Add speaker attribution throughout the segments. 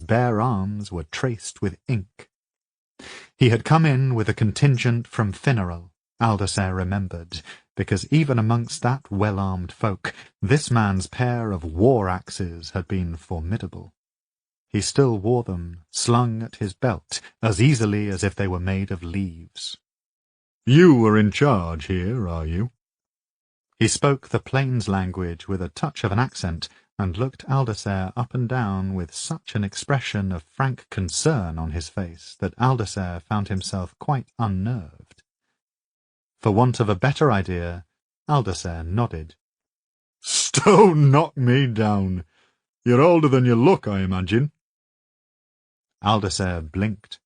Speaker 1: bare arms were traced with ink. He had come in with a contingent from Finneral, Aldersair remembered, because even amongst that well-armed folk, this man's pair of war-axes had been formidable. He still wore them, slung at his belt, as easily as if they were made of leaves. "You are in charge here, are you?" He spoke the plains language with a touch of an accent, and looked Aldersair up and down with such an expression of frank concern on his face that Aldersair found himself quite unnerved. For want of a better idea, Aldersair nodded. "Stone knock me down. You're older than you look, I imagine." Aldersair blinked.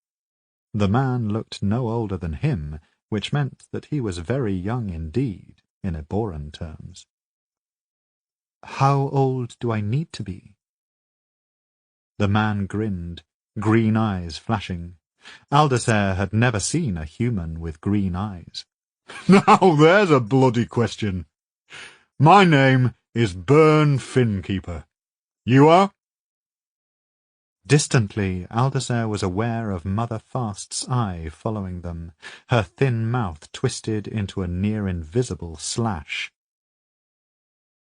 Speaker 1: The man looked no older than him, which meant that he was very young indeed, in Eboran terms. "How old do I need to be?" The man grinned, green eyes flashing. Aldersair had never seen a human with green eyes. "Now there's a bloody question. My name is Burn Finnkeeper. You are?" Distantly, Aldersair was aware of Mother Fast's eye following them, her thin mouth twisted into a near-invisible slash.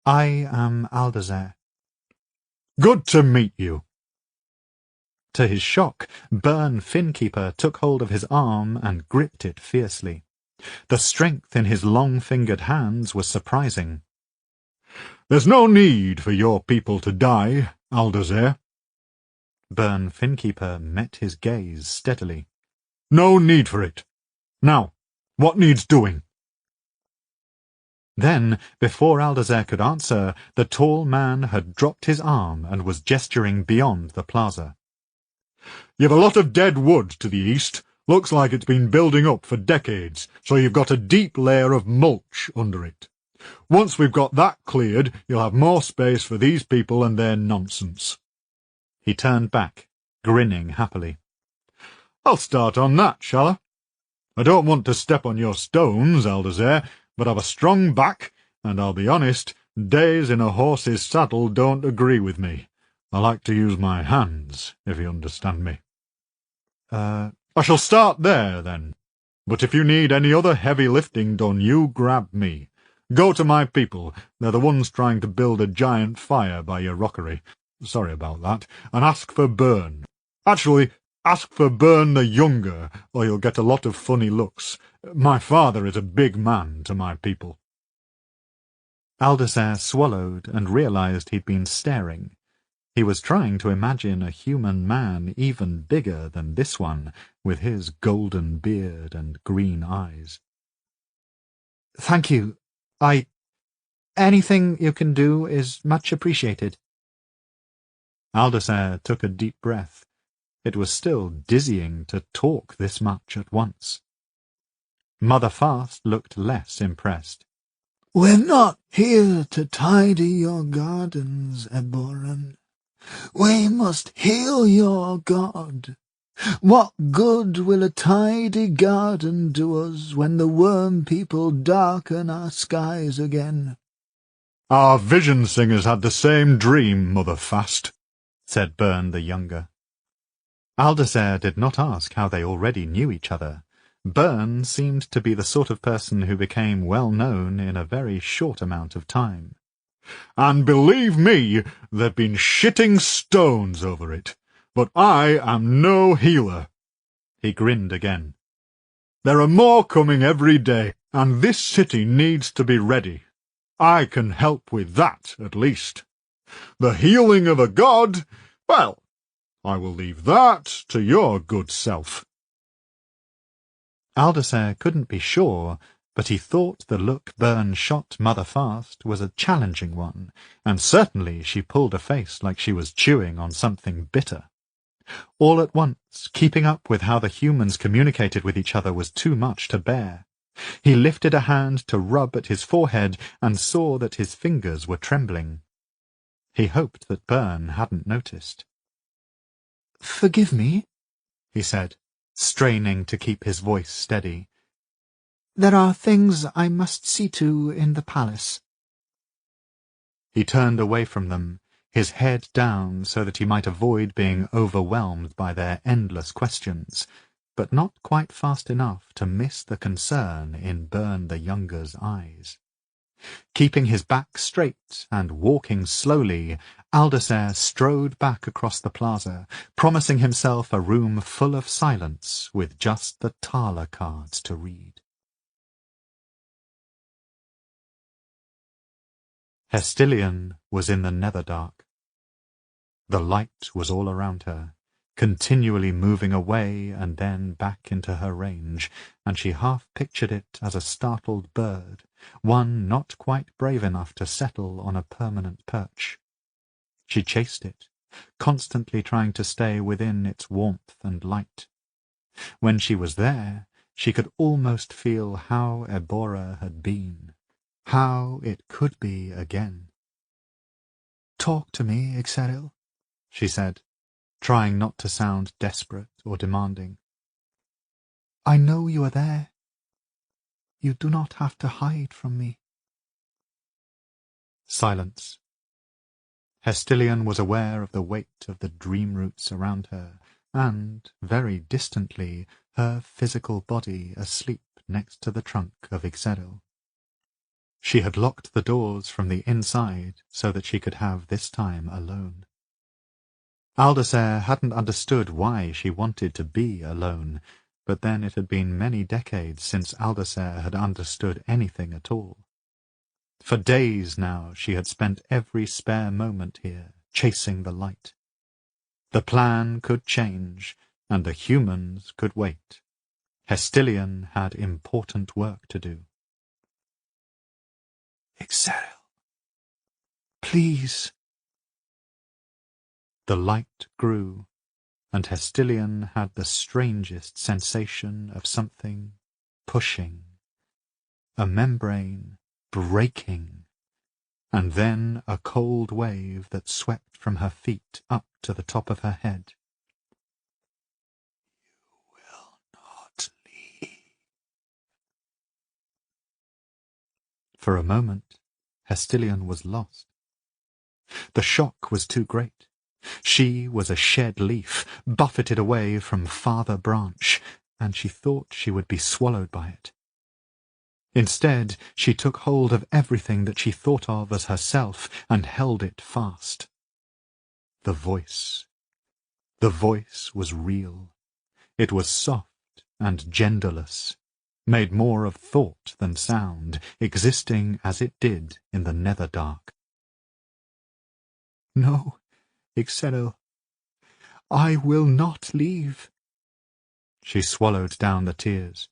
Speaker 1: "I am Aldersair." "Good to meet you." To his shock, Burn Finnkeeper took hold of his arm and gripped it fiercely. The strength in his long-fingered hands was surprising. "There's no need for your people to die, Aldersair." Burn Finnkeeper met his gaze steadily. "No need for it. Now, what needs doing?" Then, before Aldersair could answer, the tall man had dropped his arm and was gesturing beyond the plaza. "You've a lot of dead wood to the east. Looks like it's been building up for decades, so you've got a deep layer of mulch under it. Once we've got that cleared, you'll have more space for these people and their nonsense." He turned back, grinning happily. "I'll start on that, shall I? I don't want to step on your stones, Aldersair, but I've a strong back, and I'll be honest, days in a horse's saddle don't agree with me. I like to use my hands, if you understand me." I shall start there, then. But if you need any other heavy lifting done, you grab me. Go to my people, they're the ones trying to build a giant fire by your rockery. Sorry about that. And ask for Burn. Actually, ask for Burn the Younger, or you'll get a lot of funny looks. My father is a big man to my people." Aldersair swallowed and realized he'd been staring. He was trying to imagine a human man even bigger than this one, with his golden beard and green eyes. "Thank you. Anything you can do is much appreciated." Aldersair took a deep breath. It was still dizzying to talk this much at once. Mother Fast looked less impressed.
Speaker 2: "We're not here to tidy your gardens, Eboran. We must heal your god. What good will a tidy garden do us when the worm people darken our skies again?"
Speaker 1: "Our vision singers had the same dream, Mother Fast," said Burn the Younger. Aldersair did not ask how they already knew each other. Burn seemed to be the sort of person who became well known in a very short amount of time. "And believe me, they've been shitting stones over it. But I am no healer." He grinned again. "There are more coming every day, and this city needs to be ready. I can help with that, at least. The healing of a god, well, I will leave that to your good self." Aldersair couldn't be sure, but he thought the look Burn shot Mother Fast was a challenging one, and certainly she pulled a face like she was chewing on something bitter. All at once, keeping up with how the humans communicated with each other was too much to bear. He lifted a hand to rub at his forehead and saw that his fingers were trembling. He hoped that Burn hadn't noticed.
Speaker 2: "Forgive me,"
Speaker 1: he said, straining to keep his voice steady.
Speaker 2: "There are things I must see to in the palace."
Speaker 1: He turned away from them, his head down so that he might avoid being overwhelmed by their endless questions, but not quite fast enough to miss the concern in Bern the Younger's eyes. Keeping his back straight and walking slowly, Aldacer strode back across the plaza, promising himself a room full of silence with just the Thaler cards to read. Hestilian was in the Netherdark. The light was all around her, continually moving away and then back into her range, and she half pictured it as a startled bird, one not quite brave enough to settle on a permanent perch. She chased it, constantly trying to stay within its warmth and light. When she was there, she could almost feel how Ebora had been, how it could be again. "Talk to me, Ixeril," she said, trying not to sound desperate or demanding. "I know you are there. You do not have to hide from me." Silence. Hestilian was aware of the weight of the dream roots around her, and, very distantly, her physical body asleep next to the trunk of Ixeril. She had locked the doors from the inside so that she could have this time alone. Aldacer hadn't understood why she wanted to be alone, but then it had been many decades since Aldacer had understood anything at all. For days now she had spent every spare moment here, chasing the light. The plan could change, and the humans could wait. Hestilian had important work to do. "Ixeril, please." The light grew, and Hestilian had the strangest sensation of something pushing, a membrane breaking, and then a cold wave that swept from her feet up to the top of her head. "You will not leave." For a moment, Hestilian was lost. The shock was too great. She was a shed leaf, buffeted away from farther branch, and she thought she would be swallowed by it. Instead, she took hold of everything that she thought of as herself and held it fast. The voice. The voice was real. It was soft and genderless, made more of thought than sound, existing as it did in the Netherdark. "No, Ixeril, I will not leave." She swallowed down the tears.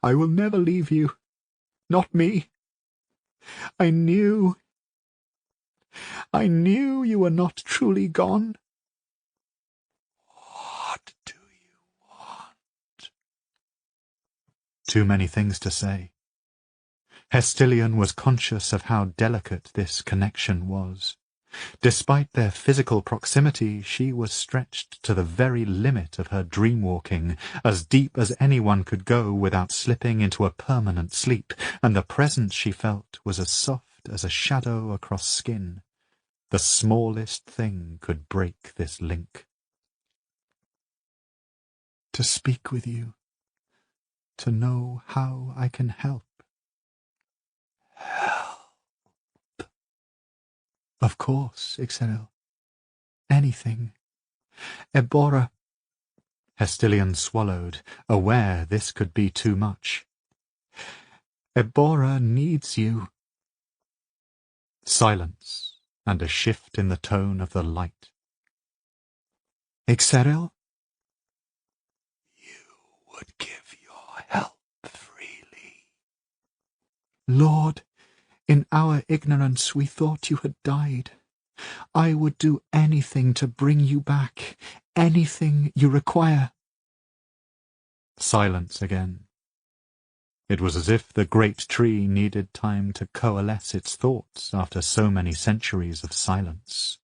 Speaker 1: "I will never leave you. Not me. I knew you were not truly gone." "What do you want?" Too many things to say. Hestilian was conscious of how delicate this connection was. Despite their physical proximity, she was stretched to the very limit of her dream-walking, as deep as anyone could go without slipping into a permanent sleep, and the presence she felt was as soft as a shadow across skin. The smallest thing could break this link. "To speak with you, to know how I can help." "Help?" "Of course, Ixeril. Anything. Ebora—" Hestilian swallowed, aware this could be too much. "Ebora needs you." Silence, and a shift in the tone of the light. "Ixeril?" "You would give your help freely." "Lord, in our ignorance we thought you had died. I would do anything to bring you back, anything you require." Silence again. It was as if the great tree needed time to coalesce its thoughts after so many centuries of silence.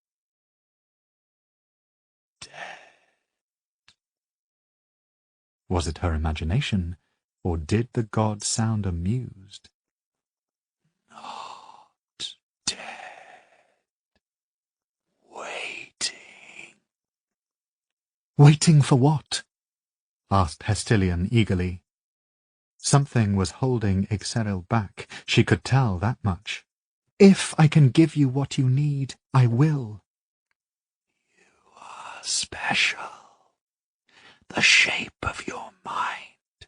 Speaker 1: "Dead." Was it her imagination, or did the god sound amused? "Not dead."
Speaker 2: Waiting for what?
Speaker 1: asked Hestilion eagerly. Something was holding Ixeril back. She could tell that much.
Speaker 2: If I can give you what you need, I will.
Speaker 3: You are special. The shape of your mind,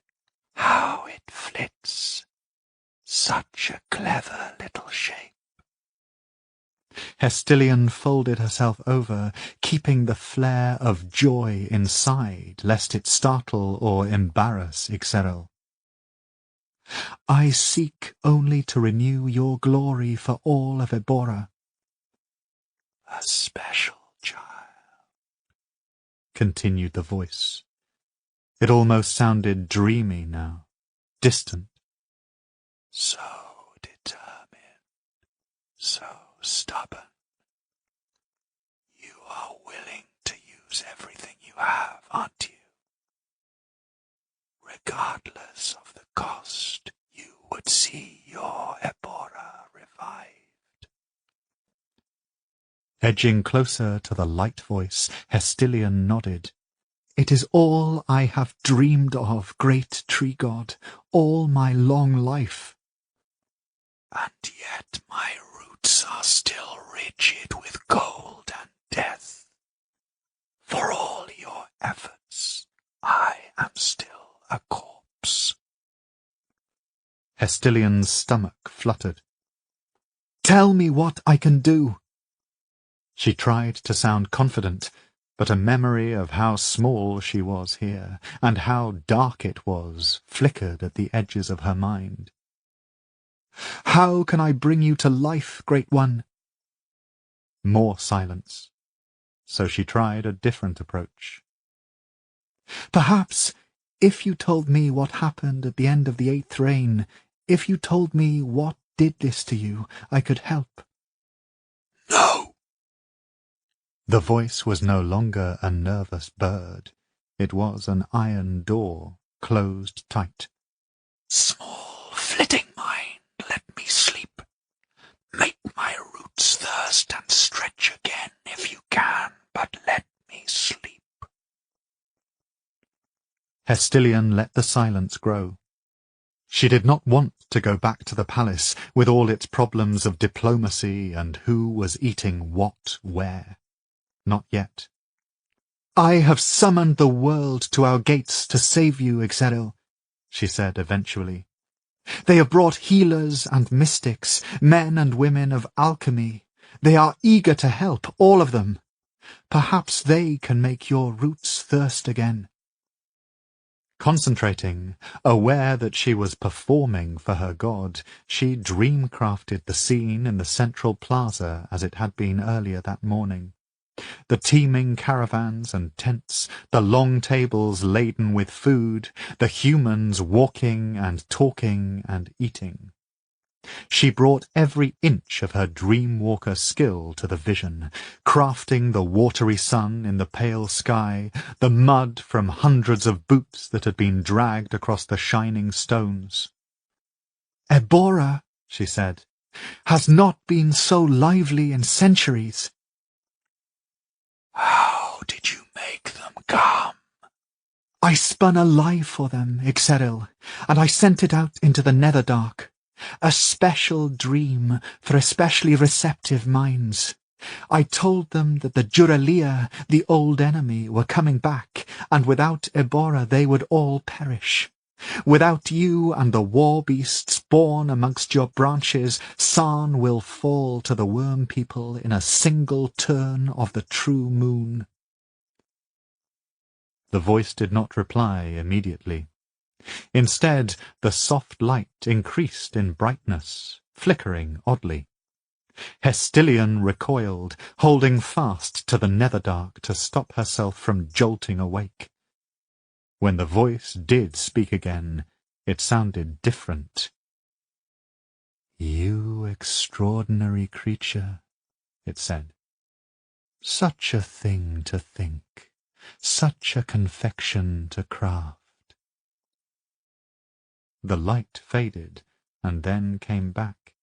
Speaker 3: how it flits. Such a clever little shape.
Speaker 1: Hestilion folded herself over, keeping the flare of joy inside, lest it startle or embarrass Ixeril.
Speaker 2: I seek only to renew your glory for all of Ebora.
Speaker 3: A special child,
Speaker 1: continued the voice. It almost sounded dreamy now, distant.
Speaker 3: So determined, so stubborn. You are willing to use everything you have, aren't you? Regardless of the cost, you would see your Ebora revived.
Speaker 1: Edging closer to the light voice, Hestilion nodded.
Speaker 2: It is all I have dreamed of, great tree god, all my long life.
Speaker 3: And yet my roots are still rigid with cold and death. For all your efforts, I am still a corpse.
Speaker 1: Hestilion's stomach fluttered.
Speaker 2: Tell me what I can do.
Speaker 1: She tried to sound confident, but a memory of how small she was here, and how dark it was, flickered at the edges of her mind.
Speaker 2: How can I bring you to life, Great One?
Speaker 1: More silence. So she tried a different approach.
Speaker 2: Perhaps, if you told me what happened at the end of the 8th reign, if you told me what did this to you, I could help.
Speaker 3: No!
Speaker 1: The voice was no longer a nervous bird. It was an iron door, closed tight.
Speaker 3: Small, flitting mind, let me sleep. Make my roots thirst and stretch again if you can, but let me sleep.
Speaker 1: Hestilion let the silence grow. She did not want to go back to the palace with all its problems of diplomacy and who was eating what where. Not yet.
Speaker 2: I have summoned the world to our gates to save you, Ixeril, she said eventually. They have brought healers and mystics, men and women of alchemy. They are eager to help, all of them. Perhaps they can make your roots thirst again.
Speaker 1: Concentrating, aware that she was performing for her god, she dream-crafted the scene in the central plaza as it had been earlier that morning. The teeming caravans and tents, the long tables laden with food, the humans walking and talking and eating. She brought every inch of her dream-walker skill to the vision, crafting the watery sun in the pale sky, the mud from hundreds of boots that had been dragged across the shining stones.
Speaker 2: Ebora, she said, has not been so lively in centuries.
Speaker 3: How did you make them come?
Speaker 2: I spun a lie for them, Ixeril, and I sent it out into the Netherdark. A special dream for especially receptive minds. I told them that the Juralia, the old enemy, were coming back, and without Ebora they would all perish. Without you and the war beasts born amongst your branches, Sarn will fall to the worm people in a single turn of the true moon.
Speaker 1: The voice did not reply immediately. Instead, the soft light increased in brightness, flickering oddly. Hestilion recoiled, holding fast to the Netherdark to stop herself from jolting awake. When the voice did speak again, it sounded different. "You extraordinary creature," it said. "Such a thing to think, such a confection to craft." The light faded, and then came back.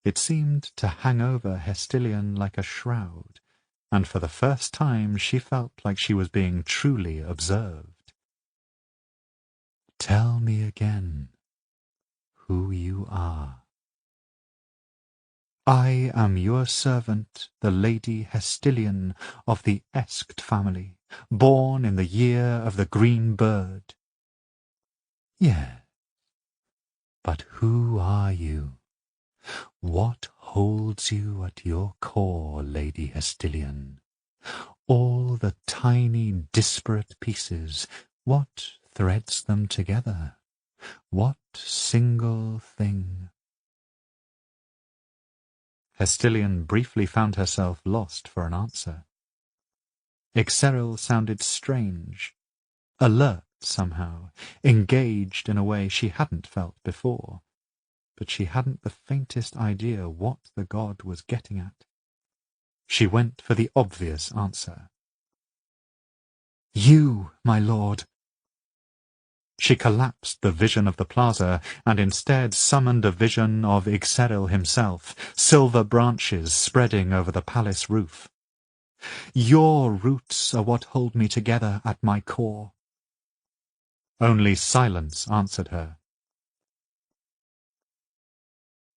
Speaker 1: It seemed to hang over Hestilion like a shroud, and for the first time she felt like she was being truly observed. "Tell me again who you are." "I am your servant, the Lady Hestilian of the Eskt family, born in the year of the green bird." "Yes, but who are you? What holds you at your core, Lady Hestilian? All the tiny, disparate pieces, what threads them together? What single thing?" Hestilian briefly found herself lost for an answer. Ixeril sounded strange, alert somehow, engaged in a way she hadn't felt before, but she hadn't the faintest idea what the god was getting at. She went for the obvious answer. "You, my lord." She collapsed the vision of the plaza and instead summoned a vision of Ixeril himself, silver branches spreading over the palace roof. "Your roots are what hold me together at my core." Only silence answered her.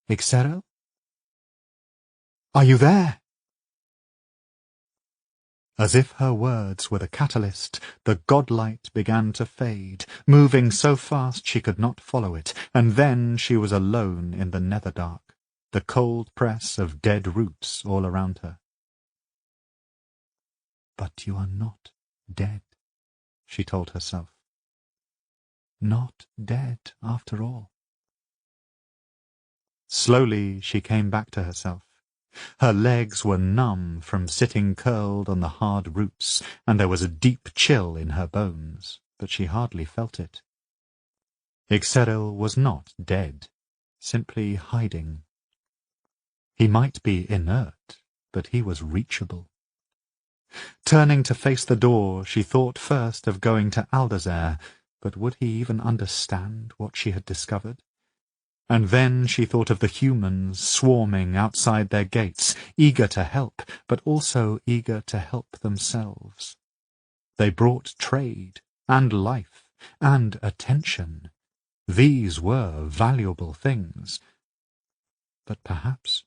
Speaker 1: "Ixeril? Are you there?" As if her words were the catalyst, the godlight began to fade, moving so fast she could not follow it, and then she was alone in the netherdark, the cold press of dead roots all around her. "But you are not dead," she told herself. "Not dead, after all." Slowly she came back to herself. Her legs were numb from sitting curled on the hard roots, and there was a deep chill in her bones, but she hardly felt it. Ixeril was not dead, simply hiding. He might be inert, but he was reachable. Turning to face the door, she thought first of going to Aldazer, but would he even understand what she had discovered? And then she thought of the humans swarming outside their gates, eager to help, but also eager to help themselves. They brought trade, and life, and attention. These were valuable things. But perhaps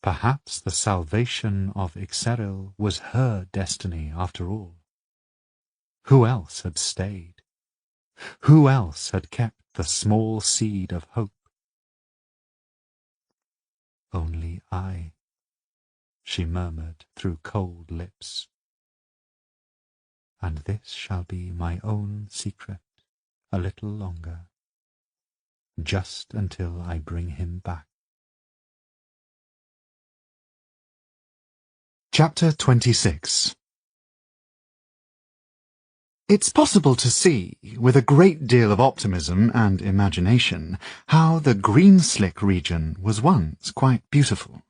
Speaker 1: the salvation of Ixeril was her destiny after all. Who else had stayed? Who else had kept the small seed of hope? "Only I," she murmured through cold lips. "And this shall be my own secret a little longer, just until I bring him back." Chapter 26. It's possible to see, with a great deal of optimism and imagination, how the Greenslick region was once quite beautiful.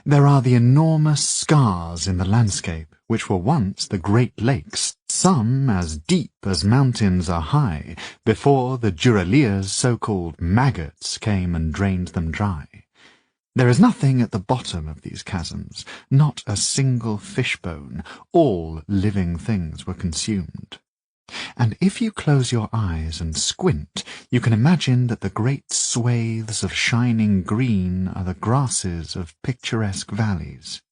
Speaker 1: There are the enormous scars in the landscape, which were once the Great Lakes, some as deep as mountains are high, before the Duralia's so-called maggots came and drained them dry. There is nothing at the bottom of these chasms, not a single fishbone. All living things were consumed. And if you close your eyes and squint, you can imagine that the great swathes of shining green are the grasses of picturesque valleys.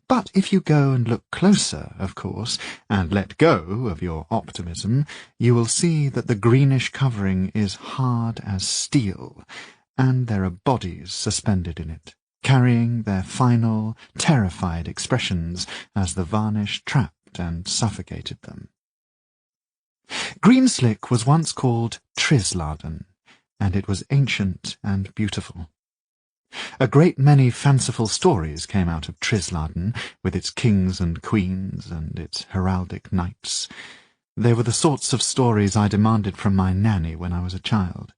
Speaker 1: But if you go and look closer, of course, and let go of your optimism, you will see that the greenish covering is hard as steel, and there are bodies suspended in it, carrying their final, terrified expressions as the varnish trapped and suffocated them. Greenslick was once called Trisladen, and it was ancient and beautiful. A great many fanciful stories came out of Trisladen, with its kings and queens and its heraldic knights. They were the sorts of stories I demanded from my nanny when I was a child.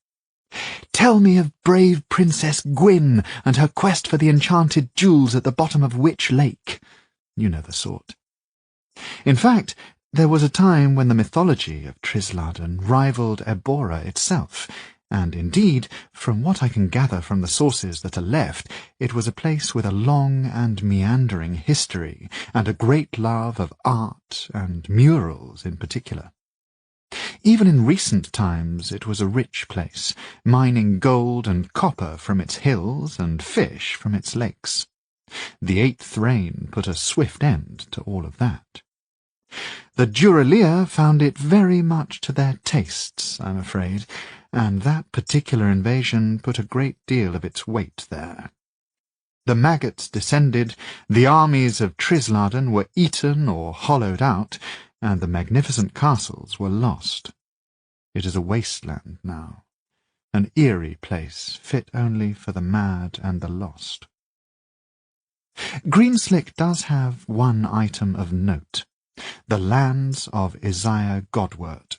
Speaker 1: "Tell me of brave Princess Gwyn and her quest for the enchanted jewels at the bottom of Witch Lake." You know the sort. In fact, there was a time when the mythology of Trisladen rivaled Ebora itself, and indeed, from what I can gather from the sources that are left, it was a place with a long and meandering history, and a great love of art, and murals in particular. Even in recent times it was a rich place, mining gold and copper from its hills and fish from its lakes. The 8th reign put a swift end to all of that. The Duralia found it very much to their tastes, I'm afraid, and that particular invasion put a great deal of its weight there. The maggots descended, the armies of Trisladen were eaten or hollowed out, and the magnificent castles were lost. It is a wasteland now, an eerie place fit only for the mad and the lost. Greenslick does have one item of note: the lands of Isaiah Godwert.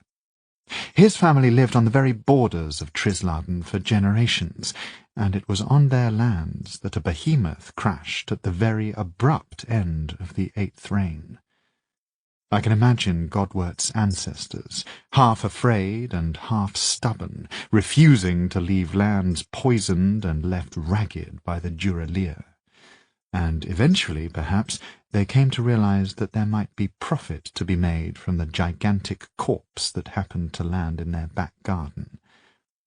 Speaker 1: His family lived on the very borders of Trisladen for generations, and it was on their lands that a behemoth crashed at the very abrupt end of the 8th reign. I can imagine Godwert's ancestors, half afraid and half stubborn, refusing to leave lands poisoned and left ragged by the Duralia. And eventually, perhaps, they came to realize that there might be profit to be made from the gigantic corpse that happened to land in their back garden.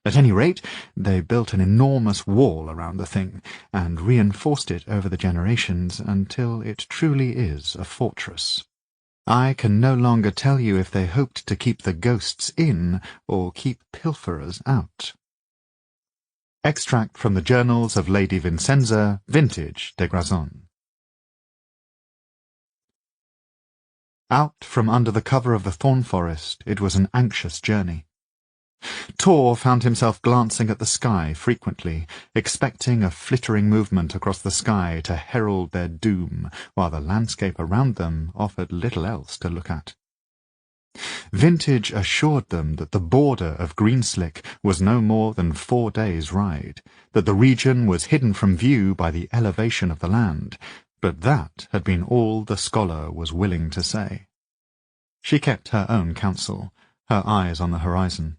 Speaker 1: At any rate, they built an enormous wall around the thing, and reinforced it over the generations until it truly is a fortress. I can no longer tell you if they hoped to keep the ghosts in or keep pilferers out. Extract from the Journals of Lady Vincenza, Vintage, de Grazon. Out from under the cover of the thorn forest, it was an anxious journey. Tor found himself glancing at the sky frequently, expecting a flittering movement across the sky to herald their doom, while the landscape around them offered little else to look at. Vintage assured them that the border of Greenslick was no more than 4 days' ride, that the region was hidden from view by the elevation of the land, but that had been all the scholar was willing to say. She kept her own counsel, her eyes on the horizon.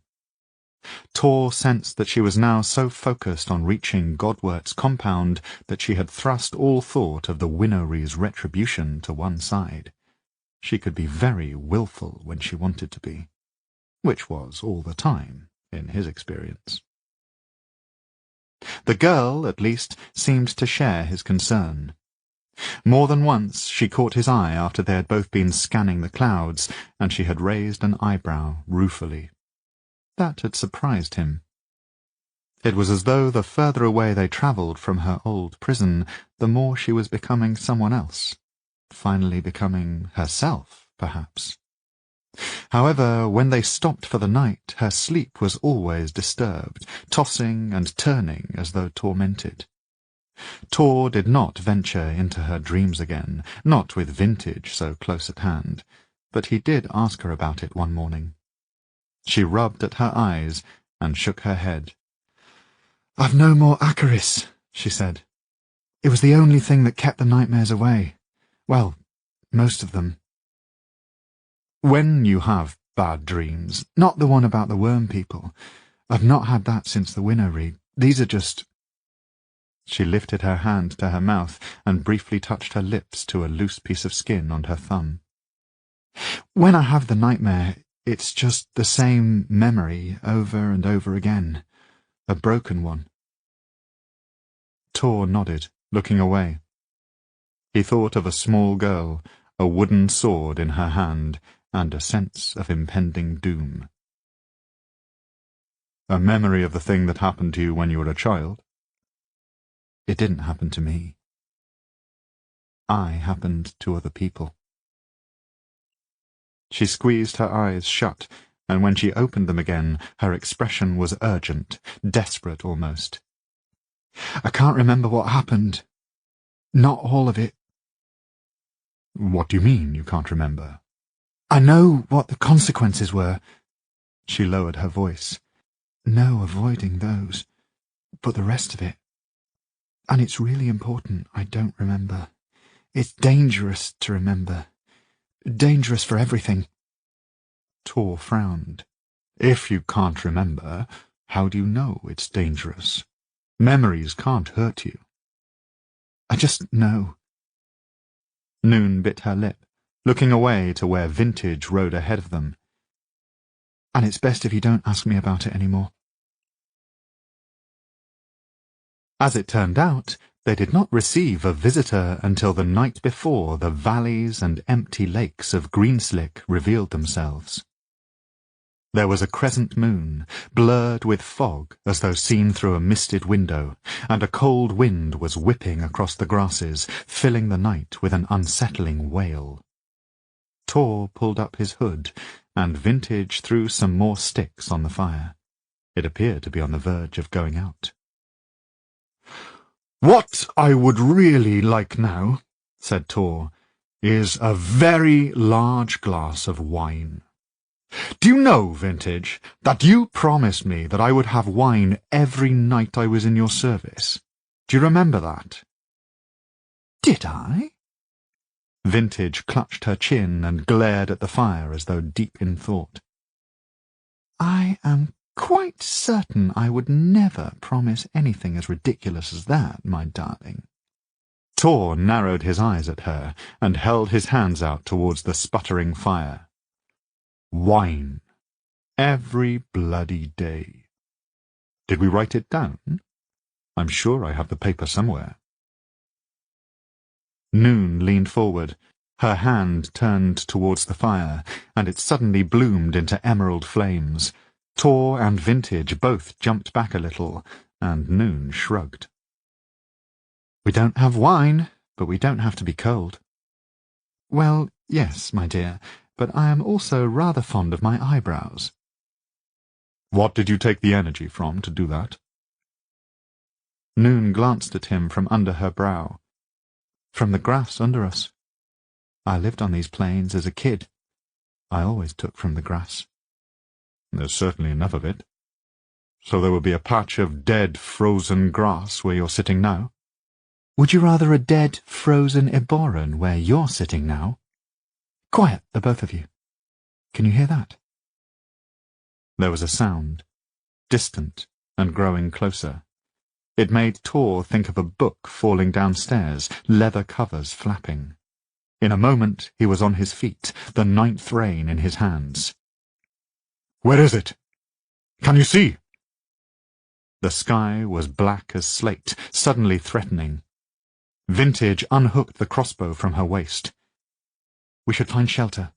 Speaker 1: Tor sensed that she was now so focused on reaching Godwert's compound that she had thrust all thought of the Winnowry's retribution to one side. She could be very willful when she wanted to be, which was all the time, in his experience. The girl, at least, seemed to share his concern. More than once she caught his eye after they had both been scanning the clouds, and she had raised an eyebrow ruefully. That had surprised him. It was as though the further away they travelled from her old prison, the more she was becoming someone else. Finally becoming herself, perhaps. However, when they stopped for the night, her sleep was always disturbed, tossing and turning as though tormented. Tor did not venture into her dreams again, not with Vintage so close at hand, but he did ask her about it one morning. She rubbed at her eyes and shook her head. "I've no more Acaris," she said. "It was the only thing that kept the nightmares away. Well, most of them." "When you have bad dreams, not the one about the worm people. I've not had that since the Winnowry. These are just—" She lifted her hand to her mouth and briefly touched her lips to a loose piece of skin on her thumb. "When I have the nightmare, it's just the same memory over and over again. A broken one." Tor nodded, looking away. He thought of a small girl, a wooden sword in her hand, and a sense of impending doom. "A memory of the thing that happened to you when you were a child?" "It didn't happen to me. I happened to other people." She squeezed her eyes shut, and when she opened them again, her expression was urgent, desperate almost. "I can't remember what happened. Not all of it." "What do you mean, you can't remember?" "I know what the consequences were." She lowered her voice. "No avoiding those, but the rest of it. And it's really important I don't remember. It's dangerous to remember. Dangerous for everything." Tor frowned. "If you can't remember, How do you know it's dangerous? Memories can't hurt you.
Speaker 2: I just know.
Speaker 1: Noon bit her lip, looking away to where Vintage rode ahead of them.
Speaker 2: And it's best if you don't ask me about it any more.
Speaker 1: As it turned out, they did not receive a visitor until the night before the valleys and empty lakes of Greenslick revealed themselves. There was a crescent moon, blurred with fog as though seen through a misted window, and a cold wind was whipping across the grasses, filling the night with an unsettling wail. Tor pulled up his hood, and Vintage threw some more sticks on the fire. It appeared to be on the verge of going out.
Speaker 3: "What I would really like now," said Tor, "is a very large glass of wine. Do you know, Vintage, that you promised me that I would have wine every night I was in your service? Do you remember that?"
Speaker 2: Did I?
Speaker 1: Vintage clutched her chin and glared at the fire as though deep in thought.
Speaker 2: I am quite certain I would never promise anything as ridiculous as that, my darling.
Speaker 1: Tor narrowed his eyes at her and held his hands out towards the sputtering fire. Wine. Every bloody day. Did we write it down? I'm sure I have the paper somewhere. Noon leaned forward. Her hand turned towards the fire, and it suddenly bloomed into emerald flames. Tor and Vintage both jumped back a little, and Noon shrugged.
Speaker 2: We don't have wine, but we don't have to be cold. Well, yes, my dear, but I am also rather fond of my eyebrows.
Speaker 1: What did you take the energy from to do that?
Speaker 2: Noon glanced at him from under her brow. From the grass under us. I lived on these plains as a kid. I always took from the grass.
Speaker 1: There's certainly enough of it. So there will be a patch of dead, frozen grass where you're sitting now?
Speaker 2: Would you rather a dead, frozen Eboran where you're sitting now? Quiet, the both of you. Can you hear that?
Speaker 1: There was a sound, distant and growing closer. It made Tor think of a book falling downstairs, leather covers flapping. In a moment he was on his feet, the 9th rein in his hands.
Speaker 3: "Where is it? Can you see?"
Speaker 1: The sky was black as slate, suddenly threatening. Vintage unhooked the crossbow from her waist.
Speaker 2: We should find shelter.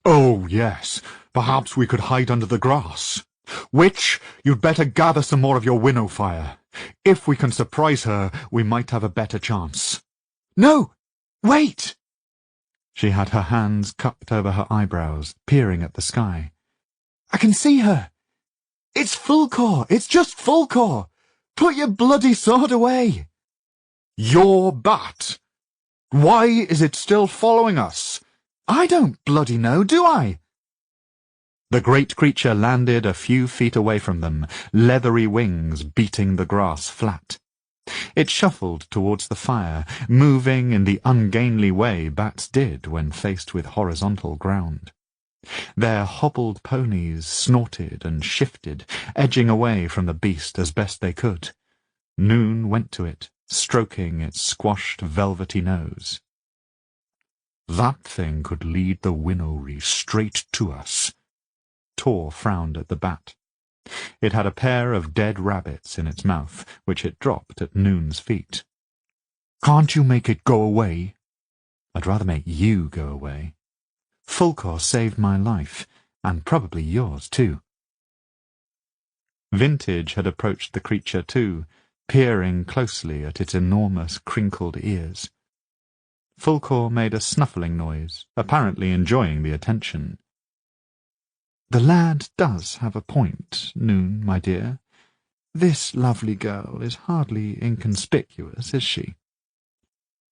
Speaker 3: "Oh, yes. Perhaps we could hide under the grass. Witch, you'd better gather some more of your winnow fire. If we can surprise her, we might have a better chance."
Speaker 2: No! Wait!
Speaker 1: She had her hands cupped over her eyebrows, peering at the sky.
Speaker 2: I can see her! It's Fulcor! It's just Fulcor! Put your bloody sword away!
Speaker 3: Your bat? Why is it still following us?
Speaker 2: I don't bloody know, do I?
Speaker 1: The great creature landed a few feet away from them, leathery wings beating the grass flat. It shuffled towards the fire, moving in the ungainly way bats did when faced with horizontal ground. Their hobbled ponies snorted and shifted, edging away from the beast as best they could. Noon went to it, stroking its squashed velvety nose.
Speaker 3: That thing could lead the Winnowry straight to us.
Speaker 1: Tor frowned at the bat. It had a pair of dead rabbits in its mouth, which it dropped at Noon's feet.
Speaker 3: Can't you make it go away?
Speaker 1: I'd rather make you go away. Fulcor saved my life, and probably yours too. Vintage had approached the creature too, peering closely at its enormous crinkled ears. Fulcor made a snuffling noise, apparently enjoying the attention.
Speaker 2: The lad does have a point, Noon, my dear. This lovely girl is hardly inconspicuous, is she?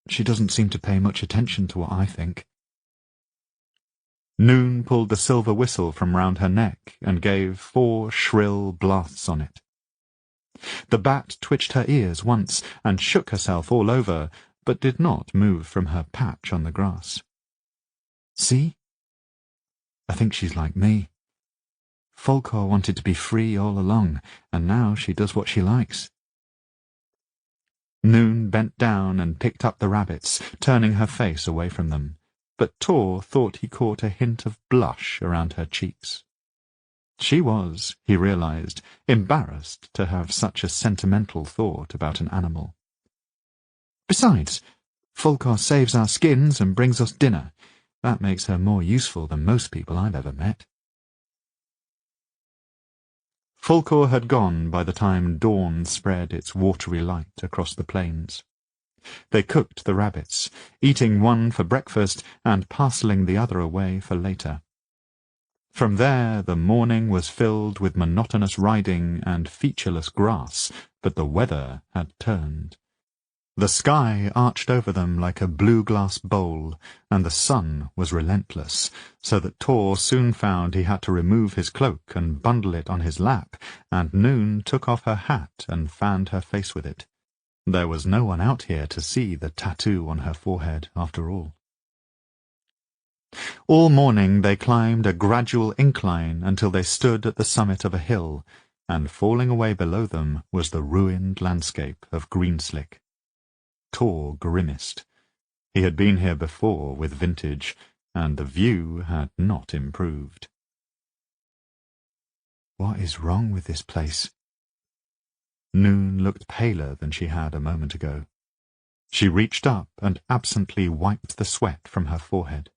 Speaker 2: She doesn't seem to pay much attention to what I think.
Speaker 1: Noon pulled the silver whistle from round her neck and gave 4 shrill blasts on it. The bat twitched her ears once and shook herself all over, but did not move from her patch on the grass.
Speaker 2: See? I think she's like me.
Speaker 1: Folkor wanted to be free all along, and now she does what she likes. Noon bent down and picked up the rabbits, turning her face away from them, but Tor thought he caught a hint of blush around her cheeks. She was, he realized, embarrassed to have such a sentimental thought about an animal. Besides, Folkor saves our skins and brings us dinner. That makes her more useful than most people I've ever met. Folkor had gone by the time dawn spread its watery light across the plains. They cooked the rabbits, eating one for breakfast and parceling the other away for later. From there the morning was filled with monotonous riding and featureless grass, but the weather had turned. The sky arched over them like a blue-glass bowl, and the sun was relentless, so that Tor soon found he had to remove his cloak and bundle it on his lap, and Noon took off her hat and fanned her face with it. There was no one out here to see the tattoo on her forehead, after all. All morning they climbed a gradual incline until they stood at the summit of a hill, and falling away below them was the ruined landscape of Greenslick. Tor grimaced. He had been here before with Vintage, and the view had not improved. What is wrong with this place? Noon looked paler than she had a moment ago. She reached up and absently wiped the sweat from her forehead.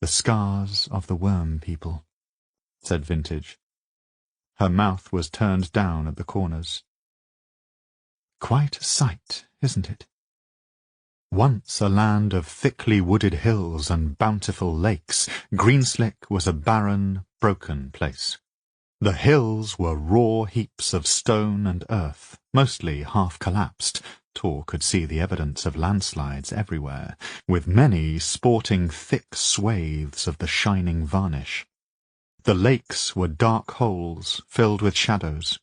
Speaker 1: The scars of the worm people, said Vintage. Her mouth was turned down at the corners. Quite a sight, isn't it? Once a land of thickly wooded hills and bountiful lakes, Greenslick was a barren, broken place. The hills were raw heaps of stone and earth, mostly half-collapsed. Tor could see the evidence of landslides everywhere, with many sporting thick swathes of the shining varnish. The lakes were dark holes filled with shadows.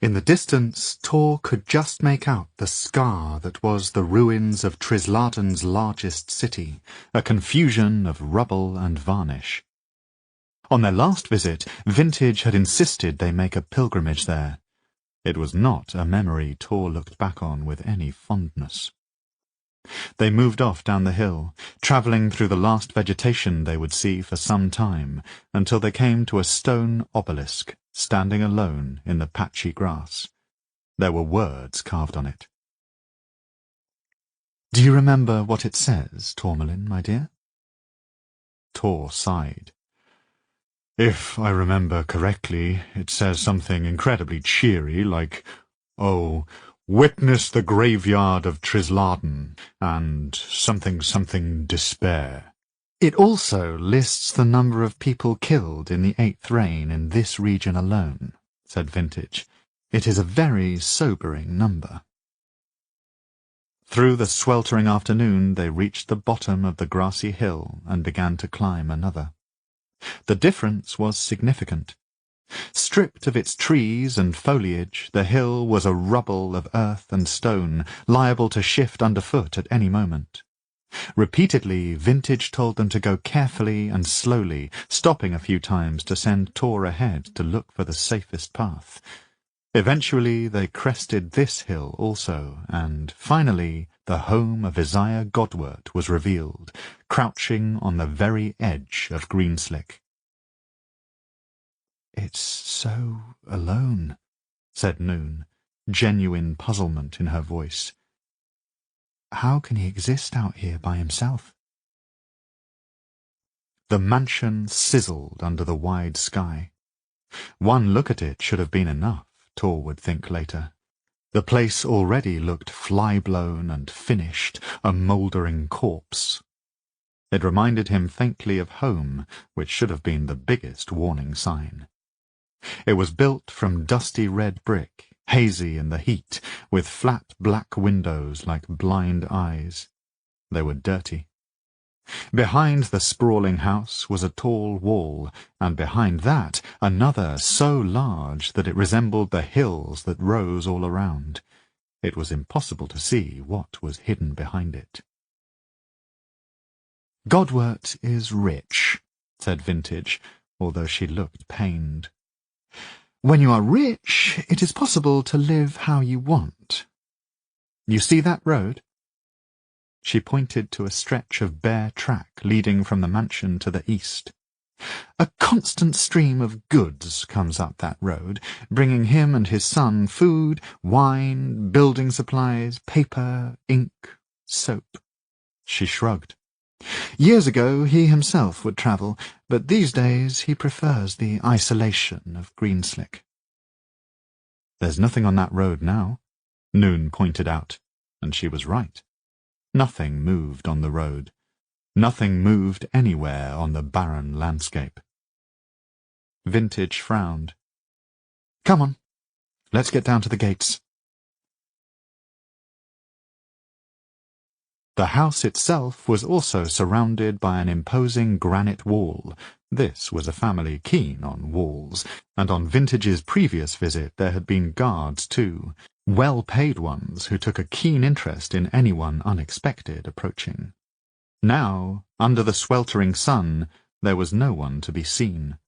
Speaker 1: In the distance, Tor could just make out the scar that was the ruins of Trisladen's largest city, a confusion of rubble and varnish. On their last visit, Vintage had insisted they make a pilgrimage there. It was not a memory Tor looked back on with any fondness. They moved off down the hill, travelling through the last vegetation they would see for some time, until they came to a stone obelisk, standing alone in the patchy grass. There were words carved on it. "Do you remember what it says, Tourmalin, my dear?" Tor sighed. "If I remember correctly, it says something incredibly cheery, like, oh, witness the graveyard of Trisladen, and something despair." "It also lists the number of people killed in the 8th reign in this region alone," said Vintage. "It is a very sobering number." Through the sweltering afternoon they reached the bottom of the grassy hill and began to climb another. The difference was significant. Stripped of its trees and foliage, the hill was a rubble of earth and stone, liable to shift underfoot at any moment. Repeatedly, Vintage told them to go carefully and slowly, stopping a few times to send Tor ahead to look for the safest path. Eventually they crested this hill also, and finally the home of Isaiah Godwert was revealed, crouching on the very edge of Greenslick. "It's so alone," said Noon, genuine puzzlement in her voice. "How can he exist out here by himself?" The mansion sizzled under the wide sky. One look at it should have been enough, Tor would think later. The place already looked fly-blown and finished, a mouldering corpse. It reminded him faintly of home, which should have been the biggest warning sign. It was built from dusty red brick, hazy in the heat, with flat black windows like blind eyes. They were dirty. Behind the sprawling house was a tall wall, and behind that another so large that it resembled the hills that rose all around. It was impossible to see what was hidden behind it. "Godwert is rich," said Vintage, although she looked pained. "When you are rich, it is possible to live how you want. You see that road?" She pointed to a stretch of bare track leading from the mansion to the east. "A constant stream of goods comes up that road, bringing him and his son food, wine, building supplies, paper, ink, soap." She shrugged. "Years ago he himself would travel, but these days he prefers the isolation of Greenslick." "There's nothing on that road now," Noon pointed out, and she was right. Nothing moved on the road. Nothing moved anywhere on the barren landscape. Vintage frowned. "Come on, let's get down to the gates." The house itself was also surrounded by an imposing granite wall. This was a family keen on walls, and on Vintage's previous visit there had been guards too, well-paid ones who took a keen interest in anyone unexpected approaching. Now, under the sweltering sun, there was no one to be seen.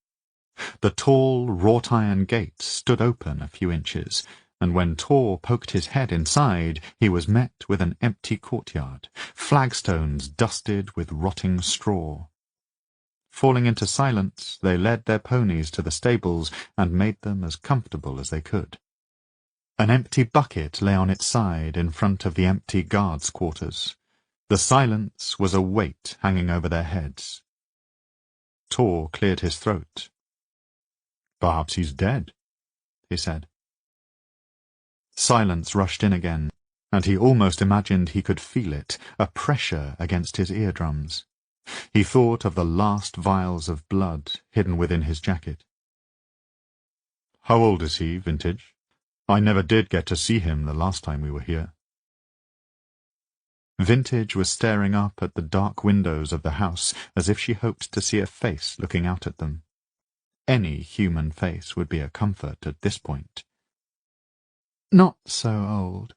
Speaker 1: The tall, wrought-iron gate stood open a few inches, and when Tor poked his head inside, he was met with an empty courtyard, flagstones dusted with rotting straw. Falling into silence, they led their ponies to the stables and made them as comfortable as they could. An empty bucket lay on its side in front of the empty guards' quarters. The silence was a weight hanging over their heads. Tor cleared his throat. "Perhaps he's dead," he said. Silence rushed in again, and he almost imagined he could feel it, a pressure against his eardrums. He thought of the last vials of blood hidden within his jacket. "How old is he, Vintage? I never did get to see him the last time we were here." Vintage was staring up at the dark windows of the house as if she hoped to see a face looking out at them. Any human face would be a comfort at this point. "Not so old.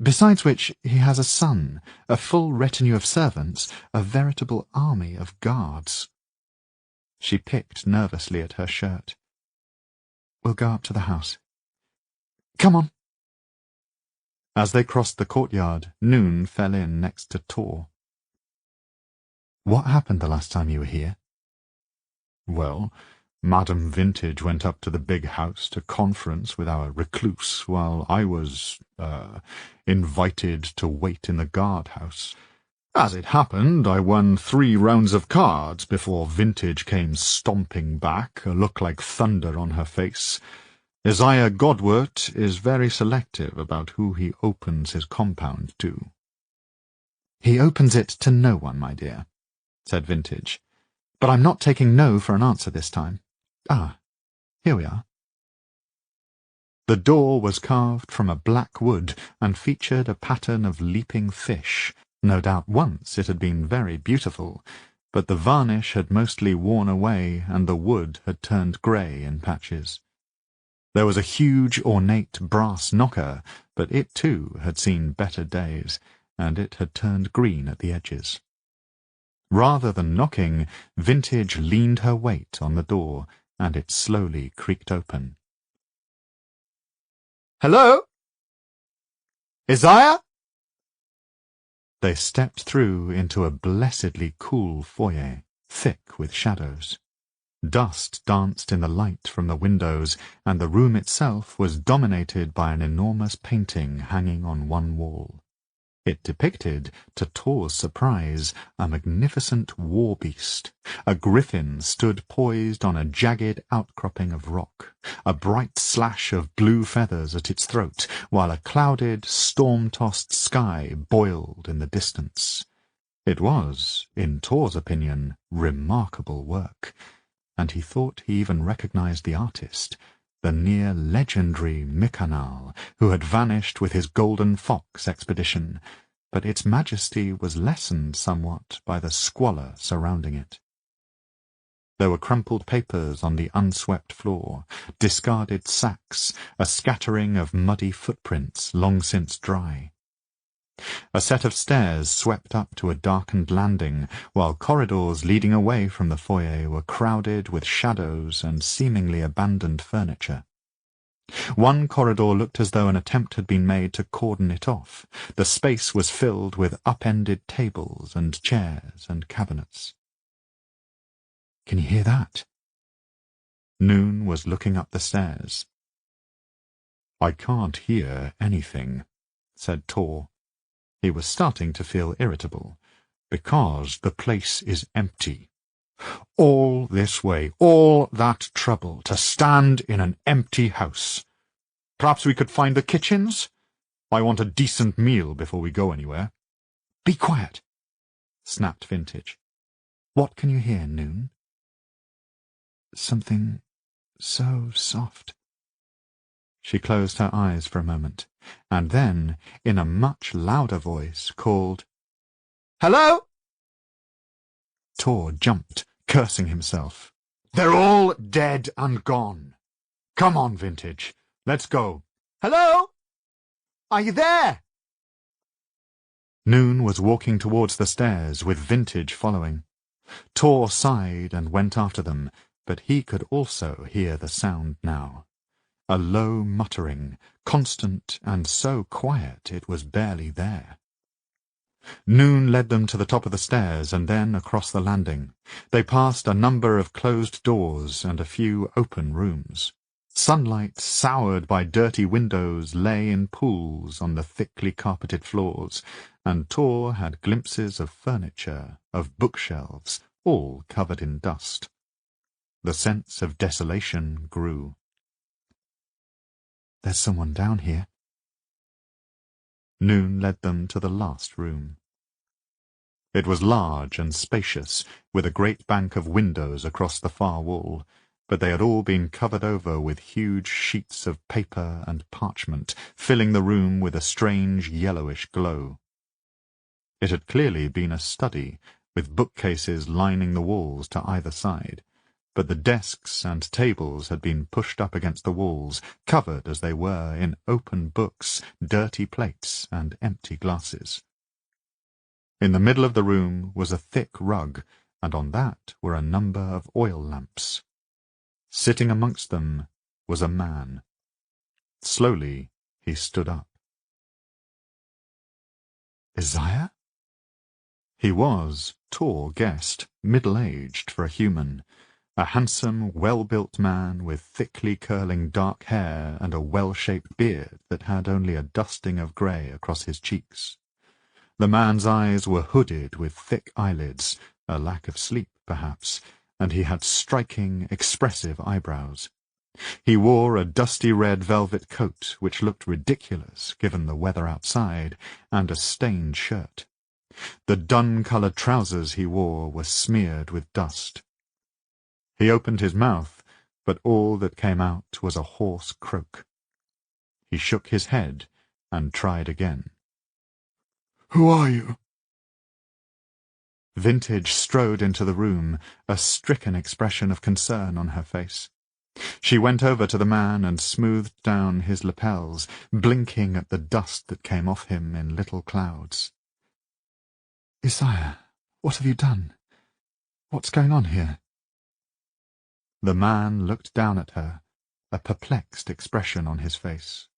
Speaker 1: Besides which, he has a son, a full retinue of servants, a veritable army of guards." She picked nervously at her shirt. "We'll go up to the house. Come on." As they crossed the courtyard, Noon fell in next to Tor. "What happened the last time you were here?"
Speaker 3: "Well, Madam Vintage went up to the big house to conference with our recluse, while I was, invited to wait in the guardhouse. As it happened, I won 3 rounds of cards before Vintage came stomping back, a look like thunder on her face. Isaiah Godwert is very selective about who he opens his compound to."
Speaker 1: "He opens it to no one, my dear," said Vintage. "But I'm not taking no for an answer this time. Ah, here we are." The door was carved from a black wood and featured a pattern of leaping fish. No doubt once it had been very beautiful, but the varnish had mostly worn away and the wood had turned grey in patches. There was a huge ornate brass knocker, but it too had seen better days, and it had turned green at the edges. Rather than knocking, Vintage leaned her weight on the door, and it slowly creaked open. "Hello? Isaiah?" They stepped through into a blessedly cool foyer, thick with shadows. Dust danced in the light from the windows, and the room itself was dominated by an enormous painting hanging on one wall. It depicted, to Tor's surprise, a magnificent war beast. A griffin stood poised on a jagged outcropping of rock, a bright slash of blue feathers at its throat, while a clouded, storm-tossed sky boiled in the distance. It was, in Tor's opinion, remarkable work, and he thought he even recognized the artist, the near-legendary Mikanal, who had vanished with his Golden Fox expedition, but its majesty was lessened somewhat by the squalor surrounding it. There were crumpled papers on the unswept floor, discarded sacks, a scattering of muddy footprints long since dry. A set of stairs swept up to a darkened landing, while corridors leading away from the foyer were crowded with shadows and seemingly abandoned furniture. One corridor looked as though an attempt had been made to cordon it off. The space was filled with upended tables and chairs and cabinets. "Can you hear that?" Noon was looking up the stairs. "I can't hear anything," said Tor. He was starting to feel irritable, "because the place is empty. All this way, all that trouble, to stand in an empty house. Perhaps we could find the kitchens? I want a decent meal before we go anywhere." "Be quiet," snapped Vintage. "What can you hear, Noon?" "Something so soft." She closed her eyes for a moment, and then, in a much louder voice, called, "Hello!" Tor jumped, cursing himself. "They're all dead and gone. Come on, Vintage. Let's go." "Hello? Are you there?" Noon was walking towards the stairs, with Vintage following. Tor sighed and went after them, but he could also hear the sound now. A low muttering, constant and so quiet it was barely there. Noon led them to the top of the stairs and then across the landing. They passed a number of closed doors and a few open rooms. Sunlight, soured by dirty windows, lay in pools on the thickly carpeted floors, and Tor had glimpses of furniture, of bookshelves, all covered in dust. The sense of desolation grew. "There's someone down here." Noon led them to the last room. It was large and spacious, with a great bank of windows across the far wall, but they had all been covered over with huge sheets of paper and parchment, filling the room with a strange yellowish glow. It had clearly been a study, with bookcases lining the walls to either side, but the desks and tables had been pushed up against the walls, covered as they were in open books, dirty plates, and empty glasses. In the middle of the room was a thick rug, and on that were a number of oil lamps. Sitting amongst them was a man. Slowly he stood up. Isaiah? He was, Tor guessed, middle-aged for a human, a handsome, well-built man with thickly curling dark hair and a well-shaped beard that had only a dusting of grey across his cheeks. The man's eyes were hooded with thick eyelids, a lack of sleep, perhaps, and he had striking, expressive eyebrows. He wore a dusty red velvet coat, which looked ridiculous given the weather outside, and a stained shirt. The dun-coloured trousers he wore were smeared with dust. He opened his mouth, but all that came out was a hoarse croak. He shook his head and tried again. "Who are you?" Vintage strode into the room, a stricken expression of concern on her face. She went over to the man and smoothed down his lapels, blinking at the dust that came off him in little clouds. "Isaiah, what have you done? What's going on here?" The man looked down at her, a perplexed expression on his face.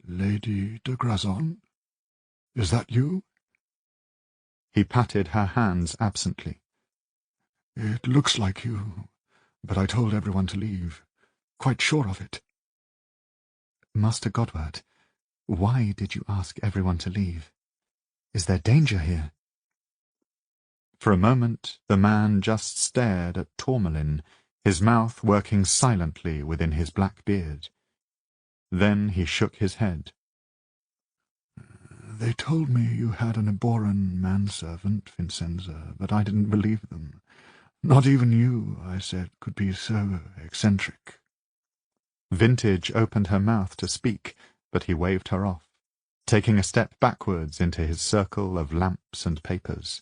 Speaker 1: "Lady de Grazon? Is that you?" He patted her hands absently. "It looks like you, but I told everyone to leave. Quite sure of it." "Master Godward, why did you ask everyone to leave? Is there danger here?" For a moment the man just stared at Tourmalin, his mouth working silently within his black beard. Then he shook his head. "They told me you had an Eboran manservant, Vincenza, but I didn't believe them. Not even you, I said, could be so eccentric." Vintage opened her mouth to speak, but he waved her off, taking a step backwards into his circle of lamps and papers.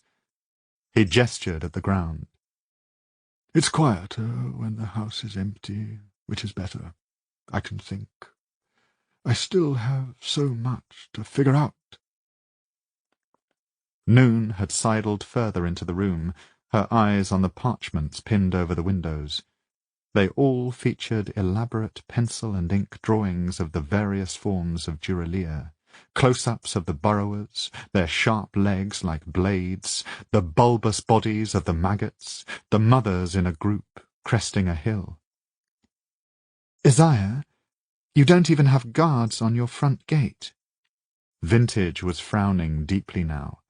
Speaker 1: He gestured at the ground. "It's quieter when the house is empty, which is better. I can think. I still have so much to figure out Noon had sidled further into the room, her eyes on the parchments pinned over the windows. They all featured elaborate pencil and ink drawings of the various forms of Duralia, close-ups of the burrowers, their sharp legs like blades, the bulbous bodies of the maggots, the mothers in a group cresting a hill.
Speaker 2: "Isaiah, you don't even have guards on your front gate."
Speaker 1: Vintage was frowning deeply now.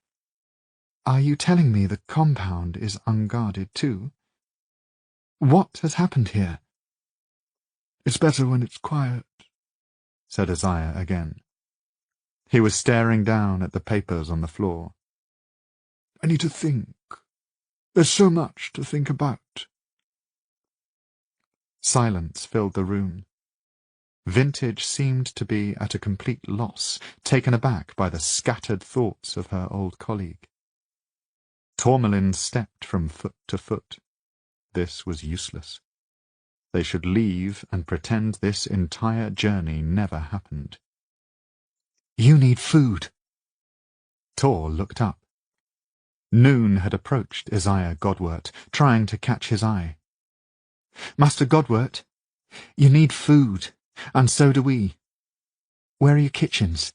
Speaker 2: "Are you telling me the compound is unguarded too? What has happened here?"
Speaker 3: "It's better when it's quiet,"
Speaker 1: said Isaiah again. He was staring down at the papers on the floor.
Speaker 3: "I need to think. There's so much to think about."
Speaker 1: Silence filled the room. Vintage seemed to be at a complete loss, taken aback by the scattered thoughts of her old colleague. Tourmalin stepped from foot to foot. This was useless. They should leave and pretend this entire journey never happened.
Speaker 2: "You need food."
Speaker 1: Tor looked up. Noon had approached Isaiah Godwert, trying to catch his eye.
Speaker 2: "Master Godwert, you need food, and so do we. Where are your kitchens?"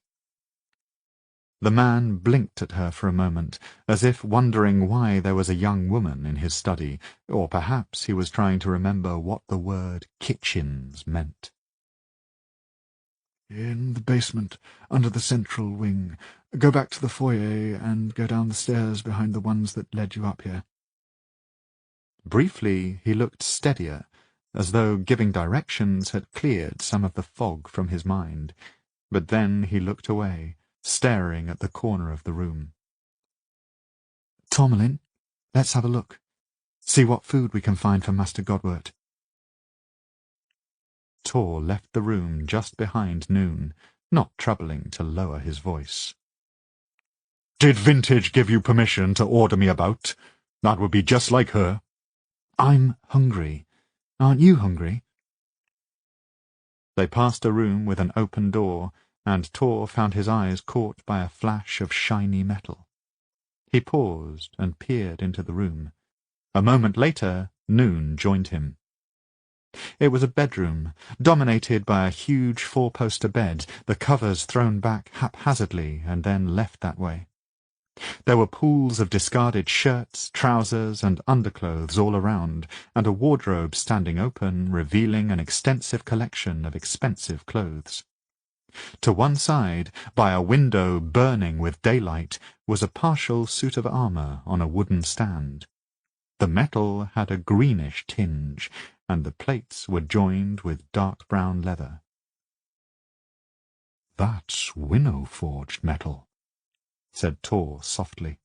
Speaker 1: The man blinked at her for a moment, as if wondering why there was a young woman in his study, or perhaps he was trying to remember what the word kitchens meant.
Speaker 3: "In the basement, under the central wing. Go back to the foyer and go down the stairs behind the ones that led you up here."
Speaker 1: Briefly he looked steadier, as though giving directions had cleared some of the fog from his mind, but then he looked away, staring at the corner of the room.
Speaker 2: "Tourmalin, let's have a look. See what food we can find for Master Godwert."
Speaker 1: Tor left the room just behind Noon, not troubling to lower his voice. "Did Vintage give you permission to order me about? That would be just like her."
Speaker 2: "I'm hungry. Aren't you hungry?"
Speaker 1: They passed a room with an open door, and Tor found his eyes caught by a flash of shiny metal. He paused and peered into the room. A moment later, Noon joined him. It was a bedroom, dominated by a huge four-poster bed, the covers thrown back haphazardly and then left that way. There were pools of discarded shirts, trousers, and underclothes all around, and a wardrobe standing open, revealing an extensive collection of expensive clothes. To one side, by a window burning with daylight, was a partial suit of armour on a wooden stand. The metal had a greenish tinge, and the plates were joined with dark brown leather. "That's winnow-forged metal," said Tor softly.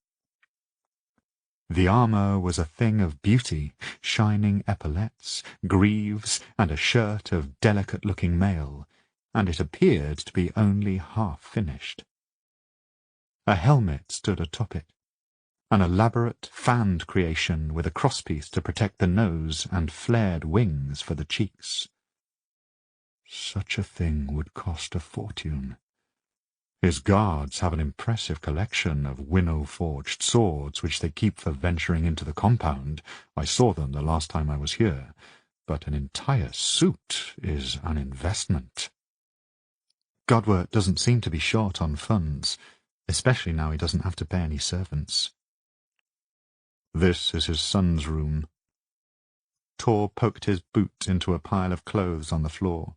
Speaker 1: The armour was a thing of beauty, shining epaulettes, greaves, and a shirt of delicate-looking mail, and it appeared to be only half-finished. A helmet stood atop it, an elaborate fanned creation with a crosspiece to protect the nose and flared wings for the cheeks. Such a thing would cost a fortune. His guards have an impressive collection of winnow-forged swords which they keep for venturing into the compound. I saw them the last time I was here, but an entire suit is an investment.
Speaker 2: "Godwert doesn't seem to be short on funds, especially now he doesn't have to pay any servants."
Speaker 1: "This is his son's room." Tor poked his boot into a pile of clothes on the floor.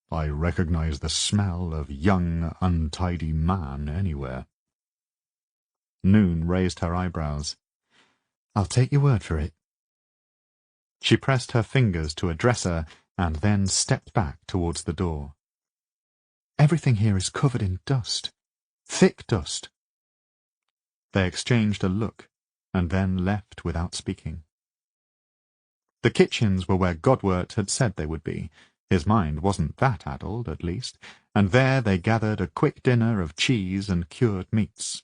Speaker 1: "I recognize the smell of young, untidy man anywhere." Noon raised her eyebrows.
Speaker 2: "I'll take your word for it."
Speaker 1: She pressed her fingers to a dresser and then stepped back towards the door.
Speaker 2: "Everything here is covered in dust. Thick dust."
Speaker 1: They exchanged a look, and then left without speaking. The kitchens were where Godwert had said they would be. His mind wasn't that addled, at least, and there they gathered a quick dinner of cheese and cured meats.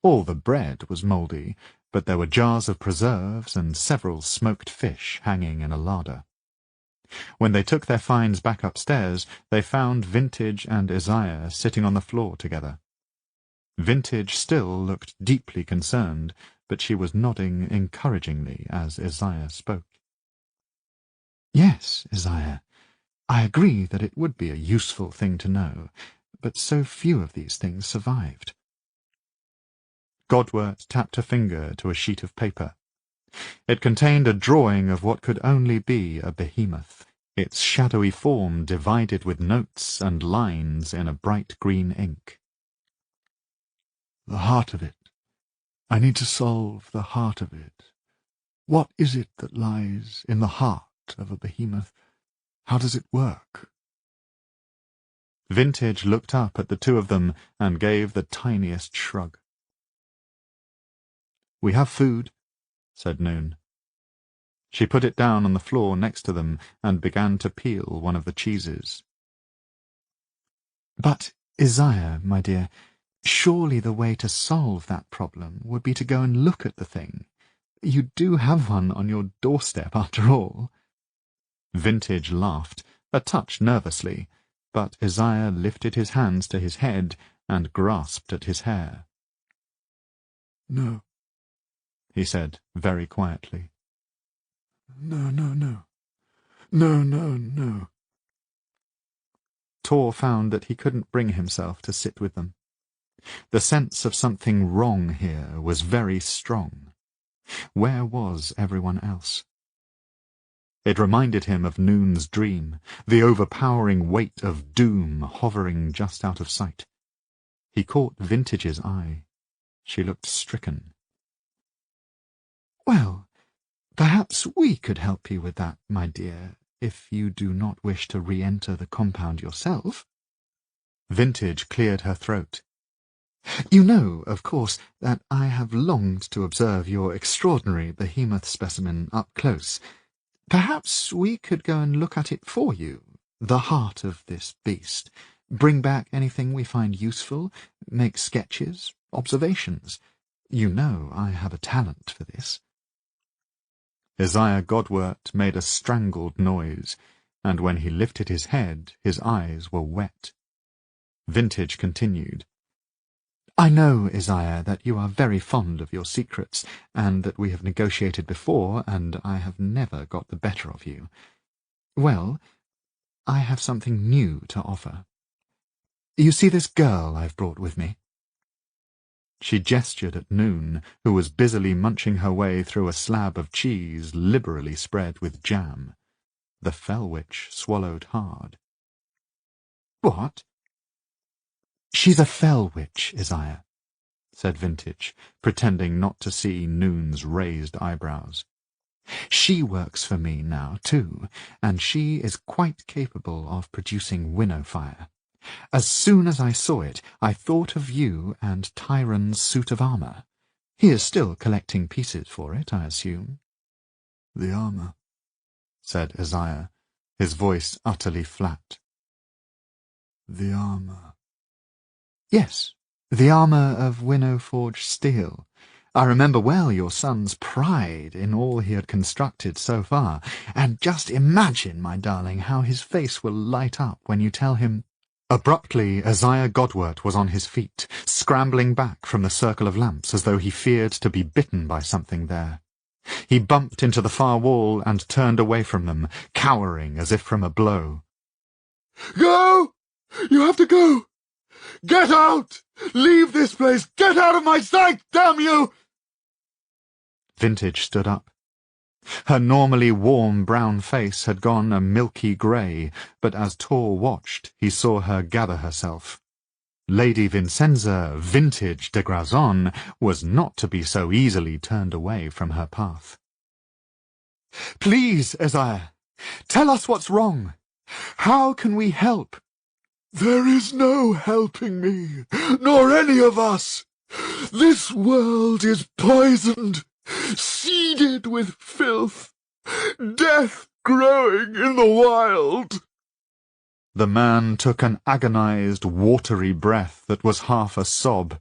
Speaker 1: All the bread was mouldy, but there were jars of preserves and several smoked fish hanging in a larder. When they took their finds back upstairs, they found Vintage and Isaiah sitting on the floor together. Vintage still looked deeply concerned, but she was nodding encouragingly as Isaiah spoke. "Yes, Isaiah, I agree that it would be a useful thing to know, but so few of these things survived." Godwert tapped a finger to a sheet of paper. It contained a drawing of what could only be a behemoth, its shadowy form divided with notes and lines in a bright green ink.
Speaker 2: "The heart of it. I need to solve the heart of it. What is it that lies in the heart of a behemoth? How does it work?"
Speaker 1: Vintage looked up at the two of them and gave the tiniest shrug. "We have food," said Noon. She put it down on the floor next to them and began to peel one of the cheeses. "But, Isaiah, my dear, surely the way to solve that problem would be to go and look at the thing. You do have one on your doorstep, after all." Vintage laughed, a touch nervously, but Isaiah lifted his hands to his head and grasped at his hair.
Speaker 2: "No,"
Speaker 1: he said very quietly.
Speaker 2: "No, no, no. No, no, no."
Speaker 1: Tor found that he couldn't bring himself to sit with them. The sense of something wrong here was very strong. Where was everyone else? It reminded him of Noon's dream, the overpowering weight of doom hovering just out of sight. He caught Vintage's eye. She looked stricken.
Speaker 2: "Well, perhaps we could help you with that, my dear, if you do not wish to re-enter the compound yourself."
Speaker 1: Vintage cleared her throat.
Speaker 2: "You know, of course, that I have longed to observe your extraordinary behemoth specimen up close. Perhaps we could go and look at it for you, the heart of this beast, bring back anything we find useful, make sketches, observations. You know I have a talent for this."
Speaker 1: Isaiah Godwert made a strangled noise, and when he lifted his head, his eyes were wet. Vintage continued.
Speaker 2: "I know, Isaiah, that you are very fond of your secrets, and that we have negotiated before, and I have never got the better of you. Well, I have something new to offer. You see this girl I've brought with me?"
Speaker 1: She gestured at Noon, who was busily munching her way through a slab of cheese liberally spread with jam. The Fell Witch swallowed hard.
Speaker 2: "What?" "She's a Fell Witch, Isaiah," said Vintage, pretending not to see Noon's raised eyebrows. "She works for me now, too, and she is quite capable of producing winnow fire. As soon as I saw it, I thought of you and Tyron's suit of armour. He is still collecting pieces for it, I assume."
Speaker 1: "The armour," said Isaiah, his voice utterly flat. "The armour."
Speaker 2: "Yes, the armour of winnow-forged steel. I remember well your son's pride in all he had constructed so far, and just imagine, my darling, how his face will light up when you tell him—"
Speaker 1: Abruptly, Isaiah Godwert was on his feet, scrambling back from the circle of lamps as though he feared to be bitten by something there. He bumped into the far wall and turned away from them, cowering as if from a blow.
Speaker 2: "Go! You have to go! Get out! Leave this place! Get out of my sight, damn you!"
Speaker 1: Vintage stood up. Her normally warm brown face had gone a milky grey, but as Tor watched, he saw her gather herself. Lady Vincenza, Vintage de Grazon, was not to be so easily turned away from her path.
Speaker 2: "Please, Isaiah, tell us what's wrong. How can we help?" "There is no helping me, nor any of us. This world is poisoned, seeded with filth, death growing in the wild."
Speaker 1: The man took an agonized, watery breath that was half a sob.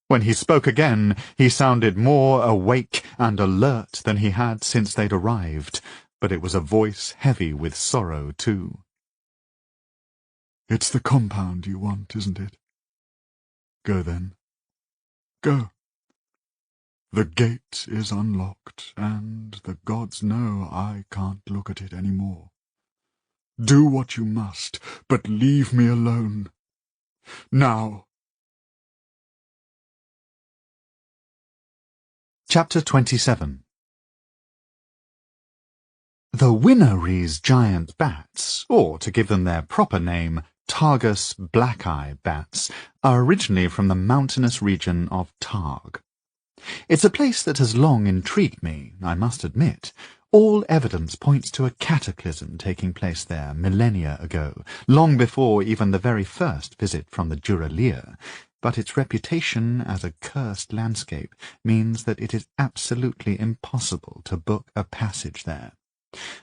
Speaker 1: When he spoke again, he sounded more awake and alert than he had since they'd arrived, but it was a voice heavy with sorrow, too.
Speaker 2: "It's the compound you want, isn't it? Go then.
Speaker 1: Go. The gate is unlocked, and the gods know I can't look at it any more. Do what you must, but leave me alone. Now.
Speaker 3: Chapter 27. The Winnowy's giant bats, or to give them their proper name, Targus black-eye bats, are originally from the mountainous region of Targ. It's a place that has long intrigued me, I must admit. All evidence points to a cataclysm taking place there millennia ago, long before even the very first visit from the Duralir, but its reputation as a cursed landscape means that it is absolutely impossible to book a passage there.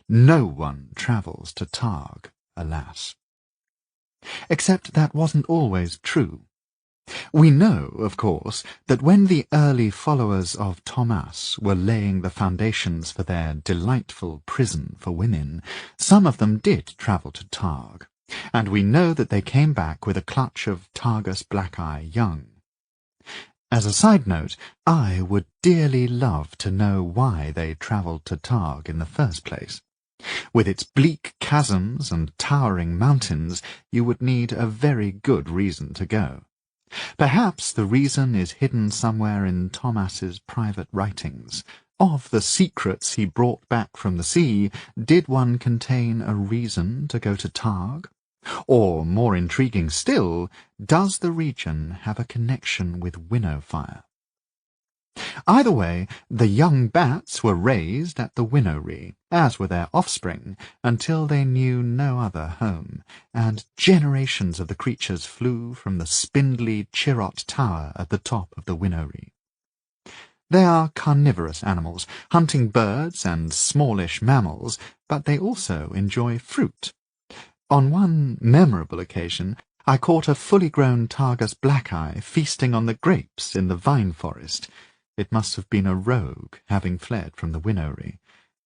Speaker 3: No one travels to Targ, alas. Except that wasn't always true. We know, of course, that when the early followers of Thomas were laying the foundations for their delightful prison for women, some of them did travel to Targ, and we know that they came back with a clutch of Targus black-eye young. As a side note, I would dearly love to know why they travelled to Targ in the first place. With its bleak chasms and towering mountains, you would need a very good reason to go. Perhaps the reason is hidden somewhere in Thomas's private writings. Of the secrets he brought back from the sea, did one contain a reason to go to Targ? Or, more intriguing still, does the region have a connection with Winnowfire? Either way, the young bats were raised at the Winnowy, as were their offspring, until they knew no other home, and generations of the creatures flew from the spindly Chirot Tower at the top of the Winnowy. They are carnivorous animals, hunting birds and smallish mammals, but they also enjoy fruit. On one memorable occasion, I caught a fully grown Targus black-eye feasting on the grapes in the vine forest. It must have been a rogue, having fled from the Winnowy.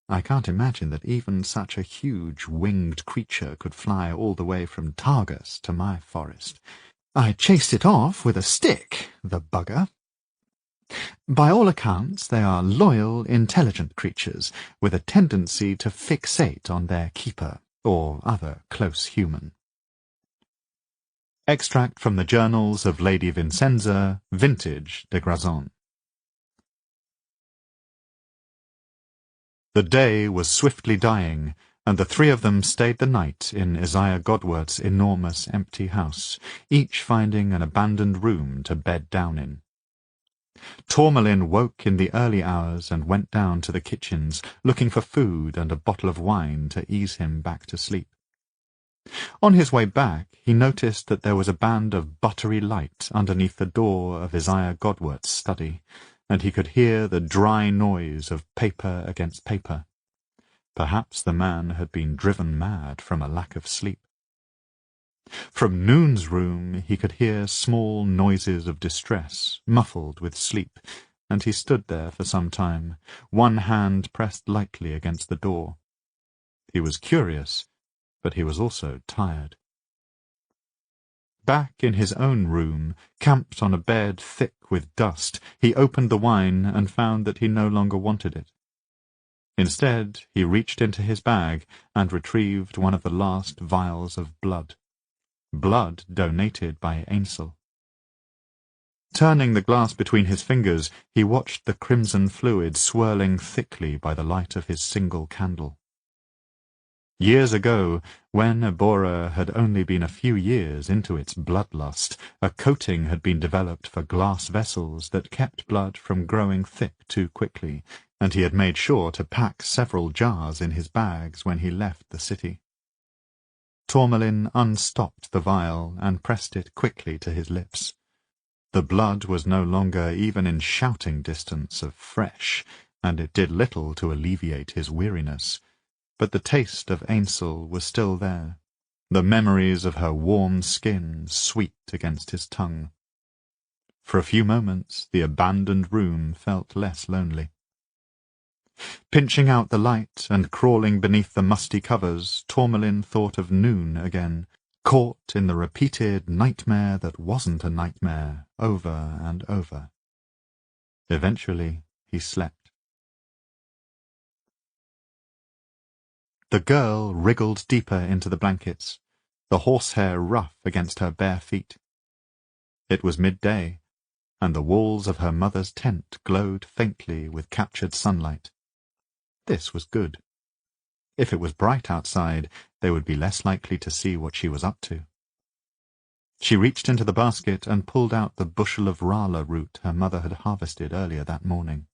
Speaker 3: I can't imagine that even such a huge winged creature could fly all the way from Targus to my forest. I chased it off with a stick, the bugger. By all accounts, they are loyal, intelligent creatures, with a tendency to fixate on their keeper, or other close human. Extract from the Journals of Lady Vincenza, Vintage de Grazon. The day was swiftly dying, and the three of them stayed the night in Isaiah Godward's enormous empty house, each finding an abandoned room to bed down in. Tourmalin woke in the early hours and went down to the kitchens, looking for food and a bottle of wine to ease him back to sleep. On his way back, he noticed that there was a band of buttery light underneath the door of Isaiah Godward's study, and he could hear the dry noise of paper against paper. Perhaps the man had been driven mad from a lack of sleep. From Noon's room he could hear small noises of distress, muffled with sleep, and he stood there for some time, one hand pressed lightly against the door. He was curious, but he was also tired. Back in his own room, camped on a bed thick with dust, he opened the wine and found that he no longer wanted it. Instead, he reached into his bag and retrieved one of the last vials of blood. Blood donated by Ainsel. Turning the glass between his fingers, he watched the crimson fluid swirling thickly by the light of his single candle. Years ago, when Abora had only been a few years into its bloodlust, a coating had been developed for glass vessels that kept blood from growing thick too quickly, and he had made sure to pack several jars in his bags when he left the city. Tourmalin unstopped the vial and pressed it quickly to his lips. The blood was no longer even in shouting distance of fresh, and it did little to alleviate his weariness. But the taste of Ainsel was still there, the memories of her warm skin sweet against his tongue. For a few moments the abandoned room felt less lonely. Pinching out the light and crawling beneath the musty covers, Tourmalin thought of Noon again, caught in the repeated nightmare that wasn't a nightmare, over and over.
Speaker 1: Eventually, he slept. The girl wriggled deeper into the blankets, the horsehair rough against her bare feet. It was midday, and the walls of her mother's tent glowed faintly with captured sunlight. This was good. If it was bright outside, they would be less likely to see what she was up to. She reached into the basket and pulled out the bushel of rala root her mother had harvested earlier that morning.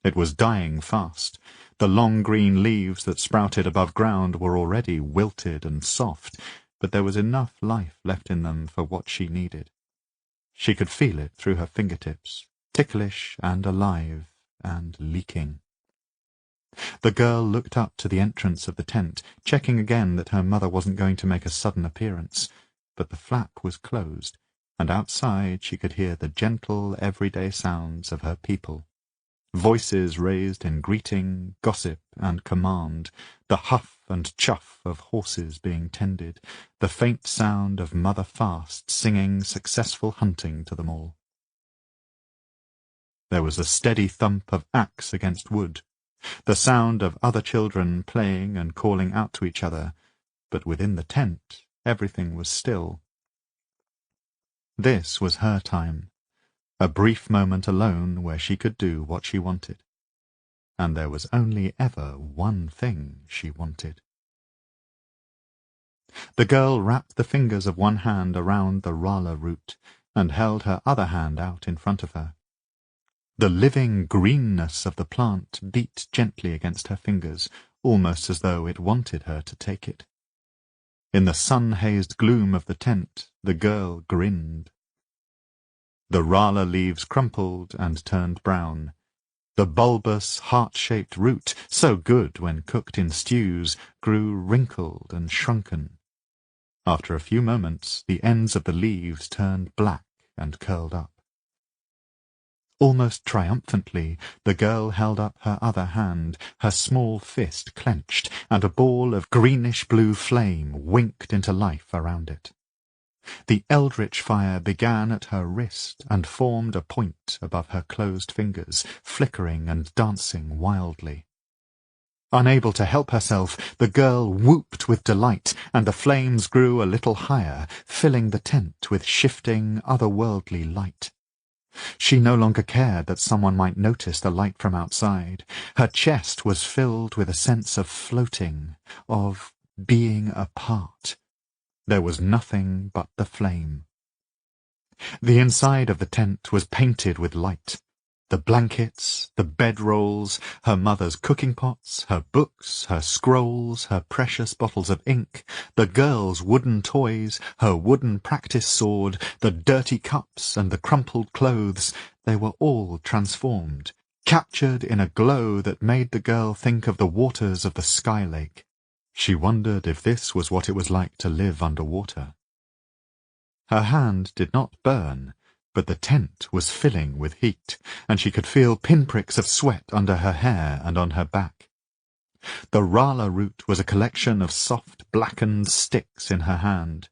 Speaker 1: It was dying fast. The long green leaves that sprouted above ground were already wilted and soft, but there was enough life left in them for what she needed. She could feel it through her fingertips, ticklish and alive and leaking. The girl looked up to the entrance of the tent, checking again that her mother wasn't going to make a sudden appearance, but the flap was closed, and outside she could hear the gentle, everyday sounds of her people. Voices raised in greeting, gossip, and command, the huff and chuff of horses being tended, the faint sound of Mother Fast singing successful hunting to them all. There was a steady thump of axe against wood, the sound of other children playing and calling out to each other, but within the tent everything was still. This was her time, a brief moment alone where she could do what she wanted. And there was only ever one thing she wanted. The girl wrapped the fingers of one hand around the rala root and held her other hand out in front of her. The living greenness of the plant beat gently against her fingers, almost as though it wanted her to take it. In the sun-hazed gloom of the tent, the girl grinned. The rala leaves crumpled and turned brown. The bulbous, heart-shaped root, so good when cooked in stews, grew wrinkled and shrunken. After a few moments, the ends of the leaves turned black and curled up. Almost triumphantly, the girl held up her other hand, her small fist clenched, and a ball of greenish-blue flame winked into life around it. The eldritch fire began at her wrist and formed a point above her closed fingers, flickering and dancing wildly. Unable to help herself, the girl whooped with delight, and the flames grew a little higher, filling the tent with shifting, otherworldly light. She no longer cared that someone might notice the light from outside. Her chest was filled with a sense of floating, of being apart. There was nothing but the flame. The inside of the tent was painted with light. The blankets, the bedrolls, her mother's cooking pots, her books, her scrolls, her precious bottles of ink, the girl's wooden toys, her wooden practice sword, the dirty cups and the crumpled clothes, they were all transformed, captured in a glow that made the girl think of the waters of the Sky Lake. She wondered if this was what it was like to live underwater. Her hand did not burn, but the tent was filling with heat, and she could feel pinpricks of sweat under her hair and on her back. The rala root was a collection of soft, blackened sticks in her hand.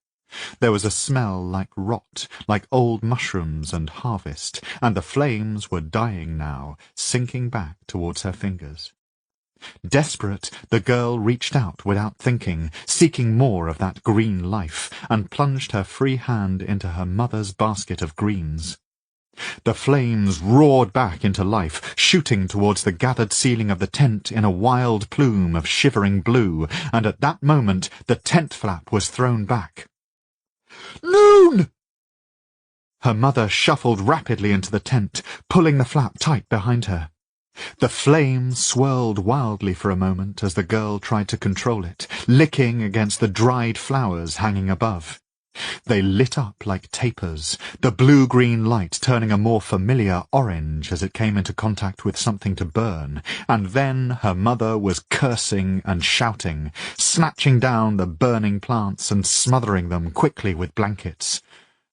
Speaker 1: There was a smell like rot, like old mushrooms and harvest, and the flames were dying now, sinking back towards her fingers. Desperate, the girl reached out without thinking, seeking more of that green life, and plunged her free hand into her mother's basket of greens. The flames roared back into life, shooting towards the gathered ceiling of the tent in a wild plume of shivering blue, and at that moment the tent flap was thrown back. "Noon!" Her mother shuffled rapidly into the tent, pulling the flap tight behind her. The flame swirled wildly for a moment as the girl tried to control it, licking against the dried flowers hanging above. They lit up like tapers, the blue-green light turning a more familiar orange as it came into contact with something to burn, and then her mother was cursing and shouting, snatching down the burning plants and smothering them quickly with blankets.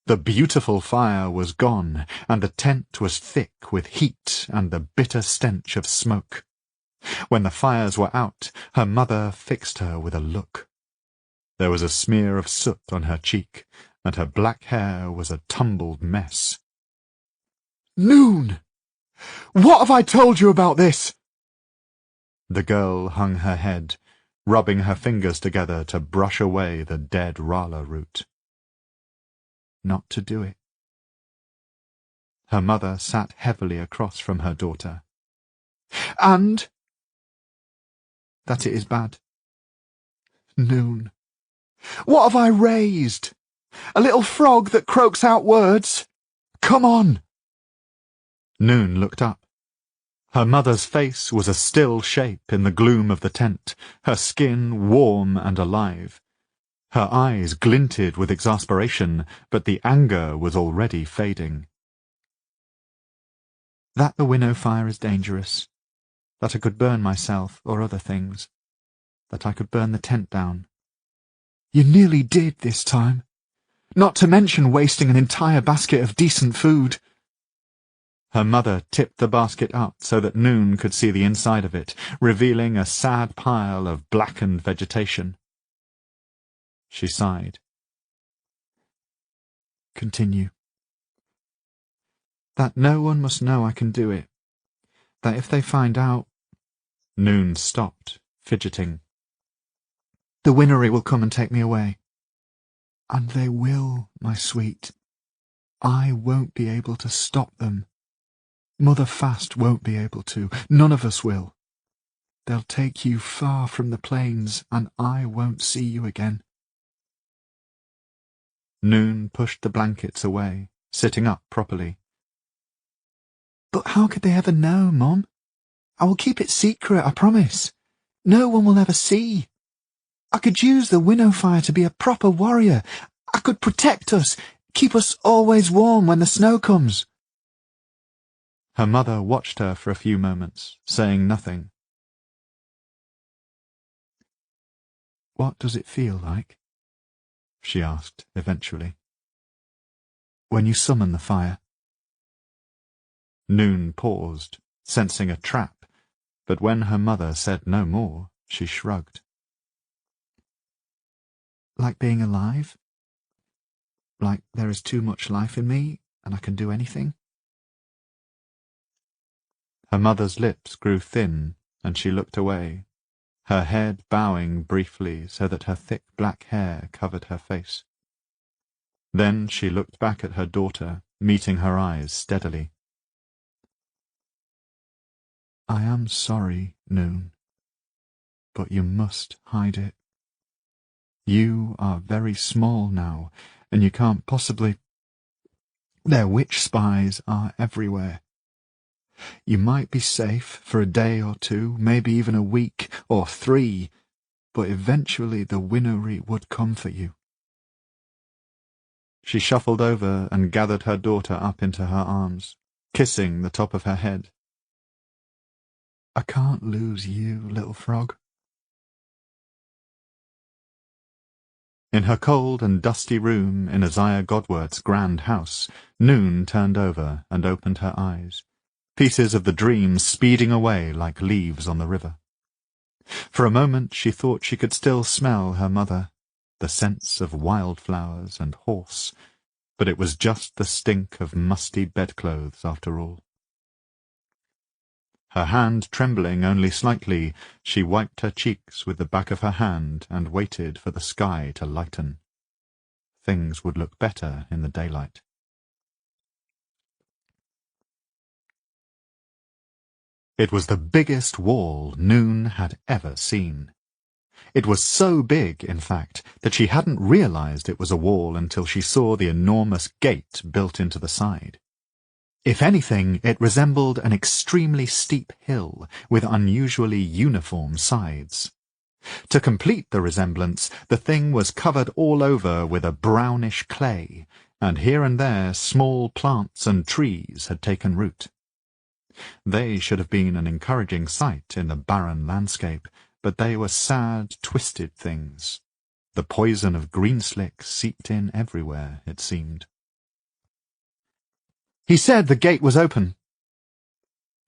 Speaker 1: The beautiful fire was gone, and the tent was thick with heat and the bitter stench of smoke. When the fires were out, her mother fixed her with a look. There was a smear of soot on her cheek, and her black hair was a tumbled mess. "Noon!" What have I told you about this?" The girl hung her head, rubbing her fingers together to brush away the dead rala root. Not to do it. Her mother sat heavily across from her daughter. "And that it is bad. Noon. What have I raised? A little frog that croaks out words? Come on!" Noon looked up. Her mother's face was a still shape in the gloom of the tent, her skin warm and alive. Her eyes glinted with exasperation, but the anger was already fading. "That the winnow fire is dangerous, that I could burn myself or other things, that I could burn the tent down. You nearly did this time, not to mention wasting an entire basket of decent food." Her mother tipped the basket up so that Noon could see the inside of it, revealing a sad pile of blackened vegetation. She sighed. "Continue. That no one must know I can do it. That if they find out—" Noon stopped, fidgeting. "The Winnery will come and take me away." "And they will, my sweet. I won't be able to stop them. Mother Fast won't be able to. None of us will. They'll take you far from the plains, and I won't see you again." Noon pushed the blankets away, sitting up properly. "But how could they ever know, Mom? I will keep it secret, I promise. No one will ever see. I could use the winnow fire to be a proper warrior. I could protect us, keep us always warm when the snow comes." Her mother watched her for a few moments, saying nothing. "What does it feel like?" she asked eventually. "When you summon the fire?" Noon paused, sensing a trap, but when her mother said no more, she shrugged. "Like being alive? Like there is too much life in me, and I can do anything?" Her mother's lips grew thin, and she looked away, her head bowing briefly so that her thick black hair covered her face. Then she looked back at her daughter, meeting her eyes steadily. "I am sorry, Noon, but you must hide it. You are very small now, and you can't possibly— Their witch spies are everywhere. You might be safe for a day or two, maybe even a week or 3, but eventually the Winnery would come for you." She shuffled over and gathered her daughter up into her arms, kissing the top of her head. "I can't lose you, little frog." In her cold and dusty room in Isaiah Godward's grand house, Noon turned over and opened her eyes, pieces of the dream speeding away like leaves on the river. For a moment she thought she could still smell her mother, the scents of wildflowers and horse, but it was just the stink of musty bedclothes after all. Her hand trembling only slightly, she wiped her cheeks with the back of her hand and waited for the sky to lighten. Things would look better in the daylight. It was the biggest wall Noon had ever seen. It was so big, in fact, that she hadn't realized it was a wall until she saw the enormous gate built into the side. If anything, it resembled an extremely steep hill with unusually uniform sides. To complete the resemblance, the thing was covered all over with a brownish clay, and here and there small plants and trees had taken root. They should have been an encouraging sight in the barren landscape, but they were sad, twisted things. The poison of greenslick seeped in everywhere, it seemed. "He said the gate was open."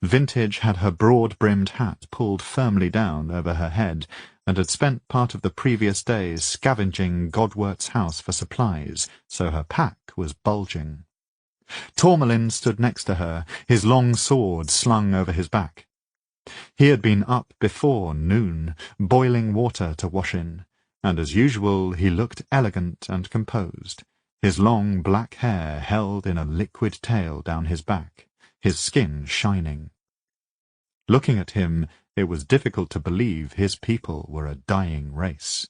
Speaker 1: Vintage had her broad-brimmed hat pulled firmly down over her head, and had spent part of the previous days scavenging Godwert's house for supplies, so her pack was bulging. Tourmalin stood next to her, his long sword slung over his back. He had been up before noon, boiling water to wash in, and as usual he looked elegant and composed, his long black hair held in a liquid tail down his back, his skin shining. Looking at him, it was difficult to believe his people were a dying race.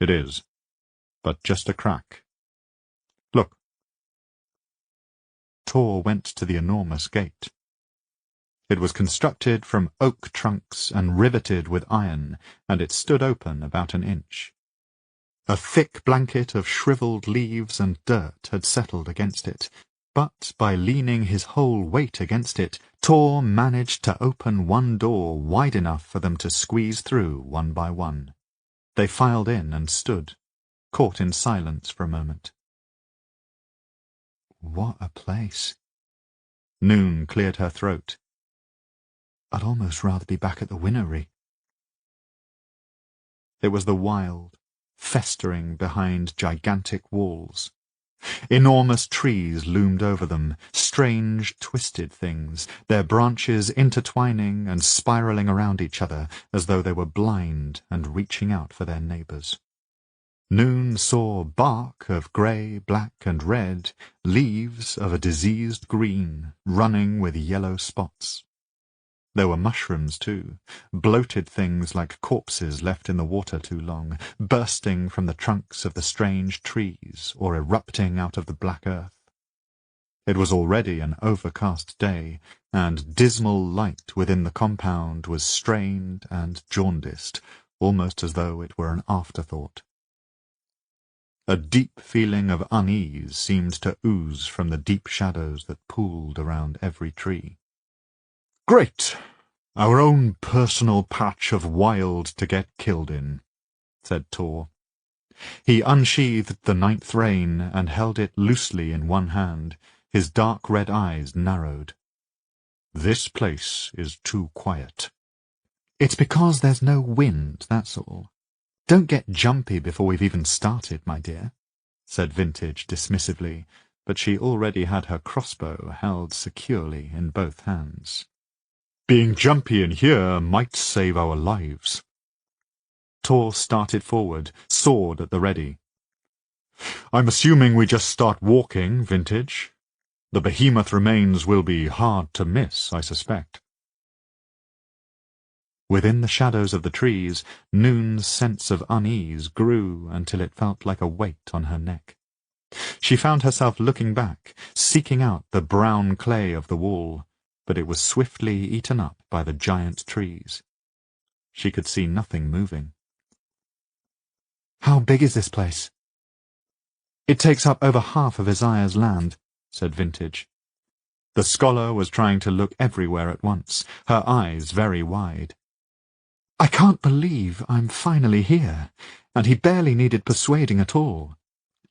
Speaker 1: "It is, but just a crack. Look." Tor went to the enormous gate. It was constructed from oak trunks and riveted with iron, and it stood open about an inch. A thick blanket of shriveled leaves and dirt had settled against it, but by leaning his whole weight against it, Tor managed to open one door wide enough for them to squeeze through one by one. They filed in and stood, caught in silence for a moment. "What a place." Noon cleared her throat. "I'd almost rather be back at the Winnowing." It was the wild, festering behind gigantic walls. Enormous trees loomed over them, strange, twisted things, their branches intertwining and spiraling around each other as though they were blind and reaching out for their neighbours. Noon saw bark of grey, black and red, leaves of a diseased green, running with yellow spots. There were mushrooms, too, bloated things like corpses left in the water too long, bursting from the trunks of the strange trees or erupting out of the black earth. It was already an overcast day, and dismal light within the compound was strained and jaundiced, almost as though it were an afterthought. A deep feeling of unease seemed to ooze from the deep shadows that pooled around every tree. "Great! Our own personal patch of wild to get killed in," said Tor. He unsheathed the 9th rein and held it loosely in one hand, his dark red eyes narrowed. "This place is too quiet." "It's because there's no wind, that's all. Don't get jumpy before we've even started, my dear," said Vintage dismissively, but she already had her crossbow held securely in both hands. "Being jumpy in here might save our lives." Tor started forward, sword at the ready. "I'm assuming we just start walking, Vintage. The behemoth remains will be hard to miss, I suspect." Within the shadows of the trees, Noon's sense of unease grew until it felt like a weight on her neck. She found herself looking back, seeking out the brown clay of the wall, but it was swiftly eaten up by the giant trees. She could see nothing moving. "How big is this place?" "It takes up over half of Isaiah's land," said Vintage. The scholar was trying to look everywhere at once, her eyes very wide. "I can't believe I'm finally here, and he barely needed persuading at all."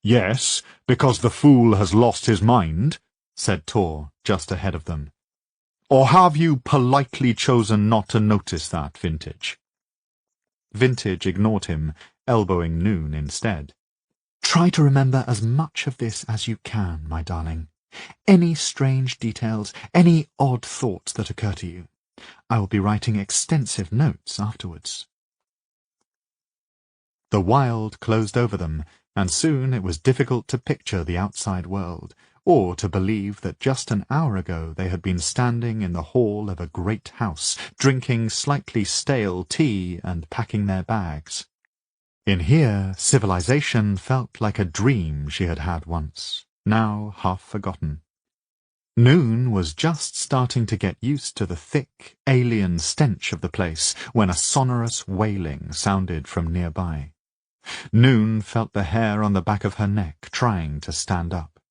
Speaker 1: "Yes, because the fool has lost his mind," said Tor, just ahead of them. "Or have you politely chosen not to notice that, Vintage?" Vintage ignored him, elbowing Noon instead. "Try to remember as much of this as you can, my darling. Any strange details, any odd thoughts that occur to you. I will be writing extensive notes afterwards." The wild closed over them, and soon it was difficult to picture the outside world, or to believe that just an hour ago they had been standing in the hall of a great house, drinking slightly stale tea and packing their bags. In here, civilization felt like a dream she had had once, now half forgotten. Noon was just starting to get used to the thick, alien stench of the place when a sonorous wailing sounded from nearby. Noon felt the hair on the back of her neck trying to stand up.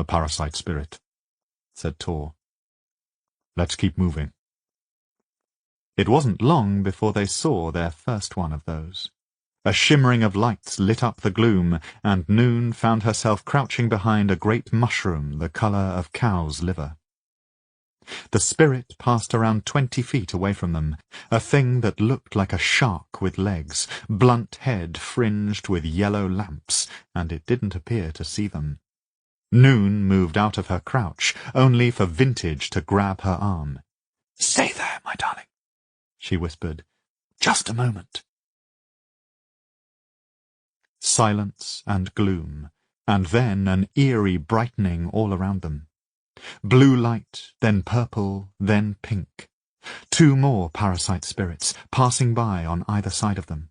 Speaker 1: "A parasite spirit," said Tor. "Let's keep moving." It wasn't long before they saw their first one of those. A shimmering of lights lit up the gloom, and Noon found herself crouching behind a great mushroom the colour of cow's liver. The spirit passed around 20 feet away from them, a thing that looked like a shark with legs, blunt head fringed with yellow lamps, and it didn't appear to see them. Noon moved out of her crouch, only for Vintage to grab her arm.
Speaker 3: "Stay there, my darling," she whispered. "Just a moment."
Speaker 1: Silence and gloom, and then an eerie brightening all around them. Blue light, then purple, then pink. 2 more parasite spirits, passing by on either side of them.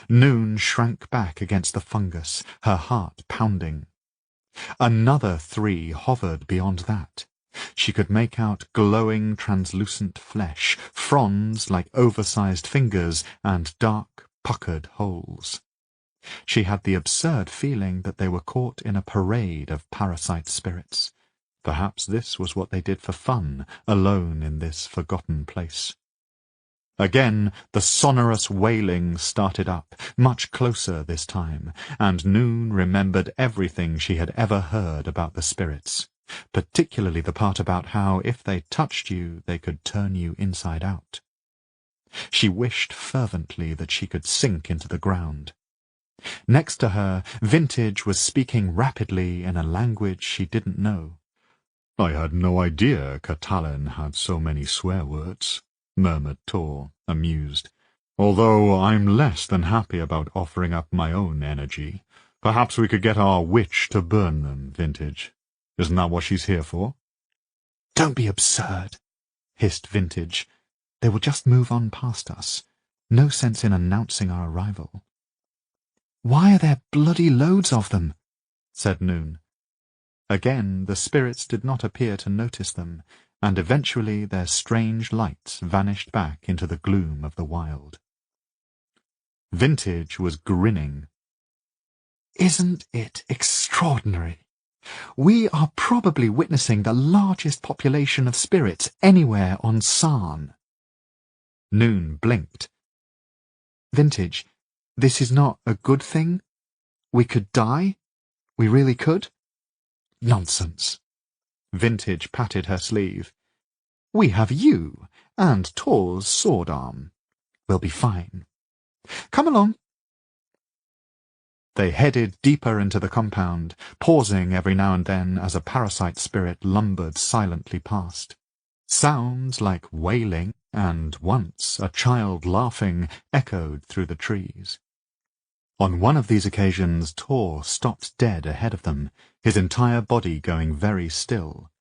Speaker 1: Noon shrank back against the fungus, her heart pounding. Another 3 hovered beyond that. She could make out glowing, translucent flesh, fronds like oversized fingers, and dark, puckered holes. She had the absurd feeling that they were caught in a parade of parasite spirits. Perhaps this was what they did for fun, alone in this forgotten place. Again the sonorous wailing started up, much closer this time, and Noon remembered everything she had ever heard about the spirits, particularly the part about how, if they touched you, they could turn you inside out. She wished fervently that she could sink into the ground. Next to her, Vintage was speaking rapidly in a language she didn't know. "I had no idea Catalan had so many swear words," murmured Tor, amused. "Although I'm less than happy about offering up my own energy. Perhaps we could get our witch to burn them, Vintage. Isn't that what she's here for?"
Speaker 2: "Don't be absurd," hissed Vintage. "They will just move on past us. No sense in announcing our arrival." "Why are there bloody loads of them?" said Noon. Again the spirits did not appear to notice them, and eventually their strange lights vanished back into the gloom of the wild. Vintage was grinning. "Isn't it extraordinary? We are probably witnessing the largest population of spirits anywhere on Sarn." Noon blinked. "Vintage, this is not a good thing? We could die? We really could?" "Nonsense." Vintage patted her sleeve. "We have you, and Tor's sword arm. We'll be fine. Come along." They headed deeper into the compound, pausing every now and then as a parasite spirit lumbered silently past. Sounds like wailing, and once a child laughing, echoed through the trees. On one of these occasions Tor stopped dead ahead of them, his entire body going very still.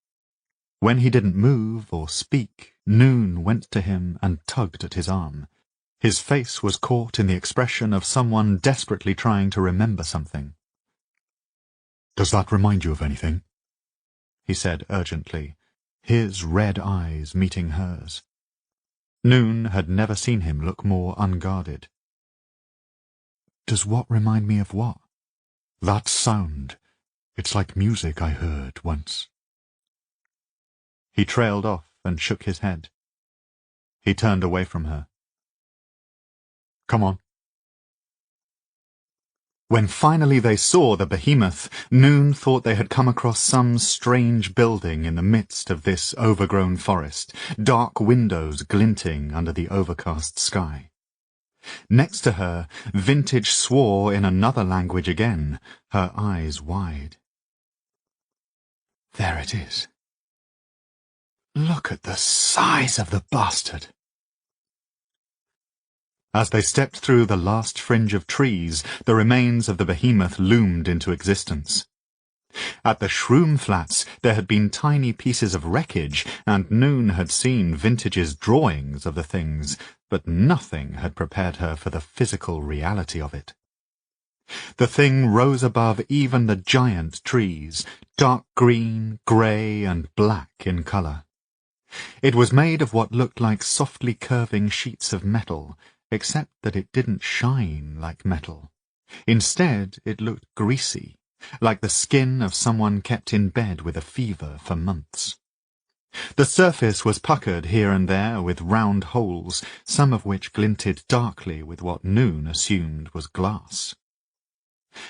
Speaker 2: When he didn't move or speak, Noon went to him and tugged at his arm. His face was caught in the expression of someone desperately trying to remember something. "Does that remind you of anything?" he said urgently, his red eyes meeting hers. Noon had never seen him look more unguarded. "Does what remind me of what?" "That sound. It's like music I heard once." He trailed off and shook his head. He turned away from her. "Come on." When finally they saw the behemoth, Noon thought they had come across some strange building in the midst of this overgrown forest, dark windows glinting under the overcast sky. Next to her, Vintage swore in another language again, her eyes wide. "There it is. Look at the size of the bastard." As they stepped through the last fringe of trees, the remains of the behemoth loomed into existence. At the Shroom Flats there had been tiny pieces of wreckage, and Noon had seen Vintage's drawings of the things, but nothing had prepared her for the physical reality of it. The thing rose above even the giant trees, dark green, grey, and black in colour. It was made of what looked like softly curving sheets of metal, except that it didn't shine like metal. Instead, it looked greasy, like the skin of someone kept in bed with a fever for months. The surface was puckered here and there with round holes, some of which glinted darkly with what Noon assumed was glass.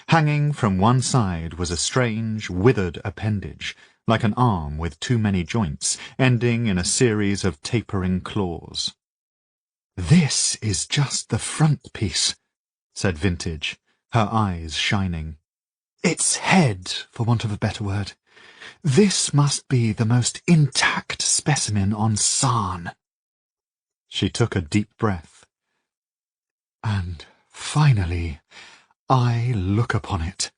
Speaker 2: Hanging from one side was a strange, withered appendage,
Speaker 1: like an arm with too many joints, ending in a series of tapering claws.
Speaker 2: "This is just the front piece," said Vintage, her eyes shining. "Its head, for want of a better word. This must be the most intact specimen on Sarn."
Speaker 1: She took a deep breath.
Speaker 2: "And finally, I look upon it."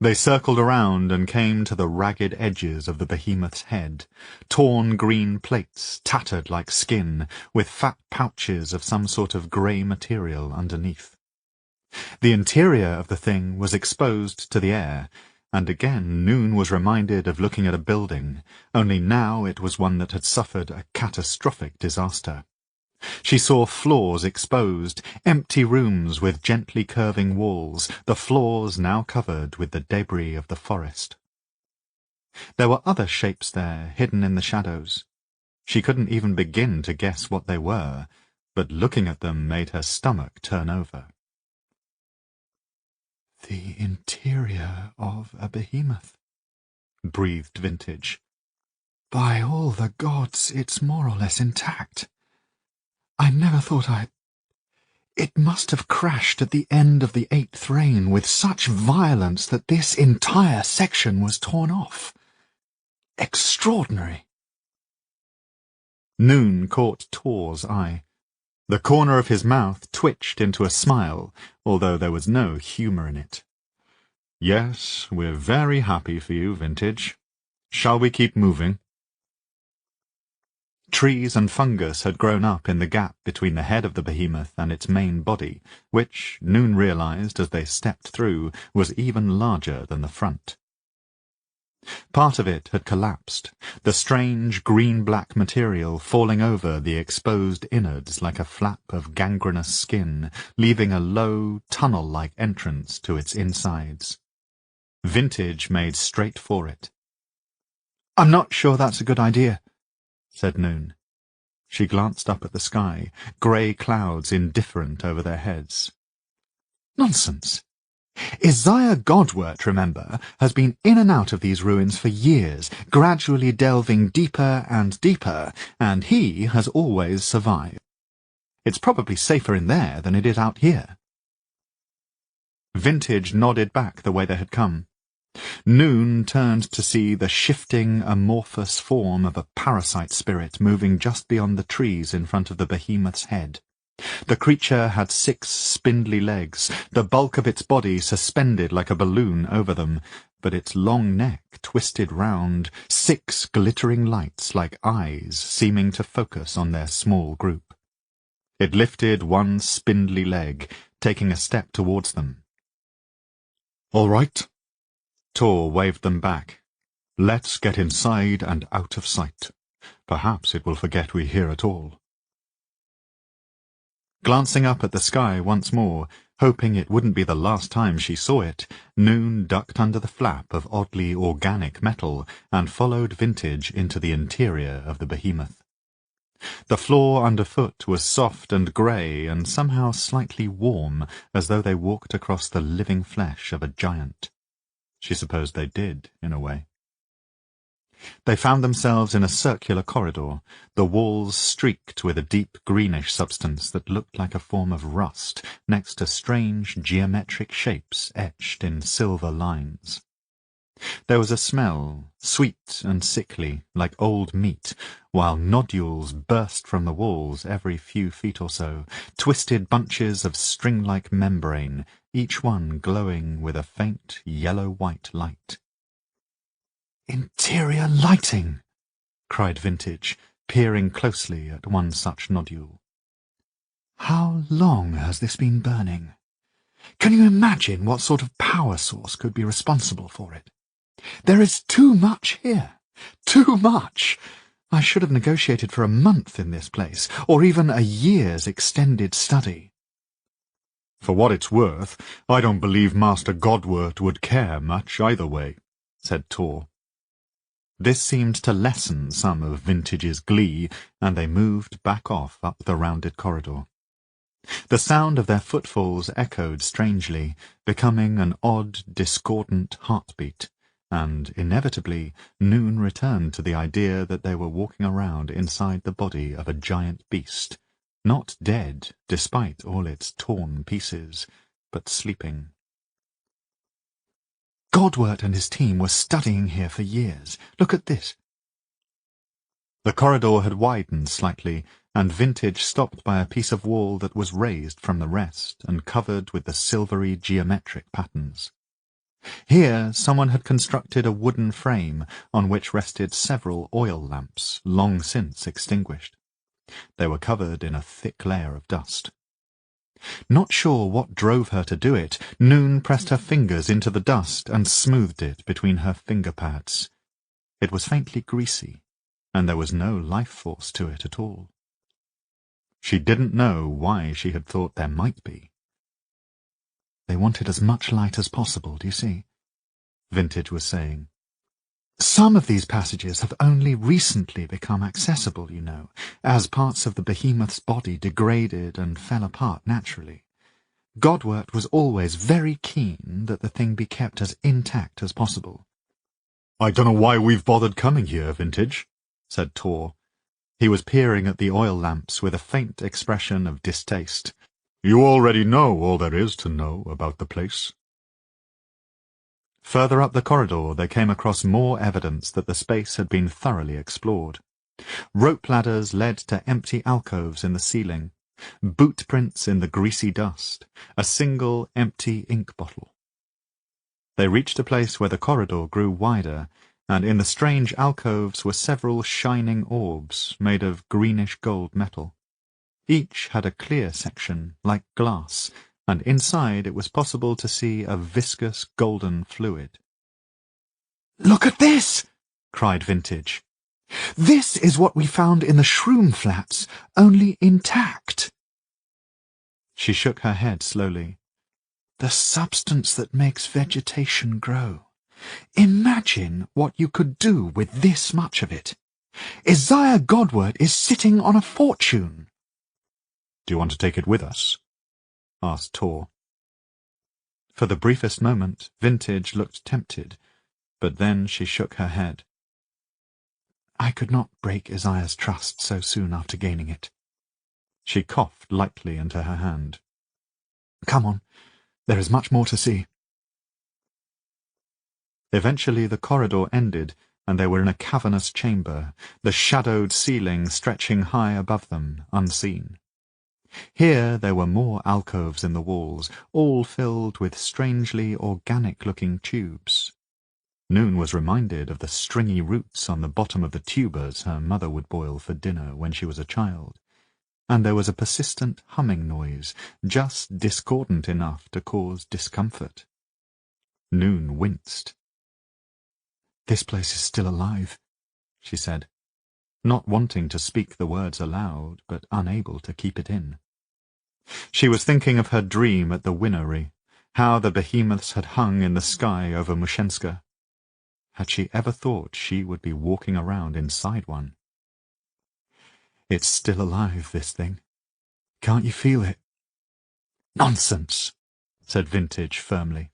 Speaker 1: They circled around and came to the ragged edges of the behemoth's head, torn green plates, tattered like skin, with fat pouches of some sort of grey material underneath. The interior of the thing was exposed to the air, and again Noon was reminded of looking at a building, only now it was one that had suffered a catastrophic disaster. She saw floors exposed, empty rooms with gently curving walls, the floors now covered with the debris of the forest. There were other shapes there, hidden in the shadows. She couldn't even begin to guess what they were, but looking at them made her stomach turn over.
Speaker 2: "The interior of a behemoth," breathed Vintage. "By all the gods, it's more or less intact. I never thought It must have crashed at the end of the 8th reign with such violence that this entire section was torn off. Extraordinary."
Speaker 1: Noon caught Tor's eye. The corner of his mouth twitched into a smile, although there was no humour in it. "Yes, we're very happy for you, Vintage. Shall we keep moving?" Trees and fungus had grown up in the gap between the head of the behemoth and its main body, which, Noon realized as they stepped through, was even larger than the front. Part of it had collapsed, the strange green-black material falling over the exposed innards like a flap of gangrenous skin, leaving a low, tunnel-like entrance to its insides. Vintage made straight for it.
Speaker 2: "I'm not sure that's a good idea,"
Speaker 1: said Noon. She glanced up at the sky, grey clouds indifferent over their heads.
Speaker 2: "Nonsense. Isaiah Godwert, remember, has been in and out of these ruins for years, gradually delving deeper and deeper, and he has always survived. It's probably safer in there than it is out here."
Speaker 1: Vintage nodded back the way they had come. Noon turned to see the shifting, amorphous form of a parasite spirit moving just beyond the trees in front of the behemoth's head. The creature had 6 spindly legs, the bulk of its body suspended like a balloon over them, but its long neck twisted round, 6 glittering lights like eyes seeming to focus on their small group. It lifted one spindly leg, taking a step towards them. "All right." Tor waved them back. "Let's get inside and out of sight. Perhaps it will forget we're here at all." Glancing up at the sky once more, hoping it wouldn't be the last time she saw it, Noon ducked under the flap of oddly organic metal and followed Vintage into the interior of the behemoth. The floor underfoot was soft and grey and somehow slightly warm, as though they walked across the living flesh of a giant. She supposed they did, in a way. They found themselves in a circular corridor, the walls streaked with a deep greenish substance that looked like a form of rust, next to strange geometric shapes etched in silver lines. There was a smell, sweet and sickly, like old meat, while nodules burst from the walls every few feet or so, twisted bunches of string-like membrane, each one glowing with a faint yellow-white light.
Speaker 2: "Interior lighting!" cried Vintage, peering closely at one such nodule. "How long has this been burning? Can you imagine what sort of power source could be responsible for it? There is too much here. Too much! I should have negotiated for a month in this place, or even a year's extended study."
Speaker 1: "For what it's worth, I don't believe Master Godwert would care much either way," said Tor. This seemed to lessen some of Vintage's glee, and they moved back off up the rounded corridor. The sound of their footfalls echoed strangely, becoming an odd, discordant heartbeat, and inevitably Noon returned to the idea that they were walking around inside the body of a giant beast, not dead despite all its torn pieces, but sleeping.
Speaker 2: Godwert and his team were studying here for years. Look at this.
Speaker 1: The corridor had widened slightly, and Vintage stopped by a piece of wall that was raised from the rest and covered with the silvery geometric patterns. Here someone had constructed a wooden frame on which rested several oil lamps, long since extinguished. They were covered in a thick layer of dust. Not sure what drove her to do it, Noon pressed her fingers into the dust and smoothed it between her finger pads. It was faintly greasy, and there was no life force to it at all. She didn't know why she had thought there might be.
Speaker 2: They wanted as much light as possible, do you see? Vintage was saying. Some of these passages have only recently become accessible, you know, as parts of the behemoth's body degraded and fell apart naturally. Godwert was always very keen that the thing be kept as intact as possible.
Speaker 1: "I don't know why we've bothered coming here, Vintage," said Tor. He was peering at the oil lamps with a faint expression of distaste. "You already know all there is to know about the place." Further up the corridor they came across more evidence that the space had been thoroughly explored. Rope ladders led to empty alcoves in the ceiling, boot prints in the greasy dust, a single empty ink bottle. They reached a place where the corridor grew wider, and in the strange alcoves were several shining orbs made of greenish-gold metal. Each had a clear section, like glass, and inside it was possible to see a viscous golden fluid.
Speaker 2: "Look at this!" cried Vintage. "This is what we found in the shroom flats, only intact."
Speaker 1: She shook her head slowly.
Speaker 2: "The substance that makes vegetation grow. Imagine what you could do with this much of it. Isaiah Godwert is sitting on a fortune."
Speaker 1: "Do you want to take it with us?" asked Tor. For the briefest moment Vintage looked tempted, but then she shook her head.
Speaker 2: "I could not break Isaiah's trust so soon after gaining it."
Speaker 1: She coughed lightly into her hand.
Speaker 2: "Come on, there is much more to see."
Speaker 1: Eventually the corridor ended, and they were in a cavernous chamber, the shadowed ceiling stretching high above them, unseen. Here there were more alcoves in the walls, all filled with strangely organic-looking tubes. Noon was reminded of the stringy roots on the bottom of the tubers her mother would boil for dinner when she was a child, and there was a persistent humming noise, just discordant enough to cause discomfort. Noon winced.
Speaker 2: "This place is still alive," she said, not wanting to speak the words aloud, but unable to keep it in.
Speaker 1: She was thinking of her dream at the Winnowing, how the behemoths had hung in the sky over Mushenska. Had she ever thought she would be walking around inside one?
Speaker 2: "It's still alive, this thing. Can't you feel it?" "Nonsense," said Vintage firmly.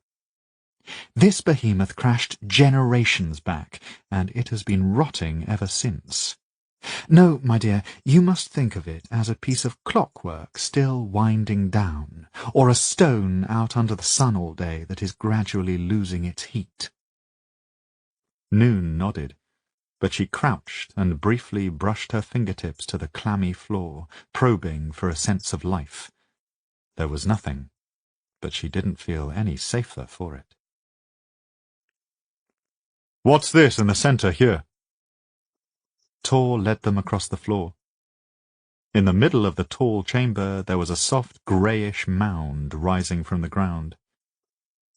Speaker 2: "This behemoth crashed generations back, and it has been rotting ever since. No, my dear, you must think of it as a piece of clockwork still winding down, or a stone out under the sun all day that is gradually losing its heat."
Speaker 1: Noon nodded, but she crouched and briefly brushed her fingertips to the clammy floor, probing for a sense of life. There was nothing, but she didn't feel any safer for it. "What's this in the center here?" Tor led them across the floor. In the middle of the tall chamber there was a soft greyish mound rising from the ground.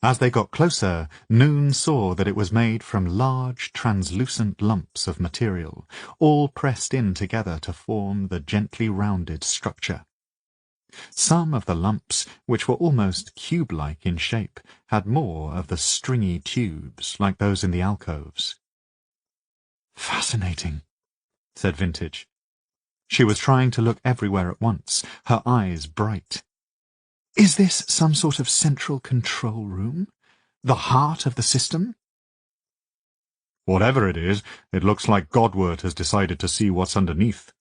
Speaker 1: As they got closer, Noon saw that it was made from large, translucent lumps of material, all pressed in together to form the gently rounded structure. Some of the lumps, which were almost cube-like in shape, had more of the stringy tubes, like those in the alcoves.
Speaker 2: "Fascinating,"
Speaker 1: said Vintage. She was trying to look everywhere at once, her eyes bright.
Speaker 2: "Is this some sort of central control room? The heart of the system?"
Speaker 1: Whatever it is, it looks like Godward has decided to see what's underneath.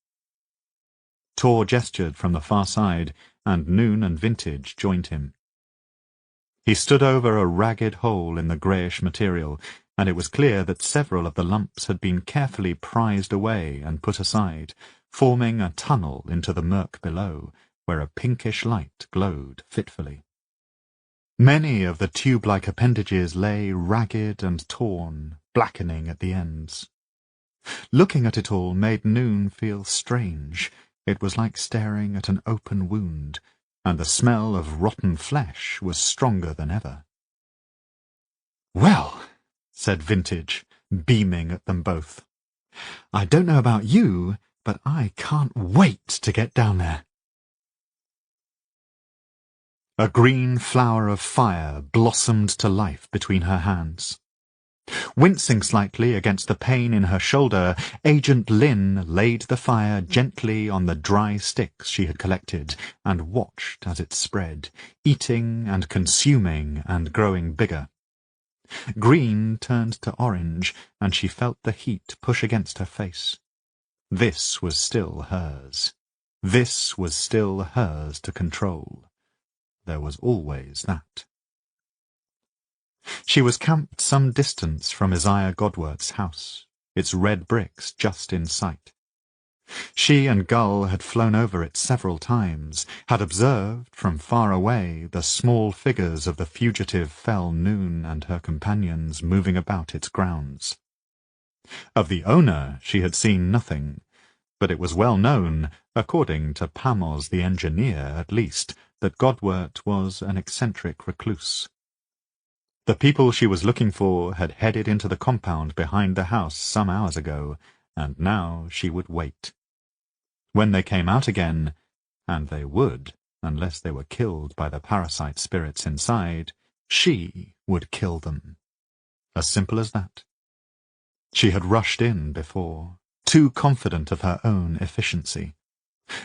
Speaker 1: Tor gestured from the far side, and Noon and Vintage joined him. He stood over a ragged hole in the greyish material, and it was clear that several of the lumps had been carefully prized away and put aside, forming a tunnel into the murk below, where a pinkish light glowed fitfully. Many of the tube-like appendages lay ragged and torn, blackening at the ends. Looking at it all made Noon feel strange. It was like staring at an open wound, and the smell of rotten flesh was stronger than ever. "Well," said Vintage, beaming at them both, "I don't know about you, but I can't wait to get down there." A green flower of fire blossomed to life between her hands. Wincing slightly against the pain in her shoulder, Agent Lin laid the fire gently on the dry sticks she had collected and watched as it spread, eating and consuming and growing bigger. Green turned to orange, and she felt the heat push against her face. This was still hers. This was still hers to control. There was always that. She was camped some distance from Isaiah Godward's house, its red bricks just in sight. She and Gull had flown over it several times, had observed from far away the small figures of the fugitive Fell Noon and her companions moving about its grounds. Of the owner she had seen nothing, but it was well known, according to Pamos the engineer at least, that Godward was an eccentric recluse. The people she was looking for had headed into the compound behind the house some hours ago, and now she would wait. When they came out again, and they would, unless they were killed by the parasite spirits inside, she would kill them. As simple as that. She had rushed in before, too confident of her own efficiency.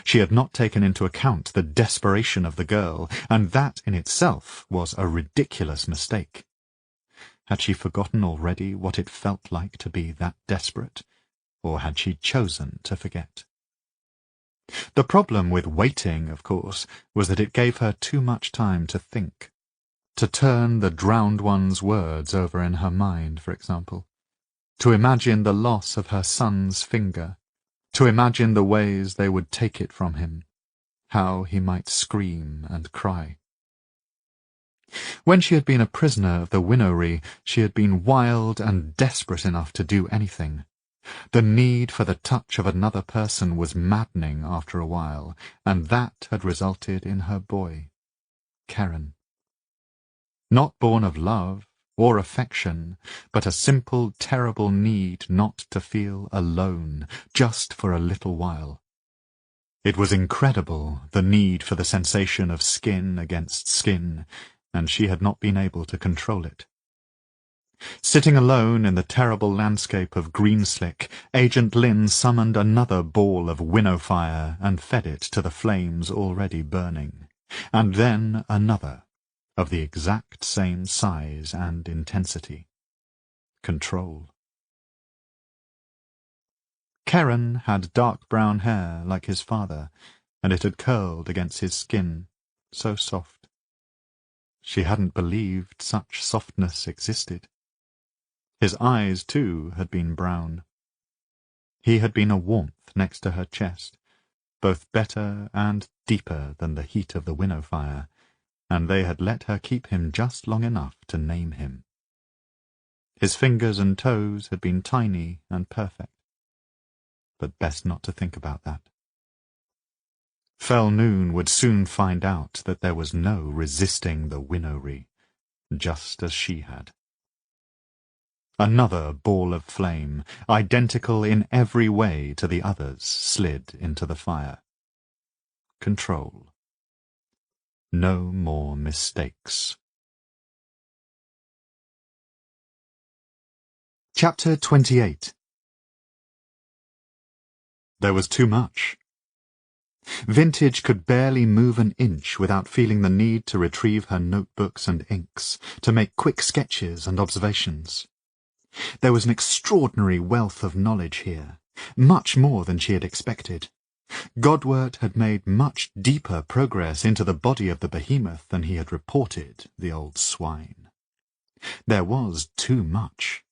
Speaker 1: She had not taken into account the desperation of the girl, and that in itself was a ridiculous mistake. Had she forgotten already what it felt like to be that desperate, or had she chosen to forget? The problem with waiting, of course, was that it gave her too much time to think, to turn the drowned one's words over in her mind, for example, to imagine the loss of her son's finger, to imagine the ways they would take it from him, how he might scream and cry. When she had been a prisoner of the Winnowing, she had been wild and desperate enough to do anything. The need for the touch of another person was maddening after a while, and that had resulted in her boy, Karen. Not born of love or affection, but a simple, terrible need not to feel alone, just for a little while. It was incredible, the need for the sensation of skin against skin, and she had not been able to control it. Sitting alone in the terrible landscape of Greenslick, Agent Lin summoned another ball of winnow fire and fed it to the flames already burning, and then another, of the exact same size and intensity. Control. Karen had dark brown hair like his father, and it had curled against his skin, so soft. She hadn't believed such softness existed. His eyes, too, had been brown. He had been a warmth next to her chest, both better and deeper than the heat of the winnow fire, and they had let her keep him just long enough to name him. His fingers and toes had been tiny and perfect, but best not to think about that. Fell Noon would soon find out that there was no resisting the Winnowing, just as she had. Another ball of flame, identical in every way to the others, slid into the fire. Control. No more mistakes. Chapter 28. There was too much. Vintage could barely move an inch without feeling the need to retrieve her notebooks and inks, to make quick sketches and observations. There was an extraordinary wealth of knowledge here, much more than she had expected. Godwert had made much deeper progress into the body of the behemoth than he had reported, the old swine. There was too much.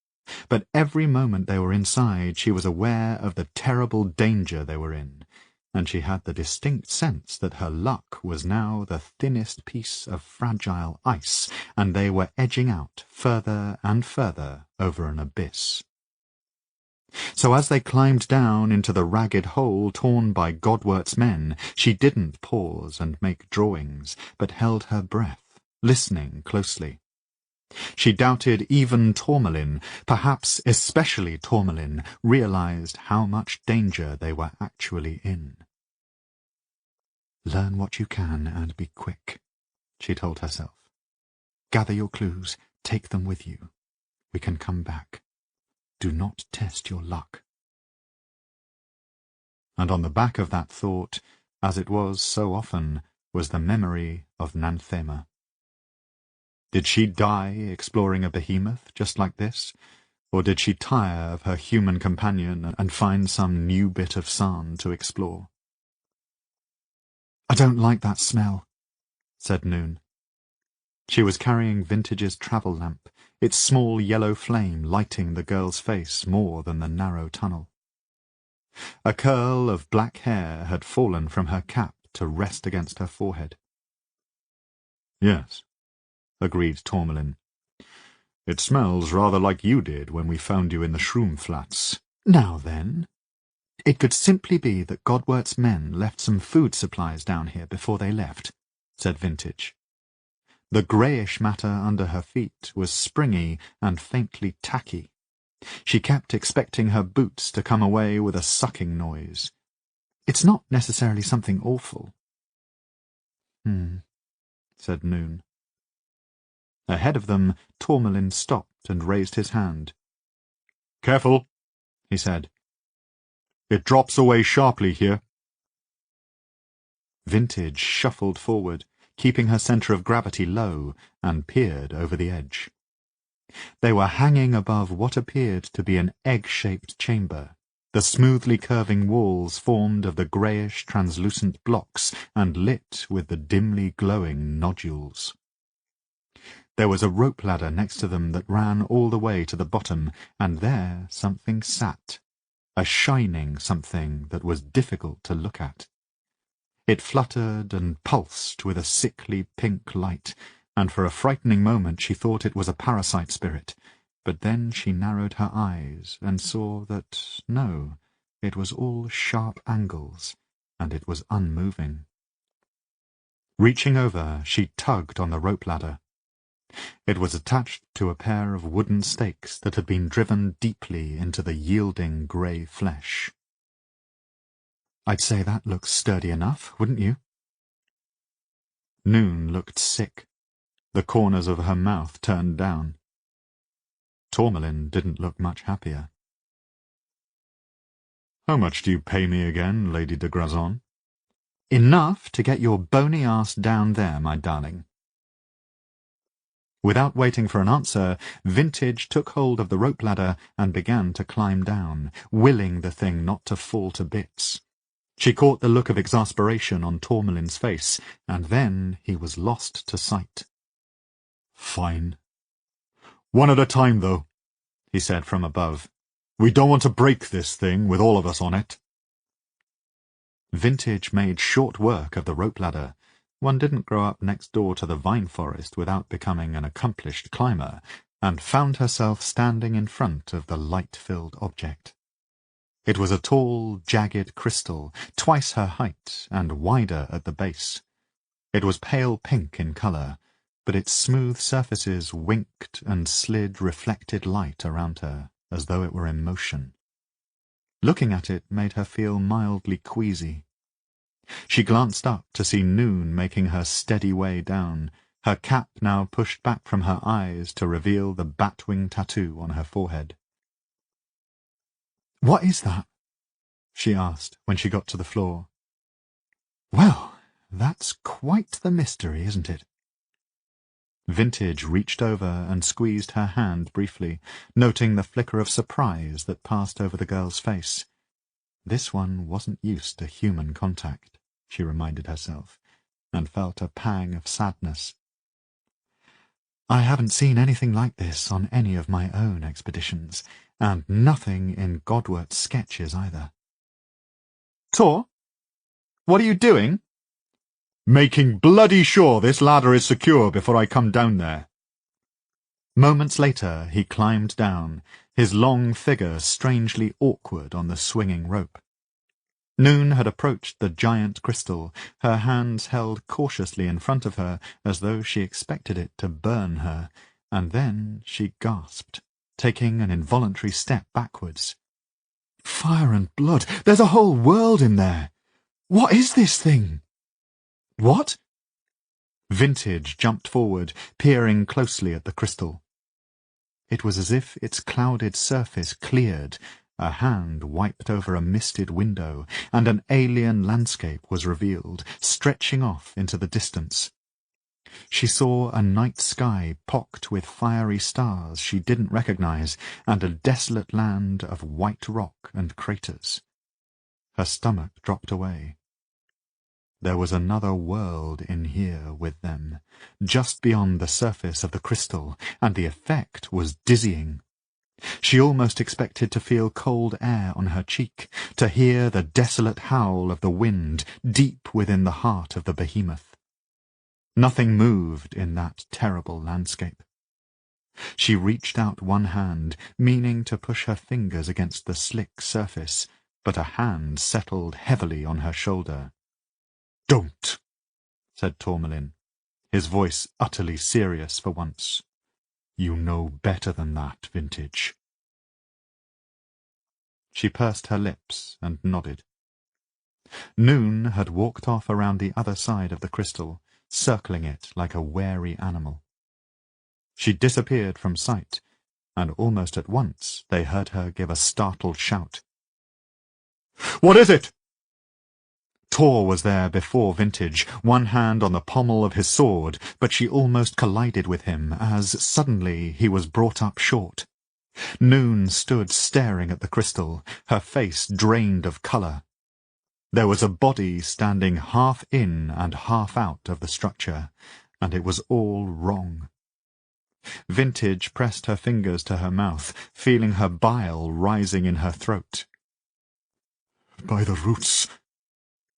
Speaker 1: But every moment they were inside she was aware of the terrible danger they were in, and she had the distinct sense that her luck was now the thinnest piece of fragile ice, and they were edging out further and further over an abyss. So as they climbed down into the ragged hole torn by Godwert's men, she didn't pause and make drawings, but held her breath, listening closely. She doubted even Tourmalin, perhaps especially Tourmalin, realized how much danger they were actually in. "Learn what you can and be quick," she told herself. "Gather your clues, take them with you. We can come back. Do not test your luck." And on the back of that thought, as it was so often, was the memory of Nanthema. Did she die exploring a behemoth just like this, or did she tire of her human companion and find some new bit of Sarn to explore? "I don't like that smell," said Noon. She was carrying Vintage's travel lamp, its small yellow flame lighting the girl's face more than the narrow tunnel. A curl of black hair had fallen from her cap to rest against her forehead. "Yes," agreed Tourmalin. "It smells rather like you did when we found you in the shroom flats." "Now then, it could simply be that Godwert's men left some food supplies down here before they left," said Vintage. The greyish matter under her feet was springy and faintly tacky. She kept expecting her boots to come away with a sucking noise. "It's not necessarily something awful." Said Noon. Ahead of them, Tourmalin stopped and raised his hand. "Careful," he said. "It drops away sharply here." Vintage shuffled forward, keeping her centre of gravity low, and peered over the edge. They were hanging above what appeared to be an egg-shaped chamber, the smoothly curving walls formed of the greyish translucent blocks and lit with the dimly glowing nodules. There was a rope ladder next to them that ran all the way to the bottom, and there something sat, a shining something that was difficult to look at. It fluttered and pulsed with a sickly pink light, and for a frightening moment she thought it was a parasite spirit, but then she narrowed her eyes and saw that, no, it was all sharp angles, and it was unmoving. Reaching over, she tugged on the rope ladder. It was attached to a pair of wooden stakes that had been driven deeply into the yielding grey flesh. "I'd say that looks sturdy enough, wouldn't you?" Noon looked sick, the corners of her mouth turned down. Tourmalin didn't look much happier. "How much do you pay me again, Lady de Grazon?" "Enough to get your bony ass down there, my darling." Without waiting for an answer, Vintage took hold of the rope ladder and began to climb down, willing the thing not to fall to bits. She caught the look of exasperation on Tourmalin's face, and then he was lost to sight. "Fine. One at a time, though," he said from above. "We don't want to break this thing with all of us on it." Vintage made short work of the rope ladder. One didn't grow up next door to the vine forest without becoming an accomplished climber, and found herself standing in front of the light-filled object. It was a tall, jagged crystal, twice her height and wider at the base. It was pale pink in colour, but its smooth surfaces winked and slid reflected light around her, as though it were in motion. Looking at it made her feel mildly queasy. She glanced up to see Noon making her steady way down, her cap now pushed back from her eyes to reveal the bat-wing tattoo on her forehead. "What is that?" she asked when she got to the floor. "Well, that's quite the mystery, isn't it?" Vintage reached over and squeezed her hand briefly, noting the flicker of surprise that passed over the girl's face. This one wasn't used to human contact, she reminded herself, and felt a pang of sadness. I haven't seen anything like this on any of my own expeditions, and nothing in Godwert's sketches either. Tor? What are you doing? Making bloody sure this ladder is secure before I come down there. Moments later he climbed down, his long figure strangely awkward on the swinging rope. Noon had approached the giant crystal, her hands held cautiously in front of her as though she expected it to burn her, and then she gasped, taking an involuntary step backwards. Fire and blood! There's a whole world in there! What is this thing? What? Vintage jumped forward, peering closely at the crystal. It was as if its clouded surface cleared, a hand wiped over a misted window, and an alien landscape was revealed, stretching off into the distance. She saw a night sky pocked with fiery stars she didn't recognize, and a desolate land of white rock and craters. Her stomach dropped away. There was another world in here with them, just beyond the surface of the crystal, and the effect was dizzying. She almost expected to feel cold air on her cheek, to hear the desolate howl of the wind deep within the heart of the behemoth. Nothing moved in that terrible landscape. She reached out one hand, meaning to push her fingers against the slick surface, but a hand settled heavily on her shoulder. "Don't," said Tourmalin, his voice utterly serious for once. "You know better than that, Vintage." She pursed her lips and nodded. Noon had walked off around the other side of the crystal, circling it like a wary animal. She disappeared from sight, and almost at once they heard her give a startled shout. "What is it?" Tor was there before Vintage, one hand on the pommel of his sword, but she almost collided with him as, suddenly, he was brought up short. Noon stood staring at the crystal, her face drained of colour. There was a body standing half in and half out of the structure, and it was all wrong. Vintage pressed her fingers to her mouth, feeling her bile rising in her throat. "By the roots!"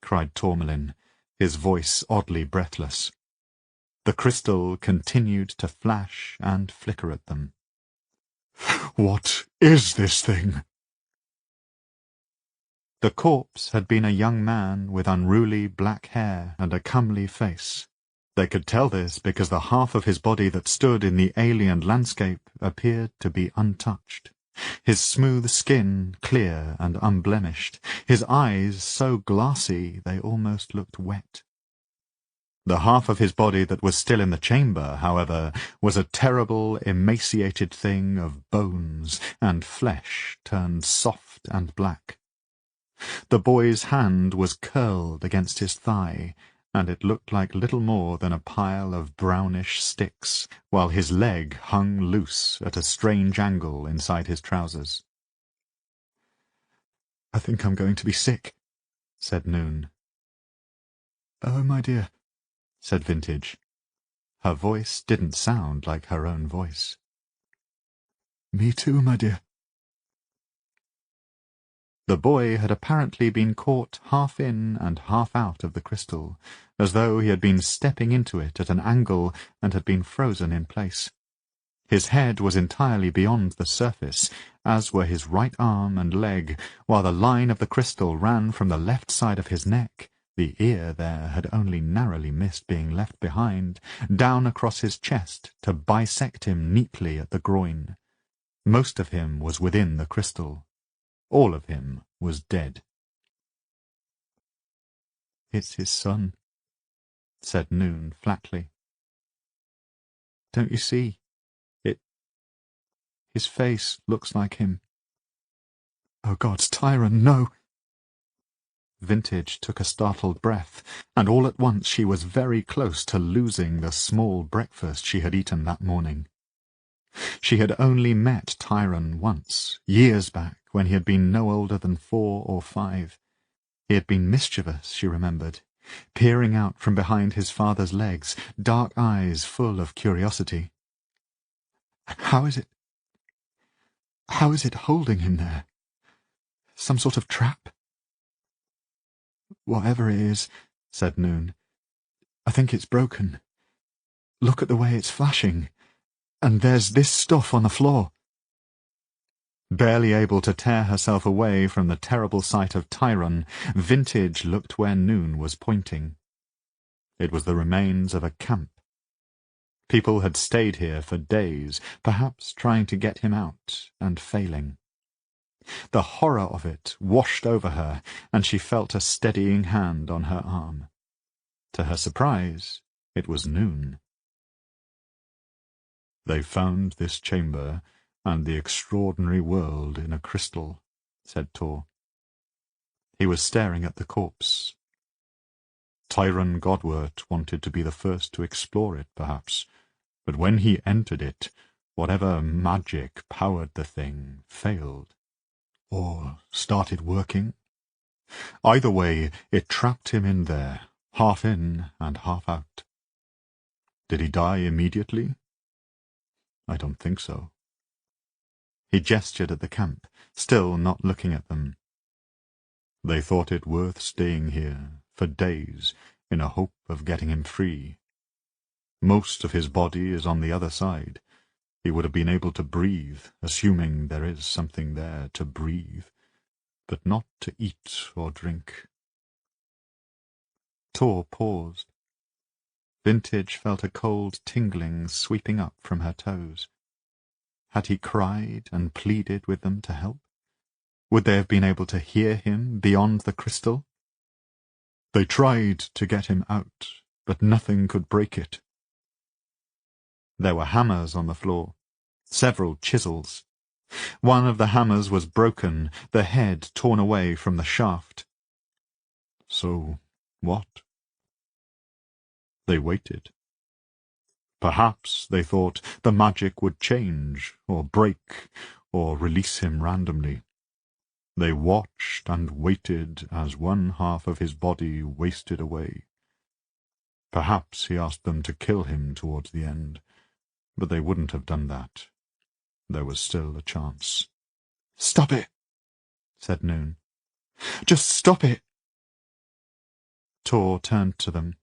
Speaker 1: cried Tourmalin, his voice oddly breathless. The crystal continued to flash and flicker at them. "What is this thing?" The corpse had been a young man with unruly black hair and a comely face. They could tell this because the half of his body that stood in the alien landscape appeared to be untouched. His smooth skin clear and unblemished, his eyes so glassy they almost looked wet. The half of his body that was still in the chamber, however, was a terrible, emaciated thing of bones and flesh turned soft and black. The boy's hand was curled against his thigh, and it looked like little more than a pile of brownish sticks, while his leg hung loose at a strange angle inside his trousers. "I think I'm going to be sick," said Noon. "Oh, my dear," said Vintage. Her voice didn't sound like her own voice. "Me too, my dear." The boy had apparently been caught half in and half out of the crystal, as though he had been stepping into it at an angle and had been frozen in place. His head was entirely beyond the surface, as were his right arm and leg, while the line of the crystal ran from the left side of his neck, the ear there had only narrowly missed being left behind, down across his chest to bisect him neatly at the groin. Most of him was within the crystal. All of him was dead. "It's his son," said Noon flatly. "Don't you see? His face looks like him. Oh, gods, Tyron, no!" Vintage took a startled breath, and all at once she was very close to losing the small breakfast she had eaten that morning. She had only met Tyrone once, years back, when he had been no older than 4 or 5. He had been mischievous, she remembered, peering out from behind his father's legs, dark eyes full of curiosity. How is it holding him there? Some sort of trap? Whatever it is, said Noon, I think it's broken. Look at the way it's flashing. And there's this stuff on the floor. Barely able to tear herself away from the terrible sight of Tyrone, Vintage looked where Noon was pointing. It was the remains of a camp. People had stayed here for days, perhaps trying to get him out, and failing. The horror of it washed over her, and she felt a steadying hand on her arm. To her surprise, it was Noon. They found this chamber and the extraordinary world in a crystal, said Tor. He was staring at the corpse. Tyrone Godwert wanted to be the first to explore it, perhaps, but when he entered it, whatever magic powered the thing failed, or started working. Either way, it trapped him in there, half in and half out. Did he die immediately? I don't think so. He gestured at the camp, still not looking at them. They thought it worth staying here for days in a hope of getting him free. Most of his body is on the other side. He would have been able to breathe, assuming there is something there to breathe, but not to eat or drink. Tor paused. Vintage felt a cold tingling sweeping up from her toes. Had he cried and pleaded with them to help? Would they have been able to hear him beyond the crystal? They tried to get him out, but nothing could break it. There were hammers on the floor, several chisels. One of the hammers was broken, the head torn away from the shaft. So, what? They waited. Perhaps, they thought, the magic would change, or break, or release him randomly. They watched and waited as one half of his body wasted away. Perhaps he asked them to kill him towards the end, but they wouldn't have done that. There was still a chance. "Stop it," said Noon. "Just stop it." Tor turned to them,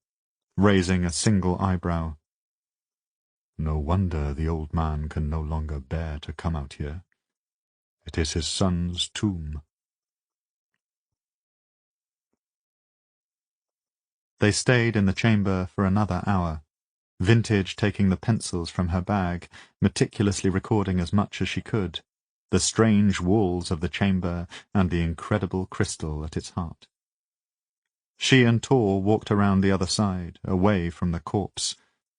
Speaker 1: raising a single eyebrow. No wonder the old man can no longer bear to come out here. It is his son's tomb. They stayed in the chamber for another hour, Vintage taking the pencils from her bag, meticulously recording as much as she could, the strange walls of the chamber and the incredible crystal at its heart. She and Tor walked around the other side, away from the corpse,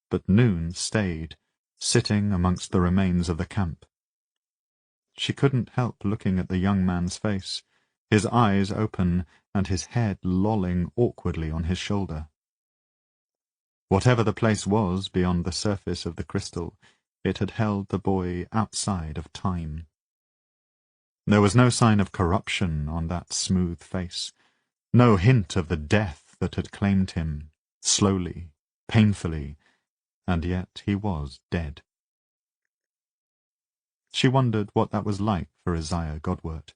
Speaker 1: but Noon stayed, sitting amongst the remains of the camp. She couldn't help looking at the young man's face, his eyes open and his head lolling awkwardly on his shoulder. Whatever the place was beyond the surface of the crystal, it had held the boy outside of time. There was no sign of corruption on that smooth face, no hint of the death that had claimed him, slowly, painfully, and yet he was dead. She wondered what that was like for Isaiah Godwert,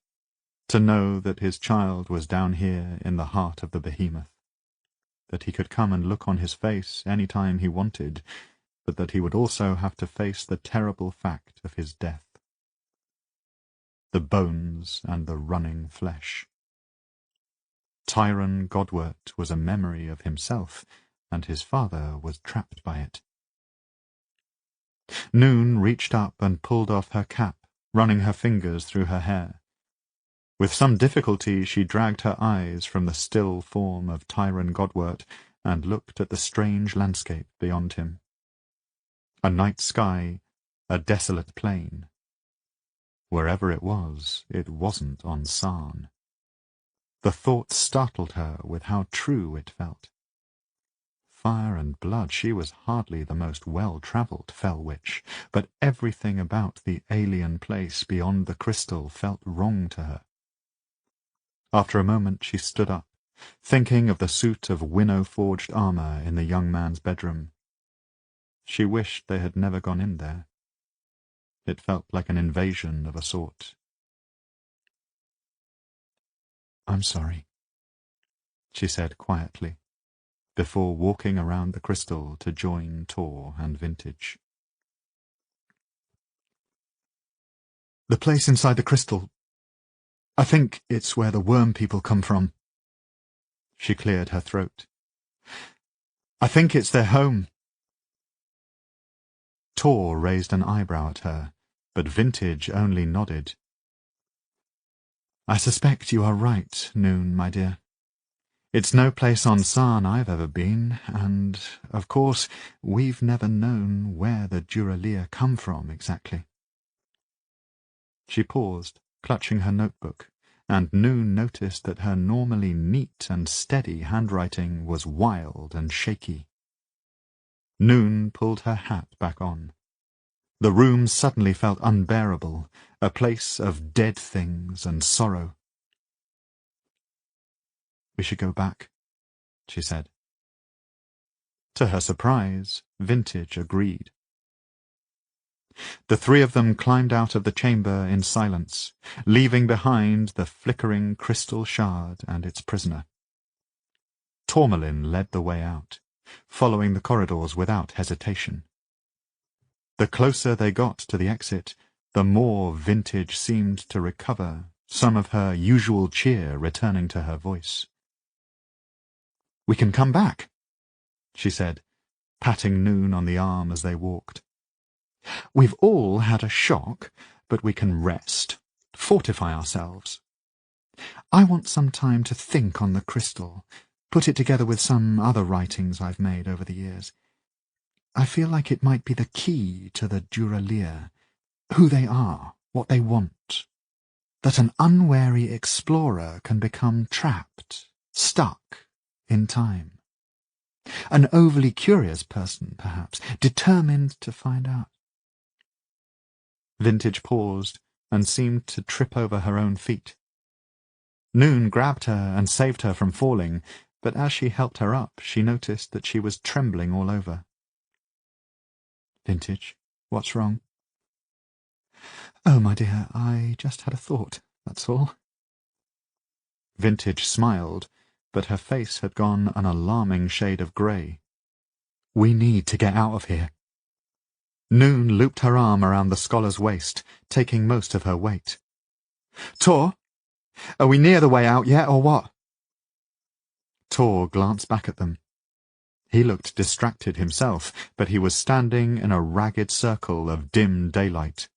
Speaker 1: to know that his child was down here in the heart of the behemoth, that he could come and look on his face any time he wanted, but that he would also have to face the terrible fact of his death. The bones and the running flesh. Tyrone Godwert was a memory of himself, and his father was trapped by it. Noon reached up and pulled off her cap, running her fingers through her hair. With some difficulty she dragged her eyes from the still form of Tyrone Godwert and looked at the strange landscape beyond him. A night sky, a desolate plain. Wherever it was, it wasn't on Sarn. The thought startled her with how true it felt. Fire and blood, she was hardly the most well-travelled fell witch, but everything about the alien place beyond the crystal felt wrong to her. After a moment she stood up, thinking of the suit of winnow-forged armour in the young man's bedroom. She wished they had never gone in there. It felt like an invasion of a sort. "I'm sorry," she said quietly, before walking around the crystal to join Tor and Vintage. "The place inside the crystal, I think it's where the worm people come from." She cleared her throat. "I think it's their home." Tor raised an eyebrow at her, but Vintage only nodded. "I suspect you are right, Noon, my dear. It's no place on Sarn I've ever been, and, of course, we've never known where the Duralia come from exactly." She paused, clutching her notebook, and Noon noticed that her normally neat and steady handwriting was wild and shaky. Noon pulled her hat back on. The room suddenly felt unbearable, a place of dead things and sorrow. "We should go back," she said. To her surprise, Vintage agreed. The three of them climbed out of the chamber in silence, leaving behind the flickering crystal shard and its prisoner. Tourmalin led the way out, following the corridors without hesitation. The closer they got to the exit, the more Vintage seemed to recover, some of her usual cheer returning to her voice. "We can come back," she said, patting Noon on the arm as they walked. "We've all had a shock, but we can rest, fortify ourselves. I want some time to think on the crystal, put it together with some other writings I've made over the years. I feel like it might be the key to the Duralia, who they are, what they want, that an unwary explorer can become trapped, stuck in time. An overly curious person, perhaps, determined to find out." Vintage paused and seemed to trip over her own feet. Noon grabbed her and saved her from falling, but as she helped her up, she noticed that she was trembling all over. "Vintage, what's wrong?" "Oh, my dear, I just had a thought, that's all." Vintage smiled, but her face had gone an alarming shade of grey. "We need to get out of here." Noon looped her arm around the scholar's waist, taking most of her weight. "Tor, are we near the way out yet, or what?" Tor glanced back at them. He looked distracted himself, but he was standing in a ragged circle of dim daylight.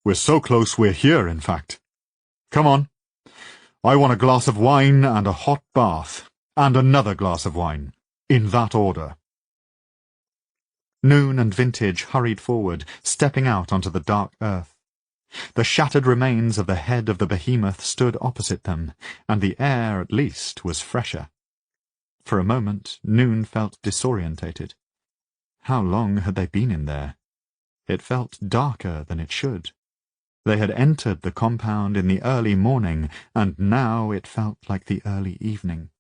Speaker 1: "We're so close we're here, in fact. Come on. I want a glass of wine and a hot bath, and another glass of wine, in that order." Noon and Vintage hurried forward, stepping out onto the dark earth. The shattered remains of the head of the behemoth stood opposite them, and the air, at least, was fresher. For a moment, Noon felt disorientated. How long had they been in there? It felt darker than it should. They had entered the compound in the early morning, and now it felt like the early evening.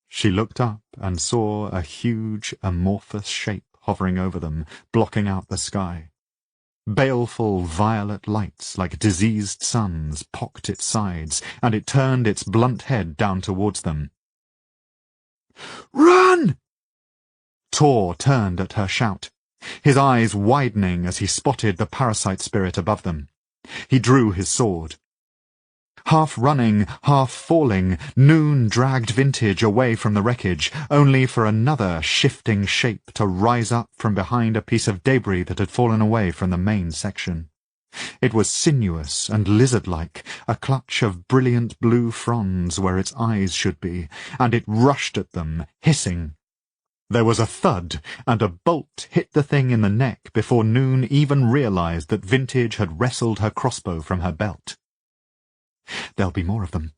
Speaker 1: She looked up and saw a huge, amorphous shape hovering over them, blocking out the sky. Baleful violet lights like diseased suns pocked its sides, and it turned its blunt head down towards them. "Run!" Tor turned at her shout, his eyes widening as he spotted the parasite spirit above them. He drew his sword. Half running, half falling, Noon dragged Vintage away from the wreckage, only for another shifting shape to rise up from behind a piece of debris that had fallen away from the main section. It was sinuous and lizard-like, a clutch of brilliant blue fronds where its eyes should be, and it rushed at them, hissing. There was a thud, and a bolt hit the thing in the neck before Noon even realized that Vintage had wrestled her crossbow from her belt. "There'll be more of them,"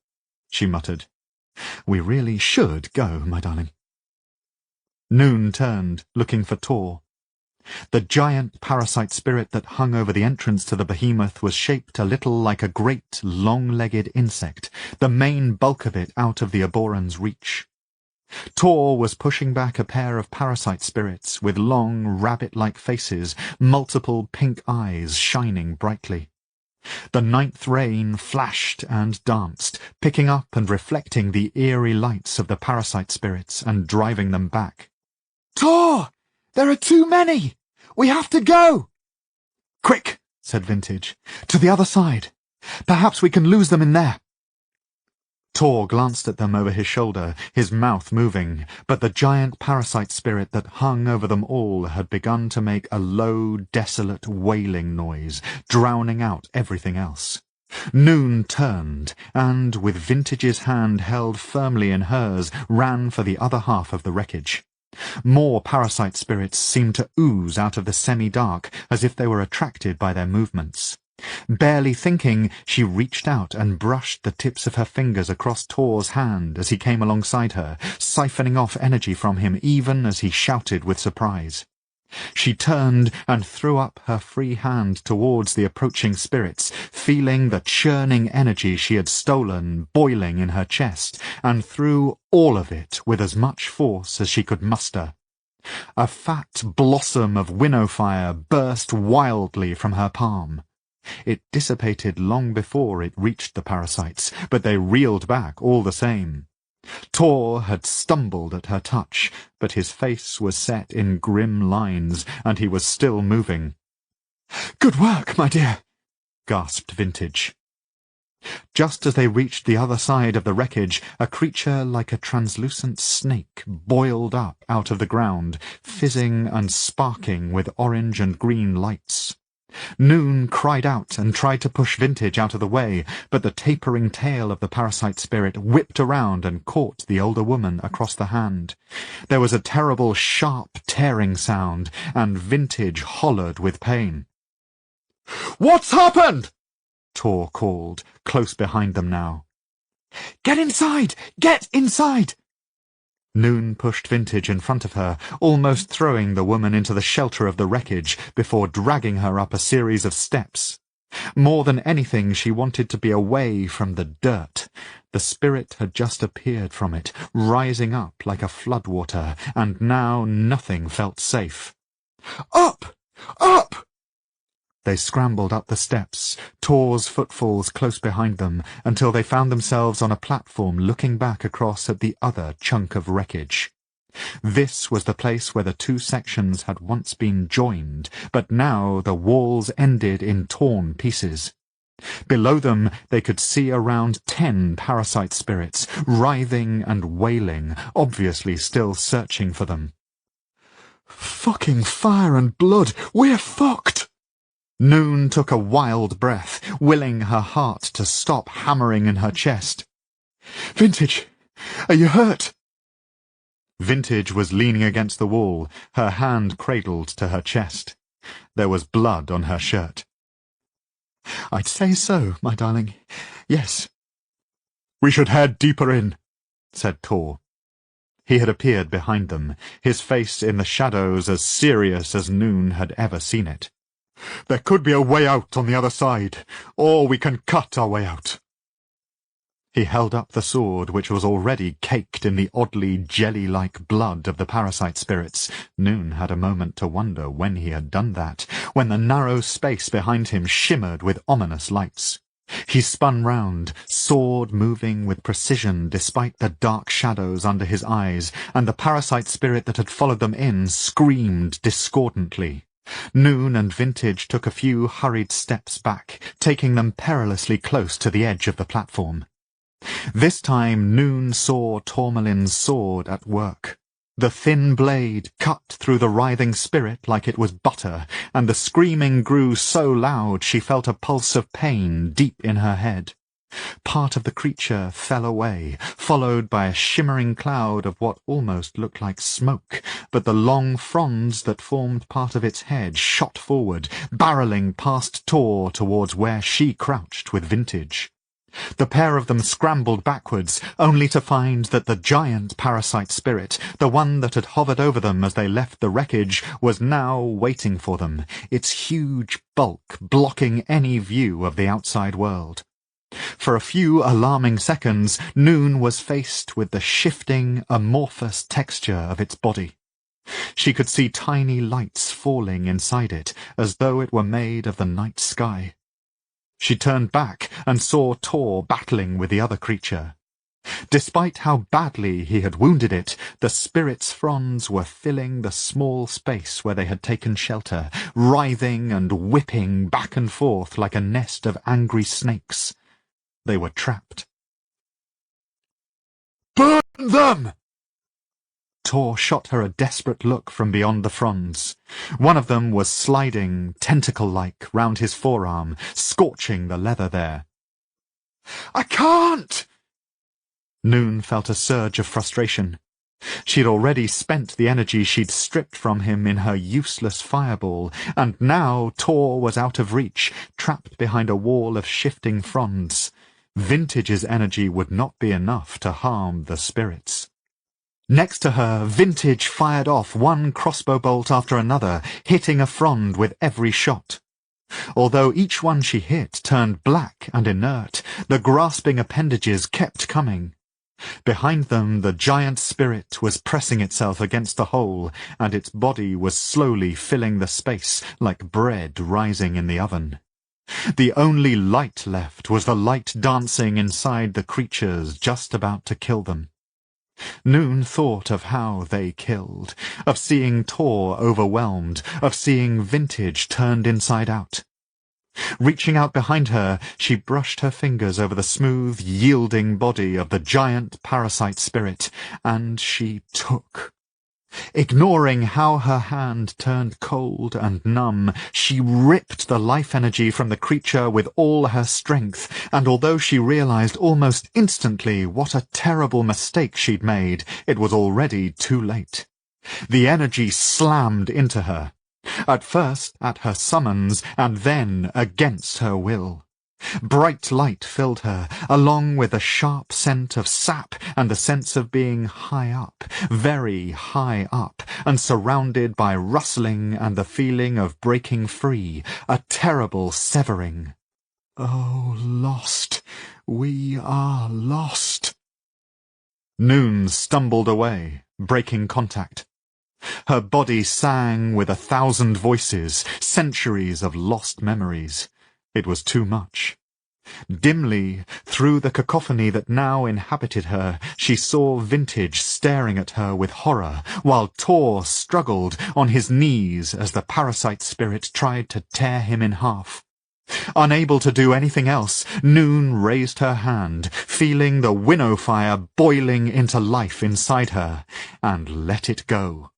Speaker 1: she muttered. "We really should go, my darling." Noon turned, looking for Tor. The giant parasite spirit that hung over the entrance to the behemoth was shaped a little like a great, long-legged insect, the main bulk of it out of the Aboran's reach. Tor was pushing back a pair of parasite spirits with long, rabbit-like faces, multiple pink eyes shining brightly. The ninth rain flashed and danced, picking up and reflecting the eerie lights of the parasite spirits and driving them back.
Speaker 2: "Tor! There are too many! We have to go!"
Speaker 1: "Quick!" said Vintage. "To the other side. Perhaps we can lose them in there." Tor glanced at them over his shoulder, his mouth moving, but the giant parasite spirit that hung over them all had begun to make a low, desolate, wailing noise, drowning out everything else. Noon turned, and, with Vintage's hand held firmly in hers, ran for the other half of the wreckage. More parasite spirits seemed to ooze out of the semi-dark, as if they were attracted by their movements. Barely thinking, she reached out and brushed the tips of her fingers across Tor's hand as he came alongside her, siphoning off energy from him even as he shouted with surprise. She turned and threw up her free hand towards the approaching spirits, feeling the churning energy she had stolen boiling in her chest, and threw all of it with as much force as she could muster. A fat blossom of winnow fire burst wildly from her palm. It dissipated long before it reached the parasites, but they reeled back all the same. Tor had stumbled at her touch, but his face was set in grim lines, and he was still moving. "Good work, my dear," gasped Vintage. Just as they reached the other side of the wreckage, a creature like a translucent snake boiled up out of the ground, fizzing and sparking with orange and green lights. Noon cried out and tried to push Vintage out of the way, but the tapering tail of the parasite spirit whipped around and caught the older woman across the hand. There was a terrible, sharp, tearing sound, and Vintage hollered with pain. "What's happened?" Tor called, close behind them now. "Get inside! Get inside!" Noon pushed Vintage in front of her, almost throwing the woman into the shelter of the wreckage before dragging her up a series of steps. More than anything, she wanted to be away from the dirt. The spirit had just appeared from it, rising up like a floodwater, and now nothing felt safe. "Up! Up!" They scrambled up the steps, Tor's footfalls close behind them, until they found themselves on a platform looking back across at the other chunk of wreckage. This was the place where the two sections had once been joined, but now the walls ended in torn pieces. Below them they could see around 10 parasite spirits, writhing and wailing, obviously still searching for them. "Fucking fire and blood! We're fucked!" Noon took a wild breath, willing her heart to stop hammering in her chest. "Vintage, are you hurt?" Vintage was leaning against the wall, her hand cradled to her chest. There was blood on her shirt. "I'd say so, my darling. Yes." "We should head deeper in," said Tor. He had appeared behind them, his face in the shadows as serious as Noon had ever seen it. "There could be a way out on the other side, or we can cut our way out." He held up the sword, which was already caked in the oddly jelly-like blood of the parasite spirits. Noon had a moment to wonder when he had done that, when the narrow space behind him shimmered with ominous lights. He spun round, sword moving with precision despite the dark shadows under his eyes, and the parasite spirit that had followed them in screamed discordantly. Noon and Vintage took a few hurried steps back, taking them perilously close to the edge of the platform. This time Noon saw Tourmaline's sword at work. The thin blade cut through the writhing spirit like it was butter, and the screaming grew so loud she felt a pulse of pain deep in her head. Part of the creature fell away, followed by a shimmering cloud of what almost looked like smoke, but the long fronds that formed part of its head shot forward, barreling past Tor towards where she crouched with Vintage. The pair of them scrambled backwards, only to find that the giant parasite spirit, the one that had hovered over them as they left the wreckage, was now waiting for them, its huge bulk blocking any view of the outside world. For a few alarming seconds, Noon was faced with the shifting, amorphous texture of its body. She could see tiny lights falling inside it, as though it were made of the night sky. She turned back and saw Tor battling with the other creature. Despite how badly he had wounded it, the spirit's fronds were filling the small space where they had taken shelter, writhing and whipping back and forth like a nest of angry snakes. They were trapped. "Burn them!" Tor shot her a desperate look from beyond the fronds. One of them was sliding, tentacle-like, round his forearm, scorching the leather there. "I can't!" Noon felt a surge of frustration. She'd already spent the energy she'd stripped from him in her useless fireball, and now Tor was out of reach, trapped behind a wall of shifting fronds. Vintage's energy would not be enough to harm the spirits. Next to her, Vintage fired off one crossbow bolt after another, hitting a frond with every shot. Although each one she hit turned black and inert, the grasping appendages kept coming. Behind them, the giant spirit was pressing itself against the hole, and its body was slowly filling the space like bread rising in the oven. The only light left was the light dancing inside the creatures just about to kill them. Noon thought of how they killed, of seeing Tor overwhelmed, of seeing Vintage turned inside out. Reaching out behind her, she brushed her fingers over the smooth, yielding body of the giant parasite spirit, and she took. Ignoring how her hand turned cold and numb, she ripped the life energy from the creature with all her strength, and although she realized almost instantly what a terrible mistake she'd made, it was already too late. The energy slammed into her. At first at her summons, and then against her will. Bright light filled her, along with a sharp scent of sap and the sense of being high up, very high up, and surrounded by rustling and the feeling of breaking free, a terrible severing. "Oh, lost! We are lost!" Noon stumbled away, breaking contact. Her body sang with 1,000 voices, centuries of lost memories. It was too much. Dimly, through the cacophony that now inhabited her, she saw Vintage staring at her with horror, while Tor struggled on his knees as the parasite spirit tried to tear him in half. Unable to do anything else, Noon raised her hand, feeling the winnow fire boiling into life inside her, and let it go.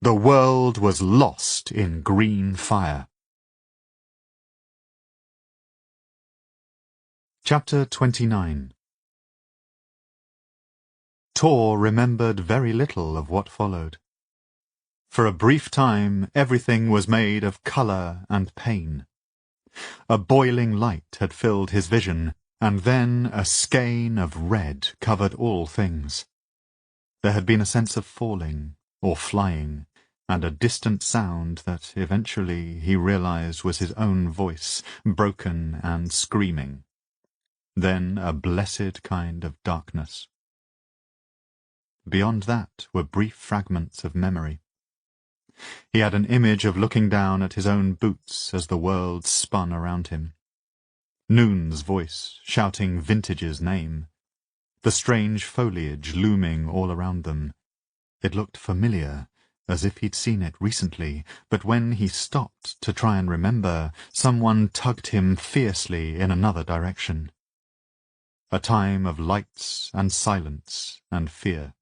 Speaker 1: The world was lost in green fire. Chapter 29. Tor remembered very little of what followed. For a brief time everything was made of colour and pain. A boiling light had filled his vision, and then a skein of red covered all things. There had been a sense of falling, or flying, and a distant sound that eventually he realized was his own voice, broken and screaming. Then a blessed kind of darkness. Beyond that were brief fragments of memory. He had an image of looking down at his own boots as the world spun around him. Noon's voice shouting Vintage's name. The strange foliage looming all around them. It looked familiar, as if he'd seen it recently, but when he stopped to try and remember, someone tugged him fiercely in another direction. A time of lights and silence and fear.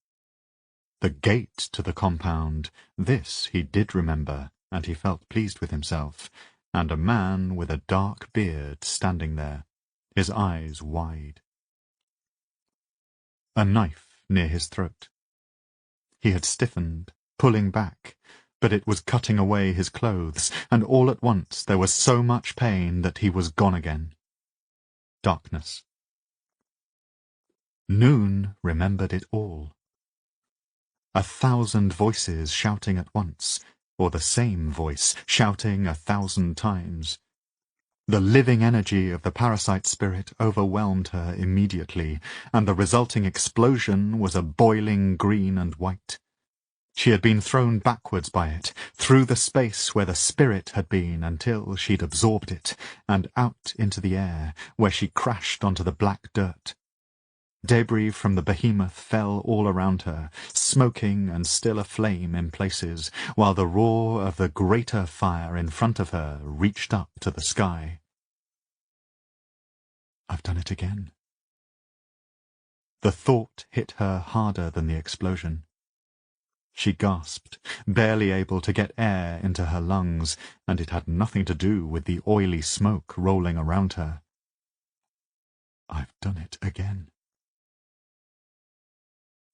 Speaker 1: The gate to the compound, this he did remember, and he felt pleased with himself, and a man with a dark beard standing there, his eyes wide. A knife near his throat. He had stiffened, pulling back, but it was cutting away his clothes, and all at once there was so much pain that he was gone again. darkness. Noon remembered it all. 1,000 voices shouting at once, or the same voice shouting 1,000 times. The living energy of the parasite spirit overwhelmed her immediately, and the resulting explosion was a boiling green and white. She had been thrown backwards by it, through the space where the spirit had been until she'd absorbed it, and out into the air, where she crashed onto the black dirt. Debris from the behemoth fell all around her, smoking and still aflame in places, while the roar of the greater fire in front of her reached up to the sky. I've done it again. The thought hit her harder than the explosion. She gasped, barely able to get air into her lungs, and it had nothing to do with the oily smoke rolling around her. I've done it again.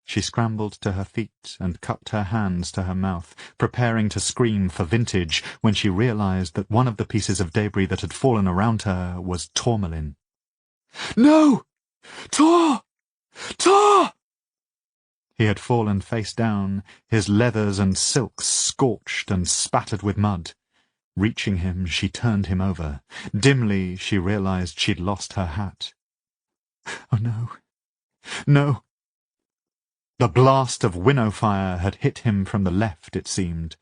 Speaker 1: She scrambled to her feet and cupped her hands to her mouth, preparing to scream for vintage, when she realized that one of the pieces of debris that had fallen around her was tourmaline. "No! Tor! Tor!" He had fallen face down, his leathers and silks scorched and spattered with mud. Reaching him, she turned him over. Dimly, she realized she'd lost her hat. Oh no! No! The blast of winnow fire had hit him from the left, it seemed.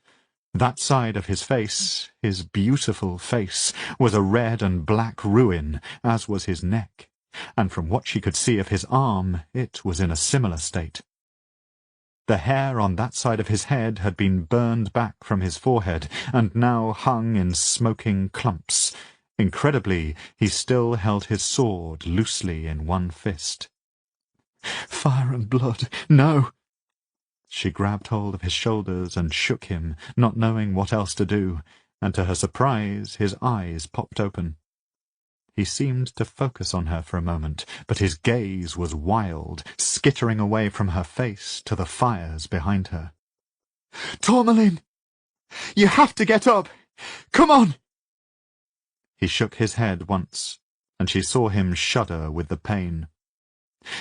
Speaker 1: That side of his face, his beautiful face, was a red and black ruin, as was his neck, and from what she could see of his arm, it was in a similar state. The hair on that side of his head had been burned back from his forehead, and now hung in smoking clumps. Incredibly, he still held his sword loosely in one fist. "Fire and blood, no!" She grabbed hold of his shoulders and shook him, not knowing what else to do, and to her surprise his eyes popped open. He seemed to focus on her for a moment, but his gaze was wild, skittering away from her face to the fires behind her. "Tourmaline! You have to get up! Come on!" He shook his head once, and she saw him shudder with the pain.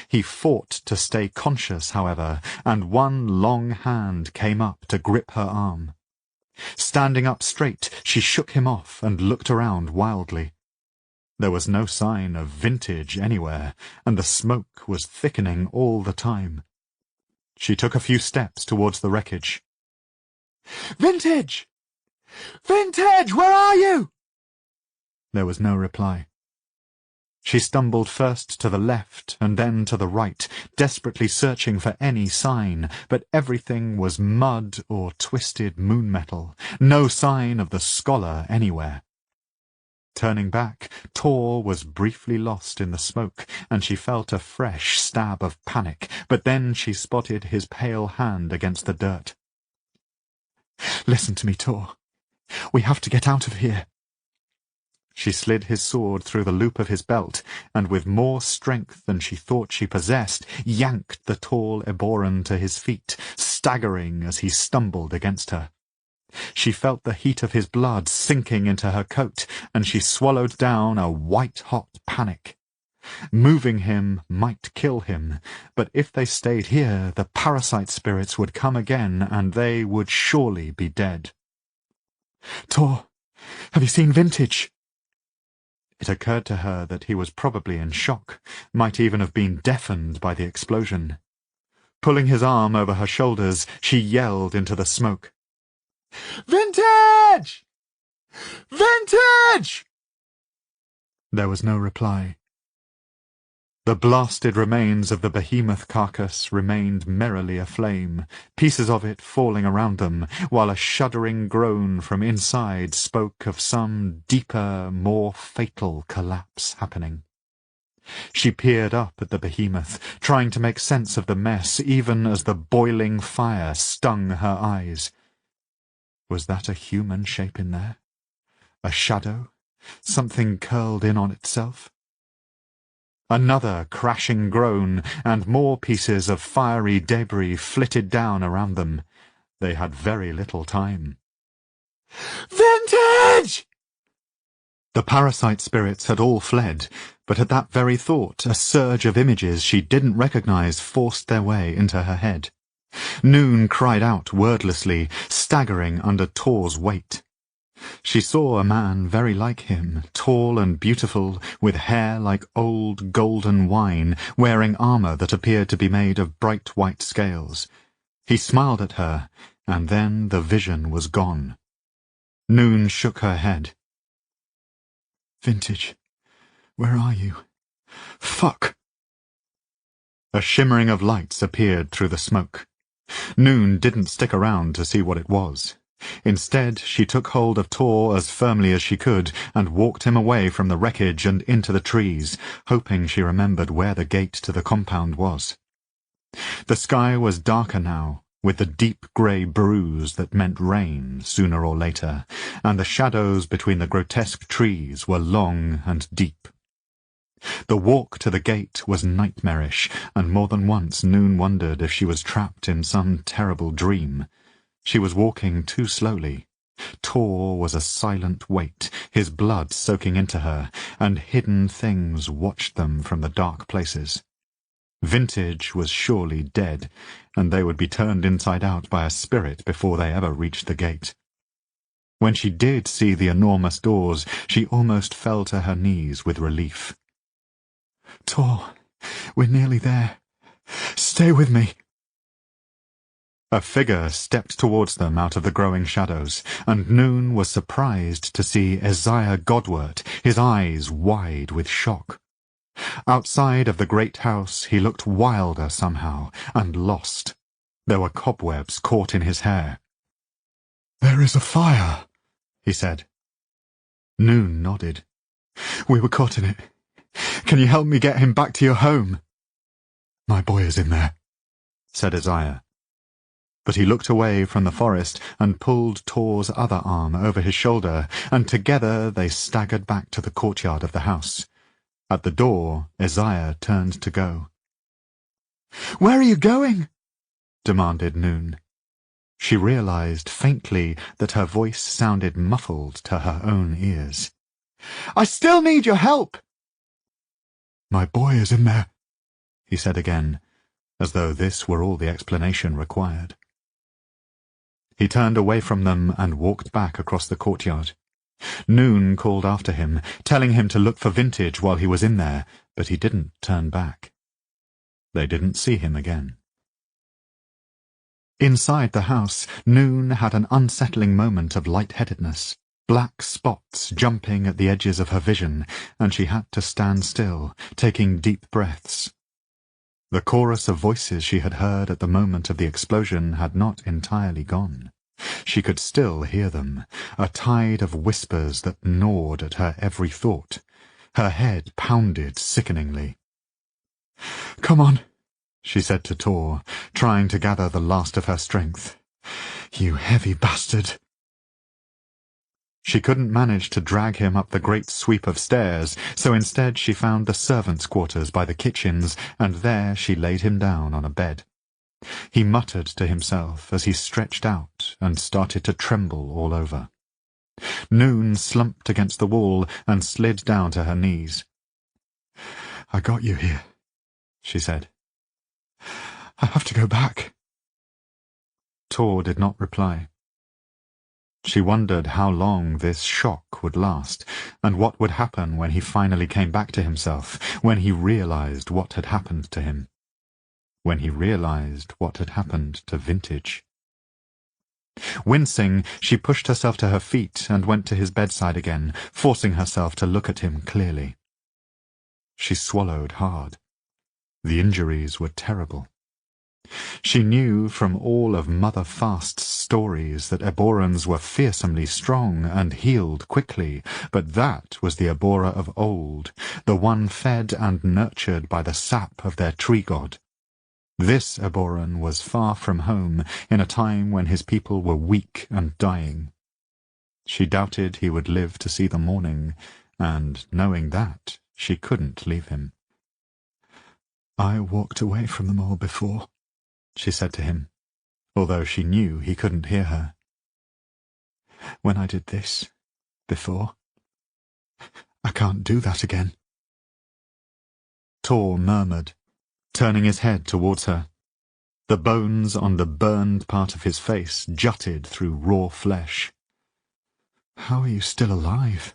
Speaker 1: He fought to stay conscious, however, and one long hand came up to grip her arm. Standing up straight, she shook him off and looked around wildly. There was no sign of vintage anywhere, and the smoke was thickening all the time. She took a few steps towards the wreckage. "Vintage! Vintage, where are you?" There was no reply. She stumbled first to the left and then to the right, desperately searching for any sign, but everything was mud or twisted moon-metal, no sign of the scholar anywhere. Turning back, Tor was briefly lost in the smoke, and she felt a fresh stab of panic, but then she spotted his pale hand against the dirt. "Listen to me, Tor. We have to get out of here." She slid his sword through the loop of his belt, and with more strength than she thought she possessed, yanked the tall Eboran to his feet, staggering as he stumbled against her. She felt the heat of his blood sinking into her coat, and she swallowed down a white-hot panic. Moving him might kill him, but if they stayed here, the parasite spirits would come again, and they would surely be dead. "Tor, have you seen Vintage?" It occurred to her that he was probably in shock, might even have been deafened by the explosion. Pulling his arm over her shoulders, she yelled into the smoke. "Vintage! Vintage!" There was no reply. The blasted remains of the behemoth carcass remained merrily aflame, pieces of it falling around them, while a shuddering groan from inside spoke of some deeper, more fatal collapse happening. She peered up at the behemoth, trying to make sense of the mess, even as the boiling fire stung her eyes. Was that a human shape in there? A shadow? Something curled in on itself? Another crashing groan, and more pieces of fiery debris flitted down around them. They had very little time. "Vintage!" The parasite spirits had all fled, But at that very thought, a surge of images she didn't recognize forced their way into her head. Noon cried out wordlessly, staggering under Tor's weight. She saw a man very like him, tall and beautiful, with hair like old golden wine, wearing armor that appeared to be made of bright white scales. He smiled at her, and then the vision was gone. Noon shook her head.
Speaker 2: Vintage, where are you? Fuck!
Speaker 1: A shimmering of lights appeared through the smoke. Noon didn't stick around to see what it was. Instead, she took hold of Tor as firmly as she could and walked him away from the wreckage and into the trees, hoping she remembered where the gate to the compound was. The sky was darker now, with the deep grey bruise that meant rain sooner or later, and the shadows between the grotesque trees were long and deep. The walk to the gate was nightmarish, and more than once Noon wondered if she was trapped in some terrible dream. She was walking too slowly. Tor was a silent weight, his blood soaking into her, and hidden things watched them from the dark places. Vintage was surely dead, and they would be turned inside out by a spirit before they ever reached the gate. When she did see the enormous doors, she almost fell to her knees with relief.
Speaker 2: Tor, we're nearly there. Stay with me.
Speaker 1: A figure stepped towards them out of the growing shadows, and Noon was surprised to see Isaiah Godwert, his eyes wide with shock. Outside of the great house he looked wilder somehow, and lost. There were cobwebs caught in his hair.
Speaker 2: "There is a fire,"
Speaker 1: he said. Noon nodded.
Speaker 2: "We were caught in it. Can you help me get him back to your home?"
Speaker 1: "My boy is in there," said Isaiah. But he looked away from the forest and pulled Tor's other arm over his shoulder, and together they staggered back to the courtyard of the house. At the door, Isaiah turned to go.
Speaker 2: "Where are you going?"
Speaker 1: demanded Noon. She realized faintly that her voice sounded muffled to her own ears.
Speaker 2: "I still need your help."
Speaker 1: "My boy is in there," he said again, as though this were all the explanation required. He turned away from them and walked back across the courtyard. Noon called after him, telling him to look for Vintage while he was in there, but he didn't turn back. They didn't see him again. Inside the house, Noon had an unsettling moment of lightheadedness, black spots jumping at the edges of her vision, and she had to stand still, taking deep breaths. The chorus of voices she had heard at the moment of the explosion had not entirely gone. She could still hear them, a tide of whispers that gnawed at her every thought. Her head pounded sickeningly.
Speaker 2: "Come on,"
Speaker 1: she said to Tor, trying to gather the last of her strength.
Speaker 2: "You heavy bastard."
Speaker 1: She couldn't manage to drag him up the great sweep of stairs, so instead she found the servants' quarters by the kitchens, and there she laid him down on a bed. He muttered to himself as he stretched out and started to tremble all over. Noon slumped against the wall and slid down to her knees.
Speaker 2: "I got you here,"
Speaker 1: she said.
Speaker 2: "I have to go back."
Speaker 1: Tor did not reply. She wondered how long this shock would last, and what would happen when he finally came back to himself, when he realized what had happened to him, when he realized what had happened to Vintage. Wincing, she pushed herself to her feet and went to his bedside again, forcing herself to look at him clearly. She swallowed hard. The injuries were terrible. She knew from all of Mother Fast's stories that Eborans were fearsomely strong and healed quickly, but that was the Ebora of old, the one fed and nurtured by the sap of their tree god. This Eboran was far from home, in a time when his people were weak and dying. She doubted he would live to see the morning, and, knowing that, she couldn't leave him.
Speaker 2: "I walked away from them all before,"
Speaker 1: she said to him, although she knew he couldn't hear her.
Speaker 2: "When I did this, before, I can't do that again."
Speaker 1: Tor murmured, turning his head towards her. The bones on the burned part of his face jutted through raw flesh. "How are you still alive?"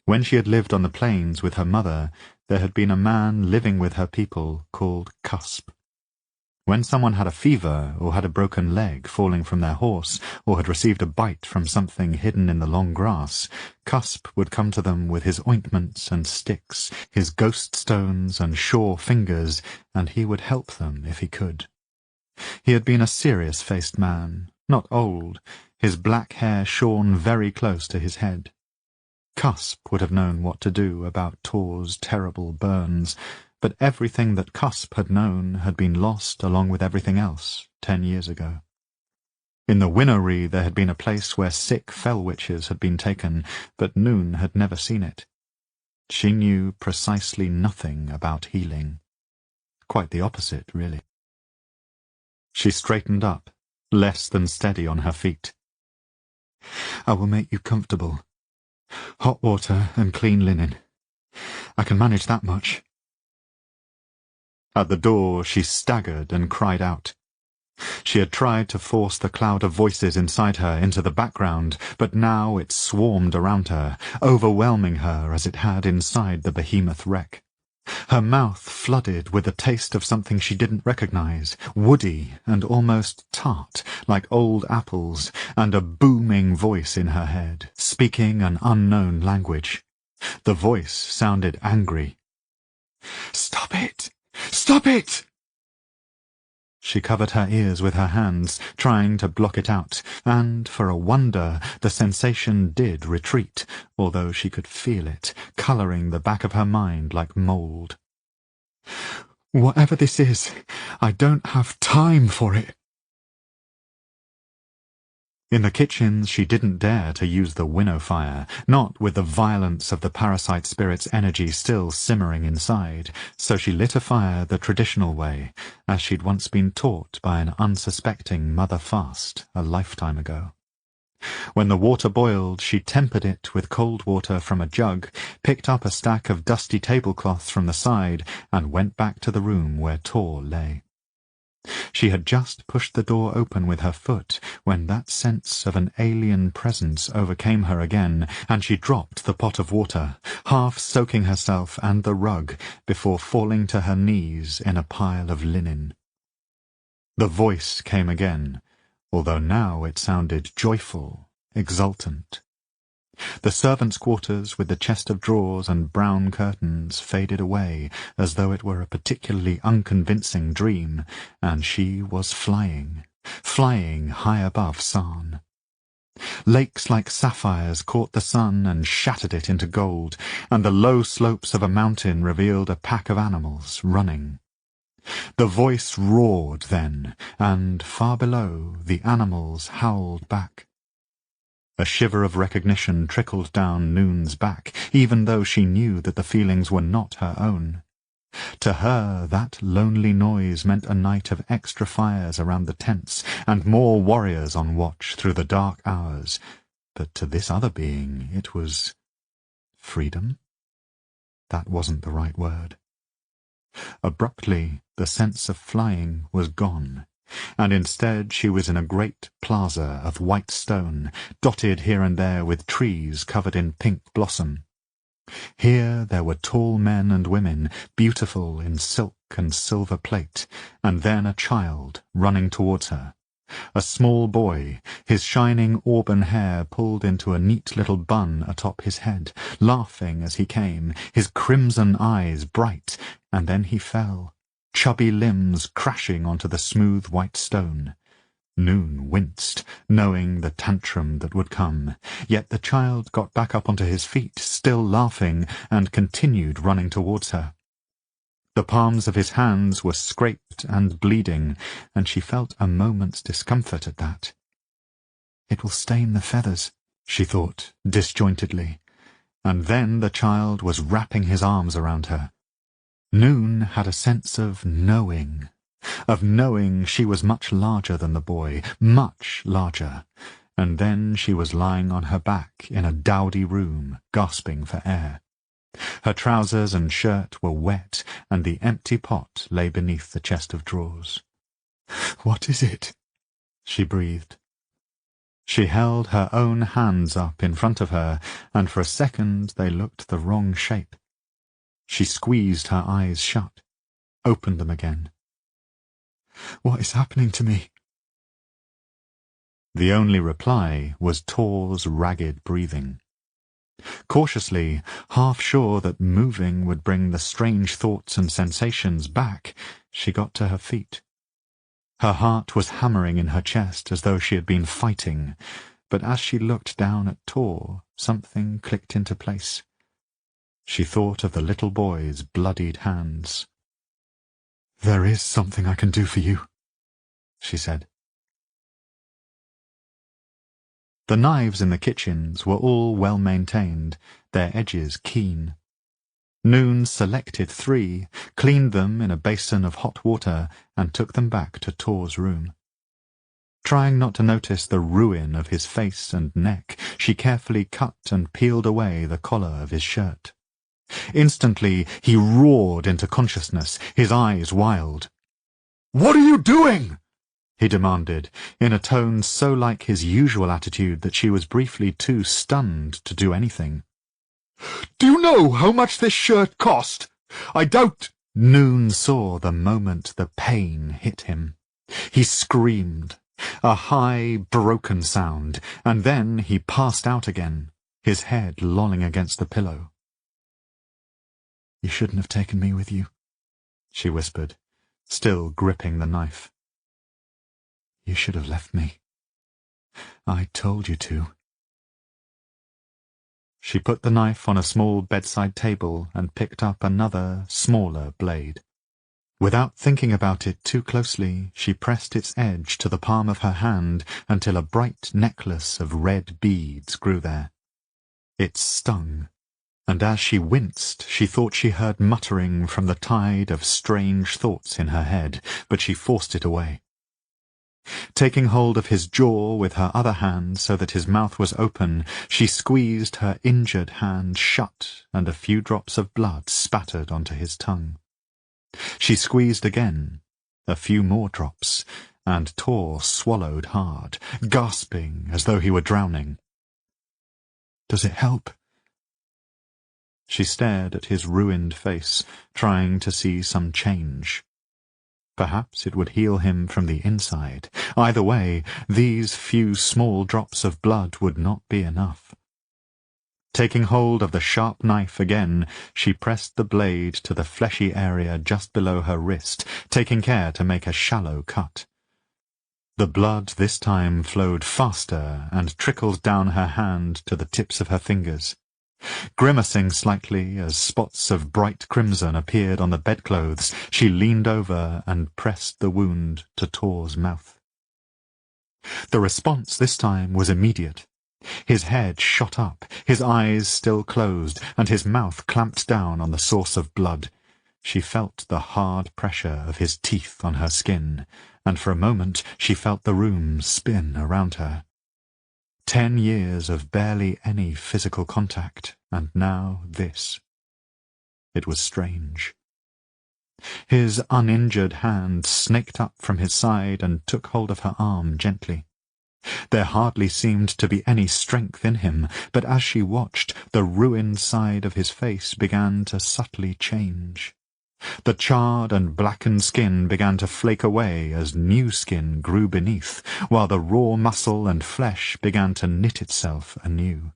Speaker 1: When she had lived on the plains with her mother, there had been a man living with her people called Cusp. When someone had a fever, or had a broken leg falling from their horse, or had received a bite from something hidden in the long grass, Cusp would come to them with his ointments and sticks, his ghost stones and sure fingers, and he would help them if he could. He had been a serious-faced man, not old, his black hair shorn very close to his head. Cusp would have known what to do about Tor's terrible burns, but everything that Cusp had known had been lost along with everything else 10 years ago. In the Winnowing there had been a place where sick fell witches had been taken, but Noon had never seen it. She knew precisely nothing about healing. Quite the opposite, really. She straightened up, less than steady on her feet. "I will make you comfortable. Hot water and clean linen. I can manage that much." At the door she staggered and cried out. She had tried to force the cloud of voices inside her into the background, but now it swarmed around her, overwhelming her as it had inside the behemoth wreck. Her mouth flooded with the taste of something she didn't recognize, woody and almost tart, like old apples, and a booming voice in her head, speaking an unknown language. The voice sounded angry. "Stop it! Stop it!" She covered her ears with her hands, trying to block it out, and, for a wonder, the sensation did retreat, although she could feel it, colouring the back of her mind like mould. "Whatever this is, I don't have time for it." In the kitchens she didn't dare to use the winnow fire, not with the violence of the parasite spirit's energy still simmering inside, so she lit a fire the traditional way, as she'd once been taught by an unsuspecting mother fast a lifetime ago. When the water boiled, she tempered it with cold water from a jug, picked up a stack of dusty tablecloths from the side, and went back to the room where Tor lay. She had just pushed the door open with her foot when that sense of an alien presence overcame her again, and she dropped the pot of water, half soaking herself and the rug, before falling to her knees in a pile of linen. The voice came again, although now it sounded joyful, exultant. The servants' quarters with the chest of drawers and brown curtains faded away as though it were a particularly unconvincing dream, and she was flying high above Sarn. Lakes like sapphires caught the sun and shattered it into gold, and the low slopes of a mountain revealed a pack of animals running. The voice roared then, and far below the animals howled back. A shiver of recognition trickled down Noon's back, even though she knew that the feelings were not her own. To her that lonely noise meant a night of extra fires around the tents, and more warriors on watch through the dark hours. But to this other being it was freedom? That wasn't the right word. Abruptly the sense of flying was gone, and instead she was in a great plaza of white stone, dotted here and there with trees covered in pink blossom. Here there were tall men and women, beautiful in silk and silver plate, and then a child running towards her. A small boy, his shining auburn hair pulled into a neat little bun atop his head, laughing as he came, his crimson eyes bright, and then he fell, chubby limbs crashing onto the smooth white stone. Noon winced, knowing the tantrum that would come, yet the child got back up onto his feet, still laughing, and continued running towards her. The palms of his hands were scraped and bleeding, and she felt a moment's discomfort at that. "It will stain the feathers," she thought, disjointedly, and then the child was wrapping his arms around her. Noon had a sense of knowing she was much larger than the boy, much larger, and then she was lying on her back in a dowdy room, gasping for air. Her trousers and shirt were wet, and the empty pot lay beneath the chest of drawers. "What is it?" she breathed. She held her own hands up in front of her, and for a second they looked the wrong shape. She squeezed her eyes shut, opened them again. "What is happening to me?" The only reply was Tor's ragged breathing. Cautiously, half sure that moving would bring the strange thoughts and sensations back, she got to her feet. Her heart was hammering in her chest as though she had been fighting, but as she looked down at Tor, something clicked into place. She thought of the little boy's bloodied hands. "There is something I can do for you," she said. The knives in the kitchens were all well maintained, their edges keen. Noon selected 3, cleaned them in a basin of hot water, and took them back to Tor's room. Trying not to notice the ruin of his face and neck, she carefully cut and peeled away the collar of his shirt. Instantly he roared into consciousness, his eyes wild. "What are you doing?" he demanded, in a tone so like his usual attitude that she was briefly too stunned to do anything. "Do you know how much this shirt cost? I doubt—" Noon saw the moment the pain hit him. He screamed, a high, broken sound, and then he passed out again, his head lolling against the pillow. "You shouldn't have taken me with you," she whispered, still gripping the knife. "You should have left me. I told you to." She put the knife on a small bedside table and picked up another, smaller blade. Without thinking about it too closely, she pressed its edge to the palm of her hand until a bright necklace of red beads grew there. It stung, and as she winced, she thought she heard muttering from the tide of strange thoughts in her head, but she forced it away. Taking hold of his jaw with her other hand so that his mouth was open, she squeezed her injured hand shut, and a few drops of blood spattered onto his tongue. She squeezed again, a few more drops, and Tor swallowed hard, gasping as though he were drowning. "Does it help?" She stared at his ruined face, trying to see some change. Perhaps it would heal him from the inside. Either way, these few small drops of blood would not be enough. Taking hold of the sharp knife again, she pressed the blade to the fleshy area just below her wrist, taking care to make a shallow cut. The blood this time flowed faster and trickled down her hand to the tips of her fingers. Grimacing slightly as spots of bright crimson appeared on the bedclothes, she leaned over and pressed the wound to Tor's mouth. The response this time was immediate. His head shot up, his eyes still closed, and his mouth clamped down on the source of blood. She felt the hard pressure of his teeth on her skin, and for a moment she felt the room spin around her. 10 years of barely any physical contact, and now this. It was strange. His uninjured hand snaked up from his side and took hold of her arm gently. There hardly seemed to be any strength in him, but as she watched, the ruined side of his face began to subtly change. The charred and blackened skin began to flake away as new skin grew beneath, while the raw muscle and flesh began to knit itself anew.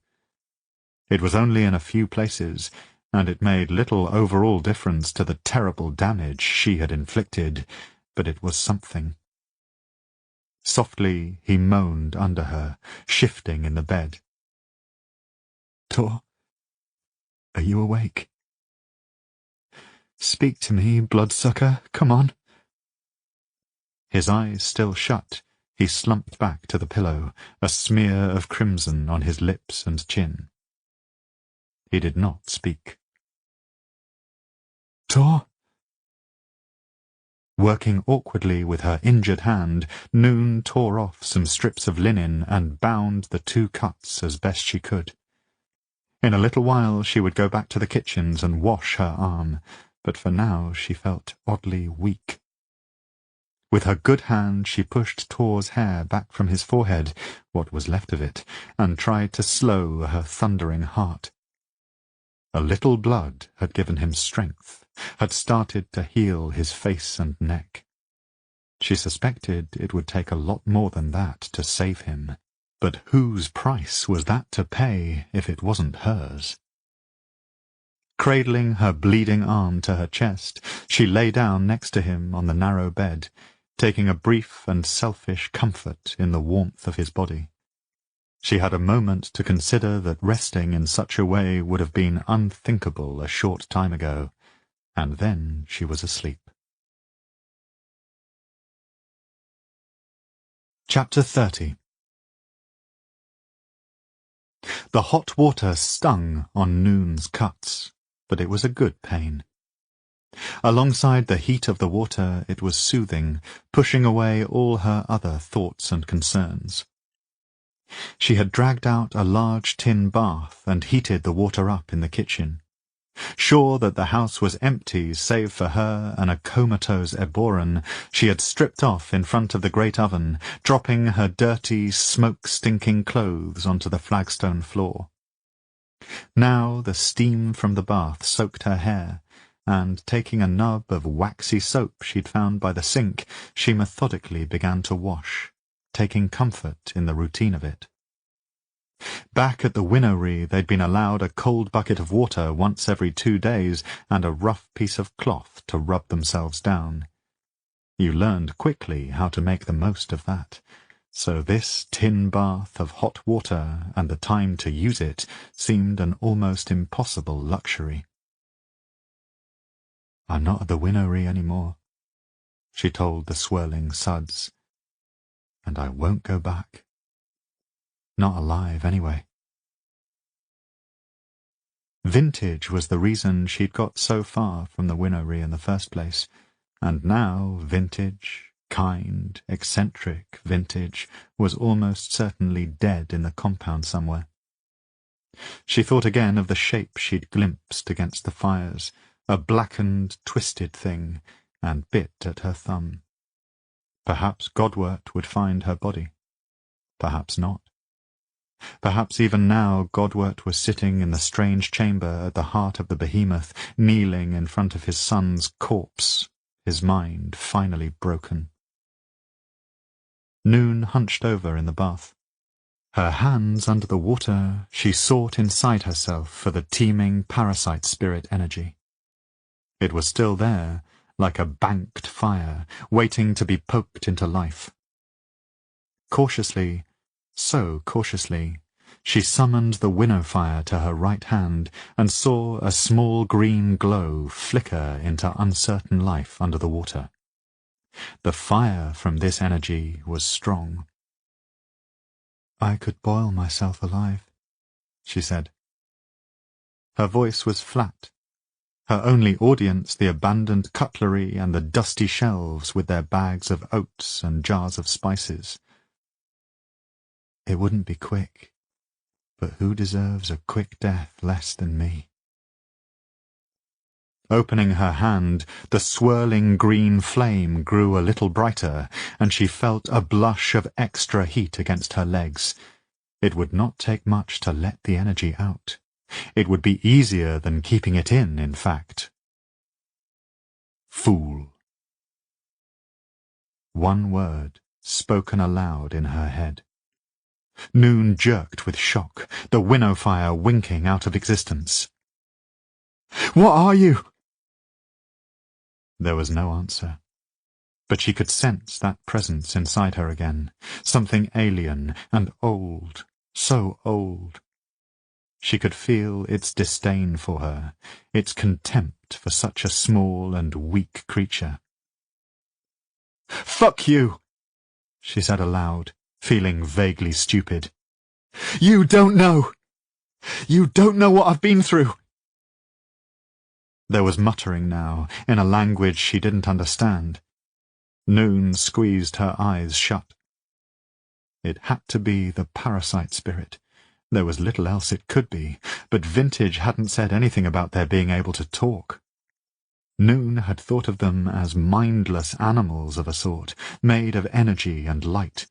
Speaker 1: It was only in a few places, and it made little overall difference to the terrible damage she had inflicted, but it was something. Softly he moaned under her, shifting in the bed. "Tor, are you awake? Speak to me, bloodsucker, come on." His eyes still shut, he slumped back to the pillow, a smear of crimson on his lips and chin. He did not speak. "Tor?" Working awkwardly with her injured hand, Noon tore off some strips of linen and bound the 2 cuts as best she could. In a little while she would go back to the kitchens and wash her arm, but for now she felt oddly weak. With her good hand she pushed Tor's hair back from his forehead, what was left of it, and tried to slow her thundering heart. A little blood had given him strength, had started to heal his face and neck. She suspected it would take a lot more than that to save him, but whose price was that to pay if it wasn't hers? Cradling her bleeding arm to her chest, she lay down next to him on the narrow bed, taking a brief and selfish comfort in the warmth of his body. She had a moment to consider that resting in such a way would have been unthinkable a short time ago, and then she was asleep. Chapter 30. The hot water stung on Noon's cuts, but it was a good pain. Alongside the heat of the water it was soothing, pushing away all her other thoughts and concerns. She had dragged out a large tin bath and heated the water up in the kitchen. Sure that the house was empty save for her and a comatose Eboran, she had stripped off in front of the great oven, dropping her dirty, smoke-stinking clothes onto the flagstone floor. Now the steam from the bath soaked her hair, and taking a nub of waxy soap she'd found by the sink, she methodically began to wash, taking comfort in the routine of it. Back at the Winnowing they'd been allowed a cold bucket of water once every 2 days and a rough piece of cloth to rub themselves down. You learned quickly how to make the most of that, so this tin bath of hot water and the time to use it seemed an almost impossible luxury. "I'm not at the Winnowing any more," she told the swirling suds, "and I won't go back. Not alive, anyway." Vintage was the reason she'd got so far from the Winnowing in the first place, and now Vintage, kind, eccentric Vintage, was almost certainly dead in the compound somewhere. She thought again of the shape she'd glimpsed against the fires, a blackened, twisted thing, and bit at her thumb. Perhaps Godwert would find her body. Perhaps not. Perhaps even now Godwert was sitting in the strange chamber at the heart of the behemoth, kneeling in front of his son's corpse, his mind finally broken. Noon hunched over in the bath. Her hands under the water, she sought inside herself for the teeming parasite spirit energy. It was still there, like a banked fire, waiting to be poked into life. Cautiously, so cautiously, she summoned the winnow fire to her right hand and saw a small green glow flicker into uncertain life under the water. The fire from this energy was strong. "I could boil myself alive," she said. Her voice was flat. Her only audience the abandoned cutlery and the dusty shelves with their bags of oats and jars of spices. "It wouldn't be quick, but who deserves a quick death less than me?" Opening her hand, the swirling green flame grew a little brighter, and she felt a blush of extra heat against her legs. It would not take much to let the energy out. It would be easier than keeping it in fact. Fool. One word, spoken aloud in her head. Noon jerked with shock, the winnow fire winking out of existence. "What are you?" There was no answer, but she could sense that presence inside her again, something alien and old, so old. She could feel its disdain for her, its contempt for such a small and weak creature. "Fuck you," she said aloud, feeling vaguely stupid. "You don't know. You don't know what I've been through." There was muttering now, in a language she didn't understand. Noon squeezed her eyes shut. It had to be the parasite spirit, There was little else it could be, but Vintage hadn't said anything about their being able to talk. Noon had thought of them as mindless animals of a sort, made of energy and light.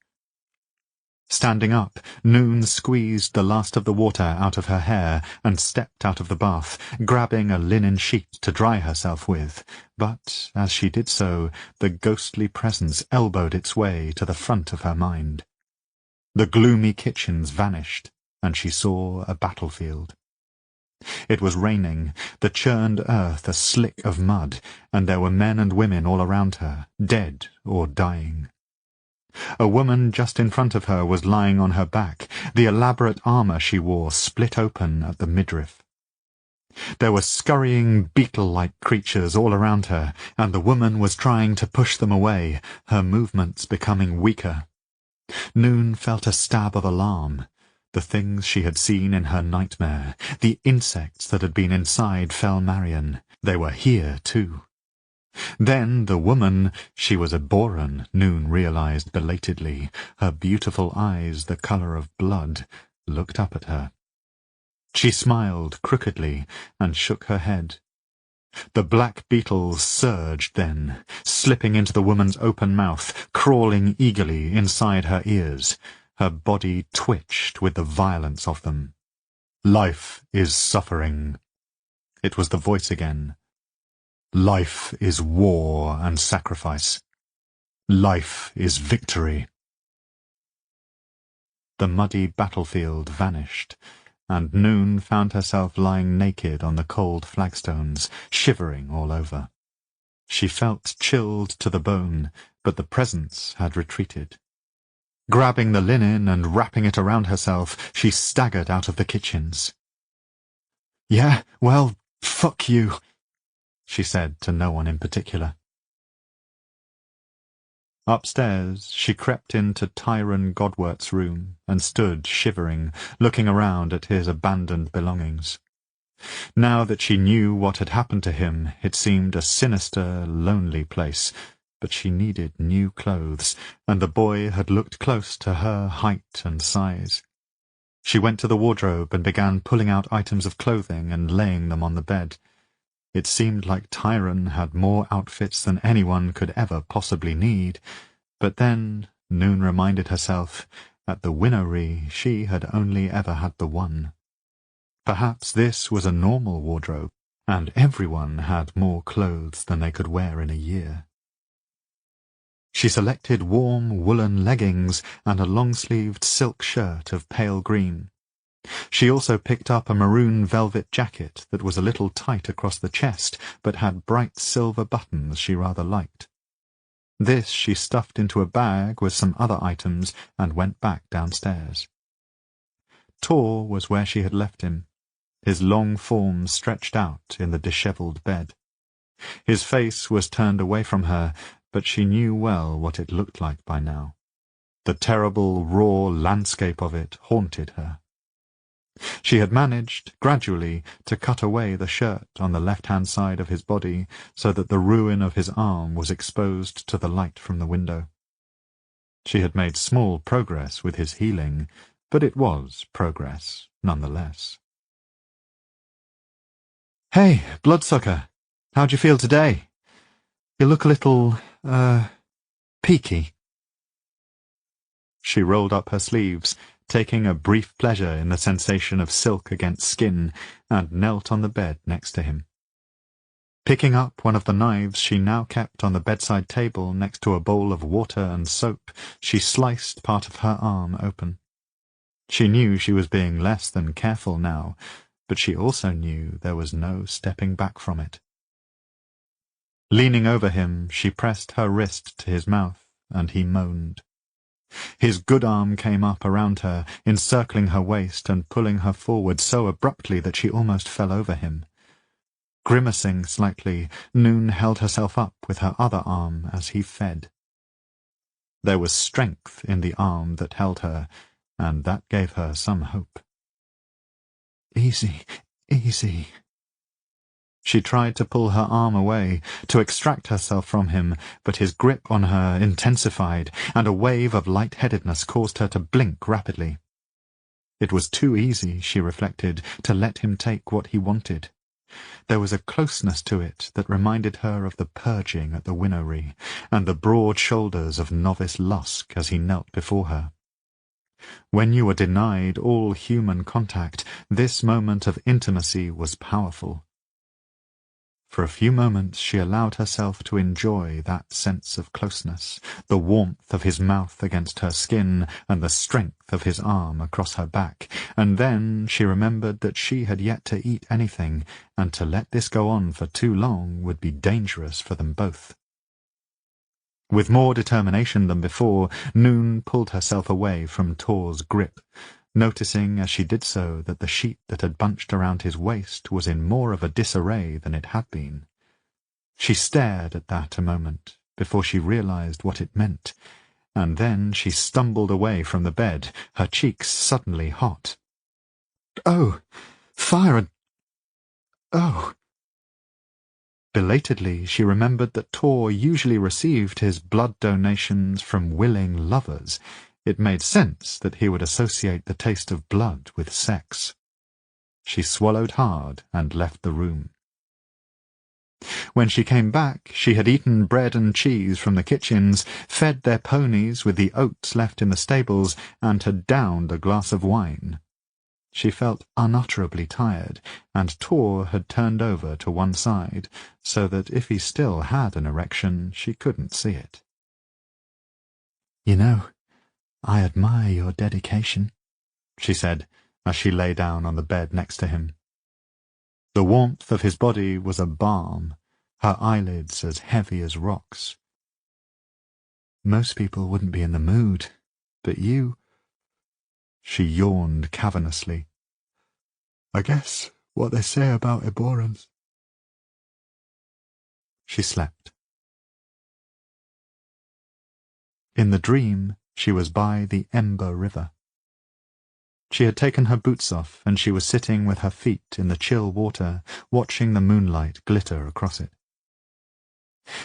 Speaker 1: Standing up, Noon squeezed the last of the water out of her hair and stepped out of the bath, grabbing a linen sheet to dry herself with, but as she did so, the ghostly presence elbowed its way to the front of her mind. The gloomy kitchens vanished, and she saw a battlefield. It was raining, the churned earth a slick of mud, and there were men and women all around her, dead or dying. A woman just in front of her was lying on her back, the elaborate armour she wore split open at the midriff. There were scurrying beetle-like creatures all around her, and the woman was trying to push them away, her movements becoming weaker. Noon felt a stab of alarm. The things she had seen in her nightmare, the insects that had been inside Fell Marion, they were here too. Then the woman, she was a Boran, Noon realized belatedly, her beautiful eyes the colour of blood, looked up at her. She smiled crookedly and shook her head. The black beetles surged then, slipping into the woman's open mouth, crawling eagerly inside her ears. Her body twitched with the violence of them. "Life is suffering." It was the voice again. "Life is war and sacrifice. Life is victory." The muddy battlefield vanished, and Noon found herself lying naked on the cold flagstones, shivering all over. She felt chilled to the bone, but the presence had retreated. Grabbing the linen and wrapping it around herself, she staggered out of the kitchens. "Yeah, well, fuck you," she said to no one in particular. Upstairs, she crept into Tyrone Godwert's room and stood shivering, looking around at his abandoned belongings. Now that she knew what had happened to him, it seemed a sinister, lonely place, but she needed new clothes, and the boy had looked close to her height and size. She went to the wardrobe and began pulling out items of clothing and laying them on the bed. It seemed like Tyrone had more outfits than anyone could ever possibly need, but then, Noon reminded herself, at the Winnowing she had only ever had the one. Perhaps this was a normal wardrobe, and everyone had more clothes than they could wear in a year. She selected warm woolen leggings and a long-sleeved silk shirt of pale green. She also picked up a maroon velvet jacket that was a little tight across the chest, but had bright silver buttons she rather liked. This she stuffed into a bag with some other items and went back downstairs. Tor was where she had left him, his long form stretched out in the dishevelled bed. His face was turned away from her, but she knew well what it looked like by now. The terrible, raw landscape of it haunted her. She had managed, gradually, to cut away the shirt on the left-hand side of his body so that the ruin of his arm was exposed to the light from the window. She had made small progress with his healing, but it was progress, nonetheless. "Hey, bloodsucker, how'd you feel today? You look a little, peaky." She rolled up her sleeves, taking a brief pleasure in the sensation of silk against skin, and knelt on the bed next to him. Picking up one of the knives she now kept on the bedside table next to a bowl of water and soap, she sliced part of her arm open. She knew she was being less than careful now, but she also knew there was no stepping back from it. Leaning over him, she pressed her wrist to his mouth, and he moaned. His good arm came up around her, encircling her waist and pulling her forward so abruptly that she almost fell over him. Grimacing slightly, Noon held herself up with her other arm as he fed. There was strength in the arm that held her, and that gave her some hope. "Easy, easy." She tried to pull her arm away, to extract herself from him, but his grip on her intensified, and a wave of light-headedness caused her to blink rapidly. It was too easy, she reflected, to let him take what he wanted. There was a closeness to it that reminded her of the purging at the Winnowing, and the broad shoulders of novice Lusk as he knelt before her. When you were denied all human contact, this moment of intimacy was powerful. For a few moments she allowed herself to enjoy that sense of closeness, the warmth of his mouth against her skin and the strength of his arm across her back, and then she remembered that she had yet to eat anything, and to let this go on for too long would be dangerous for them both. With more determination than before, Noon pulled herself away from Tor's grip, noticing as she did so that the sheet that had bunched around his waist was in more of a disarray than it had been. She stared at that a moment before she realized what it meant, and then she stumbled away from the bed, her cheeks suddenly hot. "Oh, fire and... oh!" Belatedly, she remembered that Tor usually received his blood donations from willing lovers. It made sense that he would associate the taste of blood with sex. She swallowed hard and left the room. When she came back, she had eaten bread and cheese from the kitchens, fed their ponies with the oats left in the stables, and had downed a glass of wine. She felt unutterably tired, and Tor had turned over to one side, so that if he still had an erection, she couldn't see it.
Speaker 2: "You know, I admire your dedication,"
Speaker 1: she said, as she lay down on the bed next to him. The warmth of his body was a balm, her eyelids as heavy as rocks.
Speaker 2: "Most people wouldn't be in the mood, but you—"
Speaker 1: She yawned cavernously.
Speaker 2: "I guess what they say about Eborans."
Speaker 1: She slept. In the dream, she was by the Ember River. She had taken her boots off, and she was sitting with her feet in the chill water, watching the moonlight glitter across it.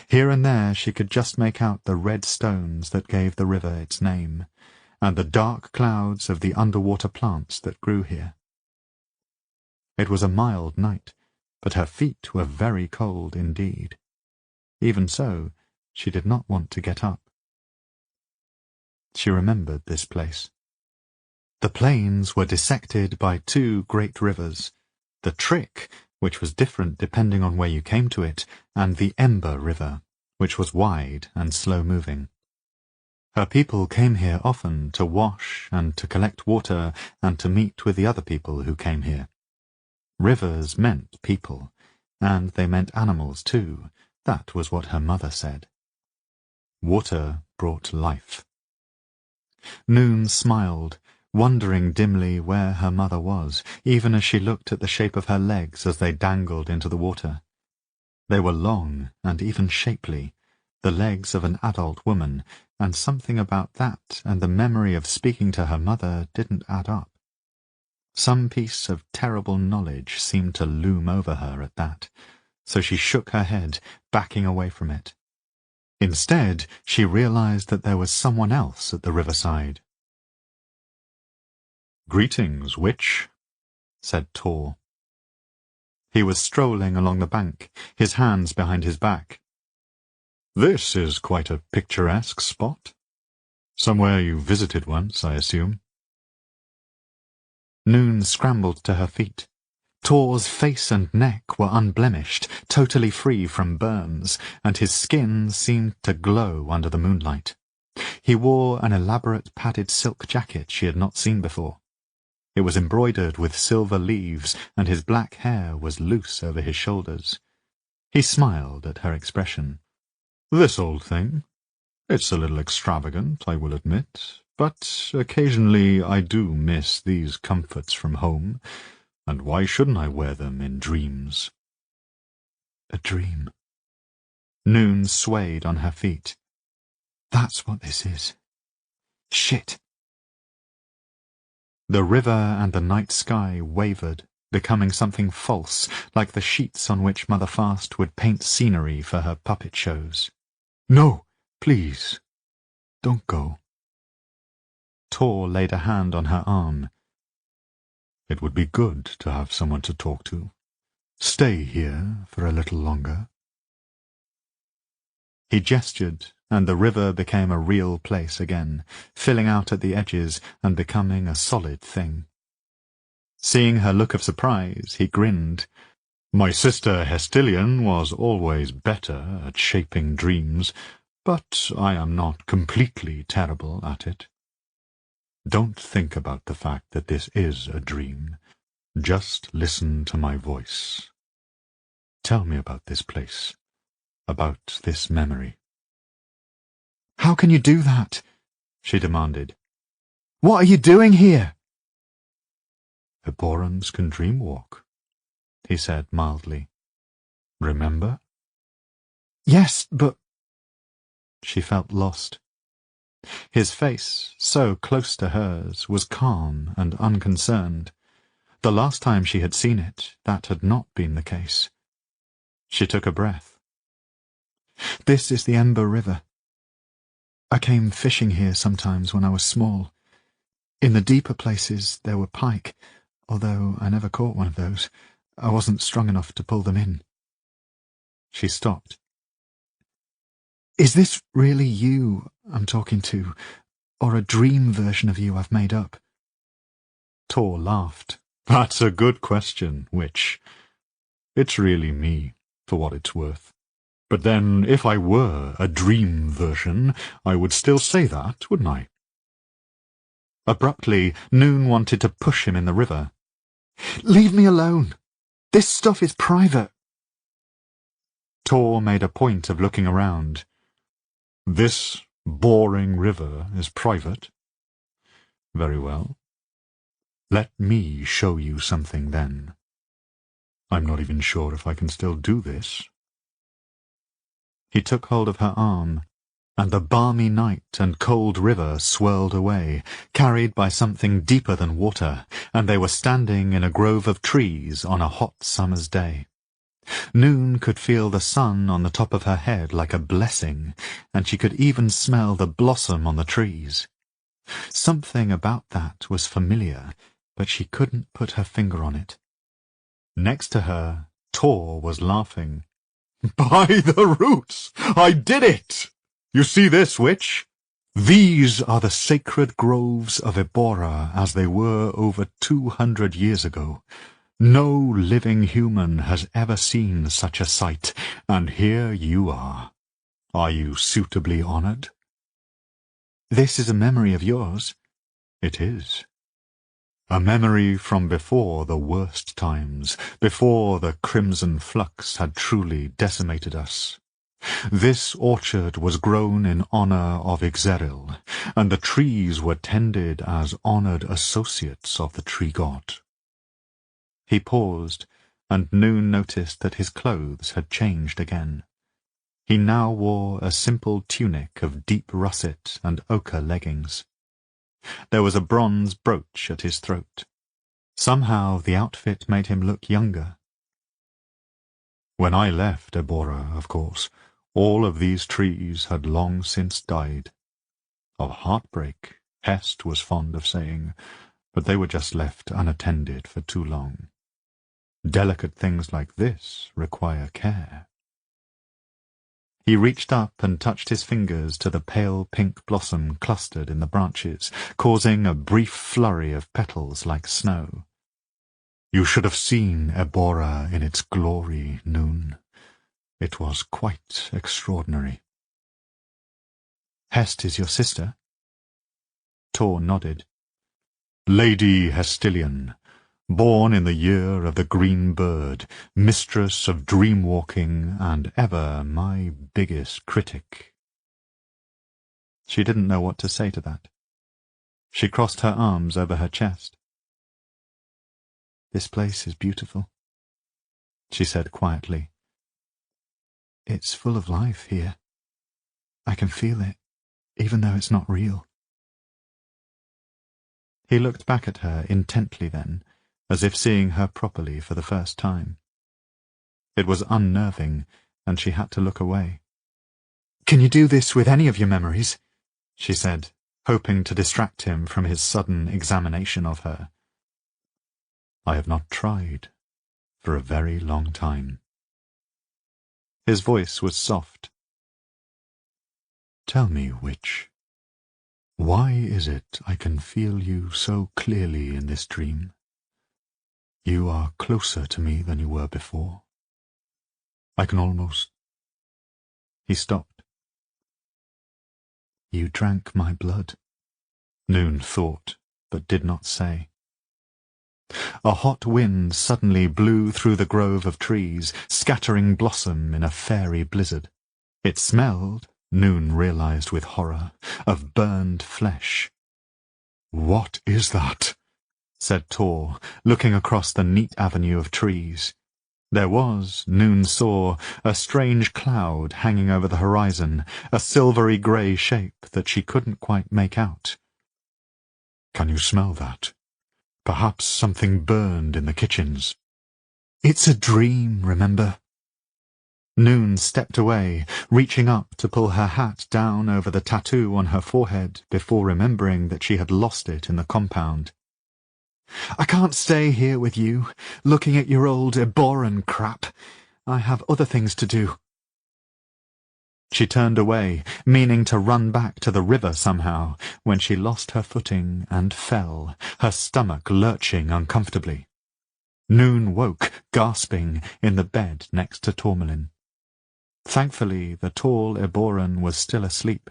Speaker 1: Here and there she could just make out the red stones that gave the river its name, and the dark clouds of the underwater plants that grew here. It was a mild night, but her feet were very cold indeed. Even so, she did not want to get up. She remembered this place. The plains were dissected by two great rivers, the Trick, which was different depending on where you came to it, and the Ember River, which was wide and slow-moving. Her people came here often to wash and to collect water and to meet with the other people who came here. Rivers meant people, and they meant animals too. That was what her mother said. Water brought life. Noon smiled, wondering dimly where her mother was, even as she looked at the shape of her legs as they dangled into the water. They were long and even shapely, the legs of an adult woman, and something about that and the memory of speaking to her mother didn't add up. Some piece of terrible knowledge seemed to loom over her at that, so she shook her head, backing away from it. Instead, she realized that there was someone else at the riverside. "Greetings, witch," said Tor. He was strolling along the bank, his hands behind his back. "This is quite a picturesque spot. Somewhere you visited once, I assume." Noon scrambled to her feet. Tor's face and neck were unblemished, totally free from burns, and his skin seemed to glow under the moonlight. He wore an elaborate padded silk jacket she had not seen before. It was embroidered with silver leaves, and his black hair was loose over his shoulders. He smiled at her expression. "This old thing. It's a little extravagant, I will admit, but occasionally I do miss these comforts from home, and why shouldn't I wear them in dreams?"
Speaker 2: A dream.
Speaker 1: Noon swayed on her feet.
Speaker 2: "That's what this is. Shit."
Speaker 1: The river and the night sky wavered, becoming something false, like the sheets on which Mother Fast would paint scenery for her puppet shows.
Speaker 2: "No, please, don't go."
Speaker 1: Tor laid a hand on her arm. It would be good to have someone to talk to. Stay here for a little longer. He gestured, and the river became a real place again, filling out at the edges and becoming a solid thing. Seeing her look of surprise, he grinned. My sister Hestilian was always better at shaping dreams, but I am not completely terrible at it. Don't think about the fact that this is a dream. Just listen to my voice. Tell me about this place, about this memory.
Speaker 2: How can you do that? She demanded. What are you doing here?
Speaker 1: Eborans can dreamwalk, he said mildly. Remember?
Speaker 2: Yes, but...
Speaker 1: She felt lost. His face, so close to hers, was calm and unconcerned. The last time she had seen it, that had not been the case. She took a breath.
Speaker 2: This is the Ember River. I came fishing here sometimes when I was small. In the deeper places there were pike, although I never caught one of those. I wasn't strong enough to pull them in.
Speaker 1: She stopped.
Speaker 2: Is this really you I'm talking to, or a dream version of you I've made up?
Speaker 1: Tor laughed. That's a good question, Witch. It's really me, for what it's worth. But then, if I were a dream version, I would still say that, wouldn't I?
Speaker 2: Abruptly, Noon wanted to push him in the river. Leave me alone. This stuff is private.
Speaker 1: Tor made a point of looking around. This boring river is private. Very well. Let me show you something then. I'm not even sure if I can still do this. He took hold of her arm, and the balmy night and cold river swirled away, carried by something deeper than water, and they were standing in a grove of trees on a hot summer's day. Noon could feel the sun on the top of her head like a blessing, and she could even smell the blossom on the trees. Something about that was familiar, but she couldn't put her finger on it. Next to her, Tor was laughing. By the roots! I did it! You see this, Witch? These are the sacred groves of Ebora as they were over 200 years ago. No living human has ever seen such a sight, and here you are. Are you suitably honored?
Speaker 2: This is a memory of yours?
Speaker 1: It is. A memory from before the worst times, before the crimson flux had truly decimated us. This orchard was grown in honor of Ixeril, and the trees were tended as honored associates of the tree god. He paused, and Noon noticed that his clothes had changed again. He now wore a simple tunic of deep russet and ochre leggings. There was a bronze brooch at his throat. Somehow the outfit made him look younger. When I left Ebora, of course, all of these trees had long since died. Of heartbreak, Hest was fond of saying, but they were just left unattended for too long. Delicate things like this require care. He reached up and touched his fingers to the pale pink blossom clustered in the branches, causing a brief flurry of petals like snow. You should have seen Ebora in its glory, Noon. It was quite extraordinary.
Speaker 2: Hest is your sister?
Speaker 1: Tor nodded. Lady Hestilian, born in the year of the green bird, mistress of dream-walking, and ever my biggest critic.
Speaker 2: She didn't know what to say to that. She crossed her arms over her chest. This place is beautiful, she said quietly. It's full of life here. I can feel it, even though it's not real. He looked back at her intently then, as if seeing her properly for the first time. It was unnerving, and she had to look away. Can you do this with any of your memories? She said, hoping to distract him from his sudden examination of her.
Speaker 1: I have not tried for a very long time." His voice was soft. "Tell me, witch, why is it I can feel you so clearly in this dream? You are closer to me than you were before. I can almost—" He stopped. "You drank my blood," Noon thought, but did not say. A hot wind suddenly blew through the grove of trees, scattering blossom in a fairy blizzard. It smelled, Noon realized with horror, of burned flesh. "What is that?" said Tor, looking across the neat avenue of trees. There was, Noon saw, a strange cloud hanging over the horizon, a silvery grey shape that she couldn't quite make out. "Can you smell that? Perhaps something burned in the kitchens." "It's a dream, remember?" Noon stepped away, reaching up to pull her hat down over the tattoo on her forehead before remembering that she had lost it in the compound. "I can't stay here with you, looking at your old Eboran crap. I have other things to do." She turned away, meaning to run back to the river somehow, when she lost her footing and fell, her stomach lurching uncomfortably. Noon woke, gasping, in the bed next to Tourmalin. Thankfully, the tall Eboran was still asleep.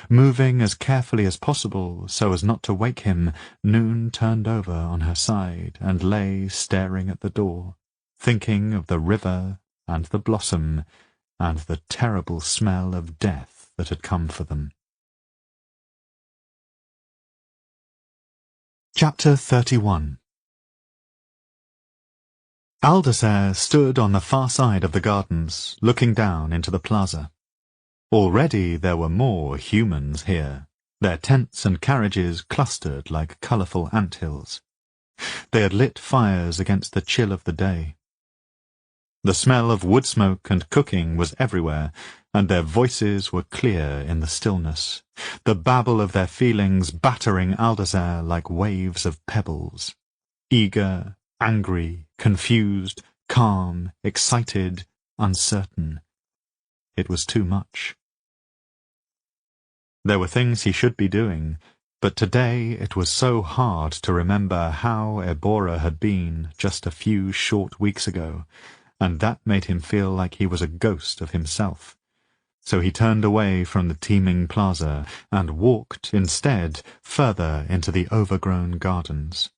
Speaker 1: Moving as carefully as possible so as not to wake him, Noon turned over on her side and lay staring at the door, thinking of the river and the blossom and the terrible smell of death that had come for them. Chapter 31. Aldasair stood on the far side of the gardens, looking down into the plaza. Already there were more humans here, their tents and carriages clustered like colourful anthills. They had lit fires against the chill of the day. The smell of wood smoke and cooking was everywhere, and their voices were clear in the stillness, the babble of their feelings battering Aldasair like waves of pebbles. Eager, angry, confused, calm, excited, uncertain. It was too much. There were things he should be doing, but today it was so hard to remember how Ebora had been just a few short weeks ago, and that made him feel like he was a ghost of himself. So he turned away from the teeming plaza and walked, instead, further into the overgrown gardens.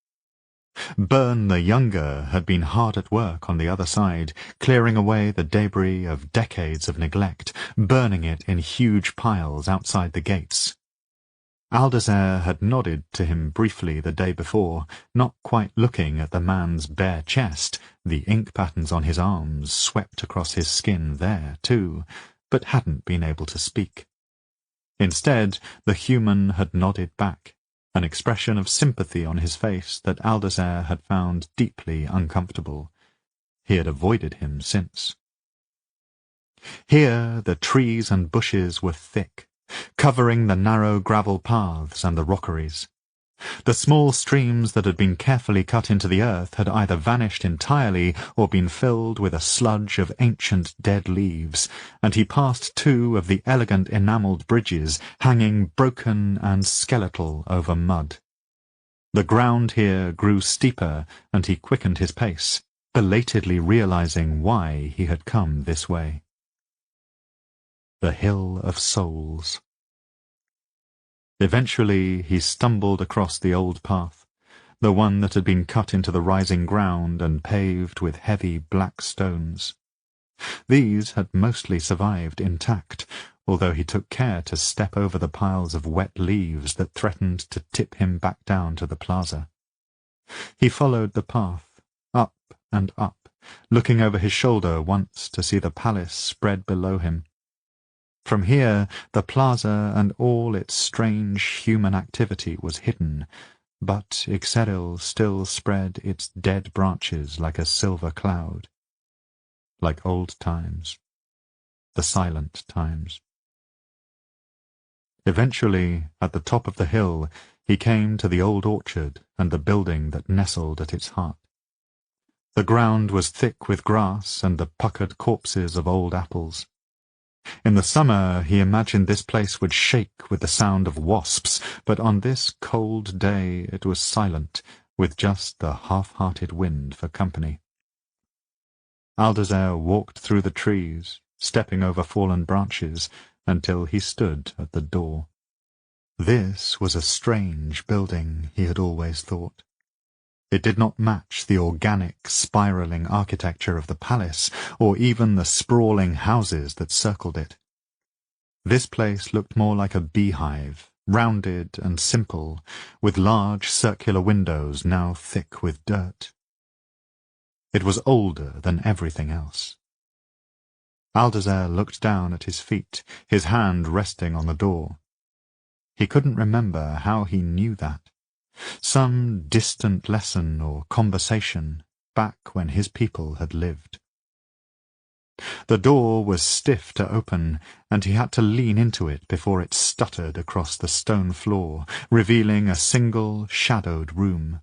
Speaker 1: Byrne the Younger had been hard at work on the other side, clearing away the debris of decades of neglect, burning it in huge piles outside the gates. Aldasair had nodded to him briefly the day before, not quite looking at the man's bare chest, the ink patterns on his arms swept across his skin there, too, but hadn't been able to speak. Instead, the human had nodded back, an expression of sympathy on his face that Aldasair had found deeply uncomfortable. He had avoided him since. Here the trees and bushes were thick, covering the narrow gravel paths and the rockeries. The small streams that had been carefully cut into the earth had either vanished entirely or been filled with a sludge of ancient dead leaves, and he passed two of the elegant enamelled bridges hanging broken and skeletal over mud. The ground here grew steeper, and he quickened his pace, belatedly realizing why he had come this way. The Hill of Souls. Eventually he stumbled across the old path, the one that had been cut into the rising ground and paved with heavy black stones. These had mostly survived intact, although he took care to step over the piles of wet leaves that threatened to tip him back down to the plaza. He followed the path, up and up, looking over his shoulder once to see the palace spread below him. From here, the plaza and all its strange human activity was hidden, but Ixeril still spread its dead branches like a silver cloud. Like old times. The silent times. Eventually, at the top of the hill, he came to the old orchard and the building that nestled at its heart. The ground was thick with grass and the puckered corpses of old apples. In the summer he imagined this place would shake with the sound of wasps, but on this cold day it was silent, with just the half-hearted wind for company. Aldazer walked through the trees, stepping over fallen branches, until he stood at the door. This was a strange building, he had always thought. It did not match the organic, spiralling architecture of the palace, or even the sprawling houses that circled it. This place looked more like a beehive, rounded and simple, with large circular windows now thick with dirt. It was older than everything else. Aldazer looked down at his feet, his hand resting on the door. He couldn't remember how he knew that. Some distant lesson or conversation back when his people had lived. The door was stiff to open, and he had to lean into it before it stuttered across the stone floor, revealing a single, shadowed room.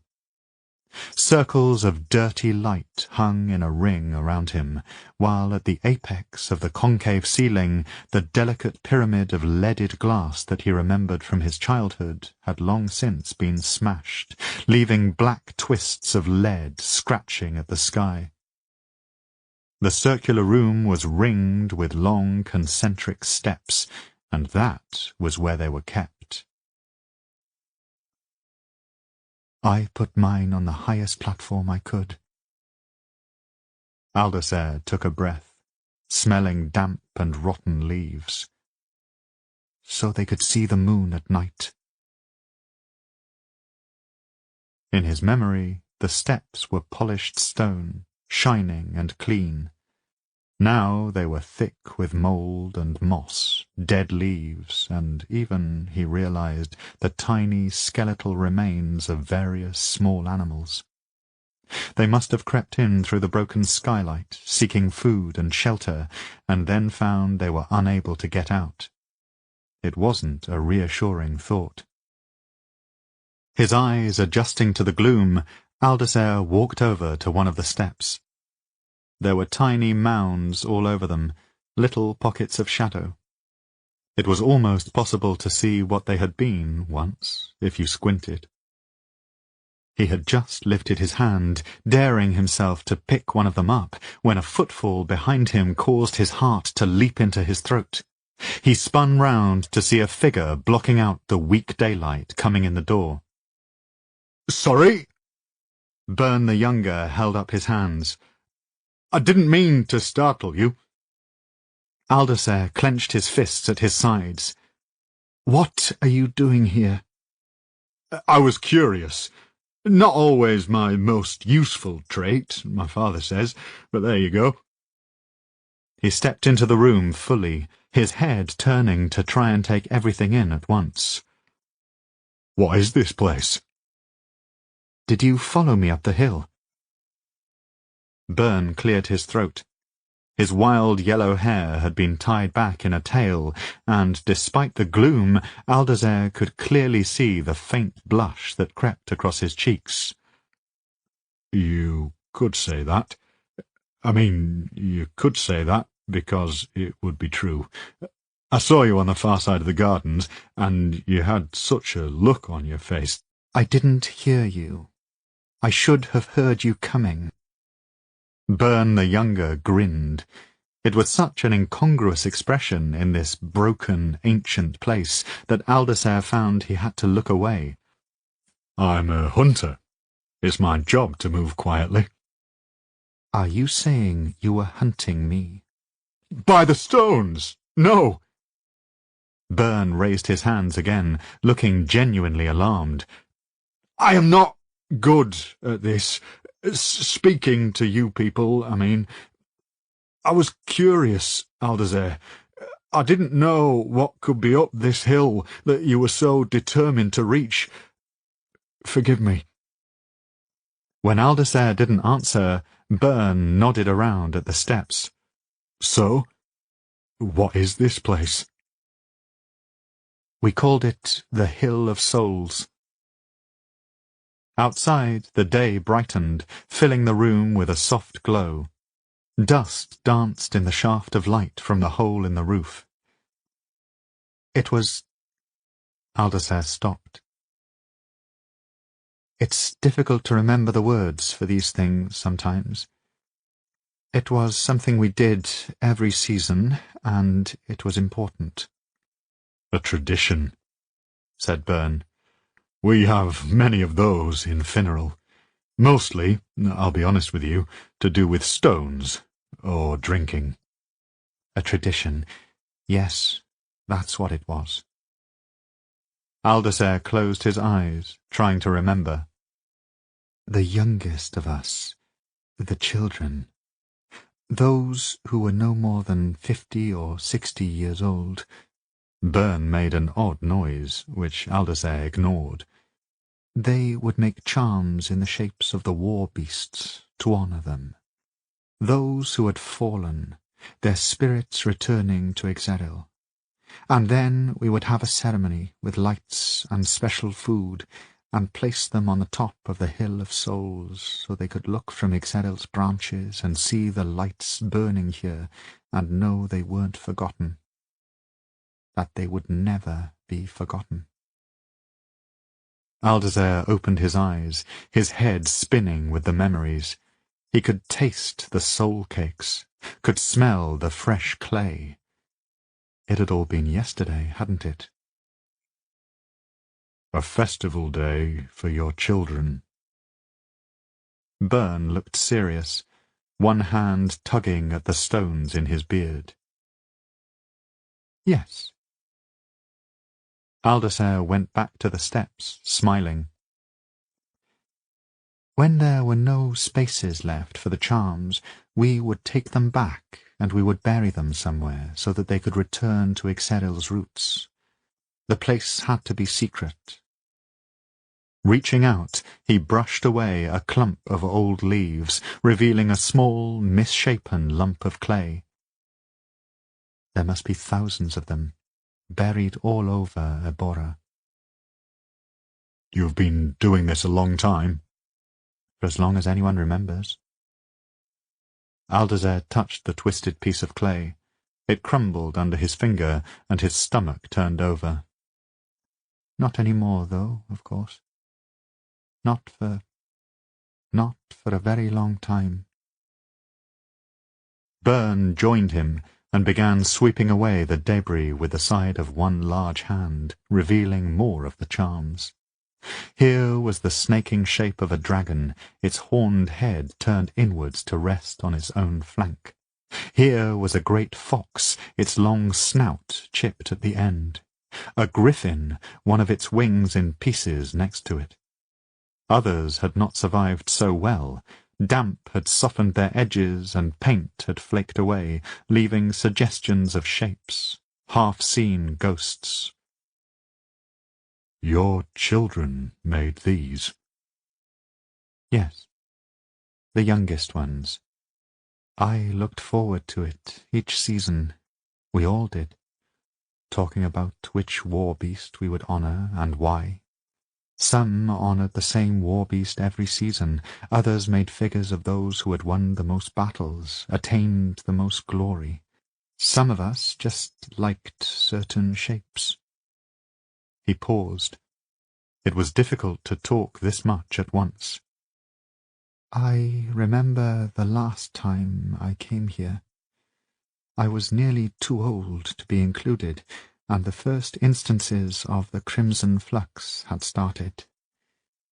Speaker 1: Circles of dirty light hung in a ring around him, while at the apex of the concave ceiling the delicate pyramid of leaded glass that he remembered from his childhood had long since been smashed, leaving black twists of lead scratching at the sky. The circular room was ringed with long concentric steps, and that was where they were kept. I put mine on the highest platform I could. Aldazer took a breath, smelling damp and rotten leaves. So they could see the moon at night. In his memory, the steps were polished stone, shining and clean. Now they were thick with mould and moss, dead leaves, and even, he realized, the tiny skeletal remains of various small animals. They must have crept in through the broken skylight, seeking food and shelter, and then found they were unable to get out. It wasn't a reassuring thought. His eyes adjusting to the gloom, Aldazer walked over to one of the steps. There were tiny mounds all over them, little pockets of shadow. It was almost possible to see what they had been once, if you squinted. He had just lifted his hand, daring himself to pick one of them up, when a footfall behind him caused his heart to leap into his throat. He spun round to see a figure blocking out the weak daylight coming in the door.
Speaker 2: "Sorry?"
Speaker 1: Byrne the Younger held up his hands.
Speaker 2: "I didn't mean to startle you."
Speaker 1: Aldazer clenched his fists at his sides.
Speaker 2: "What are you doing here?"
Speaker 1: "I was curious. Not always my most useful trait, my father says, but there you go." He stepped into the room fully, his head turning to try and take everything in at once. "What is this place?" "Did you follow me up the hill?" Byrne cleared his throat. His wild yellow hair had been tied back in a tail, and despite the gloom, Aldazer could clearly see the faint blush that crept across his cheeks. "You could say that. You could say that, because it would be true. I saw you on the far side of the gardens, and you had such a look on your face."
Speaker 2: "I didn't hear you. I should have heard you coming."
Speaker 1: Byrne the Younger grinned. It was such an incongruous expression in this broken, ancient place that Aldazer found he had to look away. "I'm a hunter. It's my job to move quietly."
Speaker 2: "Are you saying you were hunting me?"
Speaker 1: "By the stones! No!" Byrne raised his hands again, looking genuinely alarmed. "I am not good at this. Speaking to you people, I was curious, Aldazer. I didn't know what could be up this hill that you were so determined to reach. Forgive me." When Aldazer didn't answer, Byrne nodded around at the steps. "So, what is this place?" "We called it the Hill of Souls." Outside, the day brightened, filling the room with a soft glow. Dust danced in the shaft of light from the hole in the roof. It was... Aldacer stopped. It's difficult to remember the words for these things sometimes. It was something we did every season, and it was important.
Speaker 3: A tradition, said Byrne. We have many of those in Finneral. Mostly, I'll be honest with you, to do with stones or drinking.
Speaker 2: A tradition. Yes, that's what it was.
Speaker 1: Aldacer closed his eyes, trying to remember.
Speaker 2: The youngest of us, the children, those who were no more than 50 or 60 years old.
Speaker 1: Byrne made an odd noise, which Aldacer ignored.
Speaker 2: They would make charms in the shapes of the war beasts to honour them. Those who had fallen, their spirits returning to Exeril. And then we would have a ceremony with lights and special food, and place them on the top of the Hill of Souls, so they could look from Exeril's branches and see the lights burning here, and know they weren't forgotten. That they would never be forgotten.
Speaker 1: Aldacer opened his eyes, his head spinning with the memories. He could taste the soul cakes, could smell the fresh clay. It had all been yesterday, hadn't it?
Speaker 3: A festival day for your children.
Speaker 1: Byrne looked serious, one hand tugging at the stones in his beard.
Speaker 2: Yes.
Speaker 1: Aldacer went back to the steps, smiling.
Speaker 2: When there were no spaces left for the charms, we would take them back, and we would bury them somewhere, so that they could return to Exeril's roots. The place had to be secret.
Speaker 1: Reaching out, he brushed away a clump of old leaves, revealing a small, misshapen lump of clay.
Speaker 2: There must be thousands of them, buried all over Ebora.
Speaker 3: You've been doing this a long time?
Speaker 2: For as long as anyone remembers.
Speaker 1: Aldacer touched the twisted piece of clay. It crumbled under his finger, and his stomach turned over.
Speaker 2: Not any more, though, of course. Not for a very long time.
Speaker 1: Byrne joined him, and began sweeping away the debris with the side of one large hand, revealing more of the charms. Here was the snaking shape of a dragon, its horned head turned inwards to rest on its own flank. Here was a great fox, its long snout chipped at the end. A griffin, one of its wings in pieces next to it. Others had not survived so well. Damp had softened their edges, and paint had flaked away, leaving suggestions of shapes, half-seen ghosts.
Speaker 3: Your children made these?
Speaker 2: Yes, the youngest ones. I looked forward to it each season. We all did, talking about which war beast we would honour and why. Some honoured the same war beast every season, others made figures of those who had won the most battles, attained the most glory. Some of us just liked certain shapes.
Speaker 1: He paused. It was difficult to talk this much at once.
Speaker 2: I remember the last time I came here. I was nearly too old to be included, and the first instances of the crimson flux had started.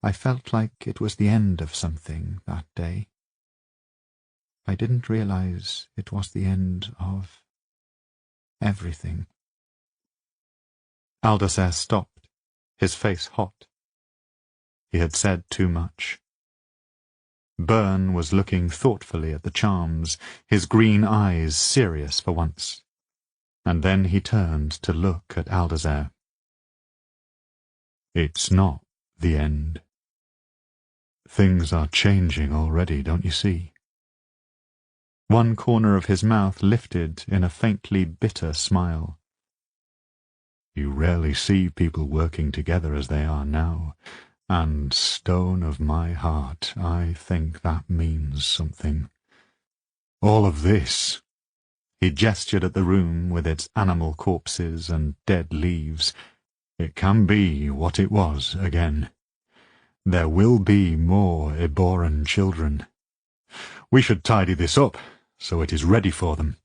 Speaker 2: I felt like it was the end of something that day. I didn't realize it was the end of everything.
Speaker 1: Aldacer stopped, his face hot. He had said too much. Byrne was looking thoughtfully at the charms, his green eyes serious for once. And then he turned to look at Aldacer.
Speaker 3: It's not the end. Things are changing already, don't you see?
Speaker 1: One corner of his mouth lifted in a faintly bitter smile.
Speaker 3: You rarely see people working together as they are now,
Speaker 1: And stone of my heart, I think that means something. All of this. He gestured at the room with its animal corpses and dead leaves. It can be what it was again. There will be more Eboran children. We should tidy this up, so it is ready for them.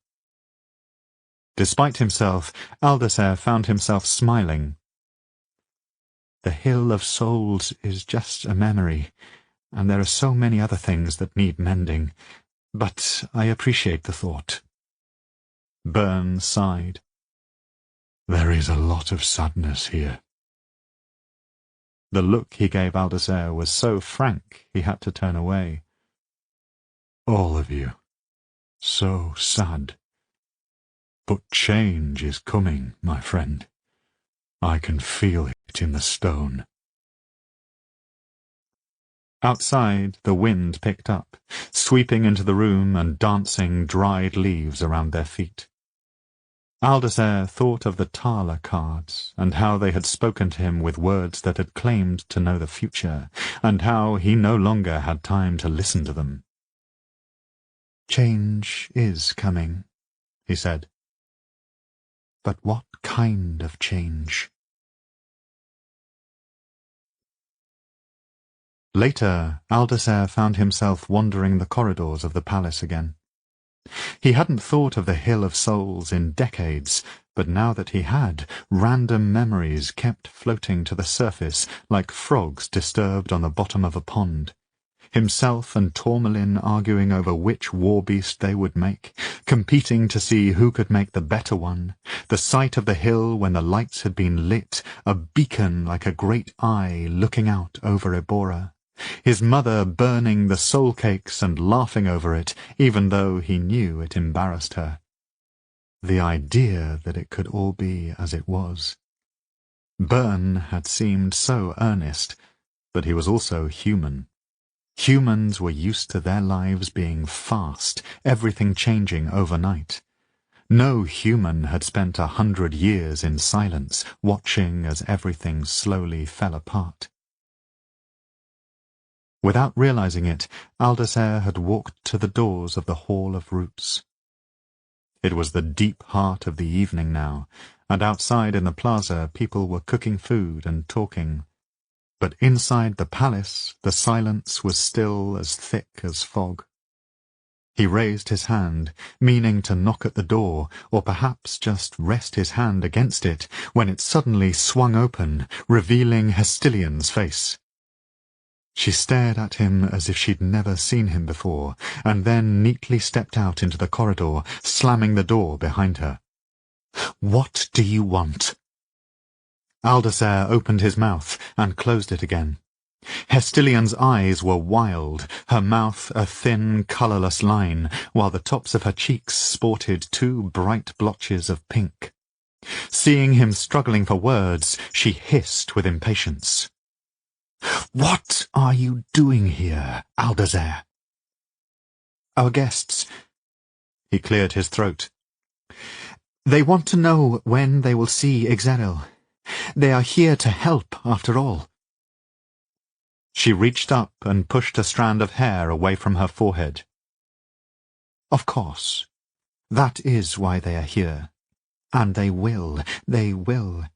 Speaker 1: Despite himself, Aldasair found himself smiling. The Hill of Souls is just a memory, and there are so many other things that need mending, but I appreciate the thought. Byrne sighed. There is a lot of sadness here. The look he gave Aldasair was so frank he had to turn away. All of you. So sad. But change is coming, my friend. I can feel it in the stone. Outside, the wind picked up, sweeping into the room and dancing dried leaves around their feet. Aldasair thought of the Tala cards, and how they had spoken to him with words that had claimed to know the future, and how he no longer had time to listen to them. Change is coming, he said. But what kind of change? Later, Aldasair found himself wandering the corridors of the palace again. He hadn't thought of the Hill of Souls in decades, but now that he had, random memories kept floating to the surface like frogs disturbed on the bottom of a pond. Himself and Tourmaline arguing over which war-beast they would make, competing to see who could make the better one, the sight of the hill when the lights had been lit, a beacon like a great eye looking out over Ebora, his mother burning the soul cakes and laughing over it, even though he knew it embarrassed her. The idea that it could all be as it was. Byrne had seemed so earnest, but he was also human. Humans were used to their lives being fast, everything changing overnight. No human had spent 100 years in silence, watching as everything slowly fell apart. Without realizing it, Aldasair had walked to the doors of the Hall of Roots. It was the deep heart of the evening now, and outside in the plaza people were cooking food and talking. But inside the palace the silence was still as thick as fog. He raised his hand, meaning to knock at the door, or perhaps just rest his hand against it, when it suddenly swung open, revealing Hestilian's face. She stared at him as if she'd never seen him before, and then neatly stepped out into the corridor, slamming the door behind her. "What do you want?" Aldasair opened his mouth and closed it again. Hestilian's eyes were wild, her mouth a thin, colourless line, while the tops of her cheeks sported 2 bright blotches of pink. Seeing him struggling for words, she hissed with impatience. "What are you doing here, Aldasair?" "Our guests." He cleared his throat. "They want to know when they will see Ixeril. They are here to help, after all." She reached up and pushed a strand of hair away from her forehead. "Of course. That is why they are here. And they will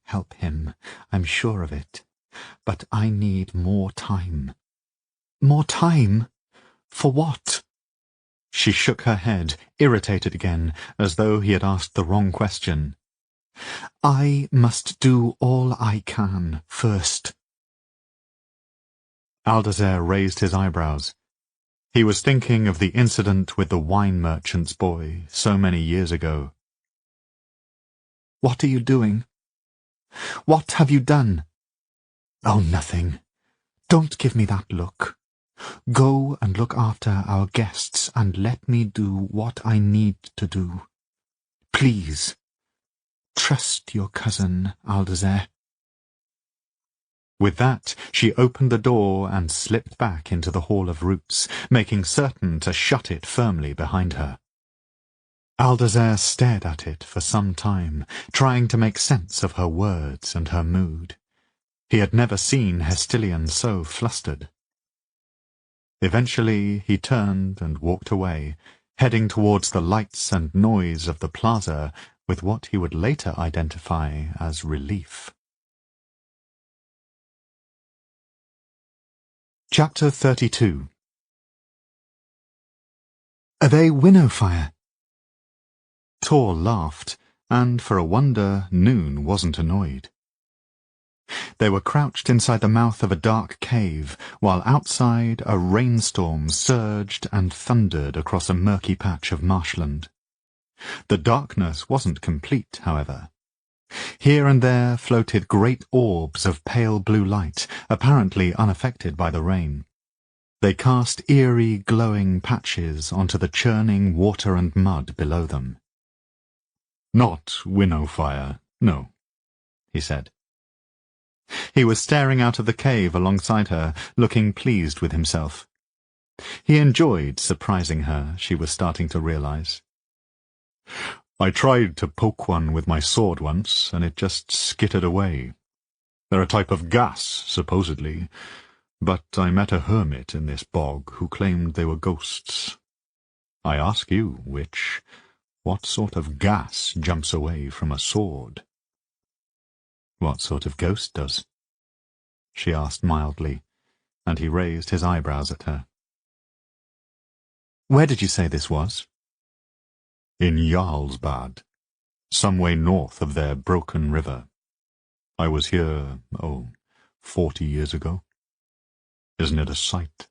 Speaker 1: help him. I'm sure of it. But I need more time." "More time? For what?" She shook her head, irritated again, as though he had asked the wrong question. "I must do all I can first." Aldasair raised his eyebrows. He was thinking of the incident with the wine merchant's boy so many years ago. "What are you doing? What have you done?" "Oh, nothing. Don't give me that look. Go and look after our guests and let me do what I need to do. Please. Trust your cousin, Aldasair." With that, she opened the door and slipped back into the Hall of Roots, making certain to shut it firmly behind her. Aldasair stared at it for some time, trying to make sense of her words and her mood. He had never seen Hestilian so flustered. Eventually he turned and walked away, heading towards the lights and noise of the plaza with what he would later identify as relief. Chapter 32.
Speaker 2: Are they winnow fire?
Speaker 1: Tor laughed, and for a wonder Noon wasn't annoyed. They were crouched inside the mouth of a dark cave, while outside a rainstorm surged and thundered across a murky patch of marshland. The darkness wasn't complete, however. Here and there floated great orbs of pale blue light, apparently unaffected by the rain. They cast eerie, glowing patches onto the churning water and mud below them. "Not winnow fire, no," he said. He was staring out of the cave alongside her, looking pleased with himself. He enjoyed surprising her, she was starting to realize. "I tried to poke one with my sword once, and it just skittered away. They're a type of gas, supposedly, but I met a hermit in this bog who claimed they were ghosts. I ask you, witch, what sort of gas jumps away from a sword?" "What sort of ghost does?" she asked mildly, and he raised his eyebrows at her. "Where did you say this was?" "In Jarlsbad, some way north of their broken river. I was here, 40 years ago. Isn't it a sight?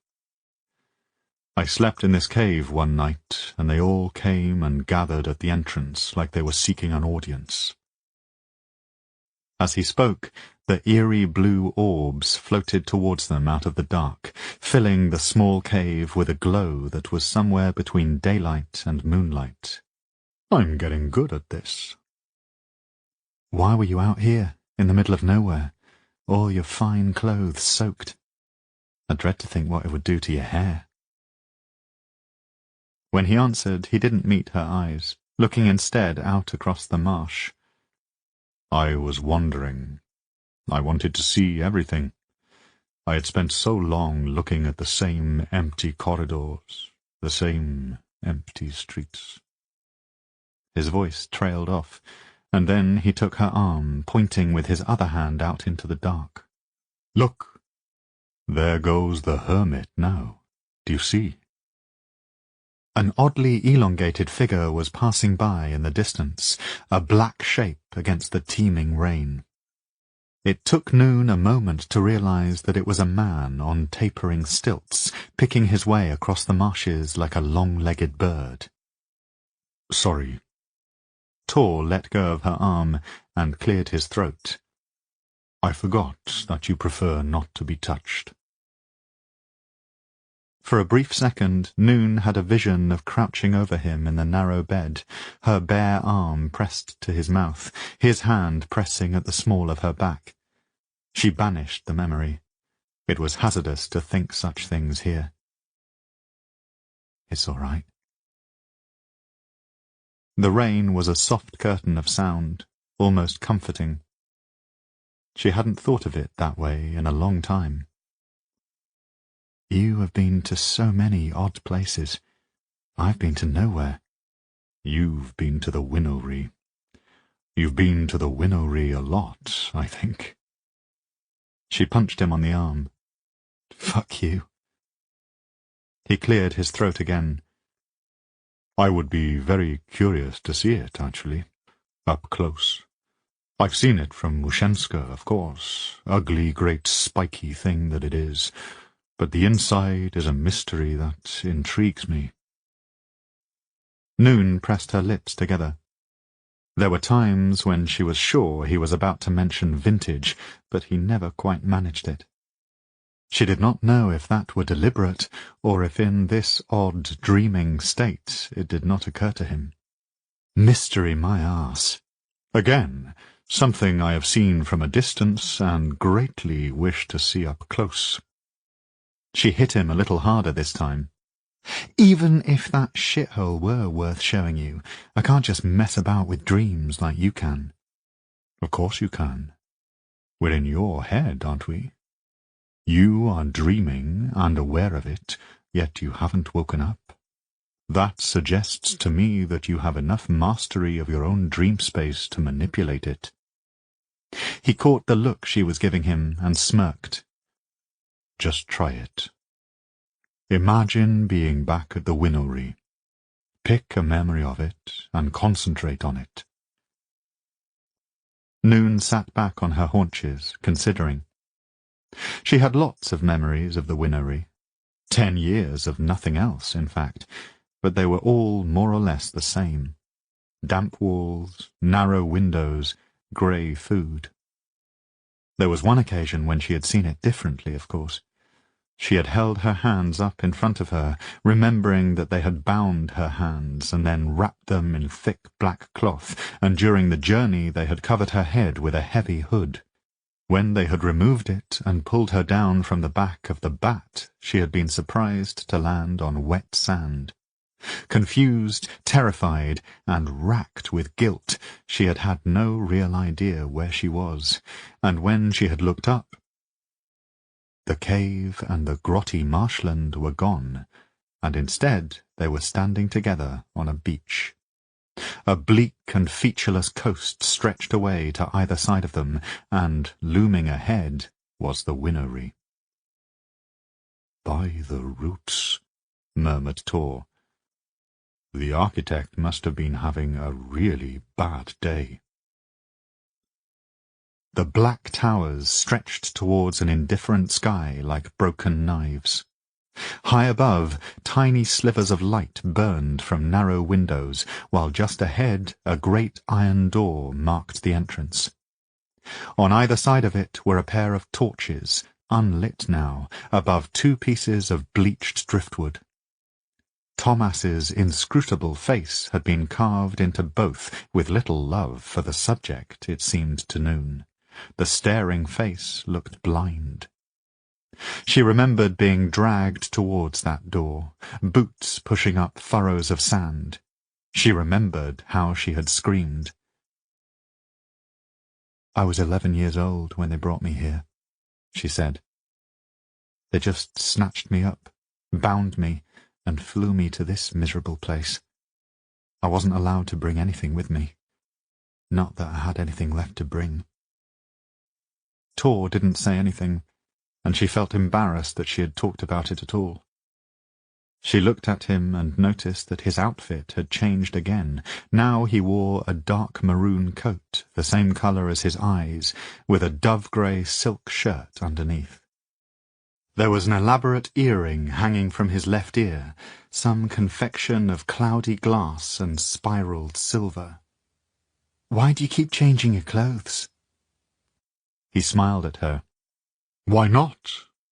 Speaker 1: I slept in this cave one night, and they all came and gathered at the entrance like they were seeking an audience." As he spoke, the eerie blue orbs floated towards them out of the dark, filling the small cave with a glow that was somewhere between daylight and moonlight. "I'm getting good at this." "Why were you out here, in the middle of nowhere, all your fine clothes soaked? I dread to think what it would do to your hair." When he answered, he didn't meet her eyes, looking instead out across the marsh. "I was wandering. I wanted to see everything. I had spent so long looking at the same empty corridors, the same empty streets." His voice trailed off, and then he took her arm, pointing with his other hand out into the dark. "Look, there goes the hermit now. Do you see?" An oddly elongated figure was passing by in the distance, a black shape against the teeming rain. It took Noon a moment to realize that it was a man on tapering stilts, picking his way across the marshes like a long-legged bird. "Sorry." Tor let go of her arm and cleared his throat. "I forgot that you prefer not to be touched." For a brief second, Noon had a vision of crouching over him in the narrow bed, her bare arm pressed to his mouth, his hand pressing at the small of her back. She banished the memory. It was hazardous to think such things here. "It's all right." The rain was a soft curtain of sound, almost comforting. She hadn't thought of it that way in a long time. "You have been to so many odd places. I've been to nowhere." "You've been to the Winnowry. You've been to the Winnowry a lot, I think." She punched him on the arm. "Fuck you." He cleared his throat again. "I would be very curious to see it, actually, up close. I've seen it from Mushenska, of course, ugly great spiky thing that it is, but the inside is a mystery that intrigues me." Noon pressed her lips together. There were times when she was sure he was about to mention vintage, but he never quite managed it. She did not know if that were deliberate, or if in this odd, dreaming state it did not occur to him. Mystery my arse. Again, something I have seen from a distance and greatly wish to see up close. She hit him a little harder this time. "Even if that shithole were worth showing you, I can't just mess about with dreams like you can." "Of course you can. We're in your head, aren't we? You are dreaming and aware of it, yet you haven't woken up. That suggests to me that you have enough mastery of your own dream space to manipulate it. He caught the look she was giving him and smirked. Just try it. Imagine being back at the Winnowing. Pick a memory of it and concentrate on it. Noon sat back on her haunches, considering. She had lots of memories of the Winnowing. 10 years of nothing else, in fact, but they were all more or less the same. Damp walls, narrow windows, grey food. There was one occasion when she had seen it differently, of course. She had held her hands up in front of her, remembering that they had bound her hands and then wrapped them in thick black cloth, and during the journey they had covered her head with a heavy hood. When they had removed it and pulled her down from the back of the bat, she had been surprised to land on wet sand. Confused, terrified, and racked with guilt, she had had no real idea where she was, and when she had looked up, the cave and the grotty marshland were gone, and instead they were standing together on a beach. A bleak and featureless coast stretched away to either side of them, and, looming ahead, was the Winnowing. "By the roots," murmured Tor. "The architect must have been having a really bad day." The black towers stretched towards an indifferent sky like broken knives. High above, tiny slivers of light burned from narrow windows, while just ahead a great iron door marked the entrance. On either side of it were a pair of torches, unlit now, above 2 pieces of bleached driftwood. Thomas's inscrutable face had been carved into both, with little love for the subject, it seemed to Noon. The staring face looked blind. She remembered being dragged towards that door, boots pushing up furrows of sand. She remembered how she had screamed. "I was 11 years old when they brought me here," she said. "They just snatched me up, bound me, and flew me to this miserable place. I wasn't allowed to bring anything with me. Not that I had anything left to bring." Tor didn't say anything, and she felt embarrassed that she had talked about it at all. She looked at him and noticed that his outfit had changed again. Now he wore a dark maroon coat, the same colour as his eyes, with a dove-grey silk shirt underneath. There was an elaborate earring hanging from his left ear, some confection of cloudy glass and spiralled silver. "Why do you keep changing your clothes?" He smiled at her. "Why not?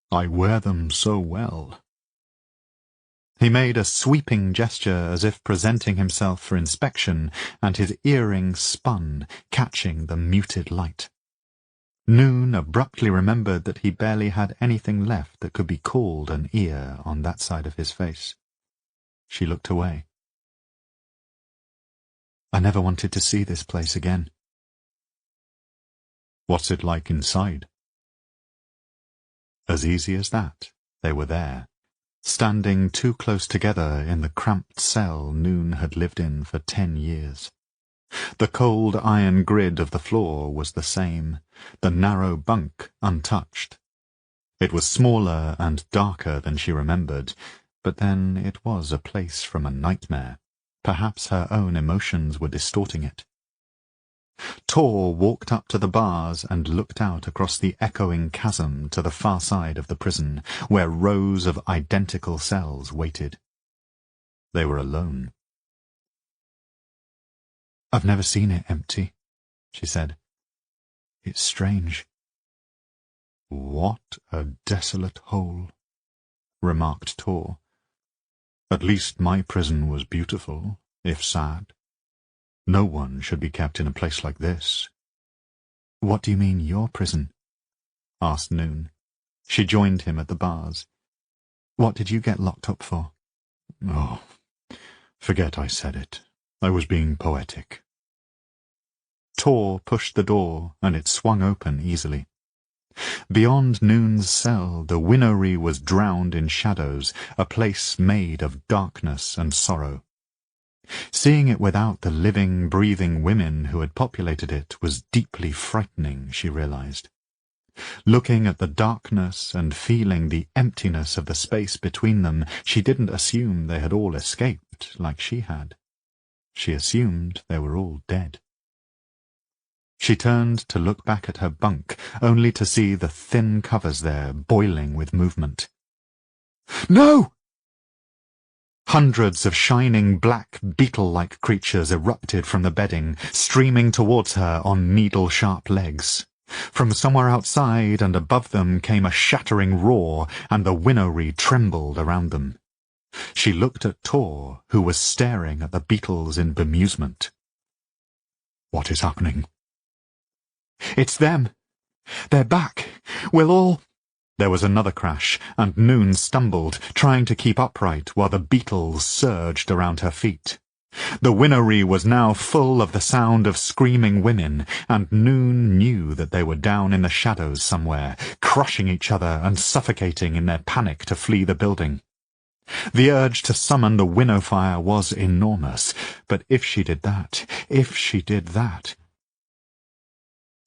Speaker 1: I wear them so well." He made a sweeping gesture as if presenting himself for inspection, and his earring spun, catching the muted light. Noon abruptly remembered that he barely had anything left that could be called an ear on that side of his face. She looked away. "I never wanted to see this place again." "What's it like inside?" As easy as that, they were there, standing too close together in the cramped cell Noon had lived in for 10 years. The cold iron grid of the floor was the same, the narrow bunk untouched. It was smaller and darker than she remembered, but then it was a place from a nightmare. Perhaps her own emotions were distorting it. Tor walked up to the bars and looked out across the echoing chasm to the far side of the prison, where rows of identical cells waited. They were alone. "I've never seen it empty," she said. "It's strange." "What a desolate hole," remarked Tor. "At least my prison was beautiful, if sad. No one should be kept in a place like this." "What do you mean, your prison?" asked Noon. She joined him at the bars. "What did you get locked up for?" "Oh, forget I said it. I was being poetic." Tor pushed the door, and it swung open easily. Beyond Noon's cell, the Winnowing was drowned in shadows, a place made of darkness and sorrow. Seeing it without the living, breathing women who had populated it was deeply frightening, she realized. Looking at the darkness and feeling the emptiness of the space between them, she didn't assume they had all escaped like she had. She assumed they were all dead. She turned to look back at her bunk, only to see the thin covers there boiling with movement. "No!" Hundreds of shining black beetle-like creatures erupted from the bedding, streaming towards her on needle-sharp legs. From somewhere outside and above them came a shattering roar, and the Winnowing trembled around them. She looked at Tor, who was staring at the beetles in bemusement. "What is happening?" "It's them. They're back. We'll all—" There was another crash, and Noon stumbled, trying to keep upright while the beetles surged around her feet. The Winnowing was now full of the sound of screaming women, and Noon knew that they were down in the shadows somewhere, crushing each other and suffocating in their panic to flee the building. The urge to summon the winnow fire was enormous, but if she did that,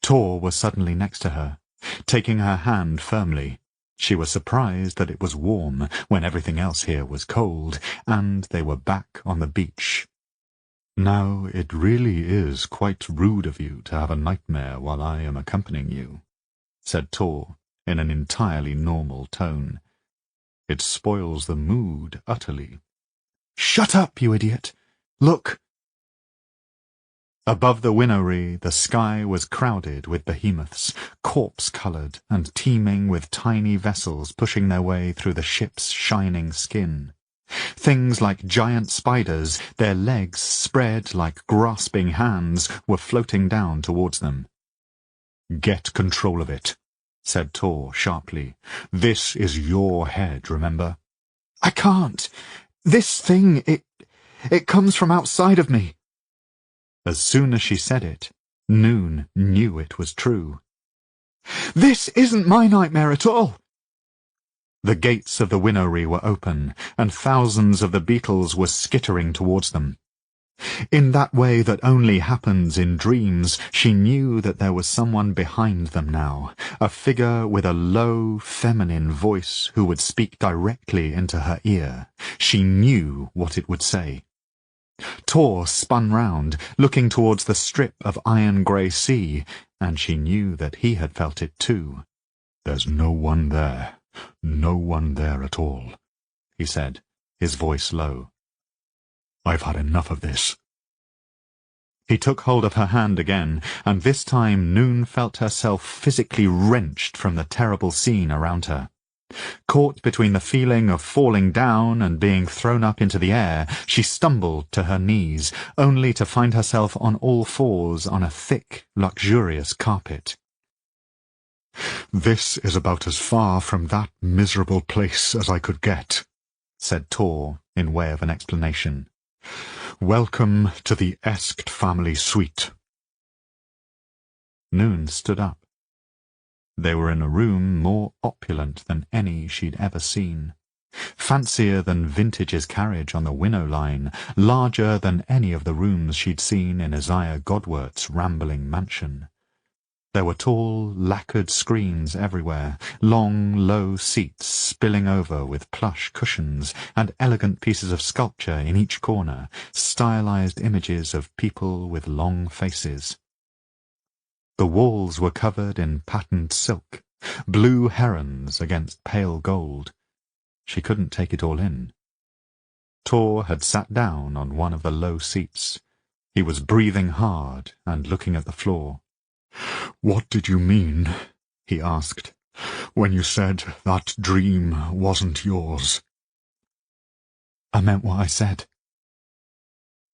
Speaker 1: Tor was suddenly next to her, taking her hand firmly. She was surprised that it was warm when everything else here was cold, and they were back on the beach. "Now, it really is quite rude of you to have a nightmare while I am accompanying you," said Tor in an entirely normal tone. "It spoils the mood utterly." "Shut up, you idiot! Look!" Above the Winnowing, the sky was crowded with behemoths, corpse-coloured and teeming with tiny vessels pushing their way through the ship's shining skin. Things like giant spiders, their legs spread like grasping hands, were floating down towards them. "Get control of it," said Tor sharply. "This is your head, remember?" "I can't. This thing, it comes from outside of me." As soon as she said it, Noon knew it was true. "This isn't my nightmare at all." The gates of the Winnowing were open, and thousands of the beetles were skittering towards them. In that way that only happens in dreams, she knew that there was someone behind them now, a figure with a low, feminine voice who would speak directly into her ear. She knew what it would say. Tor spun round, looking towards the strip of iron-grey sea, and she knew that he had felt it too. "There's no one there at all," he said, his voice low. "I've had enough of this." He took hold of her hand again, and this time Noon felt herself physically wrenched from the terrible scene around her. Caught between the feeling of falling down and being thrown up into the air, she stumbled to her knees, only to find herself on all fours on a thick, luxurious carpet. "This is about as far from that miserable place as I could get," said Tor, in way of an explanation. "Welcome to the Esked family suite." Noon stood up. They were in a room more opulent than any she'd ever seen. Fancier than Vintage's carriage on the Winnow line, larger than any of the rooms she'd seen in Isaiah Godward's rambling mansion. There were tall, lacquered screens everywhere, long, low seats spilling over with plush cushions, and elegant pieces of sculpture in each corner, stylized images of people with long faces. The walls were covered in patterned silk, blue herons against pale gold. She couldn't take it all in. Tor had sat down on one of the low seats. He was breathing hard and looking at the floor. "What did you mean," he asked, "when you said that dream wasn't yours?" "I meant what I said."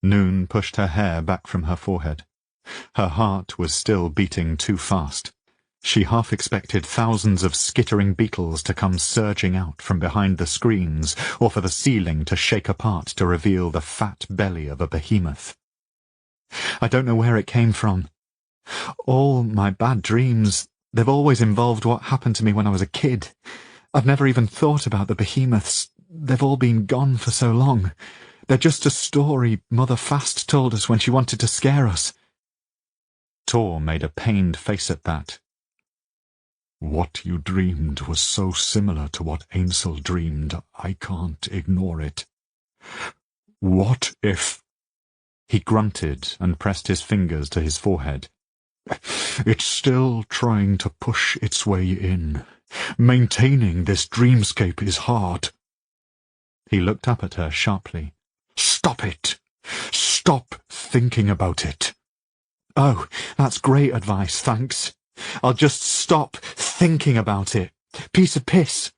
Speaker 1: Noon pushed her hair back from her forehead. Her heart was still beating too fast. She half expected thousands of skittering beetles to come surging out from behind the screens, or for the ceiling to shake apart to reveal the fat belly of a behemoth. "I don't know where it came from. All my bad dreams, They've always involved what happened to me when I was a kid. I've never even thought about the behemoths. They've all been gone for so long. They're just a story Mother Fast told us when she wanted to scare us." Tor made a pained face at that. "What you dreamed was so similar to what Ainsel dreamed, I can't ignore it. What if—" He grunted and pressed his fingers to his forehead. "It's still trying to push its way in. Maintaining this dreamscape is hard." He looked up at her sharply. "Stop it! Stop thinking about it." "Oh, that's great advice, thanks. I'll just stop thinking about it. Piece of piss."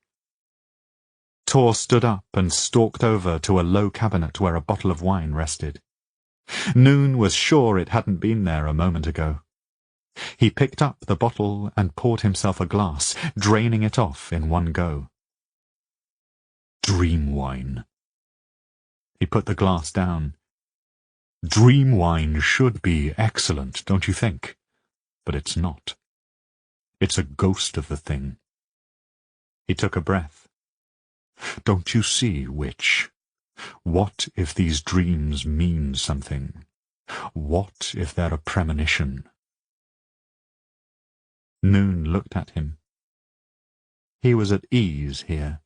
Speaker 1: Tor stood up and stalked over to a low cabinet where a bottle of wine rested. Noon was sure it hadn't been there a moment ago. He picked up the bottle and poured himself a glass, draining it off in one go. "Dream wine." He put the glass down. "Dream wine should be excellent, don't you think? But it's not. It's a ghost of the thing." He took a breath. "Don't you see, witch? What if these dreams mean something? What if they're a premonition?" Noon looked at him. He was at ease here.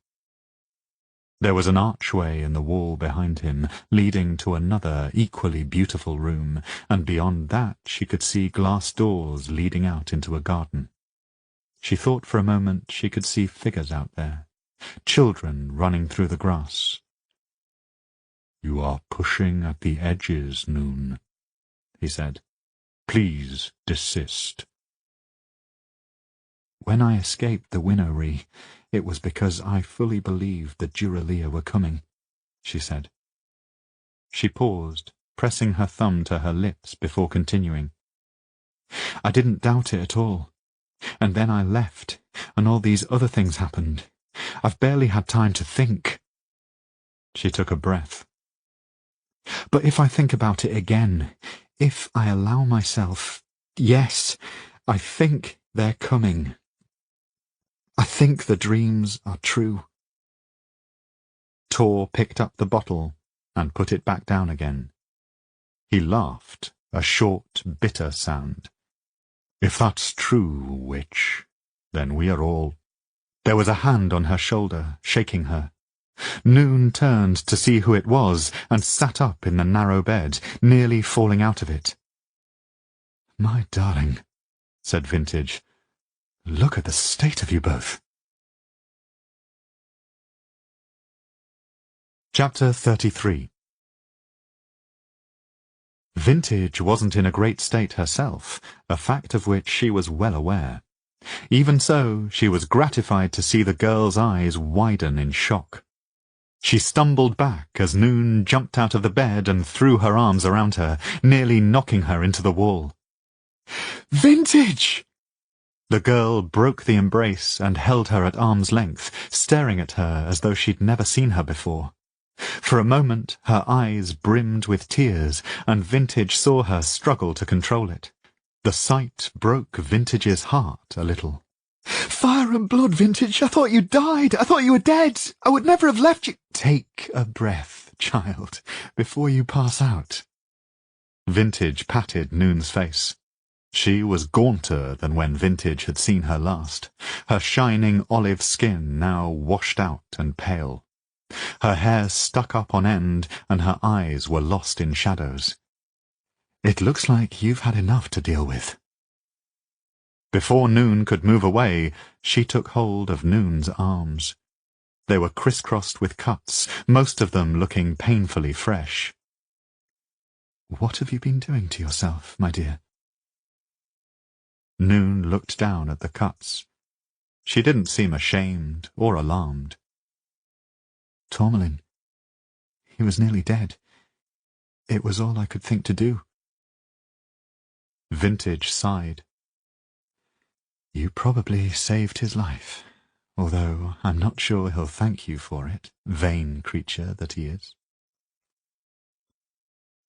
Speaker 1: There was an archway in the wall behind him, leading to another equally beautiful room, and beyond that she could see glass doors leading out into a garden. She thought for a moment she could see figures out there, children running through the grass. "You are pushing at the edges, Noon," he said. "Please desist." "When I escaped the Winnowing, it was because I fully believed the Duralia were coming," she said. She paused, pressing her thumb to her lips before continuing. "I didn't doubt it at all. And then I left, and all these other things happened. I've barely had time to think." She took a breath. "But if I think about it again, if I allow myself, yes, I think they're coming. I think the dreams are true." Tor picked up the bottle and put it back down again. He laughed, a short, bitter sound. "If that's true, witch, then we are all—" There was a hand on her shoulder, shaking her. Noon turned to see who it was and sat up in the narrow bed, nearly falling out of it. "My darling," said Vintage, "look at the state of you both." Chapter 33. Vintage wasn't in a great state herself, a fact of which she was well aware. Even so, she was gratified to see the girl's eyes widen in shock. She stumbled back as Noon jumped out of the bed and threw her arms around her, nearly knocking her into the wall. "Vintage!" The girl broke the embrace and held her at arm's length, staring at her as though she'd never seen her before. For a moment her eyes brimmed with tears, and Vintage saw her struggle to control it. The sight broke Vintage's heart a little. "Fire and blood, Vintage! I thought you died! I thought you were dead! I would never have left you—" "Take a breath, child, before you pass out." Vintage patted Noon's face. She was gaunter than when Vintage had seen her last, her shining olive skin now washed out and pale. Her hair stuck up on end, and her eyes were lost in shadows. "It looks like you've had enough to deal with." Before Noon could move away, she took hold of Noon's arms. They were crisscrossed with cuts, most of them looking painfully fresh. "What have you been doing to yourself, my dear?" Noon looked down at the cuts. She didn't seem ashamed or alarmed. "Tourmaline. He was nearly dead. It was all I could think to do." Vintage sighed. "You probably saved his life, although I'm not sure he'll thank you for it, vain creature that he is."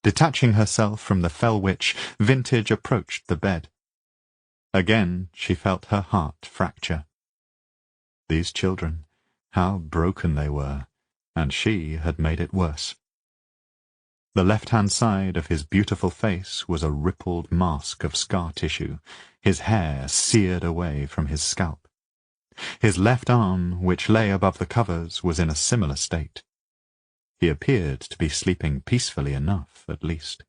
Speaker 1: Detaching herself from the fell witch, Vintage approached the bed. Again she felt her heart fracture. These children, how broken they were, and she had made it worse. The left-hand side of his beautiful face was a rippled mask of scar tissue, his hair seared away from his scalp. His left arm, which lay above the covers, was in a similar state. He appeared to be sleeping peacefully enough, at least.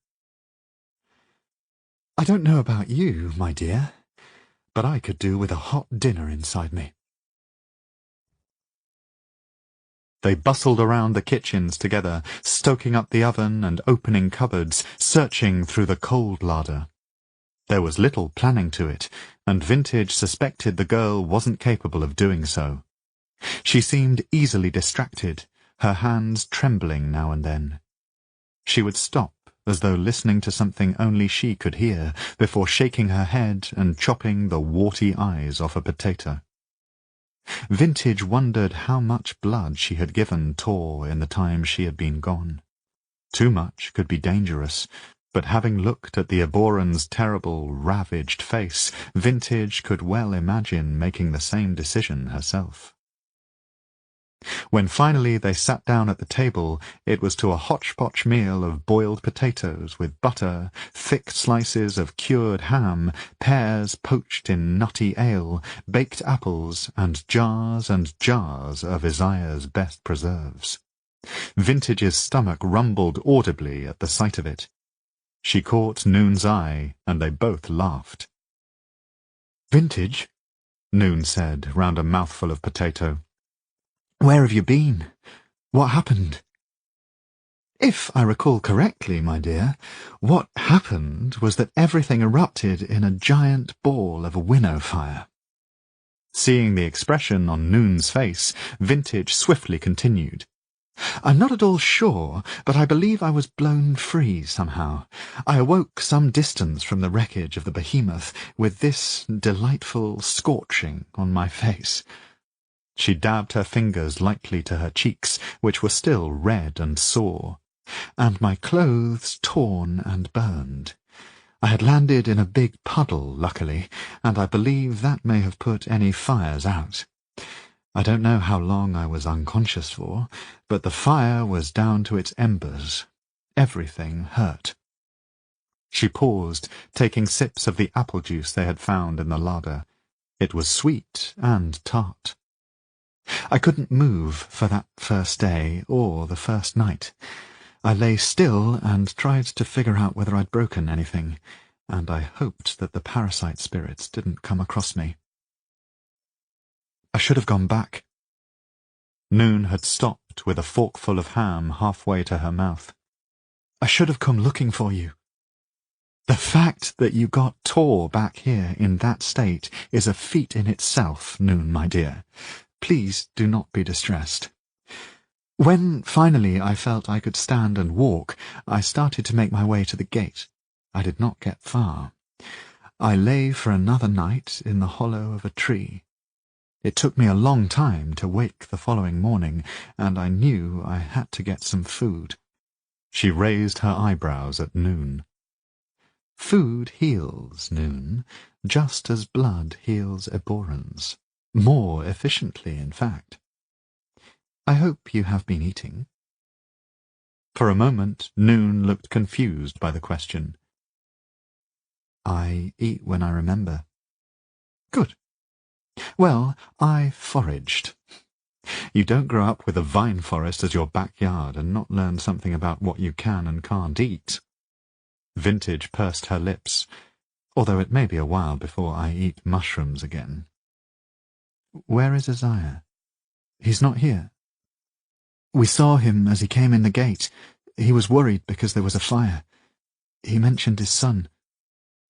Speaker 2: "I don't know about you, my dear, but I could do with a hot dinner inside me."
Speaker 1: They bustled around the kitchens together, stoking up the oven and opening cupboards, searching through the cold larder. There was little planning to it, and Vintage suspected the girl wasn't capable of doing so. She seemed easily distracted, her hands trembling now and then. She would stop, as though listening to something only she could hear, before shaking her head and chopping the warty eyes off a potato. Vintage wondered how much blood she had given Tor in the time she had been gone. Too much could be dangerous, but having looked at the Aboran's terrible, ravaged face, Vintage could well imagine making the same decision herself. When finally they sat down at the table, it was to a hotchpotch meal of boiled potatoes with butter, thick slices of cured ham, pears poached in nutty ale, baked apples, and jars of Isaiah's best preserves. Vintage's stomach rumbled audibly at the sight of it. She caught Noon's eye, and they both laughed.
Speaker 2: "Vintage,"
Speaker 1: Noon said, round a mouthful of potato.
Speaker 2: "Where have you been? What happened?" "If I recall correctly, my dear, what happened was that everything erupted in a giant ball of a winnow fire."
Speaker 1: Seeing the expression on Noon's face, Vintage swiftly continued.
Speaker 2: "I'm not at all sure, but I believe I was blown free somehow. I awoke some distance from the wreckage of the behemoth with this delightful scorching on my face."
Speaker 1: She dabbed her fingers lightly to her cheeks, which were still red and sore.
Speaker 2: "And my clothes torn and burned. I had landed in a big puddle, luckily, and I believe that may have put any fires out. I don't know how long I was unconscious for, but the fire was down to its embers. Everything hurt."
Speaker 1: She paused, taking sips of the apple juice they had found in the larder. It was sweet and tart.
Speaker 2: "I couldn't move for that first day or the first night. I lay still and tried to figure out whether I'd broken anything, and I hoped that the parasite spirits didn't come across me. I should have gone back."
Speaker 1: Noon had stopped with a forkful of ham halfway to her mouth.
Speaker 2: "I should have come looking for you. The fact that you got Tor back here in that state is a feat in itself, Noon, my dear. Please do not be distressed. When finally I felt I could stand and walk, I started to make my way to the gate. I did not get far. I lay for another night in the hollow of a tree. It took me a long time to wake the following morning, and I knew I had to get some food."
Speaker 1: She raised her eyebrows at Noon.
Speaker 2: "Food heals, Noon, just as blood heals Eborans. More efficiently, in fact. I hope you have been eating."
Speaker 1: For a moment, Noon looked confused by the question.
Speaker 2: "I eat when I remember." "Good. Well, I foraged. You don't grow up with a vine forest as your backyard and not learn something about what you can and can't eat."
Speaker 1: Vintage pursed her lips.
Speaker 2: "Although it may be a while before I eat mushrooms again." "Where is Isaiah? He's not here." "We saw him as he came in the gate. He was worried because there was a fire. He mentioned his son."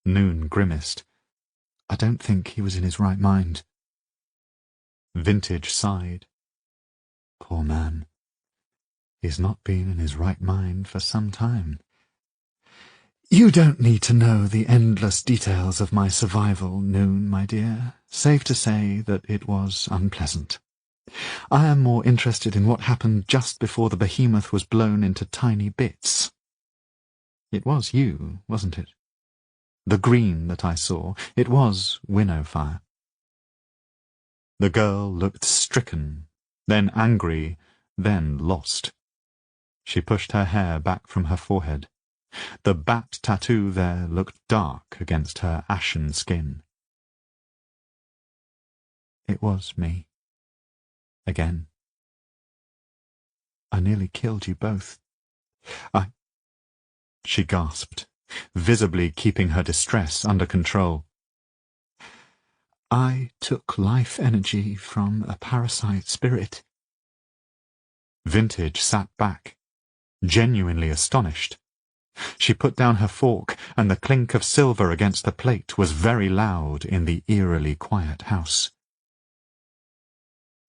Speaker 1: Noon grimaced.
Speaker 2: "I don't think he was in his right mind."
Speaker 1: Vintage sighed.
Speaker 2: "Poor man. He's not been in his right mind for some time. You don't need to know the endless details of my survival, Noon, my dear. Safe to say that it was unpleasant. I am more interested in what happened just before the behemoth was blown into tiny bits. It was you, wasn't it?"
Speaker 1: The green that I saw, it was winnow fire. The girl looked stricken, then angry, then lost. She pushed her hair back from her forehead. The bat tattoo there looked dark against her ashen skin. It was me. Again. I nearly killed you both. She gasped, visibly keeping her distress under control. I took life energy from a parasite spirit. Vintage sat back, genuinely astonished. She put down her fork, and the clink of silver against the plate was very loud in the eerily quiet house.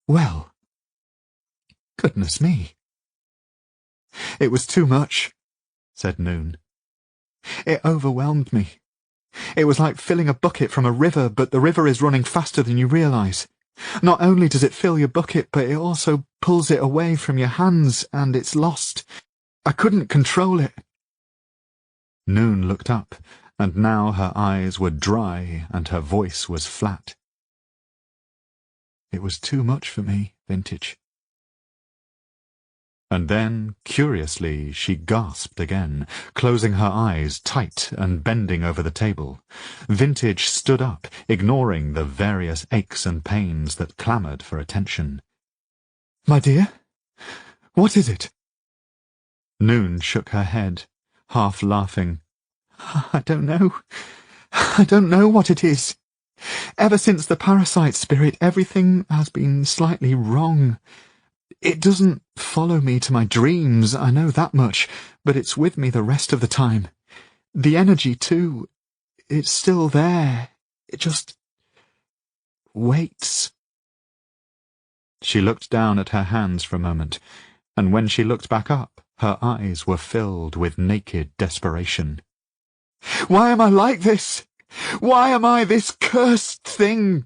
Speaker 1: Well, goodness me. It was too much, said Noon. It overwhelmed me. It was like filling a bucket from a river, but the river is running faster than you realize. Not only does it fill your bucket, but it also pulls it away from your hands, and it's lost. I couldn't control it. Noon looked up, and now her eyes were dry and her voice was flat. It was too much for me, Vintage. And then, curiously, she gasped again, closing her eyes tight and bending over the table. Vintage stood up, ignoring the various aches and pains that clamoured for attention. My dear, what is it? Noon shook her head, half laughing. I don't know. I don't know what it is. Ever since the parasite spirit, everything has been slightly wrong. It doesn't follow me to my dreams, I know that much, but it's with me the rest of the time. The energy, too, it's still there. It just waits. She looked down at her hands for a moment, and when she looked back up, her eyes were filled with naked desperation. Why am I like this? Why am I this cursed thing?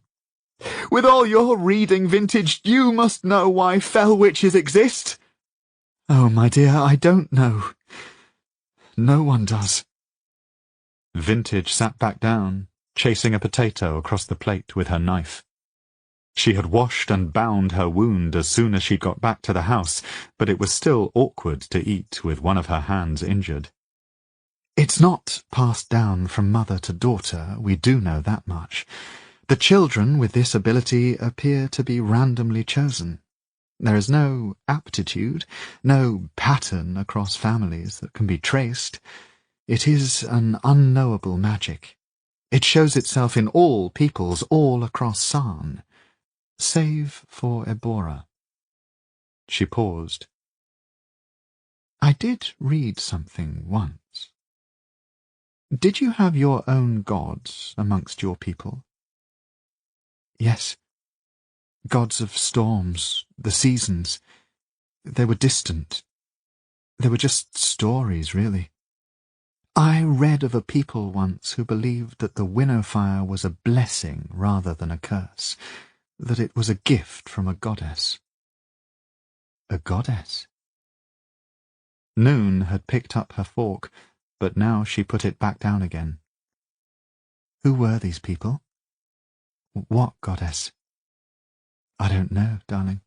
Speaker 1: With all your reading, Vintage, you must know why fell witches exist. Oh, my dear, I don't know. No one does. Vintage sat back down, chasing a potato across the plate with her knife. She had washed and bound her wound as soon as she got back to the house, but it was still awkward to eat with one of her hands injured. It's not passed down from mother to daughter, we do know that much. The children with this ability appear to be randomly chosen. There is no aptitude, no pattern across families that can be traced. It is an unknowable magic. It shows itself in all peoples all across Sarn, save for Ebora. She paused. I did read something once. Did you have your own gods amongst your people? Yes. Gods of storms, the seasons. They were distant. They were just stories, really. I read of a people once who believed that the winnow fire was a blessing rather than a curse, that it was a gift from a goddess. A goddess? Noon had picked up her fork, but now she put it back down again. Who were these people? What goddess? I don't know, darling.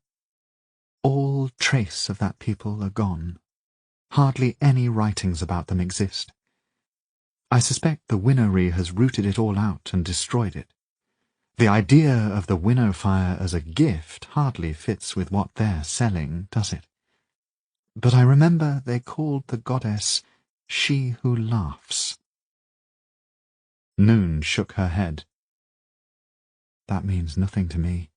Speaker 1: All trace of that people are gone. Hardly any writings about them exist. I suspect the winnowy has rooted it all out and destroyed it. The idea of the winnow fire as a gift hardly fits with what they're selling, does it? But I remember they called the goddess She Who Laughs. Noon shook her head. That means nothing to me.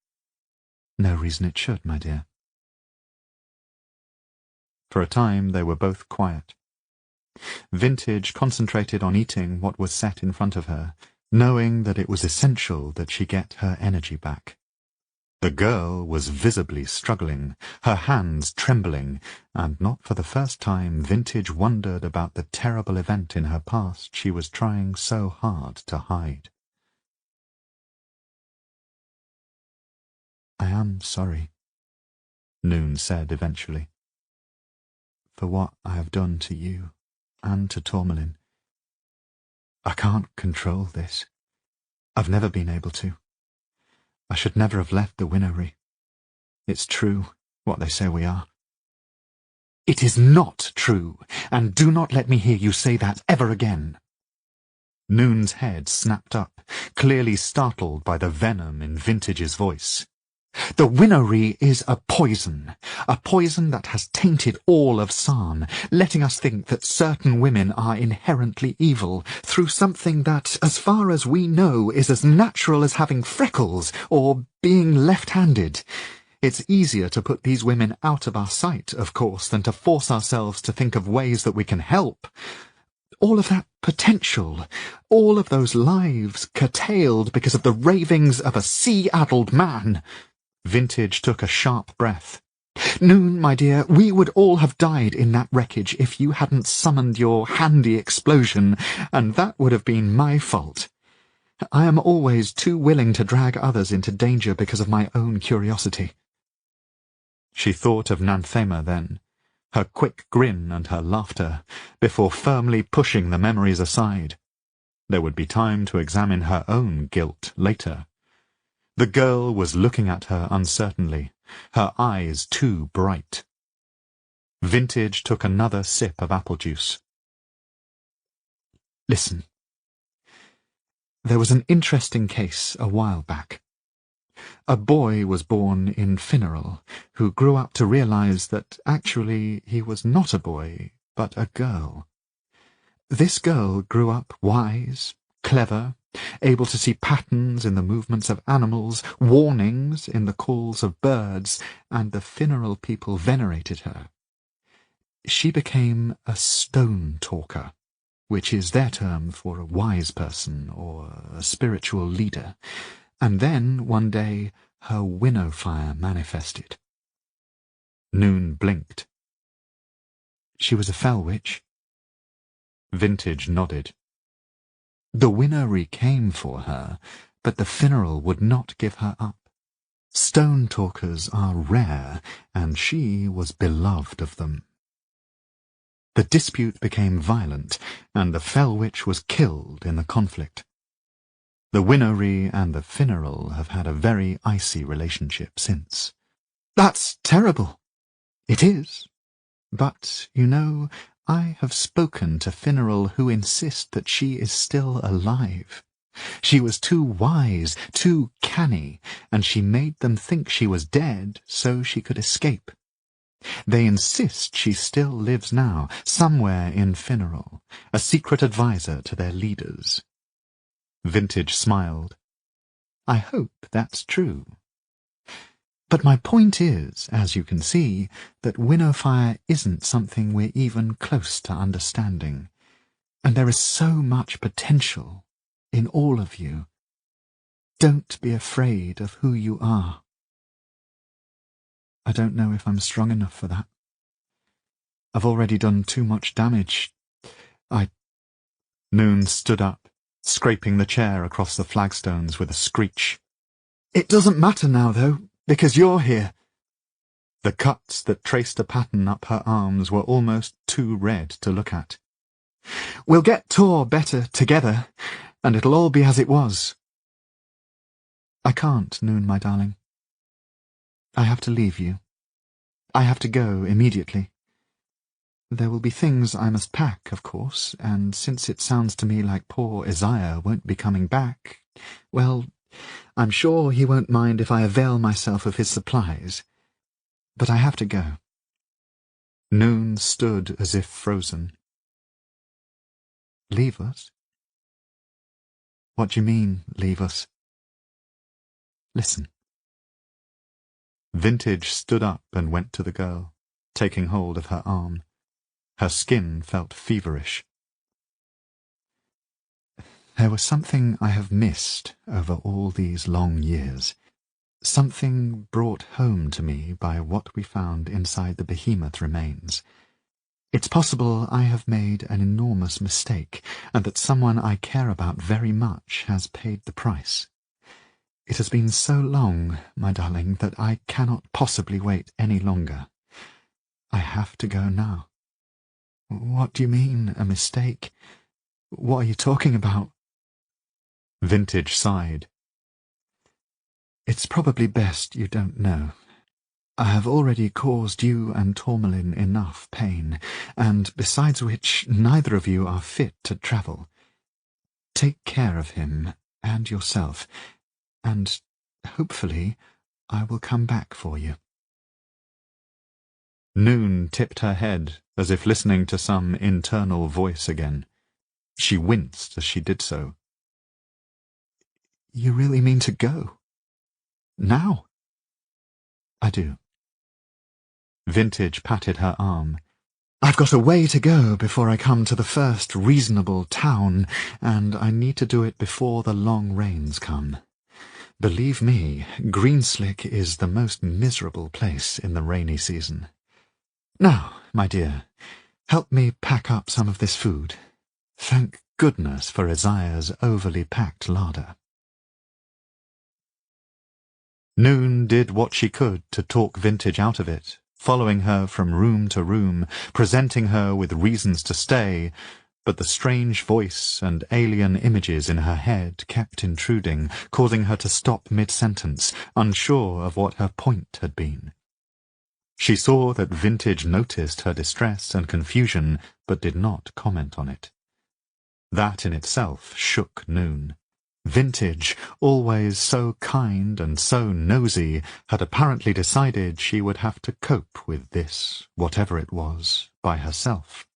Speaker 1: No reason it should, my dear. For a time they were both quiet. Vintage concentrated on eating what was set in front of her, knowing that it was essential that she get her energy back. The girl was visibly struggling, her hands trembling, and not for the first time Vintage wondered about the terrible event in her past she was trying so hard to hide. I am sorry, Noon said eventually, for what I have done to you and to Tourmalin. I can't control this. I've never been able to. I should never have left the Winnowing. It's true, what they say we are. It is not true, and do not let me hear you say that ever again. Noon's head snapped up, clearly startled by the venom in Vintage's voice. The Winnowing is a poison that has tainted all of Sarn, letting us think that certain women are inherently evil through something that, as far as we know, is as natural as having freckles or being left-handed. It's easier to put these women out of our sight, of course, than to force ourselves to think of ways that we can help. All of that potential, all of those lives curtailed because of the ravings of a sea-addled man. Vintage took a sharp breath. Noon, my dear, we would all have died in that wreckage if you hadn't summoned your handy explosion, and that would have been my fault. I am always too willing to drag others into danger because of my own curiosity. She thought of Nanthema then, her quick grin and her laughter, before firmly pushing the memories aside. There would be time to examine her own guilt later. The girl was looking at her uncertainly, her eyes too bright. Vintage took another sip of apple juice. Listen. There was an interesting case a while back. A boy was born in Finneral, who grew up to realize that actually he was not a boy, but a girl. This girl grew up wise, clever, able to see patterns in the movements of animals, warnings in the calls of birds, and the Finneral people venerated her. She became a stone talker, which is their term for a wise person or a spiritual leader, and then, one day, her winnow fire manifested. Noon blinked. She was a fell witch. Vintage nodded. The Winnowing came for her, but the Finneral would not give her up. Stone talkers are rare, and she was beloved of them. The dispute became violent, and the fell witch was killed in the conflict. The Winnowing and the Finneral have had a very icy relationship since. That's terrible. It is. But, you know, I have spoken to Finneral who insist that she is still alive. She was too wise, too canny, and she made them think she was dead so she could escape. They insist she still lives now, somewhere in Finneral, a secret advisor to their leaders. Vintage smiled. I hope that's true. But my point is, as you can see, that winnow fire isn't something we're even close to understanding, and there is so much potential in all of you. Don't be afraid of who you are. I don't know if I'm strong enough for that. I've already done too much damage. Noon stood up, scraping the chair across the flagstones with a screech. It doesn't matter now, though, because you're here. The cuts that traced a pattern up her arms were almost too red to look at. We'll get Tor better together, and it'll all be as it was. I can't, Noon, my darling. I have to leave you. I have to go immediately. There will be things I must pack, of course, and since it sounds to me like poor Isaiah won't be coming back, well, I'm sure he won't mind if I avail myself of his supplies. But I have to go. Noon stood as if frozen. Leave us? What do you mean, leave us? Listen. Vintage stood up and went to the girl, taking hold of her arm. Her skin felt feverish. There was something I have missed over all these long years. Something brought home to me by what we found inside the behemoth remains. It's possible I have made an enormous mistake, and that someone I care about very much has paid the price. It has been so long, my darling, that I cannot possibly wait any longer. I have to go now. What do you mean, a mistake?
Speaker 2: What are you talking about?
Speaker 1: Vintage sighed.
Speaker 2: It's probably best you don't know. I have already caused you and Tourmalin enough pain, and besides which neither of you are fit to travel. Take care of him and yourself, and hopefully I will come back for you.
Speaker 1: Noon tipped her head, as if listening to some internal voice again. She winced as she did so.
Speaker 2: You really mean to go? Now?
Speaker 1: I do. Vintage patted her arm.
Speaker 2: I've got a way to go before I come to the first reasonable town, and I need to do it before the long rains come. Believe me, Greenslick is the most miserable place in the rainy season. Now, my dear, help me pack up some of this food. Thank goodness for Isaiah's overly packed larder.
Speaker 1: Noon did what she could to talk Vintage out of it, following her from room to room, presenting her with reasons to stay, but the strange voice and alien images in her head kept intruding, causing her to stop mid-sentence, unsure of what her point had been. She saw that Vintage noticed her distress and confusion, but did not comment on it. That in itself shook Noon. Vintage, always so kind and so nosy, had apparently decided she would have to cope with this, whatever it was, by herself.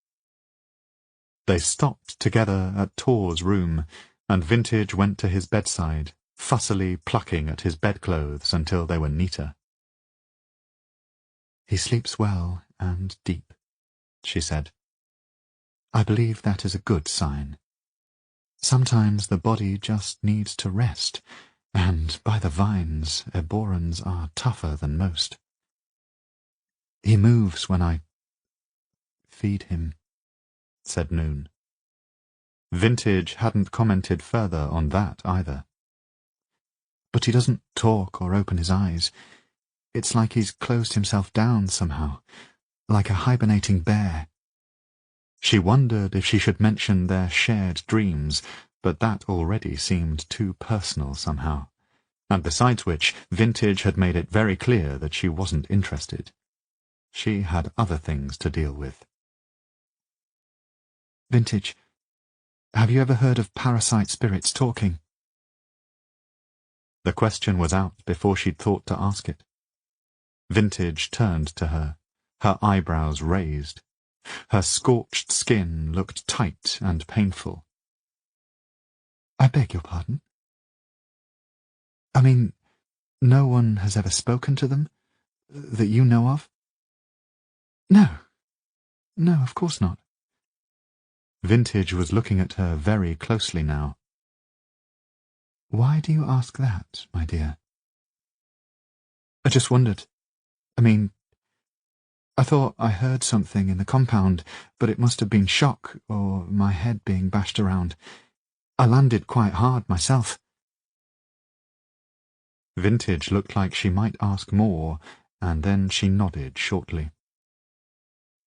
Speaker 1: They stopped together at Tor's room, and Vintage went to his bedside, fussily plucking at his bedclothes until they were neater.
Speaker 2: He sleeps well and deep, she said. I believe that is a good sign. Sometimes the body just needs to rest, and by the vines, eborans are tougher than most. He moves when I feed him, said Noon.
Speaker 1: Vintage hadn't commented further on that either.
Speaker 2: But he doesn't talk or open his eyes. It's like he's closed himself down somehow, like a hibernating bear.
Speaker 1: She wondered if she should mention their shared dreams, but that already seemed too personal somehow. And besides which, Vintage had made it very clear that she wasn't interested. She had other things to deal with.
Speaker 2: Vintage, have you ever heard of parasite spirits talking?
Speaker 1: The question was out before she'd thought to ask it. Vintage turned to her, her eyebrows raised. Her scorched skin looked tight and painful.
Speaker 2: I beg your pardon? I mean, no one has ever spoken to them, that you know of? No, of course not.
Speaker 1: Vintage was looking at her very closely now.
Speaker 2: Why do you ask that, my dear? I just wondered. I thought I heard something in the compound, but it must have been shock, or my head being bashed around. I landed quite hard myself.
Speaker 1: Vintage looked like she might ask more, and then she nodded shortly.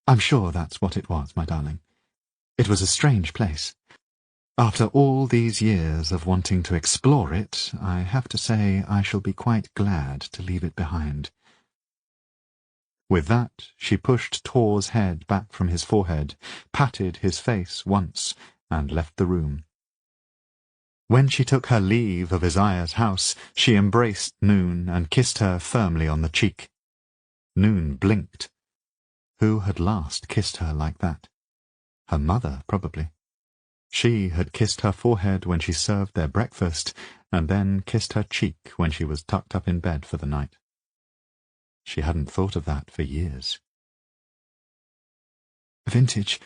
Speaker 2: I'm sure that's what it was, my darling. It was a strange place. After all these years of wanting to explore it, I have to say I shall be quite glad to leave it behind.
Speaker 1: With that, she pushed Tor's head back from his forehead, patted his face once, and left the room. When she took her leave of Isaiah's house, she embraced Noon and kissed her firmly on the cheek. Noon blinked. Who had last kissed her like that? Her mother, probably. She had kissed her forehead when she served their breakfast, and then kissed her cheek when she was tucked up in bed for the night. She hadn't thought of that for years.
Speaker 2: Vintage,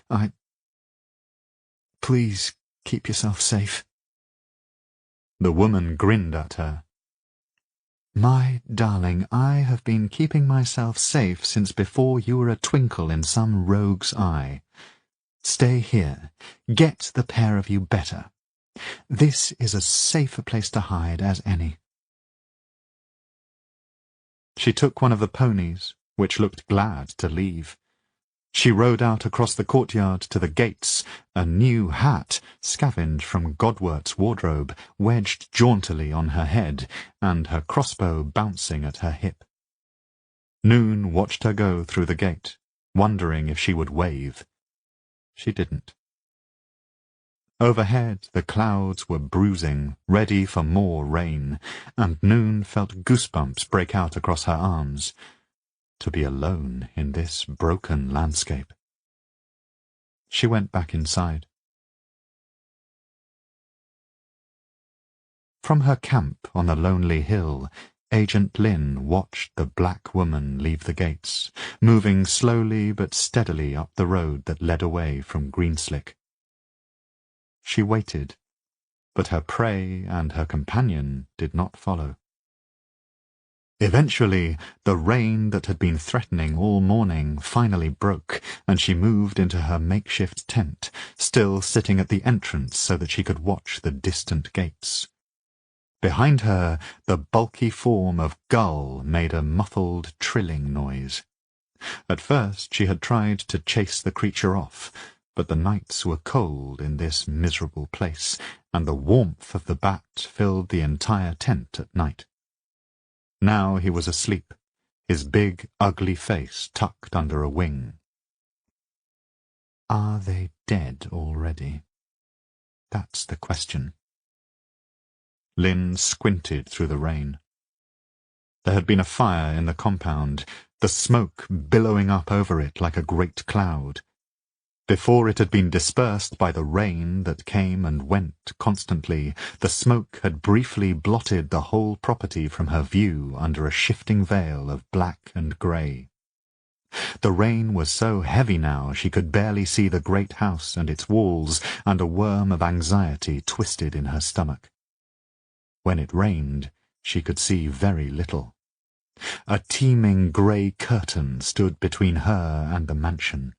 Speaker 2: Please keep yourself safe.
Speaker 1: The woman grinned at her.
Speaker 2: My darling, I have been keeping myself safe since before you were a twinkle in some rogue's eye. Stay here. Get the pair of you better. This is as safe a place to hide as any.
Speaker 1: She took one of the ponies, which looked glad to leave. She rode out across the courtyard to the gates, a new hat, scavenged from Godwert's wardrobe, wedged jauntily on her head, and her crossbow bouncing at her hip. Noon watched her go through the gate, wondering if she would wave. She didn't. Overhead the clouds were bruising, ready for more rain, and Noon felt goosebumps break out across her arms. To be alone in this broken landscape. She went back inside. From her camp on the lonely hill, Agent Lynn watched the black woman leave the gates, moving slowly but steadily up the road that led away from Greenslick. She waited, but her prey and her companion did not follow. Eventually, the rain that had been threatening all morning finally broke, and she moved into her makeshift tent, still sitting at the entrance so that she could watch the distant gates. Behind her, the bulky form of Gull made a muffled, trilling noise. At first she had tried to chase the creature off, but the nights were cold in this miserable place, and the warmth of the bat filled the entire tent at night. Now he was asleep, his big, ugly face tucked under a wing. Are they dead already? That's the question. Lynn squinted through the rain. There had been a fire in the compound, the smoke billowing up over it like a great cloud. Before it had been dispersed by the rain that came and went constantly, the smoke had briefly blotted the whole property from her view under a shifting veil of black and grey. The rain was so heavy now she could barely see the great house and its walls, and a worm of anxiety twisted in her stomach. When it rained, she could see very little. A teeming grey curtain stood between her and the mansion.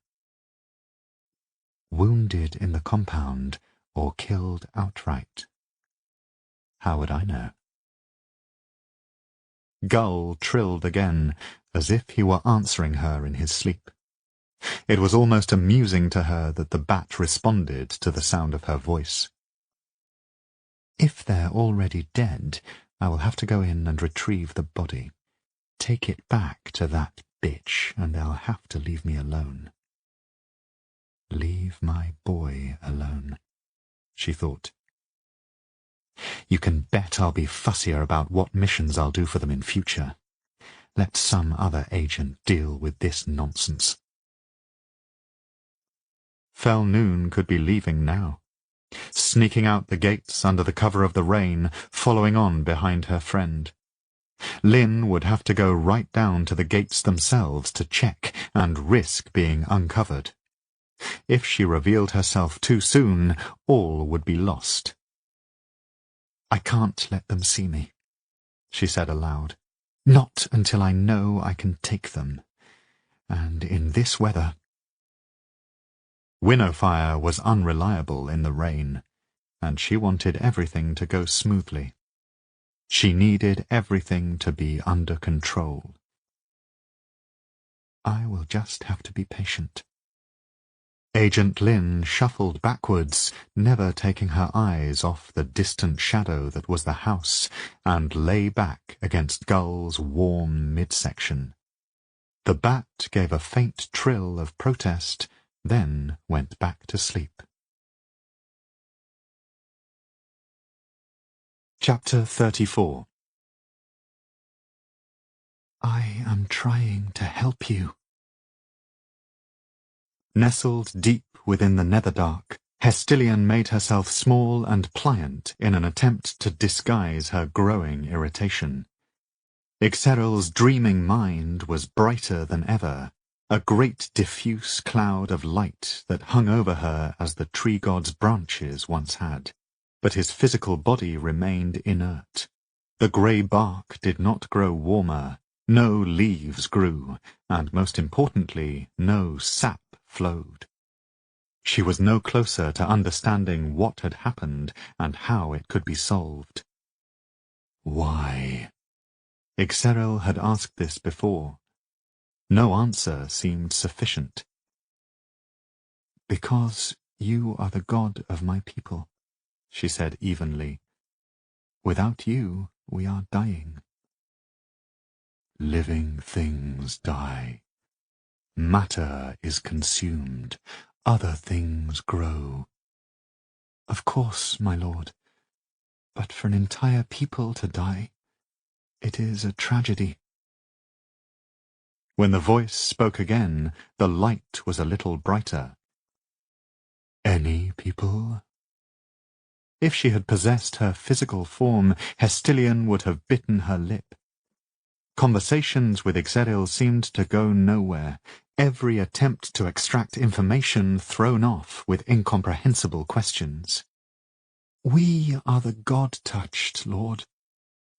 Speaker 1: Wounded in the compound, or killed outright? How would I know? Gull trilled again, as if he were answering her in his sleep. It was almost amusing to her that the bat responded to the sound of her voice. If they're already dead, I will have to go in and retrieve the body. Take it back to that bitch, and they'll have to leave me alone. Leave my boy alone, she thought. You can bet I'll be fussier about what missions I'll do for them in future. Let some other agent deal with this nonsense. Fell Noon could be leaving now, sneaking out the gates under the cover of the rain, following on behind her friend. Lynn would have to go right down to the gates themselves to check and risk being uncovered. If she revealed herself too soon, all would be lost. I can't let them see me, she said aloud. Not until I know I can take them. And in this weather. Winnowfire was unreliable in the rain, and she wanted everything to go smoothly. She needed everything to be under control. I will just have to be patient. Agent Lynn shuffled backwards, never taking her eyes off the distant shadow that was the house, and lay back against Gull's warm midsection. The bat gave a faint trill of protest, then went back to sleep. Chapter 34. I am trying to help you. Nestled deep within the netherdark, Hestilian made herself small and pliant in an attempt to disguise her growing irritation. Ixeril's dreaming mind was brighter than ever, a great diffuse cloud of light that hung over her as the tree god's branches once had. But his physical body remained inert. The grey bark did not grow warmer, no leaves grew, and most importantly, no sap flowed. She was no closer to understanding what had happened and how it could be solved. Why? Ixeril had asked this before. No answer seemed sufficient. "Because you are the God of my people," she said evenly. "Without you, we are dying." "Living things die. Matter is consumed. Other things grow." "Of course, my lord. But for an entire people to die, it is a tragedy." When the voice spoke again, the light was a little brighter. "Any people?" If she had possessed her physical form, Hestilian would have bitten her lip. Conversations with Ixeril seemed to go nowhere, every attempt to extract information thrown off with incomprehensible questions. "We are the God-touched, Lord.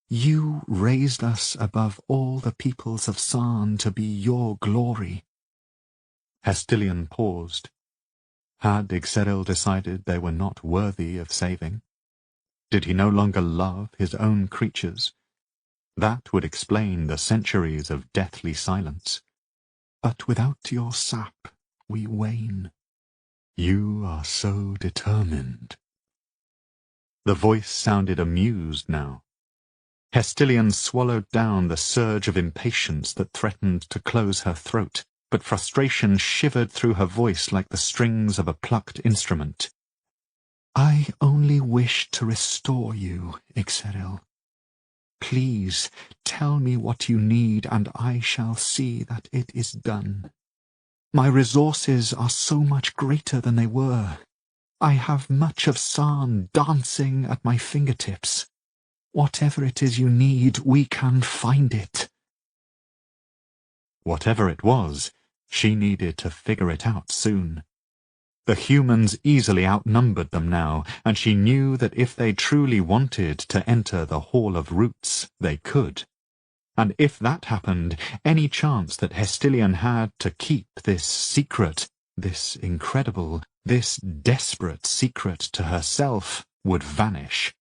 Speaker 1: You raised us above all the peoples of Sarn to be your glory." Hestilian paused. Had Ixeril decided they were not worthy of saving? Did he no longer love his own creatures? That would explain the centuries of deathly silence. "But without your sap, we wane." "You are so determined." The voice sounded amused now. Hestilian swallowed down the surge of impatience that threatened to close her throat, but frustration shivered through her voice like the strings of a plucked instrument. "I only wish to restore you, Ixeril. Please tell me what you need, and I shall see that it is done. My resources are so much greater than they were. I have much of Sarn dancing at my fingertips. Whatever it is you need, we can find it." Whatever it was, she needed to figure it out soon. The humans easily outnumbered them now, and she knew that if they truly wanted to enter the Hall of Roots, they could. And if that happened, any chance that Hestilian had to keep this secret, this incredible, this desperate secret to herself, would vanish,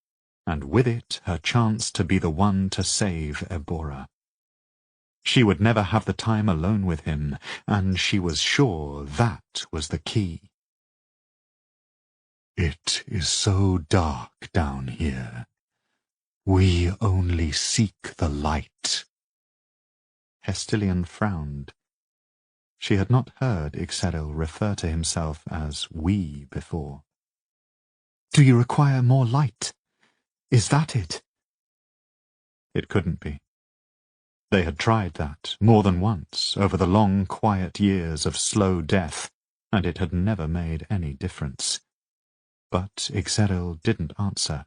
Speaker 1: and with it her chance to be the one to save Ebora. She would never have the time alone with him, and she was sure that was the key. "It is so dark down here. We only seek the light." Hestilian frowned. She had not heard Ixeril refer to himself as "we" before. "Do you require more light? Is that it?" It couldn't be. They had tried that more than once over the long, quiet years of slow death, and it had never made any difference. But Ixeril didn't answer,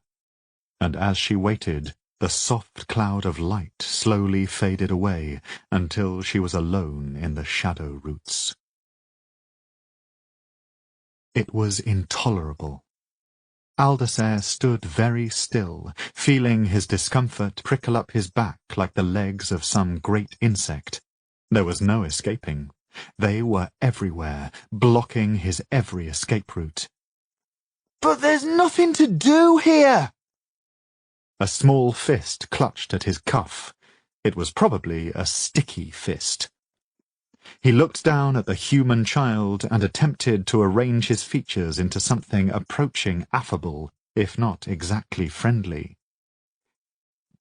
Speaker 1: and as she waited, the soft cloud of light slowly faded away until she was alone in the shadow roots. It was intolerable. Aldacer stood very still, feeling his discomfort prickle up his back like the legs of some great insect. There was no escaping. They were everywhere, blocking his every escape route.
Speaker 2: "But there's nothing to do here!"
Speaker 1: A small fist clutched at his cuff. It was probably a sticky fist. He looked down at the human child and attempted to arrange his features into something approaching affable, if not exactly friendly.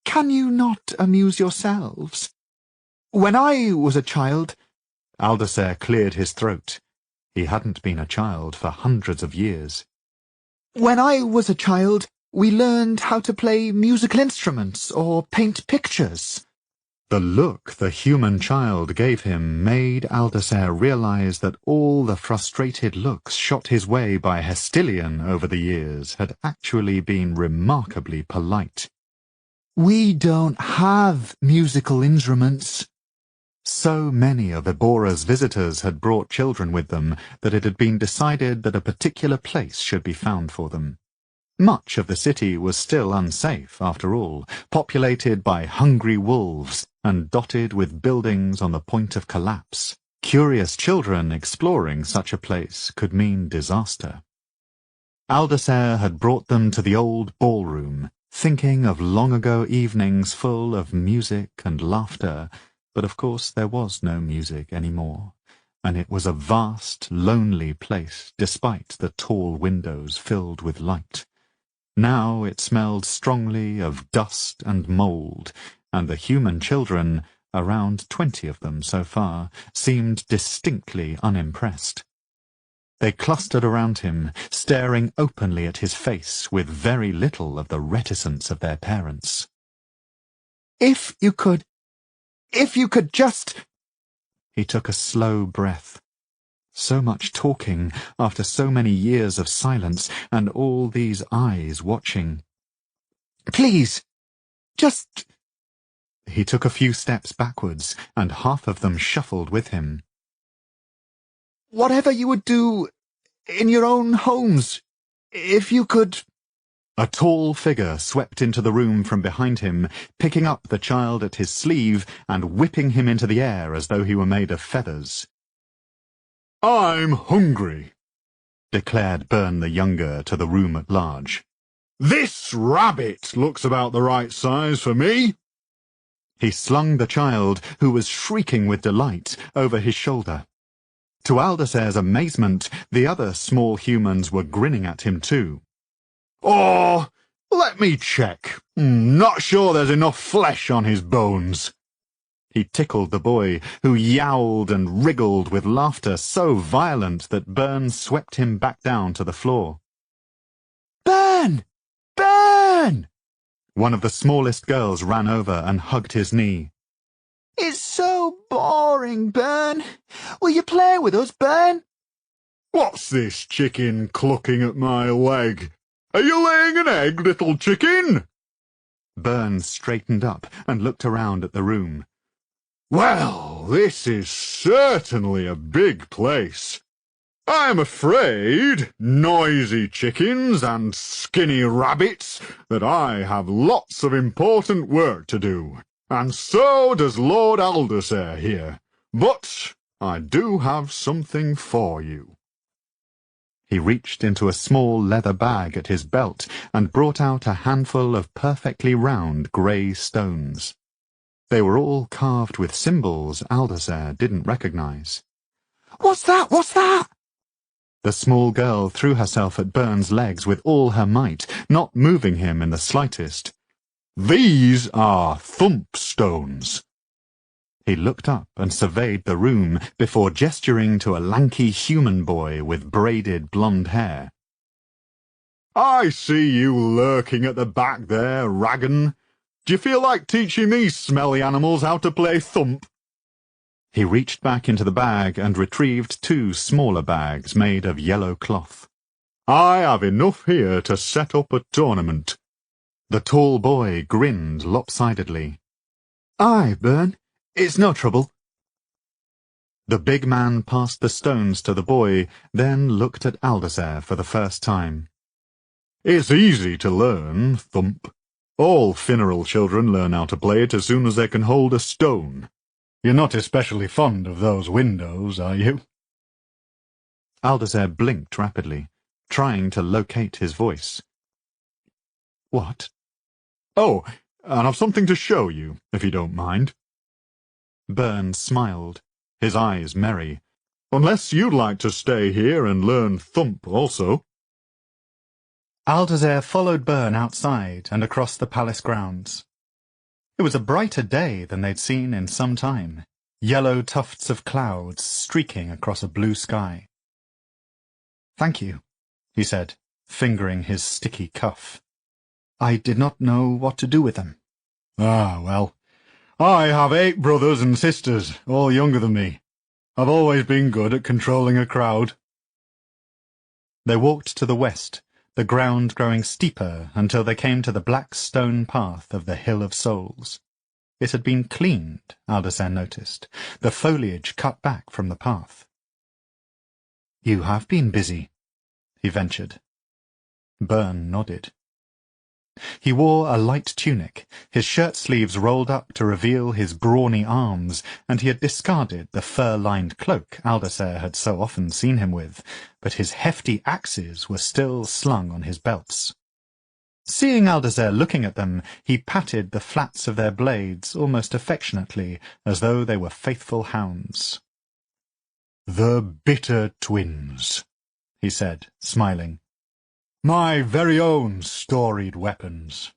Speaker 2: "Can you not amuse yourselves? When I was a child—"
Speaker 1: Aldacer cleared his throat. He hadn't been a child for hundreds of years.
Speaker 2: "When I was a child, we learned how to play musical instruments or paint pictures."
Speaker 1: The look the human child gave him made Aldacer realize that all the frustrated looks shot his way by Hestilian over the years had actually been remarkably polite.
Speaker 2: "We don't have musical instruments."
Speaker 1: So many of Ebora's visitors had brought children with them that it had been decided that a particular place should be found for them. Much of the city was still unsafe, after all, populated by hungry wolves and dotted with buildings on the point of collapse. Curious children exploring such a place could mean disaster. Aldacer had brought them to the old ballroom, thinking of long-ago evenings full of music and laughter, but of course there was no music anymore, and it was a vast, lonely place despite the tall windows filled with light. Now it smelled strongly of dust and mould, and the human children, around 20 of them so far, seemed distinctly unimpressed. They clustered around him, staring openly at his face with very little of the reticence of their parents.
Speaker 2: If you could just...
Speaker 1: He took a slow breath. So much talking, after so many years of silence, and all these eyes watching.
Speaker 2: Please, just...
Speaker 1: He took a few steps backwards, and half of them shuffled with him.
Speaker 2: Whatever you would do in your own homes, if you could...
Speaker 1: A tall figure swept into the room from behind him, picking up the child at his sleeve and whipping him into the air as though he were made of feathers. "I'm hungry," declared Bern the Younger to the room at large. "This rabbit looks about the right size for me." He slung the child, who was shrieking with delight, over his shoulder. To Aldaser's amazement, the other small humans were grinning at him too. "Oh, let me check. Not sure there's enough flesh on his bones." He tickled the boy, who yowled and wriggled with laughter so violent that Bern swept him back down to the floor.
Speaker 2: Bern! Bern!
Speaker 1: One of the smallest girls ran over and hugged his knee.
Speaker 2: It's so boring, Bern. Will you play with us, Bern?
Speaker 1: "What's this chicken clucking at my leg? Are you laying an egg, little chicken?" Bern straightened up and looked around at the room. "Well, this is certainly a big place. I'm afraid, noisy chickens and skinny rabbits, that I have lots of important work to do, and so does Lord Alderser here. But I do have something for you." He reached into a small leather bag at his belt and brought out a handful of perfectly round grey stones. They were all carved with symbols Alderser didn't recognize.
Speaker 2: What's that? What's that?
Speaker 1: The small girl threw herself at Bern's legs with all her might, not moving him in the slightest. "These are thump stones." He looked up and surveyed the room before gesturing to a lanky human boy with braided blonde hair. "I see you lurking at the back there, Raggan. Do you feel like teaching these smelly animals how to play thump?" He reached back into the bag and retrieved 2 smaller bags made of yellow cloth. "I have enough here to set up a tournament." The tall boy grinned lopsidedly.
Speaker 2: "Aye, Bern. It's no trouble."
Speaker 1: The big man passed the stones to the boy, then looked at Alderser for the first time. "It's easy to learn, thump. All Finneral children learn how to play it as soon as they can hold a stone. You're not especially fond of those windows, are you?" Alderser blinked rapidly, trying to locate his voice. "What?" "Oh, and I've something to show you, if you don't mind." Bern smiled, his eyes merry. "Unless you'd like to stay here and learn thump also." Alderser followed Bern outside and across the palace grounds. It was a brighter day than they'd seen in some time, yellow tufts of clouds streaking across a blue sky. "Thank you," he said, fingering his sticky cuff. "I did not know what to do with them." "Ah, well, I have 8 brothers and sisters, all younger than me. I've always been good at controlling a crowd." They walked to the west, the ground growing steeper until they came to the black stone path of the Hill of Souls. It had been cleaned, Alderser noticed, the foliage cut back from the path. "You have been busy," he ventured. Bern nodded. He wore a light tunic, his shirt-sleeves rolled up to reveal his brawny arms, and he had discarded the fur-lined cloak Alderser had so often seen him with, but his hefty axes were still slung on his belts. Seeing Alderser looking at them, he patted the flats of their blades almost affectionately, as though they were faithful hounds. The bitter twins, he said, smiling. My very own storied weapons.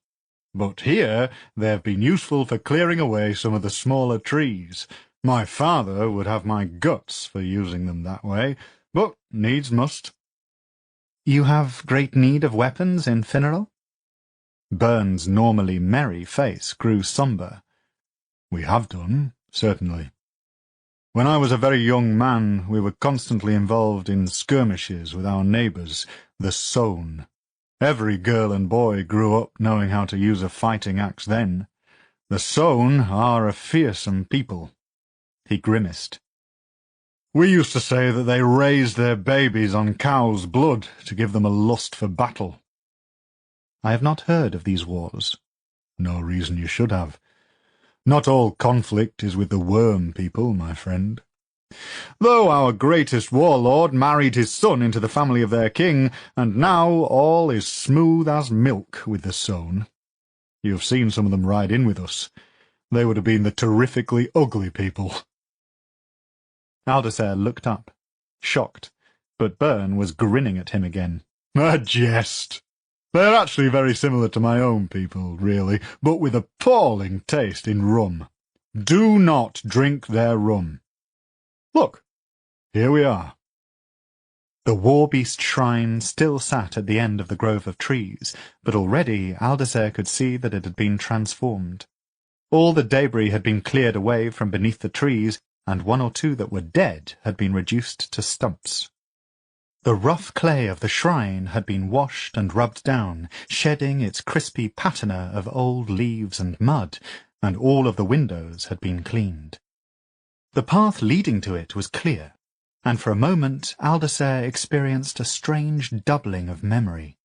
Speaker 1: But here they've been useful for clearing away some of the smaller trees. My father would have my guts for using them that way, but needs must. You have great need of weapons in Finneral? Byrne's normally merry face grew sombre. We have done, certainly. When I was a very young man, we were constantly involved in skirmishes with our neighbours, the Sown. Every girl and boy grew up knowing how to use a fighting axe then. The Sown are a fearsome people. He grimaced. We used to say that they raised their babies on cow's blood to give them a lust for battle. I have not heard of these wars. No reason you should have. Not all conflict is with the worm people, my friend. Though our greatest warlord married his son into the family of their king, and now all is smooth as milk with the Sown. You have seen some of them ride in with us. They would have been the terrifically ugly people. Aldacer looked up, shocked, but Byrne was grinning at him again. A jest. They're actually very similar to my own people, really, but with appalling taste in rum. Do not drink their rum. Look, here we are. The war-beast shrine still sat at the end of the grove of trees, but already Aldacer could see that it had been transformed. All the debris had been cleared away from beneath the trees, and one or two that were dead had been reduced to stumps. The rough clay of the shrine had been washed and rubbed down, shedding its crispy patina of old leaves and mud, and all of the windows had been cleaned. The path leading to it was clear, and for a moment Aldacer experienced a strange doubling of memory.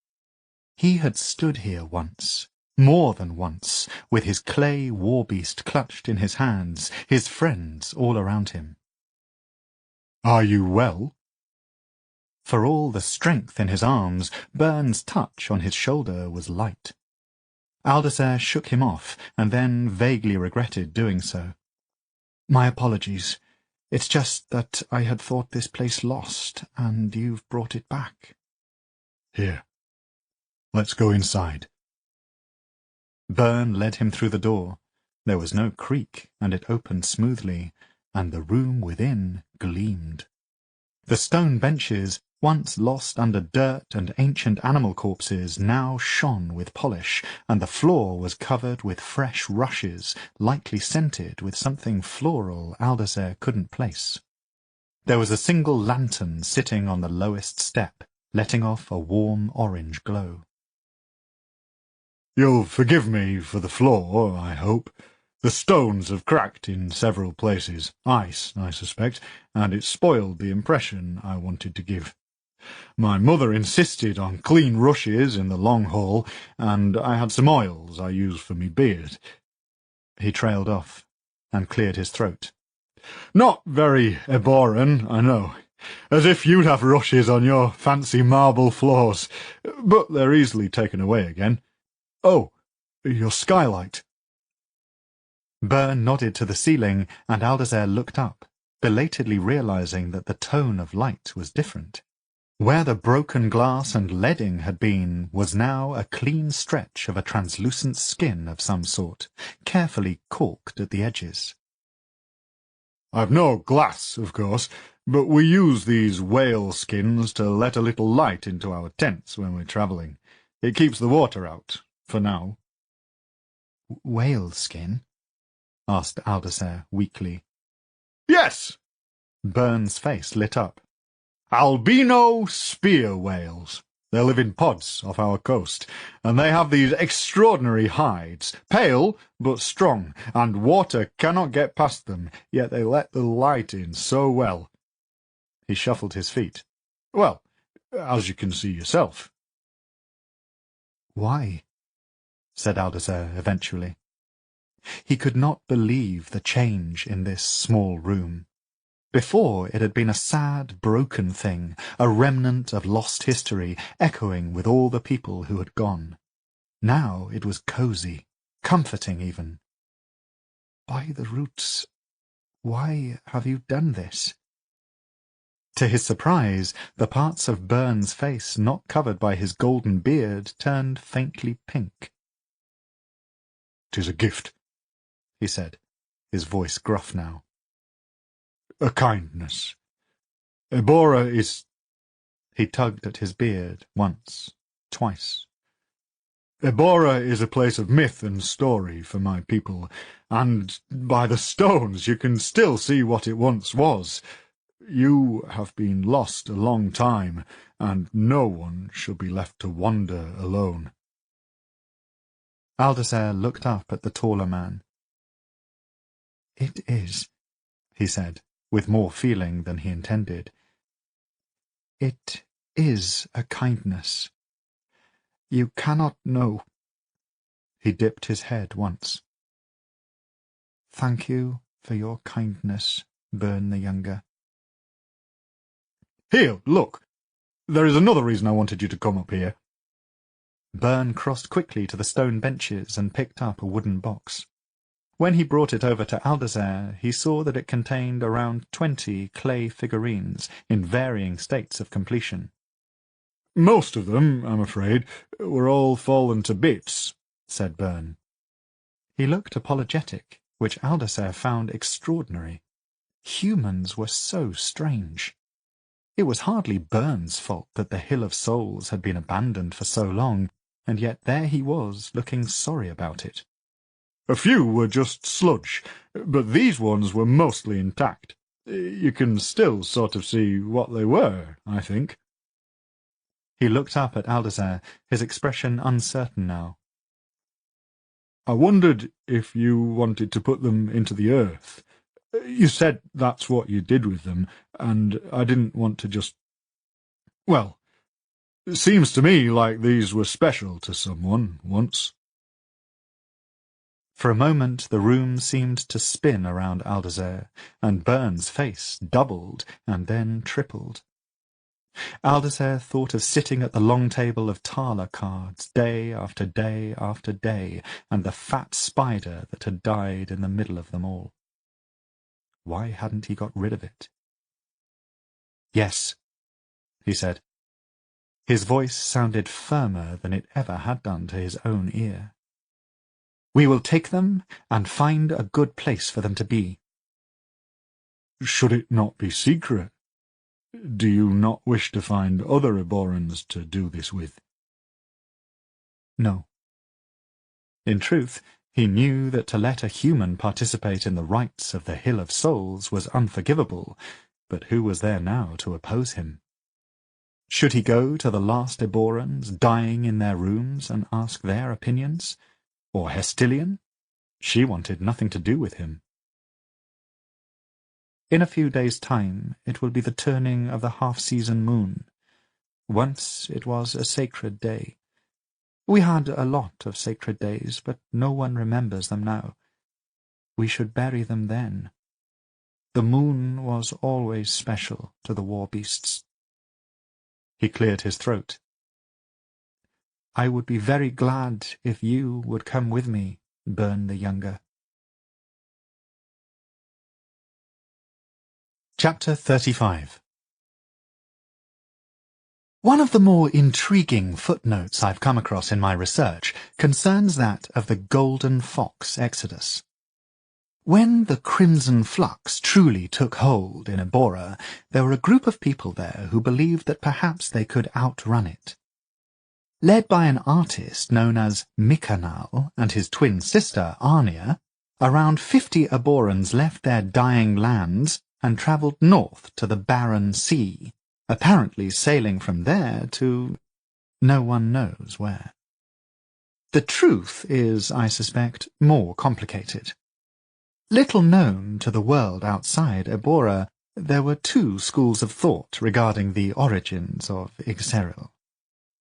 Speaker 1: He had stood here once, more than once, with his clay war-beast clutched in his hands, his friends all around him. "Are you well?" For all the strength in his arms, Byrne's touch on his shoulder was light. Aldacer shook him off, and then vaguely regretted doing so. "My apologies. It's just that I had thought this place lost, and you've brought it back." "Here. Let's go inside." Byrne led him through the door. There was no creak, and it opened smoothly, and the room within gleamed. The stone benches, once lost under dirt and ancient animal corpses, now shone with polish, and the floor was covered with fresh rushes, lightly scented with something floral Aldacer couldn't place. There was a single lantern sitting on the lowest step, letting off a warm orange glow. "You'll forgive me for the floor, I hope. The stones have cracked in several places. Ice, I suspect, and it spoiled the impression I wanted to give. My mother insisted on clean rushes in the long hall, and I had some oils I use for me beard." He trailed off, and cleared his throat. "Not very Eboran, I know. As if you'd have rushes on your fancy marble floors. But they're easily taken away again. Oh, your skylight." Byrne nodded to the ceiling, and Aldacer looked up, belatedly realizing that the tone of light was different. Where the broken glass and leading had been was now a clean stretch of a translucent skin of some sort, carefully corked at the edges. "I've no glass, of course, but we use these whale skins to let a little light into our tents when we're travelling. It keeps the water out, for now." "Whale skin?" asked Aldacer weakly. "Yes!" Byrne's face lit up. "Albino spear whales. They live in pods off our coast, and they have these extraordinary hides, pale but strong, and water cannot get past them, yet they let the light in so well." He shuffled his feet. "Well, as you can see yourself." "Why?" said Aldacer eventually. He could not believe the change in this small room. Before it had been a sad, broken thing, a remnant of lost history, echoing with all the people who had gone. Now it was cosy, comforting even. "By the roots, why have you done this?" To his surprise, the parts of Byrne's face not covered by his golden beard turned faintly pink. "'Tis a gift," he said, his voice gruff now. "A kindness. Ebora is—" He tugged at his beard once, twice. "Ebora is a place of myth and story for my people, and by the stones you can still see what it once was. You have been lost a long time, and no one shall be left to wander alone." Aldasair looked up at the taller man. "It is," he said, with more feeling than he intended. "It is a kindness. You cannot know." He dipped his head once. "Thank you for your kindness, Byrne the Younger." "Here, look! There is another reason I wanted you to come up here." Byrne crossed quickly to the stone benches and picked up a wooden box. When he brought it over to Aldasair, he saw that it contained around 20 clay figurines in varying states of completion. "Most of them, I'm afraid, were all fallen to bits," said Byrne. He looked apologetic, which Aldasair found extraordinary. Humans were so strange. It was hardly Byrne's fault that the Hill of Souls had been abandoned for so long, and yet there he was, looking sorry about it. "A few were just sludge, but these ones were mostly intact. You can still sort of see what they were, I think." He looked up at Aldasair, his expression uncertain now. "I wondered if you wanted to put them into the earth. You said that's what you did with them, and I didn't want to just... Well, it seems to me like these were special to someone once." For a moment the room seemed to spin around Aldasair, and Byrne's face doubled and then tripled. Aldasair thought of sitting at the long table of Tala cards day after day after day, and the fat spider that had died in the middle of them all. Why hadn't he got rid of it? "Yes," he said. His voice sounded firmer than it ever had done to his own ear. "We will take them and find a good place for them to be." "Should it not be secret? Do you not wish to find other Eborans to do this with?" "No." In truth, he knew that to let a human participate in the rites of the Hill of Souls was unforgivable, but who was there now to oppose him? Should he go to the last Eborans dying in their rooms and ask their opinions? Or Hestilian? She wanted nothing to do with him. In a few days' time it will be the turning of the half-season moon. Once it was a sacred day. We had a lot of sacred days, but no one remembers them now. We should bury them then. The moon was always special to the war beasts. He cleared his throat. "I would be very glad if you would come with me, Byrne the Younger." Chapter 35. One of the more intriguing footnotes I've come across in my research concerns that of the Golden Fox Exodus. When the Crimson Flux truly took hold in Ebora, there were a group of people there who believed that perhaps they could outrun it. Led by an artist known as Mikanal and his twin sister Arnia, around 50 Eborans left their dying lands and travelled north to the Barren Sea, apparently sailing from there to no one knows where. The truth is, I suspect, more complicated. Little known to the world outside Ebora, there were two schools of thought regarding the origins of Ixeril.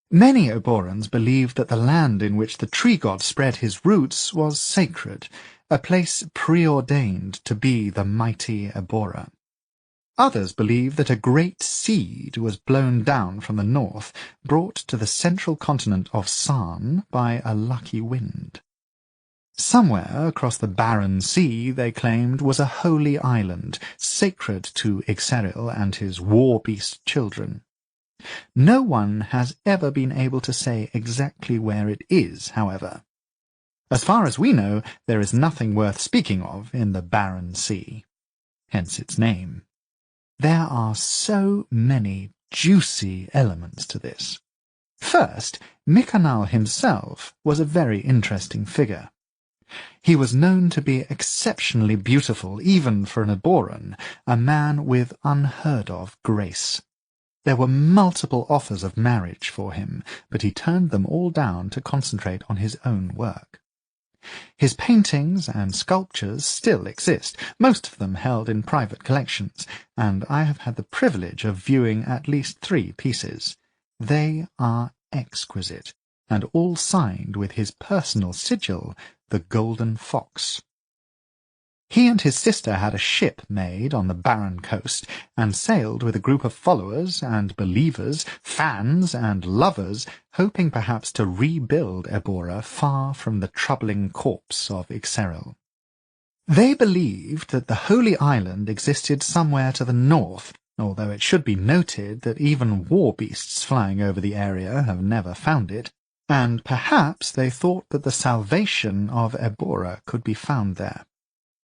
Speaker 1: Many Eborans believed that the land in which the tree god spread his roots was sacred, a place preordained to be the mighty Ebora. Others believed that a great seed was blown down from the north, brought to the central continent of Sarn by a lucky wind.
Speaker 4: Somewhere across the barren sea, they claimed, was a holy island, sacred to Ixeril and his war-beast children. No one has ever been able to say exactly where it is, however. As far as we know, there is nothing worth speaking of in the barren sea, hence its name. There are so many juicy elements to this. First, Mikanal himself was a very interesting figure. He was known to be exceptionally beautiful, even for an Eboran, a man with unheard-of grace. There were multiple offers of marriage for him, but he turned them all down to concentrate on his own work. His paintings and sculptures still exist, most of them held in private collections, and I have had the privilege of viewing at least 3 pieces. They are exquisite, and all signed with his personal sigil, the Golden Fox. He and his sister had a ship made on the barren coast, and sailed with a group of followers and believers, fans and lovers, hoping perhaps to rebuild Ebora far from the troubling corpse of Ixeril. They believed that the Holy Island existed somewhere to the north, although it should be noted that even war beasts flying over the area have never found it, and perhaps they thought that the salvation of Ebora could be found there.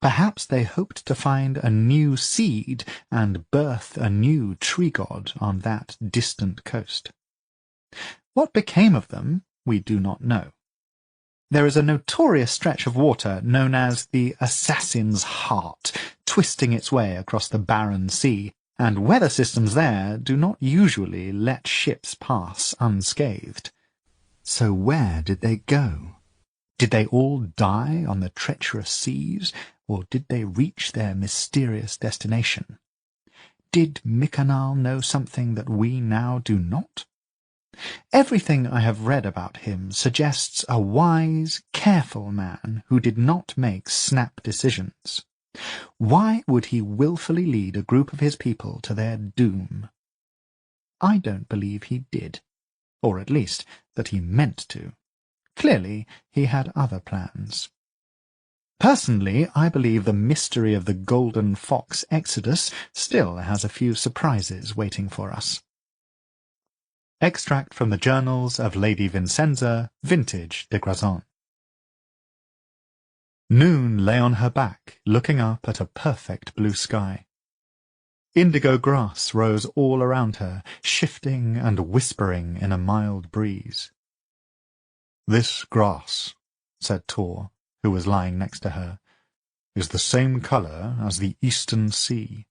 Speaker 4: Perhaps they hoped to find a new seed and birth a new tree god on that distant coast. What became of them, we do not know. There is a notorious stretch of water known as the Assassin's Heart, twisting its way across the barren sea, and weather systems there do not usually let ships pass unscathed. So where did they go? Did they all die on the treacherous seas, or did they reach their mysterious destination? Did Mikanal know something that we now do not? Everything I have read about him suggests a wise, careful man who did not make snap decisions. Why would he willfully lead a group of his people to their doom? I don't believe he did, or at least that he meant to. Clearly, he had other plans. Personally, I believe the mystery of the Golden Fox Exodus still has a few surprises waiting for us. Extract from the Journals of Lady Vincenza, Vintage de Grazon. Noon lay on her back, looking up at a perfect blue sky. Indigo grass rose all around her, shifting and whispering in a mild breeze. "This grass," said Tor, who was lying next to her, "is the same colour as the eastern sea.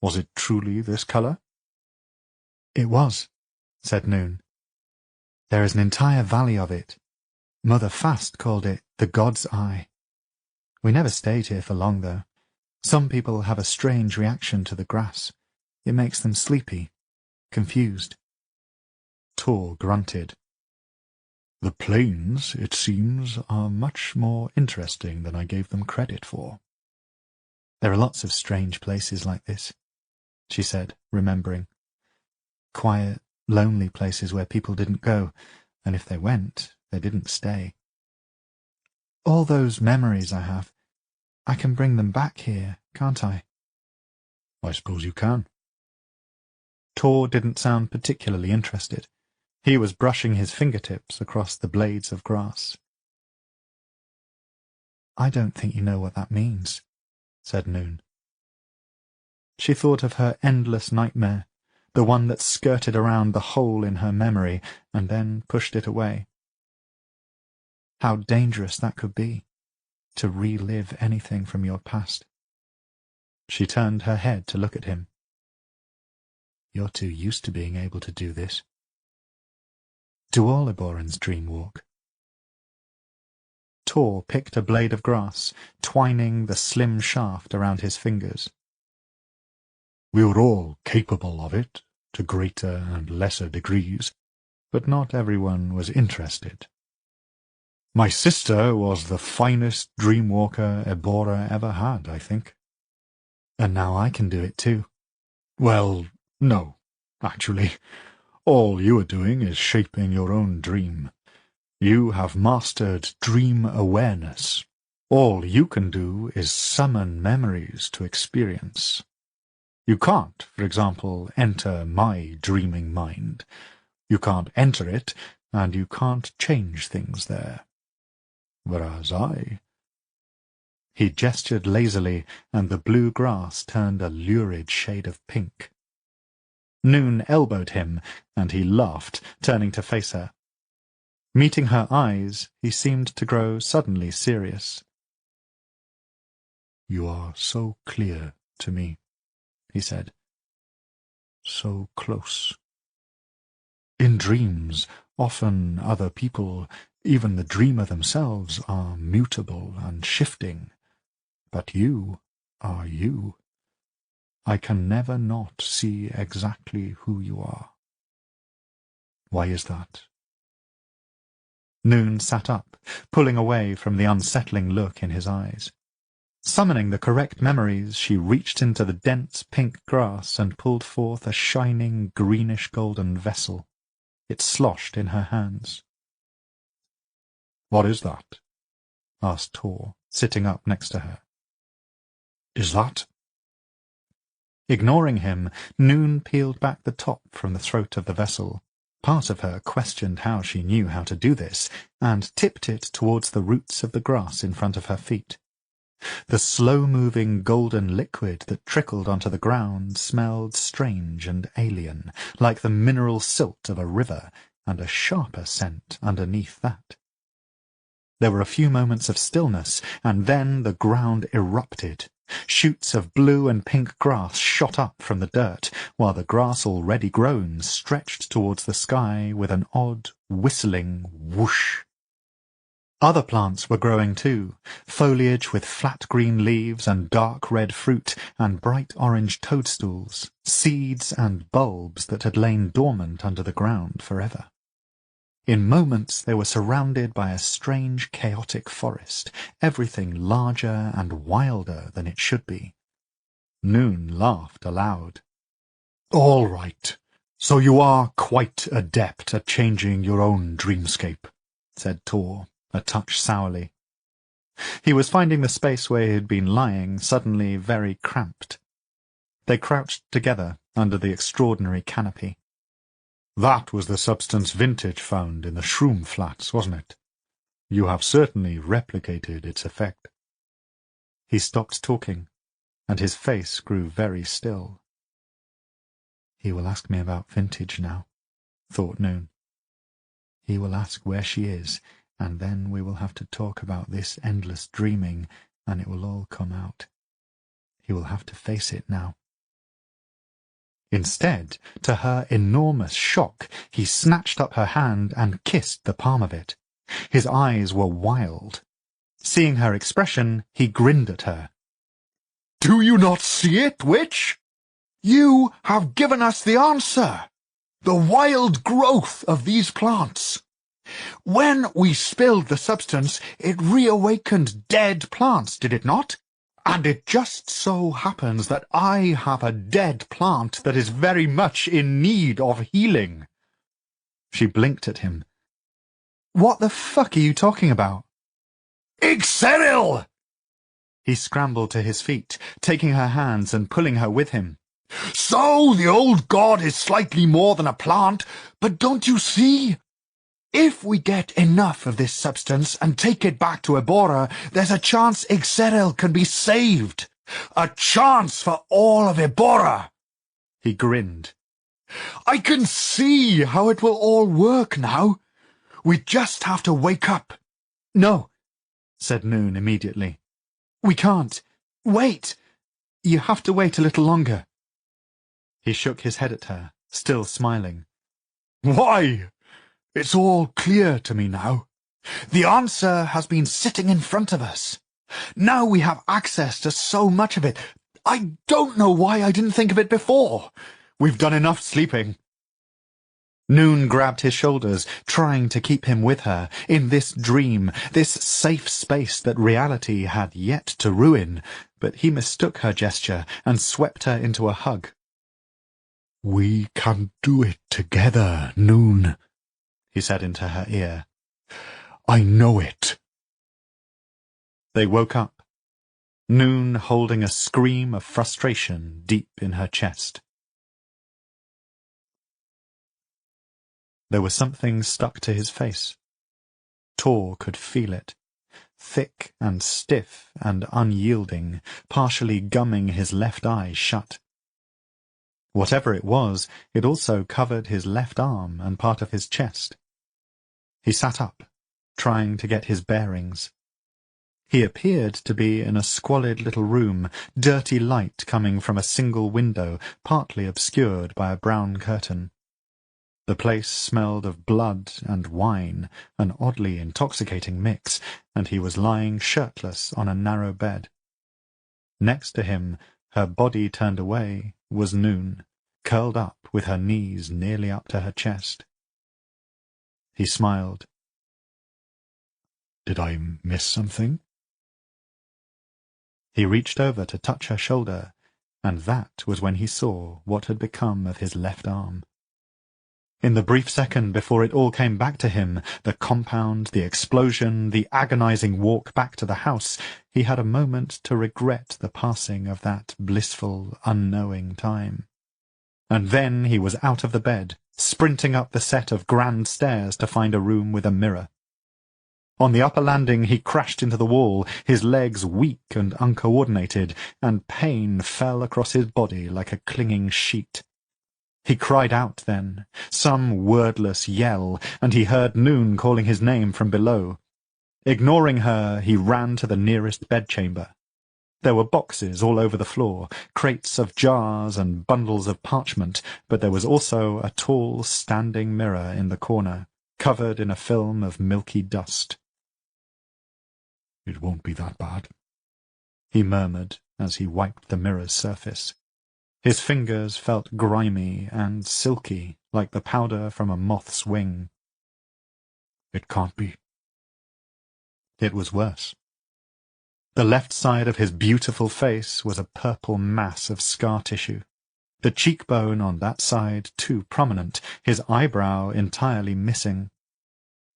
Speaker 4: Was it truly this colour?" "It was," said Noon. "There is an entire valley of it. Mother Fast called it the God's Eye. We never stayed here for long, though. Some people have a strange reaction to the grass. It makes them sleepy, confused." Tor grunted. "The plains, it seems, are much more interesting than I gave them credit for." "There are lots of strange places like this," she said, remembering. "Quiet, lonely places where people didn't go, and if they went, they didn't stay. All those memories I have, I can bring them back here, can't I?" "I suppose you can." Tor didn't sound particularly interested. He was brushing his fingertips across the blades of grass. "I don't think you know what that means," said Noon. She thought of her endless nightmare, the one that skirted around the hole in her memory and then pushed it away. How dangerous that could be, to relive anything from your past. She turned her head to look at him. "You're too used to being able to do this. Do all Eborans dream walk?" Tor picked a blade of grass, twining the slim shaft around his fingers. "We were all capable of it, to greater and lesser degrees, but not everyone was interested. My sister was the finest dreamwalker Ebora ever had, I think." "And now I can do it too." "Well, no, actually. All you are doing is shaping your own dream.
Speaker 1: You have mastered dream awareness. All you can do is summon memories to experience. You can't, for example, enter my dreaming mind. You can't enter it, and you can't change things there. Whereas I... He gestured lazily, and the blue grass turned a lurid shade of pink. Noon elbowed him, and he laughed, turning to face her. Meeting her eyes, he seemed to grow suddenly serious. "You are so clear to me," he said. "So close. In dreams, often other people, even the dreamer themselves, are mutable and shifting. But you are you. I can never not see exactly who you are. Why is that?" Noon sat up, pulling away from the unsettling look in his eyes. Summoning the correct memories, she reached into the dense pink grass and pulled forth a shining greenish-golden vessel. It sloshed in her hands. "What is that?" asked Tor, sitting up next to her. "Is that—" Ignoring him, Noon peeled back the top from the throat of the vessel. Part of her questioned how she knew how to do this, and tipped it towards the roots of the grass in front of her feet. The slow-moving golden liquid that trickled onto the ground smelled strange and alien, like the mineral silt of a river, and a sharper scent underneath that. There were a few moments of stillness, and then the ground erupted. Shoots of blue and pink grass shot up from the dirt, while the grass already grown stretched towards the sky with an odd, whistling whoosh. Other plants were growing too, foliage with flat green leaves and dark red fruit and bright orange toadstools, seeds and bulbs that had lain dormant under the ground forever. In moments they were surrounded by a strange chaotic forest, everything larger and wilder than it should be. Noon laughed aloud. "All right, so you are quite adept at changing your own dreamscape," said Tor, a touch sourly. He was finding the space where he had been lying suddenly very cramped. They crouched together under the extraordinary canopy. "That was the substance Vintage found in the shroom flats, wasn't it? You have certainly replicated its effect." He stopped talking, and his face grew very still. He will ask me about Vintage now, thought Noon. He will ask where she is, and then we will have to talk about this endless dreaming, and it will all come out. He will have to face it now. Instead, to her enormous shock, he snatched up her hand and kissed the palm of it. His eyes were wild. Seeing her expression, he grinned at her. "Do you not see it, witch? You have given us the answer. The wild growth of these plants. When we spilled the substance, it reawakened dead plants, did it not? And it just so happens that I have a dead plant that is very much in need of healing." She blinked at him. "What the fuck are you talking about?" "Ixeril!" He scrambled to his feet, taking her hands and pulling her with him. "So the old god is slightly more than a plant, but don't you see? If we get enough of this substance and take it back to Ebora, there's a chance Ixeril can be saved. A chance for all of Ebora." He grinned. "I can see how it will all work now. We just have to wake up." "No," said Noon immediately. "We can't. Wait. You have to wait a little longer." He shook his head at her, still smiling. "Why? It's all clear to me now. The answer has been sitting in front of us. Now we have access to so much of it. I don't know why I didn't think of it before. We've done enough sleeping." Noon grabbed his shoulders, trying to keep him with her, in this dream, this safe space that reality had yet to ruin, but he mistook her gesture and swept her into a hug. "We can do it together, Noon," he said into her ear. I know it.
Speaker 4: They woke up, Noon holding a scream of frustration deep in her chest. There was something stuck to his face. Tor could feel it, thick and stiff and unyielding, partially gumming his left eye shut. Whatever it was, it also covered his left arm and part of his chest. He sat up, trying to get his bearings. He appeared to be in a squalid little room, dirty light coming from a single window, partly obscured by a brown curtain. The place smelled of blood and wine, an oddly intoxicating mix, and he was lying shirtless on a narrow bed. Next to him, her body turned away, was Noon, curled up with her knees nearly up to her chest. He smiled.
Speaker 1: Did I miss something?
Speaker 4: He reached over to touch her shoulder, and that was when he saw what had become of his left arm. In the brief second before it all came back to him, the compound, the explosion, the agonizing walk back to the house, he had a moment to regret the passing of that blissful, unknowing time. And then he was out of the bed, sprinting up the set of grand stairs to find a room with a mirror. On the upper landing he crashed into the wall, his legs weak and uncoordinated, and pain fell across his body like a clinging sheet. He cried out then, some wordless yell, and he heard Noon calling his name from below. Ignoring her, he ran to the nearest bedchamber. There were boxes all over the floor, crates of jars and bundles of parchment, but there was also a tall standing mirror in the corner, covered in a film of milky dust.
Speaker 1: It won't be that bad,
Speaker 4: he murmured as he wiped the mirror's surface. His fingers felt grimy and silky, like the powder from a moth's wing.
Speaker 1: It can't be.
Speaker 4: It was worse. The left side of his beautiful face was a purple mass of scar tissue. The cheekbone on that side too prominent, his eyebrow entirely missing.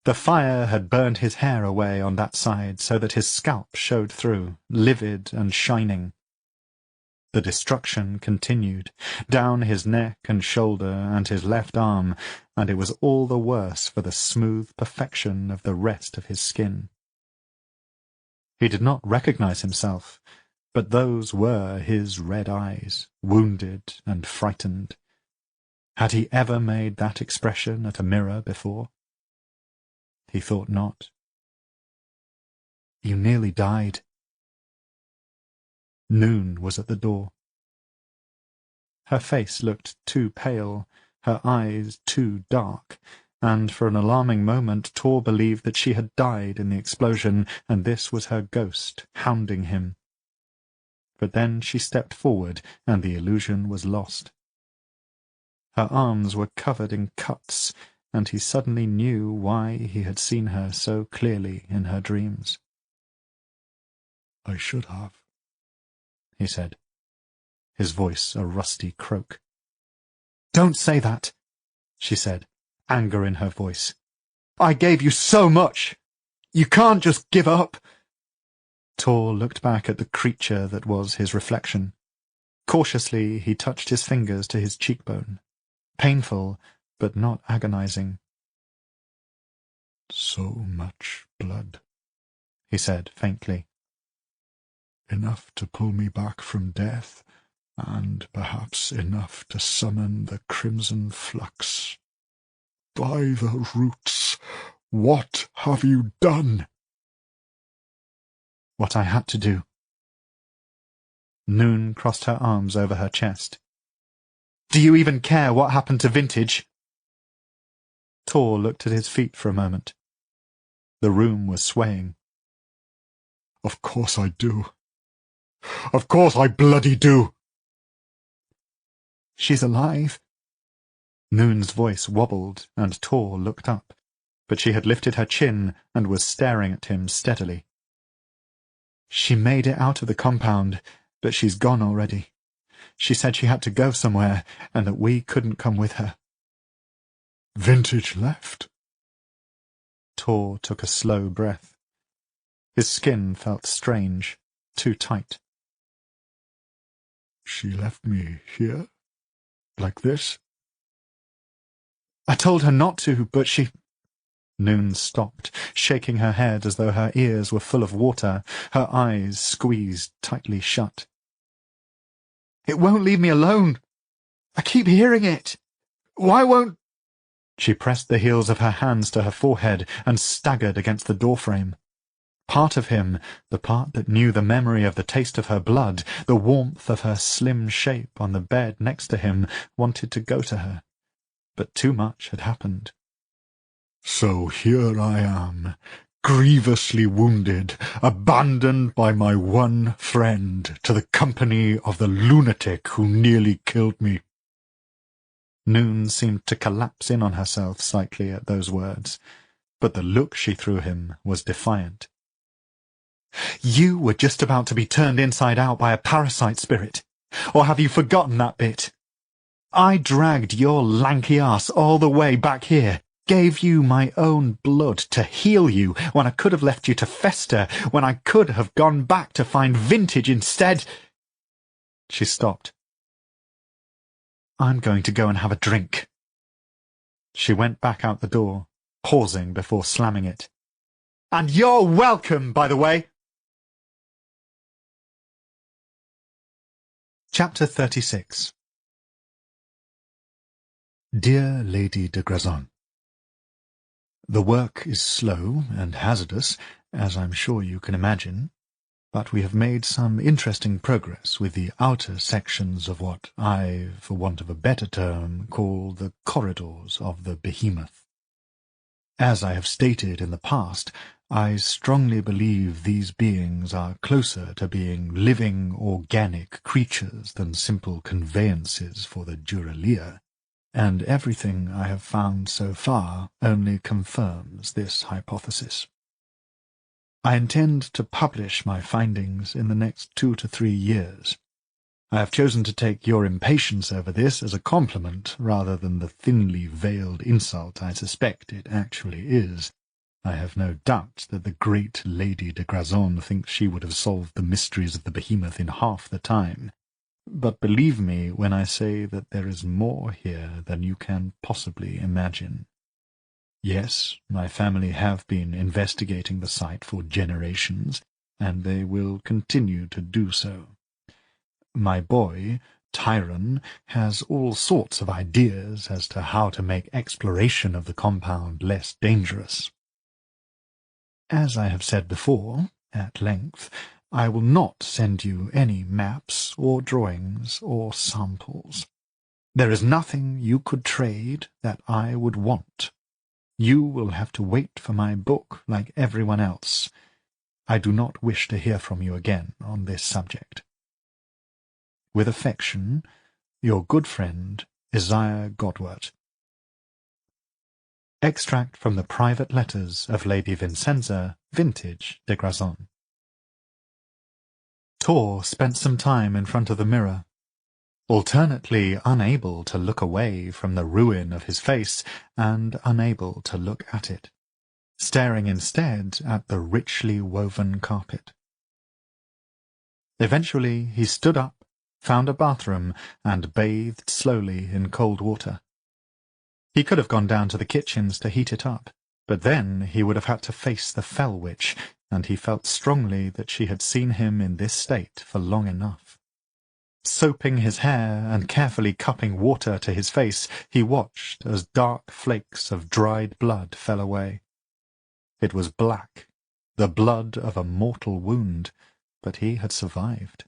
Speaker 4: The fire had burned his hair away on that side so that his scalp showed through, livid and shining. The destruction continued, down his neck and shoulder and his left arm, and it was all the worse for the smooth perfection of the rest of his skin. He did not recognize himself, but those were his red eyes, wounded and frightened. Had he ever made that expression at a mirror before? He thought not. You nearly died. Noon was at the door. Her face looked too pale, her eyes too dark, and for an alarming moment Tor believed that she had died in the explosion, and this was her ghost hounding him. But then she stepped forward, and the illusion was lost. Her arms were covered in cuts, and he suddenly knew why he had seen her so clearly in her dreams.
Speaker 1: I should have,
Speaker 4: he said, his voice a rusty croak. Don't say that, she said, anger in her voice. I gave you so much. You can't just give up. Tor looked back at the creature that was his reflection. Cautiously he touched his fingers to his cheekbone. Painful, but not agonizing.
Speaker 1: So much blood,
Speaker 4: he said faintly.
Speaker 1: Enough to pull me back from death, and perhaps enough to summon the crimson flux. By the roots, what have you done?
Speaker 4: What I had to do. Noon crossed her arms over her chest. Do you even care what happened to Vintage? Tor looked at his feet for a moment. The room was swaying.
Speaker 1: Of course I do. Of course I bloody do.
Speaker 4: She's alive. Noon's voice wobbled, and Tor looked up, but she had lifted her chin and was staring at him steadily. She made it out of the compound, but she's gone already. She said she had to go somewhere, and that we couldn't come with her.
Speaker 1: Vintage left?
Speaker 4: Tor took a slow breath. His skin felt strange, too tight.
Speaker 1: She left me here? Like this?
Speaker 4: I told her not to, but she... Noon stopped, shaking her head as though her ears were full of water, her eyes squeezed tightly shut. It won't leave me alone. I keep hearing it. Why won't... She pressed the heels of her hands to her forehead and staggered against the doorframe. Part of him, the part that knew the memory of the taste of her blood, the warmth of her slim shape on the bed next to him, wanted to go to her. But too much had happened.
Speaker 1: So here I am, grievously wounded, abandoned by my one friend to the company of the lunatic who nearly killed me.
Speaker 4: Noon seemed to collapse in on herself slightly at those words, but the look she threw him was defiant. You were just about to be turned inside out by a parasite spirit. Or have you forgotten that bit? I dragged your lanky ass all the way back here, gave you my own blood to heal you when I could have left you to fester, when I could have gone back to find vintage instead. She stopped. I'm going to go and have a drink. She went back out the door, pausing before slamming it. And you're welcome, by the way. Chapter 36.
Speaker 1: Dear Lady de Grazon, the work is slow and hazardous, as I'm sure you can imagine, but we have made some interesting progress with the outer sections of what I, for want of a better term, call the corridors of the behemoth. As I have stated in the past, I strongly believe these beings are closer to being living, organic creatures than simple conveyances for the Duralia, and everything I have found so far only confirms this hypothesis. I intend to publish my findings in the next 2 to 3 years. I have chosen to take your impatience over this as a compliment rather than the thinly veiled insult I suspect it actually is. I have no doubt that the great Lady de Grazon thinks she would have solved the mysteries of the behemoth in half the time. But believe me when I say that there is more here than you can possibly imagine. Yes, my family have been investigating the site for generations, and they will continue to do so. My boy, Tyron, has all sorts of ideas as to how to make exploration of the compound less dangerous. As I have said before, at length, I will not send you any maps or drawings or samples. There is nothing you could trade that I would want. You will have to wait for my book like everyone else. I do not wish to hear from you again on this subject. With affection, your good friend, Isaiah Godwart. Extract from the private letters of Lady Vincenza, vintage de Grazon. Tor spent some time in front of the mirror, alternately unable to look away from the ruin of his face and unable to look at it, staring instead at the richly woven carpet. Eventually he stood up, found a bathroom, and bathed slowly in cold water. He could have gone down to the kitchens to heat it up, but then he would have had to face the Fell Witch, and he felt strongly that she had seen him in this state for long enough. Soaping his hair and carefully cupping water to his face, he watched as dark flakes of dried blood fell away. It was black, the blood of a mortal wound, but he had survived.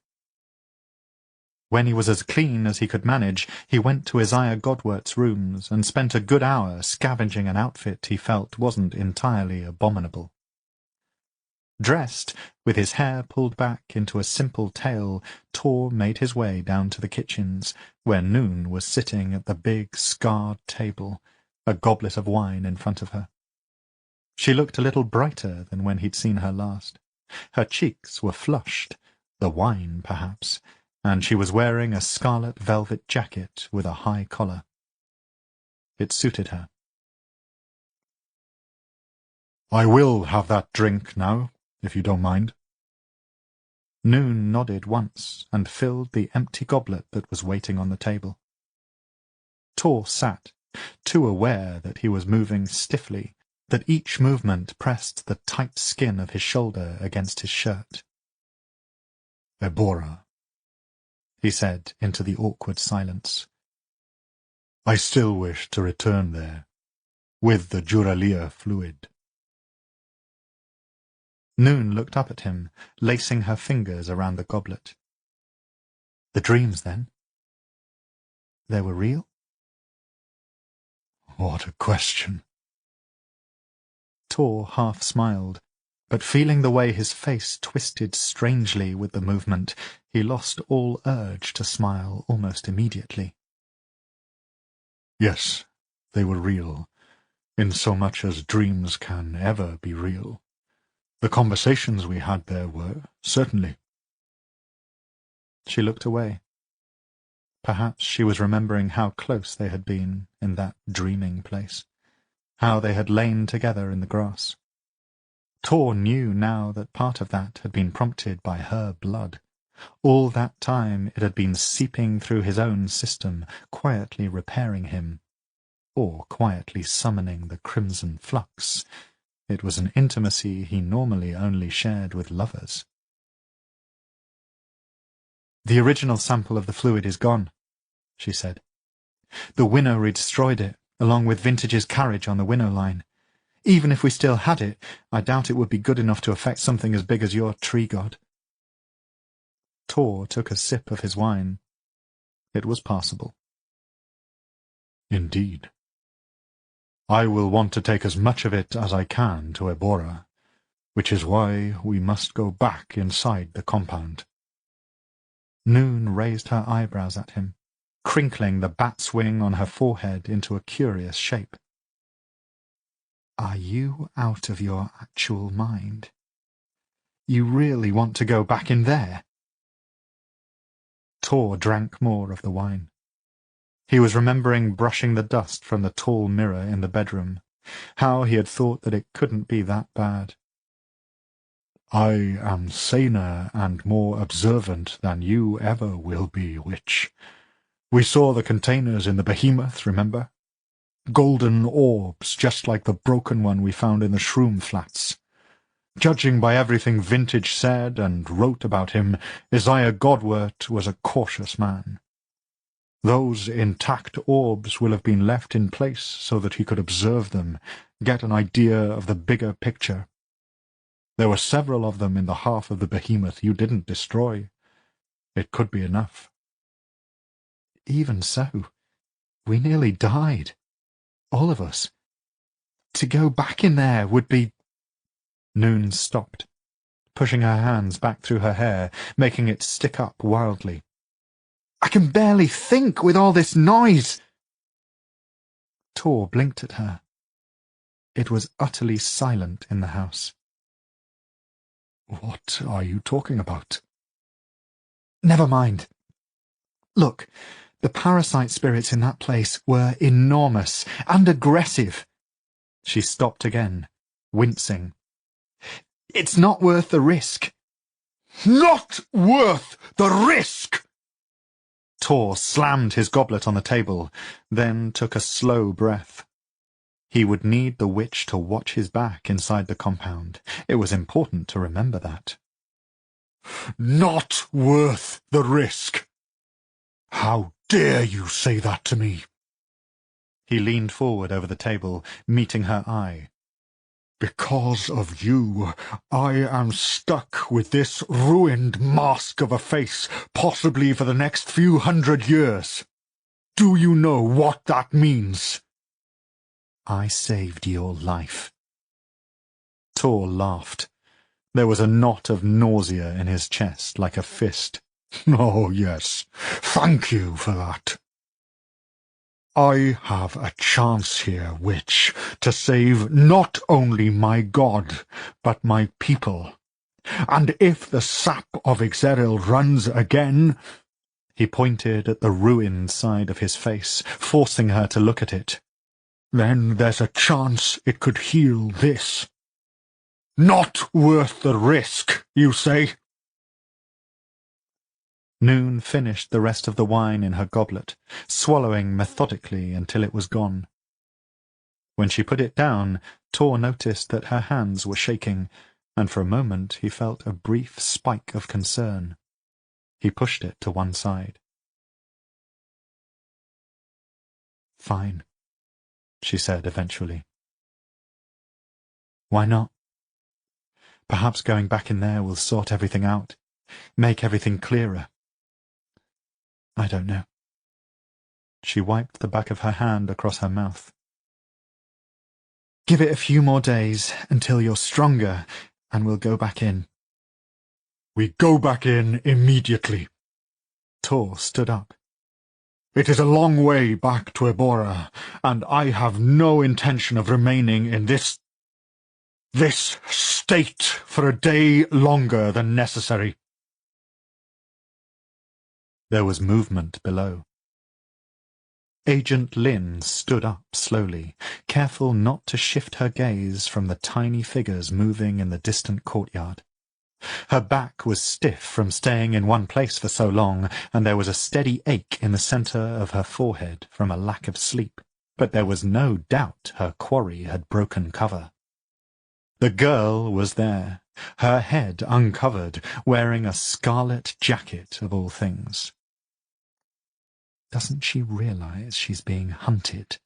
Speaker 1: When he was as clean as he could manage, he went to Isaiah Godwart's rooms and spent a good hour scavenging an outfit he felt wasn't entirely abominable. Dressed, with his hair pulled back into a simple tail, Tor made his way down to the kitchens, where Noon was sitting at the big, scarred table, a goblet of wine in front of her. She looked a little brighter than when he'd seen her last. Her cheeks were flushed, the wine, perhaps, and she was wearing a scarlet velvet jacket with a high collar. It suited her. I will have that drink now, if you don't mind.
Speaker 4: Noon nodded once and filled the empty goblet that was waiting on the table. Tor sat, too aware that he was moving stiffly, that each movement pressed the tight skin of his shoulder against his shirt.
Speaker 1: Ebora,
Speaker 4: he said into the awkward silence.
Speaker 1: I still wish to return there, with the Juralia fluid.
Speaker 4: Noon looked up at him, lacing her fingers around the goblet. The dreams, then? They were real?
Speaker 1: What a question.
Speaker 4: Tor half smiled, but feeling the way his face twisted strangely with the movement, he lost all urge to smile almost immediately.
Speaker 1: Yes, they were real, in so much as dreams can ever be real. The conversations we had there were, certainly.
Speaker 4: She looked away. Perhaps she was remembering how close they had been in that dreaming place, how they had lain together in the grass. Tor knew now that part of that had been prompted by her blood. All that time it had been seeping through his own system, quietly repairing him, or quietly summoning the crimson flux. It was an intimacy he normally only shared with lovers. The original sample of the fluid is gone, she said. The winnow destroyed it, along with Vintage's carriage on the winnow line. Even if we still had it, I doubt it would be good enough to affect something as big as your tree god. Tor took a sip of his wine. It was passable.
Speaker 1: Indeed. I will want to take as much of it as I can to Ebora, which is why we must go back inside the compound.
Speaker 4: Noon raised her eyebrows at him, crinkling the bat's wing on her forehead into a curious shape. Are you out of your actual mind? You really want to go back in there? Tor drank more of the wine. He was remembering brushing the dust from the tall mirror in the bedroom, how he had thought that it couldn't be that bad.
Speaker 1: I am saner and more observant than you ever will be, Witch. We saw the containers in the behemoth, remember? Golden orbs, just like the broken one we found in the shroom flats. Judging by everything Vintage said and wrote about him, Isaiah Godwert was a cautious man. Those intact orbs will have been left in place so that he could observe them, get an idea of the bigger picture. There were several of them in the half of the behemoth you didn't destroy. It could be enough.
Speaker 4: Even so, we nearly died. All of us. To go back in there would be... Noon stopped, pushing her hands back through her hair, making it stick up wildly. I can barely think with all this noise. Tor blinked at her. It was utterly silent in the house.
Speaker 1: What are you talking about?
Speaker 4: Never mind. Look, the parasite spirits in that place were enormous and aggressive. She stopped again, wincing. It's not worth the risk.
Speaker 1: Not worth the risk!
Speaker 4: Tor slammed his goblet on the table, then took a slow breath. He would need the witch to watch his back inside the compound. It was important to remember that.
Speaker 1: Not worth the risk! How dare you say that to me?
Speaker 4: He leaned forward over the table, meeting her eye.
Speaker 1: Because of you, I am stuck with this ruined mask of a face, possibly for the next few 100 years. Do you know what that means?
Speaker 4: I saved your life. Tor laughed. There was a knot of nausea in his chest, like a fist.
Speaker 1: Oh, yes. Thank you for that. I have a chance here, Witch, to save not only my god, but my people. And if the sap of Ixeril runs again...
Speaker 4: He pointed at the ruined side of his face, forcing her to look at it.
Speaker 1: Then there's a chance it could heal this. Not worth the risk, you say?
Speaker 4: Noon finished the rest of the wine in her goblet, swallowing methodically until it was gone. When she put it down, Tor noticed that her hands were shaking, and for a moment he felt a brief spike of concern. He pushed it to one side. "Fine," she said eventually. "Why not? Perhaps going back in there will sort everything out, make everything clearer. I don't know." She wiped the back of her hand across her mouth. "Give it a few more days until you're stronger, and we'll go back in."
Speaker 1: "We go back in immediately."
Speaker 4: Tor stood up.
Speaker 1: "It is a long way back to Ebora, and I have no intention of remaining in this state for a day longer than necessary."
Speaker 4: There was movement below. Agent Lin stood up slowly, careful not to shift her gaze from the tiny figures moving in the distant courtyard. Her back was stiff from staying in one place for so long, and there was a steady ache in the centre of her forehead from a lack of sleep. But there was no doubt her quarry had broken cover. The girl was there, her head uncovered, wearing a scarlet jacket of all things. Doesn't she realize she's being hunted?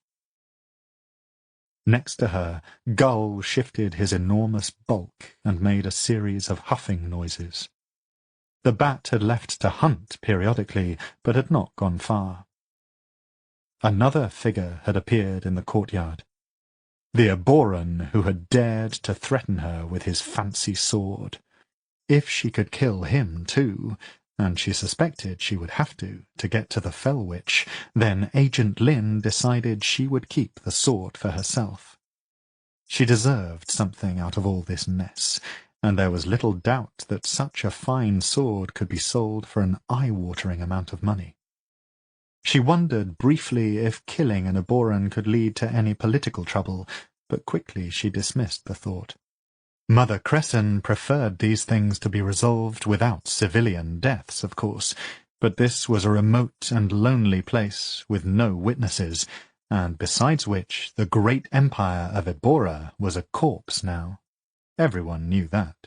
Speaker 4: Next to her, Gull shifted his enormous bulk and made a series of huffing noises. The bat had left to hunt periodically, but had not gone far. Another figure had appeared in the courtyard. The Eboran who had dared to threaten her with his fancy sword. If she could kill him too, and she suspected she would have to get to the Fell Witch, then Agent Lin decided she would keep the sword for herself. She deserved something out of all this mess, and there was little doubt that such a fine sword could be sold for an eye-watering amount of money. She wondered briefly if killing an Eboran could lead to any political trouble, but quickly she dismissed the thought. Mother Crescent preferred these things to be resolved without civilian deaths, of course, but this was a remote and lonely place with no witnesses, and besides which the great empire of Ebora was a corpse now. Everyone knew that.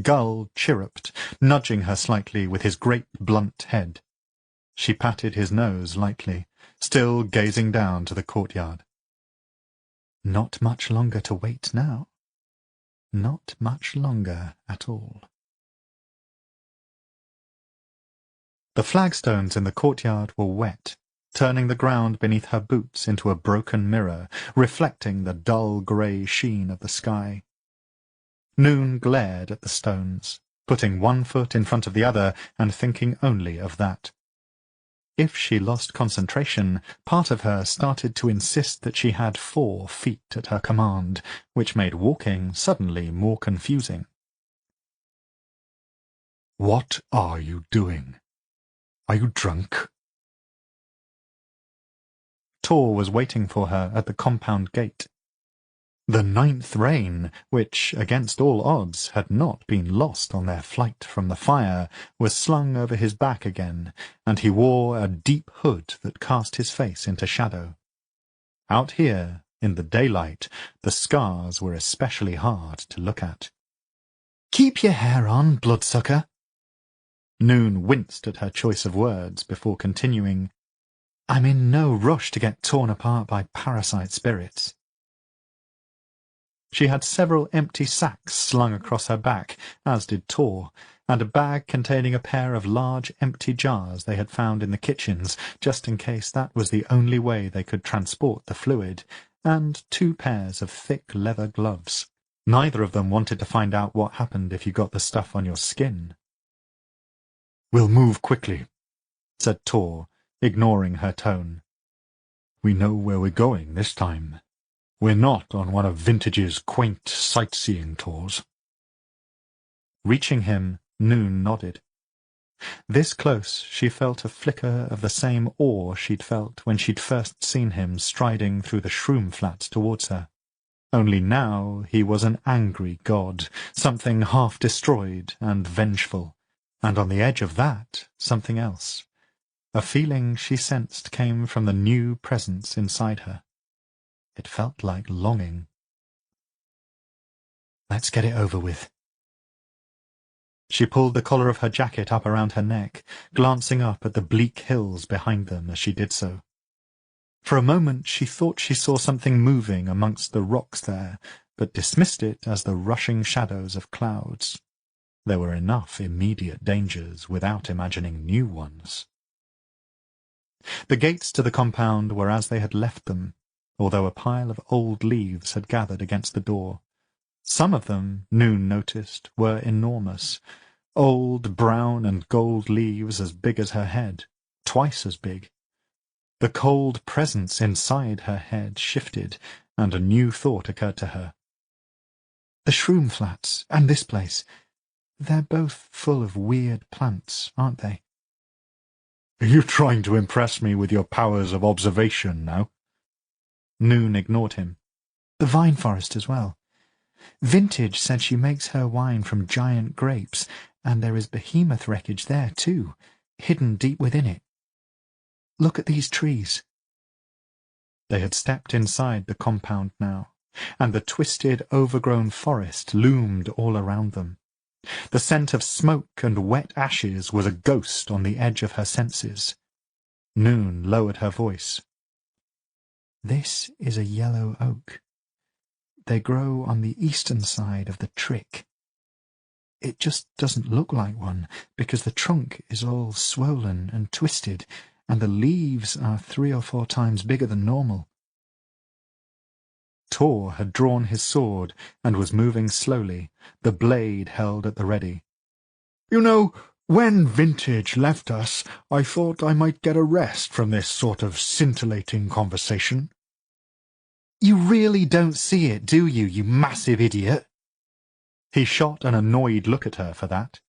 Speaker 4: Gull chirruped, nudging her slightly with his great blunt head. She patted his nose lightly, still gazing down to the courtyard. Not much longer to wait now. Not much longer at all. The flagstones in the courtyard were wet, turning the ground beneath her boots into a broken mirror, reflecting the dull grey sheen of the sky. Noon glared at the stones, putting one foot in front of the other and thinking only of that. If she lost concentration, part of her started to insist that she had 4 feet at her command, which made walking suddenly more confusing.
Speaker 1: "What are you doing? Are you drunk?"
Speaker 4: Tor was waiting for her at the compound gate. The 9th rain, which, against all odds, had not been lost on their flight from the fire, was slung over his back again, and he wore a deep hood that cast his face into shadow. Out here, in the daylight, the scars were especially hard to look at. "Keep your hair on, bloodsucker." Noon winced at her choice of words before continuing, "I'm in no rush to get torn apart by parasite spirits." She had several empty sacks slung across her back, as did Tor, and a bag containing a pair of large empty jars they had found in the kitchens, just in case that was the only way they could transport the fluid, and 2 pairs of thick leather gloves. Neither of them wanted to find out what happened if you got the stuff on your skin.
Speaker 1: "We'll move quickly,"
Speaker 4: said Tor, ignoring her tone.
Speaker 1: "We know where we're going this time. We're not on one of Vintage's quaint sightseeing tours."
Speaker 4: Reaching him, Noon nodded. This close, she felt a flicker of the same awe she'd felt when she'd first seen him striding through the shroom flats towards her. Only now he was an angry god, something half-destroyed and vengeful, and on the edge of that, something else. A feeling she sensed came from the new presence inside her. It felt like longing. "Let's get it over with." She pulled the collar of her jacket up around her neck, glancing up at the bleak hills behind them as she did so. For a moment she thought she saw something moving amongst the rocks there, but dismissed it as the rushing shadows of clouds. There were enough immediate dangers without imagining new ones. The gates to the compound were as they had left them, although a pile of old leaves had gathered against the door. Some of them, Noon noticed, were enormous, old brown and gold leaves as big as her head, twice as big. The cold presence inside her head shifted, and a new thought occurred to her. "The shroom flats, and this place, they're both full of weird plants, aren't they?"
Speaker 1: "Are you trying to impress me with your powers of observation now?"
Speaker 4: Noon ignored him. "The vine forest as well. Vintage said she makes her wine from giant grapes, and there is behemoth wreckage there too, hidden deep within it. Look at these trees." They had stepped inside the compound now, and the twisted, overgrown forest loomed all around them. The scent of smoke and wet ashes was a ghost on the edge of her senses. Noon lowered her voice. "This is a yellow oak. They grow on the eastern side of the Trick. It just doesn't look like one, because the trunk is all swollen and twisted, and the leaves are 3 or 4 times bigger than normal." Tor had drawn his sword and was moving slowly, the blade held at the ready.
Speaker 1: "You know, when Vintage left us, I thought I might get a rest from this sort of scintillating conversation."
Speaker 4: "You really don't see it, do you, you massive idiot?" He shot an annoyed look at her for that.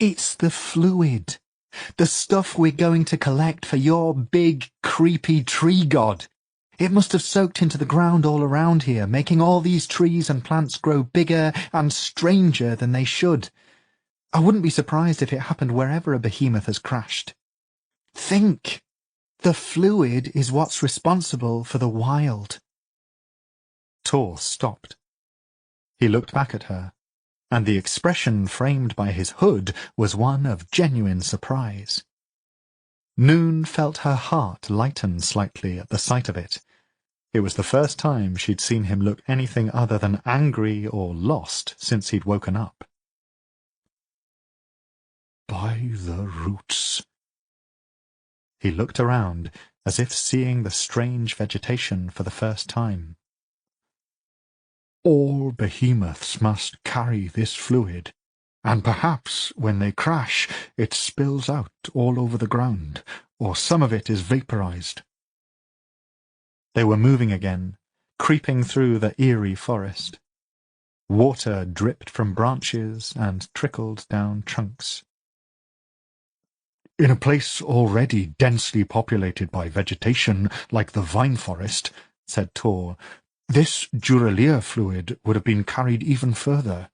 Speaker 4: "It's the fluid. The stuff we're going to collect for your big, creepy tree god. It must have soaked into the ground all around here, making all these trees and plants grow bigger and stranger than they should. I wouldn't be surprised if it happened wherever a behemoth has crashed. Think! The fluid is what's responsible for the wild." Tor stopped. He looked back at her, and the expression framed by his hood was one of genuine surprise. Noon felt her heart lighten slightly at the sight of it. It was the first time she'd seen him look anything other than angry or lost since he'd woken up.
Speaker 1: "By the roots."
Speaker 4: He looked around, as if seeing the strange vegetation for the first time.
Speaker 1: "All behemoths must carry this fluid, and perhaps when they crash it spills out all over the ground, or some of it is vaporized."
Speaker 4: They were moving again, creeping through the eerie forest. Water dripped from branches and trickled down trunks.
Speaker 1: "In a place already densely populated by vegetation like the vine forest," said Tor, "this Duralia fluid would have been carried even further,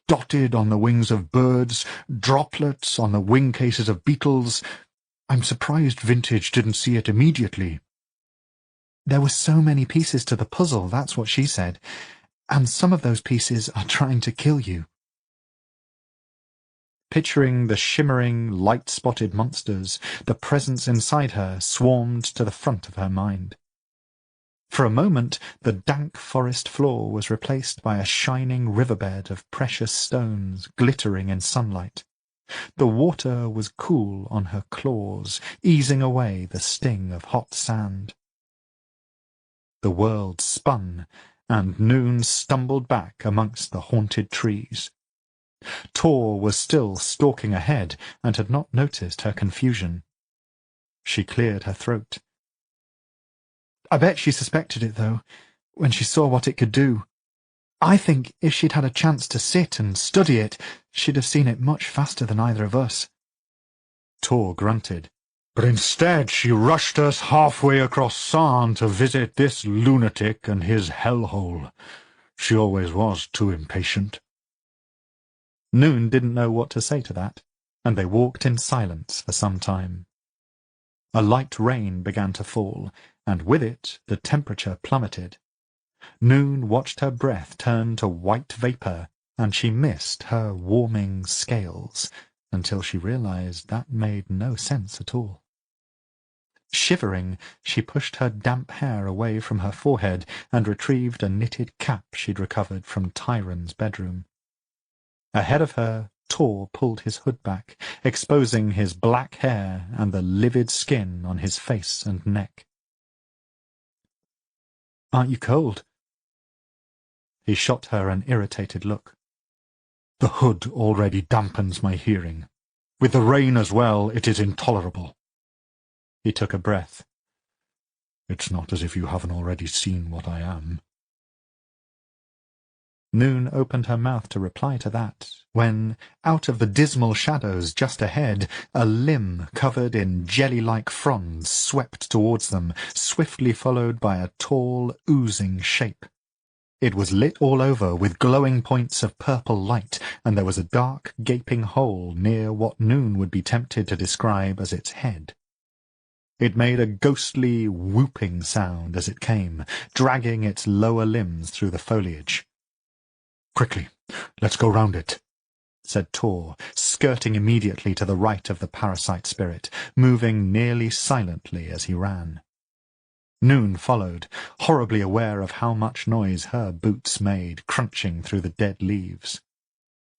Speaker 1: dotted on the wings of birds, droplets on the wing cases of beetles. I'm surprised Vintage didn't see it immediately."
Speaker 4: "There were so many pieces to the puzzle, that's what she said, and some of those pieces are trying to kill you." Picturing the shimmering, light-spotted monsters, the presence inside her swarmed to the front of her mind. For a moment, the dank forest floor was replaced by a shining riverbed of precious stones glittering in sunlight. The water was cool on her claws, easing away the sting of hot sand. The world spun, and Noon stumbled back amongst the haunted trees. Tor was still stalking ahead and had not noticed her confusion. She cleared her throat. "I bet she suspected it, though, when she saw what it could do. I think if she'd had a chance to sit and study it, she'd have seen it much faster than either of us."
Speaker 1: Tor grunted. "But instead she rushed us halfway across Sarn to visit this lunatic and his hellhole. She always was too impatient.
Speaker 4: Noon didn't know what to say to that, and they walked in silence for some time. A light rain began to fall, and with it the temperature plummeted. Noon watched her breath turn to white vapour, and she missed her warming scales, until she realized that made no sense at all. Shivering, she pushed her damp hair away from her forehead and retrieved a knitted cap she'd recovered from Tyron's bedroom. Ahead of her, Tor pulled his hood back, exposing his black hair and the livid skin on his face and neck. "Aren't you cold?" He shot her an irritated look.
Speaker 1: The hood already dampens my hearing. With the rain as well, it is intolerable.
Speaker 4: He took a breath.
Speaker 1: It's not as if you haven't already seen what I am.
Speaker 4: Noon opened her mouth to reply to that, when, out of the dismal shadows just ahead, a limb covered in jelly-like fronds swept towards them, swiftly followed by a tall, oozing shape. It was lit all over with glowing points of purple light, and there was a dark, gaping hole near what Noon would be tempted to describe as its head. It made a ghostly, whooping sound as it came, dragging its lower limbs through the foliage.
Speaker 1: "Quickly, let's go round it,"
Speaker 4: said Tor, skirting immediately to the right of the parasite spirit, moving nearly silently as he ran. Noon followed, horribly aware of how much noise her boots made, crunching through the dead leaves.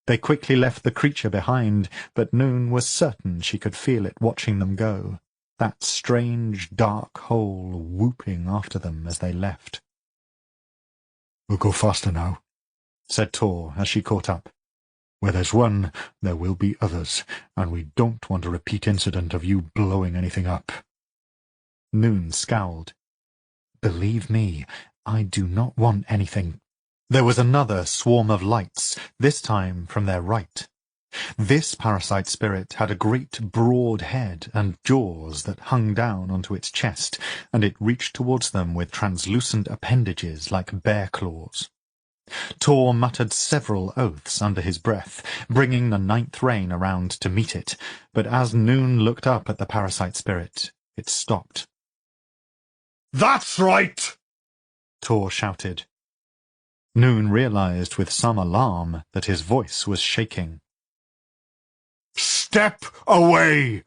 Speaker 4: They quickly left the creature behind, but Noon was certain she could feel it watching them go, that strange dark hole whooping after them as they left.
Speaker 1: "We'll go faster now,"
Speaker 4: said Tor as she caught up.
Speaker 1: "Where there's one, there will be others, and we don't want a repeat incident of you blowing anything up."
Speaker 4: Noon scowled. "Believe me, I do not want anything." There was another swarm of lights, this time from their right. This parasite spirit had a great broad head and jaws that hung down onto its chest, and it reached towards them with translucent appendages like bear claws. Tor muttered several oaths under his breath, bringing the ninth rain around to meet it, but as Noon looked up at the parasite spirit, it stopped.
Speaker 1: "That's right!"
Speaker 4: Tor shouted. Noon realized with some alarm that his voice was shaking.
Speaker 1: "Step away!"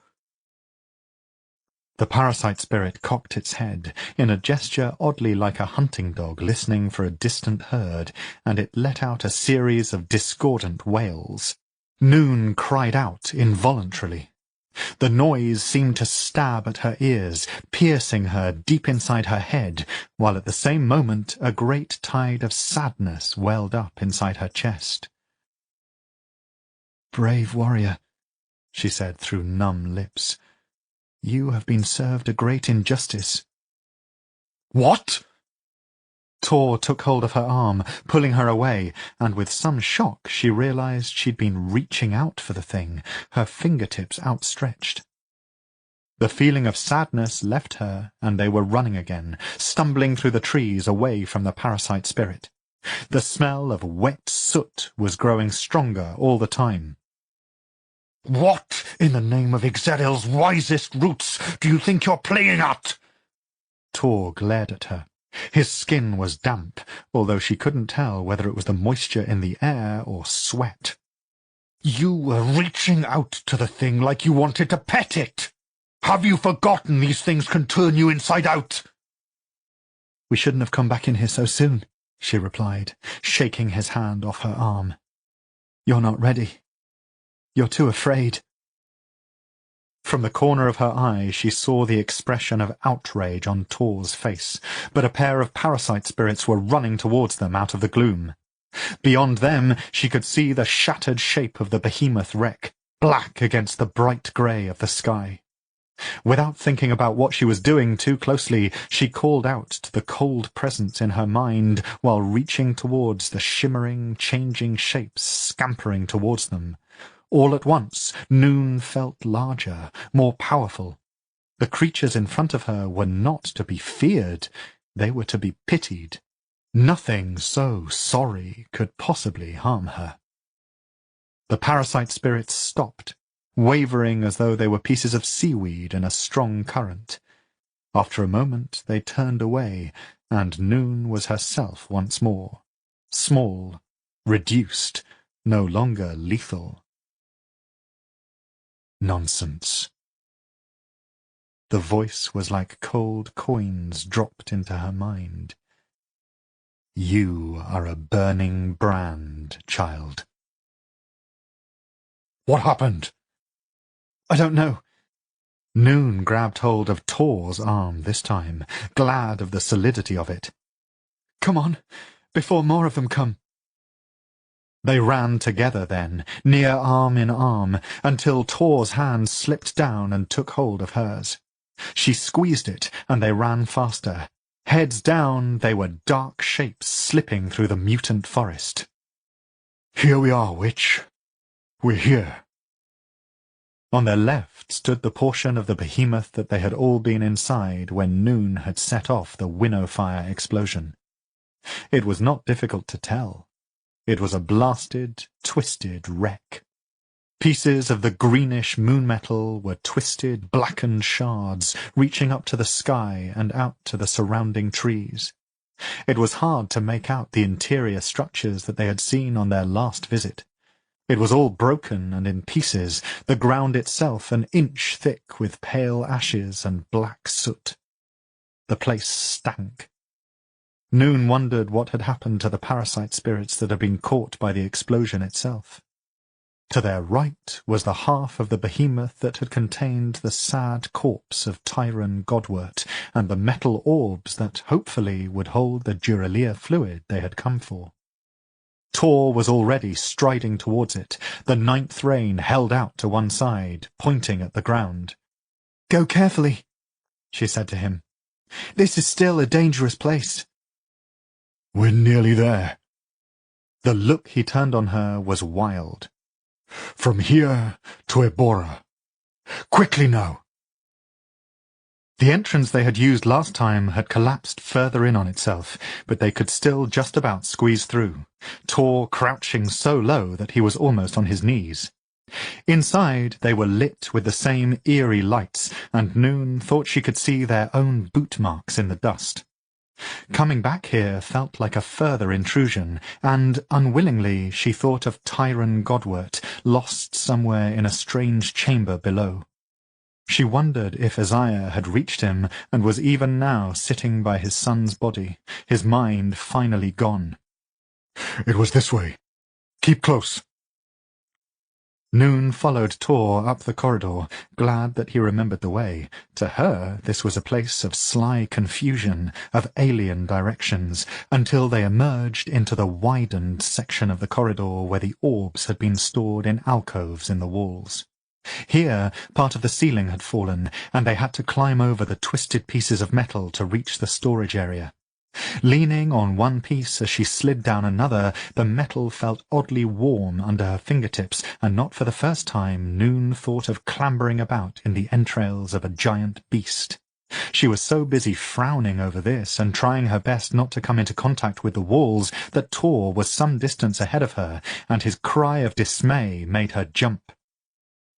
Speaker 4: The parasite spirit cocked its head, in a gesture oddly like a hunting dog listening for a distant herd, and it let out a series of discordant wails. Noon cried out involuntarily. The noise seemed to stab at her ears, piercing her deep inside her head, while at the same moment a great tide of sadness welled up inside her chest. "Brave warrior," she said through numb lips, "you have been served a great injustice."
Speaker 1: "What?"
Speaker 4: Tor took hold of her arm, pulling her away, and with some shock she realized she'd been reaching out for the thing, her fingertips outstretched. The feeling of sadness left her, and they were running again, stumbling through the trees away from the parasite spirit. The smell of wet soot was growing stronger all the time.
Speaker 1: "What, in the name of Ixeril's wisest roots, do you think you're playing at?"
Speaker 4: Tor glared at her. His skin was damp, although she couldn't tell whether it was the moisture in the air or sweat.
Speaker 1: "You were reaching out to the thing like you wanted to pet it. Have you forgotten these things can turn you inside out?"
Speaker 4: "We shouldn't have come back in here so soon," she replied, shaking his hand off her arm. "You're not ready. You're too afraid." From the corner of her eye she saw the expression of outrage on Tor's face, but a pair of parasite spirits were running towards them out of the gloom. Beyond them she could see the shattered shape of the behemoth wreck, black against the bright grey of the sky. Without thinking about what she was doing too closely, she called out to the cold presence in her mind while reaching towards the shimmering, changing shapes scampering towards them. All at once, Noon felt larger, more powerful. The creatures in front of her were not to be feared, they were to be pitied. Nothing so sorry could possibly harm her. The parasite spirits stopped, wavering as though they were pieces of seaweed in a strong current. After a moment they turned away, and Noon was herself once more, small, reduced, no longer lethal. Nonsense. The voice was like cold coins dropped into her mind. You are a burning brand, child.
Speaker 1: What happened?
Speaker 4: I don't know. Noon grabbed hold of Tor's arm this time, glad of the solidity of it. Come on, before more of them come. They ran together then, near arm in arm, until Tor's hand slipped down and took hold of hers. She squeezed it, and they ran faster. Heads down, they were dark shapes slipping through the mutant forest.
Speaker 1: Here we are, witch. We're here.
Speaker 4: On their left stood the portion of the behemoth that they had all been inside when Noon had set off the winnow fire explosion. It was not difficult to tell. It was a blasted, twisted wreck. Pieces of the greenish moonmetal were twisted, blackened shards, reaching up to the sky and out to the surrounding trees. It was hard to make out the interior structures that they had seen on their last visit. It was all broken and in pieces, the ground itself an inch thick with pale ashes and black soot. The place stank. Noon wondered what had happened to the parasite spirits that had been caught by the explosion itself. To their right was the half of the behemoth that had contained the sad corpse of Tyron Godwort and the metal orbs that hopefully would hold the Duralea fluid they had come for. Tor was already striding towards it, the ninth rein held out to one side, pointing at the ground. "Go carefully," she said to him. "This is still a dangerous place."
Speaker 1: We're nearly there.
Speaker 4: The look he turned on her was wild.
Speaker 1: From here to Ebora. Quickly now.
Speaker 4: The entrance they had used last time had collapsed further in on itself, but they could still just about squeeze through, Tor crouching so low that he was almost on his knees. Inside they were lit with the same eerie lights, and Noon thought she could see their own boot marks in the dust. Coming back here felt like a further intrusion, and unwillingly she thought of Tyron Godwort, lost somewhere in a strange chamber below. She wondered if Isaiah had reached him and was even now sitting by his son's body, his mind finally gone.
Speaker 1: It was this way. Keep close.
Speaker 4: Noon followed Tor up the corridor, glad that he remembered the way. To her this was a place of sly confusion, of alien directions, until they emerged into the widened section of the corridor where the orbs had been stored in alcoves in the walls. Here part of the ceiling had fallen, and they had to climb over the twisted pieces of metal to reach the storage area. Leaning on one piece as she slid down another, the metal felt oddly warm under her fingertips, and not for the first time Noon thought of clambering about in the entrails of a giant beast. She was so busy frowning over this and trying her best not to come into contact with the walls that Tor was some distance ahead of her, and his cry of dismay made her jump.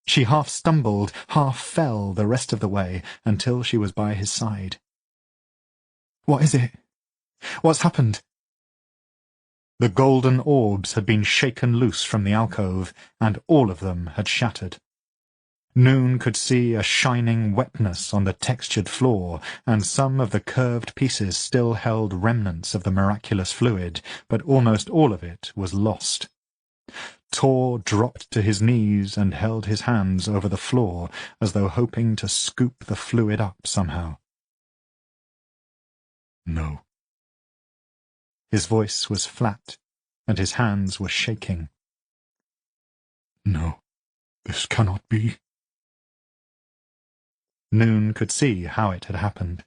Speaker 4: She half stumbled, half fell the rest of the way, until she was by his side. "What is it? What's happened?" The golden orbs had been shaken loose from the alcove, and all of them had shattered. Noon could see a shining wetness on the textured floor, and some of the curved pieces still held remnants of the miraculous fluid, but almost all of it was lost. Tor dropped to his knees and held his hands over the floor, as though hoping to scoop the fluid up somehow.
Speaker 1: No.
Speaker 4: His voice was flat, and his hands were shaking.
Speaker 1: No, this cannot be.
Speaker 4: Noon could see how it had happened.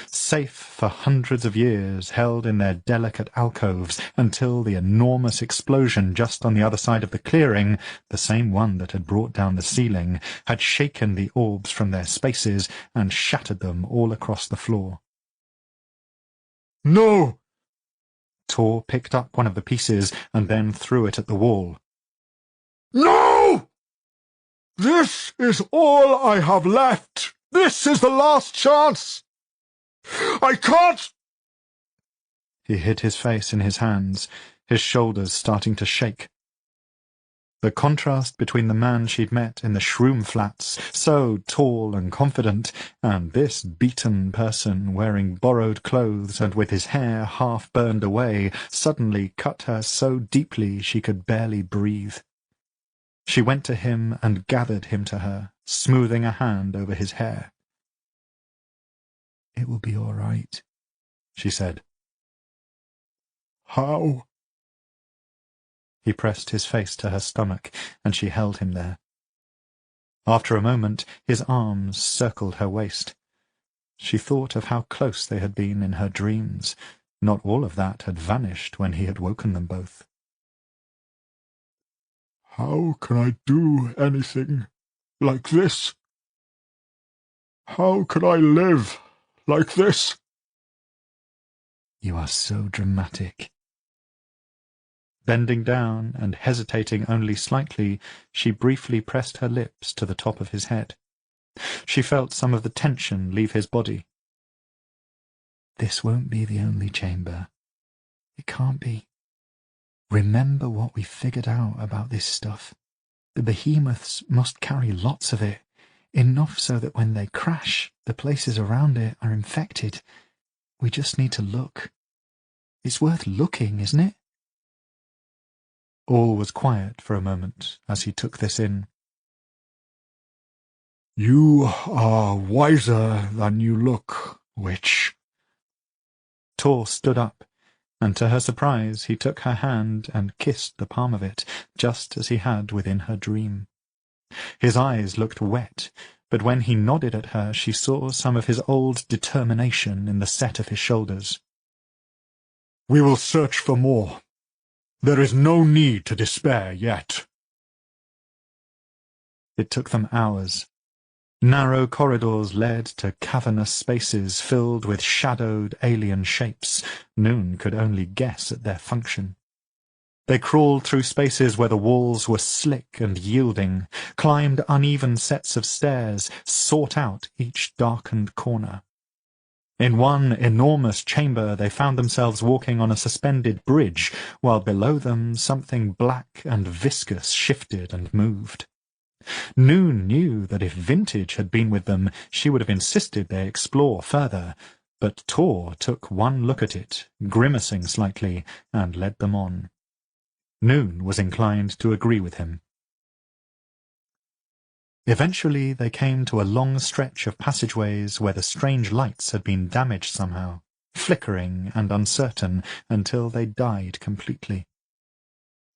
Speaker 4: Safe for hundreds of years, held in their delicate alcoves until the enormous explosion just on the other side of the clearing, the same one that had brought down the ceiling, had shaken the orbs from their spaces and shattered them all across the floor.
Speaker 1: No!
Speaker 4: Tor picked up one of the pieces and then threw it at the wall.
Speaker 1: No! This is all I have left. This is the last chance. I can't...
Speaker 4: He hid his face in his hands, his shoulders starting to shake. The contrast between the man she'd met in the Shroom Flats, so tall and confident, and this beaten person wearing borrowed clothes and with his hair half burned away, suddenly cut her so deeply she could barely breathe. She went to him and gathered him to her, smoothing a hand over his hair. "It will be all right," she said.
Speaker 1: How?
Speaker 4: He pressed his face to her stomach, and she held him there. After a moment, his arms circled her waist. She thought of how close they had been in her dreams. Not all of that had vanished when he had woken them both.
Speaker 1: How can I do anything like this? How can I live like this?
Speaker 4: "You are so dramatic." Bending down and hesitating only slightly, she briefly pressed her lips to the top of his head. She felt some of the tension leave his body. "This won't be the only chamber. It can't be. Remember what we figured out about this stuff. The behemoths must carry lots of it, enough so that when they crash, the places around it are infected. We just need to look. It's worth looking, isn't it?" All was quiet for a moment as he took this in.
Speaker 1: You are wiser than you look, witch.
Speaker 4: Tor stood up, and to her surprise he took her hand and kissed the palm of it, just as he had within her dream. His eyes looked wet, but when he nodded at her she saw some of his old determination in the set of his shoulders.
Speaker 1: We will search for more. There is no need to despair yet.
Speaker 4: It took them hours. Narrow corridors led to cavernous spaces filled with shadowed alien shapes. Noon could only guess at their function. They crawled through spaces where the walls were slick and yielding, climbed uneven sets of stairs, sought out each darkened corner. In one enormous chamber they found themselves walking on a suspended bridge, while below them something black and viscous shifted and moved. Noon knew that if Vintage had been with them, she would have insisted they explore further, but Tor took one look at it, grimacing slightly, and led them on. Noon was inclined to agree with him. Eventually they came to a long stretch of passageways where the strange lights had been damaged somehow, flickering and uncertain until they died completely.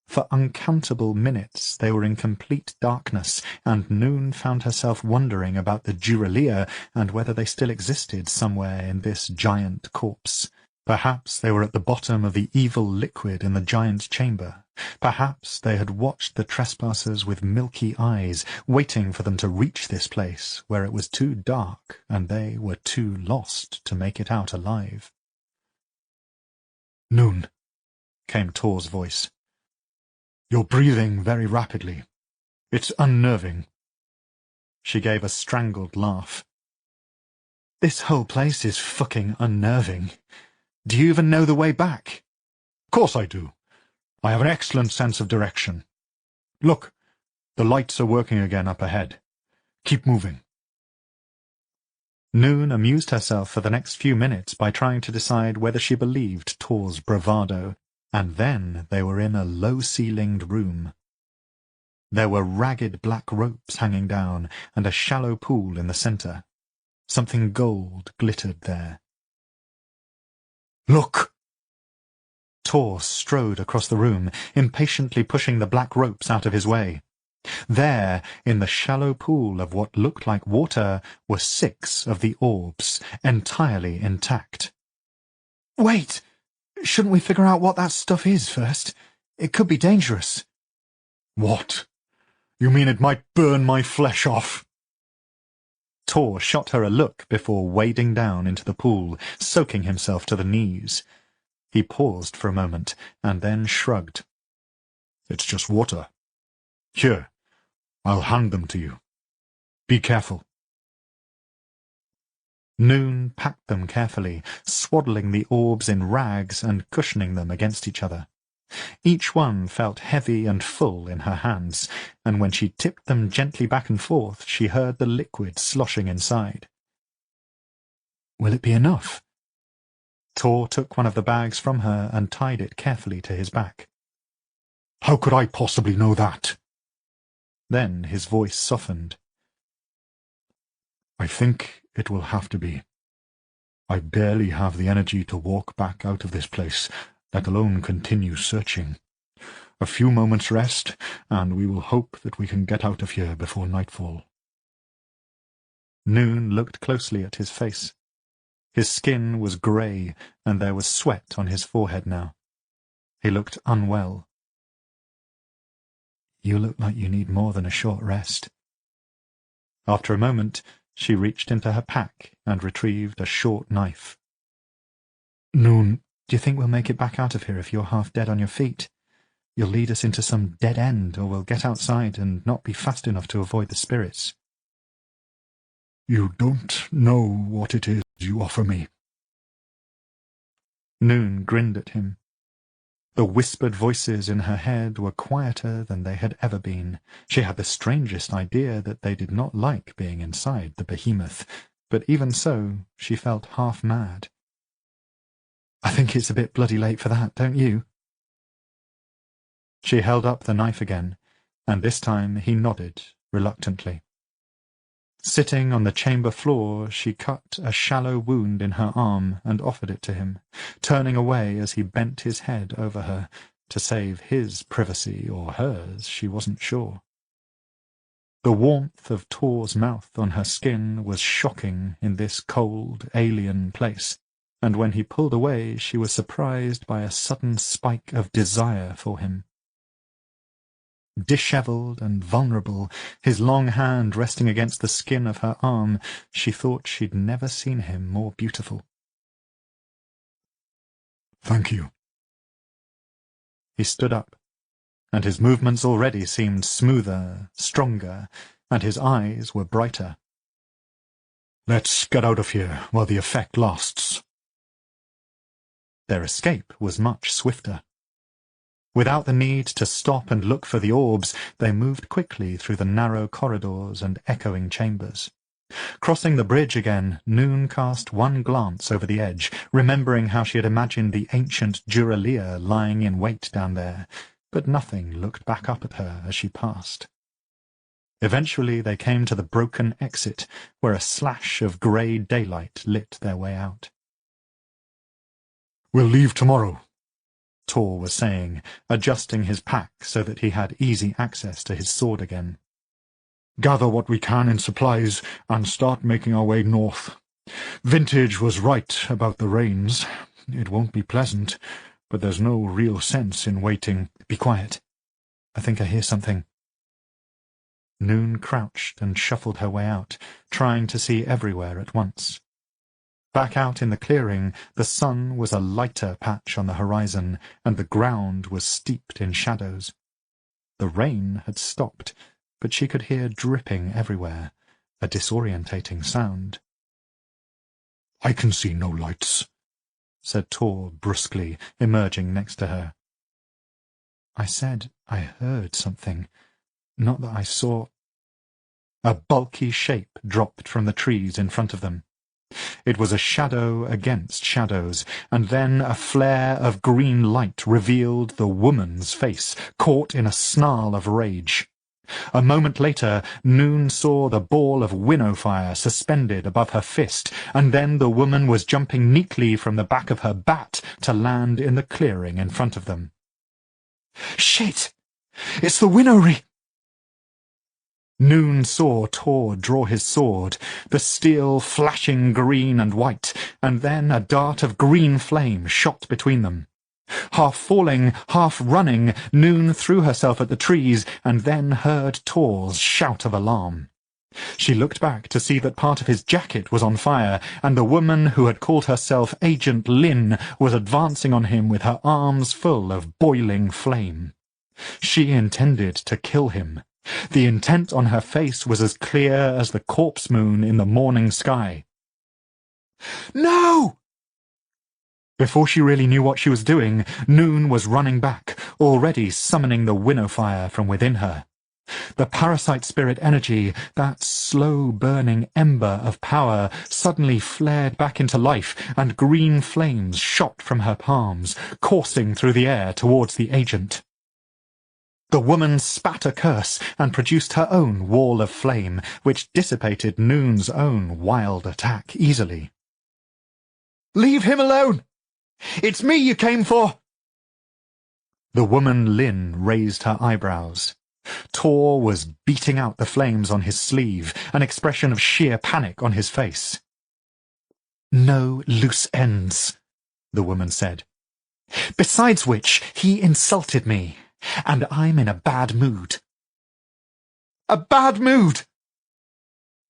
Speaker 4: For uncountable minutes they were in complete darkness, and Noon found herself wondering about the Duralia and whether they still existed somewhere in this giant corpse. Perhaps they were at the bottom of the evil liquid in the giant chamber. Perhaps they had watched the trespassers with milky eyes, waiting for them to reach this place where it was too dark and they were too lost to make it out alive.
Speaker 1: Noon,
Speaker 4: came Tor's voice.
Speaker 1: You're breathing very rapidly. It's unnerving.
Speaker 4: She gave a strangled laugh. This whole place is fucking unnerving. Do you even know the way back?
Speaker 1: Of course I do. I have an excellent sense of direction. Look, the lights are working again up ahead. Keep moving.
Speaker 4: Noon amused herself for the next few minutes by trying to decide whether she believed Tor's bravado, and then they were in a low-ceilinged room. There were ragged black ropes hanging down, and a shallow pool in the centre. Something gold glittered there.
Speaker 1: Look!
Speaker 4: Tor strode across the room, impatiently pushing the black ropes out of his way. There, in the shallow pool of what looked like water, were 6 of the orbs, entirely intact.
Speaker 2: Wait! Shouldn't we figure out what that stuff is first? It could be dangerous.
Speaker 1: What? You mean it might burn my flesh off?
Speaker 4: Tor shot her a look before wading down into the pool, soaking himself to the knees. He paused for a moment, and then shrugged.
Speaker 1: "It's just water. Here, I'll hand them to you. Be careful."
Speaker 4: Noon packed them carefully, swaddling the orbs in rags and cushioning them against each other. Each one felt heavy and full in her hands, and when she tipped them gently back and forth, she heard the liquid sloshing inside. "Will it be enough?" Tor took one of the bags from her and tied it carefully to his back.
Speaker 1: "How could I possibly know that?"
Speaker 4: Then his voice softened.
Speaker 1: "I think it will have to be. I barely have the energy to walk back out of this place, let alone continue searching. A few moments' rest, and we will hope that we can get out of here before nightfall."
Speaker 4: Noon looked closely at his face. His skin was grey, and there was sweat on his forehead now. He looked unwell. "You look like you need more than a short rest." After a moment, she reached into her pack and retrieved a short knife.
Speaker 1: "Noon,
Speaker 4: "Do you think we'll make it back out of here if you're half dead on your feet? You'll lead us into some dead end, or we'll get outside and not be fast enough to avoid the spirits."
Speaker 1: you don't know what it is you offer me."
Speaker 4: Noon grinned at him. The whispered voices in her head were quieter than they had ever been. She had the strangest idea that they did not like being inside the behemoth, but even so, she felt half mad. "I think it's a bit bloody late for that, don't you?" She held up the knife again, and this time he nodded reluctantly. Sitting on the chamber floor, she cut a shallow wound in her arm and offered it to him, turning away as he bent his head over her, to save his privacy or hers, she wasn't sure. The warmth of Tor's mouth on her skin was shocking in this cold, alien place, and when he pulled away she was surprised by a sudden spike of desire for him. Dishevelled and vulnerable, his long hand resting against the skin of her arm, she thought she'd never seen him more beautiful.
Speaker 1: "Thank you."
Speaker 4: He stood up, and his movements already seemed smoother, stronger, and his eyes were brighter.
Speaker 1: "Let's get out of here while the effect lasts."
Speaker 4: Their escape was much swifter. Without the need to stop and look for the orbs, they moved quickly through the narrow corridors and echoing chambers. Crossing the bridge again, Noon cast one glance over the edge, remembering how she had imagined the ancient Duralia lying in wait down there, but nothing looked back up at her as she passed. Eventually they came to the broken exit, where a slash of grey daylight lit their way out.
Speaker 1: "We'll leave tomorrow,"
Speaker 4: Tor was saying, adjusting his pack so that he had easy access to his sword again.
Speaker 1: "Gather what we can in supplies and start making our way north. Vintage was right about the rains. It won't be pleasant, but there's no real sense in waiting."
Speaker 4: "Be quiet. I think I hear something." Noon crouched and shuffled her way out, trying to see everywhere at once. Back out in the clearing, the sun was a lighter patch on the horizon, and the ground was steeped in shadows. The rain had stopped, but she could hear dripping everywhere, a disorientating sound.
Speaker 1: "I can see no lights,"
Speaker 4: said Tor brusquely, emerging next to her. "I said I heard something, not that I saw." A bulky shape dropped from the trees in front of them. It was a shadow against shadows, and then a flare of green light revealed the woman's face, caught in a snarl of rage. A moment later, Noon saw the ball of winnow fire suspended above her fist, and then the woman was jumping neatly from the back of her bat to land in the clearing in front of them.
Speaker 2: "Shit! It's the Winnowing!"
Speaker 4: Noon saw Tor draw his sword, the steel flashing green and white, and then a dart of green flame shot between them. Half falling, half running, Noon threw herself at the trees, and then heard Tor's shout of alarm. She looked back to see that part of his jacket was on fire, and the woman who had called herself Agent Lin was advancing on him with her arms full of boiling flame. She intended to kill him. The intent on her face was as clear as the corpse moon in the morning sky. "No!" Before she really knew what she was doing, Noon was running back, already summoning the winnow fire from within her. The parasite spirit energy, that slow-burning ember of power, suddenly flared back into life, and green flames shot from her palms, coursing through the air towards the agent. The woman spat a curse and produced her own wall of flame, which dissipated Noon's own wild attack easily. "Leave him alone! It's me you came for!" The woman Lin raised her eyebrows. Tor was beating out the flames on his sleeve, an expression of sheer panic on his face. "No loose ends," the woman said. "Besides which, he insulted me, and I'm in a bad mood." "A bad mood?"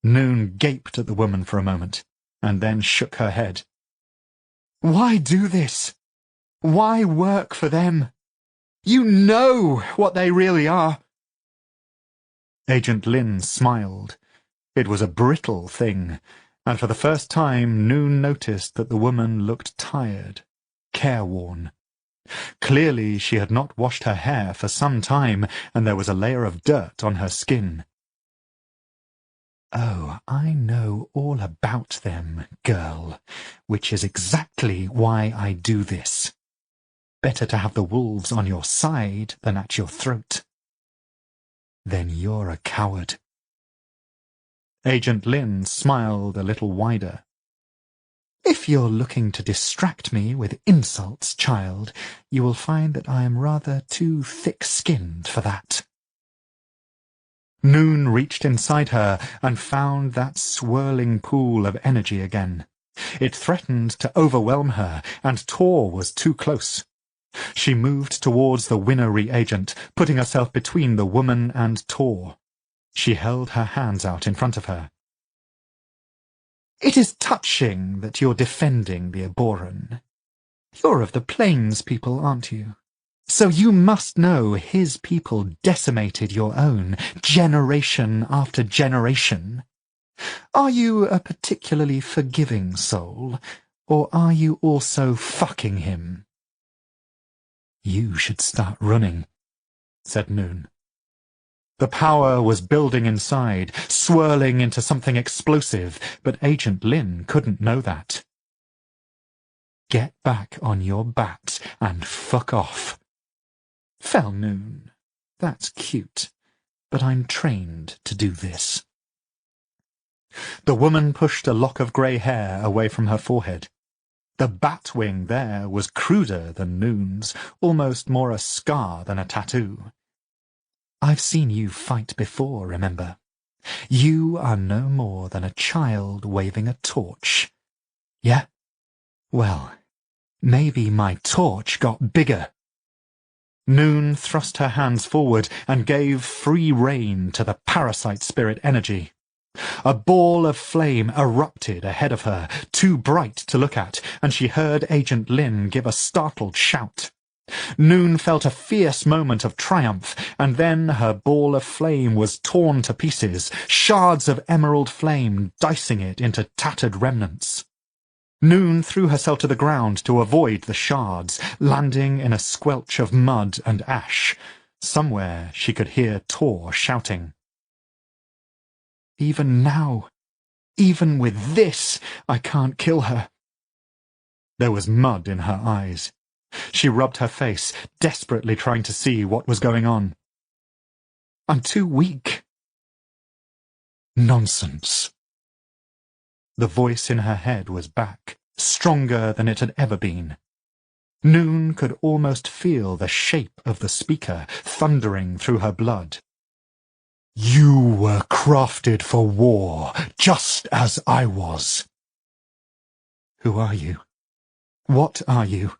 Speaker 4: Noon gaped at the woman for a moment, and then shook her head. "Why do this? Why work for them? You know what they really are." Agent Lin smiled. It was a brittle thing, and for the first time Noon noticed that the woman looked tired, careworn. Clearly she had not washed her hair for some time, and there was a layer of dirt on her skin. "Oh, I know all about them, girl, which is exactly why I do this. Better to have the wolves on your side than at your throat." "Then you're a coward." Agent Lin smiled a little wider. "If you're looking to distract me with insults, child, you will find that I am rather too thick-skinned for that." Noon reached inside her and found that swirling pool of energy again. It threatened to overwhelm her, and Tor was too close. She moved towards the Winnowy agent, putting herself between the woman and Tor. She held her hands out in front of her. "It is touching that you're defending the Aboran. You're of the Plains people, aren't you? So you must know his people decimated your own, generation after generation. Are you a particularly forgiving soul, or are you also fucking him?" "You should start running," said Noon. The power was building inside, swirling into something explosive, but Agent Lin couldn't know that. "Get back on your bat and fuck off." "Fell Noon. That's cute, but I'm trained to do this." The woman pushed a lock of grey hair away from her forehead. The bat wing there was cruder than Noon's, almost more a scar than a tattoo. "I've seen you fight before, remember? You are no more than a child waving a torch. Yeah? Well, maybe my torch got bigger." Noon thrust her hands forward and gave free rein to the parasite spirit energy. A ball of flame erupted ahead of her, too bright to look at, and she heard Agent Lin give a startled shout. Noon felt a fierce moment of triumph, and then her ball of flame was torn to pieces, shards of emerald flame dicing it into tattered remnants. Noon threw herself to the ground to avoid the shards, landing in a squelch of mud and ash. Somewhere she could hear Tor shouting. "Even now, even with this, I can't kill her." There was mud in her eyes. She rubbed her face, desperately trying to see what was going on. "I'm too weak." "Nonsense." The voice in her head was back, stronger than it had ever been. Noon could almost feel the shape of the speaker thundering through her blood. "You were crafted for war, just as I was." "Who are you? What are you?"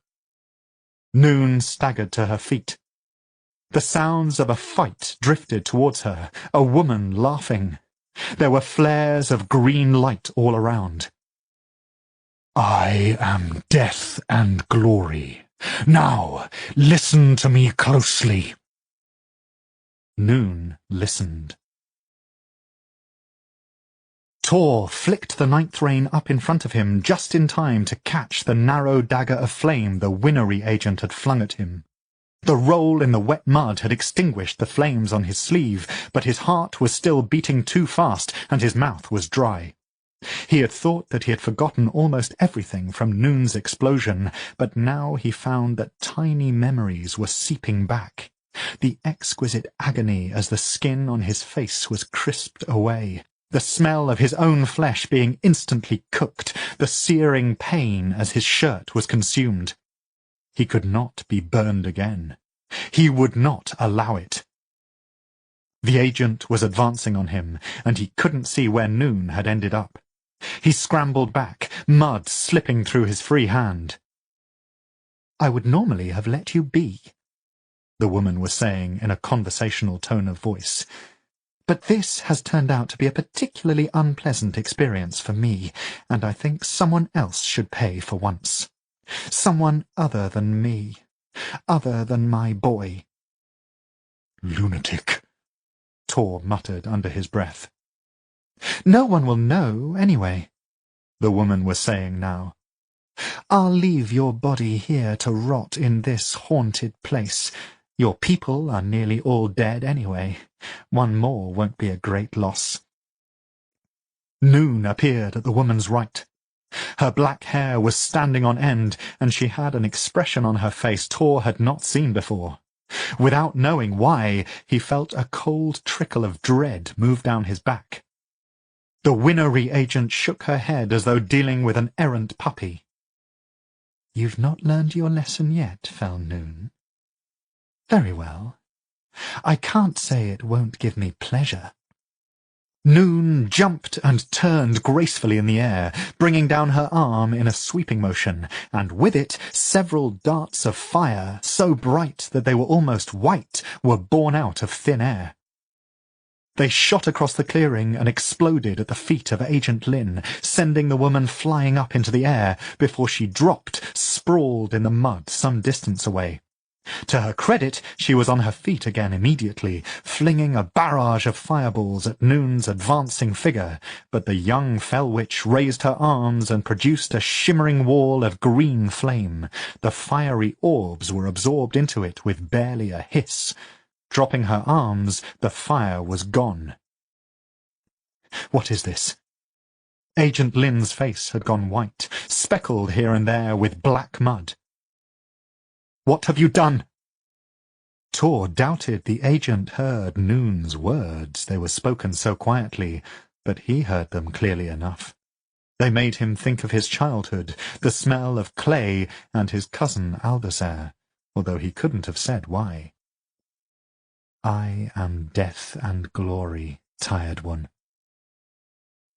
Speaker 4: Noon staggered to her feet. The sounds of a fight drifted towards her, a woman laughing. There were flares of green light all around.
Speaker 3: I am death and glory. Now, listen to me closely.
Speaker 4: Noon listened. Tor flicked the ninth rain up in front of him just in time to catch the narrow dagger of flame the Winnowy agent had flung at him. The roll in the wet mud had extinguished the flames on his sleeve, but his heart was still beating too fast, and his mouth was dry. He had thought that he had forgotten almost everything from Noon's explosion, but now he found that tiny memories were seeping back. The exquisite agony as the skin on his face was crisped away, the smell of his own flesh being instantly cooked, the searing pain as his shirt was consumed. He could not be burned again. He would not allow it. The agent was advancing on him, and he couldn't see where Noon had ended up. He scrambled back, mud slipping through his free hand. "I would normally have let you be," the woman was saying in a conversational tone of voice. "But this has turned out to be a particularly unpleasant experience for me, and I think someone else should pay for once. Someone other than me. Other than my boy."
Speaker 3: Lunatic,
Speaker 4: Tor muttered under his breath. "No one will know, anyway," the woman was saying now. "I'll leave your body here to rot in this haunted place. Your people are nearly all dead anyway. One more won't be a great loss." Noon appeared at the woman's right. Her black hair was standing on end, and she had an expression on her face Tor had not seen before. Without knowing why, he felt a cold trickle of dread move down his back. The Winnowy agent shook her head as though dealing with an errant puppy. "You've not learned your lesson yet, Fel Noon. Very well. I can't say it won't give me pleasure." Noon jumped and turned gracefully in the air, bringing down her arm in a sweeping motion, and with it several darts of fire, so bright that they were almost white, were born out of thin air. They shot across the clearing and exploded at the feet of Agent Lin, sending the woman flying up into the air before she dropped, sprawled in the mud some distance away. To her credit, she was on her feet again immediately, flinging a barrage of fireballs at Noon's advancing figure, but the young fell witch raised her arms and produced a shimmering wall of green flame. The fiery orbs were absorbed into it with barely a hiss. Dropping her arms, the fire was gone. "What is this?" Agent Lin's face had gone white, speckled here and there with black mud. "What have you done?" Tor doubted the agent heard Noon's words. They were spoken so quietly, but he heard them clearly enough. They made him think of his childhood, the smell of clay, and his cousin Aldasair, although he couldn't have said why. "I am death and glory, tired one."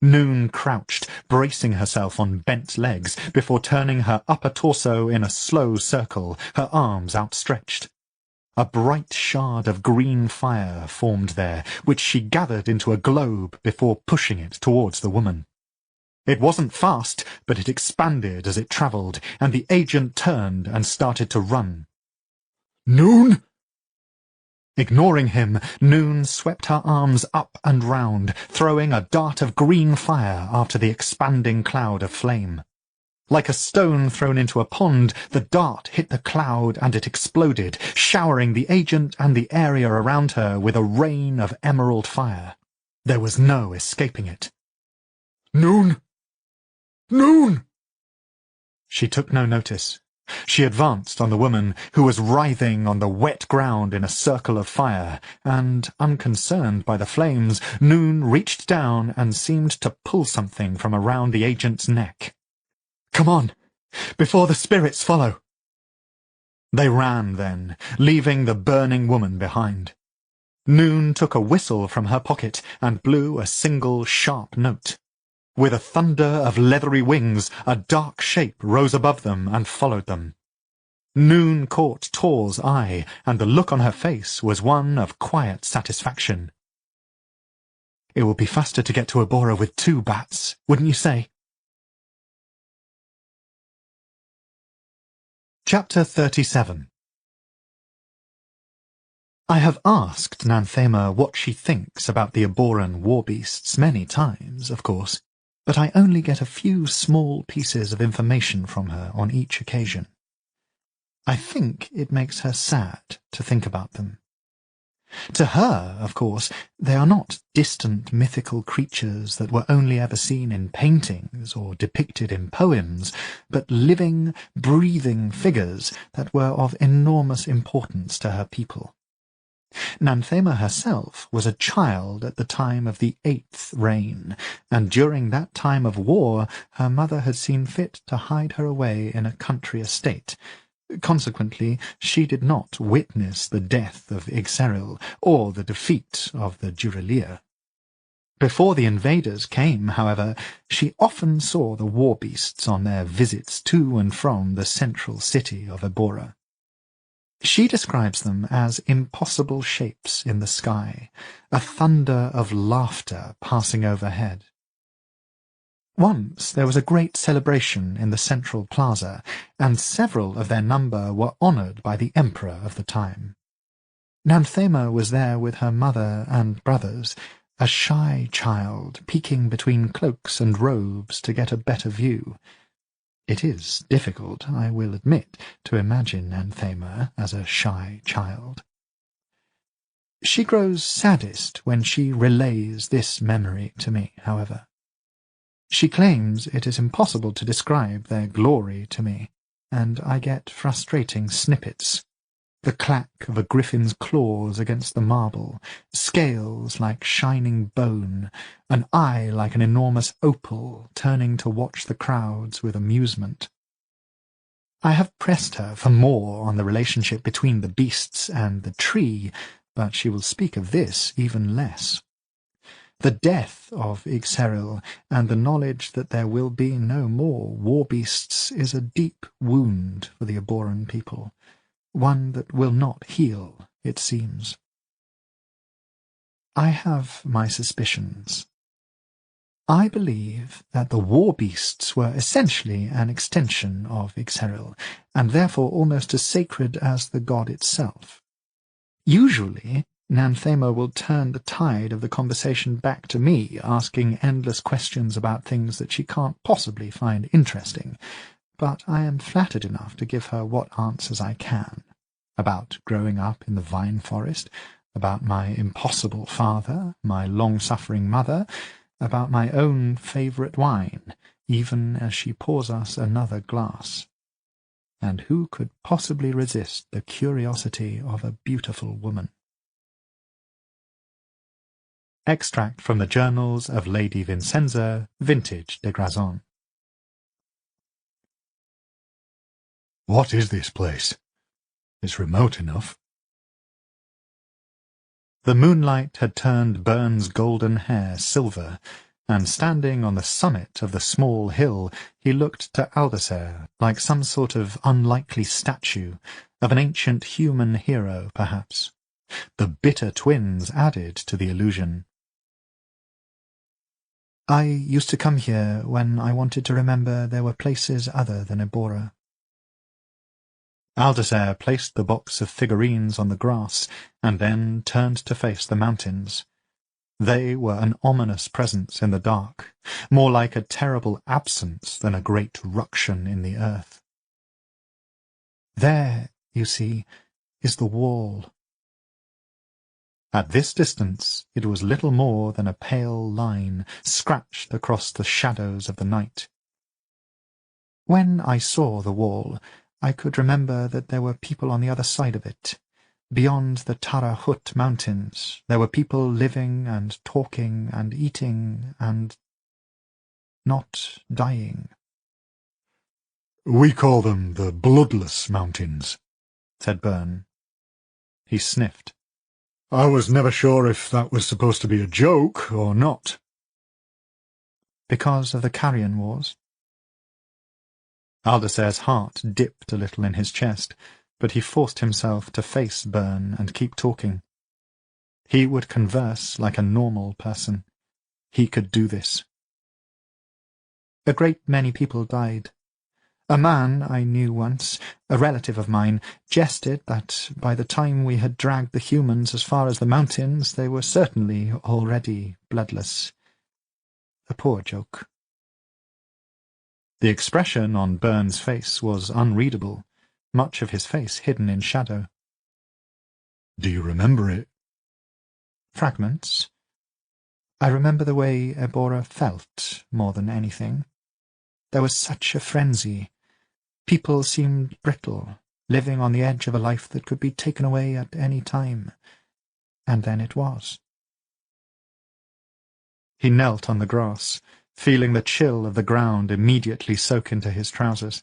Speaker 4: Noon crouched, bracing herself on bent legs, before turning her upper torso in a slow circle, her arms outstretched. A bright shard of green fire formed there, which she gathered into a globe before pushing it towards the woman. It wasn't fast, but it expanded as it travelled, and the agent turned and started to run.
Speaker 3: Noon!
Speaker 4: Ignoring him, Noon swept her arms up and round, throwing a dart of green fire after the expanding cloud of flame. Like a stone thrown into a pond, the dart hit the cloud and it exploded, showering the agent and the area around her with a rain of emerald fire. There was no escaping it.
Speaker 3: Noon! Noon!
Speaker 4: She took no notice. She advanced on the woman, who was writhing on the wet ground in a circle of fire, and, unconcerned by the flames, Noon reached down and seemed to pull something from around the agent's neck. "Come on, before the spirits follow." They ran then, leaving the burning woman behind. Noon took a whistle from her pocket and blew a single sharp note. With a thunder of leathery wings, a dark shape rose above them and followed them. Noon caught Tor's eye, and the look on her face was one of quiet satisfaction. It will be faster to get to Abora with 2 bats, wouldn't you say? Chapter 37. I have asked Nanthema what she thinks about the Aboran war-beasts many times, of course, but I only get a few small pieces of information from her on each occasion. I think it makes her sad to think about them. To her, of course, they are not distant mythical creatures that were only ever seen in paintings or depicted in poems, but living, breathing figures that were of enormous importance to her people. Nanthema herself was a child at the time of the 8th reign, and during that time of war her mother had seen fit to hide her away in a country estate. Consequently, she did not witness the death of Ixeril or the defeat of the Durelir. Before the invaders came, however, she often saw the war-beasts on their visits to and from the central city of Abora. She describes them as impossible shapes in the sky, a thunder of laughter passing overhead. Once there was a great celebration in the central plaza, and several of their number were honoured by the emperor of the time. Nanthema was there with her mother and brothers, a shy child peeking between cloaks and robes to get a better view. It is difficult, I will admit, to imagine Nanthema as a shy child. She grows saddest when she relays this memory to me, however. She claims it is impossible to describe their glory to me, and I get frustrating snippets. The clack of a griffin's claws against the marble, scales like shining bone, an eye like an enormous opal turning to watch the crowds with amusement. I have pressed her for more on the relationship between the beasts and the tree, but she will speak of this even less. The death of Ixeril and the knowledge that there will be no more war-beasts is a deep wound for the Aboran people, one that will not heal, it seems. I have my suspicions. I believe that the war-beasts were essentially an extension of Ixeril, and therefore almost as sacred as the god itself. Usually, Nanthema will turn the tide of the conversation back to me, asking endless questions about things that she can't possibly find interesting, but I am flattered enough to give her what answers I can. About growing up in the vine forest, about my impossible father, my long-suffering mother, about my own favourite wine, even as she pours us another glass. And who could possibly resist the curiosity of a beautiful woman? Extract from the Journals of Lady Vincenza, Vintage de Grazon.
Speaker 1: What is this place? It's remote enough.
Speaker 4: The moonlight had turned Burne's golden hair silver, and standing on the summit of the small hill he looked to Aldacer like some sort of unlikely statue, of an ancient human hero, perhaps. The bitter twins added to the illusion. I used to come here when I wanted to remember there were places other than Abora. Aldacer placed the box of figurines on the grass, and then turned to face the mountains. They were an ominous presence in the dark, more like a terrible absence than a great ruction in the earth. There, you see, is the wall. At this distance it was little more than a pale line, scratched across the shadows of the night. When I saw the wall, I could remember that there were people on the other side of it. Beyond the Tara Hut mountains, there were people living and talking and eating and not dying.
Speaker 1: We call them the Bloodless Mountains,
Speaker 4: said Burne. He sniffed.
Speaker 1: I was never sure if that was supposed to be a joke or not.
Speaker 4: Because of the Carrion Wars? Aldacer's heart dipped a little in his chest, but he forced himself to face Burne and keep talking. He would converse like a normal person, he could do this. A great many people died. A man I knew once, a relative of mine, jested that by the time we had dragged the humans as far as the mountains, they were certainly already bloodless. A poor joke. The expression on Burns' face was unreadable, much of his face hidden in shadow.
Speaker 1: "Do you remember it?"
Speaker 4: Fragments. I remember the way Ebora felt more than anything. There was such a frenzy. People seemed brittle, living on the edge of a life that could be taken away at any time. And then it was. He knelt on the grass, feeling the chill of the ground immediately soak into his trousers.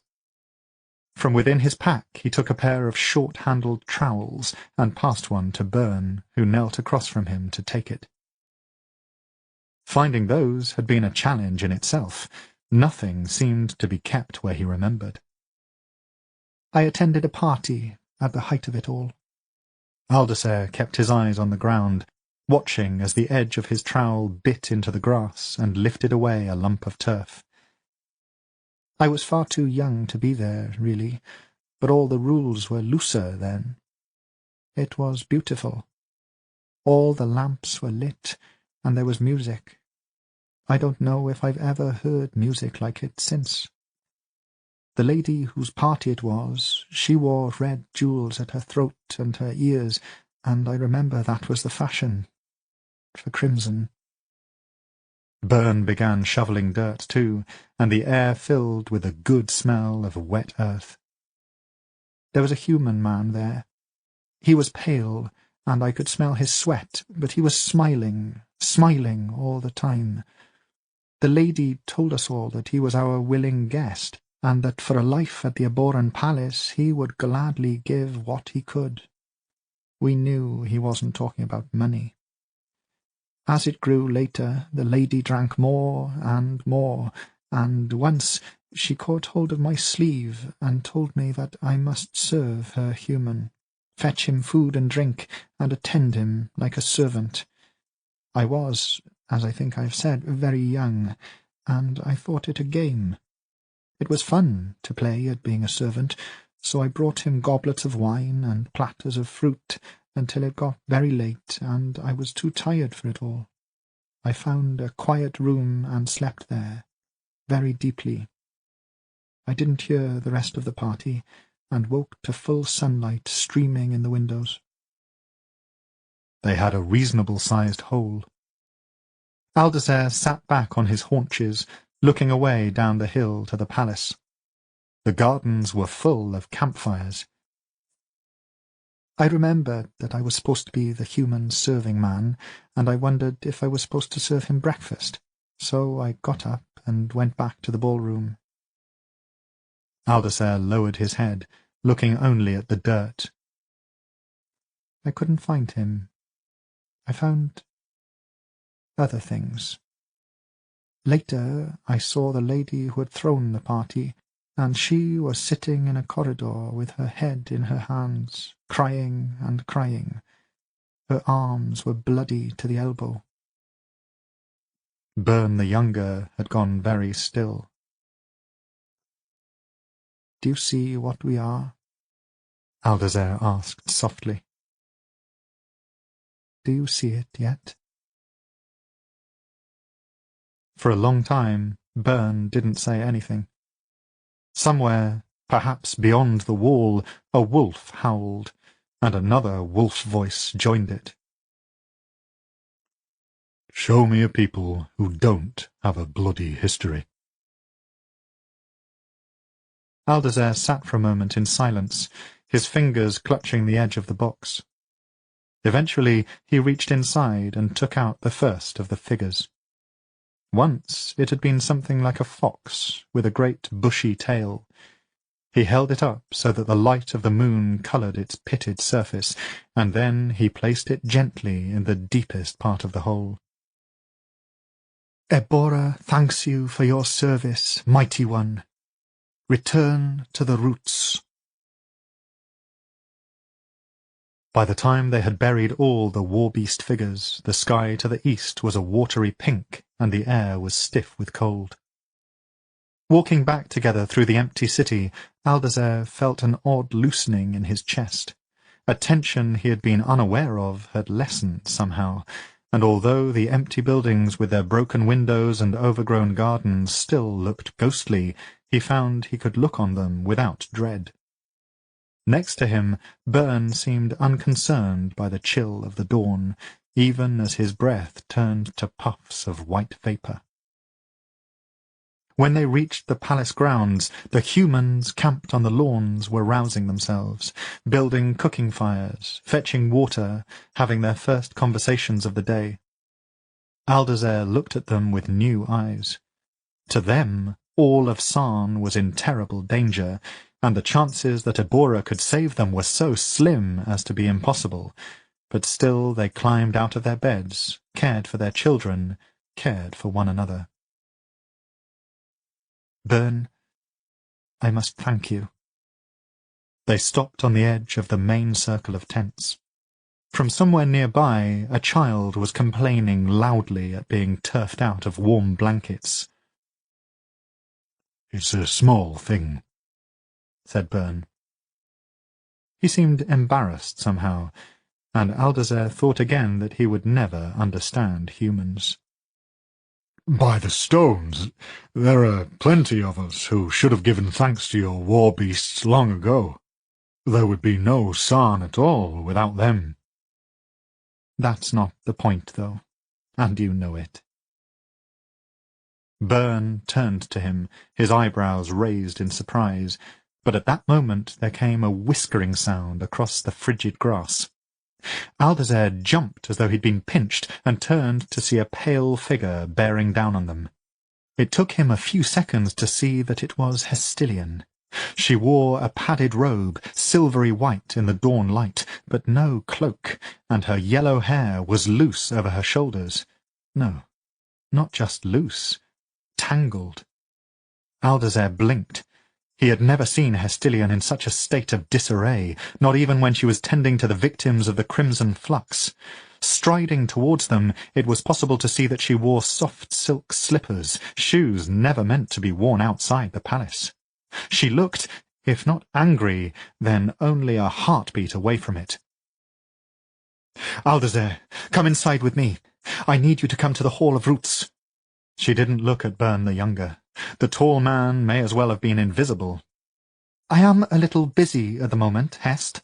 Speaker 4: From within his pack he took a pair of short-handled trowels and passed one to Byrne, who knelt across from him to take it. Finding those had been a challenge in itself. Nothing seemed to be kept where he remembered. I attended a party at the height of it all. Aldacer kept his eyes on the ground, watching as the edge of his trowel bit into the grass and lifted away a lump of turf. I was far too young to be there, really, but all the rules were looser then. It was beautiful. All the lamps were lit, and there was music. I don't know if I've ever heard music like it since. The lady whose party it was, she wore red jewels at her throat and her ears, and I remember that was the fashion, for crimson. Byrne began shoveling dirt too, and the air filled with a good smell of wet earth. There was a human man there. He was pale, and I could smell his sweat, but he was smiling all the time. The lady told us all that he was our willing guest, and that for a life at the Aboran Palace he would gladly give what he could. We knew he wasn't talking about money. As it grew later, the lady drank more, and once she caught hold of my sleeve and told me that I must serve her human, fetch him food and drink, and attend him like a servant. I was, as I think I've said, very young, and I thought it a game. It was fun to play at being a servant, so I brought him goblets of wine and platters of fruit until it got very late, and I was too tired for it all. I found a quiet room and slept there, very deeply. I didn't hear the rest of the party, and woke to full sunlight streaming in the windows.
Speaker 1: They had a reasonable-sized hole.
Speaker 4: Aldacer sat back on his haunches, looking away down the hill to the palace.
Speaker 1: The gardens were full of campfires.
Speaker 4: I remembered that I was supposed to be the human serving man, and I wondered if I was supposed to serve him breakfast, so I got up and went back to the ballroom.
Speaker 1: Aldacer lowered his head, looking only at the dirt.
Speaker 4: I couldn't find him. I found other things. Later, I saw the lady who had thrown the party, and she was sitting in a corridor with her head in her hands, crying and crying. Her arms were bloody to the elbow.
Speaker 1: Byrne the younger had gone very still.
Speaker 4: "Do you see what we are?"
Speaker 1: Aldacer asked softly.
Speaker 4: "Do you see it yet?"
Speaker 1: For a long time, Byrne didn't say anything. Somewhere, perhaps beyond the wall, a wolf howled, and another wolf voice joined it. "Show me a people who don't have a bloody history."
Speaker 4: Aldacer sat for a moment in silence, his fingers clutching the edge of the box. Eventually he reached inside and took out the first of the figures. Once it had been something like a fox with a great bushy tail. He held it up so that the light of the moon coloured its pitted surface, and then he placed it gently in the deepest part of the hole. "Ebora thanks you for your service, mighty one. Return to the roots."
Speaker 1: By the time they had buried all the war-beast figures, the sky to the east was a watery pink
Speaker 4: and the air was stiff with cold. Walking back together through the empty city, Aldazer felt an odd loosening in his chest. A tension he had been unaware of had lessened somehow, and although the empty buildings with their broken windows and overgrown gardens still looked ghostly, he found he could look on them without dread. Next to him, Byrne seemed unconcerned by the chill of the dawn, even as his breath turned to puffs of white vapour. When they reached the palace grounds, the humans camped on the lawns were rousing themselves, building cooking fires, fetching water, having their first conversations of the day. Aldazer looked at them with new eyes. To them, all of Sarn was in terrible danger, and the chances that Ebora could save them were so slim as to be impossible, but still they climbed out of their beds, cared for their children, cared for one another. Byrne, I must thank you. They stopped on the edge of the main circle of tents. From somewhere nearby, a child was complaining loudly at being turfed out of warm blankets.
Speaker 1: "It's a small thing," said Byrne.
Speaker 4: He seemed embarrassed somehow, and Aldazer thought again that he would never understand humans.
Speaker 1: "By the stones, there are plenty of us who should have given thanks to your war beasts long ago. There would be no Sarn at all without them."
Speaker 4: That's not the point, though, and you know it. Byrne turned to him, his eyebrows raised in surprise, but at that moment there came a whiskering sound across the frigid grass. Aldazer jumped as though he'd been pinched, and turned to see a pale figure bearing down on them. It took him a few seconds to see that it was Hestilian. She wore a padded robe, silvery white in the dawn light, but no cloak, and her yellow hair was loose over her shoulders. No, not just loose, tangled. Aldazer blinked. He had never seen Hestilian in such a state of disarray, not even when she was tending to the victims of the crimson flux. Striding towards them, it was possible to see that she wore soft silk slippers, shoes never meant to be worn outside the palace. She looked, if not angry, then only a heartbeat away from it. "Aldazer, come inside with me. I need you to come to the Hall of Roots." She didn't look at Byrne the younger. The tall man may as well have been invisible. "I am a little busy at the moment, Hest."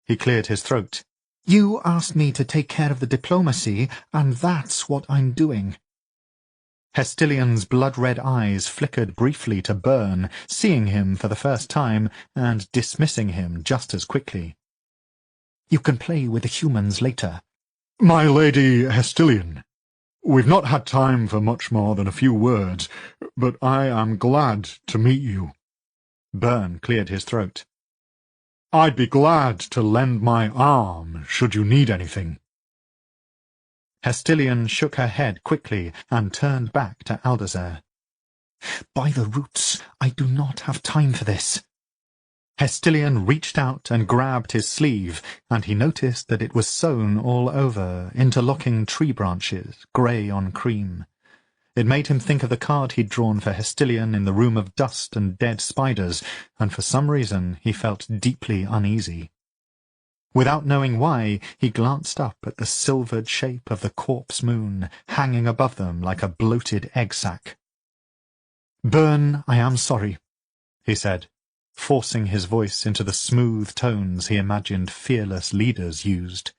Speaker 4: He cleared his throat. "You asked me to take care of the diplomacy, and that's what I'm doing." Hestilian's blood-red eyes flickered briefly to Byrne, seeing him for the first time, and dismissing him just as quickly. "You can play with the humans later."
Speaker 1: "My Lady Hestilian, we've not had time for much more than a few words, but I am glad to meet you."
Speaker 4: Byrne cleared his throat.
Speaker 1: "I'd be glad to lend my arm should you need anything."
Speaker 4: Hestilian shook her head quickly and turned back to Aldazer. "By the roots, I do not have time for this." Hestilian reached out and grabbed his sleeve, and he noticed that it was sewn all over, interlocking tree branches, grey on cream. It made him think of the card he'd drawn for Hestilian in the room of dust and dead spiders, and for some reason he felt deeply uneasy. Without knowing why, he glanced up at the silvered shape of the corpse moon, hanging above them like a bloated egg sack. "Byrne, I am sorry," he said, forcing his voice into the smooth tones he imagined fearless leaders used.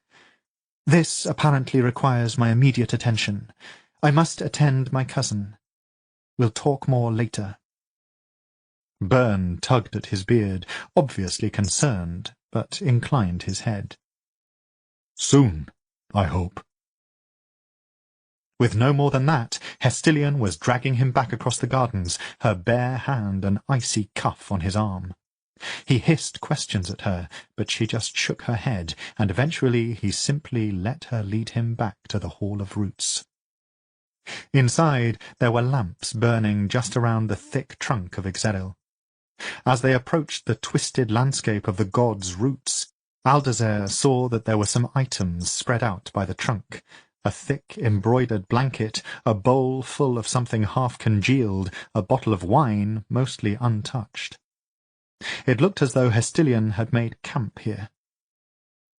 Speaker 4: "This apparently requires my immediate attention. I must attend my cousin. We'll talk more later." Byrne tugged at his beard, obviously concerned, but inclined his head.
Speaker 1: "Soon, I hope."
Speaker 4: With no more than that, Hestilian was dragging him back across the gardens, her bare hand an icy cuff on his arm. He hissed questions at her, but she just shook her head, and eventually he simply let her lead him back to the Hall of Roots. Inside, there were lamps burning just around the thick trunk of Ixeril. As they approached the twisted landscape of the god's roots, Aldazer saw that there were some items spread out by the trunk, A thick embroidered blanket, a bowl full of something half congealed, a bottle of wine mostly untouched. It looked as though Hestilian had made camp here.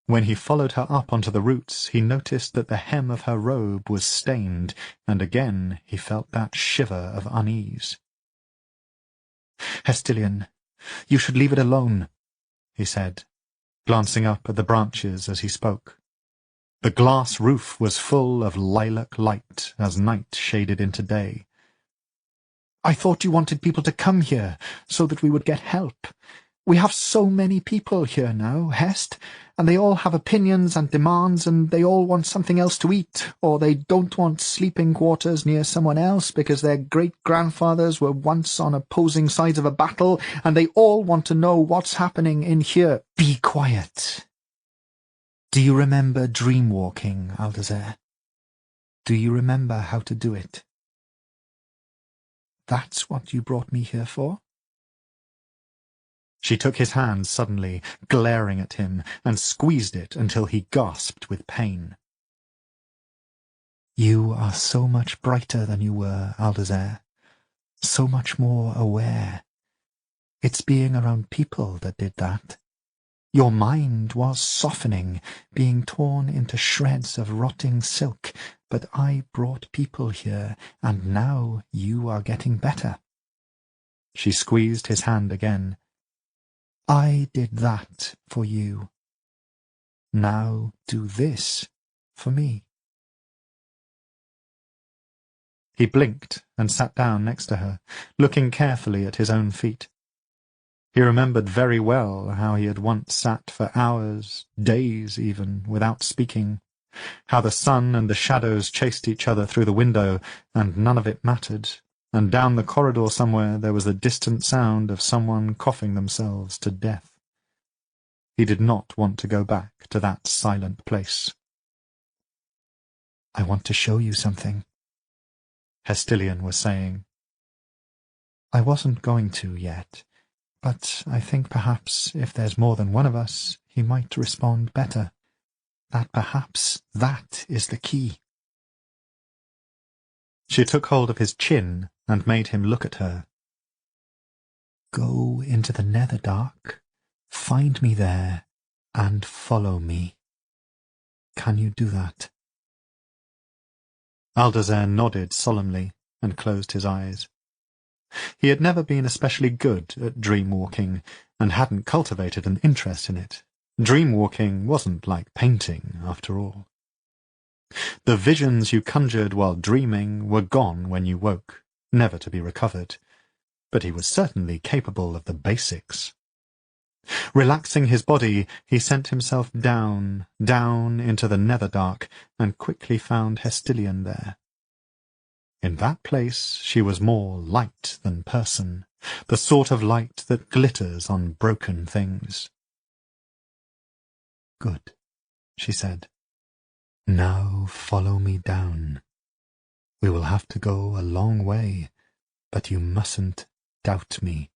Speaker 4: When he followed her up onto the roots, he noticed that the hem of her robe was stained, and again he felt that shiver of unease. "Hestilian, you should leave it alone," he said, glancing up at the branches as he spoke. The glass roof was full of lilac light as night shaded into day. "I thought you wanted people to come here, so that we would get help. We have so many people here now, Hest, and they all have opinions and demands, and they all want something else to eat, or they don't want sleeping quarters near someone else because their great-grandfathers were once on opposing sides of a battle, and they all want to know what's happening in here." "Be quiet. Do you remember dream-walking, Aldazer? Do you remember how to do it? That's what you brought me here for?" She took his hand suddenly, glaring at him, and squeezed it until he gasped with pain. "You are so much brighter than you were, Aldazer. So much more aware. It's being around people that did that. Your mind was softening, being torn into shreds of rotting silk, but I brought people here, and now you are getting better." She squeezed his hand again. "I did that for you. Now do this for me." He blinked and sat down next to her, looking carefully at his own feet. He remembered very well how he had once sat for hours, days even, without speaking, how the sun and the shadows chased each other through the window, and none of it mattered, and down the corridor somewhere there was the distant sound of someone coughing themselves to death. He did not want to go back to that silent place. "I want to show you something," Hestilian was saying. "I wasn't going to yet, but I think perhaps if there's more than one of us, he might respond better. That perhaps that is the key." She took hold of his chin and made him look at her. "Go into the Netherdark, find me there, and follow me. Can you do that?" Aldazer nodded solemnly and closed his eyes. He had never been especially good at dream-walking, and hadn't cultivated an interest in it. Dream-walking wasn't like painting, after all. The visions you conjured while dreaming were gone when you woke, never to be recovered, but he was certainly capable of the basics. Relaxing his body, he sent himself down into the Netherdark, and quickly found Hestilian there. In that place she was more light than person, the sort of light that glitters on broken things. "Good," she said. "Now follow me down. We will have to go a long way, but you mustn't doubt me."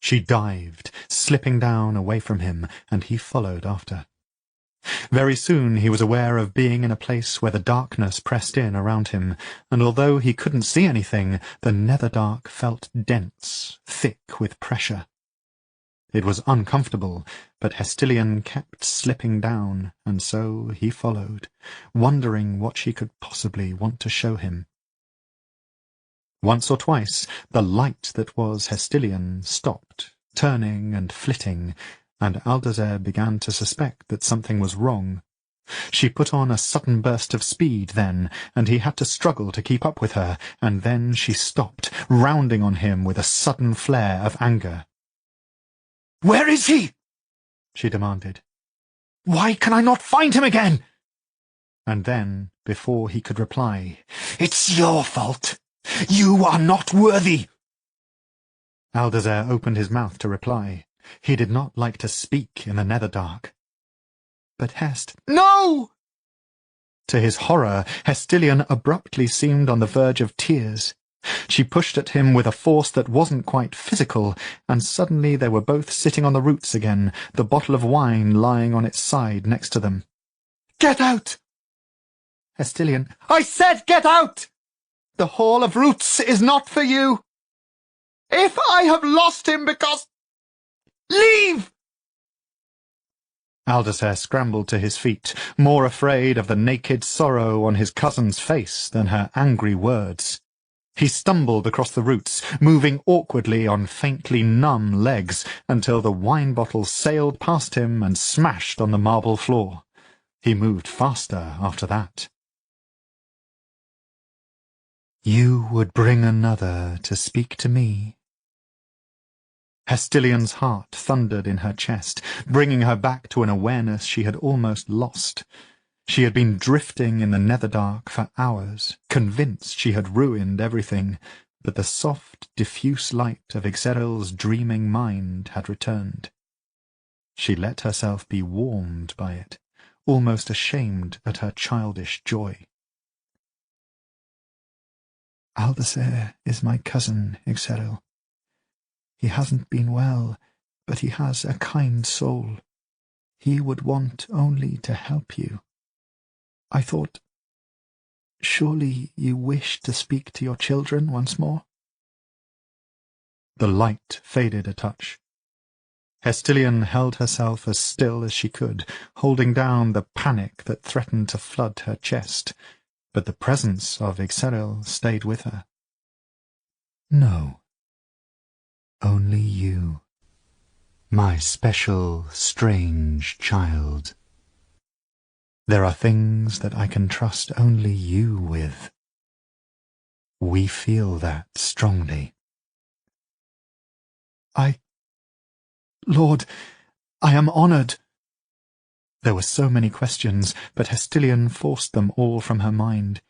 Speaker 4: She dived, slipping down away from him, and he followed after. Very soon he was aware of being in a place where the darkness pressed in around him, and although he couldn't see anything, the Netherdark felt dense, thick with pressure. It was uncomfortable, but Hestilian kept slipping down, and so he followed, wondering what she could possibly want to show him. Once or twice the light that was Hestilian stopped, turning and flitting, and Aldazer began to suspect that something was wrong. She put on a sudden burst of speed then, and he had to struggle to keep up with her, and then she stopped, rounding on him with a sudden flare of anger. "Where is he?" she demanded. "Why can I not find him again?" And then, before he could reply, "It's your fault. You are not worthy." Aldazer opened his mouth to reply. He did not like to speak in the Netherdark. But "No!" To his horror, Hestilian abruptly seemed on the verge of tears. She pushed at him with a force that wasn't quite physical, and suddenly they were both sitting on the roots again, the bottle of wine lying on its side next to them. "Get out!" Hestilian. "I said get out! The Hall of Roots is not for you! If I have lost him because... Leave!" Aldacer scrambled to his feet, more afraid of the naked sorrow on his cousin's face than her angry words. He stumbled across the roots, moving awkwardly on faintly numb legs, until the wine bottle sailed past him and smashed on the marble floor. He moved faster after that. "You would bring another to speak to me?" Hestilian's heart thundered in her chest, bringing her back to an awareness she had almost lost. She had been drifting in the netherdark for hours, convinced she had ruined everything, but the soft, diffuse light of Ixeril's dreaming mind had returned. She let herself be warmed by it, almost ashamed at her childish joy. "Aldacer is my cousin, Ixeril. He hasn't been well, but he has a kind soul. He would want only to help you. I thought, surely you wish to speak to your children once more?" The light faded a touch. Hestilian held herself as still as she could, holding down the panic that threatened to flood her chest, but the presence of Ixeril stayed with her. "No. Only you. My special, strange child. There are things that I can trust only you with. We feel that strongly." Lord, I am honoured." There were so many questions, but Hestilian forced them all from her mind.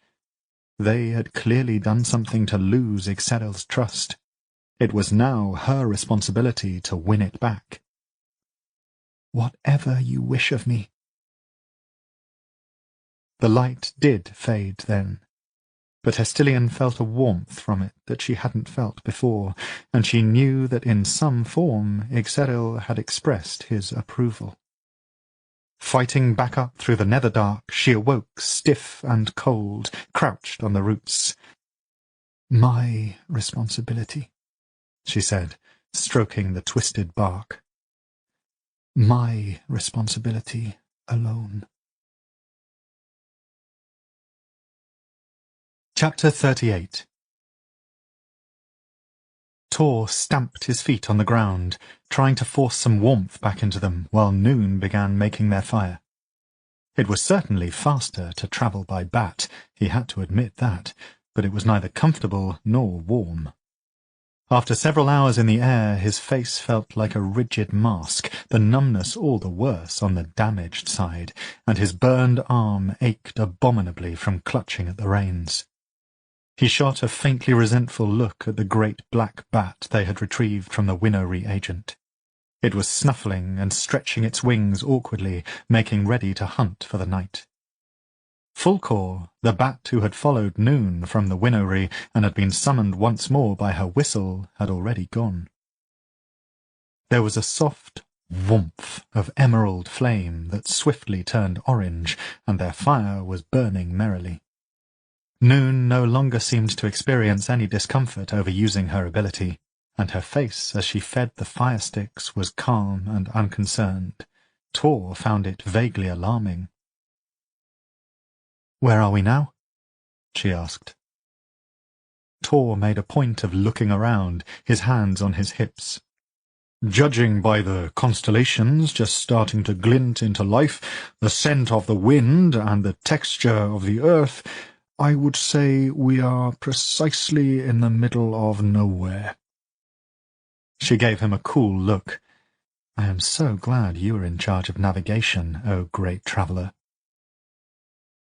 Speaker 4: They had clearly done something to lose Ixeril's trust. It was now her responsibility to win it back. "Whatever you wish of me." The light did fade then, but Hestilian felt a warmth from it that she hadn't felt before, and she knew that in some form Ixeril had expressed his approval. Fighting back up through the netherdark, she awoke stiff and cold, crouched on the roots. "My responsibility," she said, stroking the twisted bark. "My responsibility alone." Chapter 38. Tor stamped his feet on the ground, trying to force some warmth back into them, while Noon began making their fire. It was certainly faster to travel by bat, he had to admit that, but it was neither comfortable nor warm. After several hours in the air, his face felt like a rigid mask, the numbness all the worse on the damaged side, and his burned arm ached abominably from clutching at the reins. He shot a faintly resentful look at the great black bat they had retrieved from the Winnowing agent. It was snuffling and stretching its wings awkwardly, making ready to hunt for the night. Fulcor, the bat who had followed Noon from the Winnowing and had been summoned once more by her whistle, had already gone. There was a soft whoomph of emerald flame that swiftly turned orange, and their fire was burning merrily. Noon no longer seemed to experience any discomfort over using her ability, and her face as she fed the fire sticks was calm and unconcerned. Tor found it vaguely alarming. "Where are we now?" she asked. Tor made a point of looking around, his hands on his hips. "Judging by the constellations just starting to glint into life, the scent of the wind, and the texture of the earth, I would say we are precisely in the middle of nowhere." She gave him a cool look. "I am so glad you are in charge of navigation, O great traveller."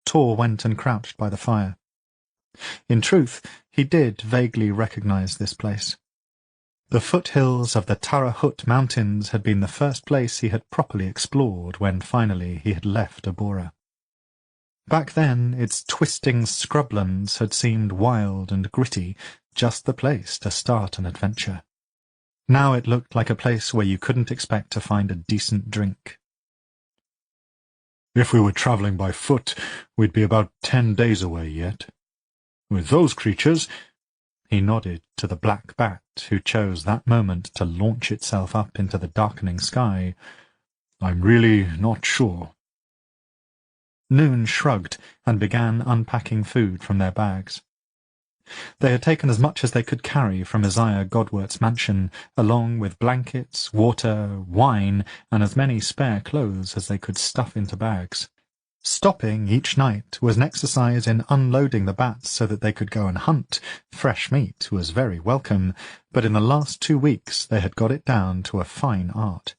Speaker 4: Tor went and crouched by the fire. In truth, he did vaguely recognize this place. The foothills of the Tarahut Mountains had been the first place he had properly explored when finally he had left Abora. Back then, its twisting scrublands had seemed wild and gritty, just the place to start an adventure. Now it looked like a place where you couldn't expect to find a decent drink.
Speaker 1: If we were travelling by foot, we'd be about 10 days away yet. With those creatures—" He nodded to the black bat, who chose that moment to launch itself up into the darkening sky. "I'm really not sure." Noon shrugged and began unpacking food from their bags. They had taken as much as they could carry from Isaiah Godwert's mansion, along with blankets, water, wine, and as many spare clothes as they could stuff into bags. Stopping each night was an exercise in unloading the bats so that they could go and hunt. Fresh meat was very welcome, but in the last 2 weeks they had got it down to a fine art.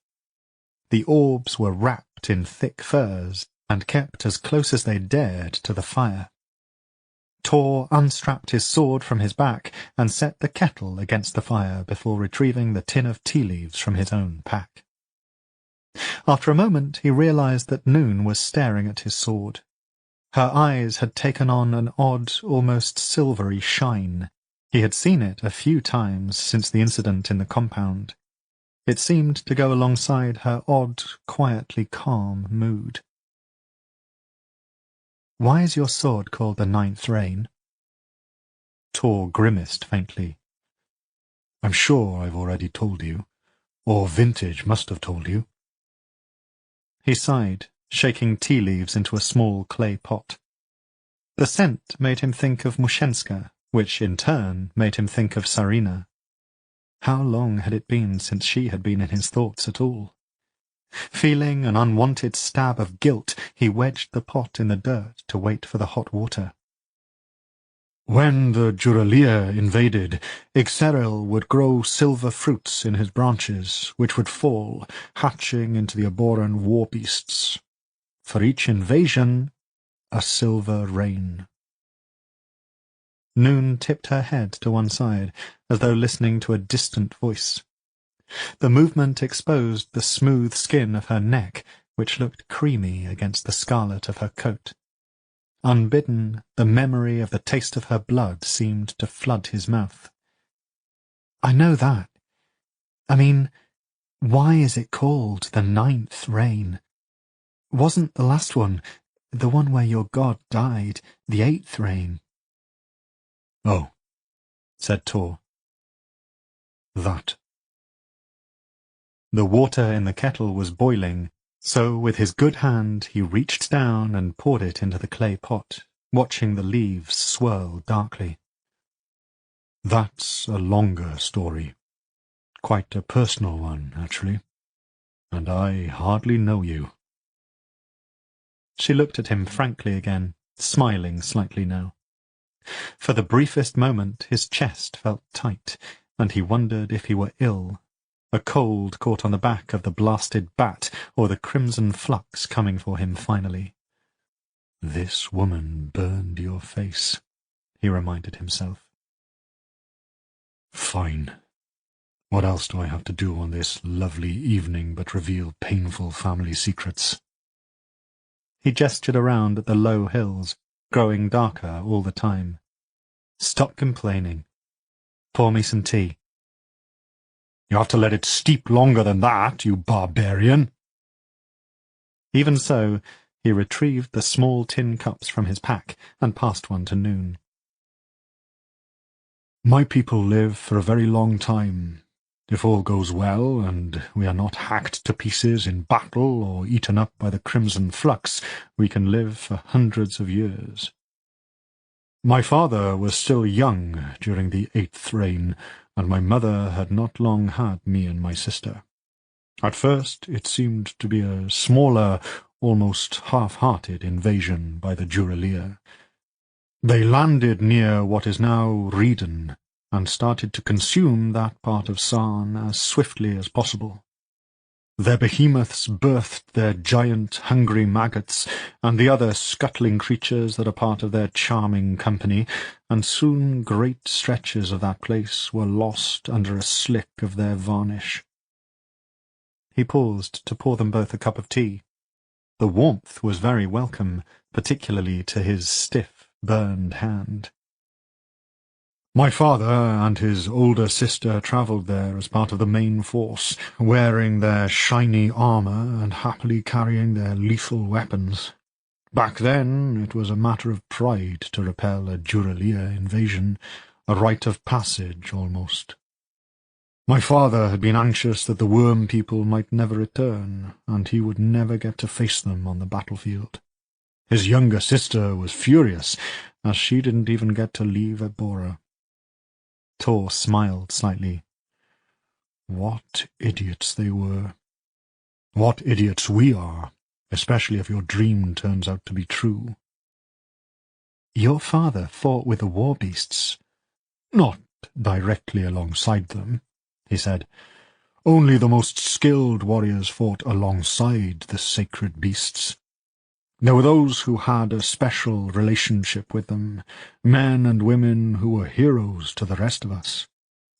Speaker 1: The orbs were wrapped in thick furs and kept as close as they dared to the fire. Tor unstrapped his sword from his back and set the kettle against the fire before retrieving the tin of tea leaves from his own pack. After a moment he realized that Noon was staring at his sword. Her eyes had taken on an odd, almost silvery shine. He had seen it a few times since the incident in the compound. It seemed to go alongside her odd, quietly calm mood. "Why is your sword called the Ninth Rain?" Tor grimaced faintly. "I'm sure I've already told you, or Vintage must have told you." He sighed, shaking tea leaves into a small clay pot. The scent made him think of Mushenska, which in turn made him think of Sarina. How long had it been since she had been in his thoughts at all? Feeling an unwanted stab of guilt, he wedged the pot in the dirt to wait for the hot water. "When the Juralia invaded, Ixeril would grow silver fruits in his branches, which would fall, hatching into the Aboran war beasts. For each invasion, a silver rain." Noon tipped her head to one side, as though listening to a distant voice. The movement exposed the smooth skin of her neck, which looked creamy against the scarlet of her coat. Unbidden, the memory of the taste of her blood seemed to flood his mouth. "I know that. I mean, why is it called the Ninth Rain? Wasn't the last one, the one where your god died, the Eighth Rain?" "Oh," said Tor. "That." The water in the kettle was boiling, so with his good hand he reached down and poured it into the clay pot, watching the leaves swirl darkly. "That's a longer story. Quite a personal one, actually. And I hardly know you." She looked at him frankly again, smiling slightly now. For the briefest moment his chest felt tight, and he wondered if he were ill. A cold caught on the back of the blasted bat, or the crimson flux coming for him finally. "This woman burned your face," he reminded himself. "Fine. What else do I have to do on this lovely evening but reveal painful family secrets?" He gestured around at the low hills, growing darker all the time. "Stop complaining. Pour me some tea." "You have to let it steep longer than that, you barbarian." Even so, he retrieved the small tin cups from his pack and passed one to Noon. "My people live for a very long time. If all goes well, and we are not hacked to pieces in battle or eaten up by the crimson flux, we can live for hundreds of years. My father was still young during the Eighth Reign, and my mother had not long had me and my sister. At first it seemed to be a smaller, almost half-hearted invasion by the Juralia. They landed near what is now Reden, and started to consume that part of Sarn as swiftly as possible. Their behemoths birthed their giant, hungry maggots, and the other scuttling creatures that are part of their charming company, and soon great stretches of that place were lost under a slick of their varnish. He paused to pour them both a cup of tea. The warmth was very welcome, particularly to his stiff, burned hand. My father and his older sister travelled there as part of the main force, wearing their shiny armour and happily carrying their lethal weapons. Back then, it was a matter of pride to repel a Duralia invasion, a rite of passage almost. My father had been anxious that the worm people might never return, and he would never get to face them on the battlefield. His younger sister was furious, as she didn't even get to leave Ebora. Tor smiled slightly. What idiots they were. What idiots we are, especially if your dream turns out to be true. Your father fought with the war beasts. Not directly alongside them, he said. Only the most skilled warriors fought alongside the sacred beasts. There were those who had a special relationship with them, men and women who were heroes to the rest of us.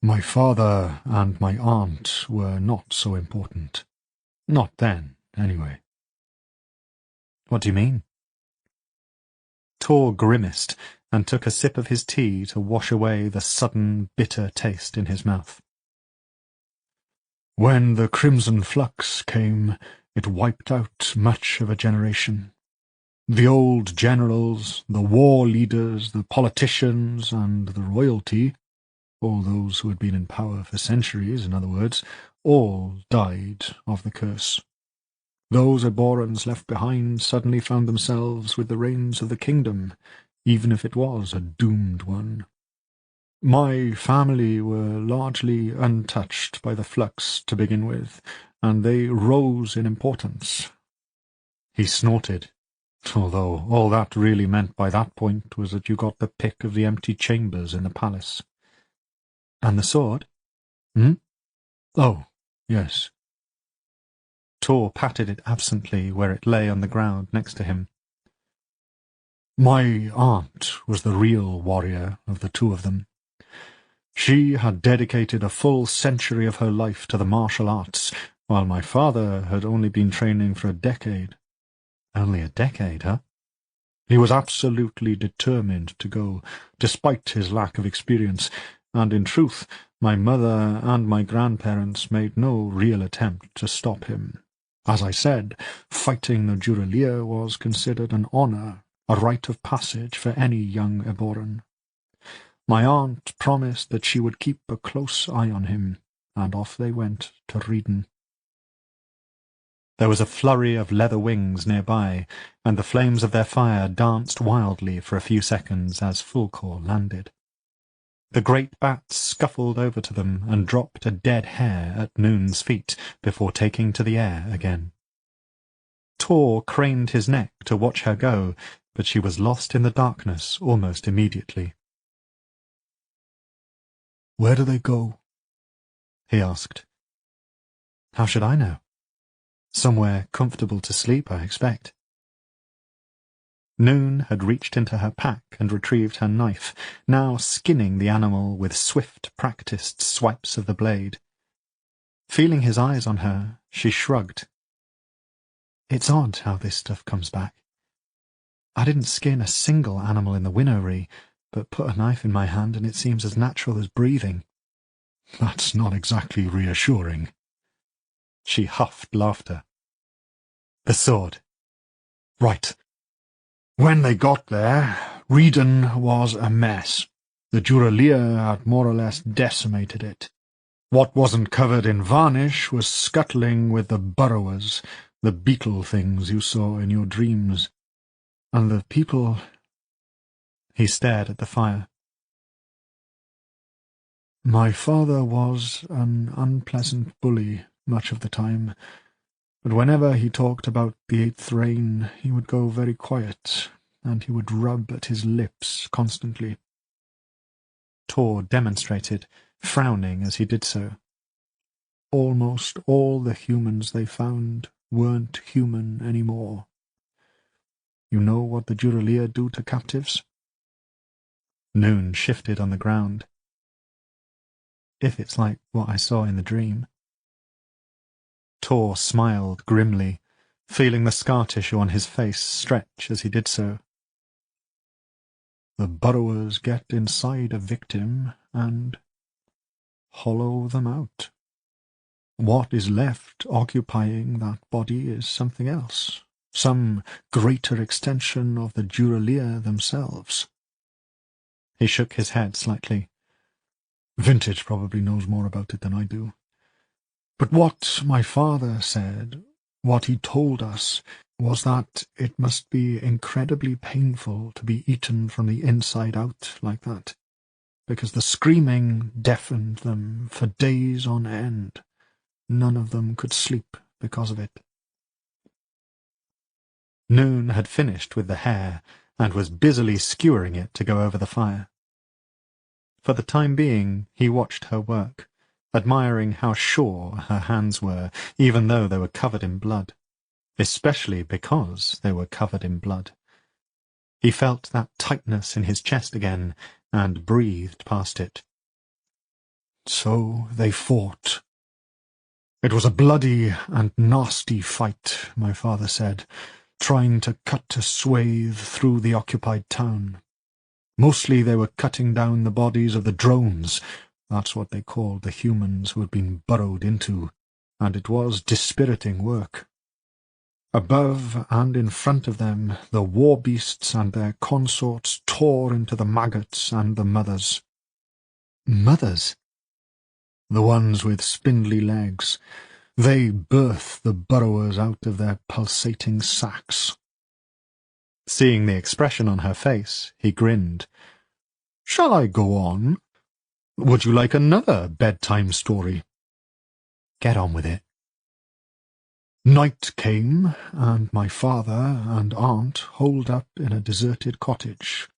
Speaker 1: My father and my aunt were not so important. Not then, anyway. What do you mean? Tor grimaced and took a sip of his tea to wash away the sudden, bitter taste in his mouth. When the Crimson Flux came, it wiped out much of a generation. The old generals, the war leaders, the politicians, and the royalty, all those who had been in power for centuries, in other words, all died of the curse. Those Eborans left behind suddenly found themselves with the reins of the kingdom, even if it was a doomed one. My family were largely untouched by the flux to begin with, and they rose in importance. He snorted, although all that really meant by that point was that you got the pick of the empty chambers in the palace. And the sword? Oh, yes. Tor patted it absently where it lay on the ground next to him. My aunt was the real warrior of the two of them. She had dedicated a full century of her life to the martial arts, while my father had only been training for a decade. Only a decade, huh? He was absolutely determined to go, despite his lack of experience, and in truth, my mother and my grandparents made no real attempt to stop him. As I said, fighting the Duralia was considered an honour, a rite of passage for any young Eboran. My aunt promised that she would keep a close eye on him, and off they went to Reeden. There was a flurry of leather wings nearby, and the flames of their fire danced wildly for a few seconds as Fulcor landed. The great bats scuffled over to them and dropped a dead hare at Noon's feet before taking to the air again. Tor craned his neck to watch her go, but she was lost in the darkness almost immediately. "Where do they go?" he asked. "How should I know? Somewhere comfortable to sleep, I expect." Noon had reached into her pack and retrieved her knife, now skinning the animal with swift, practised swipes of the blade. Feeling his eyes on her, she shrugged. "It's odd how this stuff comes back. I didn't skin a single animal in the Winnowing, but put a knife in my hand and it seems as natural as breathing." "That's not exactly reassuring." She huffed laughter. "The sword. Right. When they got there, Reeden was a mess. The Duralia had more or less decimated it. What wasn't covered in varnish was scuttling with the burrowers, the beetle things you saw in your dreams. And the people—" He stared at the fire. "My father was an unpleasant bully much of the time, but whenever he talked about the Eighth Reign, he would go very quiet, and he would rub at his lips constantly." Tor demonstrated, frowning as he did so. "Almost all the humans they found weren't human anymore. You know what the Duralia do to captives?" Noon shifted on the ground. "If it's like what I saw in the dream." Tor smiled grimly, feeling the scar tissue on his face stretch as he did so. the burrowers get inside a victim and hollow them out. What is left occupying that body is something else, some greater extension of the duralia themselves. He shook his head slightly. Vintage probably knows more about it than I do. But what my father said, what he told us, was that it must be incredibly painful to be eaten from the inside out like that, because the screaming deafened them for days on end. None of them could sleep because of it. Noon had finished with the hare, and was busily skewering it to go over the fire. For the time being he watched her work, admiring how sure her hands were, even though they were covered in blood, especially because they were covered in blood. He felt that tightness in his chest again, and breathed past it. So they fought. It was a bloody and nasty fight, my father said, trying to cut a swathe through the occupied town. Mostly they were cutting down the bodies of the drones. That's what they called the humans who had been burrowed into, and it was dispiriting work. Above and in front of them, the war beasts and their consorts tore into the maggots and the mothers. Mothers? The ones with spindly legs. They birthed the burrowers out of their pulsating sacks. Seeing the expression on her face, he grinned. "Shall I go on? Would you like another bedtime story?" "Get on with it." Night came, and my father and aunt holed up in a deserted cottage.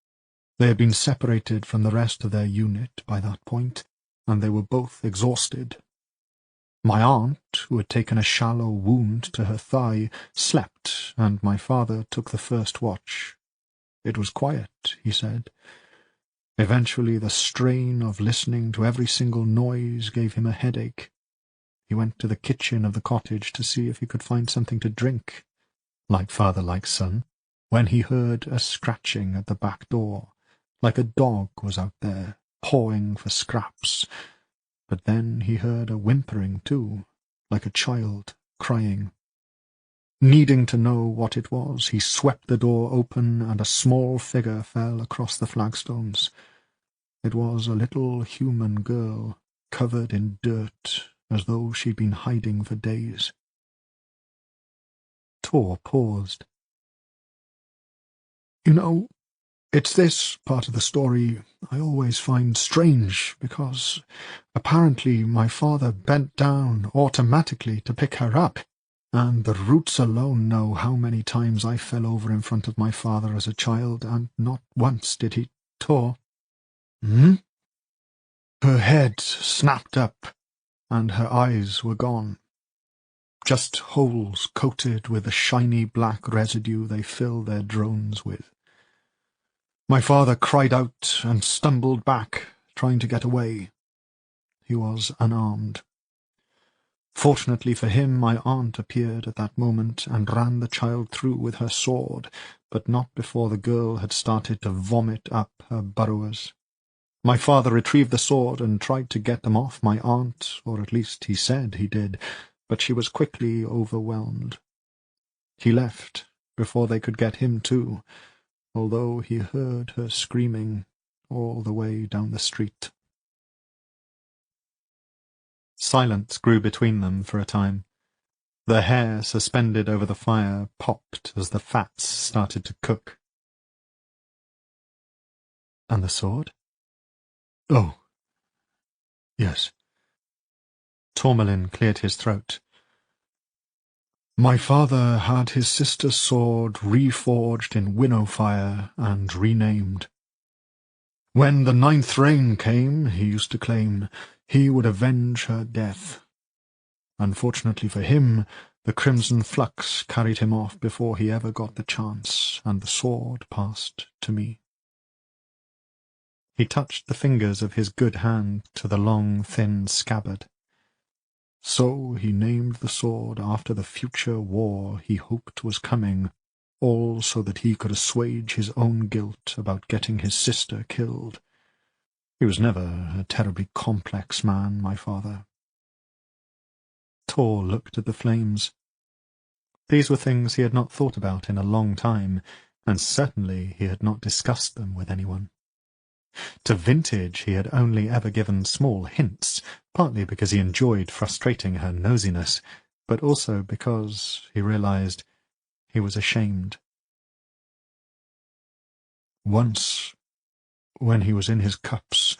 Speaker 1: They had been separated from the rest of their unit by that point, and they were both exhausted. My aunt, who had taken a shallow wound to her thigh, slept, and my father took the first watch. It was quiet, he said. Eventually the strain of listening to every single noise gave him a headache. He went to the kitchen of the cottage to see if he could find something to drink, like father, like son, when he heard a scratching at the back door, like a dog was out there, pawing for scraps. But then he heard a whimpering too, like a child crying. Needing to know what it was, he swept the door open, and a small figure fell across the flagstones. It was a little human girl, covered in dirt, as though she'd been hiding for days. Tor paused. "You know, it's this part of the story I always find strange, because apparently my father bent down automatically to pick her up, and the roots alone know how many times I fell over in front of my father as a child, and not once did he Tor." "Hmm?" Her head snapped up, and her eyes were gone. Just holes coated with the shiny black residue they fill their drones with. My father cried out and stumbled back, trying to get away. He was unarmed. Fortunately for him, my aunt appeared at that moment and ran the child through with her sword, but not before the girl had started to vomit up her burrowers. My father retrieved the sword and tried to get them off my aunt, or at least he said he did, but she was quickly overwhelmed. He left before they could get him too, although he heard her screaming all the way down the street. Silence grew between them for a time. The hair suspended over the fire popped as the fats started to cook. "And the sword?" "Oh, yes." Tourmalin cleared his throat. "My father had his sister's sword reforged in winnow fire and renamed. When the 9th rain came, he used to claim, he would avenge her death. Unfortunately for him, the crimson flux carried him off before he ever got the chance, and the sword passed to me." He touched the fingers of his good hand to the long, thin scabbard. "So he named the sword after the future war he hoped was coming,
Speaker 4: all so that he could assuage his own guilt about getting his sister killed. He was never a terribly complex man, my father. Tor looked at the flames. These were things he had not thought about in a long time, and certainly he had not discussed them with anyone. To Vintage he had only ever given small hints, partly because he enjoyed frustrating her nosiness, but also because, he realized, he was ashamed. Once, when he was in his cups,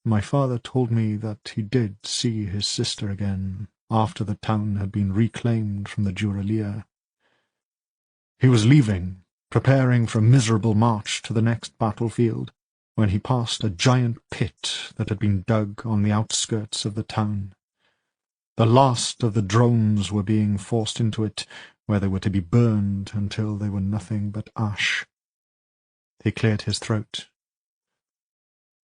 Speaker 4: my father told me that he did see his sister again after the town had been reclaimed from the Duralia. He was leaving, preparing for a miserable march to the next battlefield, when he passed a giant pit that had been dug on the outskirts of the town. The last of the drones were being forced into it, where they were to be burned until they were nothing but ash. He cleared his throat.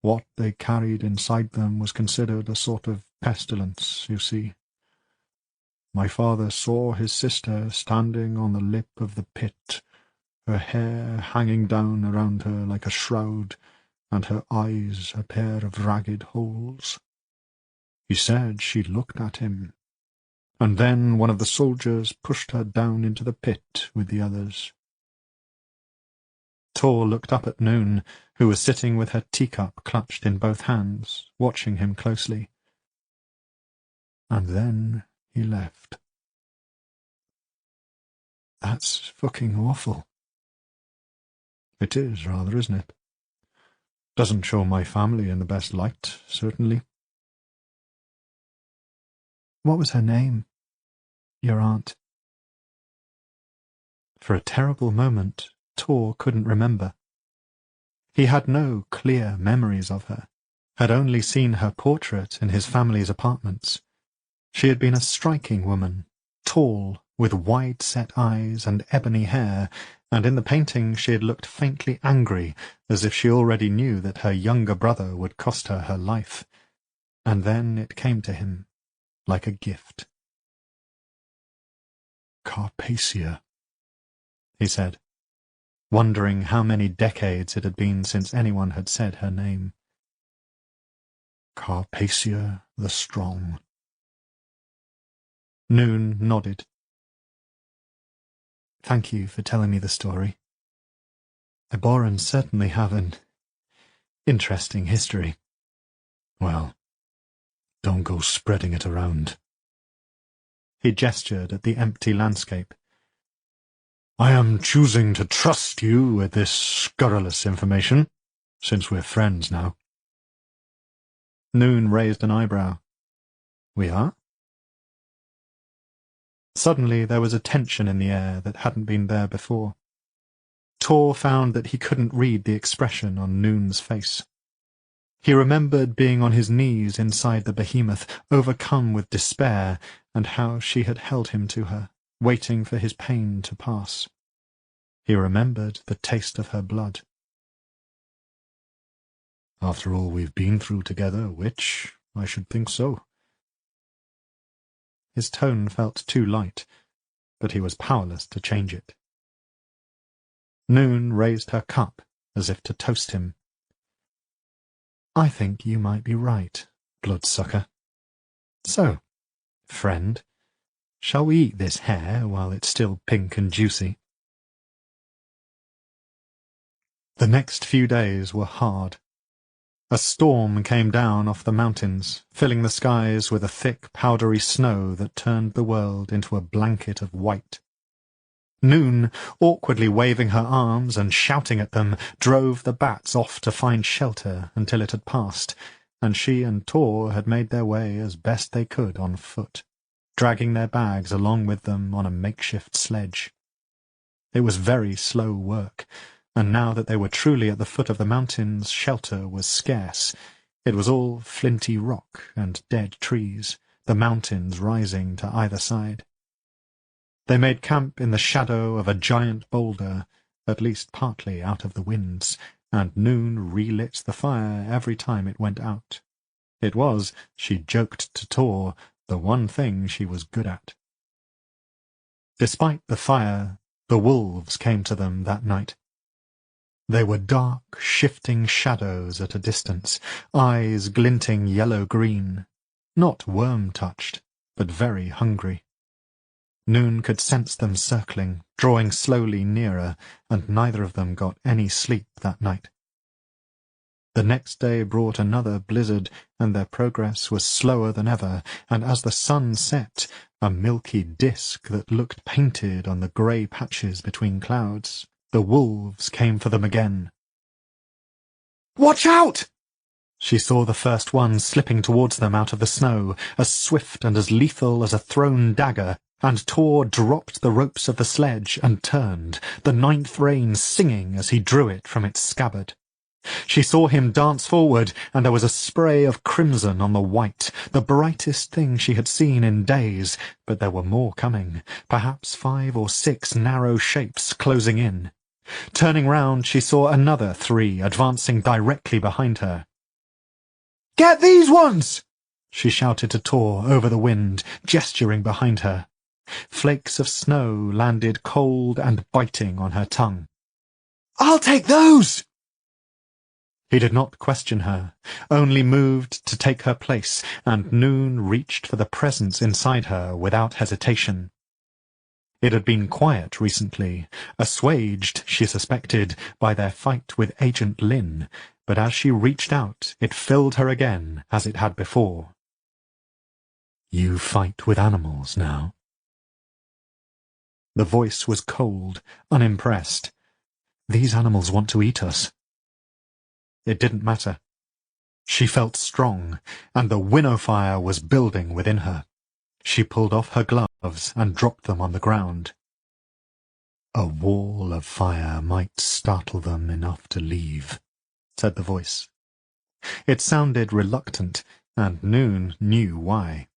Speaker 4: What they carried inside them was considered a sort of pestilence, you see. My father saw his sister standing on the lip of the pit, her hair hanging down around her like a shroud, and her eyes a pair of ragged holes. He said she looked at him, and then one of the soldiers pushed her down into the pit with the others. Tor looked up at Noon, who was sitting with her teacup clutched in both hands, watching him closely. And then he left. That's fucking awful. It is, rather, isn't it? Doesn't show my family in the best light, certainly. What was her name? Your aunt? For a terrible moment, Tor couldn't remember. He had no clear memories of her, had only seen her portrait in his family's apartments. She had been a striking woman, tall, with wide-set eyes and ebony hair, and in the painting she had looked faintly angry, as if she already knew that her younger brother would cost her her life. And then it came to him, like a gift. Carpathia, he said, wondering how many decades it had been since anyone had said her name. Carpathia the Strong. Noon nodded. Thank you for telling me the story. Eborans certainly have an interesting history. Well, don't go spreading it around. He gestured at the empty landscape. I am choosing to trust you with this scurrilous information, since we're friends now. Noon raised an eyebrow. We are? Suddenly there was a tension in the air that hadn't been there before. Tor found that he couldn't read the expression on Noon's face. He remembered being on his knees inside the behemoth, overcome with despair, and how she had held him to her, waiting for his pain to pass. He remembered the taste of her blood. After all we've been through together, which I should think so. His tone felt too light, but he was powerless to change it. Noon raised her cup as if to toast him. I think you might be right, bloodsucker. So, friend, shall we eat this hare while it's still pink and juicy? The next few days were hard. A storm came down off the mountains, filling the skies with a thick, powdery snow that turned the world into a blanket of white. Noon, awkwardly waving her arms and shouting at them, drove the bats off to find shelter until it had passed, and she and Tor had made their way as best they could on foot, dragging their bags along with them on a makeshift sledge. It was very slow work, and now that they were truly at the foot of the mountains, shelter was scarce. It was all flinty rock and dead trees, the mountains rising to either side. They made camp in the shadow of a giant boulder, at least partly out of the winds, and Noon relit the fire every time it went out. It was, she joked to Tor, the one thing she was good at. Despite the fire, The wolves came to them that night. They were dark, shifting shadows at a distance, eyes glinting yellow-green, not worm-touched, but very hungry. Noon could sense them circling, drawing slowly nearer, and neither of them got any sleep that night. The next day brought another blizzard, and their progress was slower than ever, and as the sun set, a milky disk that looked painted on the grey patches between clouds, the wolves came for them again. "Watch out!" She saw the first one slipping towards them out of the snow, as swift and as lethal as a thrown dagger, and Tor dropped the ropes of the sledge and turned, the ninth rein singing as he drew it from its scabbard. She saw him dance forward, and there was a spray of crimson on the white, the brightest thing she had seen in days, but there were more coming, perhaps 5 or 6 narrow shapes closing in. Turning round, she saw another 3 advancing directly behind her. "Get these ones!" she shouted to Tor over the wind, gesturing behind her. Flakes of snow landed cold and biting on her tongue. "I'll take those!" He did not question her, only moved to take her place, and Noon reached for the presence inside her without hesitation. It had been quiet recently, assuaged, she suspected, by their fight with Agent Lin, but as she reached out, it filled her again, as it had before. "You fight with animals now?" The voice was cold, unimpressed. "These animals want to eat us." It didn't matter. She felt strong, and the winnow fire was building within her. She pulled off her gloves and dropped them on the ground. "A wall of fire might startle them enough to leave," said the voice. It sounded reluctant, and Noon knew why.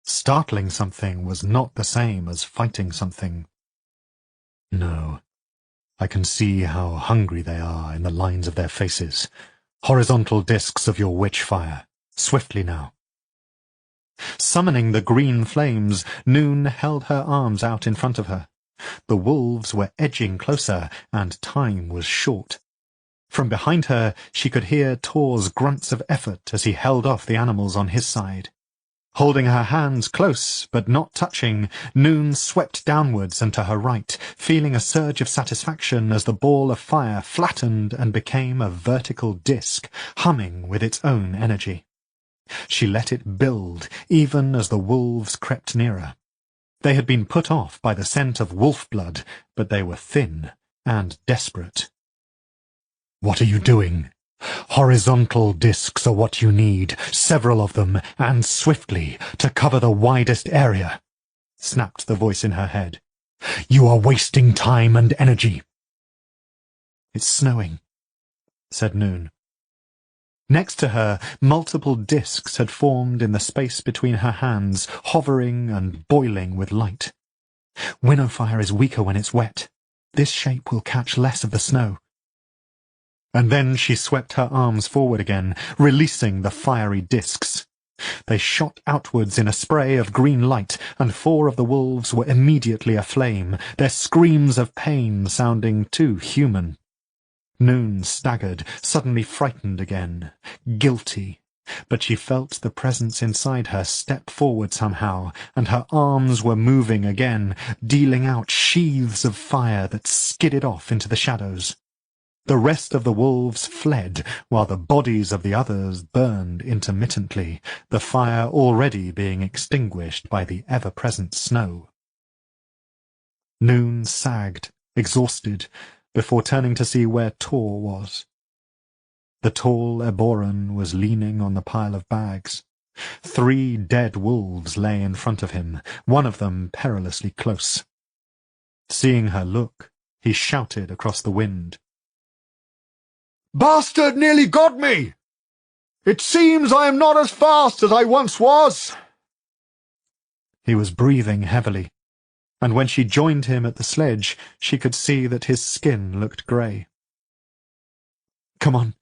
Speaker 4: Startling something was not the same as fighting something. "No, I can see how hungry they are in the lines of their faces. Horizontal discs of your witch fire. Swiftly now." Summoning the green flames, Noon held her arms out in front of her. The wolves were edging closer, and time was short. From behind her, she could hear Tor's grunts of effort as he held off the animals on his side. Holding her hands close, but not touching, Noon swept downwards and to her right, feeling a surge of satisfaction as the ball of fire flattened and became a vertical disc, humming with its own energy. She let it build, even as the wolves crept nearer. They had been put off by the scent of wolf blood, but they were thin and desperate. "What are you doing? Horizontal discs are what you need, several of them, and swiftly, to cover the widest area," snapped the voice in her head. "You are wasting time and energy." "It's snowing," said Noon. Next to her, multiple discs had formed in the space between her hands, hovering and boiling with light. "Winnow fire is weaker when it's wet. This shape will catch less of the snow." And then she swept her arms forward again, releasing the fiery discs. They shot outwards in a spray of green light, and 4 of the wolves were immediately aflame, their screams of pain sounding too human. Noon staggered, suddenly frightened again, guilty, but she felt the presence inside her step forward somehow, and her arms were moving again, dealing out sheaths of fire that skidded off into the shadows. The rest of the wolves fled, while the bodies of the others burned intermittently, the fire already being extinguished by the ever-present snow. Noon sagged, exhausted, before turning to see where Tor was. The tall Eboran was leaning on the pile of bags. 3 dead wolves lay in front of him, one of them perilously close. Seeing her look, he shouted across the wind.
Speaker 1: "Bastard nearly got me! It seems I am not as fast as I once was."
Speaker 4: He was breathing heavily, and when she joined him at the sledge, she could see that his skin looked grey. "Come on,"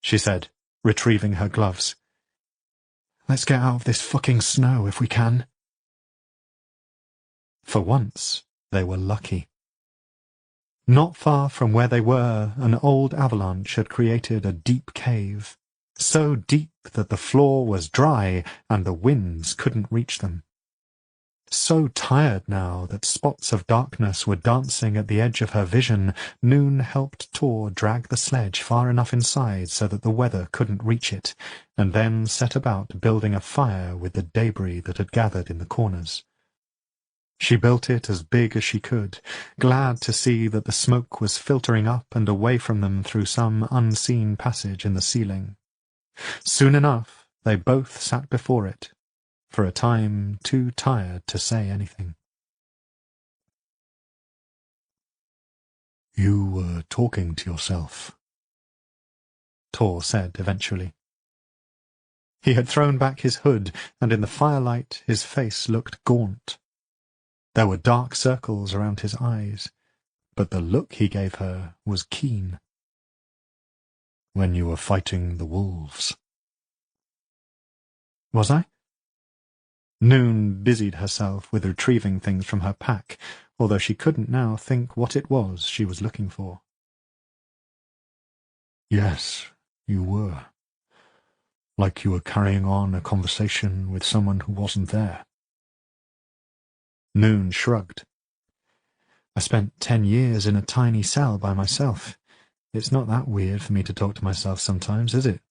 Speaker 4: she said, retrieving her gloves. "Let's get out of this fucking snow if we can." For once, they were lucky. Not far from where they were, an old avalanche had created a deep cave, so deep that the floor was dry and the winds couldn't reach them. So tired now that spots of darkness were dancing at the edge of her vision, Noon helped Tor drag the sledge far enough inside so that the weather couldn't reach it, and then set about building a fire with the debris that had gathered in the corners. She built it as big as she could, glad to see that the smoke was filtering up and away from them through some unseen passage in the ceiling. Soon enough they both sat before it, for a time too tired to say anything.
Speaker 1: "You were talking to yourself,"
Speaker 4: Tor said eventually. He had thrown back his hood, and in the firelight his face looked gaunt. There were dark circles around his eyes, but the look he gave her was keen.
Speaker 1: "When you were fighting the wolves."
Speaker 4: Was I? Noon busied herself with retrieving things from her pack, although she couldn't now think what it was she was looking for.
Speaker 1: "Yes, you were. Like you were carrying on a conversation with someone who wasn't there."
Speaker 4: Noon shrugged. I spent 10 years in a tiny cell by myself. It's not that weird for me to talk to myself sometimes, is it?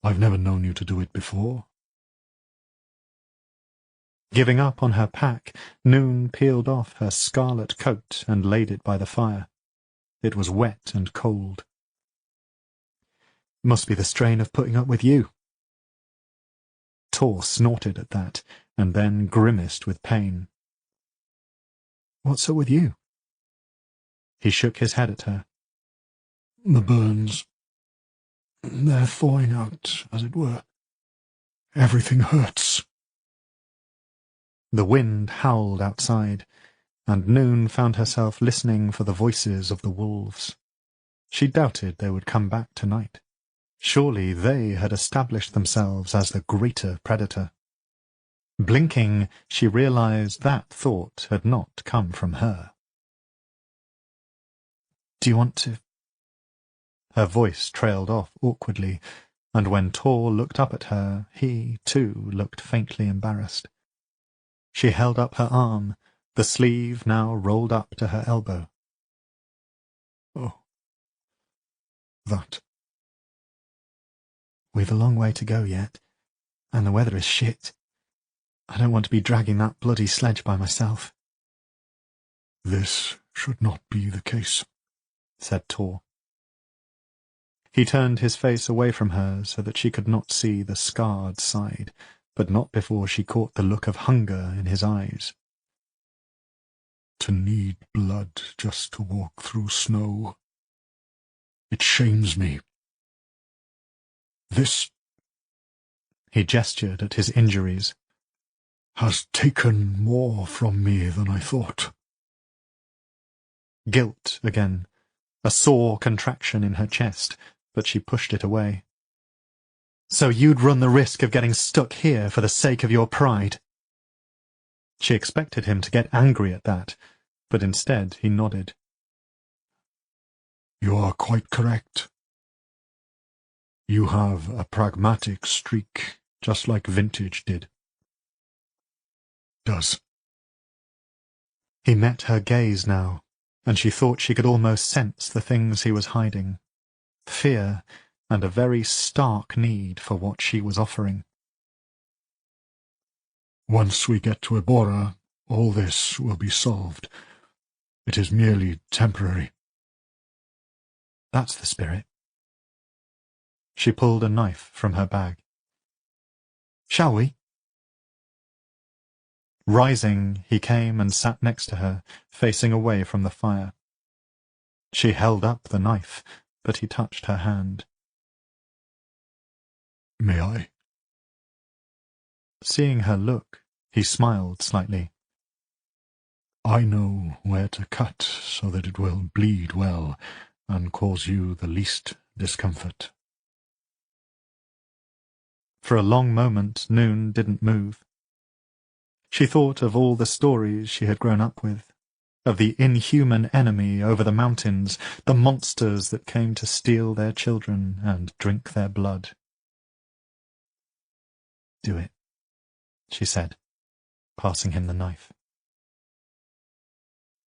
Speaker 1: "I've never known you to do it before."
Speaker 4: Giving up on her pack, Noon peeled off her scarlet coat and laid it by the fire. It was wet and cold. Must be the strain of putting up with you. Tor snorted at that, and then grimaced with pain. What's up with you? He shook his head at her.
Speaker 1: "The burns. They're thawing out, as it were. Everything hurts."
Speaker 4: The wind howled outside, and Noon found herself listening for the voices of the wolves. She doubted they would come back tonight. Surely they had established themselves as the greater predator. Blinking, she realized that thought had not come from her. "Do you want to—" Her voice trailed off awkwardly, and when Tor looked up at her, he, too, looked faintly embarrassed. She held up her arm, the sleeve now rolled up to her elbow.
Speaker 1: "Oh, that."
Speaker 4: "We've a long way to go yet, and the weather is shit. I don't want to be dragging that bloody sledge by myself."
Speaker 1: "This should not be the case,"
Speaker 4: said Tor. He turned his face away from her so that she could not see the scarred side, but not before she caught the look of hunger in his eyes.
Speaker 1: "To need blood just to walk through snow. It shames me. This,"
Speaker 4: he gestured at his injuries,
Speaker 1: "has taken more from me than I thought."
Speaker 4: Guilt again, a sore contraction in her chest, but she pushed it away. "So you'd run the risk of getting stuck here for the sake of your pride?" She expected him to get angry at that, but instead he nodded.
Speaker 1: "You are quite correct. You have a pragmatic streak, just like Vintage did." "Does."
Speaker 4: He met her gaze now, and she thought she could almost sense the things he was hiding. Fear, and a very stark need for what she was offering.
Speaker 1: "Once we get to Ebora, all this will be solved. It is merely temporary."
Speaker 4: "That's the spirit." She pulled a knife from her bag. "Shall we?" Rising, he came and sat next to her, facing away from the fire. She held up the knife, but he touched her hand.
Speaker 1: "May I?"
Speaker 4: Seeing her look, he smiled slightly.
Speaker 1: "I know where to cut so that it will bleed well and cause you the least discomfort."
Speaker 4: For a long moment Noon didn't move. She thought of all the stories she had grown up with, of the inhuman enemy over the mountains, the monsters that came to steal their children and drink their blood. "Do it," she said, passing him the knife.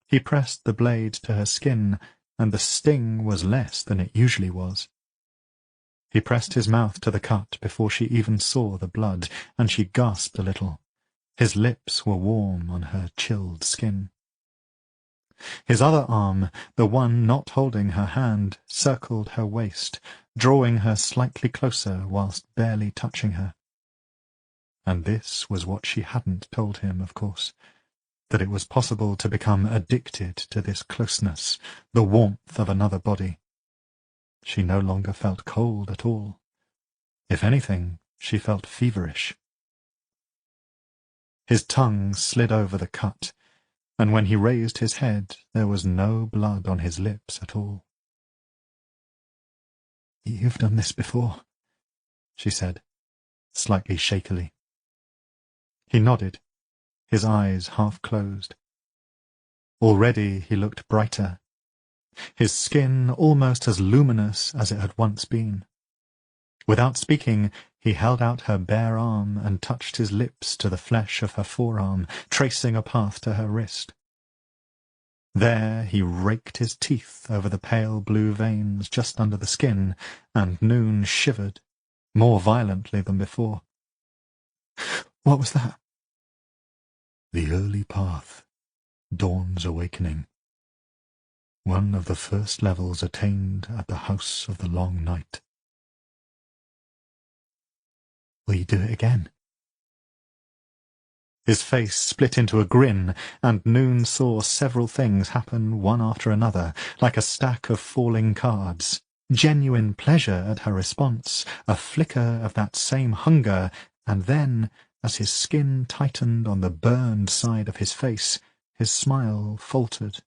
Speaker 4: He pressed the blade to her skin, and the sting was less than it usually was. He pressed his mouth to the cut before she even saw the blood, and she gasped a little. His lips were warm on her chilled skin. His other arm, the one not holding her hand, circled her waist, drawing her slightly closer whilst barely touching her. And this was what she hadn't told him, of course, that it was possible to become addicted to this closeness, the warmth of another body. She no longer felt cold at all. If anything, she felt feverish. His tongue slid over the cut, and when he raised his head, there was no blood on his lips at all. "You've done this before," she said, slightly shakily. He nodded, his eyes half closed. Already he looked brighter, his skin almost as luminous as it had once been. Without speaking, he held out her bare arm and touched his lips to the flesh of her forearm, tracing a path to her wrist. There he raked his teeth over the pale blue veins just under the skin, and Noon shivered, more violently than before. "What was that?" "The early path, Dawn's awakening. One of the first levels attained at the House of the Long Night." "Will you do it again?" His face split into a grin, and Noon saw several things happen one after another, like a stack of falling cards. Genuine pleasure at her response, a flicker of that same hunger, and then, as his skin tightened on the burned side of his face, his smile faltered.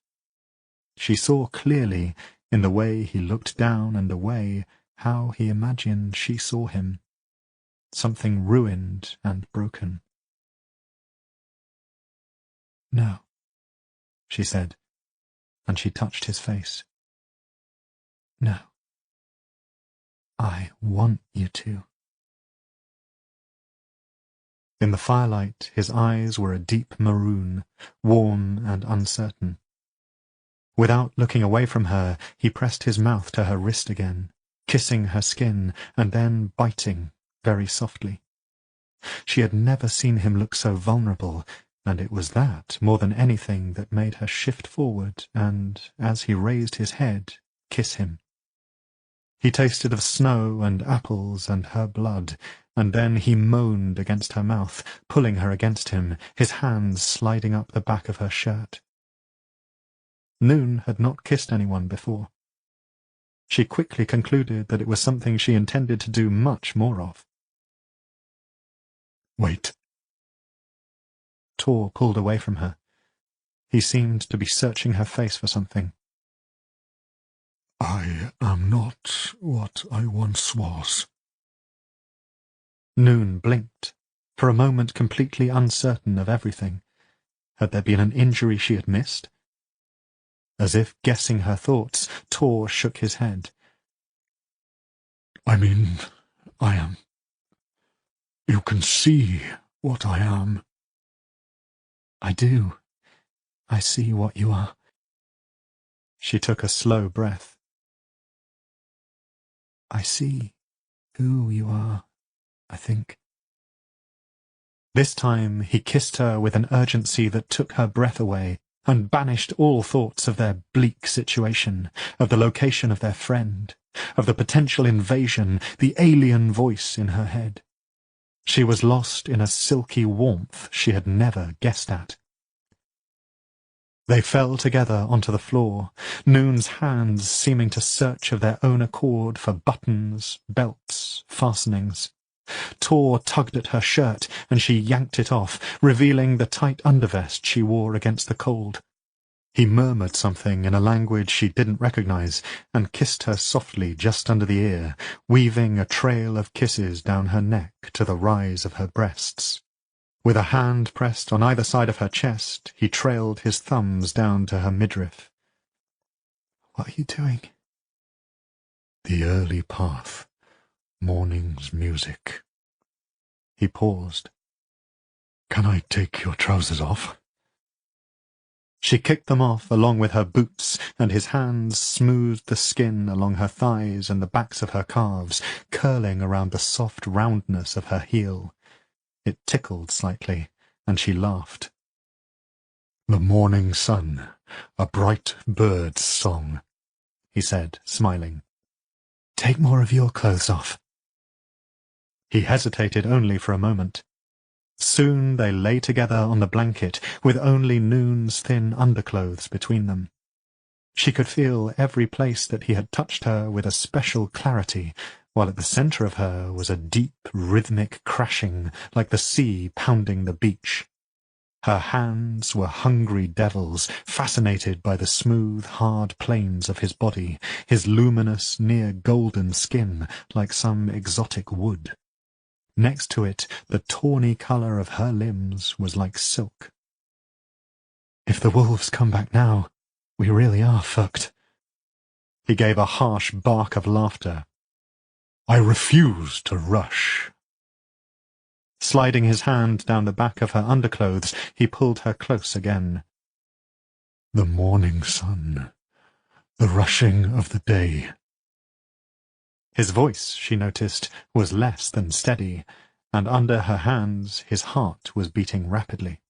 Speaker 4: She saw clearly, in the way he looked down and away, how he imagined she saw him. Something ruined and broken. "No," she said, and she touched his face. "No. I want you to." In the firelight, his eyes were a deep maroon, warm and uncertain. Without looking away from her, he pressed his mouth to her wrist again, kissing her skin, and then biting very softly. She had never seen him look so vulnerable, and it was that, more than anything, that made her shift forward and, as he raised his head, kiss him. He tasted of snow and apples and her blood, and then he moaned against her mouth, pulling her against him, his hands sliding up the back of her shirt. Noon had not kissed anyone before. She quickly concluded that it was something she intended to do much more of. "Wait." Tor pulled away from her. He seemed to be searching her face for something. "I am not what I once was." Noon blinked, for a moment completely uncertain of everything. Had there been an injury she had missed? As if guessing her thoughts, Tor shook his head. "I mean, I am. You can see what I am." "I do. I see what you are." She took a slow breath. "I see who you are, I think." This time he kissed her with an urgency that took her breath away, and banished all thoughts of their bleak situation, of the location of their friend, of the potential invasion, the alien voice in her head. She was lost in a silky warmth she had never guessed at. They fell together onto the floor, Noon's hands seeming to search of their own accord for buttons, belts, fastenings. Tor tugged at her shirt, and she yanked it off, revealing the tight undervest she wore against the cold. He murmured something in a language she didn't recognize, and kissed her softly just under the ear, weaving a trail of kisses down her neck to the rise of her breasts. With a hand pressed on either side of her chest, he trailed his thumbs down to her midriff. "What are you doing?"
Speaker 1: "The early path, morning's music." He paused. "Can I take your trousers off?"
Speaker 4: She kicked them off along with her boots, and his hands smoothed the skin along her thighs and the backs of her calves, curling around the soft roundness of her heel. It tickled slightly, and she laughed.
Speaker 1: "The morning sun, a bright bird's song," he said, smiling.
Speaker 4: "Take more of your clothes off." He hesitated only for a moment. Soon they lay together on the blanket, with only Noon's thin underclothes between them. She could feel every place that he had touched her with a special clarity, while at the centre of her was a deep, rhythmic crashing, like the sea pounding the beach. Her hands were hungry devils, fascinated by the smooth, hard planes of his body, his luminous, near-golden skin, like some exotic wood. Next to it, the tawny colour of her limbs was like silk. "If the wolves come back now, we really are fucked." He gave a harsh bark of laughter.
Speaker 1: "I refuse to rush."
Speaker 4: Sliding his hand down the back of her underclothes, he pulled her close again.
Speaker 1: "The morning sun, the rushing of the day."
Speaker 4: His voice, she noticed, was less than steady, and under her hands his heart was beating rapidly.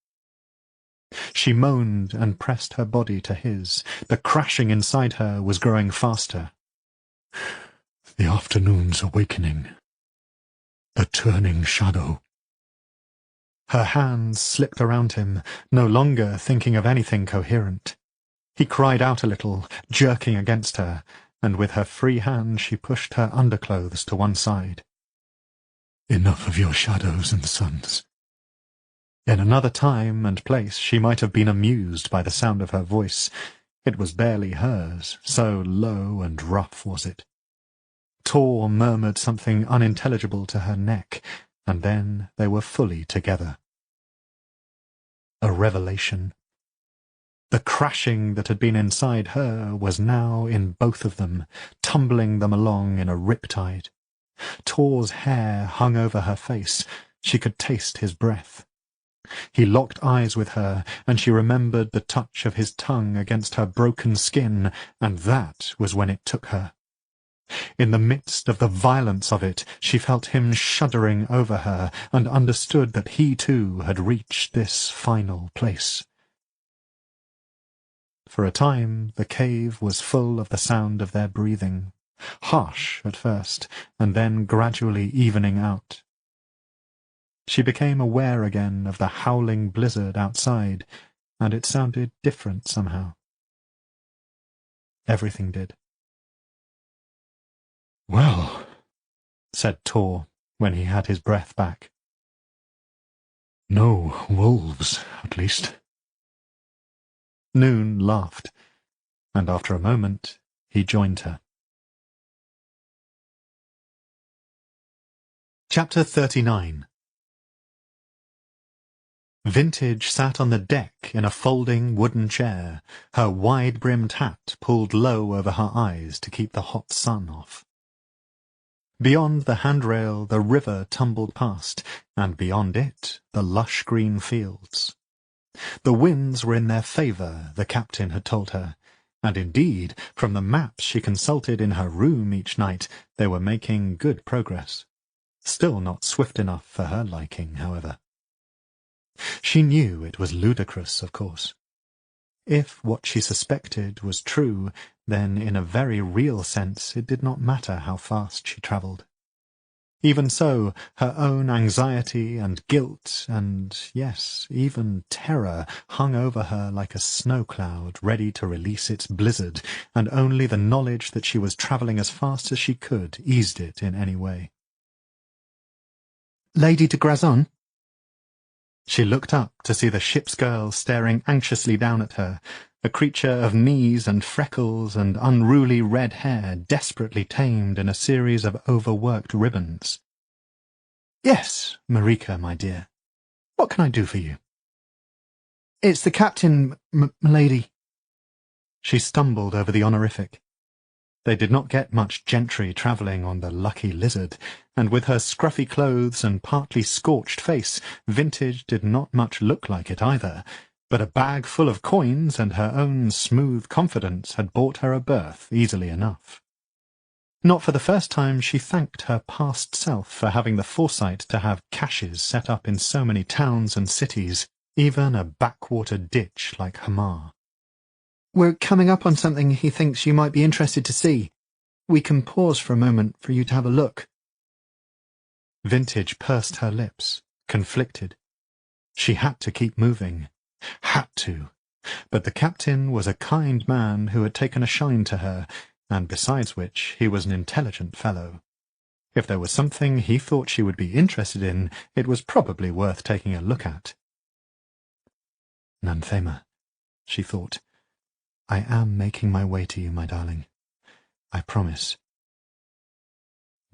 Speaker 4: She moaned and pressed her body to his. The crashing inside her was growing faster.
Speaker 1: "The afternoon's awakening. The turning shadow."
Speaker 4: Her hands slipped around him, no longer thinking of anything coherent. He cried out a little, jerking against her, and with her free hand she pushed her underclothes to one side.
Speaker 1: "Enough of your shadows and suns."
Speaker 4: In another time and place she might have been amused by the sound of her voice. It was barely hers, so low and rough was it. Tor murmured something unintelligible to her neck, and then they were fully together. A revelation. The crashing that had been inside her was now in both of them, tumbling them along in a riptide. Tor's hair hung over her face. She could taste his breath. He locked eyes with her, and she remembered the touch of his tongue against her broken skin, and that was when it took her. In the midst of the violence of it, she felt him shuddering over her, and understood that he too had reached this final place. For a time the cave was full of the sound of their breathing, harsh at first, and then gradually evening out. She became aware again of the howling blizzard outside, and it sounded different somehow. Everything did.
Speaker 1: "Well,"
Speaker 4: said Tor, when he had his breath back.
Speaker 1: "No wolves, at least."
Speaker 4: Noon laughed, and after a moment he joined her. Chapter 39. Vintage sat on the deck in a folding wooden chair, her wide-brimmed hat pulled low over her eyes to keep the hot sun off. Beyond the handrail the river tumbled past, and beyond it the lush green fields. The winds were in their favour, the captain had told her, and indeed, from the maps she consulted in her room each night, they were making good progress. Still not swift enough for her liking, however. She knew it was ludicrous, of course. If what she suspected was true, then in a very real sense it did not matter how fast she travelled. Even so, her own anxiety and guilt and, yes, even terror hung over her like a snow cloud ready to release its blizzard, and only the knowledge that she was travelling as fast as she could eased it in any way. "Lady de Grazon?" She looked up to see the ship's girl staring anxiously down at her, a creature of knees and freckles and unruly red hair desperately tamed in a series of overworked ribbons. "Yes, Marika, my dear." What can I do for you?" "It's the captain, m'lady." She stumbled over the honorific. They did not get much gentry travelling on the Lucky Lizard, and with her scruffy clothes and partly scorched face, Vintage did not much look like it either, but a bag full of coins and her own smooth confidence had bought her a berth easily enough. Not for the first time she thanked her past self for having the foresight to have caches set up in so many towns and cities, even a backwater ditch like Hamar. "We're coming up on something he thinks you might be interested to see. We can pause for a moment for you to have a look." Vintage pursed her lips, conflicted. She had to keep moving. Had to. But the captain was a kind man who had taken a shine to her, and besides which he was an intelligent fellow. If there was something he thought she would be interested in, it was probably worth taking a look at. "Nanthema," she thought, "I am making my way to you, my darling. I promise."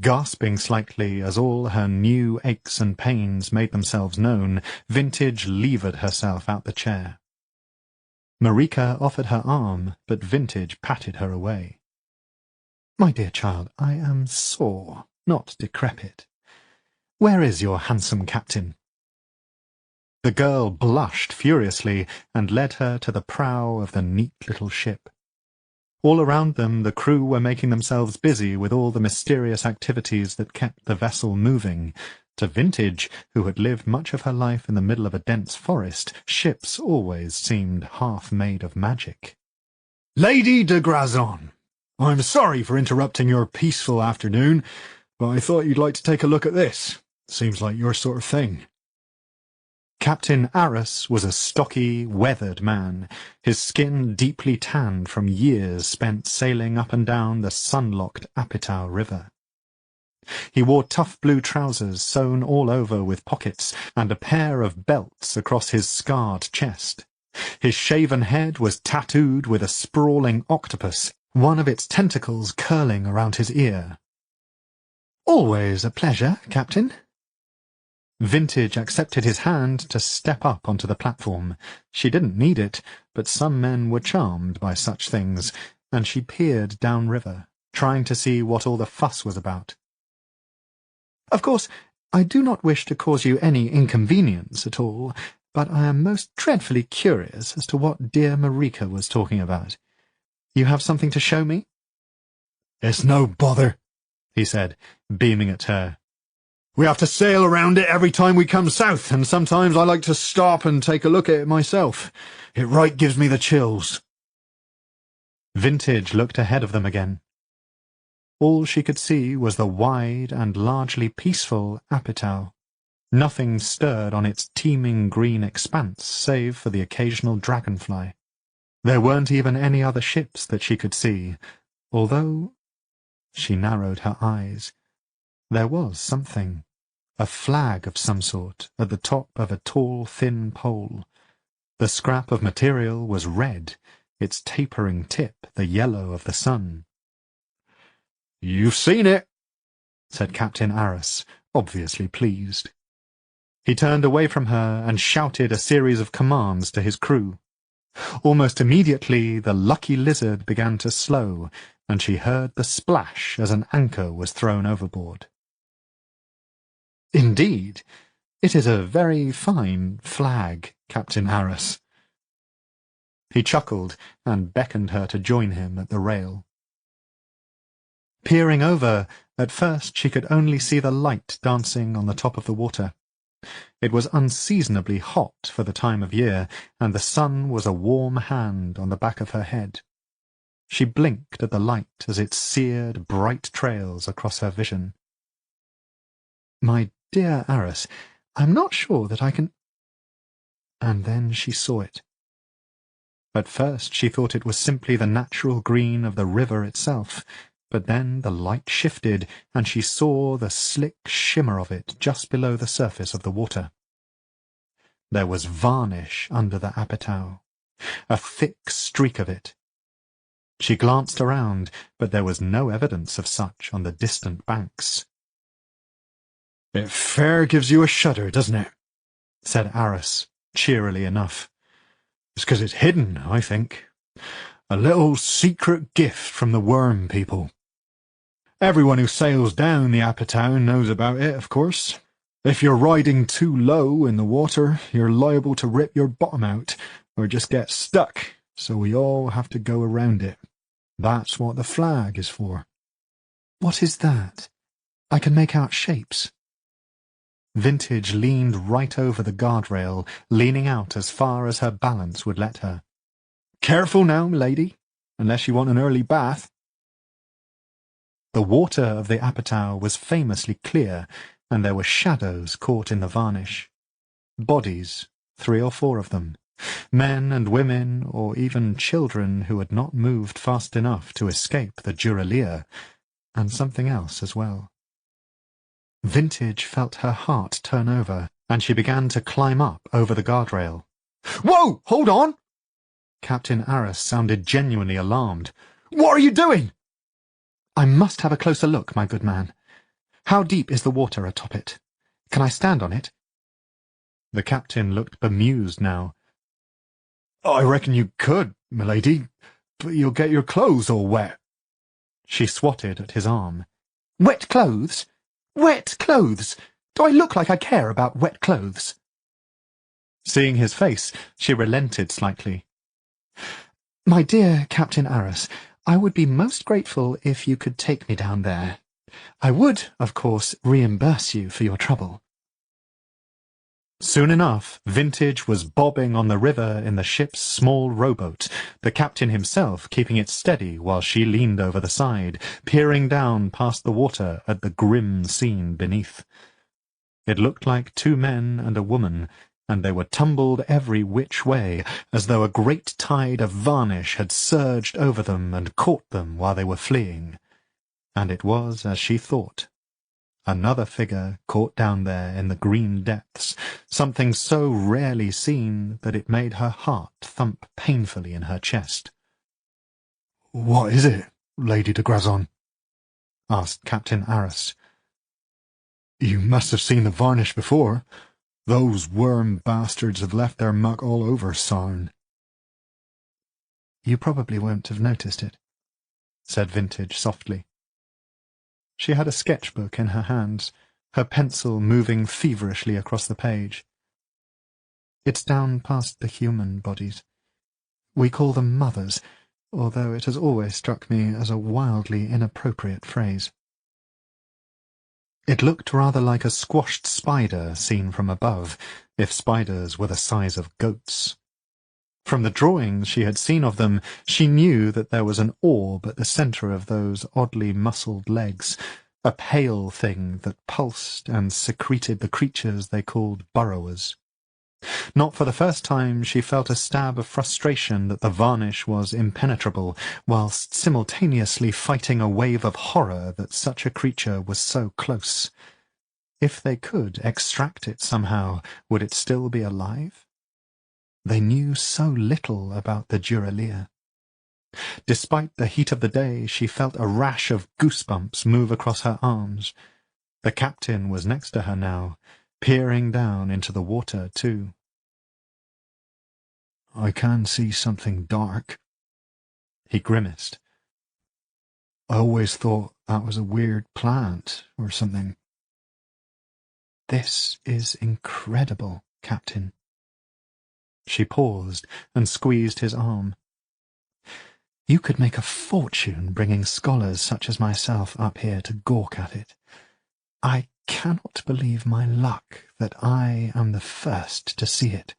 Speaker 4: Gasping slightly as all her new aches and pains made themselves known, Vintage levered herself out the chair. Marika offered her arm, but Vintage patted her away. "My dear child, I am sore, not decrepit. Where is your handsome captain?" The girl blushed furiously and led her to the prow of the neat little ship. All around them the crew were making themselves busy with all the mysterious activities that kept the vessel moving. To Vintage, who had lived much of her life in the middle of a dense forest, ships always seemed half made of magic.
Speaker 1: "Lady de Grazon, I'm sorry for interrupting your peaceful afternoon, but I thought you'd like to take a look at this. Seems like your sort of thing."
Speaker 4: Captain Arus was a stocky, weathered man, his skin deeply tanned from years spent sailing up and down the sun-locked Apatow River. He wore tough blue trousers sewn all over with pockets, and a pair of belts across his scarred chest. His shaven head was tattooed with a sprawling octopus, one of its tentacles curling around his ear. "Always a pleasure, Captain." Vintage accepted his hand to step up onto the platform. She didn't need it, but some men were charmed by such things, and she peered downriver, trying to see what all the fuss was about. "Of course, I do not wish to cause you any inconvenience at all, but I am most dreadfully curious as to what dear Marika was talking about. You have something to show me?"
Speaker 1: "It's no bother," he said, beaming at her. "We have to sail around it every time we come south, and sometimes I like to stop and take a look at it myself. It right gives me the chills."
Speaker 4: Vintage looked ahead of them again. All she could see was the wide and largely peaceful Apatow. Nothing stirred on its teeming green expanse save for the occasional dragonfly. There weren't even any other ships that she could see, although— She narrowed her eyes. There was something. A flag of some sort at the top of a tall, thin pole. The scrap of material was red, its tapering tip the yellow of the sun.
Speaker 1: "You've seen it,"
Speaker 4: said Captain Arus, obviously pleased. He turned away from her and shouted a series of commands to his crew. Almost immediately the Lucky Lizard began to slow, and she heard the splash as an anchor was thrown overboard. "Indeed, it is a very fine flag, Captain Arus." He chuckled and beckoned her to join him at the rail. Peering over, at first she could only see the light dancing on the top of the water. It was unseasonably hot for the time of year, and the sun was a warm hand on the back of her head. She blinked at the light as it seared bright trails across her vision. "My dear Arus, I'm not sure that I can—" And then she saw it. At first she thought it was simply the natural green of the river itself, but then the light shifted, and she saw the slick shimmer of it just below the surface of the water. There was varnish under the Apatow, a thick streak of it. She glanced around, but there was no evidence of such on the distant banks.
Speaker 1: "It fair gives you a shudder, doesn't it?" said Aris, cheerily enough. It's 'cause it's hidden, I think. A little secret gift from the worm people. Everyone who sails down the Apatow knows about it, of course. If you're riding too low in the water, you're liable to rip your bottom out, or just get stuck, so we all have to go around it. That's what the flag is for.
Speaker 4: What is that? I can make out shapes. Vintage leaned right over the guardrail, leaning out as far as her balance would let her.
Speaker 1: Careful now, milady, unless you want an early bath.
Speaker 4: The water of the Apatow was famously clear, and there were shadows caught in the varnish. Bodies, 3 or 4 of them, men and women, or even children who had not moved fast enough to escape the Duralia, and something else as well. Vintage felt her heart turn over, and she began to climb up over the guardrail.
Speaker 1: Whoa! Hold on!
Speaker 4: Captain Aris sounded genuinely alarmed.
Speaker 1: What are you doing?
Speaker 4: I must have a closer look, my good man. How deep is the water atop it? Can I stand on it?
Speaker 1: The captain looked bemused now. I reckon you could, milady, but you'll get your clothes all wet.
Speaker 4: She swatted at his arm. Wet clothes? Wet clothes! Do I look like I care about wet clothes? Seeing his face, she relented slightly. My dear Captain Aris, I would be most grateful if you could take me down there. I would, of course, reimburse you for your trouble. Soon enough, Vintage was bobbing on the river in the ship's small rowboat, the captain himself keeping it steady while she leaned over the side, peering down past the water at the grim scene beneath. It looked like 2 men and a woman, and they were tumbled every which way, as though a great tide of varnish had surged over them and caught them while they were fleeing. And it was as she thought. Another figure caught down there in the green depths, something so rarely seen that it made her heart thump painfully in her chest.
Speaker 1: What is it, Lady de Grazon?
Speaker 4: asked Captain Aris.
Speaker 1: You must have seen the varnish before. Those worm bastards have left their muck all over Sarn.
Speaker 4: You probably won't have noticed it, said Vintage softly. She had a sketchbook in her hands, her pencil moving feverishly across the page. It's down past the human bodies. We call them mothers, although it has always struck me as a wildly inappropriate phrase. It looked rather like a squashed spider seen from above, if spiders were the size of goats. From the drawings she had seen of them, she knew that there was an orb at the centre of those oddly muscled legs, a pale thing that pulsed and secreted the creatures they called burrowers. Not for the first time she felt a stab of frustration that the varnish was impenetrable, whilst simultaneously fighting a wave of horror that such a creature was so close. If they could extract it somehow, would it still be alive? They knew so little about the Duralia. Despite the heat of the day, she felt a rash of goosebumps move across her arms. The captain was next to her now, peering down into the water too.
Speaker 1: I can see something dark.
Speaker 4: He grimaced.
Speaker 1: I always thought that was a weird plant or something.
Speaker 4: This is incredible, Captain. She paused and squeezed his arm. You could make a fortune bringing scholars such as myself up here to gawk at it. I cannot believe my luck that I am the first to see it.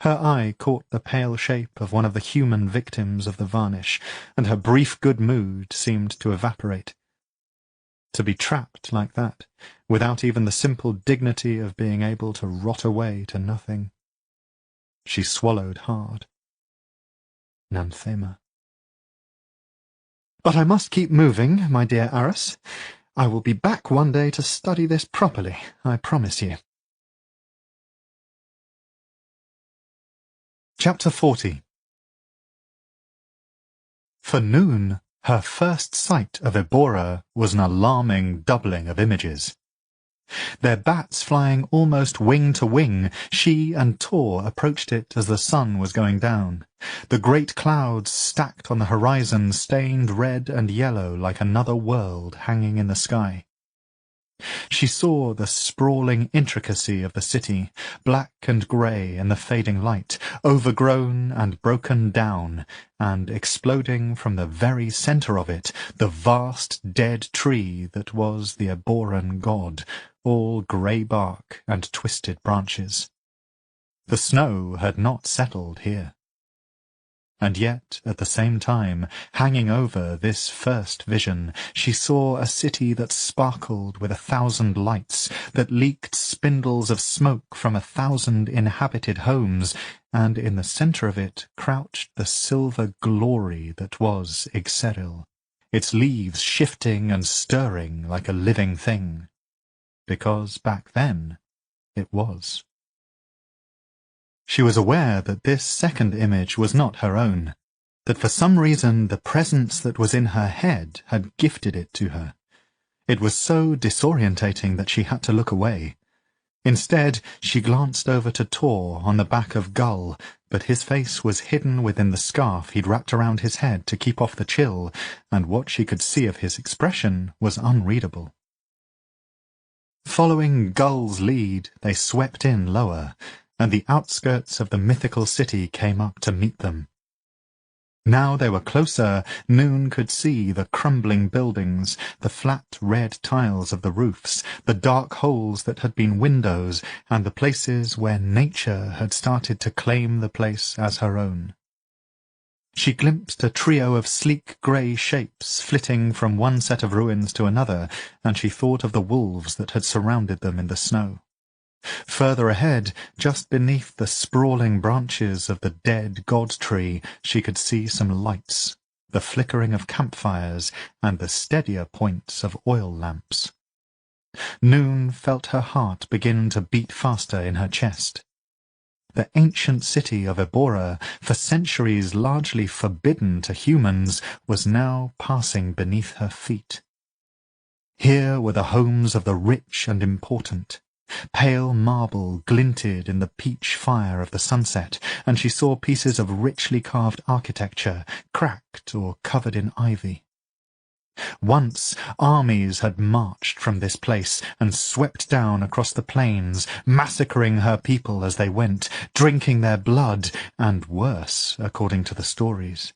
Speaker 4: Her eye caught the pale shape of one of the human victims of the varnish, and her brief good mood seemed to evaporate. To be trapped like that, without even the simple dignity of being able to rot away to nothing. She swallowed hard. Nanthema. But I must keep moving, my dear Aris. I will be back one day to study this properly, I promise you. Chapter 40. For noon, her first sight of Ebora was an alarming doubling of images. Their bats flying almost wing to wing, she and Tor approached it as the sun was going down. The great clouds stacked on the horizon stained red and yellow like another world hanging in the sky. She saw the sprawling intricacy of the city, black and grey in the fading light, overgrown and broken down, and exploding from the very centre of it, the vast dead tree that was the Eboran god, all grey bark and twisted branches. The snow had not settled here. And yet, at the same time, hanging over this first vision, she saw a city that sparkled with 1,000 lights, that leaked spindles of smoke from 1,000 inhabited homes, and in the centre of it crouched the silver glory that was Ixeril, its leaves shifting and stirring like a living thing. Because back then it was. She was aware that this second image was not her own, that for some reason the presence that was in her head had gifted it to her. It was so disorientating that she had to look away. Instead, she glanced over to Tor on the back of Gull, but his face was hidden within the scarf he'd wrapped around his head to keep off the chill, and what she could see of his expression was unreadable. Following Gull's lead, they swept in lower, and the outskirts of the mythical city came up to meet them. Now they were closer, Noon could see the crumbling buildings, the flat red tiles of the roofs, the dark holes that had been windows, and the places where nature had started to claim the place as her own. She glimpsed a trio of sleek grey shapes flitting from one set of ruins to another, and she thought of the wolves that had surrounded them in the snow. Further ahead, just beneath the sprawling branches of the dead god-tree, she could see some lights, the flickering of campfires, and the steadier points of oil lamps. Noon felt her heart begin to beat faster in her chest. The ancient city of Ebora, for centuries largely forbidden to humans, was now passing beneath her feet. Here were the homes of the rich and important. Pale marble glinted in the peach fire of the sunset, and she saw pieces of richly carved architecture, cracked or covered in ivy. Once armies had marched from this place and swept down across the plains, massacring her people as they went, drinking their blood, and worse, according to the stories.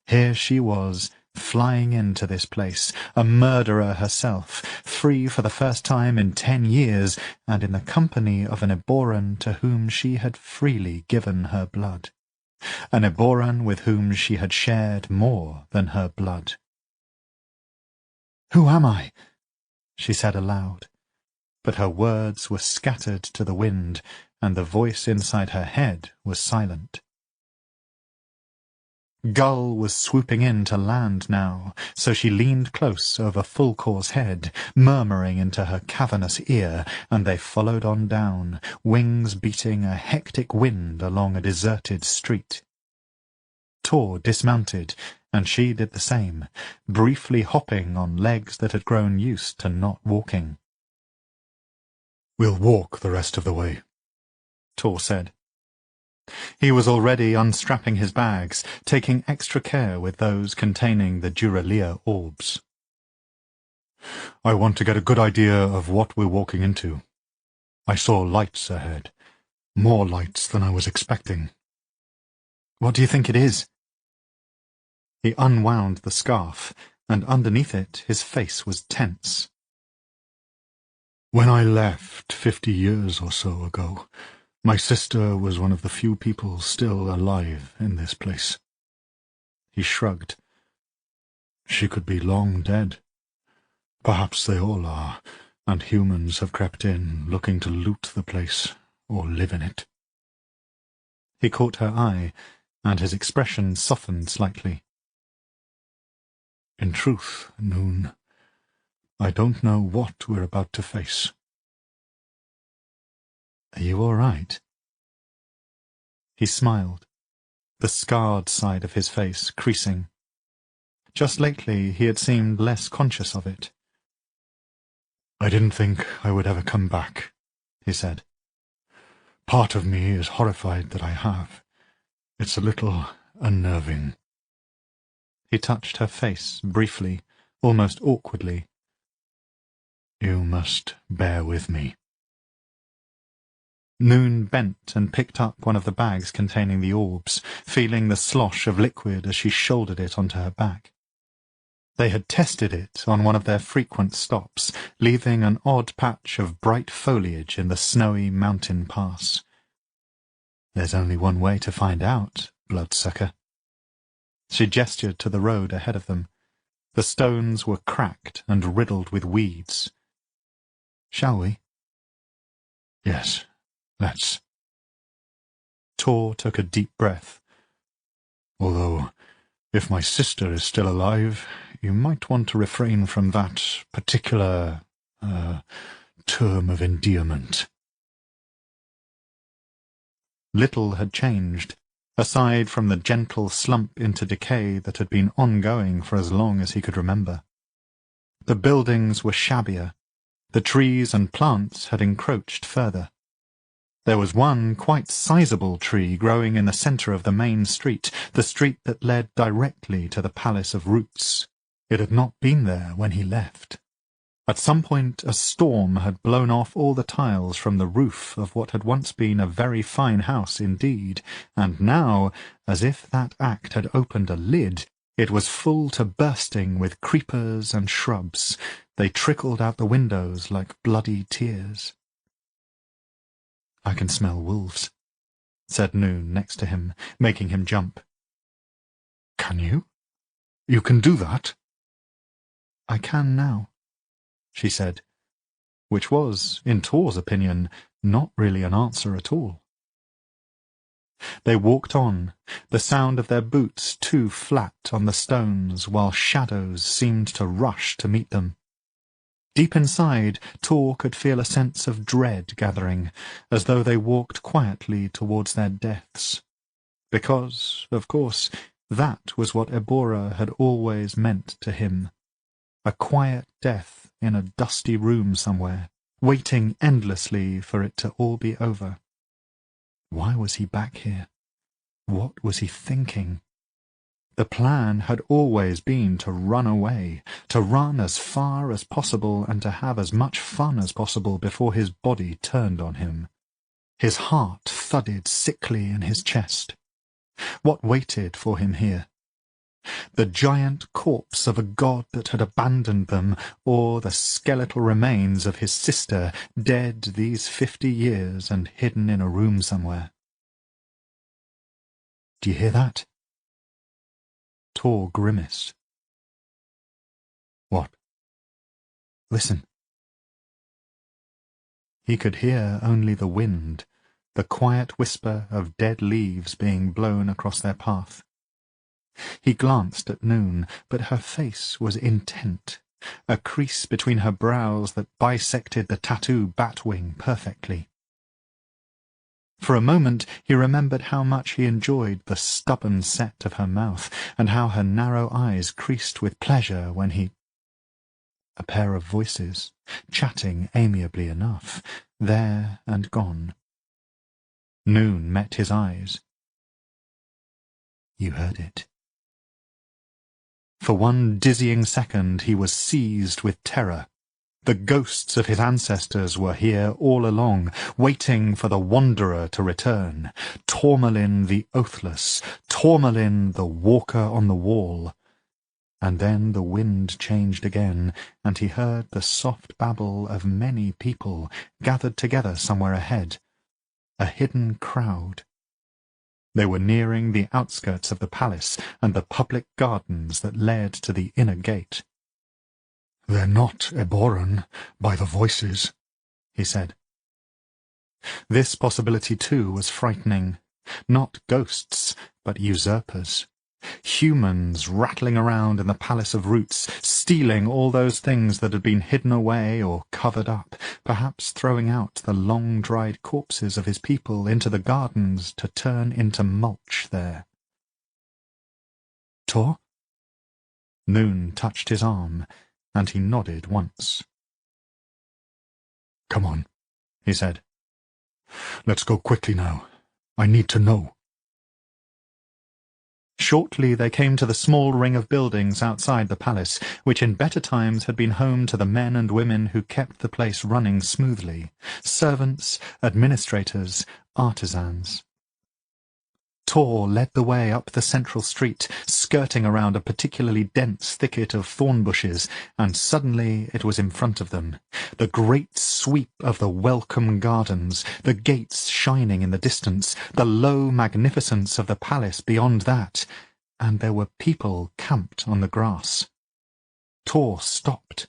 Speaker 4: Here she was, flying into this place, a murderer herself, free for the first time in 10 years, and in the company of an Eboran to whom she had freely given her blood. An Eboran with whom she had shared more than her blood. "Who am I?" she said aloud, but her words were scattered to the wind, and the voice inside her head was silent. Gull was swooping in to land now, so she leaned close over Fulcor's head, murmuring into her cavernous ear, and they followed on down, wings beating a hectic wind along a deserted street. Tor dismounted, and she did the same, briefly hopping on legs that had grown used to not walking.
Speaker 1: "We'll walk the rest of the way,"
Speaker 4: Tor said. He was already unstrapping his bags, taking extra care with those containing the Duralia orbs.
Speaker 1: "I want to get a good idea of what we're walking into. I saw lights ahead. More lights than I was expecting."
Speaker 4: "What do you think it is?" He unwound the scarf, and underneath it his face was tense.
Speaker 1: "When I left 50 years or so ago, my sister was one of the few people still alive in this place."
Speaker 4: He shrugged.
Speaker 1: "She could be long dead. Perhaps they all are, and humans have crept in, looking to loot the place, or live in it."
Speaker 4: He caught her eye, and his expression softened slightly.
Speaker 1: "In truth, Noon, I don't know what we're about to face."
Speaker 4: "Are you all right?" He smiled, the scarred side of his face creasing. Just lately he had seemed less conscious of it.
Speaker 1: I didn't think I would ever come back, he said. Part of me is horrified that I have. It's a little unnerving.
Speaker 4: He touched her face briefly, almost awkwardly.
Speaker 1: You must bear with me.
Speaker 4: Noon bent and picked up one of the bags containing the orbs, feeling the slosh of liquid as she shouldered it onto her back. They had tested it on one of their frequent stops, leaving an odd patch of bright foliage in the snowy mountain pass. There's only one way to find out, bloodsucker. She gestured to the road ahead of them. The stones were cracked and riddled with weeds. Shall we?
Speaker 1: Yes, let's.
Speaker 4: Tor took a deep breath.
Speaker 1: Although, if my sister is still alive, you might want to refrain from that particular, term of endearment.
Speaker 4: Little had changed, aside from the gentle slump into decay that had been ongoing for as long as he could remember. The buildings were shabbier. The trees and plants had encroached further. There was one quite sizable tree growing in the centre of the main street, the street that led directly to the Palace of Roots. It had not been there when he left. At some point a storm had blown off all the tiles from the roof of what had once been a very fine house indeed, and now, as if that act had opened a lid, it was full to bursting with creepers and shrubs. They trickled out the windows like bloody tears. "I can smell wolves," said Noon next to him, making him jump.
Speaker 1: Can you? You can do that?
Speaker 4: "I can now," she said, which was, in Tor's opinion, not really an answer at all. They walked on, the sound of their boots too flat on the stones, while shadows seemed to rush to meet them. Deep inside, Tor could feel a sense of dread gathering, as though they walked quietly towards their deaths. Because, of course, that was what Ebora had always meant to him. A quiet death in a dusty room somewhere, waiting endlessly for it to all be over. Why was he back here? What was he thinking? The plan had always been to run away, to run as far as possible and to have as much fun as possible before his body turned on him. His heart thudded sickly in his chest. What waited for him here? The giant corpse of a god that had abandoned them, or the skeletal remains of his sister, dead these 50 years and hidden in a room somewhere. "Do you hear that?" Tor grimaced.
Speaker 1: What?
Speaker 4: "Listen." He could hear only the wind, the quiet whisper of dead leaves being blown across their path. He glanced at Noon, but her face was intent, a crease between her brows that bisected the tattoo batwing perfectly. For a moment he remembered how much he enjoyed the stubborn set of her mouth, and how her narrow eyes creased with pleasure when he... A pair of voices, chatting amiably enough, there and gone. Noon met his eyes. "You heard it." For one dizzying second he was seized with terror. The ghosts of his ancestors were here all along, waiting for the Wanderer to return. Tourmalin the Oathless, Tourmalin the Walker on the Wall. And then the wind changed again, and he heard the soft babble of many people gathered together somewhere ahead. A hidden crowd. They were nearing the outskirts of the palace and the public gardens that led to the inner gate.
Speaker 1: "They're not Eboran, by the voices,"
Speaker 4: he said. This possibility too was frightening. Not ghosts, but usurpers. Humans rattling around in the Palace of Roots, stealing all those things that had been hidden away or covered up, perhaps throwing out the long-dried corpses of his people into the gardens to turn into mulch there. "Tor?" Noon touched his arm, and he nodded once.
Speaker 1: "Come on," he said. "Let's go quickly now. I need to know."
Speaker 4: Shortly they came to the small ring of buildings outside the palace, which in better times had been home to the men and women who kept the place running smoothly: servants, administrators, artisans. Tor led the way up the central street, skirting around a particularly dense thicket of thorn bushes, and suddenly it was in front of them. The great sweep of the welcome gardens, the gates shining in the distance, the low magnificence of the palace beyond that, and there were people camped on the grass. Tor stopped,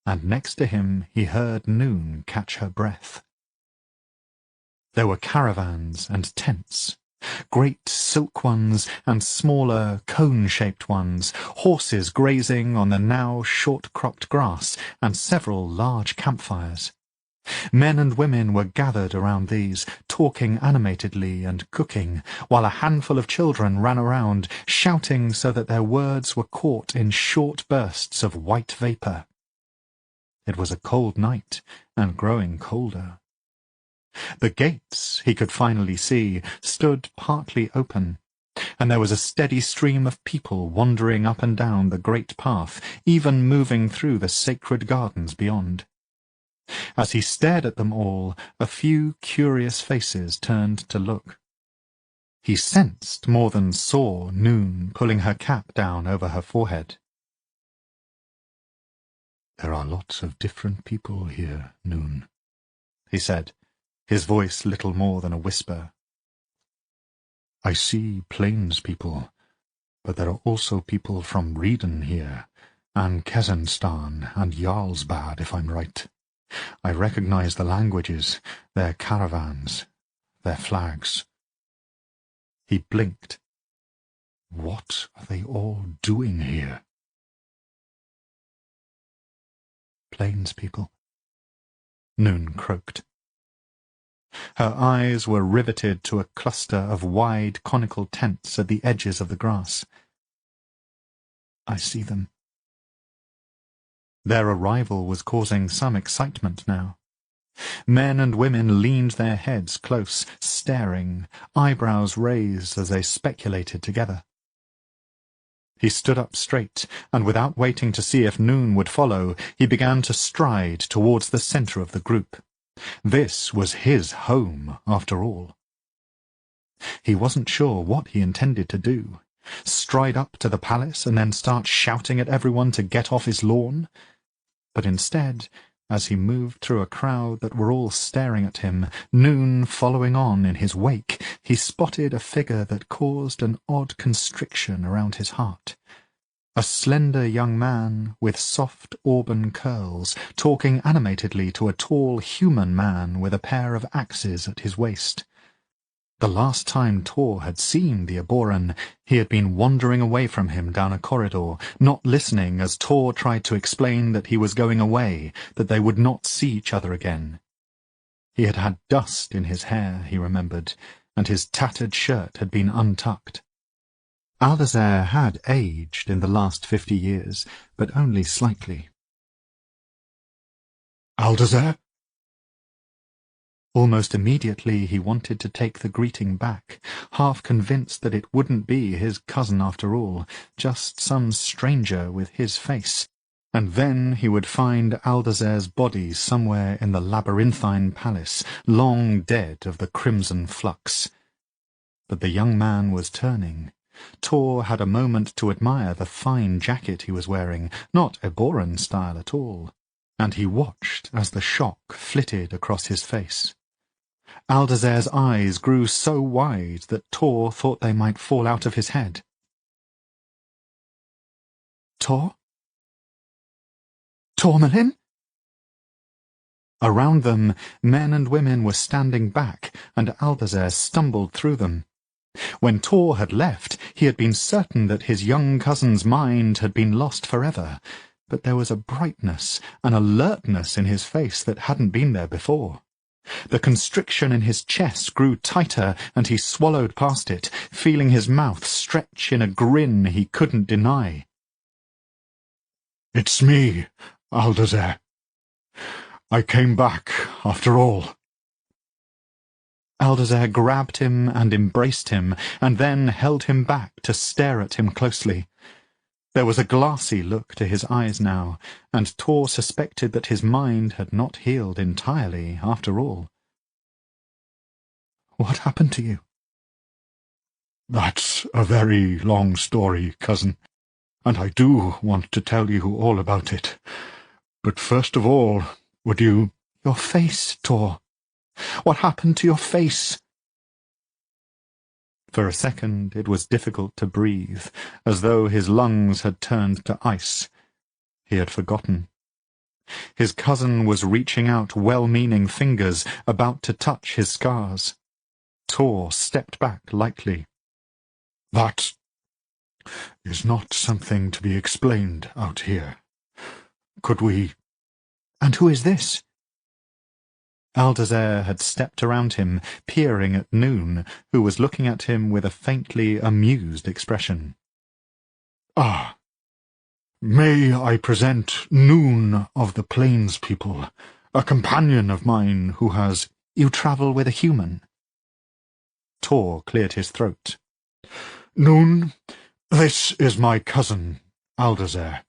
Speaker 4: and next to him he heard Noon catch her breath. There were caravans and tents, great silk ones and smaller cone-shaped ones, horses grazing on the now short-cropped grass, and several large campfires. Men and women were gathered around these, talking animatedly and cooking, while a handful of children ran around, shouting so that their words were caught in short bursts of white vapour. It was a cold night, and growing colder. The gates, he could finally see, stood partly open, and there was a steady stream of people wandering up and down the great path, even moving through the sacred gardens beyond. As he stared at them all, a few curious faces turned to look. He sensed more than saw Noon pulling her cap down over her forehead.
Speaker 1: "There are lots of different people here, Noon,"
Speaker 4: he said, his voice little more than a whisper.
Speaker 1: "I see plains people, but there are also people from Reeden here, and Kesenstan and Jarlsbad, if I'm right. I recognize the languages, their caravans, their flags."
Speaker 4: He blinked.
Speaker 1: "What are they all doing here?"
Speaker 4: "Plains people," Noon croaked. Her eyes were riveted to a cluster of wide conical tents at the edges of the grass. "I see them." Their arrival was causing some excitement now. Men and women leaned their heads close, staring, eyebrows raised as they speculated together. He stood up straight, and without waiting to see if Noon would follow, he began to stride towards the centre of the group. This was his home, after all. He wasn't sure what he intended to do. Stride up to the palace and then start shouting at everyone to get off his lawn? But instead, as he moved through a crowd that were all staring at him, Noon following on in his wake, he spotted a figure that caused an odd constriction around his heart. A slender young man with soft auburn curls, talking animatedly to a tall human man with a pair of axes at his waist. The last time Tor had seen the Aboran, he had been wandering away from him down a corridor, not listening as Tor tried to explain that he was going away, that they would not see each other again. He had had dust in his hair, he remembered, and his tattered shirt had been untucked. Aldazer had aged in the last 50 years, but only slightly.
Speaker 1: "Aldazer?"
Speaker 4: Almost immediately he wanted to take the greeting back, half convinced that it wouldn't be his cousin after all, just some stranger with his face, and then he would find Aldazer's body somewhere in the labyrinthine palace, long dead of the crimson flux. But the young man was turning. Tor had a moment to admire the fine jacket he was wearing, not Aboran style at all, and he watched as the shock flitted across his face. Aldazer's eyes grew so wide that Tor thought they might fall out of his head. "Tor? Tourmalin?" Around them, men and women were standing back, and Aldazer stumbled through them. When Tor had left, he had been certain that his young cousin's mind had been lost forever, but there was a brightness, an alertness in his face that hadn't been there before. The constriction in his chest grew tighter, and he swallowed past it, feeling his mouth stretch in a grin he couldn't deny.
Speaker 1: "It's me, Aldazer. I came back after all.
Speaker 4: Aldazer grabbed him and embraced him, and then held him back to stare at him closely. There was a glassy look to his eyes now, and Tor suspected that his mind had not healed entirely, after all. "What happened to you?"
Speaker 1: That's a very long story, cousin, and I do want to tell you all about it. But first of all, would you—
Speaker 4: "Your face, Tor. What happened to your face?" For a second it was difficult to breathe, as though his lungs had turned to ice. He had forgotten. His cousin was reaching out well-meaning fingers, about to touch his scars. Tor stepped back lightly.
Speaker 1: That is not something to be explained out here. Could we—
Speaker 4: "And who is this?" Aldazer had stepped around him, peering at Noon, who was looking at him with a faintly amused expression.
Speaker 1: Ah, may I present Noon of the Plains people, a companion of mine who has—
Speaker 4: "You travel with a human?" Tor cleared his throat.
Speaker 1: Noon, this is my cousin, Aldazer.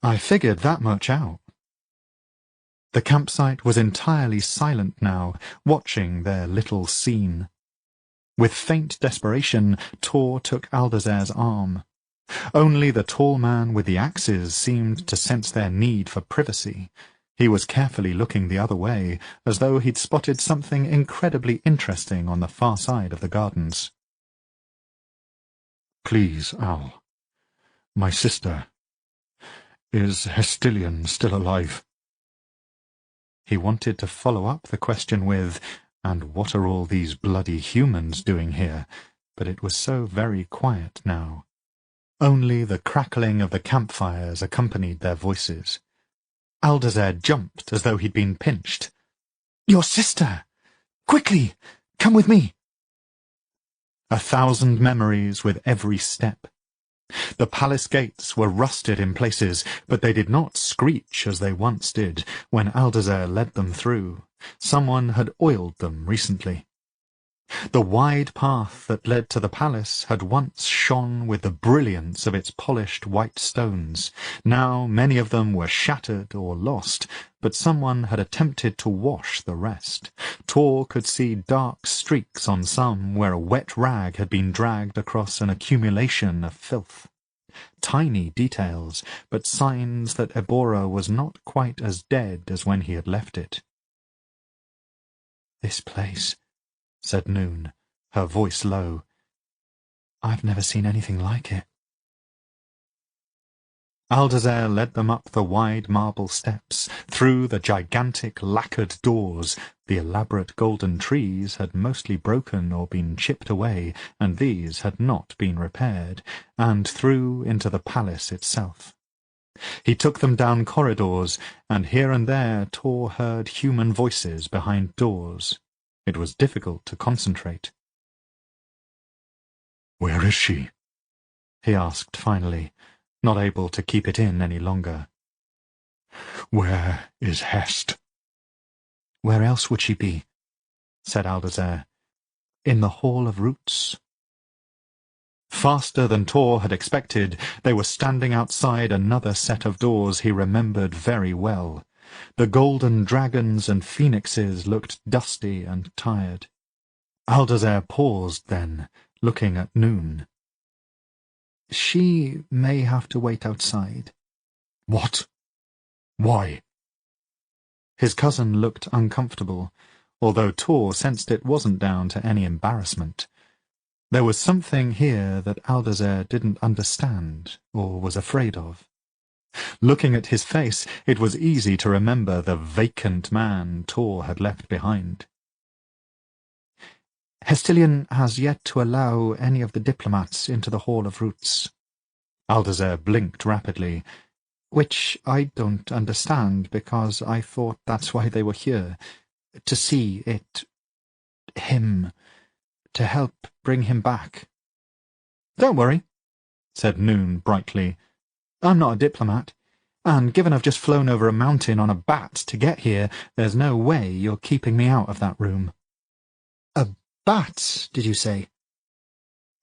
Speaker 4: "I figured that much out." The campsite was entirely silent now, watching their little scene. With faint desperation, Tor took Aldazer's arm. Only the tall man with the axes seemed to sense their need for privacy. He was carefully looking the other way, as though he'd spotted something incredibly interesting on the far side of the gardens.
Speaker 1: Please, Al. My sister. Is Hestilian still alive?
Speaker 4: He wanted to follow up the question with, "And what are all these bloody humans doing here?" But it was so very quiet now. Only the crackling of the campfires accompanied their voices. Aldazer jumped as though he'd been pinched. "Your sister! Quickly! Come with me!" 1,000 memories with every step. The palace gates were rusted in places, but they did not screech as they once did when Aldazer led them through. Someone had oiled them recently. The wide path that led to the palace had once shone with the brilliance of its polished white stones. Now many of them were shattered or lost, but someone had attempted to wash the rest. Tor could see dark streaks on some where a wet rag had been dragged across an accumulation of filth. Tiny details, but signs that Ebora was not quite as dead as when he had left it. "This place," said Noon, her voice low. "I've never seen anything like it." Aldazer led them up the wide marble steps, through the gigantic lacquered doors. The elaborate golden trees had mostly broken or been chipped away, and these had not been repaired, and through into the palace itself. He took them down corridors, and here and there Tor heard human voices behind doors. It was difficult to concentrate.
Speaker 1: Where is she?
Speaker 4: He asked finally, not able to keep it in any longer.
Speaker 1: Where is Hest?
Speaker 4: "Where else would she be?" said Aldazer. "In the Hall of Roots." Faster than Tor had expected, they were standing outside another set of doors he remembered very well. The golden dragons and phoenixes looked dusty and tired. Aldazer paused then, looking at Noon. "She may have to wait outside."
Speaker 1: What? Why?
Speaker 4: His cousin looked uncomfortable, although Tor sensed it wasn't down to any embarrassment. There was something here that Aldazer didn't understand or was afraid of. Looking at his face, it was easy to remember the vacant man Tor had left behind. "Hestilian has yet to allow any of the diplomats into the Hall of Roots." Aldazer blinked rapidly, "which I don't understand, because I thought that's why they were here. To see him, to help bring him back." "Don't worry," said Noon brightly. "I'm not a diplomat. And given I've just flown over a mountain on a bat to get here, there's no way you're keeping me out of that room." "A bat, did you say?"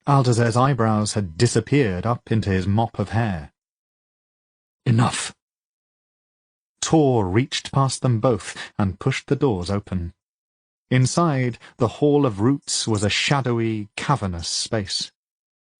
Speaker 4: Aldazer's eyebrows had disappeared up into his mop of hair. "Enough." Tor reached past them both and pushed the doors open. Inside, the Hall of Roots was a shadowy, cavernous space.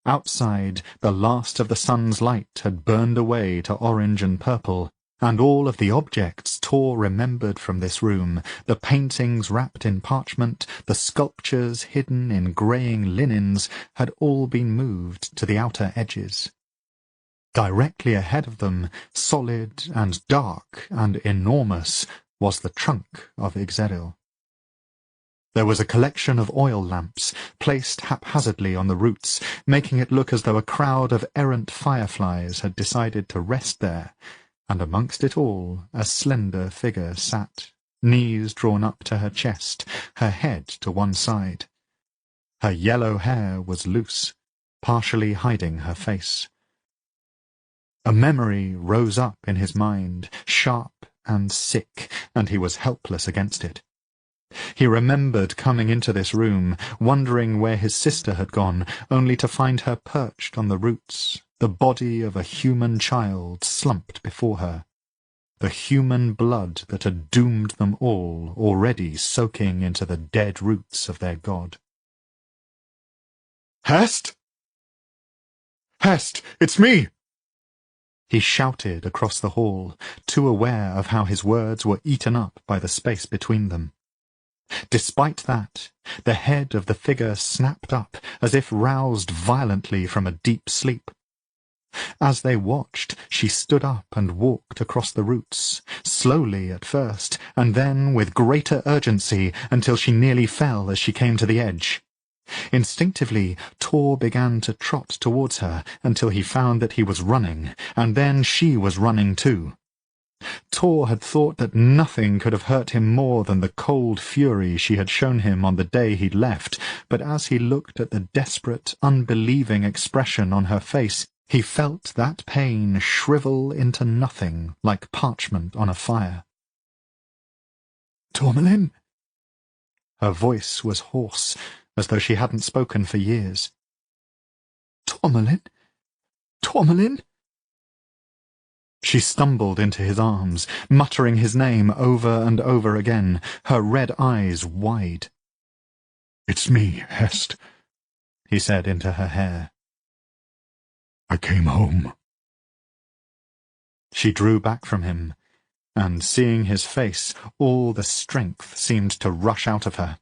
Speaker 4: Outside, the last of the sun's light had burned away to orange and purple, and all of the objects Tor remembered from this room, the paintings wrapped in parchment, the sculptures hidden in greying linens, had all been moved to the outer edges. Directly ahead of them, solid and dark and enormous, was the trunk of Ixeril. There was a collection of oil lamps, placed haphazardly on the roots, making it look as though a crowd of errant fireflies had decided to rest there, and amongst it all a slender figure sat, knees drawn up to her chest, her head to one side. Her yellow hair was loose, partially hiding her face. A memory rose up in his mind, sharp and sick, and he was helpless against it. He remembered coming into this room, wondering where his sister had gone, only to find her perched on the roots, the body of a human child slumped before her, the human blood that had doomed them all already soaking into the dead roots of their god.
Speaker 1: "Hest? Hest, it's me!"
Speaker 4: He shouted across the hall, too aware of how his words were eaten up by the space between them. Despite that, the head of the figure snapped up, as if roused violently from a deep sleep. As they watched, she stood up and walked across the roots, slowly at first, and then with greater urgency, until she nearly fell as she came to the edge. Instinctively, Tor began to trot towards her, until he found that he was running, and then she was running too. Tor had thought that nothing could have hurt him more than the cold fury she had shown him on the day he'd left, but as he looked at the desperate, unbelieving expression on her face, he felt that pain shrivel into nothing like parchment on a fire.
Speaker 2: "Tourmalin?"
Speaker 4: Her voice was hoarse, as though she hadn't spoken for years.
Speaker 2: "Tourmalin? Tourmalin?"
Speaker 4: She stumbled into his arms, muttering his name over and over again, her red eyes wide.
Speaker 1: "It's me, Hest,"
Speaker 4: he said into her hair.
Speaker 1: "I came home."
Speaker 4: She drew back from him, and seeing his face, all the strength seemed to rush out of her.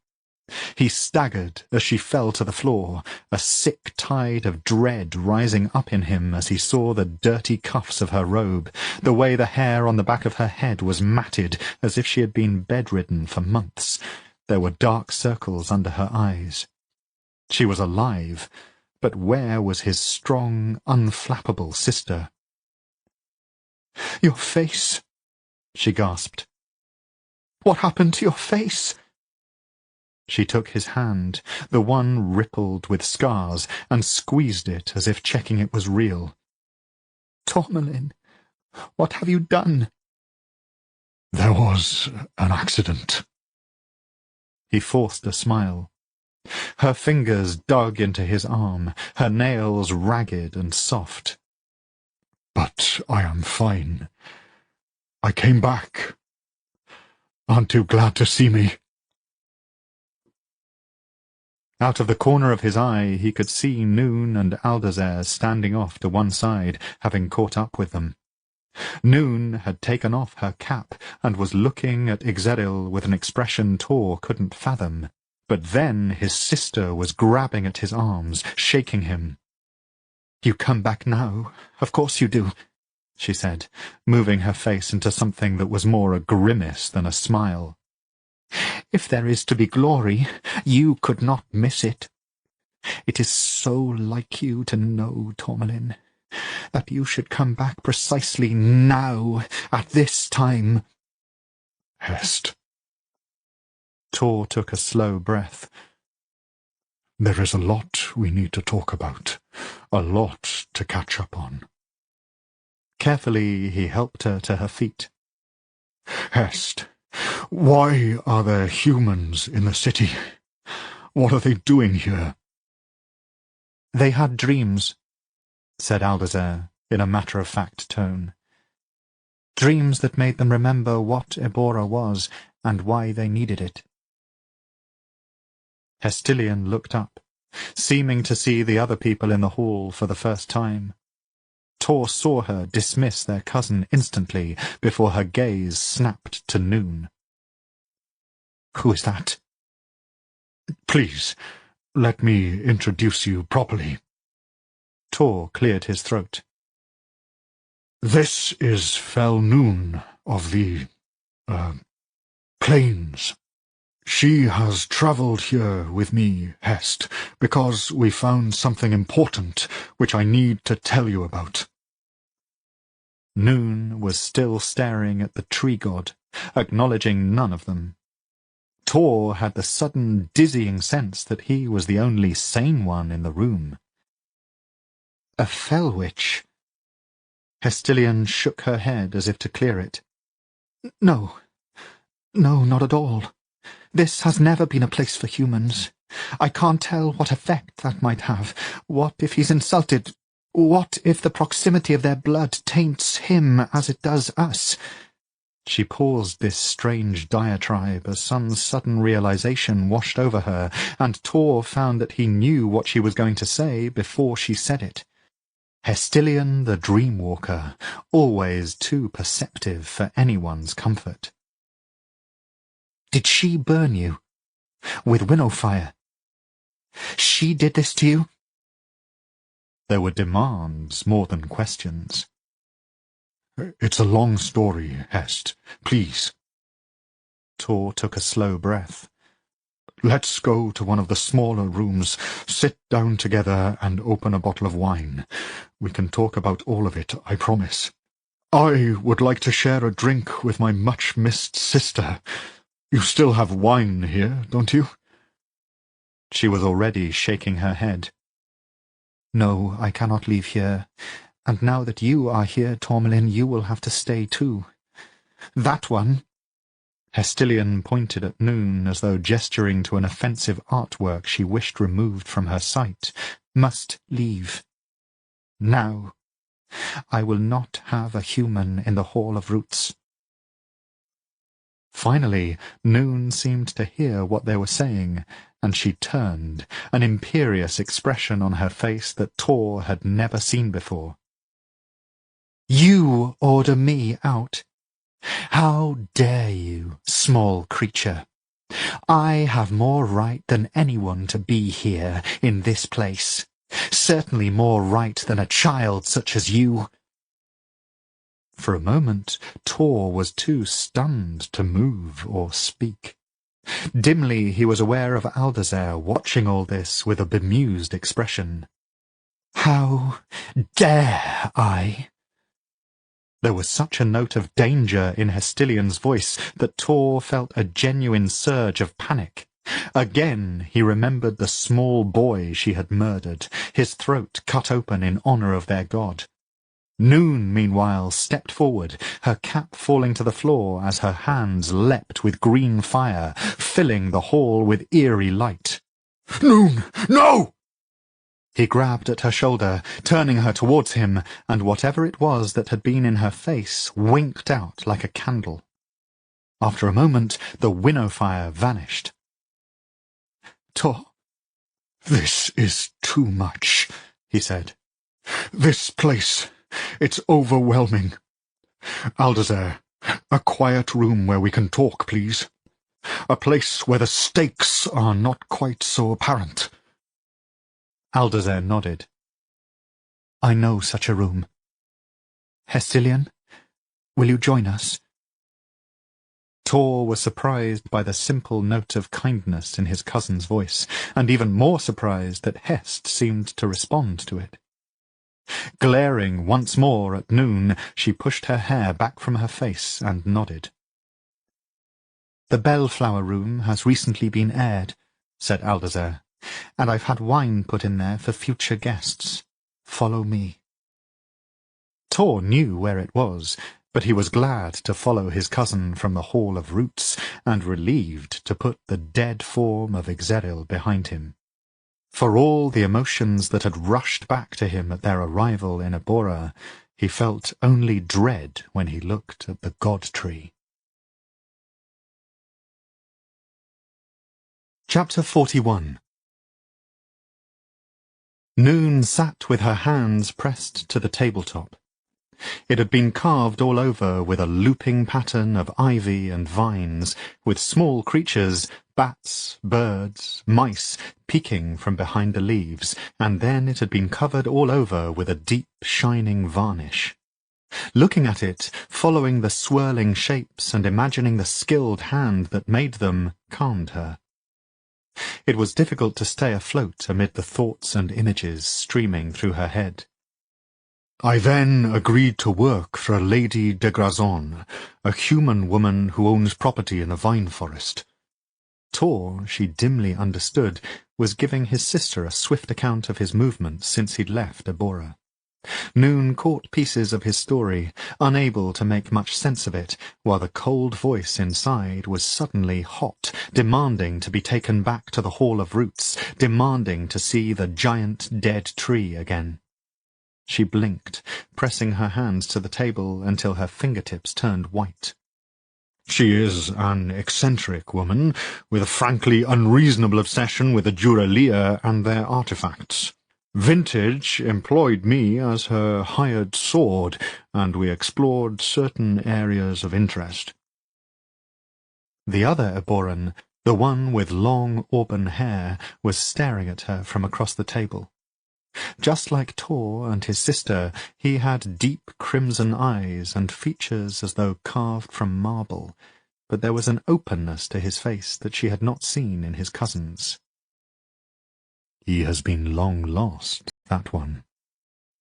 Speaker 4: He staggered as she fell to the floor, a sick tide of dread rising up in him as he saw the dirty cuffs of her robe, the way the hair on the back of her head was matted as if she had been bedridden for months. There were dark circles under her eyes. She was alive, but where was his strong, unflappable sister?
Speaker 2: "Your face," she gasped. "What happened to your face?"
Speaker 4: She took his hand, the one rippled with scars, and squeezed it as if checking it was real.
Speaker 2: "Tourmalin, what have you done?"
Speaker 1: "There was an accident."
Speaker 4: He forced a smile. Her fingers dug into his arm, her nails ragged and soft.
Speaker 1: "But I am fine. I came back. Aren't you glad to see me?"
Speaker 4: Out of the corner of his eye he could see Noon and Aldazer standing off to one side, having caught up with them. Noon had taken off her cap and was looking at Ixeril with an expression Tor couldn't fathom. But then his sister was grabbing at his arms, shaking him. "You come back now, of course you do," she said, moving her face into something that was more a grimace than a smile. "If there is to be glory, you could not miss it. It is so like you to know, Tourmalin, that you should come back precisely now, at this time."
Speaker 1: "Hest."
Speaker 4: Tor took a slow breath.
Speaker 1: "There is a lot we need to talk about, a lot to catch up on."
Speaker 4: Carefully he helped her to her feet.
Speaker 1: Hest, why are there humans in the city? What are they doing here?
Speaker 4: They had dreams, said Aldazer in a matter-of-fact tone. Dreams that made them remember what Ebora was and why they needed it. Hestilian looked up, seeming to see the other people in the hall for the first time. Tor saw her dismiss their cousin instantly before her gaze snapped to Noon.
Speaker 1: Who is that? Please, let me introduce you properly.
Speaker 4: Tor cleared his throat.
Speaker 1: This is Fel Noon of the, plains. She has travelled here with me, Hest, because we found something important which I need to tell you about.
Speaker 4: Noon was still staring at the tree god, acknowledging none of them. Tor had the sudden dizzying sense that he was the only sane one in the room. A fell witch. Hestilian shook her head as if to clear it. No, not at all. This has never been a place for humans. I can't tell what effect that might have. What if he's insulted? What if the proximity of their blood taints him as it does us? She paused this strange diatribe as some sudden realization washed over her, and Tor found that he knew what she was going to say before she said it. Hestilian the Dreamwalker, always too perceptive for anyone's comfort. Did she burn you? With winnow fire? She did this to you? There were demands more than questions.
Speaker 1: It's a long story, Hest. Please.
Speaker 4: Tor took a slow breath.
Speaker 1: Let's go to one of the smaller rooms, sit down together and open a bottle of wine. We can talk about all of it, I promise. I would like to share a drink with my much-missed sister. You still have wine here, don't you?
Speaker 4: She was already shaking her head. No, I cannot leave here. And now that you are here, Tormelin, you will have to stay too. That one— Hestilian pointed at Noon as though gesturing to an offensive artwork she wished removed from her sight— must leave. Now. I will not have a human in the Hall of Roots. Finally, Noon seemed to hear what they were saying, and she turned, an imperious expression on her face that Tor had never seen before. You order me out? How dare you, small creature? I have more right than anyone to be here, in this place. Certainly more right than a child such as you. For a moment, Tor was too stunned to move or speak. Dimly he was aware of Aldazer watching all this with a bemused expression. How dare I? There was such a note of danger in Hestilian's voice that Tor felt a genuine surge of panic. Again he remembered the small boy she had murdered, his throat cut open in honour of their god. Noon, meanwhile, stepped forward, her cap falling to the floor as her hands leapt with green fire, filling the hall with eerie light.
Speaker 1: Noon, no!
Speaker 4: He grabbed at her shoulder, turning her towards him, and whatever it was that had been in her face winked out like a candle. After a moment, the winnow fire vanished.
Speaker 1: Tor, this is too much, he said. This place, it's overwhelming. Aldazer, a quiet room where we can talk, please. A place where the stakes are not quite so apparent.
Speaker 4: Aldazer nodded. I know such a room. Hestilian, will you join us? Tor was surprised by the simple note of kindness in his cousin's voice, and even more surprised that Hest seemed to respond to it. Glaring once more at Noon, she pushed her hair back from her face and nodded. The Bellflower Room has recently been aired, said Aldazer, and I've had wine put in there for future guests. Follow me. Tor knew where it was, but he was glad to follow his cousin from the Hall of Roots, and relieved to put the dead form of Ixeril behind him. For all the emotions that had rushed back to him at their arrival in Abora, he felt only dread when he looked at the God Tree. Chapter 41. Noon sat with her hands pressed to the tabletop. It had been carved all over with a looping pattern of ivy and vines, with small creatures, bats, birds, mice, peeking from behind the leaves, and then it had been covered all over with a deep, shining varnish. Looking at it, following the swirling shapes and imagining the skilled hand that made them, calmed her. It was difficult to stay afloat amid the thoughts and images streaming through her head.
Speaker 1: I then agreed to work for a Lady de Grazon, a human woman who owns property in a vine forest.
Speaker 4: Tor, she dimly understood, was giving his sister a swift account of his movements since he'd left Abora. Noon caught pieces of his story, unable to make much sense of it, while the cold voice inside was suddenly hot, demanding to be taken back to the Hall of Roots, demanding to see the giant dead tree again. She blinked, pressing her hands to the table until her fingertips turned white.
Speaker 1: She is an eccentric woman, with a frankly unreasonable obsession with the Duralia and their artifacts. Vintage employed me as her hired sword, and we explored certain areas of interest.
Speaker 4: The other Aboran, the one with long auburn hair, was staring at her from across the table. Just like Tor and his sister, he had deep crimson eyes and features as though carved from marble, but there was an openness to his face that she had not seen in his cousin's.
Speaker 1: "He has been long lost, that one,"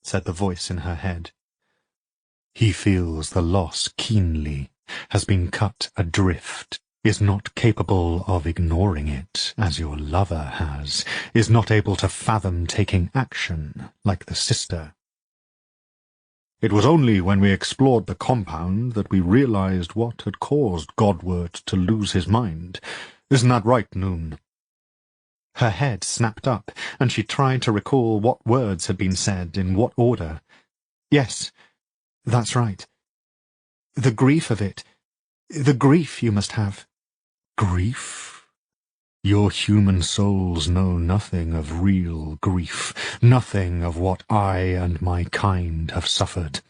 Speaker 4: said the voice in her head.
Speaker 1: "He feels the loss keenly, has been cut adrift, is not capable of ignoring it, as your lover has, is not able to fathom taking action, like the sister. It was only when we explored the compound that we realized what had caused Godward to lose his mind. Isn't that right, Noon?"
Speaker 4: Her head snapped up, and she tried to recall what words had been said, in what order. "Yes, that's right. The grief of it. The grief you must have."
Speaker 1: "Grief? Your human souls know nothing of real grief, nothing of what I and my kind have suffered."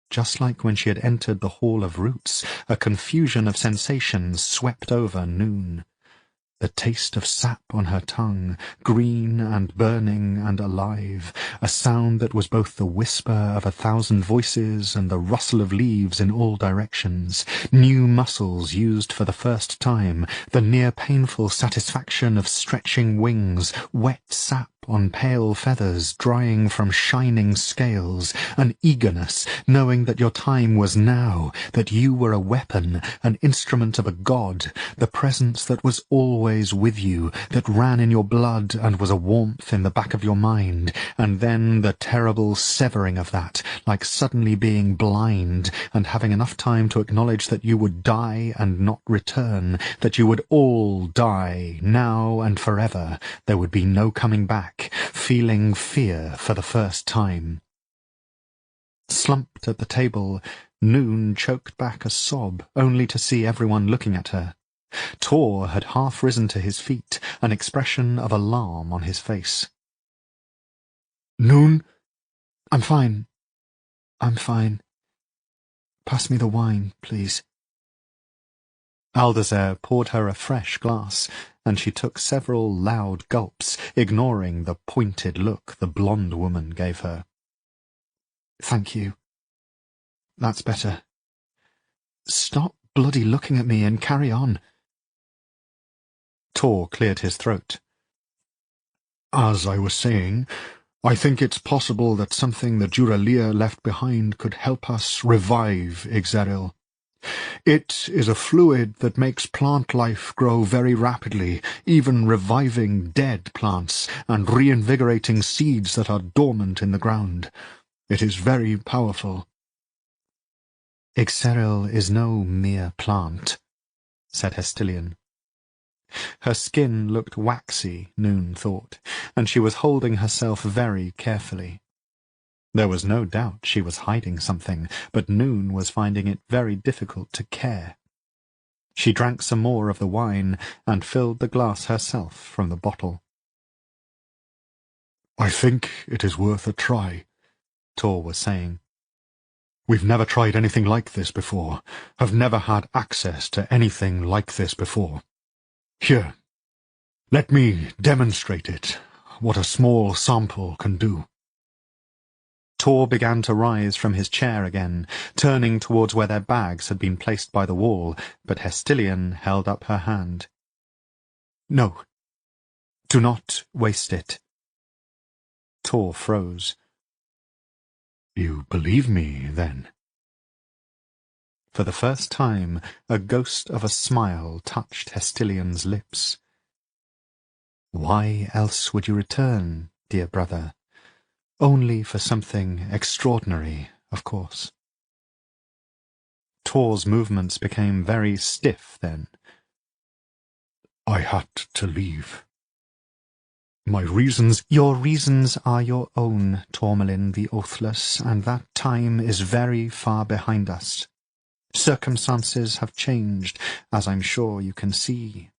Speaker 4: Just like when she had entered the Hall of Roots, a confusion of sensations swept over Noon. The taste of sap on her tongue, green and burning and alive, a sound that was both the whisper of 1,000 voices and the rustle of leaves in all directions, new muscles used for the first time, the near-painful satisfaction of stretching wings, wet sap on pale feathers drying from shining scales, an eagerness, knowing that your time was now, that you were a weapon, an instrument of a god, the presence that was always with you, that ran in your blood and was a warmth in the back of your mind, and then the terrible severing of that, like suddenly being blind and having enough time to acknowledge that you would die and not return, that you would all die, now and forever, there would be no coming back, feeling fear for the first time. Slumped at the table, Noon choked back a sob, only to see everyone looking at her. Tor had half risen to his feet, an expression of alarm on his face.
Speaker 1: "Noon?"
Speaker 2: I'm fine. Pass me the wine, please."
Speaker 4: Aldazer poured her a fresh glass, and she took several loud gulps, ignoring the pointed look the blonde woman gave her.
Speaker 2: "Thank you. That's better. Stop bloody looking at me and carry on."
Speaker 4: Tor cleared his throat.
Speaker 1: "As I was saying, I think it's possible that something the Duralia left behind could help us revive Ixeril. It is a fluid that makes plant life grow very rapidly, even reviving dead plants and reinvigorating seeds that are dormant in the ground.
Speaker 2: It is very powerful.
Speaker 4: Ixeril is no mere plant, said Hestilian. Her skin looked waxy, Noon thought, and she was holding herself very carefully. There was no doubt she was hiding something, but Noon was finding it very difficult to care. She drank some more of the wine and filled the glass herself from the bottle.
Speaker 1: I think it is worth a try, Tor was saying. We've never tried anything like this before, have never had access to anything like this before. Here, let me demonstrate it, what a small sample can do.
Speaker 4: Tor began to rise from his chair again, turning towards where their bags had been placed by the wall, but Hestilian held up her hand. No, do not waste it. Tor froze.
Speaker 1: You believe me, then?
Speaker 4: For the first time, a ghost of a smile touched Hestilian's lips. Why else would you return, dear brother? Only for something extraordinary, of course. Tor's movements became very stiff then.
Speaker 1: I had to leave. My reasons—
Speaker 4: Your reasons are your own, Tormalin the Oathless, and that time is very far behind us. Circumstances have changed, as I'm sure you can see.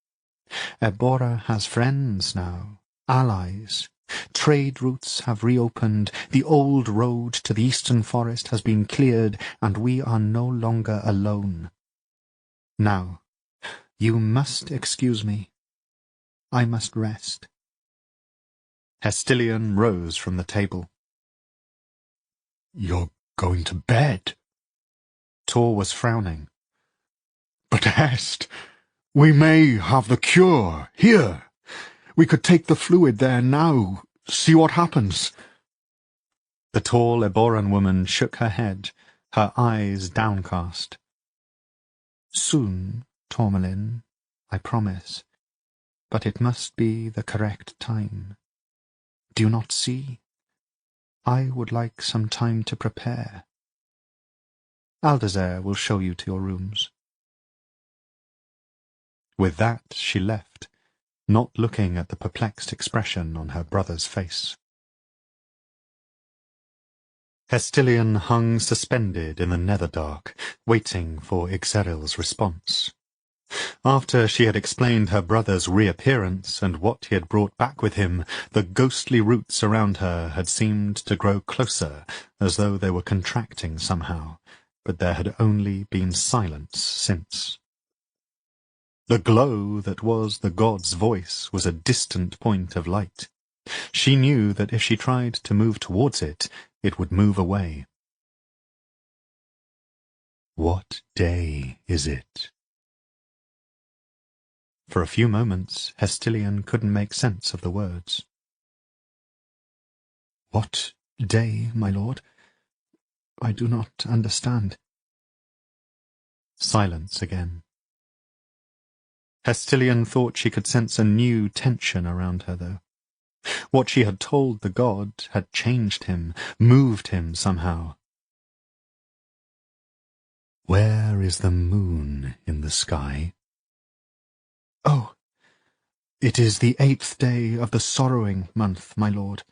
Speaker 4: Ebora has friends now, allies. Trade routes have reopened, the old road to the eastern forest has been cleared, and we are no longer alone. Now, you must excuse me. I must rest. Hestilian rose from the table.
Speaker 1: You're going to bed?
Speaker 4: Tor was frowning.
Speaker 1: But Hest, we may have the cure here. We could take the fluid there now, see what happens.
Speaker 4: The tall Eboran woman shook her head, her eyes downcast. Soon, Tormalin, I promise, but it must be the correct time. Do you not see? I would like some time to prepare. Aldazer will show you to your rooms. With that she left, not looking at the perplexed expression on her brother's face. Hestilian hung suspended in the netherdark, waiting for Ixeril's response. After she had explained her brother's reappearance and what he had brought back with him, the ghostly roots around her had seemed to grow closer, as though they were contracting somehow, but there had only been silence since. The glow that was the god's voice was a distant point of light. She knew that if she tried to move towards it, it would move away. What day is it? For a few moments, Hestilian couldn't make sense of the words. What day, my lord? I do not understand. Silence again. Hestilian thought she could sense a new tension around her, though. What she had told the god had changed him, moved him somehow. Where is the moon in the sky? Oh, it is the 8th day of the sorrowing month, my lord.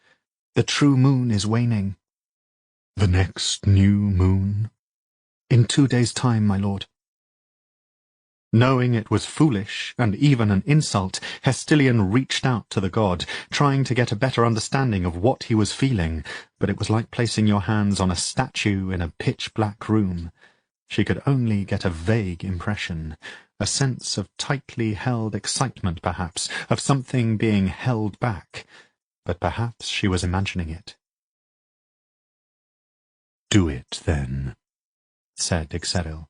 Speaker 4: The true moon is waning.
Speaker 1: The next new moon?
Speaker 4: In 2 days' time, my lord. Knowing it was foolish, and even an insult, Hestilian reached out to the god, trying to get a better understanding of what he was feeling, but it was like placing your hands on a statue in a pitch-black room. She could only get a vague impression, a sense of tightly held excitement, perhaps, of something being held back, but perhaps she was imagining it.
Speaker 1: Do it, then,
Speaker 4: said Ixeril.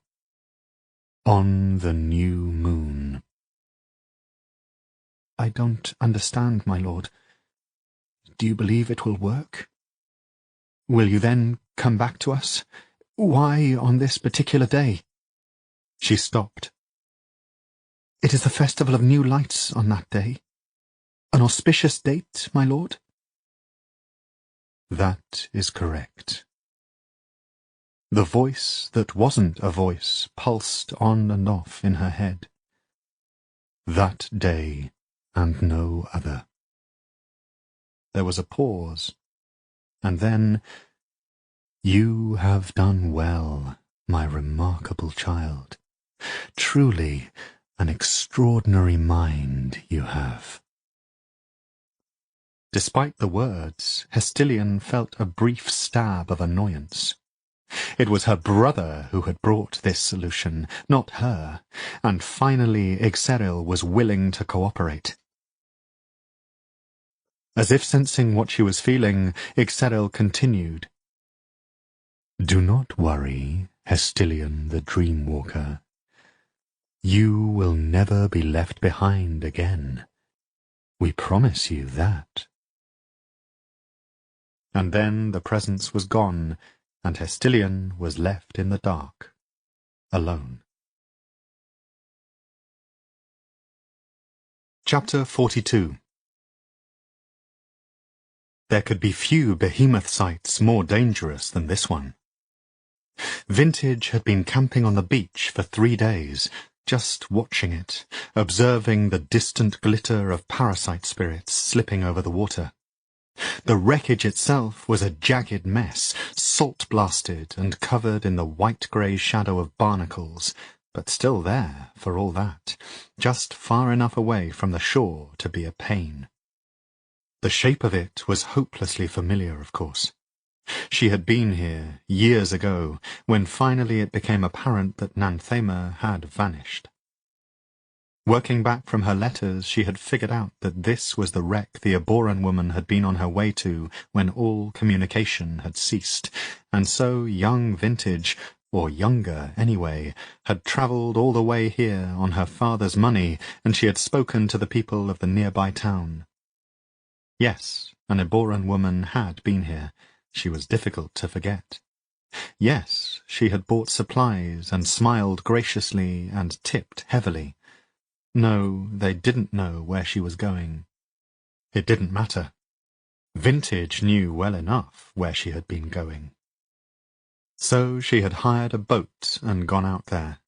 Speaker 1: On the new moon.
Speaker 4: I don't understand, my lord. Do you believe it will work? Will you then come back to us? Why on this particular day? She stopped. It is the festival of new lights on that day. An auspicious date, my lord?
Speaker 1: That is correct.
Speaker 4: The voice that wasn't a voice pulsed on and off in her head. That day and no other. There was a pause, and then, "You have done well, my remarkable child. Truly an extraordinary mind you have." Despite the words, Hestilian felt a brief stab of annoyance. It was her brother who had brought this solution, not her, and finally Ixeril was willing to cooperate. As if sensing what she was feeling, Ixeril continued, "Do not worry, Hestilian the Dreamwalker. You will never be left behind again. We promise you that." And then the presence was gone, and Hestilian was left in the dark, alone. Chapter 42. There could be few behemoth sights more dangerous than this one. Vintage had been camping on the beach for 3 days, just watching it, observing the distant glitter of parasite spirits slipping over the water. The wreckage itself was a jagged mess, salt-blasted and covered in the white-grey shadow of barnacles, but still there, for all that, just far enough away from the shore to be a pain. The shape of it was hopelessly familiar, of course. She had been here years ago, when finally it became apparent that Nanthema had vanished. Working back from her letters, she had figured out that this was the wreck the Aboran woman had been on her way to when all communication had ceased, and so young Vintage, or younger anyway, had travelled all the way here on her father's money, and she had spoken to the people of the nearby town. Yes, an Aboran woman had been here. She was difficult to forget. Yes, she had bought supplies and smiled graciously and tipped heavily. No, they didn't know where she was going. It didn't matter. Vintage knew well enough where she had been going. So she had hired a boat and gone out there,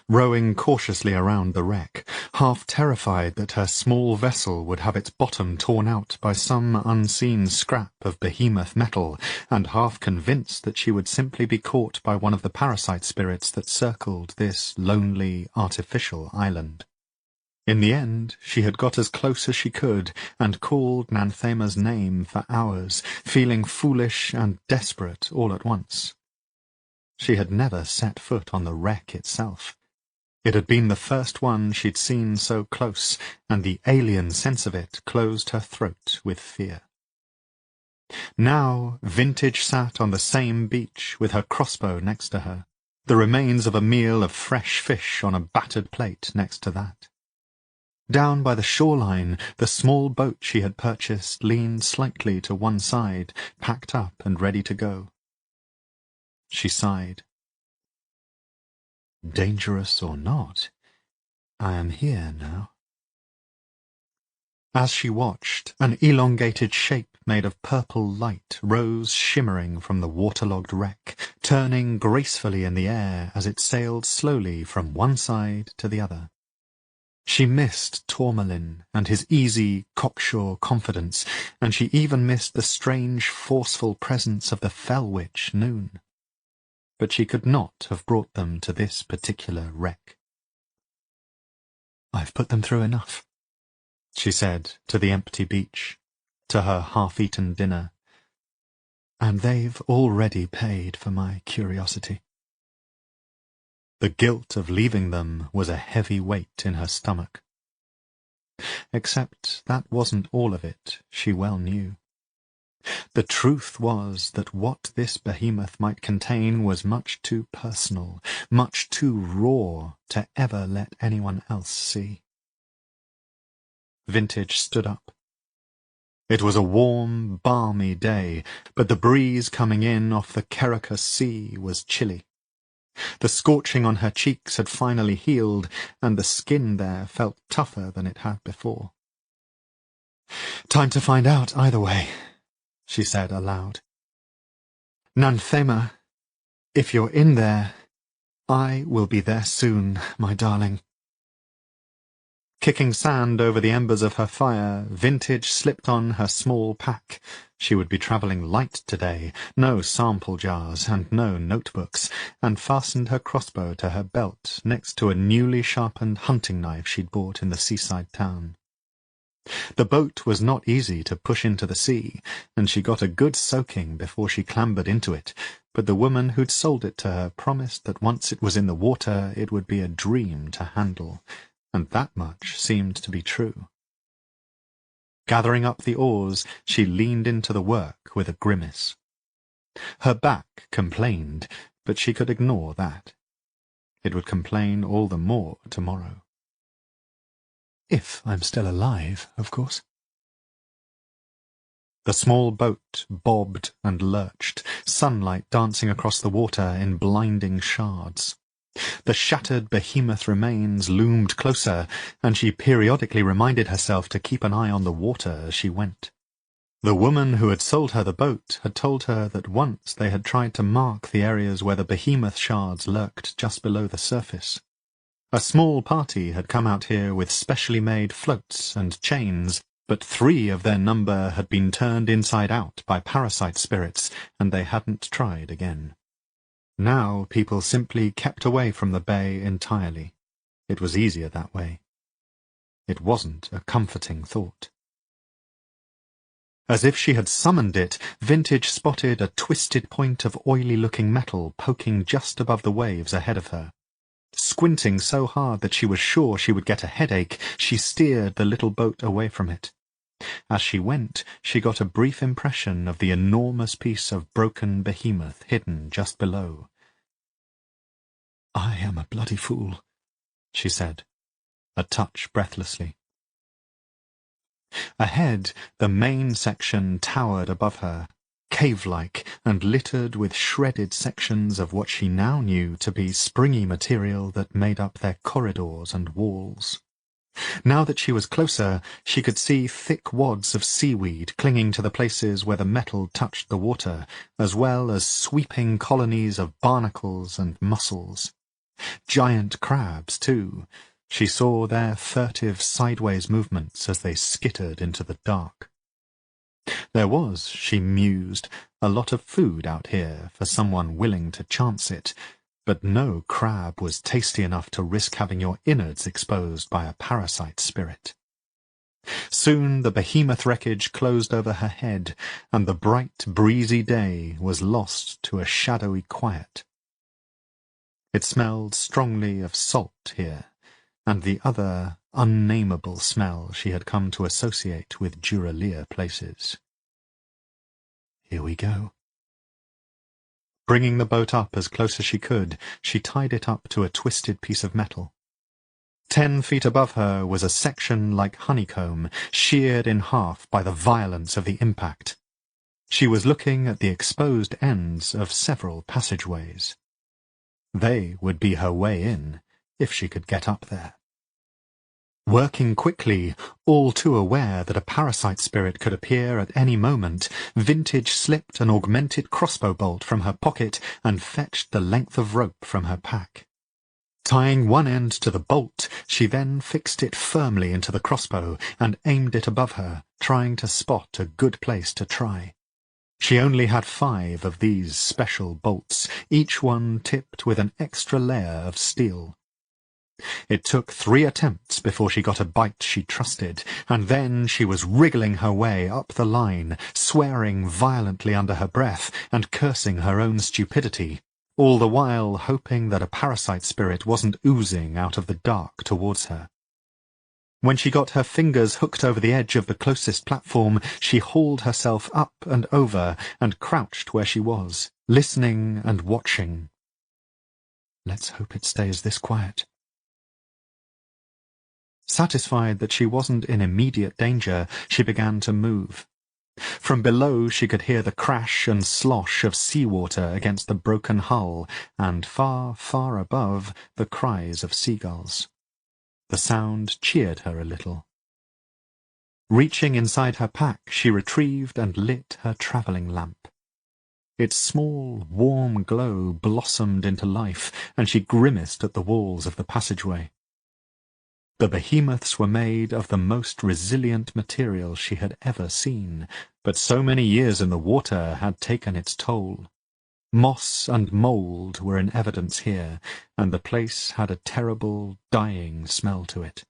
Speaker 4: rowing cautiously around the wreck, half terrified that her small vessel would have its bottom torn out by some unseen scrap of behemoth metal, and half convinced that she would simply be caught by one of the parasite spirits that circled this lonely, artificial island. In the end, she had got as close as she could, and called Nanthema's name for hours, feeling foolish and desperate all at once. She had never set foot on the wreck itself. It had been the first one she'd seen so close, and the alien sense of it closed her throat with fear. Now Vintage sat on the same beach with her crossbow next to her, the remains of a meal of fresh fish on a battered plate next to that. Down by the shoreline, the small boat she had purchased leaned slightly to one side, packed up and ready to go. She sighed. Dangerous or not, I am here now. As she watched, an elongated shape made of purple light rose shimmering from the waterlogged wreck, turning gracefully in the air as it sailed slowly from one side to the other. She missed Tourmalin and his easy, cocksure confidence, and she even missed the strange, forceful presence of the fell witch, Noon. But she could not have brought them to this particular wreck. "I've put them through enough," she said to the empty beach, to her half-eaten dinner, "and they've already paid for my curiosity." The guilt of leaving them was a heavy weight in her stomach. Except that wasn't all of it, she well knew. The truth was that what this behemoth might contain was much too personal, much too raw to ever let anyone else see. Vintage stood up. It was a warm, balmy day, but the breeze coming in off the Kerricus Sea was chilly. The scorching on her cheeks had finally healed, and the skin there felt tougher than it had before. "Time to find out, either way," she said aloud. "Nanthema, If you're in there, I will be there soon, my darling. Kicking sand over the embers of her fire, Vintage slipped on her small pack. She would be travelling light today, no sample jars and no notebooks, and fastened her crossbow to her belt next to a newly sharpened hunting knife she'd bought in the seaside town. The boat was not easy to push into the sea, and she got a good soaking before she clambered into it, but the woman who'd sold it to her promised that once it was in the water it would be a dream to handle, and that much seemed to be true. Gathering up the oars, she leaned into the work with a grimace. Her back complained, but she could ignore that. It would complain all the more tomorrow. If I'm still alive, of course. The small boat bobbed and lurched, sunlight dancing across the water in blinding shards. The shattered behemoth remains loomed closer, and she periodically reminded herself to keep an eye on the water as she went. The woman who had sold her the boat had told her that once they had tried to mark the areas where the behemoth shards lurked just below the surface. A small party had come out here with specially made floats and chains, but 3 of their number had been turned inside out by parasite spirits, and they hadn't tried again. Now people simply kept away from the bay entirely. It was easier that way. It wasn't a comforting thought. As if she had summoned it, Vintage spotted a twisted point of oily-looking metal poking just above the waves ahead of her. Squinting so hard that she was sure she would get a headache, she steered the little boat away from it. As she went, she got a brief impression of the enormous piece of broken behemoth hidden just below. "I am a bloody fool," she said, a touch breathlessly. Ahead, the main section towered above her, cave-like and littered with shredded sections of what she now knew to be springy material that made up their corridors and walls. Now that she was closer, she could see thick wads of seaweed clinging to the places where the metal touched the water, as well as sweeping colonies of barnacles and mussels. Giant crabs, too. She saw their furtive sideways movements as they skittered into the dark. There was, she mused, a lot of food out here for someone willing to chance it, but no crab was tasty enough to risk having your innards exposed by a parasite spirit. Soon the behemoth wreckage closed over her head, and the bright, breezy day was lost to a shadowy quiet. It smelled strongly of salt here, and the other unnameable smell she had come to associate with Duralia places. Here we go. Bringing the boat up as close as she could, she tied it up to a twisted piece of metal. 10 feet above her was a section like honeycomb, sheared in half by the violence of the impact. She was looking at the exposed ends of several passageways. They would be her way in, if she could get up there. Working quickly, all too aware that a parasite spirit could appear at any moment, Vintage slipped an augmented crossbow bolt from her pocket and fetched the length of rope from her pack. Tying one end to the bolt, she then fixed it firmly into the crossbow and aimed it above her, trying to spot a good place to try. She only had 5 of these special bolts, each one tipped with an extra layer of steel. It took 3 attempts before she got a bite she trusted, and then she was wriggling her way up the line, swearing violently under her breath and cursing her own stupidity, all the while hoping that a parasite spirit wasn't oozing out of the dark towards her. When she got her fingers hooked over the edge of the closest platform, she hauled herself up and over and crouched where she was, listening and watching. Let's hope it stays this quiet. Satisfied that she wasn't in immediate danger, she began to move. From below she could hear the crash and slosh of seawater against the broken hull, and far, far above, the cries of seagulls. The sound cheered her a little. Reaching inside her pack, she retrieved and lit her travelling lamp. Its small, warm glow blossomed into life, and she grimaced at the walls of the passageway. The behemoths were made of the most resilient material she had ever seen, but so many years in the water had taken its toll. Moss and mould were in evidence here, and the place had a terrible, dying smell to it.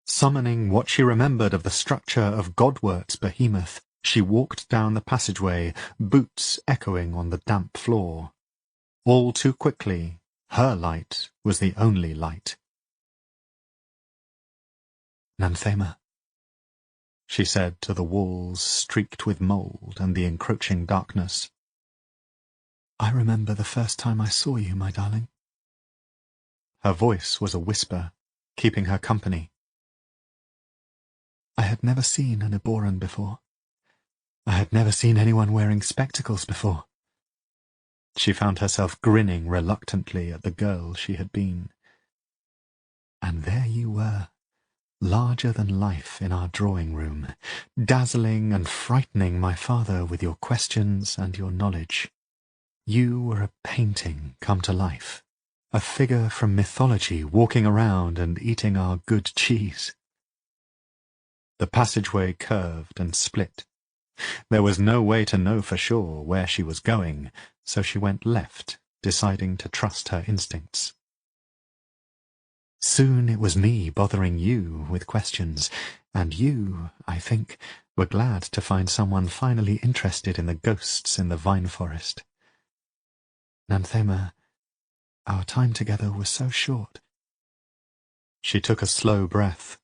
Speaker 4: Summoning what she remembered of the structure of Godwert's behemoth, she walked down the passageway, boots echoing on the damp floor. All too quickly, her light was the only light. "Nanthema," she said to the walls streaked with mould and the encroaching darkness. "I remember the first time I saw you, my darling." Her voice was a whisper, keeping her company. I had never seen an Eboran before. I had never seen anyone wearing spectacles before. She found herself grinning reluctantly at the girl she had been. And there you were, larger than life in our drawing-room, dazzling and frightening my father with your questions and your knowledge. You were a painting come to life, a figure from mythology walking around and eating our good cheese. The passageway curved and split. There was no way to know for sure where she was going, so she went left, deciding to trust her instincts. Soon it was me bothering you with questions, and you, I think, were glad to find someone finally interested in the ghosts in the vine forest. Nanthema, our time together was so short. She took a slow breath.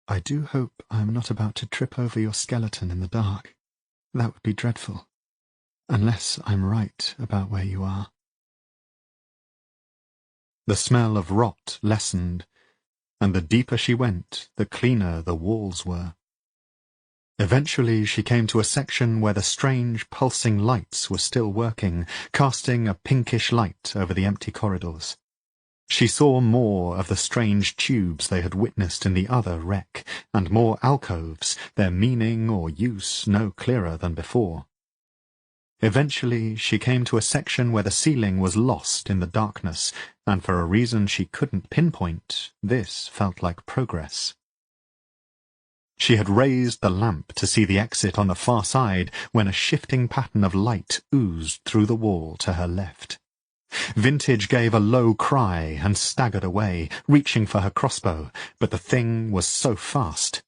Speaker 4: I do hope I am not about to trip over your skeleton in the dark. That would be dreadful. Unless I'm right about where you are. The smell of rot lessened, and the deeper she went, the cleaner the walls were. Eventually she came to a section where the strange pulsing lights were still working, casting a pinkish light over the empty corridors. She saw more of the strange tubes they had witnessed in the other wreck, and more alcoves, their meaning or use no clearer than before. Eventually she came to a section where the ceiling was lost in the darkness, and for a reason she couldn't pinpoint, this felt like progress. She had raised the lamp to see the exit on the far side when a shifting pattern of light oozed through the wall to her left. Vintage gave a low cry and staggered away, reaching for her crossbow, but the thing was so fast.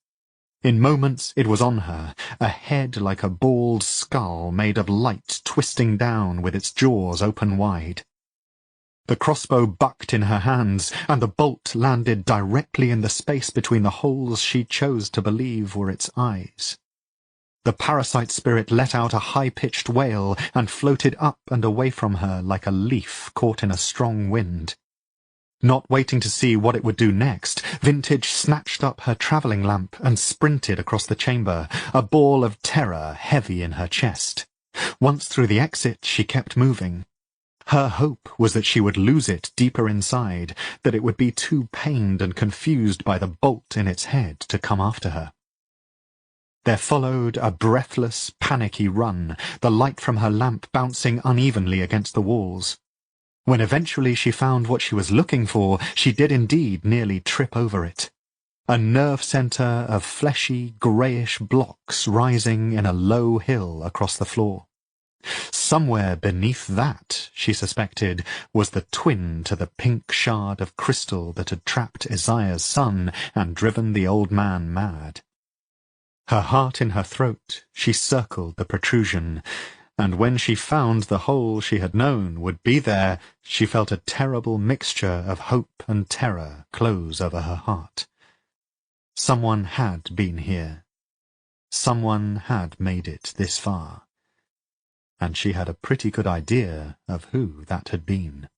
Speaker 4: In moments it was on her, a head like a bald skull made of light twisting down with its jaws open wide. The crossbow bucked in her hands, and the bolt landed directly in the space between the holes she chose to believe were its eyes. The parasite spirit let out a high-pitched wail and floated up and away from her like a leaf caught in a strong wind. Not waiting to see what it would do next, Vintage snatched up her travelling lamp and sprinted across the chamber, a ball of terror heavy in her chest. Once through the exit, she kept moving. Her hope was that she would lose it deeper inside, that it would be too pained and confused by the bolt in its head to come after her. There followed a breathless, panicky run, the light from her lamp bouncing unevenly against the walls. When eventually she found what she was looking for, she did indeed nearly trip over it. A nerve centre of fleshy, greyish blocks rising in a low hill across the floor. Somewhere beneath that, she suspected, was the twin to the pink shard of crystal that had trapped Isaiah's son and driven the old man mad. Her heart in her throat, she circled the protrusion, and when she found the hole she had known would be there, she felt a terrible mixture of hope and terror close over her heart. Someone had been here. Someone had made it this far. And she had a pretty good idea of who that had been.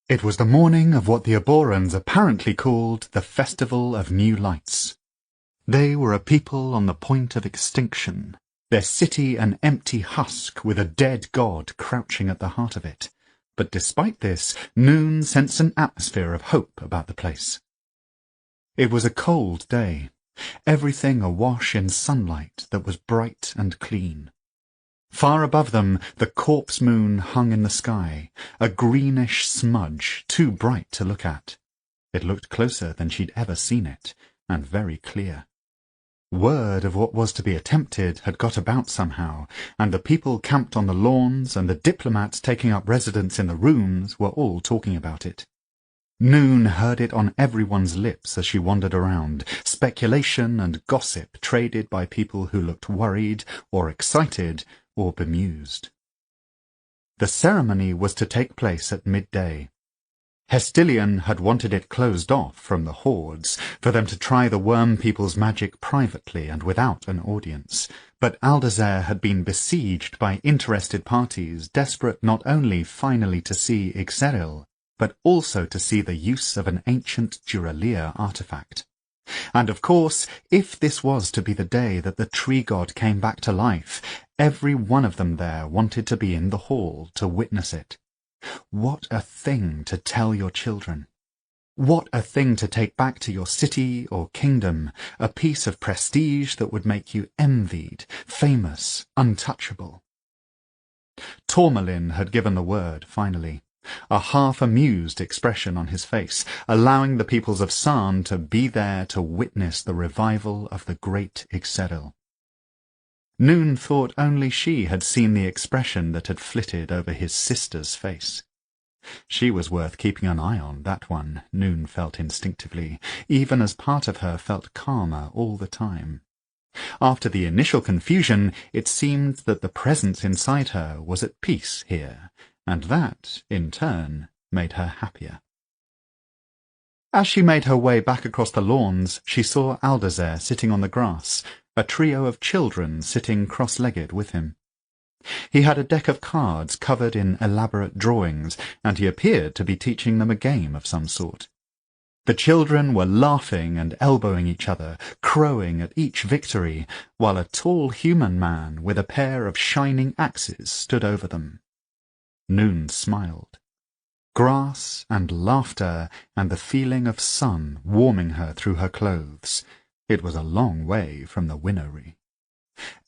Speaker 4: It was the morning of what the Aborans apparently called the Festival of New Lights. They were a people on the point of extinction, their city an empty husk with a dead god crouching at the heart of it. But despite this, Noon sensed an atmosphere of hope about the place. It was a cold day, everything awash in sunlight that was bright and clean. Far above them, the corpse moon hung in the sky, a greenish smudge too bright to look at. It looked closer than she'd ever seen it, and very clear. Word of what was to be attempted had got about somehow, and the people camped on the lawns and the diplomats taking up residence in the rooms were all talking about it. Noon heard it on everyone's lips as she wandered around, speculation and gossip traded by people who looked worried or excited or bemused. The ceremony was to take place at midday. Hestilian had wanted it closed off from the hordes, for them to try the worm people's magic privately and without an audience, but Aldazer had been besieged by interested parties desperate not only finally to see Ixeril, but also to see the use of an ancient Duralier artifact. And of course, if this was to be the day that the tree god came back to life, every one of them there wanted to be in the hall to witness it. What a thing to tell your children! What a thing to take back to your city or kingdom, a piece of prestige that would make you envied, famous, untouchable. Tourmalin had given the word, finally, a half-amused expression on his face, allowing the peoples of Sarn to be there to witness the revival of the great Ixeril. Noon thought only she had seen the expression that had flitted over his sister's face. She was worth keeping an eye on, that one, Noon felt instinctively, even as part of her felt calmer all the time. After the initial confusion, it seemed that the presence inside her was at peace here, and that, in turn, made her happier. As she made her way back across the lawns, she saw Aldazer sitting on the grass, a trio of children sitting cross-legged with him. He had a deck of cards covered in elaborate drawings, and he appeared to be teaching them a game of some sort. The children were laughing and elbowing each other, crowing at each victory, while a tall human man with a pair of shining axes stood over them. Noon smiled. Grass and laughter and the feeling of sun warming her through her clothes. It was a long way from the Winnowing.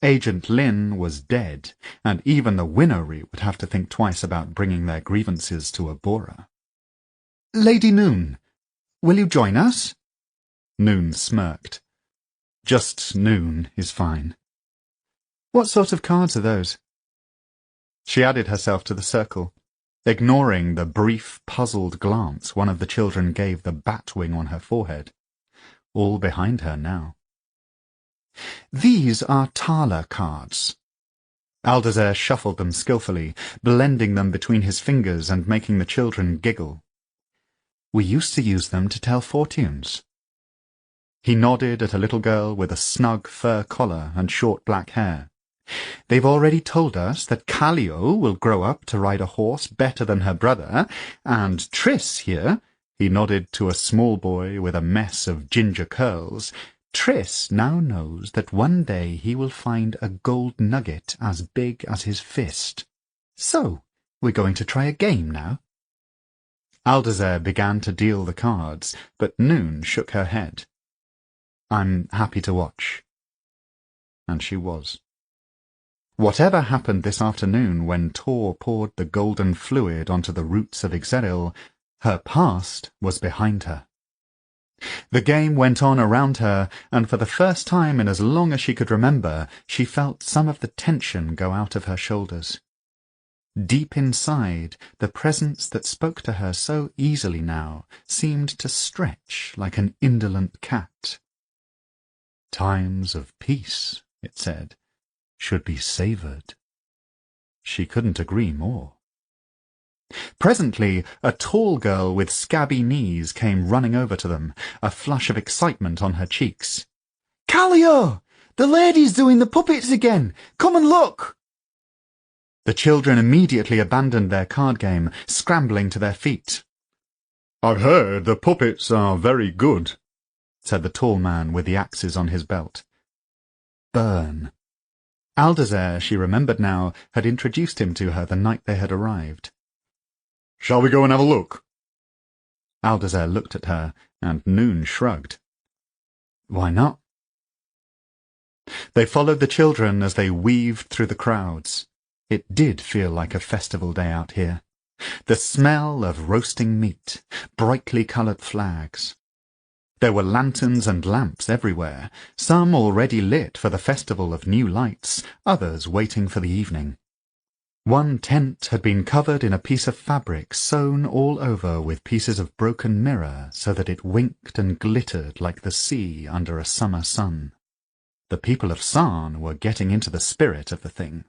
Speaker 4: Agent Lin was dead, and even the Winnowing would have to think twice about bringing their grievances to Abora. "Lady Noon, will you join us?" Noon smirked. "Just Noon is fine." "What sort of cards are those?" She added herself to the circle, ignoring the brief, puzzled glance one of the children gave the batwing on her forehead. All behind her now. "These are Tala cards." Aldazer shuffled them skillfully, blending them between his fingers and making the children giggle. "We used to use them to tell fortunes." He nodded at a little girl with a snug fur collar and short black hair. "They've already told us that Callio will grow up to ride a horse better than her brother, and Triss here," he nodded to a small boy with a mess of ginger curls, "Triss now knows that one day he will find a gold nugget as big as his fist. So, we're going to try a game now." Aldazer began to deal the cards, but Noon shook her head. "I'm happy to watch." And she was. Whatever happened this afternoon when Tor poured the golden fluid onto the roots of Ixeril, her past was behind her. The game went on around her, and for the first time in as long as she could remember, she felt some of the tension go out of her shoulders. Deep inside, the presence that spoke to her so easily now seemed to stretch like an indolent cat. "Times of peace," it said, "should be savoured." She couldn't agree more. Presently, a tall girl with scabby knees came running over to them, a flush of excitement on her cheeks. "Callio! The lady's doing the puppets again! Come and look!" The children immediately abandoned their card game, scrambling to their feet. "I've heard the puppets are very good," said the tall man with the axes on his belt. Burn. Aldazer, she remembered now, had introduced him to her the night they had arrived. "Shall we go and have a look?" Aldazer looked at her, and Noon shrugged. "Why not?" They followed the children as they weaved through the crowds. It did feel like a festival day out here. The smell of roasting meat, brightly coloured flags. There were lanterns and lamps everywhere, some already lit for the festival of new lights, others waiting for the evening. One tent had been covered in a piece of fabric sewn all over with pieces of broken mirror so that it winked and glittered like the sea under a summer sun. The people of Sarn were getting into the spirit of the thing.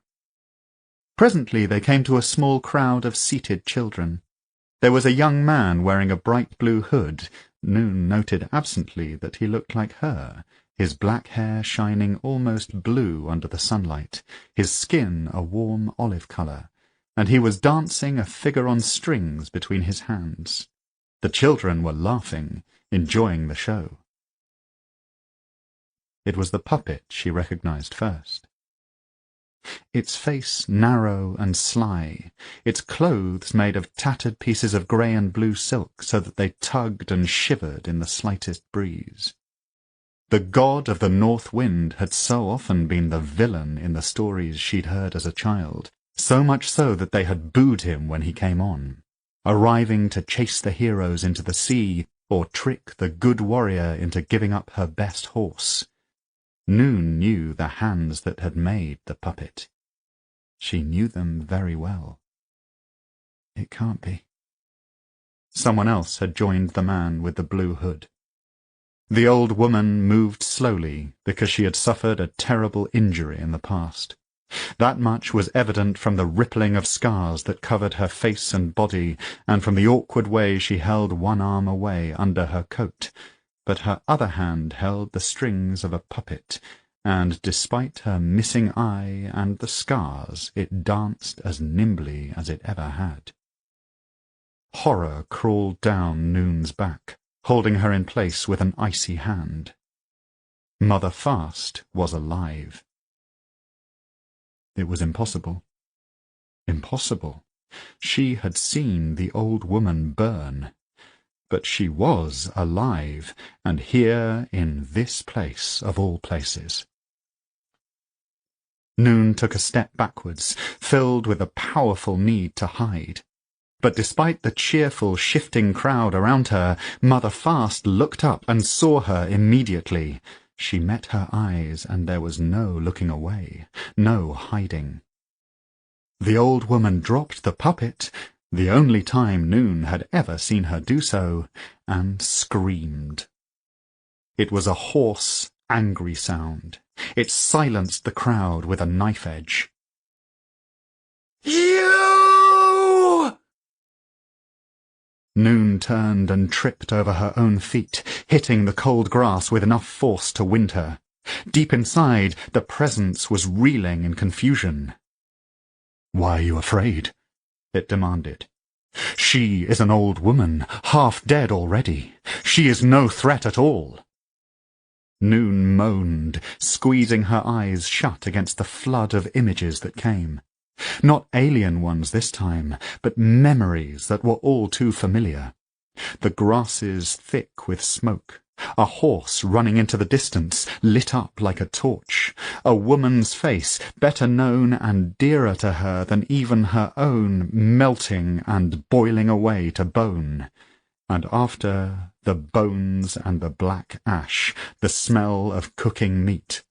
Speaker 4: Presently they came to a small crowd of seated children. There was a young man wearing a bright blue hood. Noon noted absently that he looked like her, his black hair shining almost blue under the sunlight, his skin a warm olive colour, and he was dancing a figure on strings between his hands. The children were laughing, enjoying the show. It was the puppet she recognized first. Its face narrow and sly, its clothes made of tattered pieces of grey and blue silk so that they tugged and shivered in the slightest breeze. The god of the north wind had so often been the villain in the stories she'd heard as a child, so much so that they had booed him when he came on, arriving to chase the heroes into the sea or trick the good warrior into giving up her best horse. Noon knew the hands that had made the puppet. She knew them very well. It can't be. Someone else had joined the man with the blue hood. The old woman moved slowly because she had suffered a terrible injury in the past. That much was evident from the rippling of scars that covered her face and body, and from the awkward way she held one arm away under her coat, but her other hand held the strings of a puppet, and despite her missing eye and the scars, it danced as nimbly as it ever had. Horror crawled down Noon's back, holding her in place with an icy hand. Mother Fast was alive. It was impossible. Impossible. She had seen the old woman burn. But she was alive, and here in this place of all places. Noon took a step backwards, filled with a powerful need to hide. But despite the cheerful, shifting crowd around her, Mother Fast looked up and saw her immediately. She met her eyes, and there was no looking away, no hiding. The old woman dropped the puppet, the only time Noon had ever seen her do so, and screamed. It was a hoarse, angry sound. It silenced the crowd with a knife edge. "You!" Noon turned and tripped over her own feet, hitting the cold grass with enough force to wind her. Deep inside, the presence was reeling in confusion. "Why are you afraid?" it demanded. "She is an old woman, half dead already. She is no threat at all." Noon moaned, squeezing her eyes shut against the flood of images that came. Not alien ones this time, but memories that were all too familiar. The grasses thick with smoke, a horse running into the distance, lit up like a torch, a woman's face, better known and dearer to her than even her own, melting and boiling away to bone. And after, the bones and the black ash, the smell of cooking meat.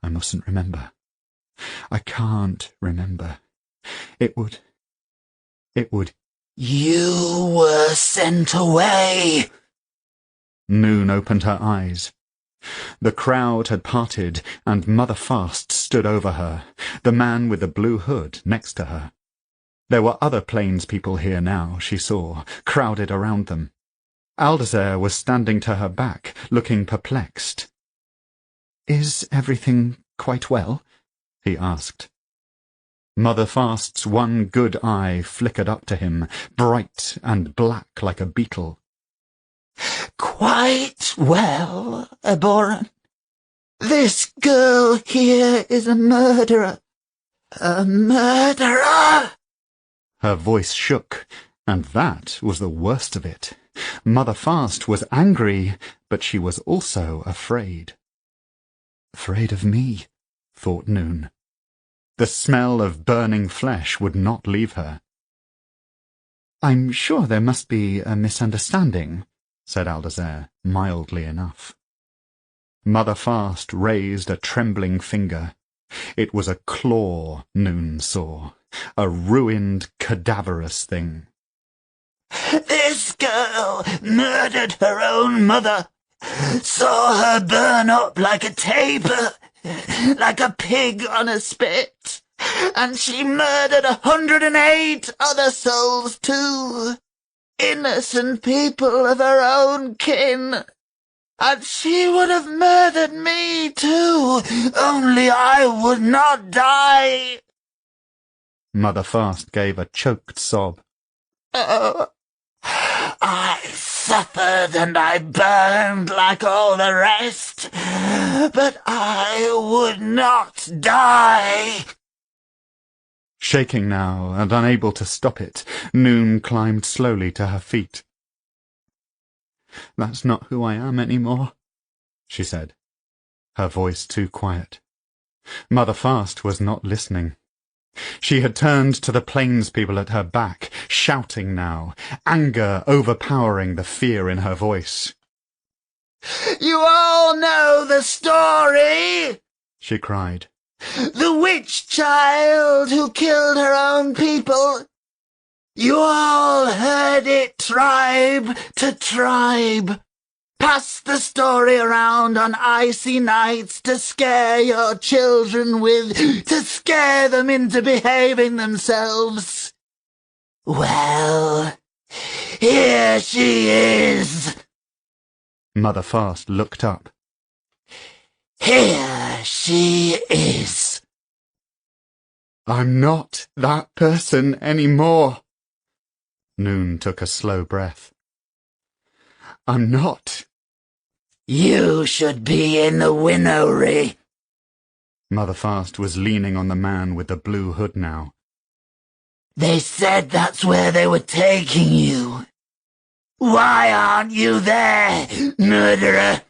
Speaker 4: I mustn't remember. I can't remember. It would... "You were sent away!" Noon opened her eyes. The crowd had parted, and Mother Fast stood over her, the man with the blue hood next to her. There were other plains people here now, she saw, crowded around them. Aldazer was standing to her back, looking perplexed. "Is everything quite well?" he asked. Mother Fast's one good eye flickered up to him, bright and black like a beetle. "Quite well, Aboran. This girl here is a murderer. A murderer!" Her voice shook, and that was the worst of it. Mother Fast was angry, but she was also afraid. Afraid of me, thought Noon. The smell of burning flesh would not leave her. I'm sure there must be a misunderstanding, said Aldazer, mildly enough. Mother Fast raised a trembling finger. It was a claw Noon saw, a ruined, cadaverous thing.
Speaker 2: This girl murdered her own mother, saw her burn up like a taper, like a pig on a spit, and she murdered 108 other souls too, innocent people of her own kin. And she would have murdered me too, only I would not die.
Speaker 4: Mother Fast gave a choked sob.
Speaker 2: Oh, I suffered and I burned like all the rest, but I would not die.
Speaker 4: Shaking now and unable to stop it, Noon climbed slowly to her feet. That's not who I am any more, she said, her voice too quiet. Mother Fast was not listening. She had turned to the plains people at her back, shouting now, anger overpowering the fear in her voice.
Speaker 2: You all know the story,
Speaker 4: she cried.
Speaker 2: The witch child who killed her own people. You all heard it tribe to tribe. Pass the story around on icy nights to scare your children with, to scare them into behaving themselves. Well, here she is.
Speaker 4: Mother Fast looked up.
Speaker 2: Here she is.
Speaker 4: I'm not that person any more. Noon took a slow breath. I'm not.
Speaker 2: You should be in the Winnowing.
Speaker 4: Mother Fast was leaning on the man with the blue hood now.
Speaker 2: They said that's where they were taking you. Why aren't you there, murderer?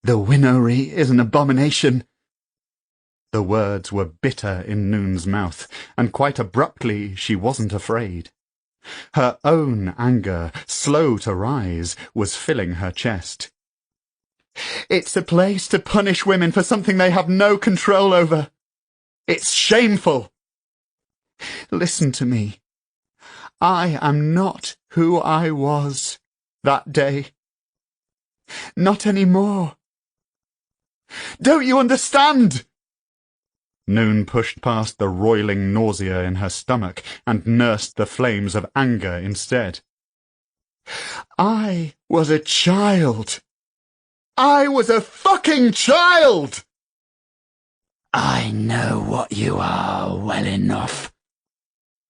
Speaker 4: The Winnowing is an abomination. The words were bitter in Noon's mouth, and quite abruptly she wasn't afraid. Her own anger, slow to rise, was filling her chest. It's a place to punish women for something they have no control over. It's shameful. Listen to me. I am not who I was that day. Not any more. Don't you understand? Noon pushed past the roiling nausea in her stomach and nursed the flames of anger instead. I was a child. I was a fucking child!
Speaker 2: I know what you are well enough.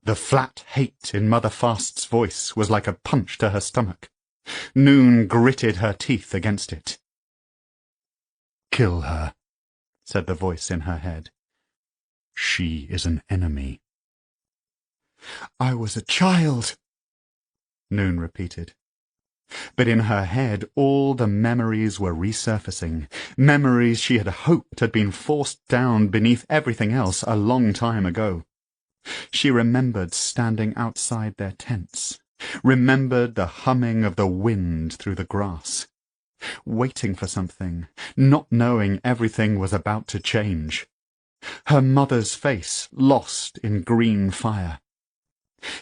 Speaker 4: The flat hate in Mother Fast's voice was like a punch to her stomach. Noon gritted her teeth against it. Kill her, said the voice in her head. She is an enemy. I was a child, Noon repeated. But in her head all the memories were resurfacing, memories she had hoped had been forced down beneath everything else a long time ago. She remembered standing outside their tents, remembered the humming of the wind through the grass, waiting for something, not knowing everything was about to change. Her mother's face lost in green fire.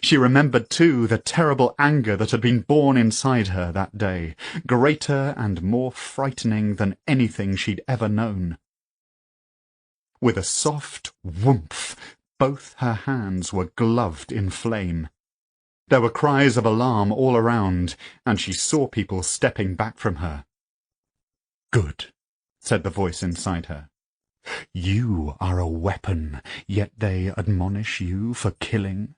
Speaker 4: She remembered, too, the terrible anger that had been born inside her that day, greater and more frightening than anything she'd ever known. With a soft whoomph, both her hands were gloved in flame. There were cries of alarm all around, and she saw people stepping back from her. Good, said the voice inside her. You are a weapon, yet they admonish you for killing.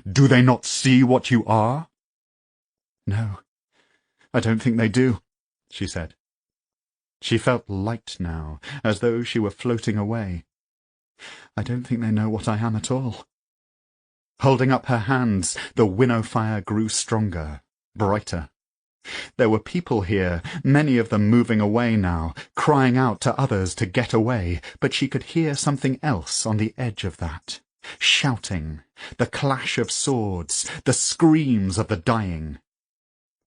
Speaker 4: Do they not see what you are? No, I don't think they do, she said. She felt light now, as though she were floating away. I don't think they know what I am at all. Holding up her hands, the winnow fire grew stronger, brighter. There were people here, many of them moving away now, crying out to others to get away, but she could hear something else on the edge of that. Shouting, the clash of swords, the screams of the dying.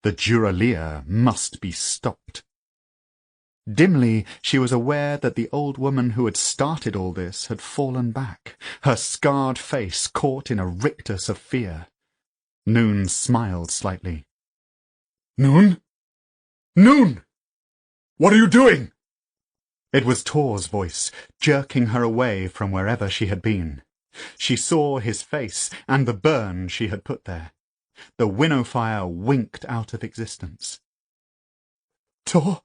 Speaker 4: The Duralia must be stopped. Dimly she was aware that the old woman who had started all this had fallen back, her scarred face caught in a rictus of fear. Noon smiled slightly.
Speaker 1: Noon? Noon! What are you doing?
Speaker 4: It was Tor's voice, jerking her away from wherever she had been. She saw his face and the burn she had put there. The winnow fire winked out of existence.
Speaker 1: Tor?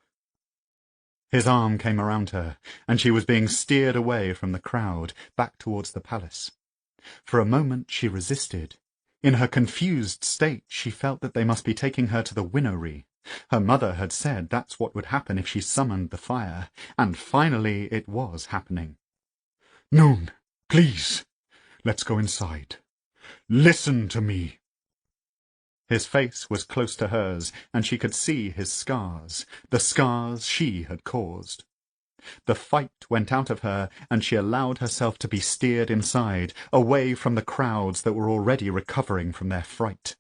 Speaker 4: His arm came around her, and she was being steered away from the crowd, back towards the palace. For a moment she resisted. In her confused state she felt that they must be taking her to the winnowy. Her mother had said that's what would happen if she summoned the fire, and finally it was happening.
Speaker 1: Noon, please, let's go inside. Listen to me.
Speaker 4: His face was close to hers, and she could see his scars, the scars she had caused. The fight went out of her, and she allowed herself to be steered inside, away from the crowds that were already recovering from their fright.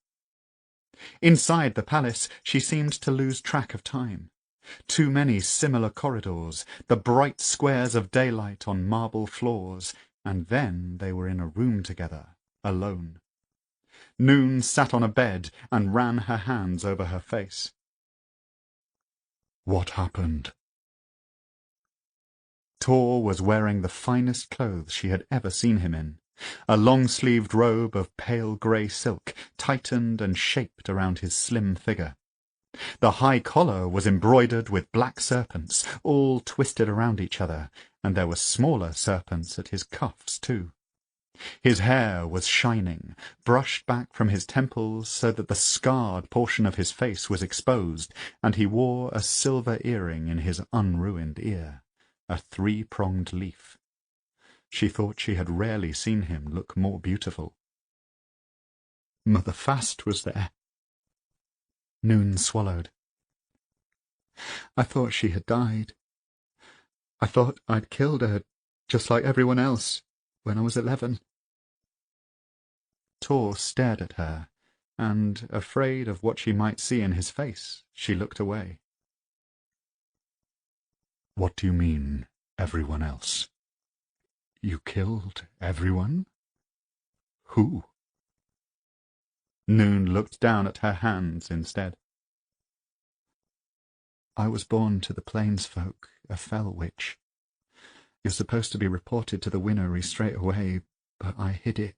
Speaker 4: Inside the palace she seemed to lose track of time. Too many similar corridors, the bright squares of daylight on marble floors, and then they were in a room together, alone. Noon sat on a bed and ran her hands over her face.
Speaker 1: What happened?
Speaker 4: Tor was wearing the finest clothes she had ever seen him in, a long-sleeved robe of pale grey silk, tightened and shaped around his slim figure. The high collar was embroidered with black serpents, all twisted around each other, and there were smaller serpents at his cuffs too. His hair was shining, brushed back from his temples so that the scarred portion of his face was exposed, and he wore a silver earring in his unruined ear, a three-pronged leaf. She thought she had rarely seen him look more beautiful.
Speaker 1: Mother Fast was there.
Speaker 4: Noon swallowed.
Speaker 1: I thought she had died. I thought I'd killed her, just like everyone else, when I was 11.
Speaker 4: Tor stared at her, and, afraid of what she might see in his face, she looked away.
Speaker 1: What do you mean, everyone else? You killed everyone? Who?
Speaker 4: Noon looked down at her hands instead.
Speaker 1: I was born to the plains folk, a fell witch. You're supposed to be reported to the winnowy straight away, but I hid it,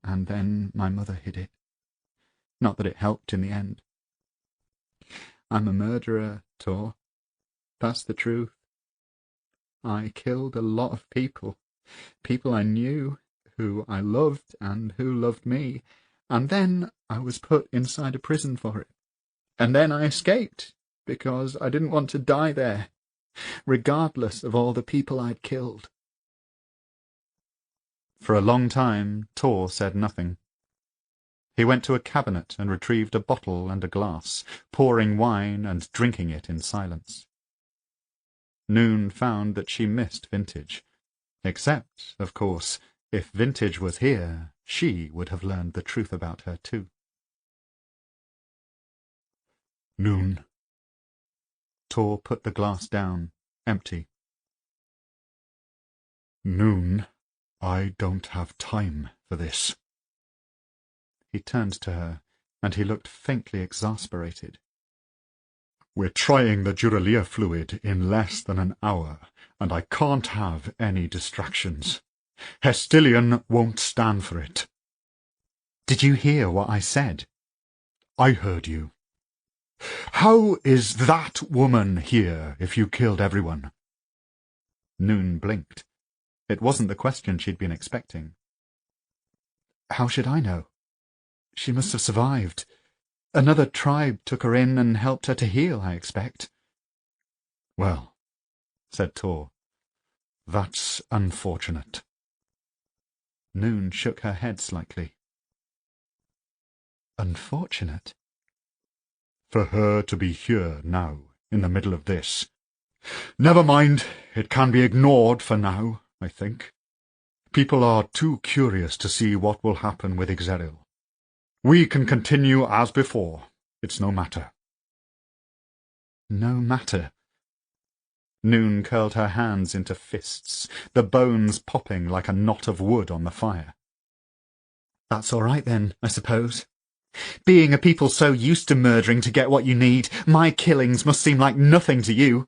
Speaker 1: and then my mother hid it. Not that it helped in the end. I'm a murderer, Tor. That's the truth. I killed a lot of people I knew, who I loved and who loved me, and then I was put inside a prison for it. And then I escaped, because I didn't want to die there, regardless of all the people I'd killed.
Speaker 4: For a long time Tor said nothing. He went to a cabinet and retrieved a bottle and a glass, pouring wine and drinking it in silence. Noon found that she missed Vintage. Except, of course, if Vintage was here, she would have learned the truth about her too.
Speaker 1: Noon.
Speaker 4: Tor put the glass down, empty.
Speaker 1: Noon, I don't have time for this.
Speaker 4: He turned to her, and he looked faintly exasperated.
Speaker 1: We're trying the Duralia fluid in less than an hour, and I can't have any distractions. Hestilian won't stand for it.
Speaker 4: Did you hear what I said?
Speaker 1: I heard you. How is that woman here if you killed everyone?
Speaker 4: Noon blinked. It wasn't the question she'd been expecting.
Speaker 2: How should I know? She must have survived. Another tribe took her in and helped her to heal, I expect.
Speaker 1: Well, said Tor, that's unfortunate.
Speaker 4: Noon shook her head slightly.
Speaker 2: Unfortunate?
Speaker 1: for her to be here now, in the middle of this. Never mind, it can be ignored for now, I think. People are too curious to see what will happen with Ixeril. We can continue as before. It's no matter.
Speaker 4: No matter. Noon curled her hands into fists, the bones popping like a knot of wood on the fire. That's all right then, I suppose. Being a people so used to murdering to get what you need, my killings must seem like nothing to you.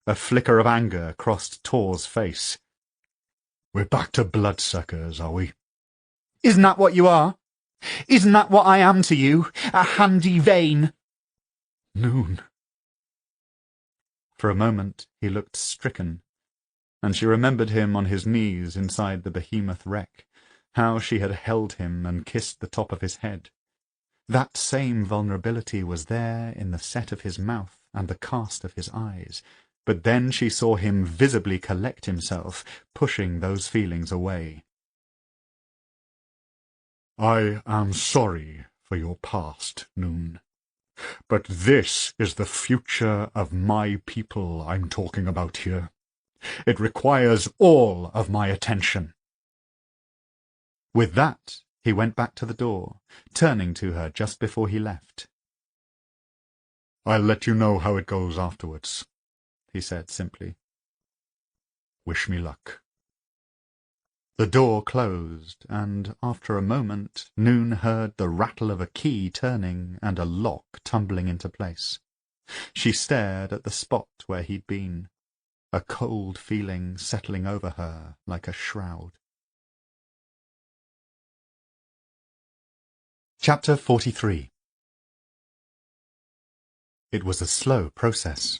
Speaker 4: A flicker of anger crossed Tor's face.
Speaker 1: We're back to bloodsuckers, are we?
Speaker 4: Isn't that what you are? Isn't that what I am to you? A handy vein?
Speaker 1: Noon.
Speaker 4: For a moment he looked stricken, and she remembered him on his knees inside the behemoth wreck, how she had held him and kissed the top of his head. That same vulnerability was there in the set of his mouth and the cast of his eyes, but then she saw him visibly collect himself, pushing those feelings away.
Speaker 1: I am sorry for your past, Noon. But this is the future of my people I'm talking about here. It requires all of my attention.
Speaker 4: With that, he went back to the door, turning to her just before he left.
Speaker 1: I'll let you know how it goes afterwards, he said simply. Wish me luck.
Speaker 4: The door closed, and after a moment Noon heard the rattle of a key turning and a lock tumbling into place. She stared at the spot where he'd been, a cold feeling settling over her like a shroud. Chapter 43. It was a slow process.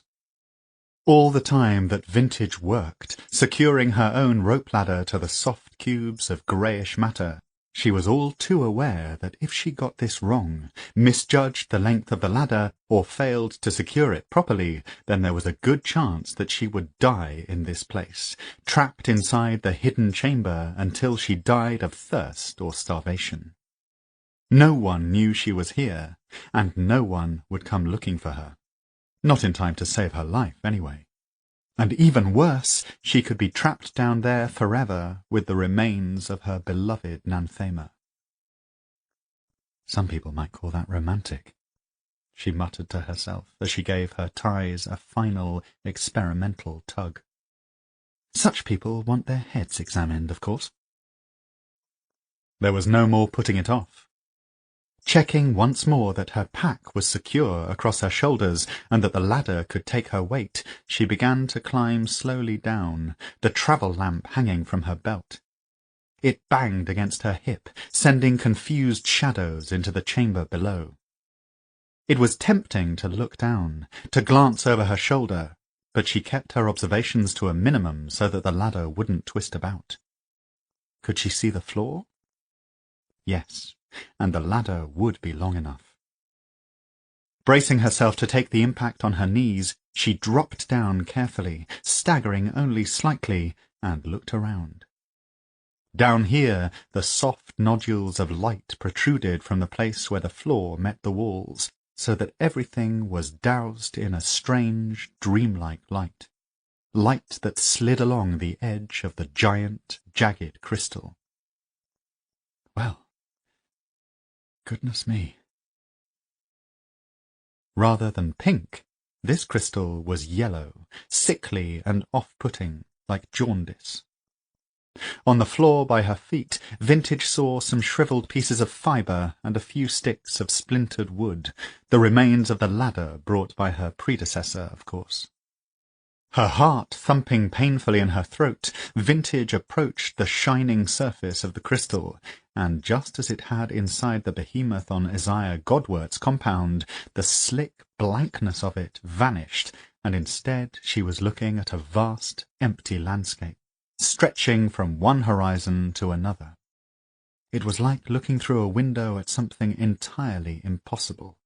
Speaker 4: All the time that Vintage worked, securing her own rope ladder to the soft cubes of greyish matter, she was all too aware that if she got this wrong, misjudged the length of the ladder, or failed to secure it properly, then there was a good chance that she would die in this place, trapped inside the hidden chamber until she died of thirst or starvation. No one knew she was here, and no one would come looking for her. Not in time to save her life, anyway. And even worse, she could be trapped down there forever with the remains of her beloved Nanthema. Some people might call that romantic, she muttered to herself as she gave her ties a final, experimental tug. Such people want their heads examined, of course. There was no more putting it off. Checking once more that her pack was secure across her shoulders and that the ladder could take her weight, she began to climb slowly down, the travel lamp hanging from her belt. It banged against her hip, sending confused shadows into the chamber below. It was tempting to look down, to glance over her shoulder, but she kept her observations to a minimum so that the ladder wouldn't twist about. Could she see the floor? Yes, and the ladder would be long enough. Bracing herself to take the impact on her knees, she dropped down carefully, staggering only slightly, and looked around. Down here, the soft nodules of light protruded from the place where the floor met the walls, so that everything was doused in a strange, dreamlike light. Light that slid along the edge of the giant, jagged crystal. Well, goodness me. Rather than pink, this crystal was yellow, sickly and off-putting, like jaundice. On the floor by her feet, Vintage saw some shriveled pieces of fibre and a few sticks of splintered wood, the remains of the ladder brought by her predecessor, of course. Her heart thumping painfully in her throat, Vintage approached the shining surface of the crystal, and just as it had inside the behemoth on Isaiah Godward's compound, the slick blankness of it vanished, and instead she was looking at a vast, empty landscape, stretching from one horizon to another. It was like looking through a window at something entirely impossible.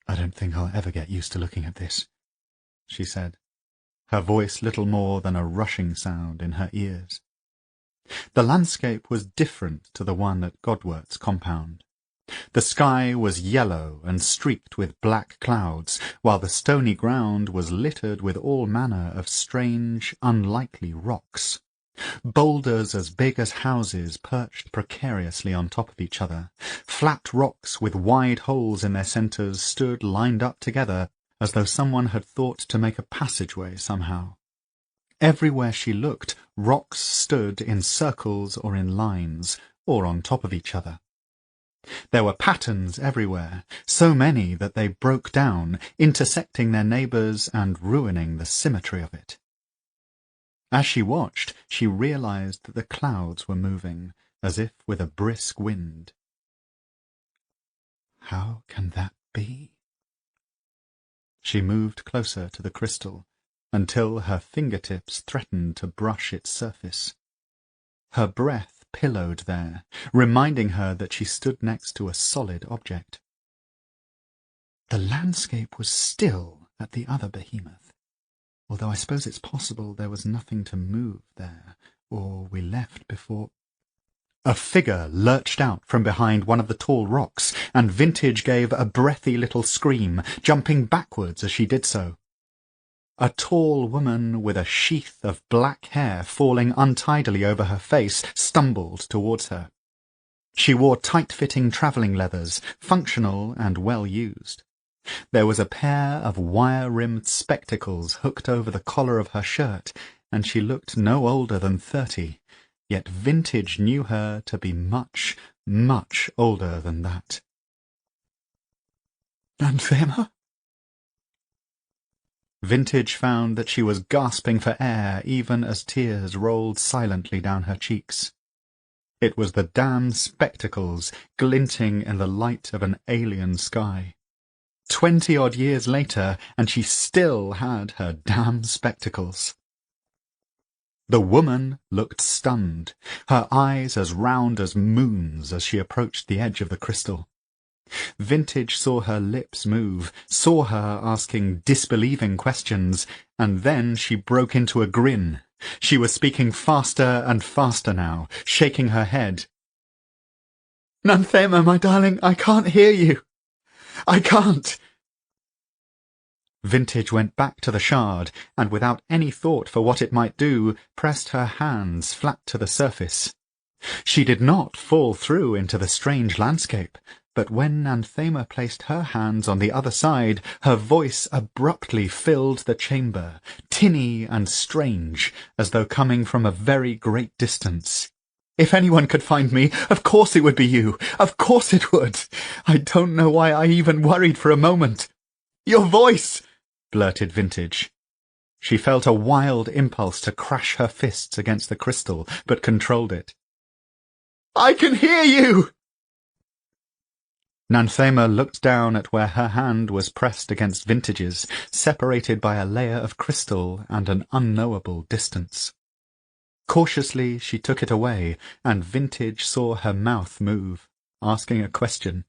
Speaker 4: I don't think I'll ever get used to looking at this, she said, her voice little more than a rushing sound in her ears. The landscape was different to the one at Godward's compound. The sky was yellow and streaked with black clouds, while the stony ground was littered with all manner of strange, unlikely rocks. Boulders as big as houses perched precariously on top of each other. Flat rocks with wide holes in their centres stood lined up together, as though someone had thought to make a passageway somehow. Everywhere she looked, rocks stood in circles or in lines, or on top of each other. There were patterns everywhere, so many that they broke down, intersecting their neighbours and ruining the symmetry of it. As she watched, she realized that the clouds were moving, as if with a brisk wind. How can that be? She moved closer to the crystal, until her fingertips threatened to brush its surface. Her breath pillowed there, reminding her that she stood next to a solid object. The landscape was still at the other behemoth, although I suppose it's possible there was nothing to move there, or we left before... A figure lurched out from behind one of the tall rocks, and Vintage gave a breathy little scream, jumping backwards as she did so. A tall woman with a sheath of black hair falling untidily over her face stumbled towards her. She wore tight-fitting travelling leathers, functional and well-used. There was a pair of wire-rimmed spectacles hooked over the collar of her shirt, and she looked no older than 30, yet Vintage knew her to be much, much older than that. "Anthema?" Vintage found that she was gasping for air even as tears rolled silently down her cheeks. It was the damned spectacles glinting in the light of an alien sky. 20-odd years later, and she still had her damn spectacles. The woman looked stunned, her eyes as round as moons as she approached the edge of the crystal. Vintage saw her lips move, saw her asking disbelieving questions, and then she broke into a grin. She was speaking faster and faster now, shaking her head. "Nanthema, my darling, I can't hear you. I can't." Vintage went back to the shard, and without any thought for what it might do, pressed her hands flat to the surface. She did not fall through into the strange landscape, but when Nanthema placed her hands on the other side, her voice abruptly filled the chamber, tinny and strange, as though coming from a very great distance. "If anyone could find me, of course it would be you. Of course it would. I don't know why I even worried for a moment." "Your voice!" blurted Vintage. She felt a wild impulse to crash her fists against the crystal, but controlled it. "I can hear you!" Nanthema looked down at where her hand was pressed against Vintage's, separated by a layer of crystal and an unknowable distance. Cautiously she took it away, and Vintage saw her mouth move, asking a question.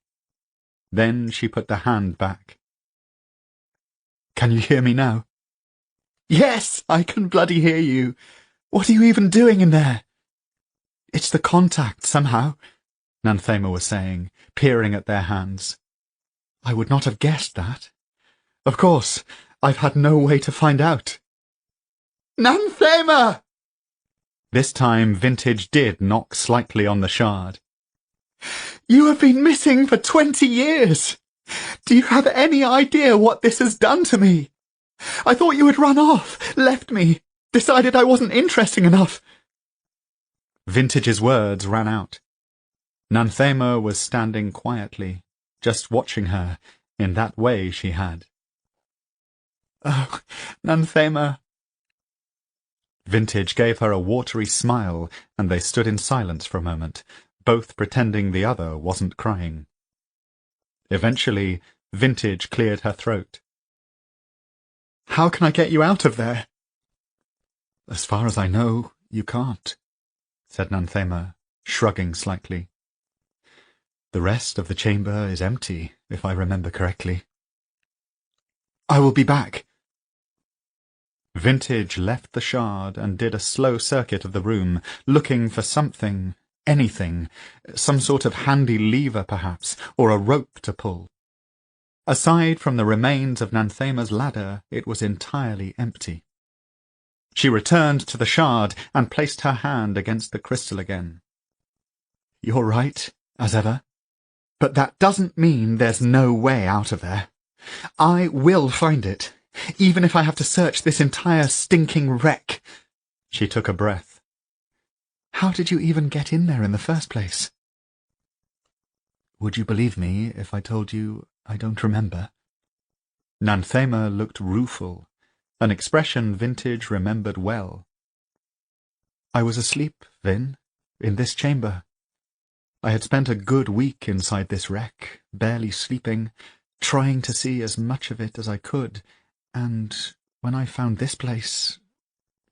Speaker 4: Then she put the hand back. "Can you hear me now?" "Yes, I can bloody hear you. What are you even doing in there?" "It's the contact, somehow," Nanthema was saying, peering at their hands. "I would not have guessed that. Of course, I've had no way to find out." "Nanthema!" This time Vintage did knock slightly on the shard. "You have been missing for 20 years. Do you have any idea what this has done to me? I thought you had run off, left me, decided I wasn't interesting enough." Vintage's words ran out. Nanthema was standing quietly, just watching her, in that way she had. "Oh, Nanthema." Vintage gave her a watery smile, and they stood in silence for a moment, both pretending the other wasn't crying. Eventually, Vintage cleared her throat. "How can I get you out of there?" "As far as I know, you can't," said Nanthema, shrugging slightly. "The rest of the chamber is empty, if I remember correctly." "I will be back." Vintage left the shard and did a slow circuit of the room, looking for something, Anything, some sort of handy lever perhaps, or a rope to pull. Aside from the remains of Nanthema's ladder, it was entirely empty. She returned to the shard and placed her hand against the crystal again. "You're right, as ever. But that doesn't mean there's no way out of there. I will find it, even if I have to search this entire stinking wreck." She took a breath. "How did you even get in there in the first place?" "Would you believe me if I told you I don't remember?" Nanthema looked rueful, an expression Vintage remembered well. "I was asleep, Vin, in this chamber. I had spent a good week inside this wreck, barely sleeping, trying to see as much of it as I could, and when I found this place,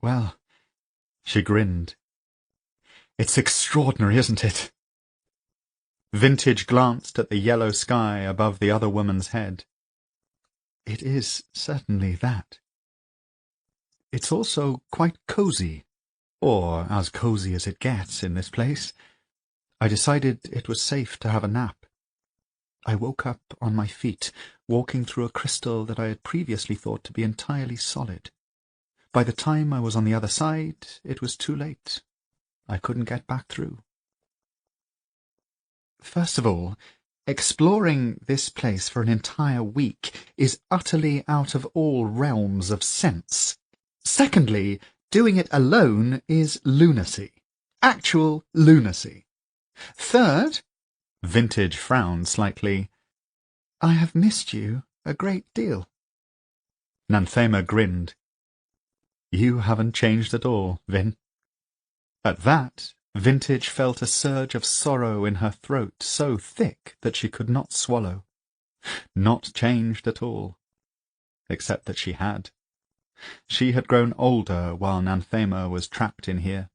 Speaker 4: well—" She grinned. "It's extraordinary, isn't it?" Vintage glanced at the yellow sky above the other woman's head. "It is certainly that. It's also quite cosy, or as cosy as it gets in this place. I decided it was safe to have a nap. I woke up on my feet, walking through a crystal that I had previously thought to be entirely solid. By the time I was on the other side, it was too late. I couldn't get back through." First of all, exploring this place for an entire week is utterly out of all realms of sense. Secondly, doing it alone is lunacy. Actual lunacy. Third, Vintage frowned slightly, I have missed you a great deal. Nanthema grinned. You haven't changed at all, Vin. At that, Vintage felt a surge of sorrow in her throat so thick that she could not swallow. Not changed at all. Except that she had. She had grown older while Nanthema was trapped in here.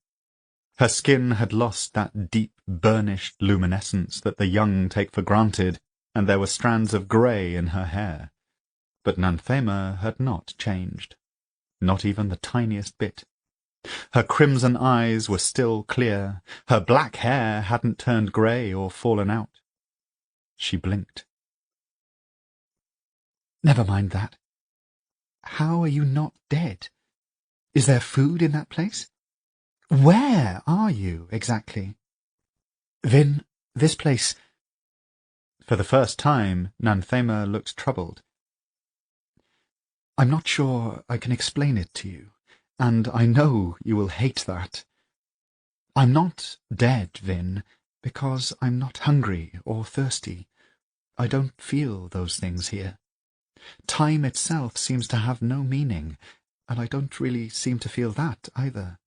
Speaker 4: Her skin had lost that deep, burnished luminescence that the young take for granted, and there were strands of grey in her hair. But Nanthema had not changed. Not even the tiniest bit. Her crimson eyes were still clear. Her black hair hadn't turned grey or fallen out. She blinked. Never mind that. How are you not dead? Is there food in that place? Where are you, exactly? Vin, this place... For the first time, Nanthema looked troubled. I'm not sure I can explain it to you, and I know you will hate that. I'm not dead, Vin, because I'm not hungry or thirsty. I don't feel those things here. Time itself seems to have no meaning, and I don't really seem to feel that either.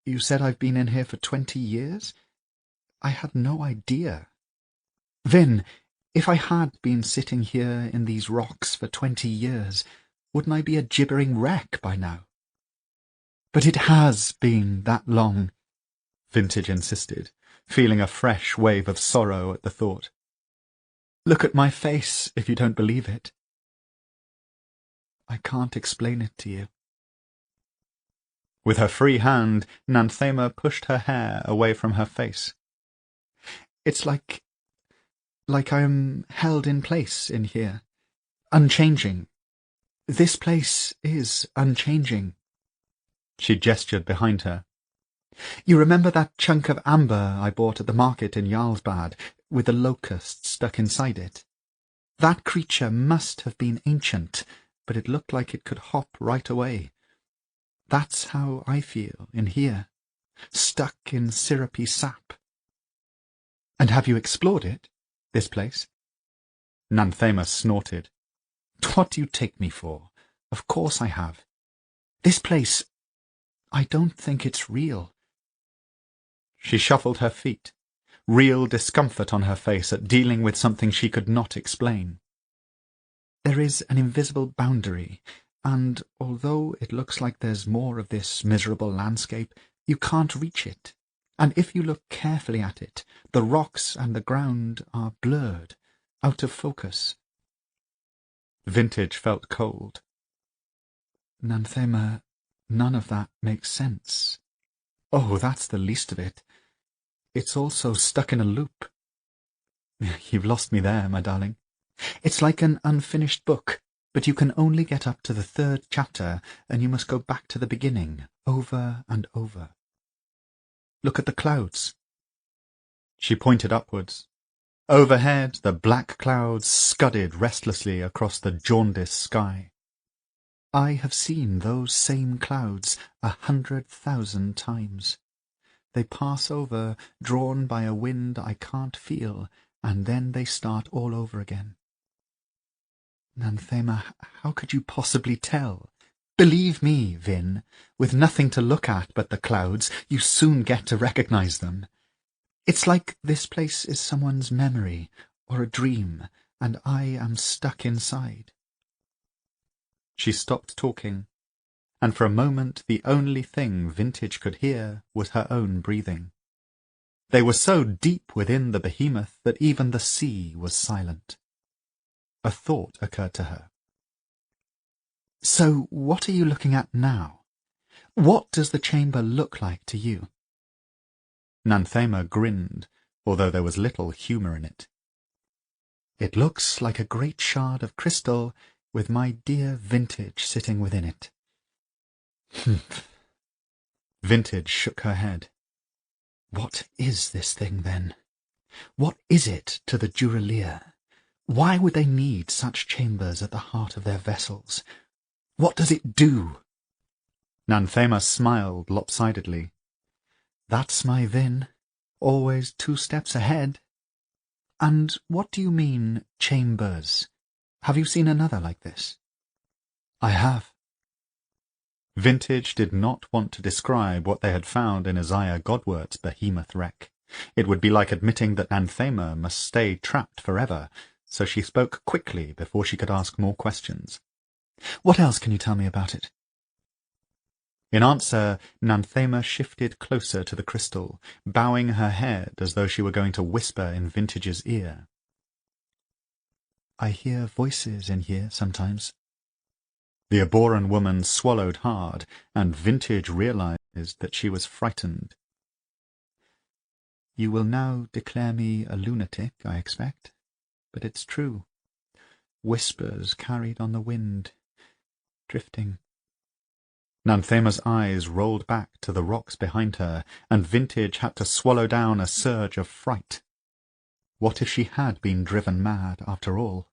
Speaker 4: You said I've been in here for 20 years? I had no idea. Vin, if I had been sitting here in these rocks for 20 years, wouldn't I be a gibbering wreck by now? But it has been that long, Vintage insisted, feeling a fresh wave of sorrow at the thought. Look at my face if you don't believe it. I can't explain it to you. With her free hand, Nanthema pushed her hair away from her face. It's like I am held in place in here, unchanging. This place is unchanging. She gestured behind her. You remember that chunk of amber I bought at the market in Jarlsbad, with the locust stuck inside it? That creature must have been ancient, but it looked like it could hop right away. That's how I feel in here, stuck in syrupy sap. And have you explored it, this place? Nanthema snorted. What do you take me for? Of course I have. This place, I don't think it's real. She shuffled her feet, real discomfort on her face at dealing with something she could not explain. There is an invisible boundary, and although it looks like there's more of this miserable landscape, you can't reach it. And if you look carefully at it, the rocks and the ground are blurred, out of focus. Vintage felt cold. Nanthema, none of that makes sense. Oh, that's the least of it. It's all so stuck in a loop. You've lost me there, my darling. It's like an unfinished book, but you can only get up to the 3rd chapter, and you must go back to the beginning, over and over. Look at the clouds. She pointed upwards. Overhead, the black clouds scudded restlessly across the jaundiced sky. I have seen those same clouds 100,000 times. They pass over, drawn by a wind I can't feel, and then they start all over again. Nanthema, how could you possibly tell? Believe me, Vin, with nothing to look at but the clouds, you soon get to recognize them. It's like this place is someone's memory, or a dream, and I am stuck inside. She stopped talking, and for a moment the only thing Vintage could hear was her own breathing. They were so deep within the behemoth that even the sea was silent. A thought occurred to her. So what are you looking at now? What does the chamber look like to you? Nanthema grinned, although there was little humour in it. It looks like a great shard of crystal with my dear Vintage sitting within it. Humph. Vintage shook her head. What is this thing, then? What is it to the Duralier? Why would they need such chambers at the heart of their vessels? What does it do? Nanthema smiled lopsidedly. That's my Vin, always 2 steps ahead. And what do you mean, chambers? Have you seen another like this? I have. Vintage did not want to describe what they had found in Isaiah Godward's behemoth wreck. It would be like admitting that Nanthema must stay trapped forever, so she spoke quickly before she could ask more questions. What else can you tell me about it? In answer, Nanthema shifted closer to the crystal, bowing her head as though she were going to whisper in Vintage's ear. I hear voices in here sometimes. The Aboran woman swallowed hard, and Vintage realized that she was frightened. You will now declare me a lunatic, I expect, but it's true. Whispers carried on the wind, drifting. Nanthema's eyes rolled back to the rocks behind her, and Vintage had to swallow down a surge of fright. What if she had been driven mad, after all?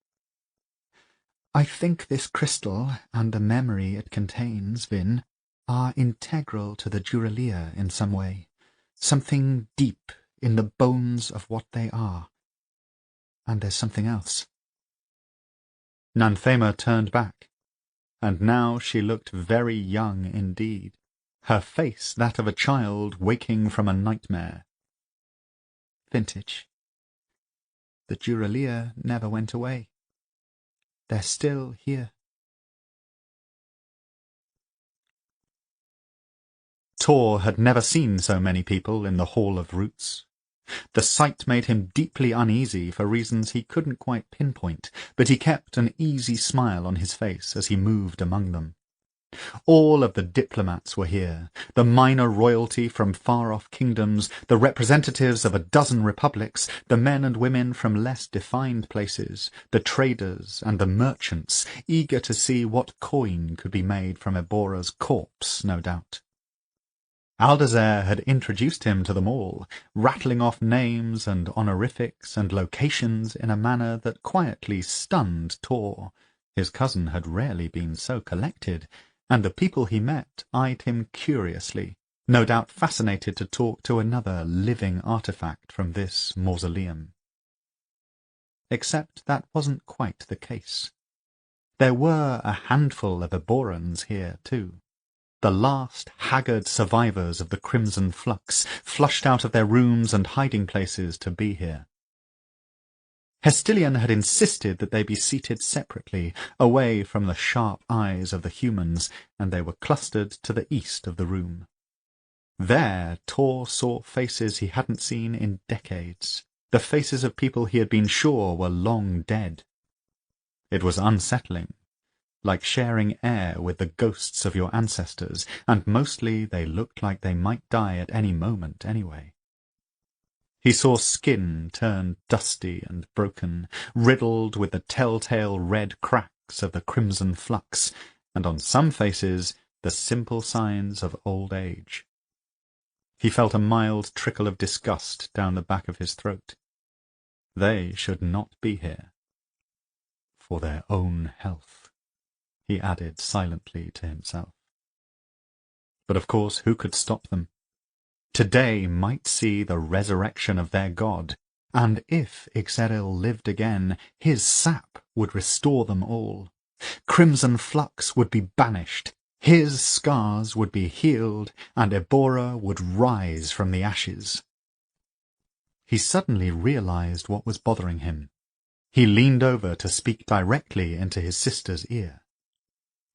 Speaker 4: I think this crystal, and the memory it contains, Vin, are integral to the Duralier in some way, something deep in the bones of what they are. And there's something else. Nanthema turned back, and now she looked very young indeed, her face that of a child waking from a nightmare. Vintage. The Duralier never went away. They're still here. Tor had never seen so many people in the Hall of Roots. The sight made him deeply uneasy for reasons he couldn't quite pinpoint, but he kept an easy smile on his face as he moved among them. All of the diplomats were here, the minor royalty from far-off kingdoms, the representatives of a dozen republics, the men and women from less defined places, the traders and the merchants, eager to see what coin could be made from Ebora's corpse, no doubt. Aldazer had introduced him to them all, rattling off names and honorifics and locations in a manner that quietly stunned Tor. His cousin had rarely been so collected, and the people he met eyed him curiously, no doubt fascinated to talk to another living artifact from this mausoleum. Except that wasn't quite the case. There were a handful of Eborans here, too. The last haggard survivors of the Crimson Flux, flushed out of their rooms and hiding places to be here. Hestilian had insisted that they be seated separately, away from the sharp eyes of the humans, and they were clustered to the east of the room. There Tor saw faces he hadn't seen in decades, the faces of people he had been sure were long dead. It was unsettling, like sharing air with the ghosts of your ancestors, and mostly they looked like they might die at any moment anyway. He saw skin turn dusty and broken, riddled with the telltale red cracks of the crimson flux, and on some faces the simple signs of old age. He felt a mild trickle of disgust down the back of his throat. They should not be here. For their own health, he added silently to himself. But of course, who could stop them? Today might see the resurrection of their god, and if Ixeril lived again, his sap would restore them all. Crimson flux would be banished, his scars would be healed, and Ebora would rise from the ashes. He suddenly realized what was bothering him. He leaned over to speak directly into his sister's ear.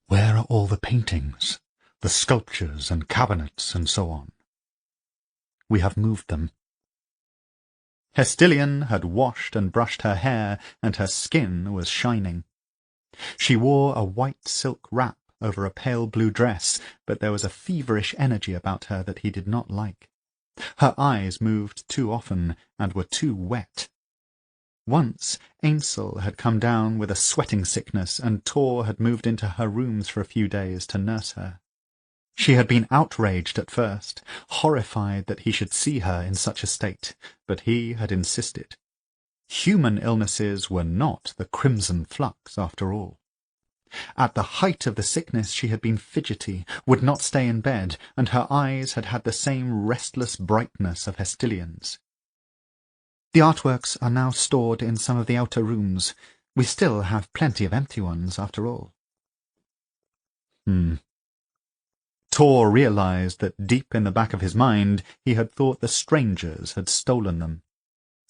Speaker 4: "Where are all the paintings, the sculptures and cabinets and so on?" "We have moved them." Hestilian had washed and brushed her hair, and her skin was shining. She wore a white silk wrap over a pale blue dress, but there was a feverish energy about her that he did not like. Her eyes moved too often and were too wet. Once Ainsel had come down with a sweating sickness, and Tor had moved into her rooms for a few days to nurse her. She had been outraged at first, horrified that he should see her in such a state, but he had insisted. Human illnesses were not the crimson flux, after all. At the height of the sickness she had been fidgety, would not stay in bed, and her eyes had had the same restless brightness of Hestilian's. "The artworks are now stored in some of the outer rooms. We still have plenty of empty ones, after all." Tor realized that deep in the back of his mind he had thought the strangers had stolen them,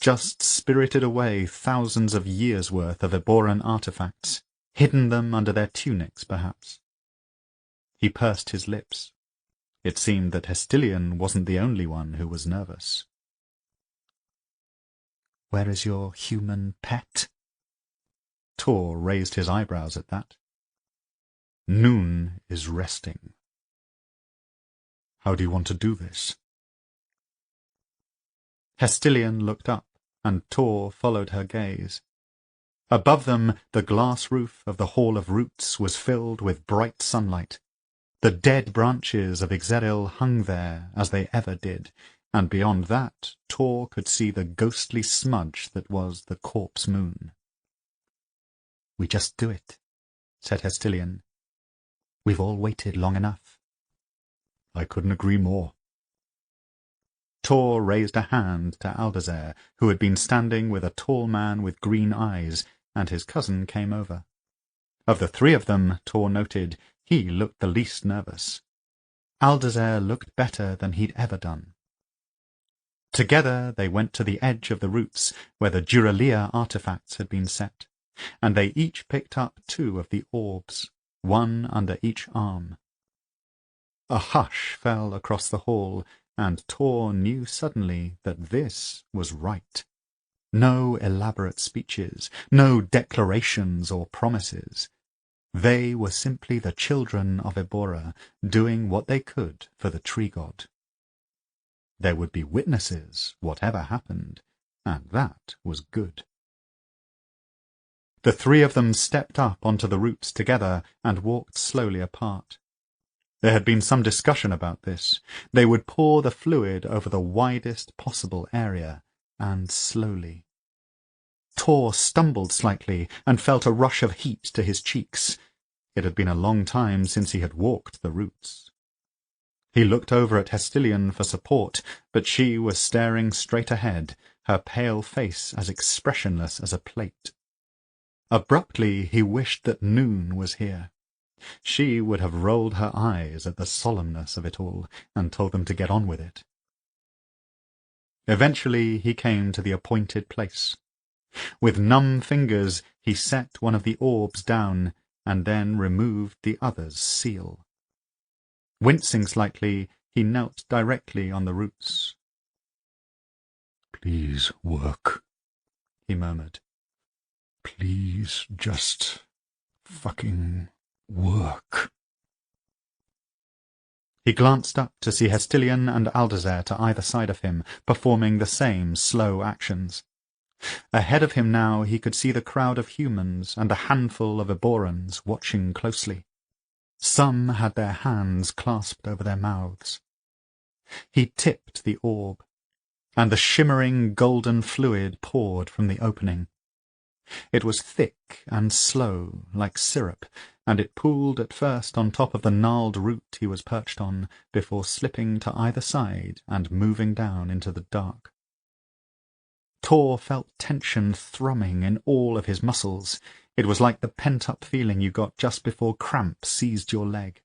Speaker 4: just spirited away thousands of years' worth of Eboran artifacts, hidden them under their tunics, perhaps. He pursed his lips. It seemed that Hestilian wasn't the only one who was nervous. "Where is your human pet?" Tor raised his eyebrows at that. "Noon is resting." "How do you want to do this?" Hestilian looked up, and Tor followed her gaze. Above them, the glass roof of the Hall of Roots was filled with bright sunlight. The dead branches of Ixeril hung there as they ever did, and beyond that Tor could see the ghostly smudge that was the corpse moon. "We just do it," said Hestilian. "We've all waited long enough." "I couldn't agree more." Tor raised a hand to Aldazer, who had been standing with a tall man with green eyes, and his cousin came over. Of the three of them, Tor noted, he looked the least nervous. Aldazer looked better than he'd ever done. Together they went to the edge of the roots, where the Duralia artifacts had been set, and they each picked up 2 of the orbs, one under each arm. A hush fell across the hall, and Tor knew suddenly that this was right. No elaborate speeches, no declarations or promises. They were simply the children of Ebora, doing what they could for the tree god. There would be witnesses, whatever happened, and that was good. The 3 of them stepped up onto the roots together and walked slowly apart. There had been some discussion about this. They would pour the fluid over the widest possible area, and slowly. Tor stumbled slightly and felt a rush of heat to his cheeks. It had been a long time since he had walked the roots. He looked over at Hestilian for support, but she was staring straight ahead, her pale face as expressionless as a plate. Abruptly he wished that Noon was here. She would have rolled her eyes at the solemnness of it all, and told them to get on with it. Eventually he came to the appointed place. With numb fingers he set one of the orbs down, and then removed the other's seal. Wincing slightly, he knelt directly on the roots. "Please work," he murmured. "Please just fucking work." He glanced up to see Hestilian and Aldazer to either side of him, performing the same slow actions. Ahead of him now he could see the crowd of humans and a handful of Eborans watching closely. Some had their hands clasped over their mouths. He tipped the orb, and the shimmering golden fluid poured from the opening. It was thick and slow, like syrup, and it pooled at first on top of the gnarled root he was perched on, before slipping to either side and moving down into the dark. Tor felt tension thrumming in all of his muscles. It was like the pent-up feeling you got just before cramp seized your leg.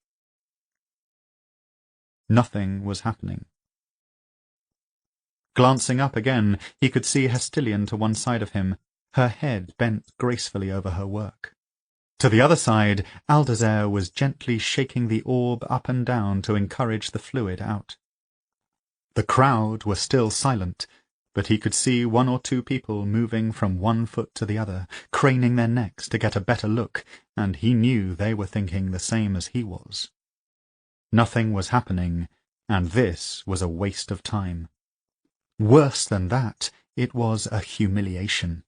Speaker 4: Nothing was happening. Glancing up again, he could see Hestilian to one side of him, her head bent gracefully over her work. To the other side, Aldazer was gently shaking the orb up and down to encourage the fluid out. The crowd were still silent, but he could see one or two people moving from one foot to the other, craning their necks to get a better look, and he knew they were thinking the same as he was. Nothing was happening, and this was a waste of time. Worse than that, it was a humiliation.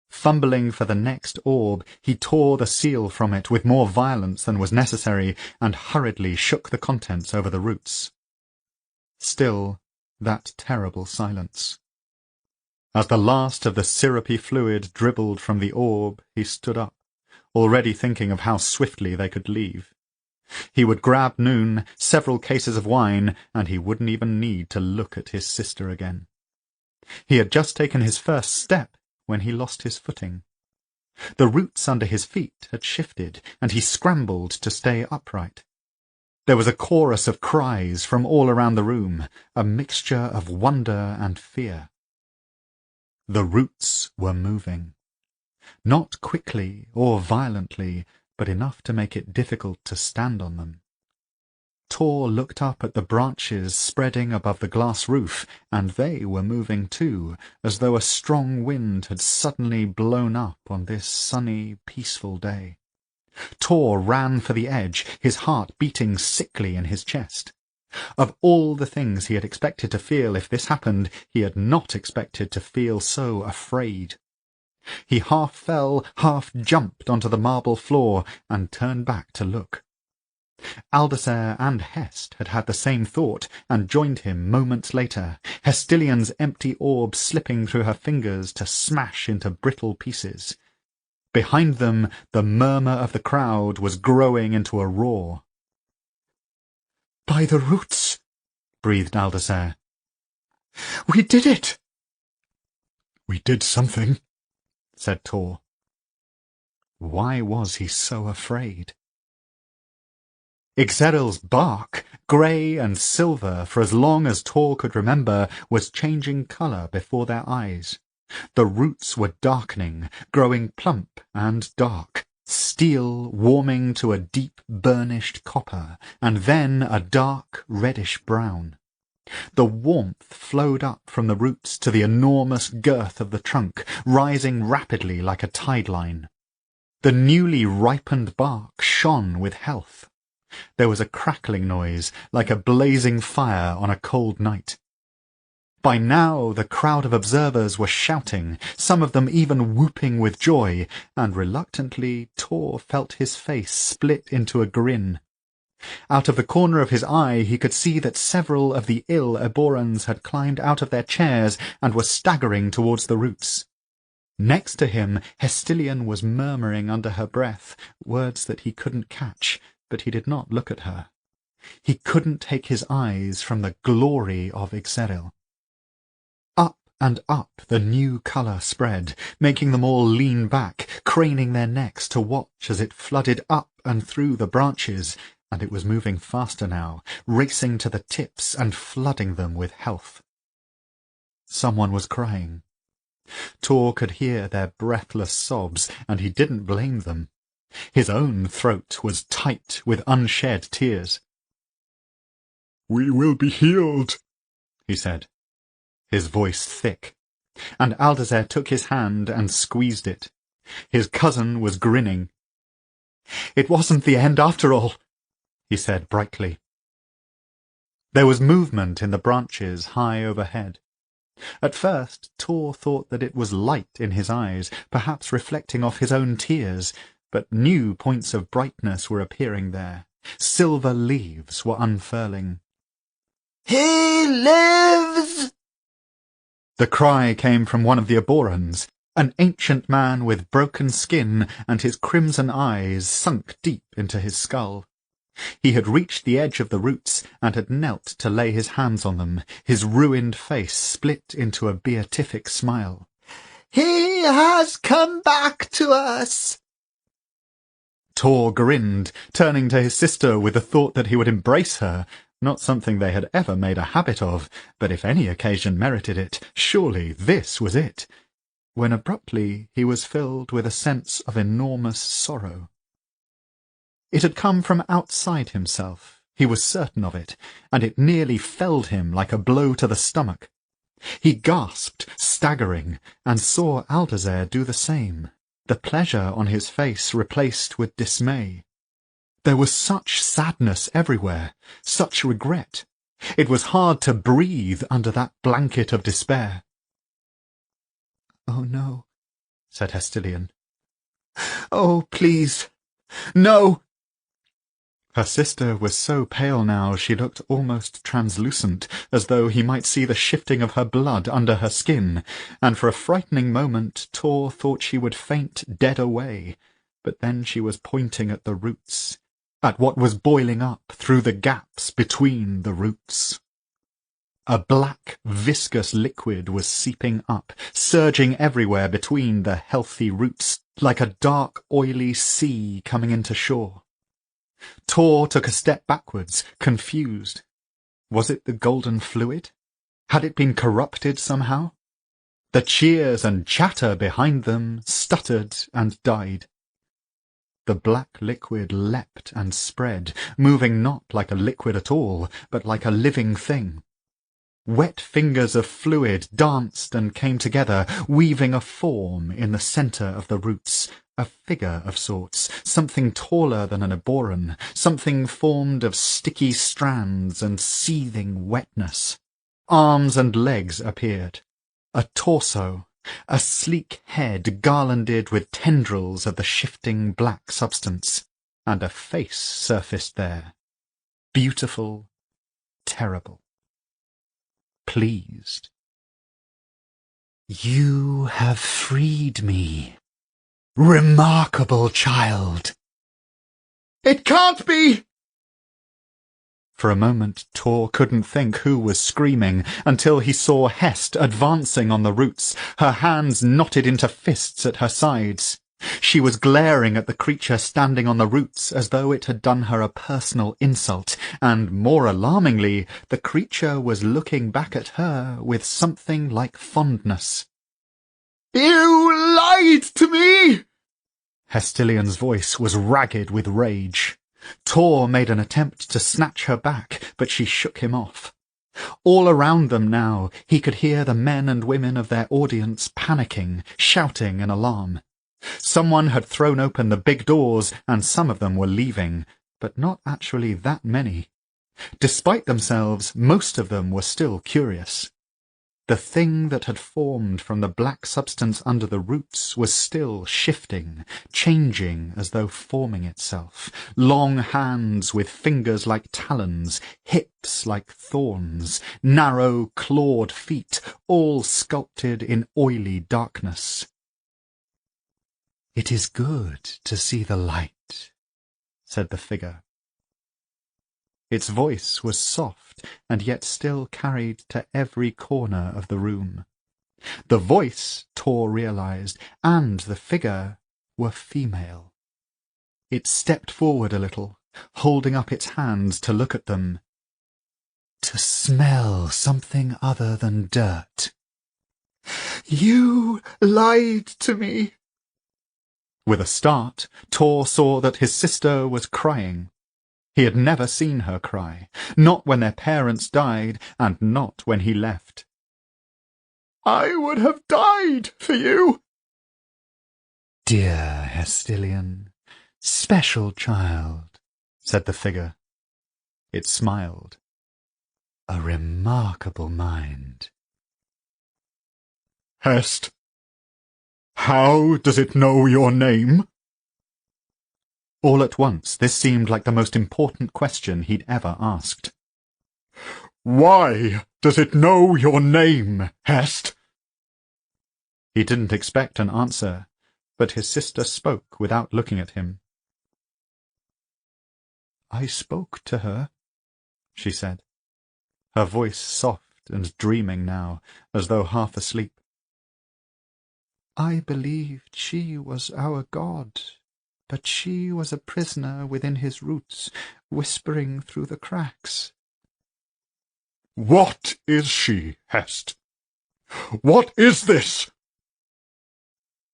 Speaker 4: Fumbling for the next orb, he tore the seal from it with more violence than was necessary, and hurriedly shook the contents over the roots. Still, that terrible silence. As the last of the syrupy fluid dribbled from the orb, he stood up, already thinking of how swiftly they could leave. He would grab Noon, several cases of wine, and he wouldn't even need to look at his sister again. He had just taken his first step when he lost his footing. The roots under his feet had shifted, and he scrambled to stay upright. There was a chorus of cries from all around the room, a mixture of wonder and fear. The roots were moving. Not quickly or violently, but enough to make it difficult to stand on them. Tor looked up at the branches spreading above the glass roof, and they were moving too, as though a strong wind had suddenly blown up on this sunny, peaceful day. Tor ran for the edge, his heart beating sickly in his chest. Of all the things he had expected to feel if this happened, he had not expected to feel so afraid. He half fell, half jumped onto the marble floor, and turned back to look. Aldazer and Hest had had the same thought, and joined him moments later, Hestilian's empty orb slipping through her fingers to smash into brittle pieces. Behind them, the murmur of the crowd was growing into a roar.
Speaker 2: "By the roots,"
Speaker 4: breathed Aldazer.
Speaker 2: "We did it!"
Speaker 1: "We did something,"
Speaker 4: said Tor. Why was he so afraid? Ixeril's bark, grey and silver for as long as Tor could remember, was changing colour before their eyes. The roots were darkening, growing plump and dark, steel warming to a deep burnished copper, and then a dark reddish brown. The warmth flowed up from the roots to the enormous girth of the trunk, rising rapidly like a tide line. The newly ripened bark shone with health. There was a crackling noise, like a blazing fire on a cold night. By now the crowd of observers were shouting, some of them even whooping with joy, and reluctantly Tor felt his face split into a grin. Out of the corner of his eye he could see that several of the ill Eborans had climbed out of their chairs and were staggering towards the roots. Next to him, Hestilian was murmuring under her breath, words that he couldn't catch, but he did not look at her. He couldn't take his eyes from the glory of Ixeril. Up and up the new colour spread, making them all lean back, craning their necks to watch as it flooded up and through the branches, and it was moving faster now, racing to the tips and flooding them with health. Someone was crying. Tor could hear their breathless sobs, and he didn't blame them. His own throat was tight with unshed tears.
Speaker 1: "We will be healed,"
Speaker 4: he said, his voice thick, and Aldazer took his hand and squeezed it. His cousin was grinning. "It wasn't the end after all," he said brightly. There was movement in the branches high overhead. At first Tor thought that it was light in his eyes, perhaps reflecting off his own tears, but new points of brightness were appearing there. Silver leaves were unfurling.
Speaker 2: "He lives!"
Speaker 4: The cry came from one of the Aborans, an ancient man with broken skin and his crimson eyes sunk deep into his skull. He had reached the edge of the roots and had knelt to lay his hands on them, his ruined face split into a beatific smile.
Speaker 2: "He has come back to us!"
Speaker 4: Tor grinned, turning to his sister with the thought that he would embrace her, not something they had ever made a habit of, but if any occasion merited it, surely this was it, when abruptly he was filled with a sense of enormous sorrow. It had come from outside himself, he was certain of it, and it nearly felled him like a blow to the stomach. He gasped, staggering, and saw Aldazer do the same, the pleasure on his face replaced with dismay. There was such sadness everywhere, such regret. It was hard to breathe under that blanket of despair.
Speaker 2: "Oh, no,"
Speaker 4: said Hestilian.
Speaker 2: "Oh, please, no!"
Speaker 4: Her sister was so pale now she looked almost translucent, as though he might see the shifting of her blood under her skin, and for a frightening moment Tor thought she would faint dead away, but then she was pointing at the roots, at what was boiling up through the gaps between the roots. A black, viscous liquid was seeping up, surging everywhere between the healthy roots, like a dark, oily sea coming into shore. Tor took a step backwards, confused. Was it the golden fluid? Had it been corrupted somehow? The cheers and chatter behind them stuttered and died. The black liquid leapt and spread, moving not like a liquid at all, but like a living thing. Wet fingers of fluid danced and came together, weaving a form in the centre of the roots, a figure of sorts, something taller than an Aboran, something formed of sticky strands and seething wetness. Arms and legs appeared, a torso, a sleek head garlanded with tendrils of the shifting black substance, and a face surfaced there, beautiful, terrible, pleased. "You have freed me, remarkable child."
Speaker 2: "It can't be!"
Speaker 4: For a moment Tor couldn't think who was screaming, until he saw Hest advancing on the roots, her hands knotted into fists at her sides. She was glaring at the creature standing on the roots as though it had done her a personal insult, and, more alarmingly, the creature was looking back at her with something like fondness.
Speaker 2: "You lied to me!"
Speaker 4: Hestilian's voice was ragged with rage. Tor made an attempt to snatch her back, but she shook him off. All around them now he could hear the men and women of their audience panicking, shouting in alarm. Someone had thrown open the big doors, and some of them were leaving, but not actually that many. Despite themselves, most of them were still curious. The thing that had formed from the black substance under the roots was still shifting, changing as though forming itself. Long hands with fingers like talons, hips like thorns, narrow clawed feet, all sculpted in oily darkness. "It is good to see the light," said the figure. Its voice was soft, and yet still carried to every corner of the room. The voice, Tor realized, and the figure were female. It stepped forward a little, holding up its hands to look at them. "To smell something other than dirt."
Speaker 2: "You lied to me."
Speaker 4: With a start, Tor saw that his sister was crying. He had never seen her cry, not when their parents died, and not when he left.
Speaker 2: "I would have died for you."
Speaker 4: "Dear Hestilian, special child," said the figure. It smiled. A remarkable mind.
Speaker 1: Hest, how does it know your name?
Speaker 4: All at once, this seemed like the most important question he'd ever asked.
Speaker 1: Why does it know your name, Hest?
Speaker 4: He didn't expect an answer, but his sister spoke without looking at him. "I spoke to her," she said, her voice soft and dreaming now, as though half asleep. "I believed she was our god, but she was a prisoner within his roots, whispering through the cracks."
Speaker 1: What is she, Hest? What is this?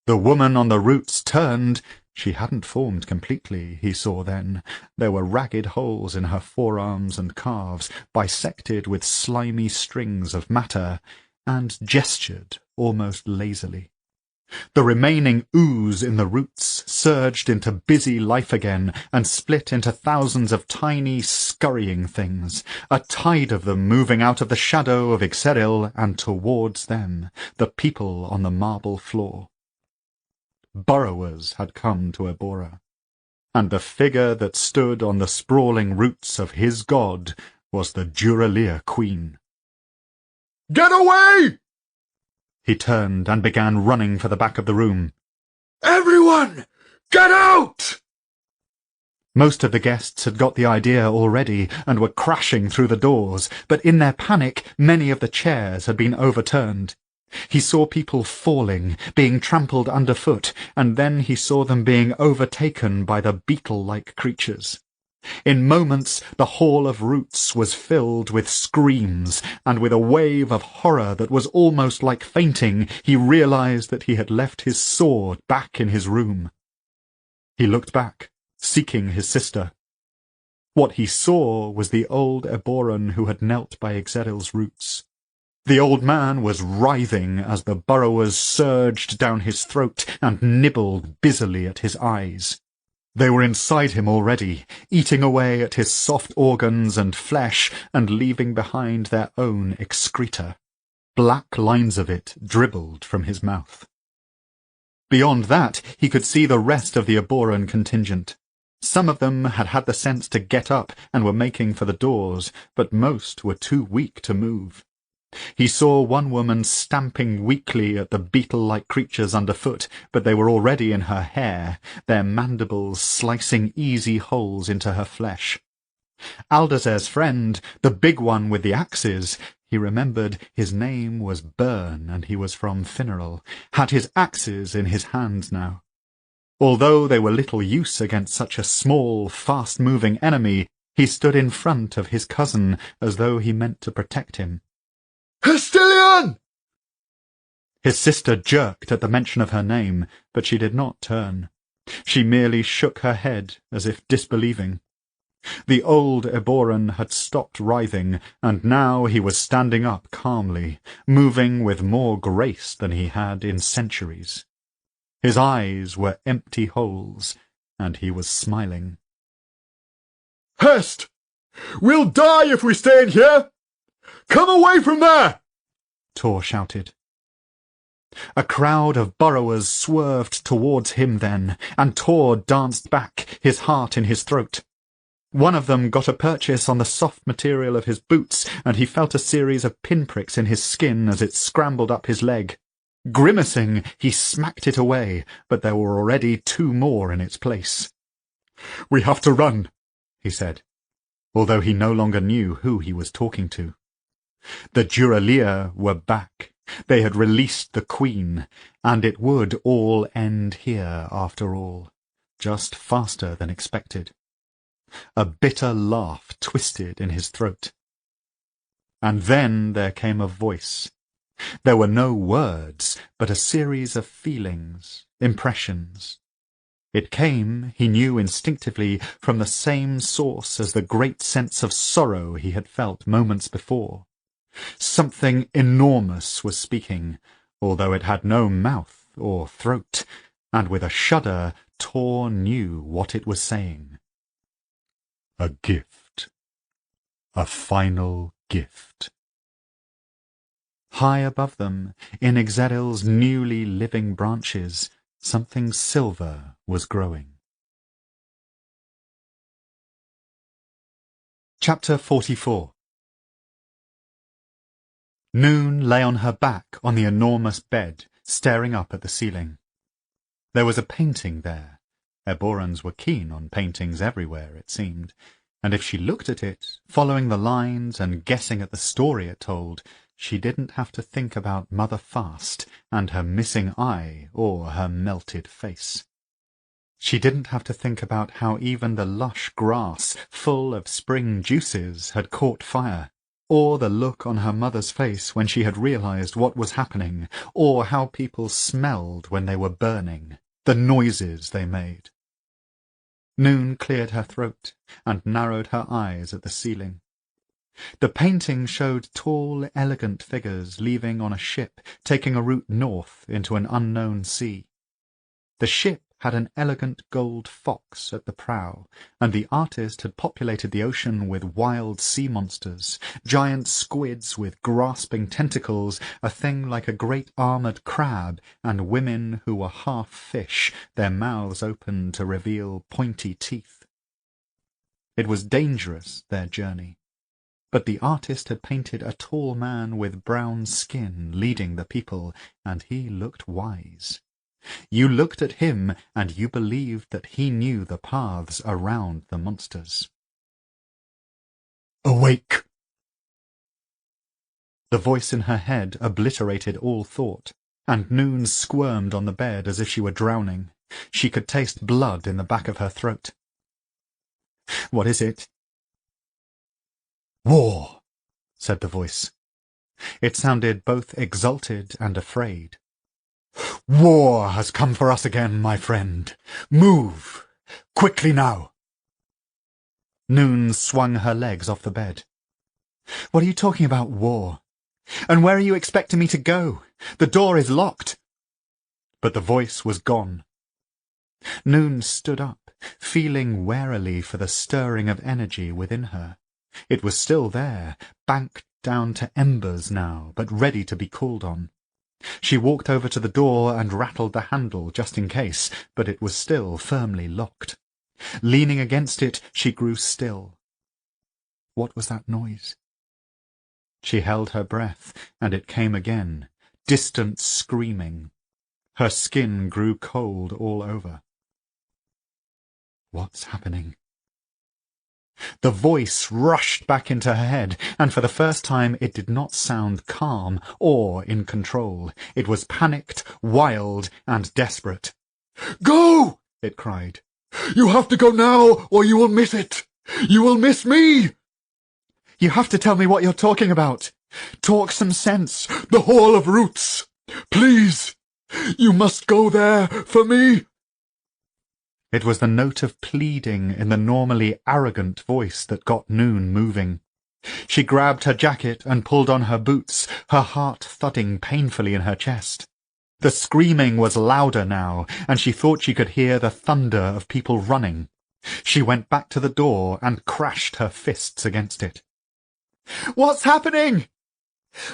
Speaker 4: The woman on the roots turned. She hadn't formed completely, he saw then. There were ragged holes in her forearms and calves, bisected with slimy strings of matter, and gestured almost lazily. The remaining ooze in the roots surged into busy life again and split into thousands of tiny, scurrying things, a tide of them moving out of the shadow of Ixeril and towards them, the people on the marble floor. Burrowers had come to Ebora, and the figure that stood on the sprawling roots of his god was the Duralia queen.
Speaker 1: Get away!
Speaker 4: He turned and began running for the back of the room.
Speaker 1: Everyone, get out!
Speaker 4: Most of the guests had got the idea already and were crashing through the doors, but in their panic many of the chairs had been overturned. He saw people falling, being trampled underfoot, and then he saw them being overtaken by the beetle-like creatures. In moments the Hall of Roots was filled with screams, and with a wave of horror that was almost like fainting, he realized that he had left his sword back in his room. He looked back, seeking his sister. What he saw was the old Eboran who had knelt by Ixeril's roots. The old man was writhing as the burrowers surged down his throat and nibbled busily at his eyes. They were inside him already, eating away at his soft organs and flesh and leaving behind their own excreta. Black lines of it dribbled from his mouth. Beyond that, he could see the rest of the Eboran contingent. Some of them had had the sense to get up and were making for the doors, but most were too weak to move. He saw one woman stamping weakly at the beetle-like creatures underfoot, but they were already in her hair, their mandibles slicing easy holes into her flesh. Aldazer's friend, the big one with the axes, he remembered his name was Byrne and he was from Finneral, had his axes in his hands now. Although they were little use against such a small, fast-moving enemy, he stood in front of his cousin as though he meant to protect him.
Speaker 1: Hestilion!
Speaker 4: His sister jerked at the mention of her name, but she did not turn. She merely shook her head as if disbelieving. The old Eboran had stopped writhing, and now he was standing up calmly, moving with more grace than he had in centuries. His eyes were empty holes, and he was smiling.
Speaker 1: Hest! We'll die if we stay in here! Come away from there!
Speaker 4: Tor shouted. A crowd of burrowers swerved towards him then, and Tor danced back, his heart in his throat. One of them got a purchase on the soft material of his boots, and he felt a series of pinpricks in his skin as it scrambled up his leg. Grimacing, he smacked it away, but there were already 2 more in its place.
Speaker 1: We have to run,
Speaker 4: he said, although he no longer knew who he was talking to. The Duralia were back. They had released the Queen, and it would all end here after all, just faster than expected. A bitter laugh twisted in his throat. And then there came a voice. There were no words, but a series of feelings, impressions. It came, he knew instinctively, from the same source as the great sense of sorrow he had felt moments before. Something enormous was speaking, although it had no mouth or throat, and with a shudder Tor knew what it was saying.
Speaker 1: A gift. A final
Speaker 4: gift. High above them, in Ixeril's newly living branches, something silver was growing. Chapter 44. Noon lay on her back on the enormous bed, staring up at the ceiling. There was a painting there. Eborans were keen on paintings everywhere, it seemed, and if she looked at it, following the lines and guessing at the story it told, she didn't have to think about Mother Fast and her missing eye or her melted face. She didn't have to think about how even the lush grass, full of spring juices, had caught fire, or the look on her mother's face when she had realized what was happening, or how people smelled when they were burning, the noises they made. Noon cleared her throat and narrowed her eyes at the ceiling. The painting showed tall, elegant figures leaving on a ship, taking a route north into an unknown sea. The ship had an elegant gold fox at the prow, and the artist had populated the ocean with wild sea monsters, giant squids with grasping tentacles, a thing like a great armoured crab, and women who were half fish, their mouths open to reveal pointy teeth. It was dangerous, their journey, but the artist had painted a tall man with brown skin leading the people, and he looked wise. You looked at him, and you believed that he knew the paths around the monsters. "Awake!" The voice in her head obliterated all thought, and Noon squirmed on the bed as if she were drowning. She could taste blood in the back of her throat. "What is it?" "War," said the voice. It sounded both exalted and afraid. "War has come for us again, my friend. Move! Quickly now!" Noon swung her legs off the bed. "What are you talking about, war? And where are you expecting me to go? The door is locked." But the voice was gone. Noon stood up, feeling warily for the stirring of energy within her. It was still there, banked down to embers now, but ready to be called on. She walked over to the door and rattled the handle just in case, but it was still firmly locked. Leaning against it, she grew still. What was that noise? She held her breath, and it came again, distant screaming. Her skin grew cold all over. What's happening? The voice rushed back into her head, and for the first time it did not sound calm or in control. It was panicked, wild, and desperate. "Go!" it cried. "You have to go now, or you will miss it! You will miss me!" "You have to tell me what you're talking about. Talk some sense." "The Hall of Roots! Please! You must go there for me!" It was the note of pleading in the normally arrogant voice that got Noon moving. She grabbed her jacket and pulled on her boots, her heart thudding painfully in her chest. The screaming was louder now, and she thought she could hear the thunder of people running. She went back to the door and crashed her fists against it. "What's happening?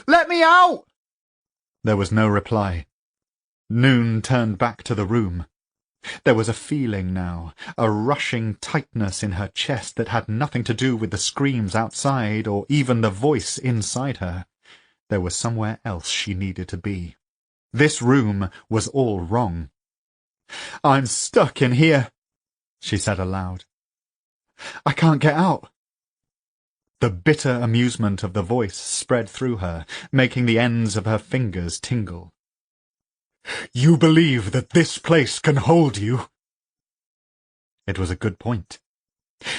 Speaker 4: Let me out!" There was no reply. Noon turned back to the room. There was a feeling now, a rushing tightness in her chest that had nothing to do with the screams outside or even the voice inside her. There was somewhere else she needed to be. This room was all wrong. "I'm stuck in here," she said aloud. "I can't get out." The bitter amusement of the voice spread through her, making the ends of her fingers tingle. "You believe that this place can hold you?" It was a good point.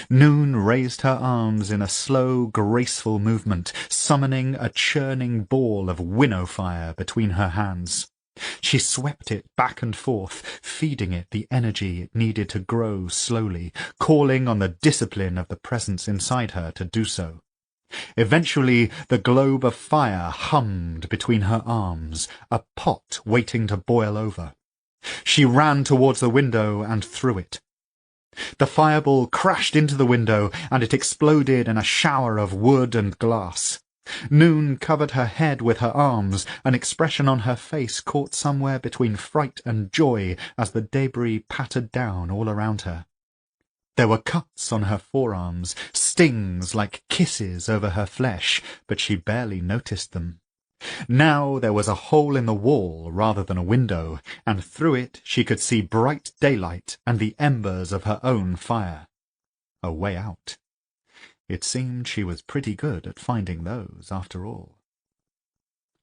Speaker 4: Noon raised her arms in a slow, graceful movement, summoning a churning ball of winnow fire between her hands. She swept it back and forth, feeding it the energy it needed to grow slowly, calling on the discipline of the presence inside her to do so. Eventually the globe of fire hummed between her arms, a pot waiting to boil over. She ran towards the window and threw it. The fireball crashed into the window, and it exploded in a shower of wood and glass. Noon covered her head with her arms, an expression on her face caught somewhere between fright and joy as the debris pattered down all around her. There were cuts on her forearms, stings like kisses over her flesh, but she barely noticed them. Now there was a hole in the wall rather than a window, and through it she could see bright daylight and the embers of her own fire. A way out. It seemed she was pretty good at finding those, after all.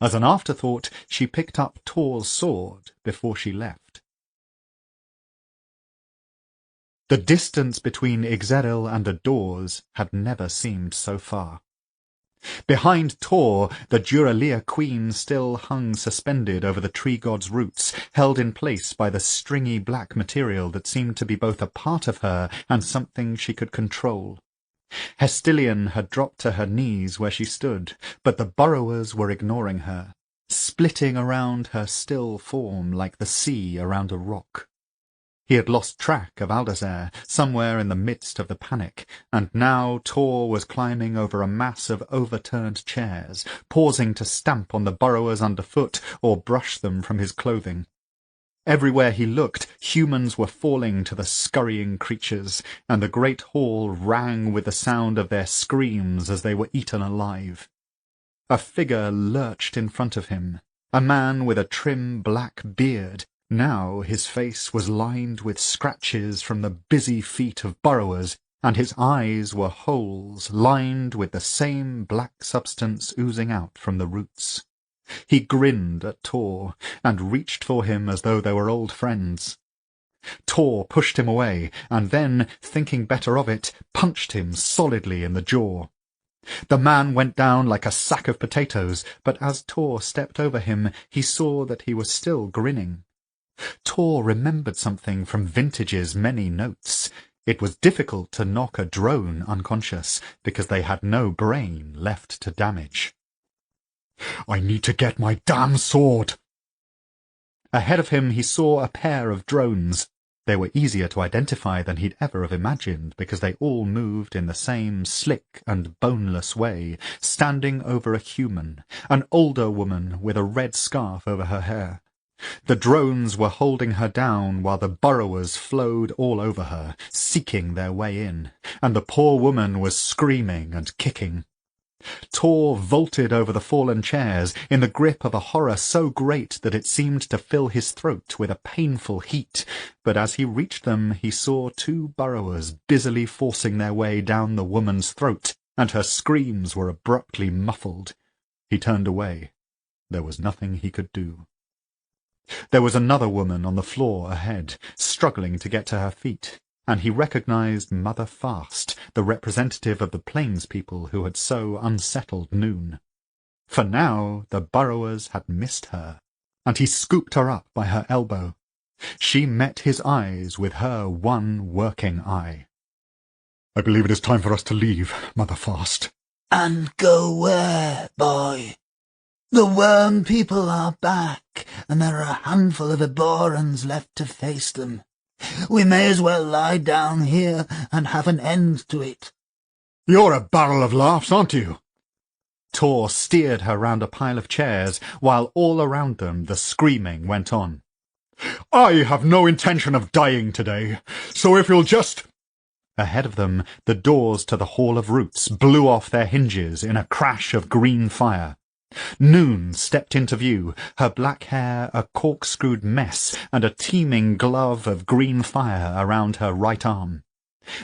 Speaker 4: As an afterthought, she picked up Tor's sword before she left. The distance between Ixeril and the doors had never seemed so far. Behind Tor, the Duralia queen still hung suspended over the tree god's roots, held in place by the stringy black material that seemed to be both a part of her and something she could control. Hestilian had dropped to her knees where she stood, but the burrowers were ignoring her, splitting around her still form like the sea around a rock. He had lost track of Aldazer, somewhere in the midst of the panic, and now Tor was climbing over a mass of overturned chairs, pausing to stamp on the burrowers underfoot or brush them from his clothing. Everywhere he looked, humans were falling to the scurrying creatures, and the great hall rang with the sound of their screams as they were eaten alive. A figure lurched in front of him, a man with a trim black beard. Now his face was lined with scratches from the busy feet of burrowers, and his eyes were holes lined with the same black substance oozing out from the roots. He grinned at Tor, and reached for him as though they were old friends. Tor pushed him away, and then, thinking better of it, punched him solidly in the jaw. The man went down like a sack of potatoes, but as Tor stepped over him, he saw that he was still grinning. Tor remembered something from Vintage's many notes. It was difficult to knock a drone unconscious, because they had no brain left to damage. "I need to get my damn sword!" Ahead of him he saw a pair of drones. They were easier to identify than he'd ever have imagined, because they all moved in the same slick and boneless way, standing over a human, an older woman with a red scarf over her hair. The drones were holding her down while the burrowers flowed all over her, seeking their way in, and the poor woman was screaming and kicking. Tor vaulted over the fallen chairs, in the grip of a horror so great that it seemed to fill his throat with a painful heat, but as he reached them he saw two burrowers busily forcing their way down the woman's throat, and her screams were abruptly muffled. He turned away. There was nothing he could do. There was another woman on the floor ahead, struggling to get to her feet, and he recognized Mother Fast, the representative of the plains people who had so unsettled Noon. For now the burrowers had missed her, and he scooped her up by her elbow. She met his eyes with her one working eye. "I believe it is time for us to leave, Mother Fast."
Speaker 2: "And go where, boy? The worm people are back, and there are a handful of Eborans left to face them. We may as well lie down here and have an end to it."
Speaker 1: "You're a barrel of laughs, aren't you?"
Speaker 4: Tor steered her round a pile of chairs, while all around them the screaming went on.
Speaker 1: "I have no intention of dying today, so if you'll just—"
Speaker 4: Ahead of them, the doors to the Hall of Roots blew off their hinges in a crash of green fire. Noon stepped into view, her black hair a corkscrewed mess and a teeming glove of green fire around her right arm.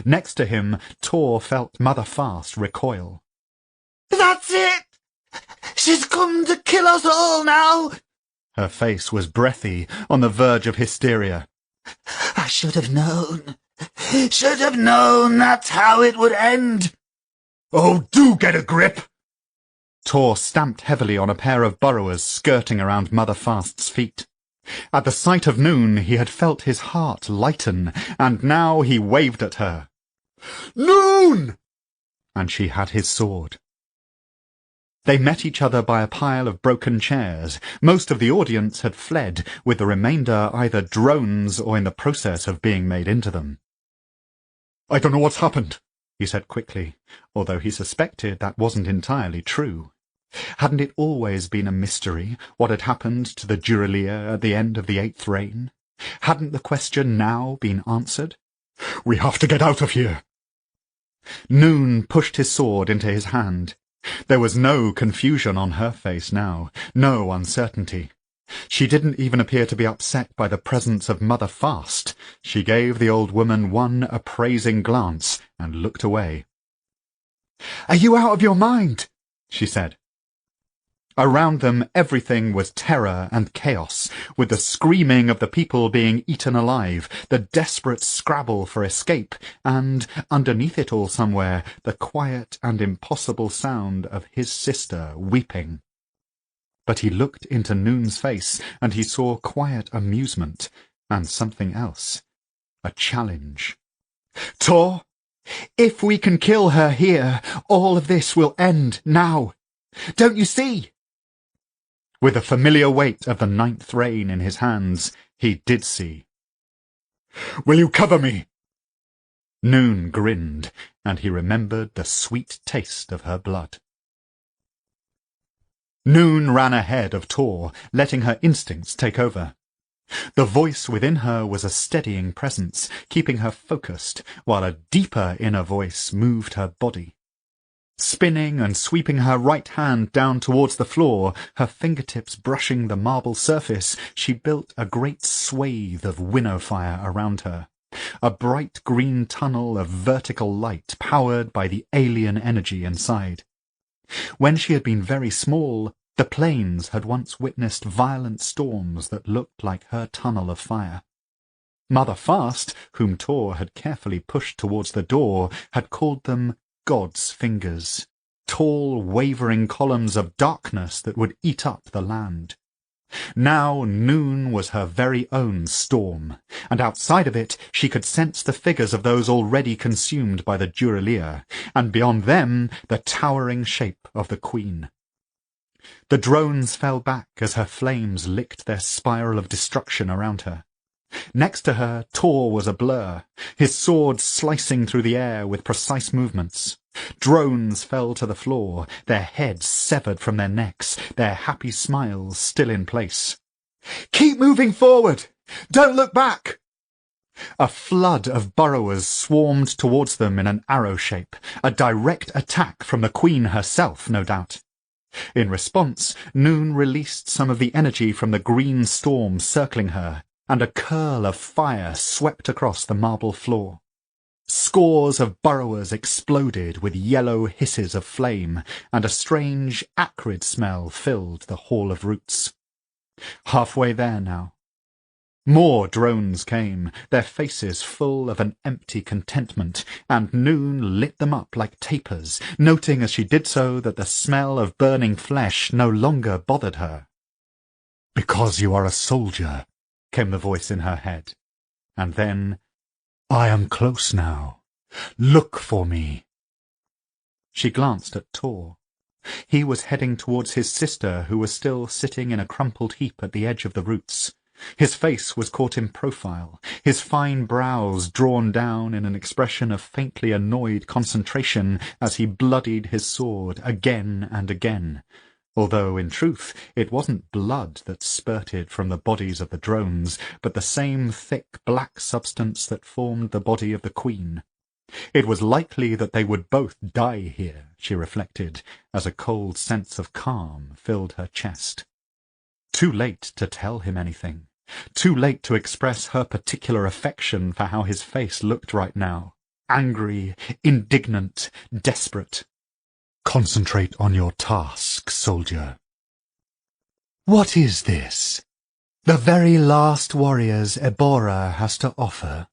Speaker 4: Next to him, Tor felt Mother Fast recoil.
Speaker 2: "That's it! She's come to kill us all now!"
Speaker 4: Her face was breathy, on the verge of hysteria.
Speaker 2: "I should have known. Should have known that's how it would end."
Speaker 1: "Oh, do get a grip!"
Speaker 4: Tor stamped heavily on a pair of burrowers skirting around Mother Fast's feet. At the sight of Noon he had felt his heart lighten, and now he waved at her.
Speaker 1: "Noon!"
Speaker 4: And she had his sword. They met each other by a pile of broken chairs. Most of the audience had fled, with the remainder either drones or in the process of being made into them.
Speaker 1: "I don't know what's happened,"
Speaker 4: he said quickly, although he suspected that wasn't entirely true. Hadn't it always been a mystery what had happened to the Duralia at the end of the 8th reign? Hadn't the question now been answered?
Speaker 1: "We have to get out of here."
Speaker 4: Noon pushed his sword into his hand. There was no confusion on her face now, no uncertainty. She didn't even appear to be upset by the presence of Mother Fast. She gave the old woman one appraising glance and looked away. "Are you out of your mind?" she said. Around them everything was terror and chaos, with the screaming of the people being eaten alive, the desperate scrabble for escape, and, underneath it all somewhere, the quiet and impossible sound of his sister weeping. But he looked into Noon's face, and he saw quiet amusement, and something else, a challenge. "Tor, if we can kill her here, all of this will end now. Don't you see?" With the familiar weight of the 9th reign in his hands, he did see.
Speaker 1: "Will you cover me?"
Speaker 4: Noon grinned, and he remembered the sweet taste of her blood. Noon ran ahead of Tor, letting her instincts take over. The voice within her was a steadying presence, keeping her focused, while a deeper inner voice moved her body. Spinning and sweeping her right hand down towards the floor, her fingertips brushing the marble surface, she built a great swathe of winnow fire around her, a bright green tunnel of vertical light powered by the alien energy inside. When she had been very small, the plains had once witnessed violent storms that looked like her tunnel of fire. Mother Fast, whom Tor had carefully pushed towards the door, had called them God's fingers, tall, wavering columns of darkness that would eat up the land. Now Noon was her very own storm, and outside of it she could sense the figures of those already consumed by the Duralia, and beyond them the towering shape of the Queen. The drones fell back as her flames licked their spiral of destruction around her. Next to her, Tor was a blur, his sword slicing through the air with precise movements. Drones fell to the floor, their heads severed from their necks, their happy smiles still in place. "Keep moving forward! Don't look back!" A flood of burrowers swarmed towards them in an arrow shape, a direct attack from the Queen herself, no doubt. In response, Noon released some of the energy from the green storm circling her, and a curl of fire swept across the marble floor. Scores of burrowers exploded with yellow hisses of flame, and a strange, acrid smell filled the Hall of Roots. Halfway there now. More drones came, their faces full of an empty contentment, and Noon lit them up like tapers, noting as she did so that the smell of burning flesh no longer bothered her.
Speaker 1: "Because you are a soldier,"
Speaker 4: came the voice in her head. And then,
Speaker 1: "I am close now. Look for me."
Speaker 4: She glanced at Tor. He was heading towards his sister, who was still sitting in a crumpled heap at the edge of the roots. His face was caught in profile, his fine brows drawn down in an expression of faintly annoyed concentration as he bloodied his sword again and again, although, in truth, it wasn't blood that spurted from the bodies of the drones, but the same thick black substance that formed the body of the Queen. It was likely that they would both die here, she reflected, as a cold sense of calm filled her chest. Too late to tell him anything. Too late to express her particular affection for how his face looked right now. Angry, indignant, desperate.
Speaker 1: "Concentrate on your task, soldier."
Speaker 2: What is this? The very last warriors Ebora has to offer.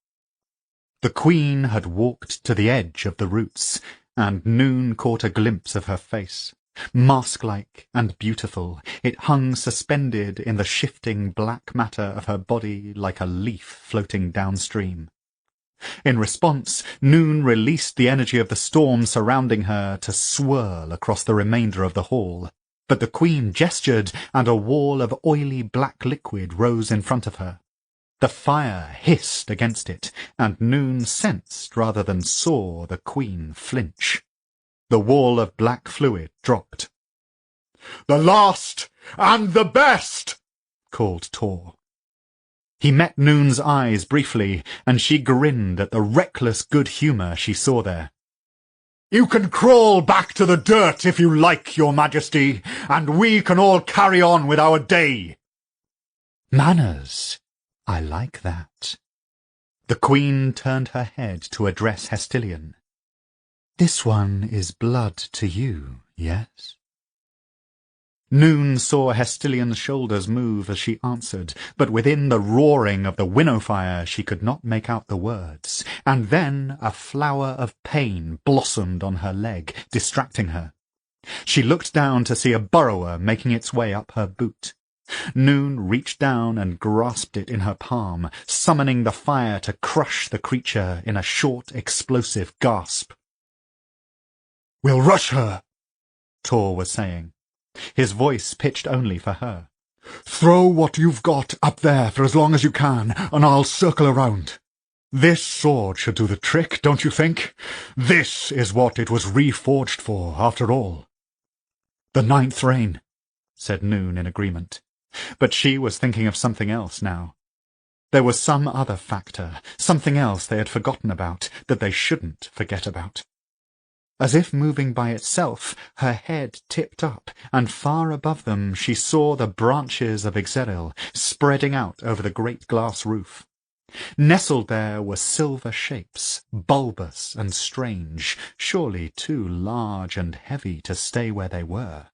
Speaker 4: The Queen had walked to the edge of the roots, and Noon caught a glimpse of her face. Mask-like and beautiful, it hung suspended in the shifting black matter of her body like a leaf floating downstream. In response, Noon released the energy of the storm surrounding her to swirl across the remainder of the hall. But the Queen gestured, and a wall of oily black liquid rose in front of her. The fire hissed against it, and Noon sensed rather than saw the Queen flinch. The wall of black fluid dropped.
Speaker 1: "The last and the best!"
Speaker 4: called Tor. He met Noon's eyes briefly, and she grinned at the reckless good humour she saw there.
Speaker 1: "You can crawl back to the dirt if you like, your majesty, and we can all carry on with our day."
Speaker 4: Manners. I like that. The Queen turned her head to address Hestilian. This one is blood to you, yes? Noon saw Hestilian's shoulders move as she answered, but within the roaring of the winnow fire she could not make out the words, and then a flower of pain blossomed on her leg, distracting her. She looked down to see a burrower making its way up her boot. Noon reached down and grasped it in her palm, summoning the fire to crush the creature in a short, explosive gasp.
Speaker 1: "We'll rush her,"
Speaker 4: Tor was saying, his voice pitched only for her.
Speaker 1: "Throw what you've got up there for as long as you can, and I'll circle around. This sword should do the trick, don't you think? This is what it was reforged for, after all."
Speaker 4: "The 9th reign," said Noon in agreement. But she was thinking of something else now. There was some other factor, something else they had forgotten about, that they shouldn't forget about. As if moving by itself, her head tipped up, and far above them she saw the branches of Ixeril spreading out over the great glass roof. Nestled there were silver shapes, bulbous and strange, surely too large and heavy to stay where they were.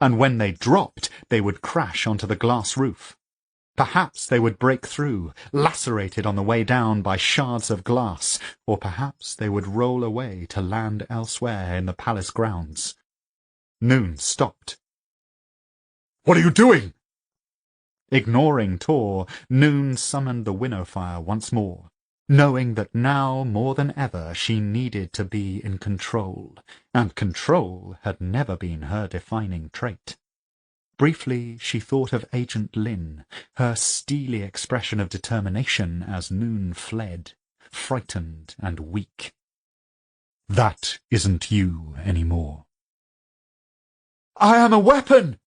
Speaker 4: And when they dropped, they would crash onto the glass roof. Perhaps they would break through, lacerated on the way down by shards of glass, or perhaps they would roll away to land elsewhere in the palace grounds. Noon stopped.
Speaker 1: "What are you doing?"
Speaker 4: Ignoring Tor, Noon summoned the winnow fire once more, knowing that now more than ever she needed to be in control, and control had never been her defining trait. Briefly she thought of Agent Lin, her steely expression of determination as Noon fled, frightened and weak.
Speaker 1: "That isn't you anymore."
Speaker 2: "I am a weapon!"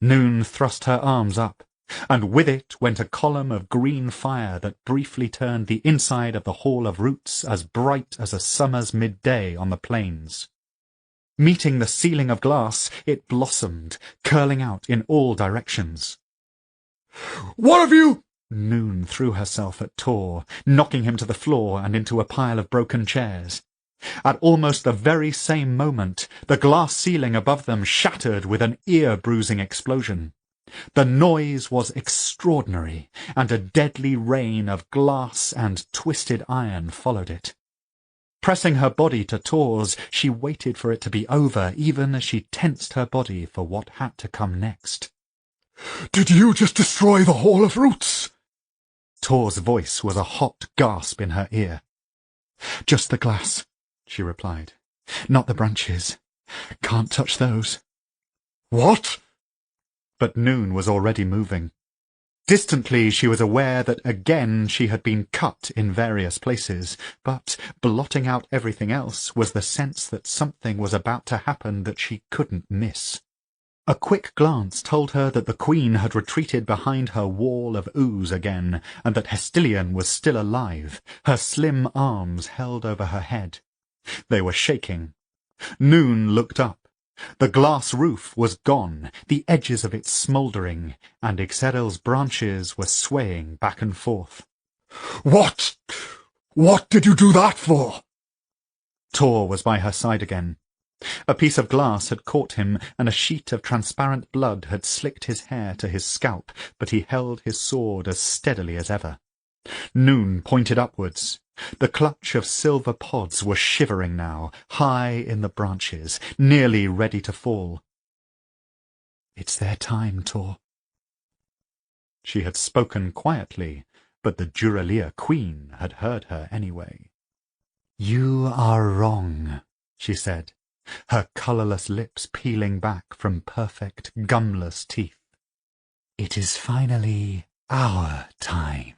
Speaker 4: Noon thrust her arms up, and with it went a column of green fire that briefly turned the inside of the Hall of Roots as bright as a summer's midday on the plains. Meeting the ceiling of glass, it blossomed, curling out in all directions.
Speaker 1: "What have you—"
Speaker 4: Noon threw herself at Tor, knocking him to the floor and into a pile of broken chairs. At almost the very same moment, the glass ceiling above them shattered with an ear-bruising explosion. The noise was extraordinary, and a deadly rain of glass and twisted iron followed it. Pressing her body to Tor's, she waited for it to be over, even as she tensed her body for what had to come next.
Speaker 1: "Did you just destroy the Hall of Roots?"
Speaker 4: Tor's voice was a hot gasp in her ear. "Just the glass," she replied. "Not the branches. Can't touch those."
Speaker 1: "What?"
Speaker 4: But Noon was already moving. Distantly she was aware that again she had been cut in various places, but blotting out everything else was the sense that something was about to happen that she couldn't miss. A quick glance told her that the Queen had retreated behind her wall of ooze again, and that Hestilian was still alive, her slim arms held over her head. They were shaking. Noon looked up. The glass roof was gone, the edges of it smouldering, and Ixeril's branches were swaying back and forth.
Speaker 1: What did you do that for?"
Speaker 4: Tor was by her side again. A piece of glass had caught him, and a sheet of transparent blood had slicked his hair to his scalp, but he held his sword as steadily as ever. Noon pointed upwards. The clutch of silver pods were shivering now, high in the branches, nearly ready to fall. "It's their time, Tor." She had spoken quietly, but the Duralia Queen had heard her anyway. "You are wrong," she said, her colourless lips peeling back from perfect, gumless teeth. "It is finally our time."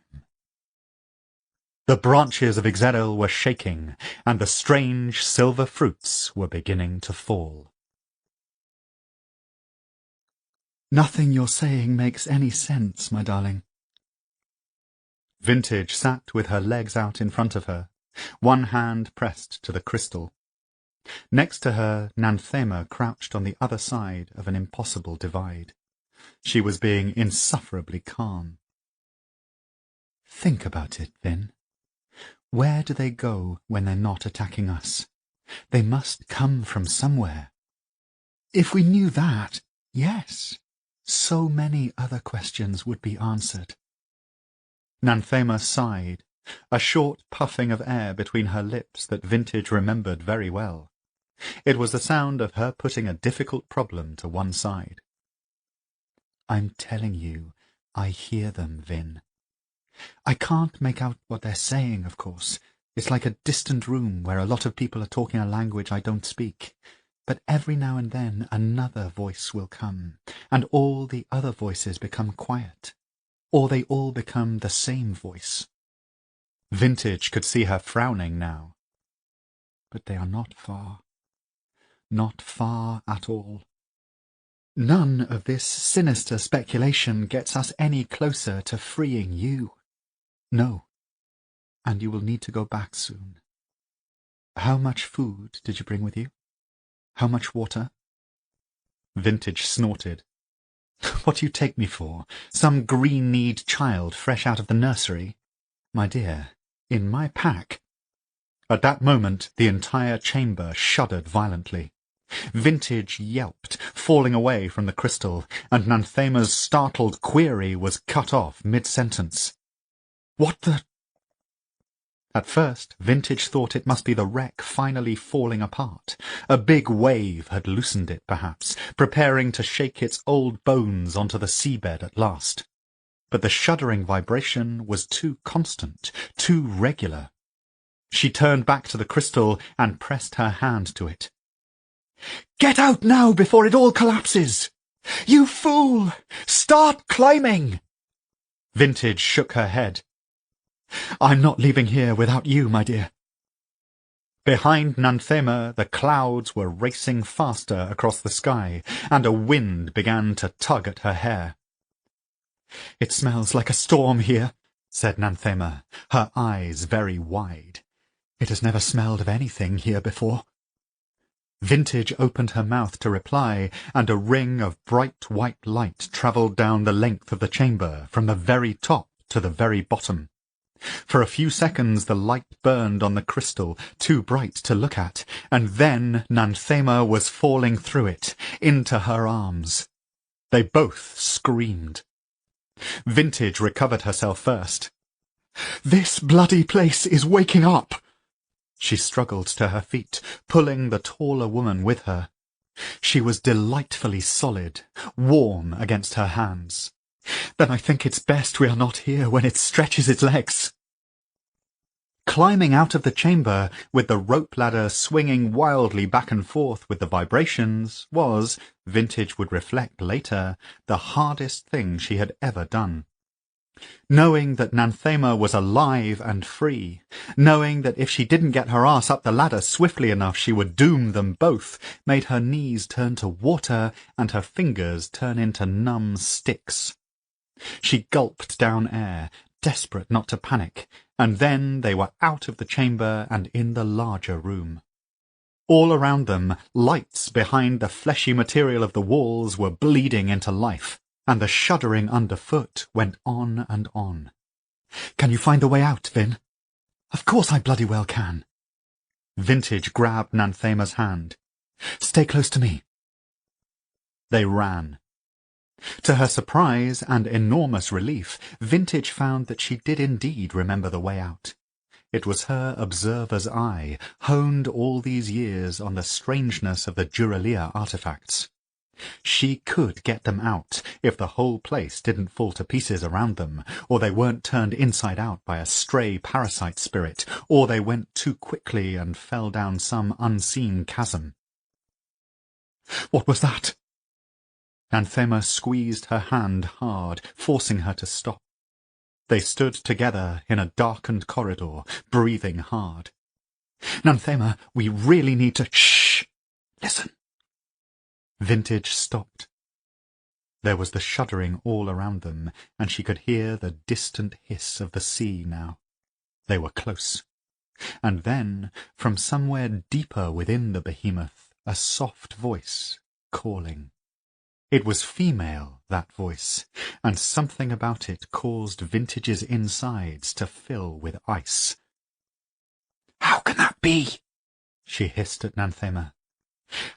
Speaker 4: The branches of Ixeril were shaking, and the strange silver fruits were beginning to fall. Nothing you're saying makes any sense, my darling.
Speaker 1: Vintage sat with her legs out in front of her, one hand pressed to the crystal. Next to her, Nanthema crouched on the other side of an impossible divide. She was being insufferably calm.
Speaker 4: Think about it, Vin. Where do they go when they're not attacking us? They must come from somewhere. If we knew that, yes, so many other questions would be answered.
Speaker 1: Nanthema sighed, a short puffing of air between her lips that Vintage remembered very well. It was the sound of her putting a difficult problem to one side.
Speaker 4: I'm telling you, I hear them, Vin. I can't make out what they're saying, of course. It's like a distant room where a lot of people are talking a language I don't speak. But every now and then another voice will come, and all the other voices become quiet. Or they all become the same voice.
Speaker 1: Vintage could see her frowning now.
Speaker 4: But they are not far. Not far at all. None of this sinister speculation gets us any closer to freeing you. No. And you will need to go back soon. How much food did you bring with you? How much water?
Speaker 1: Vintage snorted.
Speaker 4: What do you take me for? Some green-kneed child fresh out of the nursery? My dear, in my pack.
Speaker 1: At that moment the entire chamber shuddered violently. Vintage yelped, falling away from the crystal, and Nanthema's startled query was cut off mid-sentence.
Speaker 4: What the—
Speaker 1: At first, Vintage thought it must be the wreck finally falling apart. A big wave had loosened it, perhaps, preparing to shake its old bones onto the seabed at last. But the shuddering vibration was too constant, too regular. She turned back to the crystal and pressed her hand to it.
Speaker 4: "Get out now before it all collapses! You fool! Start climbing!"
Speaker 1: Vintage shook her head.
Speaker 4: "I'm not leaving here without you, my dear."
Speaker 1: Behind Nanthema, the clouds were racing faster across the sky, and a wind began to tug at her hair.
Speaker 4: "It smells like a storm here,"
Speaker 1: said Nanthema, her eyes very wide.
Speaker 4: "It has never smelled of anything here before."
Speaker 1: Vintage opened her mouth to reply, and a ring of bright white light travelled down the length of the chamber, from the very top to the very bottom. For a few seconds the light burned on the crystal, too bright to look at, and then Nanthema was falling through it, into her arms. They both screamed. Vintage recovered herself first.
Speaker 4: "This bloody place is waking up!"
Speaker 1: She struggled to her feet, pulling the taller woman with her. She was delightfully solid, warm against her hands.
Speaker 4: "Then I think it's best we are not here when it stretches its legs."
Speaker 1: Climbing out of the chamber, with the rope ladder swinging wildly back and forth with the vibrations, was, Vintage would reflect later, the hardest thing she had ever done. Knowing that Nanthema was alive and free, knowing that if she didn't get her ass up the ladder swiftly enough she would doom them both, made her knees turn to water and her fingers turn into numb sticks. She gulped down air, desperate not to panic, and then they were out of the chamber and in the larger room. All around them, lights behind the fleshy material of the walls were bleeding into life, and the shuddering underfoot went on and on.
Speaker 4: "Can you find the way out, Vin?" "Of course I bloody well can."
Speaker 1: Vintage grabbed Nanthema's hand.
Speaker 4: "Stay close to me."
Speaker 1: They ran. To her surprise and enormous relief, Vintage found that she did indeed remember the way out. It was her observer's eye, honed all these years on the strangeness of the Duralia artifacts. She could get them out, if the whole place didn't fall to pieces around them, or they weren't turned inside out by a stray parasite spirit, or they went too quickly and fell down some unseen chasm.
Speaker 4: "What was that?"
Speaker 1: Nanthema squeezed her hand hard, forcing her to stop. They stood together in a darkened corridor, breathing hard.
Speaker 4: "Nanthema, we really need to— Shh! Listen."
Speaker 1: Vintage stopped.
Speaker 4: There was the shuddering all around them, and she could hear the distant hiss of the sea now. They were close. And then, from somewhere deeper within the behemoth, a soft voice calling. It was female, that voice, and something about it caused Vintage's insides to fill with ice.
Speaker 3: "How can that be?"
Speaker 4: she hissed at Nanthema.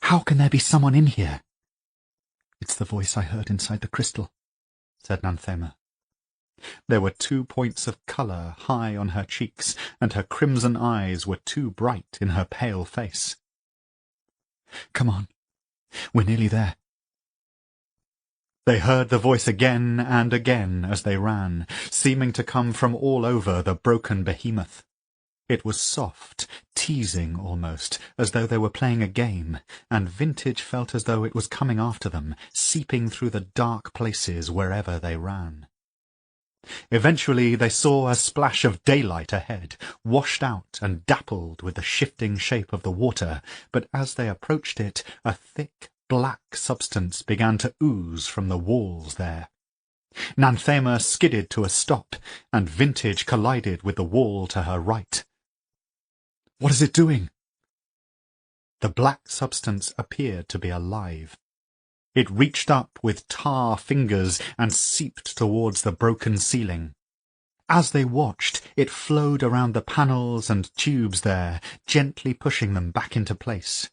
Speaker 4: "How can there be someone in here?" "It's the voice I heard inside the crystal," said Nanthema. There were 2 points of colour high on her cheeks, and her crimson eyes were too bright in her pale face. "Come on, we're nearly there." They heard the voice again and again as they ran, seeming to come from all over the broken behemoth. It was soft, teasing almost, as though they were playing a game, and Vintage felt as though it was coming after them, seeping through the dark places wherever they ran. Eventually they saw a splash of daylight ahead, washed out and dappled with the shifting shape of the water, but as they approached it, a thick, black substance began to ooze from the walls there. Nanthema skidded to a stop, and Vintage collided with the wall to her right. "What is it doing?" The black substance appeared to be alive. It reached up with tar fingers and seeped towards the broken ceiling. As they watched, it flowed around the panels and tubes there, gently pushing them back into place.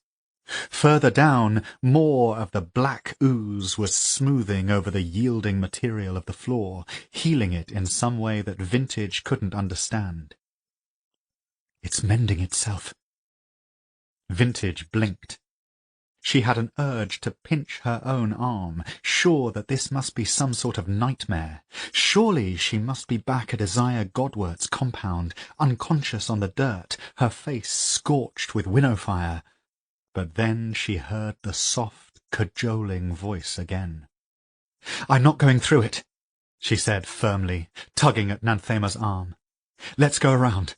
Speaker 4: Further down, more of the black ooze was smoothing over the yielding material of the floor, healing it in some way that Vintage couldn't understand. "It's mending itself." Vintage blinked. She had an urge to pinch her own arm, sure that this must be some sort of nightmare. Surely she must be back at Isaiah Godwert's compound, unconscious on the dirt, her face scorched with winnow fire. But then she heard the soft, cajoling voice again. "I'm not going through it," she said firmly, tugging at Nanthema's arm. "Let's go around."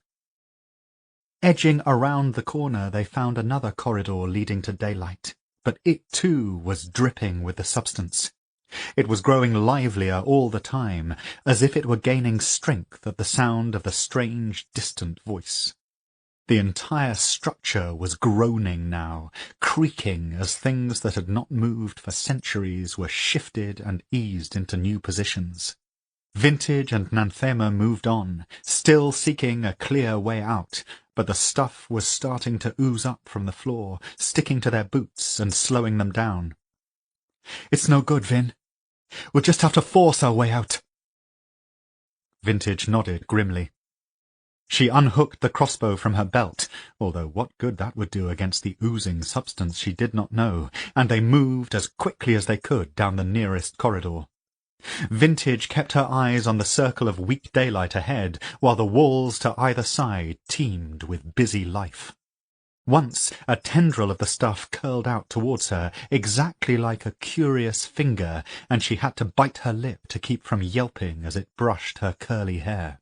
Speaker 4: Edging around the corner, they found another corridor leading to daylight, but it too was dripping with the substance. It was growing livelier all the time, as if it were gaining strength at the sound of the strange, distant voice. The entire structure was groaning now, creaking as things that had not moved for centuries were shifted and eased into new positions. Vintage and Nanthema moved on, still seeking a clear way out, but the stuff was starting to ooze up from the floor, sticking to their boots and slowing them down. "It's no good, Vin. We'll just have to force our way out." Vintage nodded grimly. She unhooked the crossbow from her belt, although what good that would do against the oozing substance she did not know, and they moved as quickly as they could down the nearest corridor. Vintage kept her eyes on the circle of weak daylight ahead, while the walls to either side teemed with busy life. Once a tendril of the stuff curled out towards her, exactly like a curious finger, and she had to bite her lip to keep from yelping as it brushed her curly hair.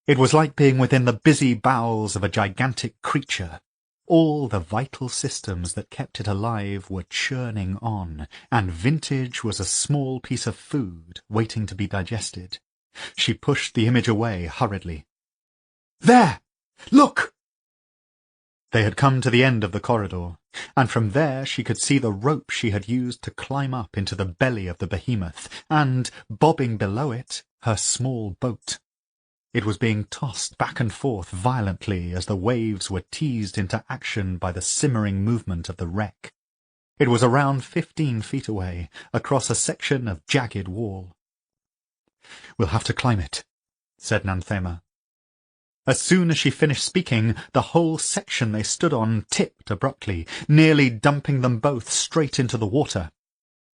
Speaker 4: It was like being within the busy bowels of a gigantic creature. All the vital systems that kept it alive were churning on, and Vintage was a small piece of food waiting to be digested. She pushed the image away hurriedly. "There! Look!" They had come to the end of the corridor, and from there she could see the rope she had used to climb up into the belly of the behemoth, and, bobbing below it, her small boat. It was being tossed back and forth violently as the waves were teased into action by the simmering movement of the wreck. It was around 15 feet away, across a section of jagged wall. "We'll have to climb it," said Nanthema. As soon as she finished speaking, the whole section they stood on tipped abruptly, nearly dumping them both straight into the water.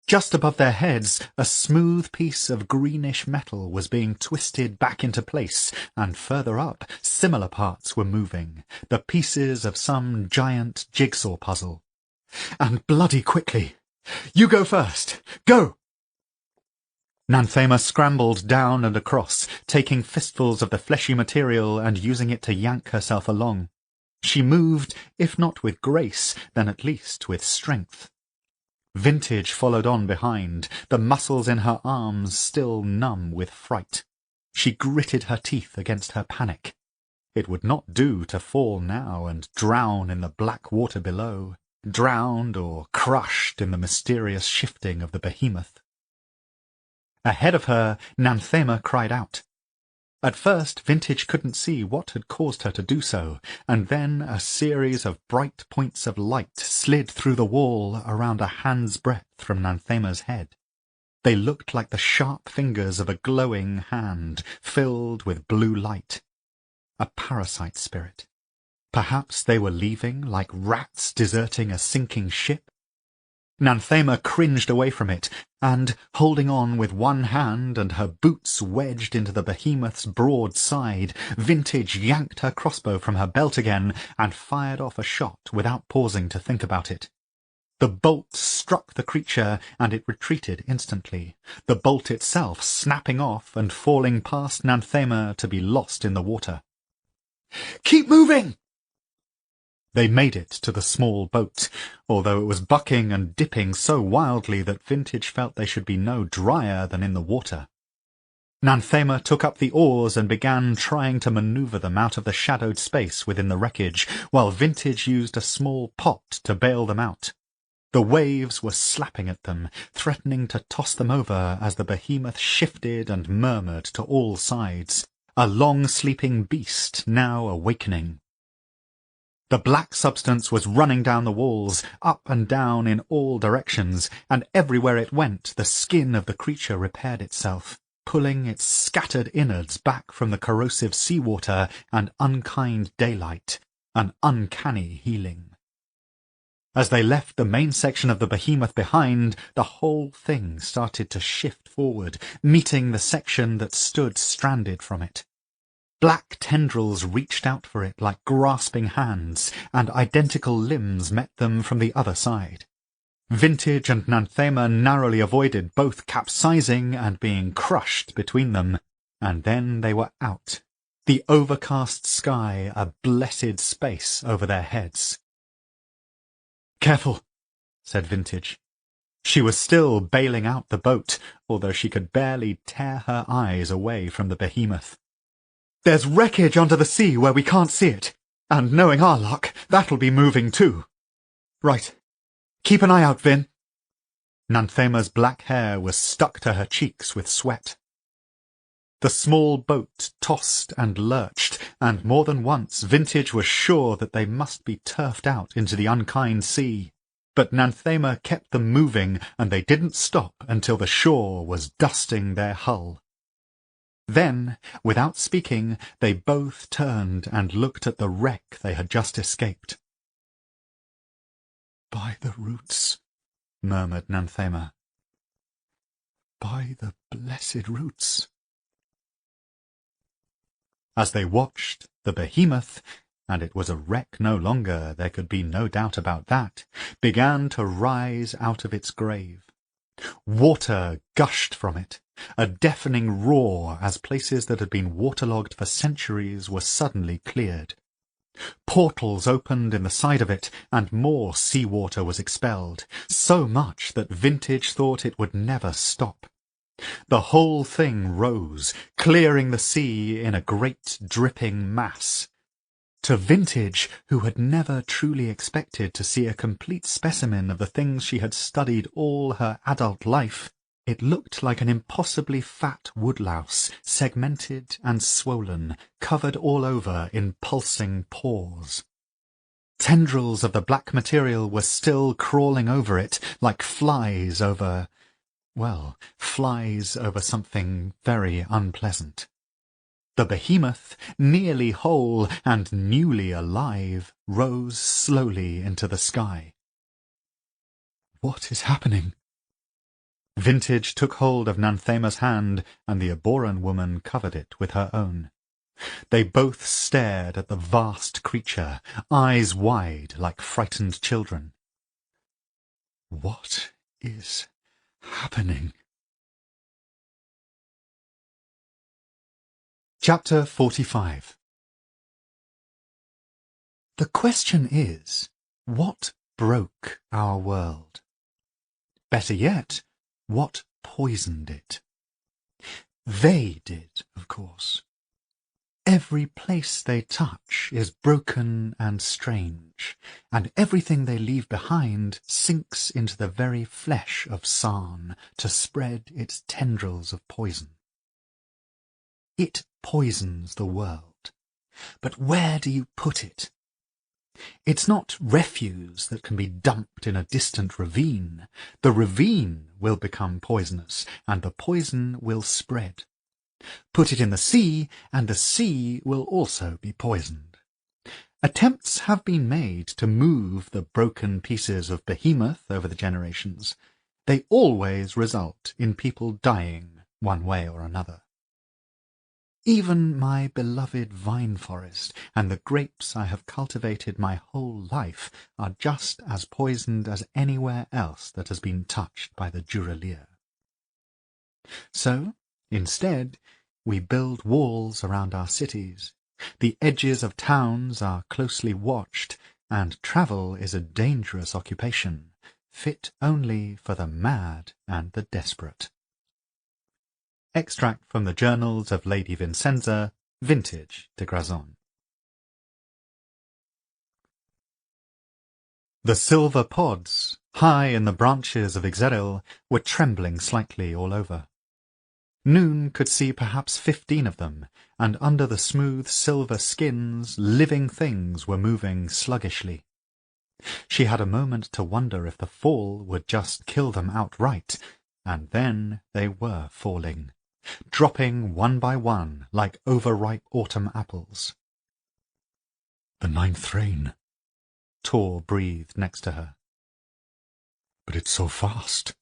Speaker 4: Just above their heads, a smooth piece of greenish metal was being twisted back into place, and further up, similar parts were moving, the pieces of some giant jigsaw puzzle. "And bloody quickly! You go first! Go!" Nanthema scrambled down and across, taking fistfuls of the fleshy material and using it to yank herself along. She moved, if not with grace, then at least with strength. Vintage followed on behind, the muscles in her arms still numb with fright. She gritted her teeth against her panic. It would not do to fall now and drown in the black water below, drowned or crushed in the mysterious shifting of the behemoth. Ahead of her, Nanthema cried out. At first, Vintage couldn't see what had caused her to do so, and then a series of bright points of light slid through the wall around a hand's breadth from Nanthema's head. They looked like the sharp fingers of a glowing hand filled with blue light. A parasite spirit. Perhaps they were leaving like rats deserting a sinking ship? Nanthema cringed away from it, and, holding on with one hand and her boots wedged into the behemoth's broad side, Vintage yanked her crossbow from her belt again and fired off a shot without pausing to think about it. The bolt struck the creature, and it retreated instantly, the bolt itself snapping off and falling past Nanthema to be lost in the water. "Keep moving!" They made it to the small boat, although it was bucking and dipping so wildly that Vintage felt they should be no drier than in the water. Nanthema took up the oars and began trying to maneuver them out of the shadowed space within the wreckage, while Vintage used a small pot to bail them out. The waves were slapping at them, threatening to toss them over as the behemoth shifted and murmured to all sides, a long-sleeping beast now awakening. The black substance was running down the walls, up and down in all directions, and everywhere it went the skin of the creature repaired itself, pulling its scattered innards back from the corrosive seawater and unkind daylight, an uncanny healing. As they left the main section of the behemoth behind, the whole thing started to shift forward, meeting the section that stood stranded from it. Black tendrils reached out for it like grasping hands, and identical limbs met them from the other side. Vintage and Nanthema narrowly avoided both capsizing and being crushed between them, and then they were out, the overcast sky a blessed space over their heads. "Careful," said Vintage. She was still bailing out the boat, although she could barely tear her eyes away from the behemoth. "There's wreckage under the sea where we can't see it, and knowing our luck, that'll be moving too." "Right. Keep an eye out, Vin." Nanthema's black hair was stuck to her cheeks with sweat. The small boat tossed and lurched, and more than once Vintage was sure that they must be turfed out into the unkind sea. But Nanthema kept them moving, and they didn't stop until the shore was dusting their hull. Then, without speaking, they both turned and looked at the wreck they had just escaped. "By the roots," murmured Nanthema. "By the blessed roots." As they watched, the behemoth, and it was a wreck no longer, there could be no doubt about that, began to rise out of its grave. Water gushed from it, a deafening roar as places that had been waterlogged for centuries were suddenly cleared. Portals opened in the side of it, and more seawater was expelled, so much that Vintage thought it would never stop. The whole thing rose, clearing the sea in a great dripping mass. To Vintage, who had never truly expected to see a complete specimen of the things she had studied all her adult life, it looked like an impossibly fat woodlouse, segmented and swollen, covered all over in pulsing pores. Tendrils of the black material were still crawling over it, like flies over something very unpleasant. The behemoth, nearly whole and newly alive, rose slowly into the sky. "What is happening?" Vintage took hold of Nanthema's hand, and the Aboran woman covered it with her own. They both stared at the vast creature, eyes wide like frightened children. "What is happening?" Chapter 45. The question is, what broke our world? Better yet, what poisoned it? They did, of course. Every place they touch is broken and strange, and everything they leave behind sinks into the very flesh of Sarn to spread its tendrils of poison. It poisons the world, but where do you put it? It's not refuse that can be dumped in a distant ravine. The ravine will become poisonous, and the poison will spread. Put it in the sea, and the sea will also be poisoned. Attempts have been made to move the broken pieces of Behemoth over the generations. They always result in people dying one way or another. Even my beloved vine forest and the grapes I have cultivated my whole life are just as poisoned as anywhere else that has been touched by the Duralier. So, instead, we build walls around our cities. The edges of towns are closely watched, and travel is a dangerous occupation, fit only for the mad and the desperate. Extract from the Journals of Lady Vincenza, Vintage de Grazon. The silver pods, high in the branches of Ixeril, were trembling slightly all over. Noon could see perhaps 15 of them, and under the smooth silver skins living things were moving sluggishly. She had a moment to wonder if the fall would just kill them outright, and then they were falling, dropping one by one like overripe autumn apples.
Speaker 1: "The 9th rain,"
Speaker 4: Tor breathed next to her.
Speaker 1: "But it's so fast."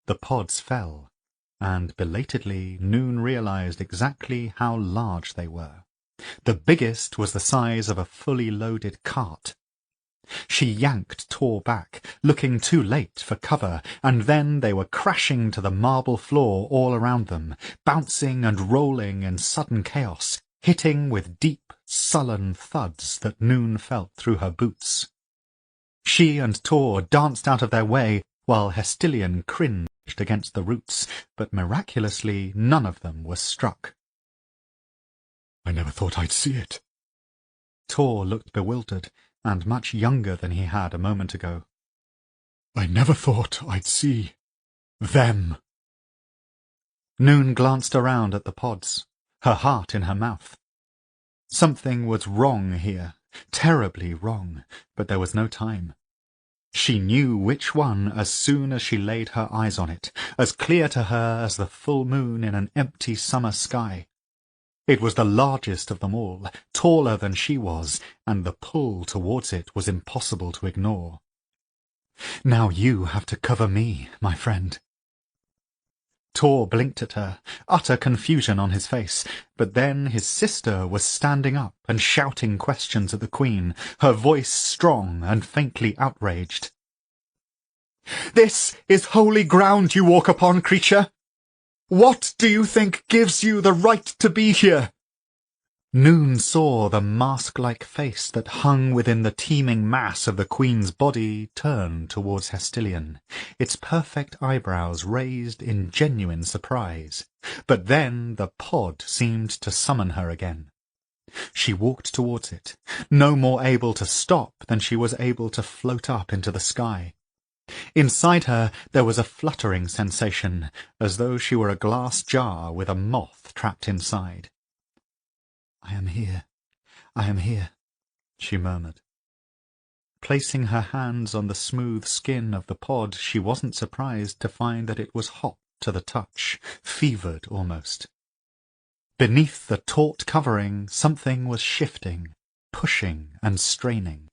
Speaker 4: The pods fell, and belatedly Noon realized exactly how large they were. The biggest was the size of a fully loaded cart. She yanked Tor back, looking too late for cover, and then they were crashing to the marble floor all around them, bouncing and rolling in sudden chaos, hitting with deep, sullen thuds that Noon felt through her boots. She and Tor danced out of their way, while Hestilian cringed against the roots, but miraculously none of them was struck.
Speaker 1: "I never thought I'd see it."
Speaker 4: Tor looked bewildered, and much younger than he had a moment ago.
Speaker 1: "I never thought I'd see them."
Speaker 4: Noon glanced around at the pods, her heart in her mouth. Something was wrong here, terribly wrong, but there was no time. She knew which one as soon as she laid her eyes on it, as clear to her as the full moon in an empty summer sky. It was the largest of them all, taller than she was, and the pull towards it was impossible to ignore. "Now you have to cover me, my friend." Tor blinked at her, utter confusion on his face, but then his sister was standing up and shouting questions at the Queen, her voice strong and faintly outraged. "This is holy ground you walk upon, creature! What do you think gives you the right to be here?" Noon saw the mask-like face that hung within the teeming mass of the Queen's body turn towards Hestilian, its perfect eyebrows raised in genuine surprise. But then the pod seemed to summon her again. She walked towards it, no more able to stop than she was able to float up into the sky. Inside her there was a fluttering sensation, as though she were a glass jar with a moth trapped inside. "I am here, I am here," she murmured. Placing her hands on the smooth skin of the pod, she wasn't surprised to find that it was hot to the touch, fevered almost. Beneath the taut covering, something was shifting, pushing and straining.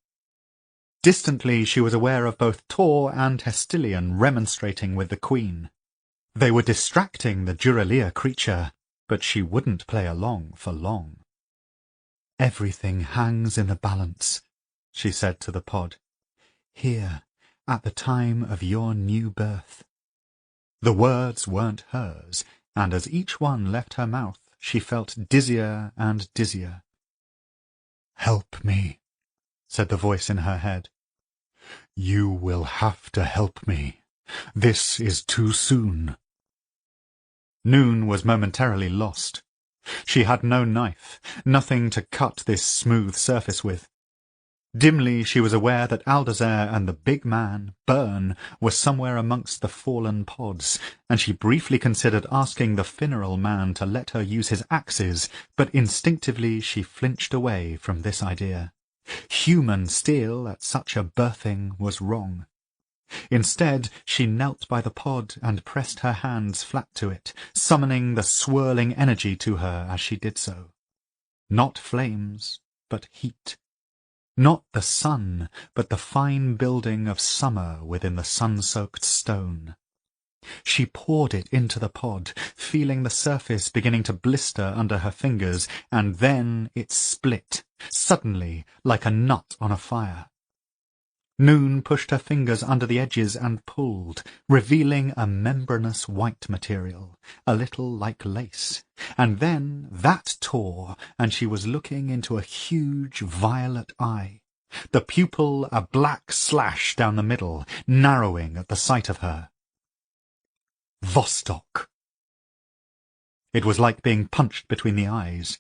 Speaker 4: Distantly she was aware of both Tor and Hestilian remonstrating with the Queen. They were distracting the Duralier creature, but she wouldn't play along for long. "Everything hangs in the balance," she said to the pod. "Here, at the time of your new birth." The words weren't hers, and as each one left her mouth, she felt dizzier and dizzier.
Speaker 1: "Help me,"
Speaker 4: said the voice in her head.
Speaker 1: You will have to help me. This is too soon.
Speaker 4: Noon was momentarily lost. She had no knife, nothing to cut this smooth surface with. Dimly she was aware that Aldazer and the big man, Byrne, were somewhere amongst the fallen pods, and she briefly considered asking the funeral man to let her use his axes, but instinctively she flinched away from this idea. Human steel at such a birthing was wrong. Instead, she knelt by the pod and pressed her hands flat to it, summoning the swirling energy to her as she did so. Not flames, but heat. Not the sun, but the fine building of summer within the sun-soaked stone. She poured it into the pod, feeling the surface beginning to blister under her fingers, and then it split, suddenly, like a nut on a fire. Noon pushed her fingers under the edges and pulled, revealing a membranous white material, a little like lace. And then that tore, and she was looking into a huge violet eye, the pupil a black slash down the middle, narrowing at the sight of her. Vostok. It was like being punched between the eyes.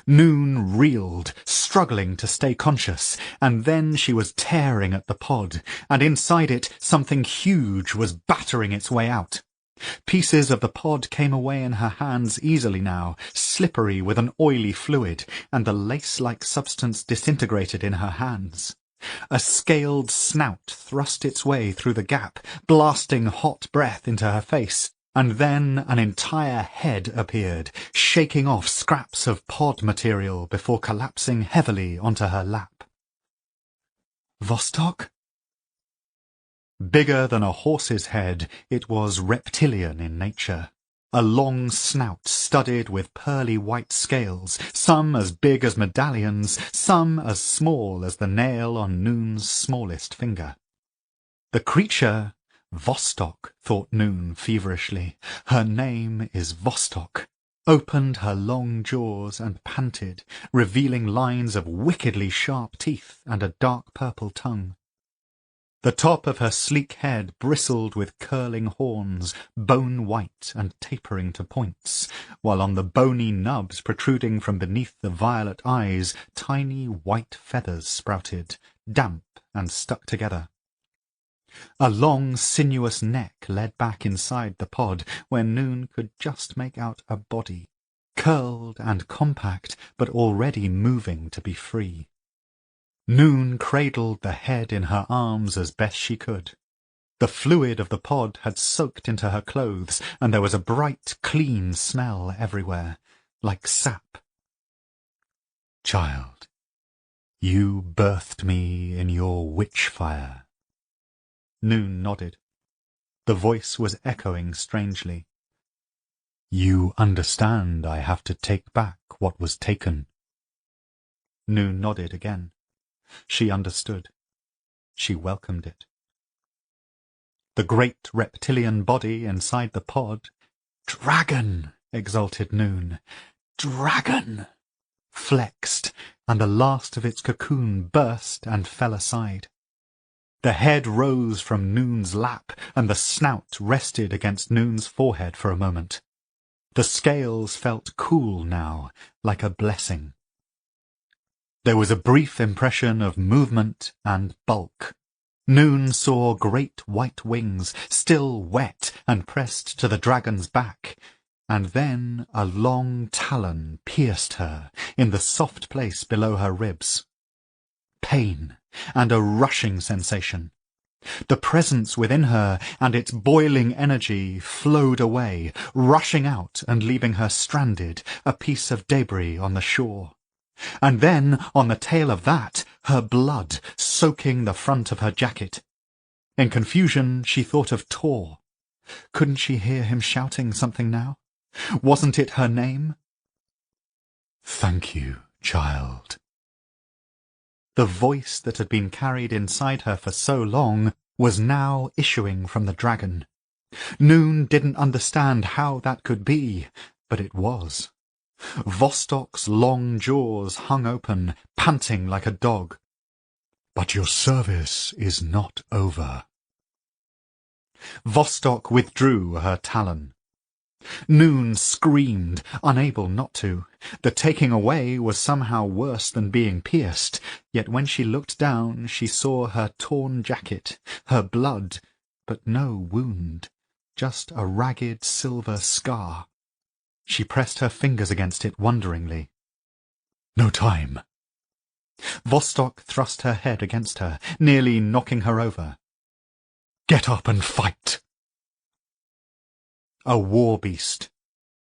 Speaker 4: Noon reeled, struggling to stay conscious, and then she was tearing at the pod, and inside it something huge was battering its way out. Pieces of the pod came away in her hands easily now, slippery with an oily fluid, and the lace-like substance disintegrated in her hands. A scaled snout thrust its way through the gap, blasting hot breath into her face. And then an entire head appeared, shaking off scraps of pod material before collapsing heavily onto her lap. Vostok? Bigger than a horse's head, it was reptilian in nature. A long snout studded with pearly white scales, some as big as medallions, some as small as the nail on Noon's smallest finger. The creature... Vostok, thought Noon feverishly. Her name is Vostok. Opened her long jaws and panted, revealing lines of wickedly sharp teeth and a dark purple tongue. The top of her sleek head bristled with curling horns, bone-white and tapering to points, while on the bony nubs protruding from beneath the violet eyes tiny white feathers sprouted, damp and stuck together. A long, sinuous neck led back inside the pod, where Noon could just make out a body, curled and compact, but already moving to be free. Noon cradled the head in her arms as best she could. The fluid of the pod had soaked into her clothes, and there was a bright, clean smell everywhere, like sap. Child, you birthed me in your witch-fire. Noon nodded. The voice was echoing strangely. You understand I have to take back what was taken. Noon nodded again. She understood. She welcomed it. The great reptilian body inside the pod. Dragon! Exulted Noon. Dragon! Flexed, and the last of its cocoon burst and fell aside. The head rose from Noon's lap, and the snout rested against Noon's forehead for a moment. The scales felt cool now, like a blessing. There was a brief impression of movement and bulk. Noon saw great white wings, still wet and pressed to the dragon's back, and then a long talon pierced her in the soft place below her ribs. Pain and a rushing sensation. The presence within her and its boiling energy flowed away, rushing out and leaving her stranded, a piece of debris on the shore. And then, on the tail of that, her blood soaking the front of her jacket. In confusion, she thought of Tor. Couldn't she hear him shouting something now? Wasn't it her name?
Speaker 1: Thank you, child.
Speaker 4: The voice that had been carried inside her for so long was now issuing from the dragon. Noon didn't understand how that could be, but it was. Vostok's long jaws hung open, panting like a dog.
Speaker 1: But your service is not over.
Speaker 4: Vostok withdrew her talon. Noon screamed, unable not to. The taking away was somehow worse than being pierced, yet when she looked down she saw her torn jacket, her blood, but no wound, just a ragged silver scar. She pressed her fingers against it wonderingly.
Speaker 1: No time.
Speaker 4: Vostok thrust her head against her, nearly knocking her over.
Speaker 1: Get up and fight.
Speaker 4: A war beast.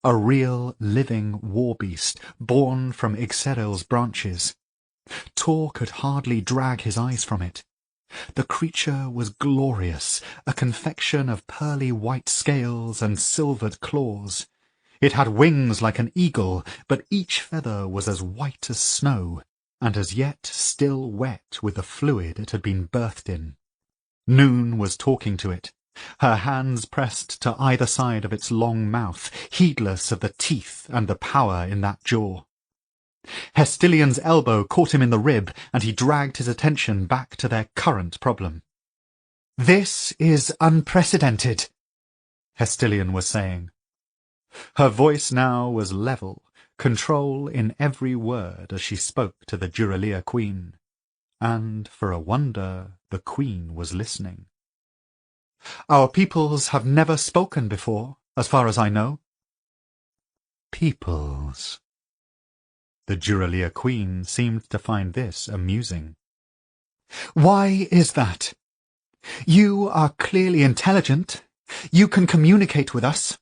Speaker 4: A real, living war beast, born from Ixeril's branches. Tor could hardly drag his eyes from it. The creature was glorious, a confection of pearly white scales and silvered claws. It had wings like an eagle, but each feather was as white as snow, and as yet still wet with the fluid it had been birthed in. Noon was talking to it, her hands pressed to either side of its long mouth, heedless of the teeth and the power in that jaw. Hestilion's elbow caught him in the rib, and he dragged his attention back to their current problem. "This is unprecedented," Hestilion was saying. Her voice now was level, control in every word as she spoke to the Duralia Queen. And, for a wonder, the Queen was listening. "Our peoples have never spoken before, as far as I know."
Speaker 1: Peoples.
Speaker 4: The Duralia Queen seemed to find this amusing. "Why is that? You are clearly intelligent. You can communicate with us."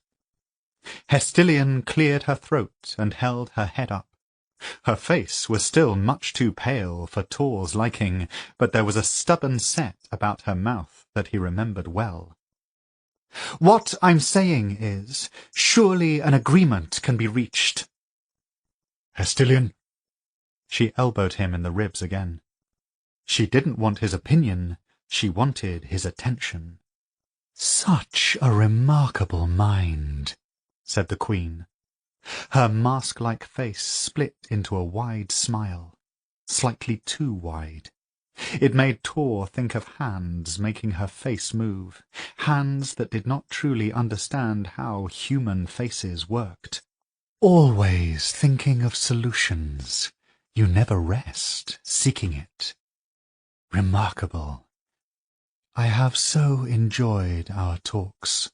Speaker 4: Hestilion cleared her throat and held her head up. Her face was still much too pale for Tor's liking, but there was a stubborn set about her mouth that he remembered well. "What I'm saying is, surely an agreement can be reached."
Speaker 1: Hestilion.
Speaker 4: She elbowed him in the ribs again. She didn't want his opinion, she wanted his attention.
Speaker 1: Such a remarkable mind,
Speaker 4: said the Queen. Her mask-like face split into a wide smile, slightly too wide. It made Tor think of hands making her face move, hands that did not truly understand how human faces worked.
Speaker 1: Always thinking of solutions. You never rest, seeking it. Remarkable. I have so enjoyed our talks.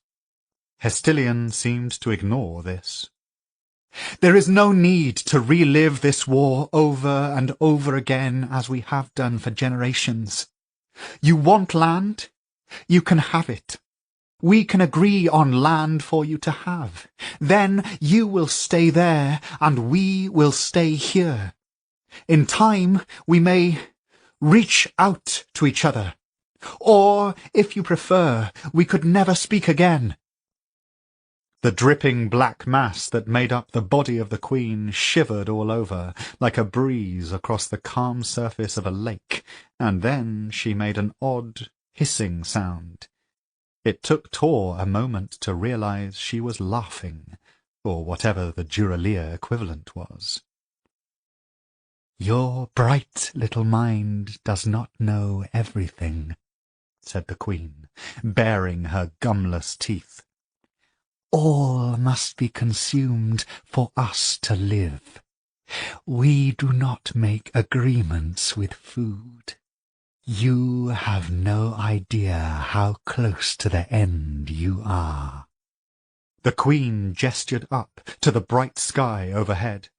Speaker 4: Hestilion seemed to ignore this. There is no need to relive this war over and over again as we have done for generations. You want land? You can have it. We can agree on land for you to have. Then you will stay there and we will stay here. In time we may reach out to each other. Or, if you prefer, we could never speak again. The dripping black mass that made up the body of the Queen shivered all over, like a breeze across the calm surface of a lake, and then she made an odd, hissing sound. It took Tor a moment to realize she was laughing, or whatever the Duralia equivalent was.
Speaker 1: Your bright little mind does not know everything, said the Queen, baring her gumless teeth. All must be consumed for us to live. We do not make agreements with food. You have no idea how close to the end you are.
Speaker 4: The Queen gestured up to the bright sky overhead.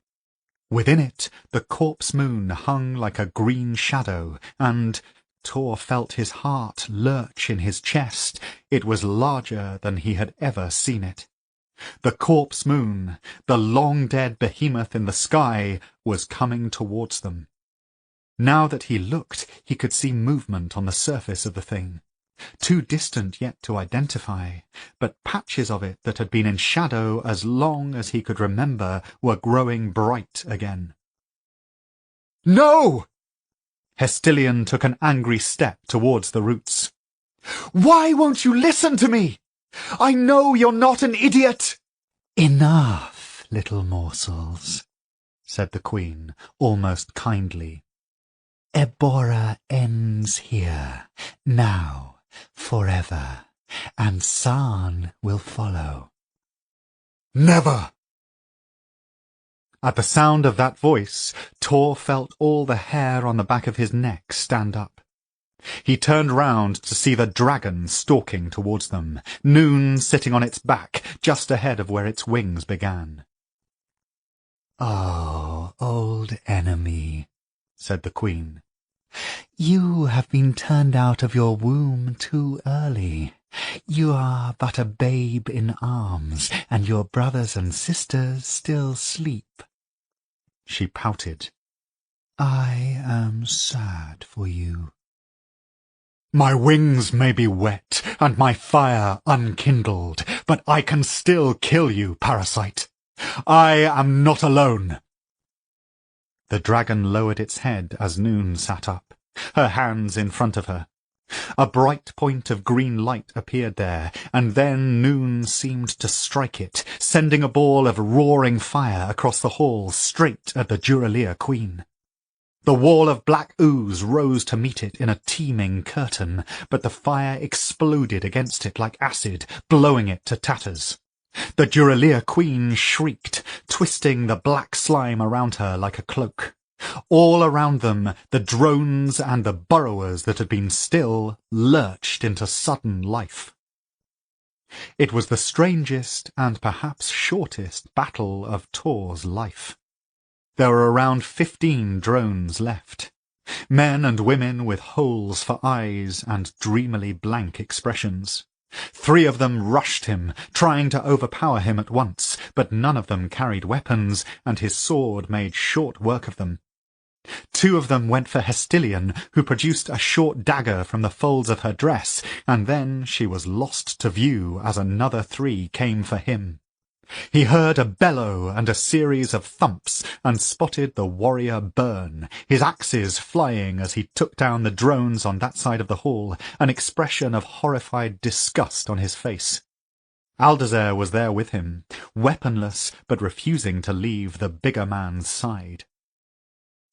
Speaker 4: Within it, the corpse moon hung like a green shadow, and Tor felt his heart lurch in his chest. It was larger than he had ever seen it. The corpse moon, the long-dead behemoth in the sky, was coming towards them. Now that he looked, he could see movement on the surface of the thing. Too distant yet to identify, but patches of it that had been in shadow as long as he could remember were growing bright again. "No!" Hestilion took an angry step towards the roots. "Why won't you listen to me? I know you're not an idiot!"
Speaker 1: Enough, little morsels, said the Queen, almost kindly.
Speaker 4: Ebora ends here, now, forever, and San will follow.
Speaker 1: Never! At the sound of that voice, Tor felt all the hair on the back of his neck stand up. He turned round to see the dragon stalking towards them, Noon sitting on its back, just ahead of where its wings began.
Speaker 4: "Oh, old enemy," said the queen, "you have been turned out of your womb too early. You are but a babe in arms, and your brothers and sisters still sleep."
Speaker 1: She pouted.
Speaker 4: "I am sad for you."
Speaker 1: My wings may be wet, and my fire unkindled, but I can still kill you, parasite. I am not alone. The dragon lowered its head as Noon sat up, her hands in front of her. A bright point of green light appeared there, and then Noon seemed to strike it, sending a ball of roaring fire across the hall straight at the Duralia queen. The wall of black ooze rose to meet it in a teeming curtain, but the fire exploded against it like acid, blowing it to tatters. The Duralia queen shrieked, twisting the black slime around her like a cloak. All around them, the drones and the burrowers that had been still lurched into sudden life. It was the strangest and perhaps shortest battle of Tor's life. There were around 15 drones left, men and women with holes for eyes and dreamily blank expressions. 3 of them rushed him, trying to overpower him at once, but none of them carried weapons, and his sword made short work of them. 2 of them went for Hestilion, who produced a short dagger from the folds of her dress, and then she was lost to view as another 3 came for him. He heard a bellow and a series of thumps, and spotted the warrior burn, his axes flying as he took down the drones on that side of the hall, an expression of horrified disgust on his face. Aldazer was there with him, weaponless but refusing to leave the bigger man's side.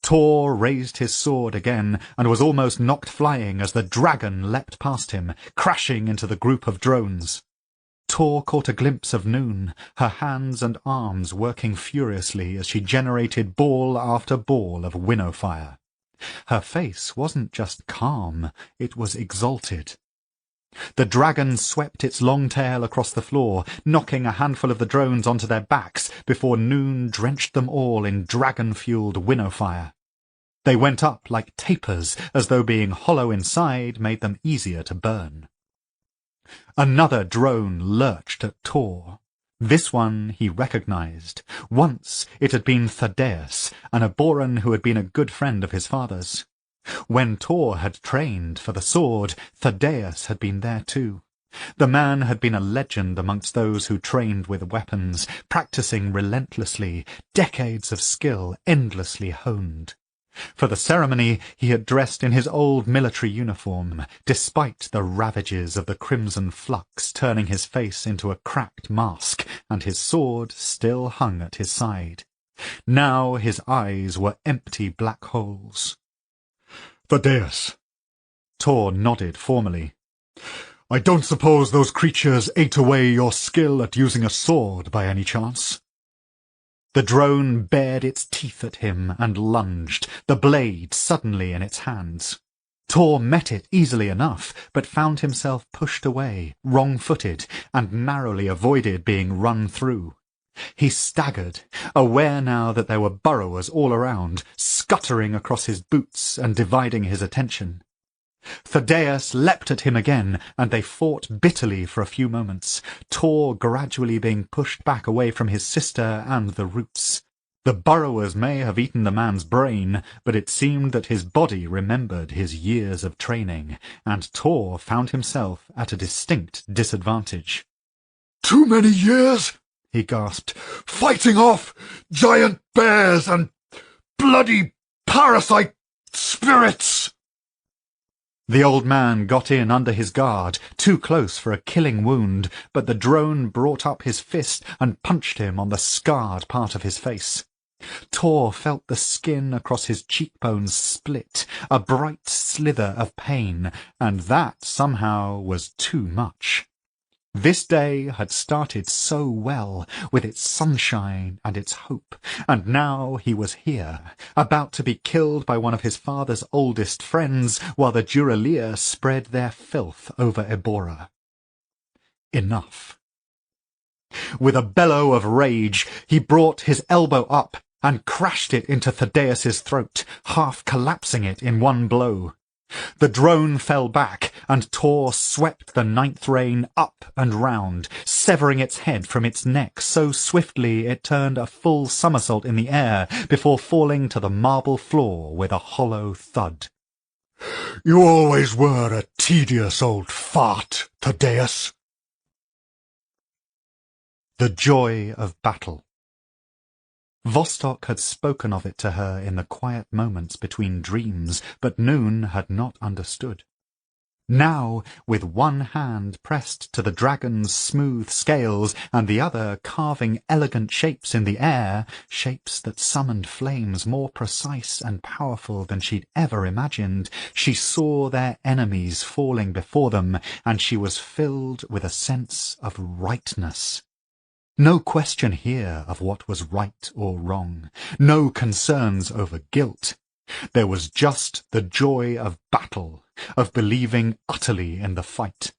Speaker 1: Tor raised his sword again, and was almost knocked flying as the dragon leapt past him, crashing into the group of drones. Tor caught a glimpse of Noon, her hands and arms working furiously as she generated ball after ball of winnow fire. Her face wasn't just calm, it was exalted. The dragon swept its long tail across the floor, knocking a handful of the drones onto their backs before Noon drenched them all in dragon-fueled winnow fire. They went up like tapers, as though being hollow inside made them easier to burn. Another drone lurched at Tor. This one he recognized. Once it had been Thaddeus, an Aboran who had been a good friend of his father's. When Tor had trained for the sword, Thaddeus had been there too. The man had been a legend amongst those who trained with weapons, practicing relentlessly, decades of skill endlessly honed. For the ceremony he had dressed in his old military uniform, despite the ravages of the crimson flux turning his face into a cracked mask, and his sword still hung at his side. Now his eyes were empty black holes.
Speaker 2: "Thaddeus."
Speaker 1: Tor nodded formally.
Speaker 2: "I don't suppose those creatures ate away your skill at using a sword by any chance?"
Speaker 1: The drone bared its teeth at him and lunged, the blade suddenly in its hands. Tor met it easily enough, but found himself pushed away, wrong-footed, and narrowly avoided being run through. He staggered, aware now that there were burrowers all around, scuttering across his boots and dividing his attention. Thaddeus leapt at him again, and they fought bitterly for a few moments, Tor gradually being pushed back away from his sister and the roots. The burrowers may have eaten the man's brain, but it seemed that his body remembered his years of training, and Tor found himself at a distinct disadvantage.
Speaker 2: "Too many years," he gasped, "fighting off giant bears and bloody parasite spirits."
Speaker 1: The old man got in under his guard, too close for a killing wound, but the drone brought up his fist and punched him on the scarred part of his face.
Speaker 4: Tor felt the skin across his cheekbones split, a bright slither of pain, and that somehow was too much. This day had started so well, with its sunshine and its hope, and now he was here, about to be killed by one of his father's oldest friends, while the Duralia spread their filth over Ebora. Enough. With a bellow of rage, he brought his elbow up and crashed it into Thaddeus's throat, half collapsing it in one blow. The drone fell back, and Tor swept the ninth rain up and round, severing its head from its neck so swiftly it turned a full somersault in the air before falling to the marble floor with a hollow thud.
Speaker 1: "You always were a tedious old fart, Thaddeus."
Speaker 4: The joy of battle. Vostok had spoken of it to her in the quiet moments between dreams, but Noon had not understood. Now, with one hand pressed to the dragon's smooth scales and the other carving elegant shapes in the air, shapes that summoned flames more precise and powerful than she'd ever imagined, she saw their enemies falling before them, and she was filled with a sense of rightness. No question here of what was right or wrong, no concerns over guilt. There was just the joy of battle, of believing utterly in the fight.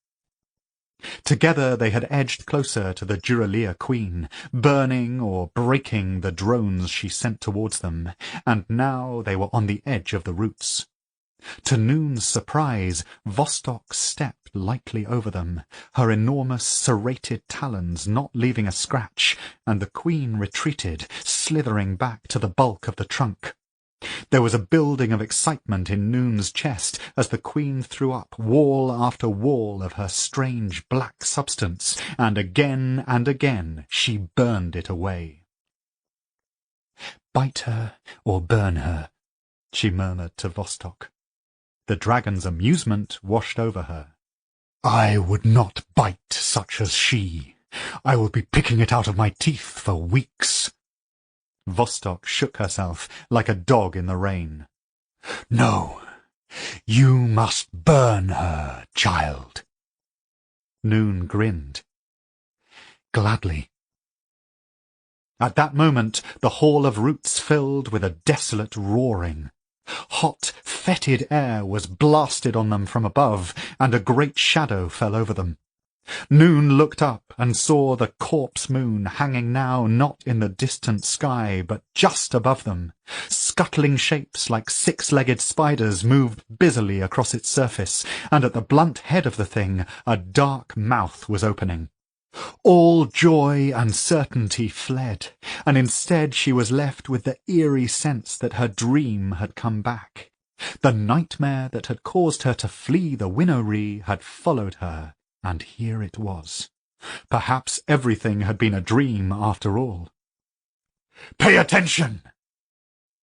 Speaker 4: Together they had edged closer to the Duralia queen, burning or breaking the drones she sent towards them, and now they were on the edge of the roots. To Noon's surprise, Vostok stepped lightly over them, her enormous serrated talons not leaving a scratch, and the queen retreated, slithering back to the bulk of the trunk. There was a building of excitement in Noon's chest as the queen threw up wall after wall of her strange black substance, and again she burned it away. "Bite her or burn her," she murmured to Vostok. The dragon's amusement washed over her.
Speaker 1: "I would not bite such as she. I will be picking it out of my teeth for weeks."
Speaker 4: Vostok shook herself like a dog in the rain.
Speaker 1: "No, you must burn her, child."
Speaker 4: Noon grinned. "Gladly." At that moment the hall of roots filled with a desolate roaring. Hot, fetid air was blasted on them from above, and a great shadow fell over them. Noon looked up and saw the corpse moon hanging now not in the distant sky, but just above them. Scuttling shapes like six-legged spiders moved busily across its surface, and at the blunt head of the thing a dark mouth was opening. All joy and certainty fled, and instead she was left with the eerie sense that her dream had come back. The nightmare that had caused her to flee the Winnowing had followed her, and here it was. Perhaps everything had been a dream after all.
Speaker 1: "Pay attention!"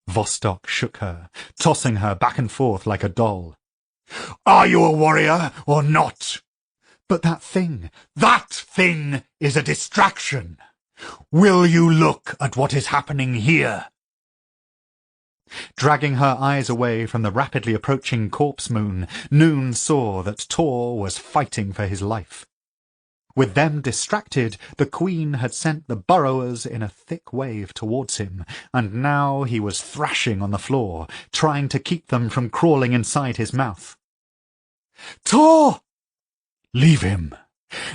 Speaker 4: Vostok shook her, tossing her back and forth like a doll.
Speaker 1: "Are you a warrior or not?
Speaker 4: But that thing...
Speaker 1: That thing is a distraction. Will you look at what is happening here?"
Speaker 4: Dragging her eyes away from the rapidly approaching corpse moon, Noon saw that Tor was fighting for his life. With them distracted, the queen had sent the burrowers in a thick wave towards him, and now he was thrashing on the floor, trying to keep them from crawling inside his mouth.
Speaker 1: "Tor!" "Leave him.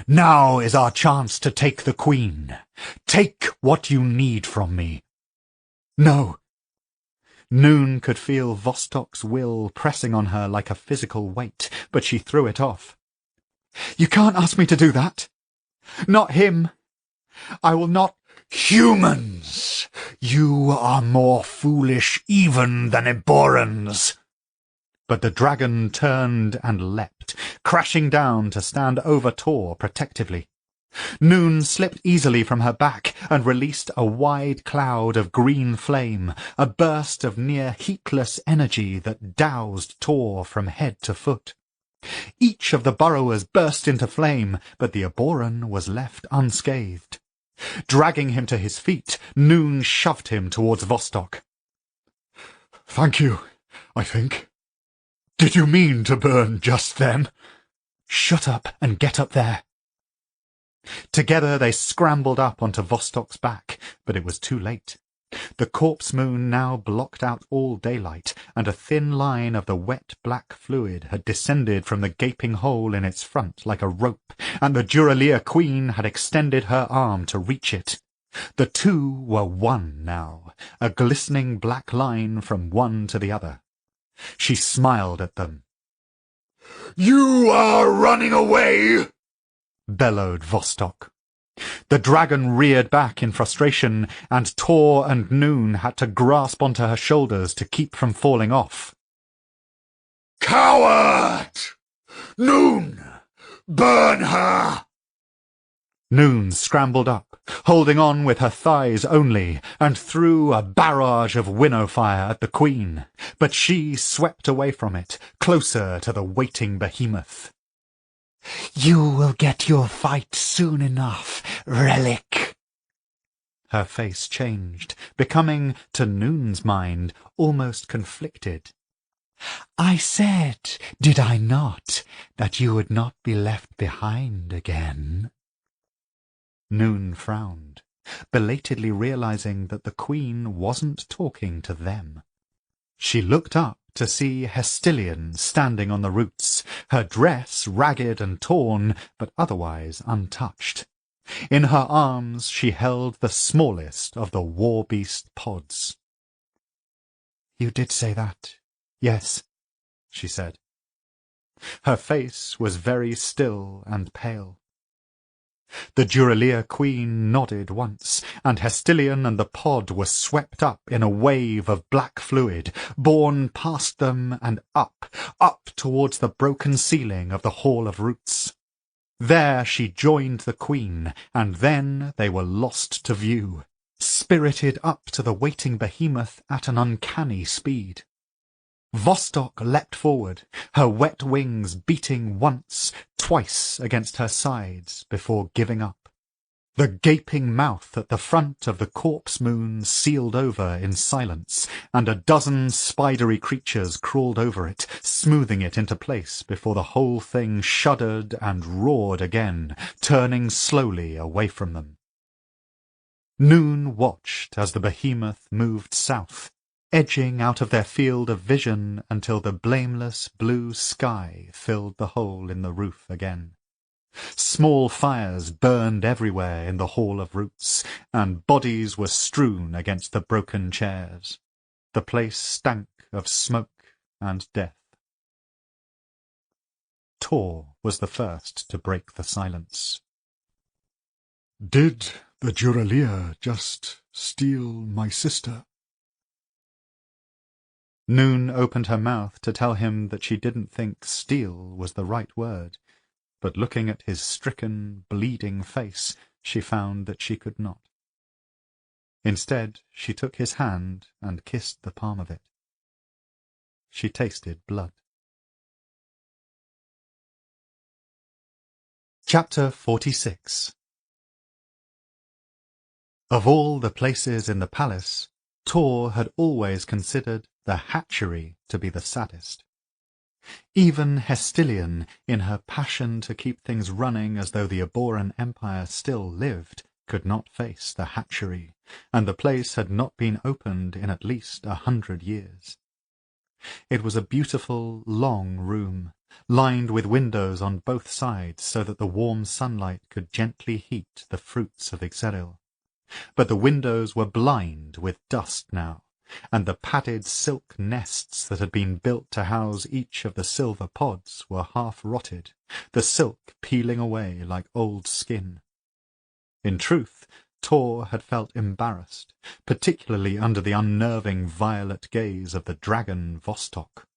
Speaker 1: Now is our chance to take the queen. Take what you need from me."
Speaker 4: "No." Noon could feel Vostok's will pressing on her like a physical weight, but she threw it off. "You can't ask me to do that. Not him. I will not—"
Speaker 1: "Humans! You are more foolish even than Eborans."
Speaker 4: But the dragon turned and leapt, crashing down to stand over Tor protectively. Noon slipped easily from her back and released a wide cloud of green flame, a burst of near heatless energy that doused Tor from head to foot. Each of the burrowers burst into flame, but the Eboran was left unscathed. Dragging him to his feet, Noon shoved him towards Vostok.
Speaker 1: "Thank you, I think. Did you mean to burn just then?"
Speaker 4: "Shut up and get up there." Together they scrambled up onto Vostok's back, but it was too late. The corpse moon now blocked out all daylight, and a thin line of the wet black fluid had descended from the gaping hole in its front like a rope, and the Duralea Queen had extended her arm to reach it. The two were one now, a glistening black line from one to the other. She smiled at them.
Speaker 1: "You are running away!"
Speaker 4: bellowed Vostok. The dragon reared back in frustration, and Tor and Noon had to grasp onto her shoulders to keep from falling off.
Speaker 1: "Coward! Noon, burn her!"
Speaker 4: Noon scrambled up, holding on with her thighs only, and threw a barrage of winnow fire at the queen, but she swept away from it, closer to the waiting behemoth.
Speaker 2: "You will get your fight soon enough, relic."
Speaker 4: Her face changed, becoming, to Noon's mind, almost conflicted.
Speaker 2: "I said, did I not, that you would not be left behind again?"
Speaker 4: Noon frowned, belatedly realizing that the queen wasn't talking to them. She looked up to see Hestilian standing on the roots, her dress ragged and torn, but otherwise untouched. In her arms she held the smallest of the war-beast pods.
Speaker 2: "You did say that, yes,"
Speaker 4: she said. Her face was very still and pale. The Duralea Queen nodded once, and Hestilian and the pod were swept up in a wave of black fluid, borne past them and up towards the broken ceiling of the Hall of Roots. There she joined the queen, and then they were lost to view, spirited up to the waiting behemoth at an uncanny speed. Vostok leapt forward, her wet wings beating once, twice against her sides before giving up. The gaping mouth at the front of the corpse moon sealed over in silence, and a dozen spidery creatures crawled over it, smoothing it into place before the whole thing shuddered and roared again, turning slowly away from them. Noon watched as the behemoth moved south, edging out of their field of vision until the blameless blue sky filled the hole in the roof again. Small fires burned everywhere in the Hall of Roots, and bodies were strewn against the broken chairs. The place stank of smoke and death. Tor was the first to break the silence.
Speaker 1: "Did the Duralea just steal my sister?"
Speaker 4: Noon opened her mouth to tell him that she didn't think steal was the right word, but looking at his stricken, bleeding face, she found that she could not. Instead, she took his hand and kissed the palm of it. She tasted blood. Chapter 46. Of all the places in the palace, Tor had always considered the hatchery to be the saddest. Even Hestilian, in her passion to keep things running as though the Aboran Empire still lived, could not face the hatchery, and the place had not been opened in at least 100 years. It was a beautiful, long room, lined with windows on both sides so that the warm sunlight could gently heat the fruits of Ixeril. But the windows were blind with dust now, and the padded silk nests that had been built to house each of the silver pods were half-rotted, the silk peeling away like old skin. In truth, Tor had felt embarrassed, particularly under the unnerving violet gaze of the dragon Vostok.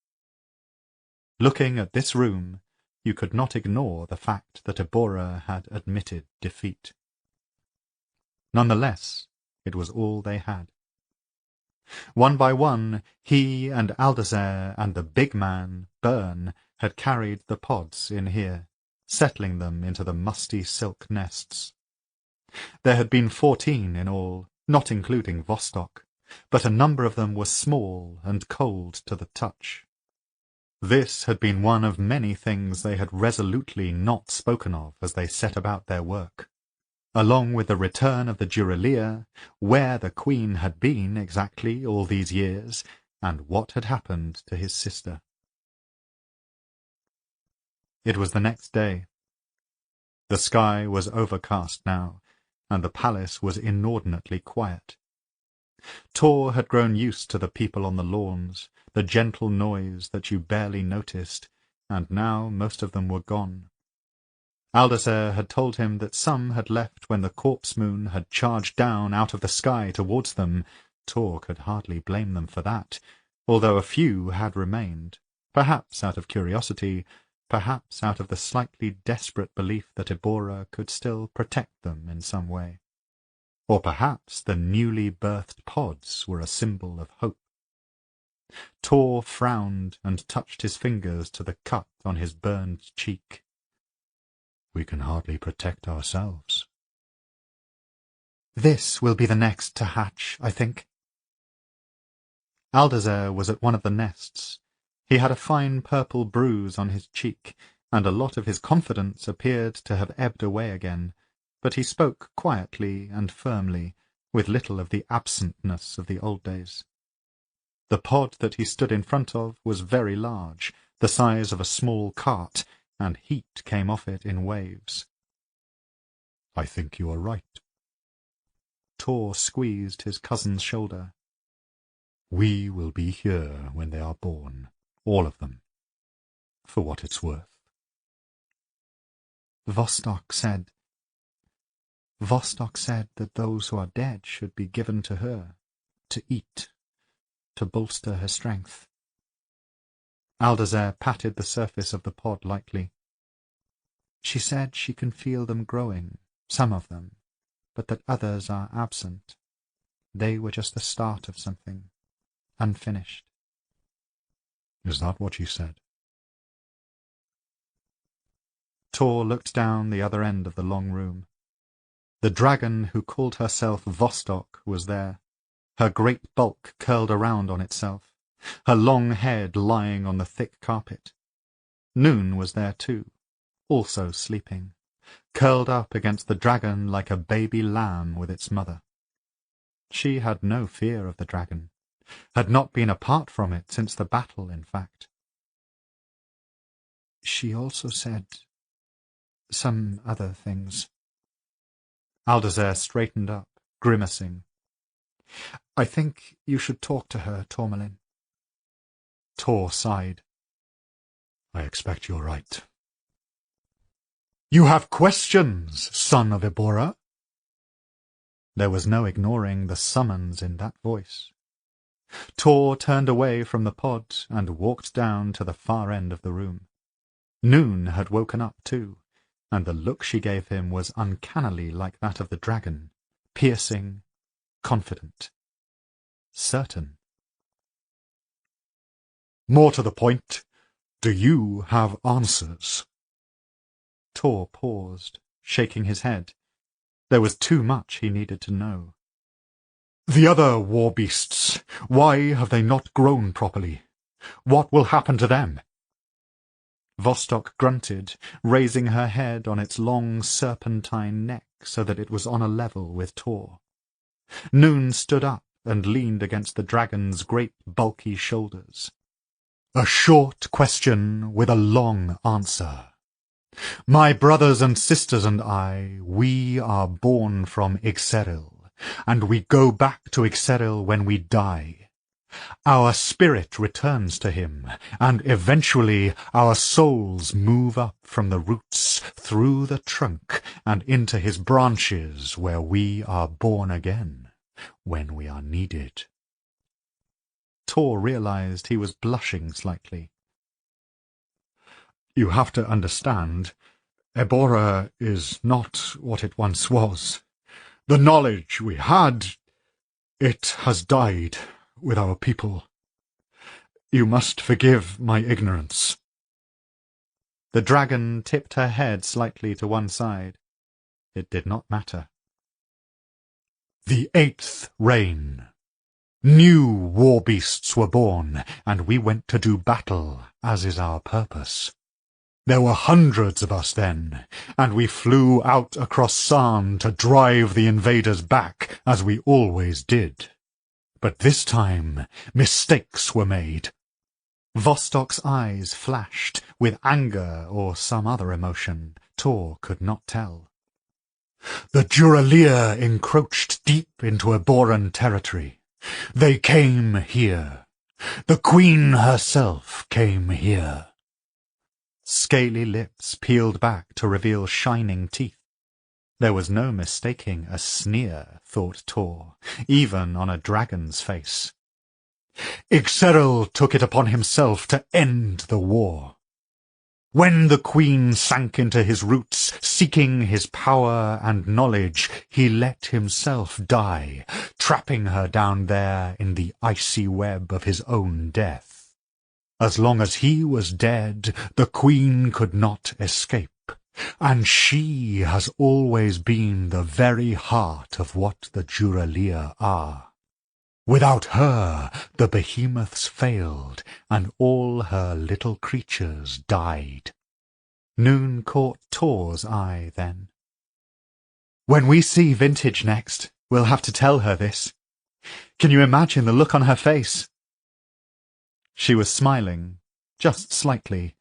Speaker 4: Looking at this room, you could not ignore the fact that Abora had admitted defeat. Nonetheless, it was all they had. One by one, he and Aldazer and the big man, Byrne, had carried the pods in here, settling them into the musty silk nests. There had been 14 in all, not including Vostok, but a number of them were small and cold to the touch. This had been one of many things they had resolutely not spoken of as they set about their work, along with the return of the Duralia, where the Queen had been exactly all these years, and what had happened to his sister. It was the next day. The sky was overcast now, and the palace was inordinately quiet. Tor had grown used to the people on the lawns, the gentle noise that you barely noticed, and now most of them were gone. Aldaser had told him that some had left when the corpse moon had charged down out of the sky towards them. Tor could hardly blame them for that, although a few had remained, perhaps out of curiosity, perhaps out of the slightly desperate belief that Ebora could still protect them in some way. Or perhaps the newly birthed pods were a symbol of hope. Tor frowned and touched his fingers to the cut on his burned cheek.
Speaker 1: We can hardly protect ourselves.
Speaker 4: This will be the next to hatch, I think. Aldaser was at one of the nests. He had a fine purple bruise on his cheek, and a lot of his confidence appeared to have ebbed away again, but he spoke quietly and firmly, with little of the absentness of the old days. The pod that he stood in front of was very large, the size of a small cart, and heat came off it in waves.
Speaker 1: I think you are right.
Speaker 4: Tor squeezed his cousin's shoulder.
Speaker 1: We will be here when they are born, all of them, for what it's worth.
Speaker 4: Vostok said that those who are dead should be given to her, to eat, to bolster her strength. Aldaser patted the surface of the pod lightly. She said she can feel them growing, some of them, but that others are absent. They were just the start of something, unfinished.
Speaker 1: Is that what you said?
Speaker 4: Tor looked down the other end of the long room. The dragon who called herself Vostok was there, her great bulk curled around on itself, her long head lying on the thick carpet. Noon was there too, also sleeping, curled up against the dragon like a baby lamb with its mother. She had no fear of the dragon, had not been apart from it since the battle, in fact. She also said some other things. Aldaser straightened up, grimacing. I think you should talk to her, Tourmalin. Tor sighed.
Speaker 1: I expect you're right.
Speaker 4: You have questions, son of Ebora? There was no ignoring the summons in that voice. Tor turned away from the pod and walked down to the far end of the room. Noon had woken up too, and the look she gave him was uncannily like that of the dragon, piercing, confident, certain.
Speaker 1: More to the point, do you have answers?
Speaker 4: Tor paused, shaking his head. There was too much he needed to know.
Speaker 1: The other war beasts, why have they not grown properly? What will happen to them?
Speaker 4: Vostok grunted, raising her head on its long serpentine neck so that it was on a level with Tor. Noon stood up and leaned against the dragon's great bulky shoulders.
Speaker 1: A short question with a long answer. My brothers and sisters and I, we are born from Ixeril, and we go back to Ixeril when we die. Our spirit returns to him, and eventually our souls move up from the roots through the trunk and into his branches, where we are born again, when we are needed.
Speaker 4: Tor realized he was blushing slightly.
Speaker 1: You have to understand, Ebora is not what it once was. The knowledge we had, it has died with our people. You must forgive my ignorance.
Speaker 4: The dragon tipped her head slightly to one side. It did not matter.
Speaker 1: The 8th reign. New war beasts were born, and we went to do battle, as is our purpose. There were hundreds of us then, and we flew out across Sarn to drive the invaders back, as we always did. But this time, mistakes were made.
Speaker 4: Vostok's eyes flashed, with anger or some other emotion. Tor could not tell.
Speaker 1: The Duralir encroached deep into Eboran territory. They came here. The Queen herself came here.
Speaker 4: Scaly lips peeled back to reveal shining teeth. There was no mistaking a sneer, thought Tor, even on a dragon's face.
Speaker 1: Ixeril took it upon himself to end the war. When the Queen sank into his roots, seeking his power and knowledge, he let himself die, trapping her down there in the icy web of his own death. As long as he was dead, the Queen could not escape, and she has always been the very heart of what the Duralir are. Without her, the behemoths failed, and all her little creatures died.
Speaker 4: Noon caught Tor's eye then. When we see Vintage next, we'll have to tell her this. Can you imagine the look on her face? She was smiling, just slightly,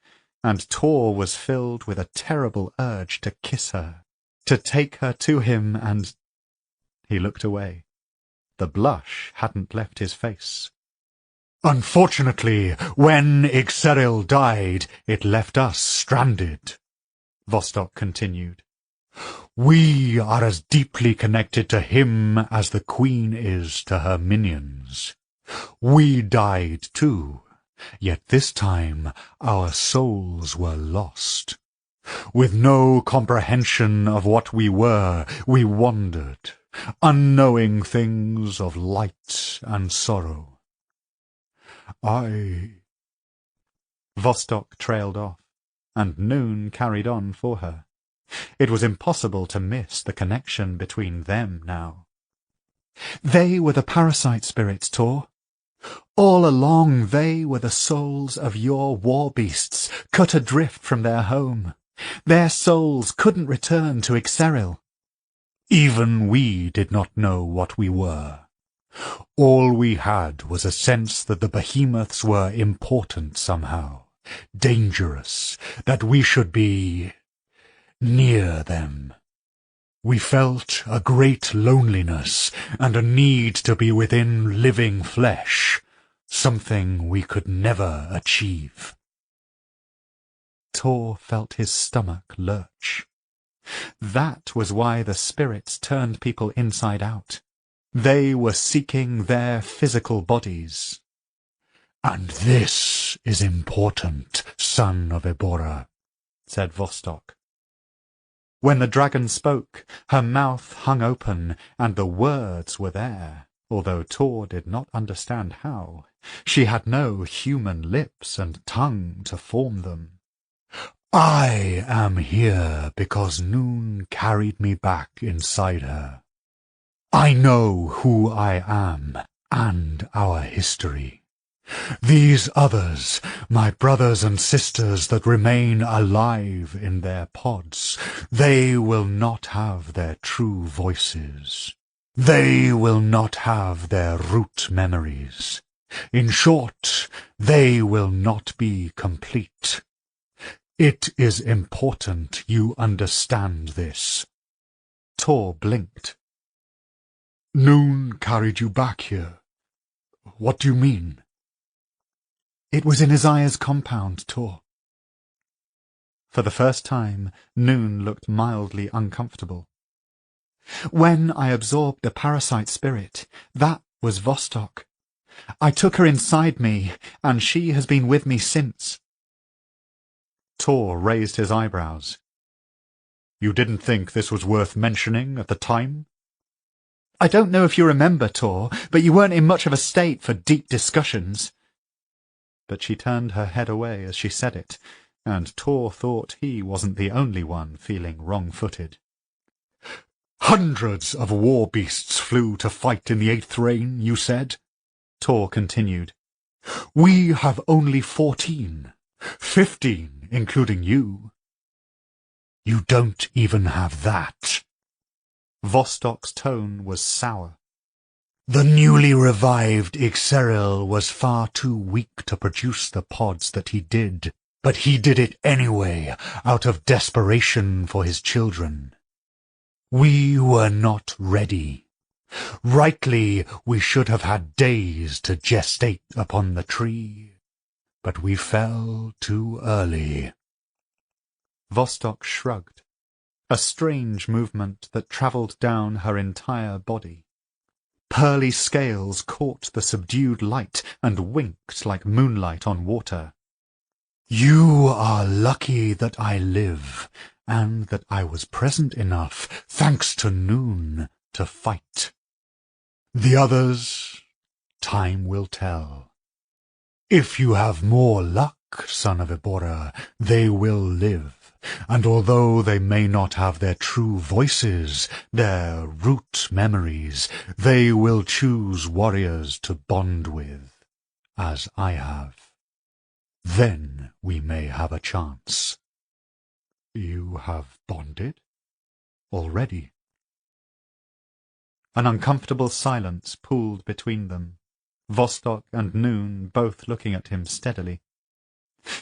Speaker 4: and Tor was filled with a terrible urge to kiss her, to take her to him and... He looked away. The blush hadn't left his face.
Speaker 1: Unfortunately, when Ixeril died, it left us stranded, Vostok continued. We are as deeply connected to him as the Queen is to her minions. We died too, yet this time our souls were lost. With no comprehension of what we were, we wandered, unknowing things of light and sorrow.
Speaker 4: Vostok trailed off, and Noon carried on for her. It was impossible to miss the connection between them now. They were the parasite spirits, Tor. All along they were the souls of your war beasts, cut adrift from their home. Their souls couldn't return to Ixeril.
Speaker 1: Even we did not know what we were. All we had was a sense that the behemoths were important somehow, dangerous, that we should be near them. We felt a great loneliness and a need to be within living flesh, something we could never achieve.
Speaker 4: Tor felt his stomach lurch. That was why the spirits turned people inside out. They were seeking their physical bodies.
Speaker 1: And this is important, son of Ebora,
Speaker 4: said Vostok. When the dragon spoke, her mouth hung open, and the words were there, although Tor did not understand how. She had no human lips and tongue to form them.
Speaker 1: I am here because Noon carried me back inside her. I know who I am and our history. These others, my brothers and sisters that remain alive in their pods, they will not have their true voices. They will not have their root memories. In short, they will not be complete. It is important you understand this.
Speaker 4: Tor blinked.
Speaker 1: Noon carried you back here. What do you mean?
Speaker 4: It was in Isaiah's compound, Tor. For the first time, Noon looked mildly uncomfortable. When I absorbed the parasite spirit, that was Vostok. I took her inside me, and she has been with me since.
Speaker 1: Tor raised his eyebrows. You didn't think this was worth mentioning at the time?
Speaker 4: I don't know if you remember, Tor, but you weren't in much of a state for deep discussions. But she turned her head away as she said it, and Tor thought he wasn't the only one feeling wrong-footed.
Speaker 1: Hundreds of war beasts flew to fight in the 8th reign, you said?
Speaker 4: Tor continued.
Speaker 1: We have only 14. 15, including you. You don't even have that.
Speaker 4: Vostok's tone was sour.
Speaker 1: The newly revived Ixeril was far too weak to produce the pods that he did, but he did it anyway, out of desperation for his children. We were not ready. Rightly, we should have had days to gestate upon the tree, but we fell too early.
Speaker 4: Vostok shrugged, a strange movement that travelled down her entire body. Pearly scales caught the subdued light and winked like moonlight on water.
Speaker 1: You are lucky that I live, and that I was present enough, thanks to Noon, to fight. The others, time will tell. If you have more luck, son of Ibora, they will live. And although they may not have their true voices, their root memories, they will choose warriors to bond with, as I have. Then we may have a chance. You have bonded? Already?
Speaker 4: An uncomfortable silence pooled between them, Vostok and Noon both looking at him steadily.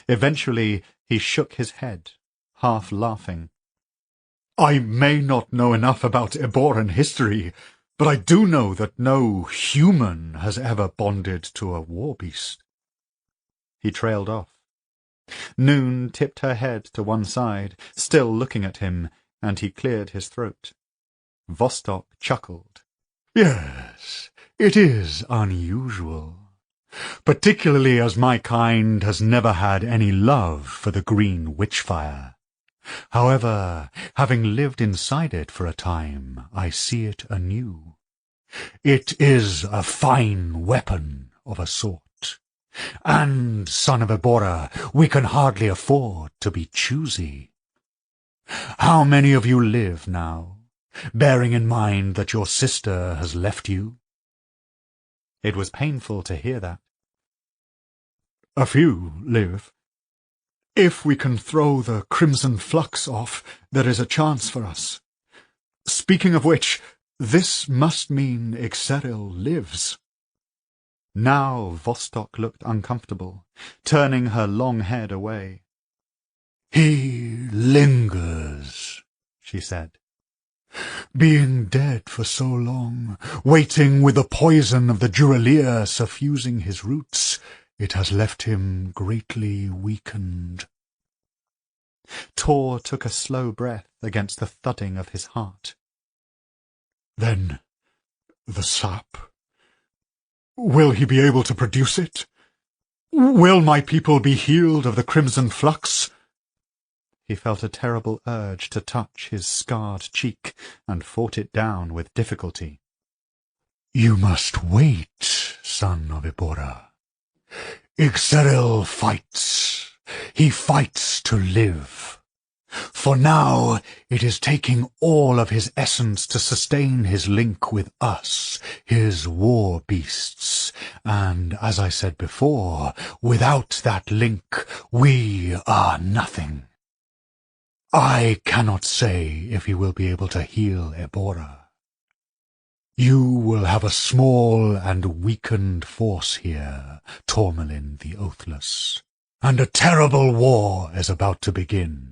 Speaker 4: Eventually he shook his head, half laughing.
Speaker 1: I may not know enough about Iboran history, but I do know that no human has ever bonded to a war beast.
Speaker 4: He trailed off. Noon tipped her head to one side, still looking at him, and he cleared his throat. Vostok chuckled.
Speaker 1: Yes, it is unusual, particularly as my kind has never had any love for the green witchfire. However, having lived inside it for a time, I see it anew. It is a fine weapon of a sort. And, son of Ibora, we can hardly afford to be choosy. How many of you live now, bearing in mind that your sister has left you?
Speaker 4: It was painful to hear that.
Speaker 1: A few live. If we can throw the crimson flux off, there is a chance for us. Speaking of which, this must mean Ixeril lives.
Speaker 4: Now Vostok looked uncomfortable, turning her long head away.
Speaker 1: He lingers, she said. Being dead for so long, waiting with the poison of the Duralier suffusing his roots, it has left him greatly weakened.
Speaker 4: Tor took a slow breath against the thudding of his heart.
Speaker 1: Then, the sap. Will he be able to produce it? Will my people be healed of the crimson flux?
Speaker 4: He felt a terrible urge to touch his scarred cheek, and fought it down with difficulty.
Speaker 1: You must wait, son of Ibora. Ixeril fights. He fights to live. For now, it is taking all of his essence to sustain his link with us, his war beasts. And, as I said before, without that link, we are nothing. I cannot say if he will be able to heal Ibora. You will have a small and weakened force here, Tourmalin the Oathless, and a terrible war is about to begin.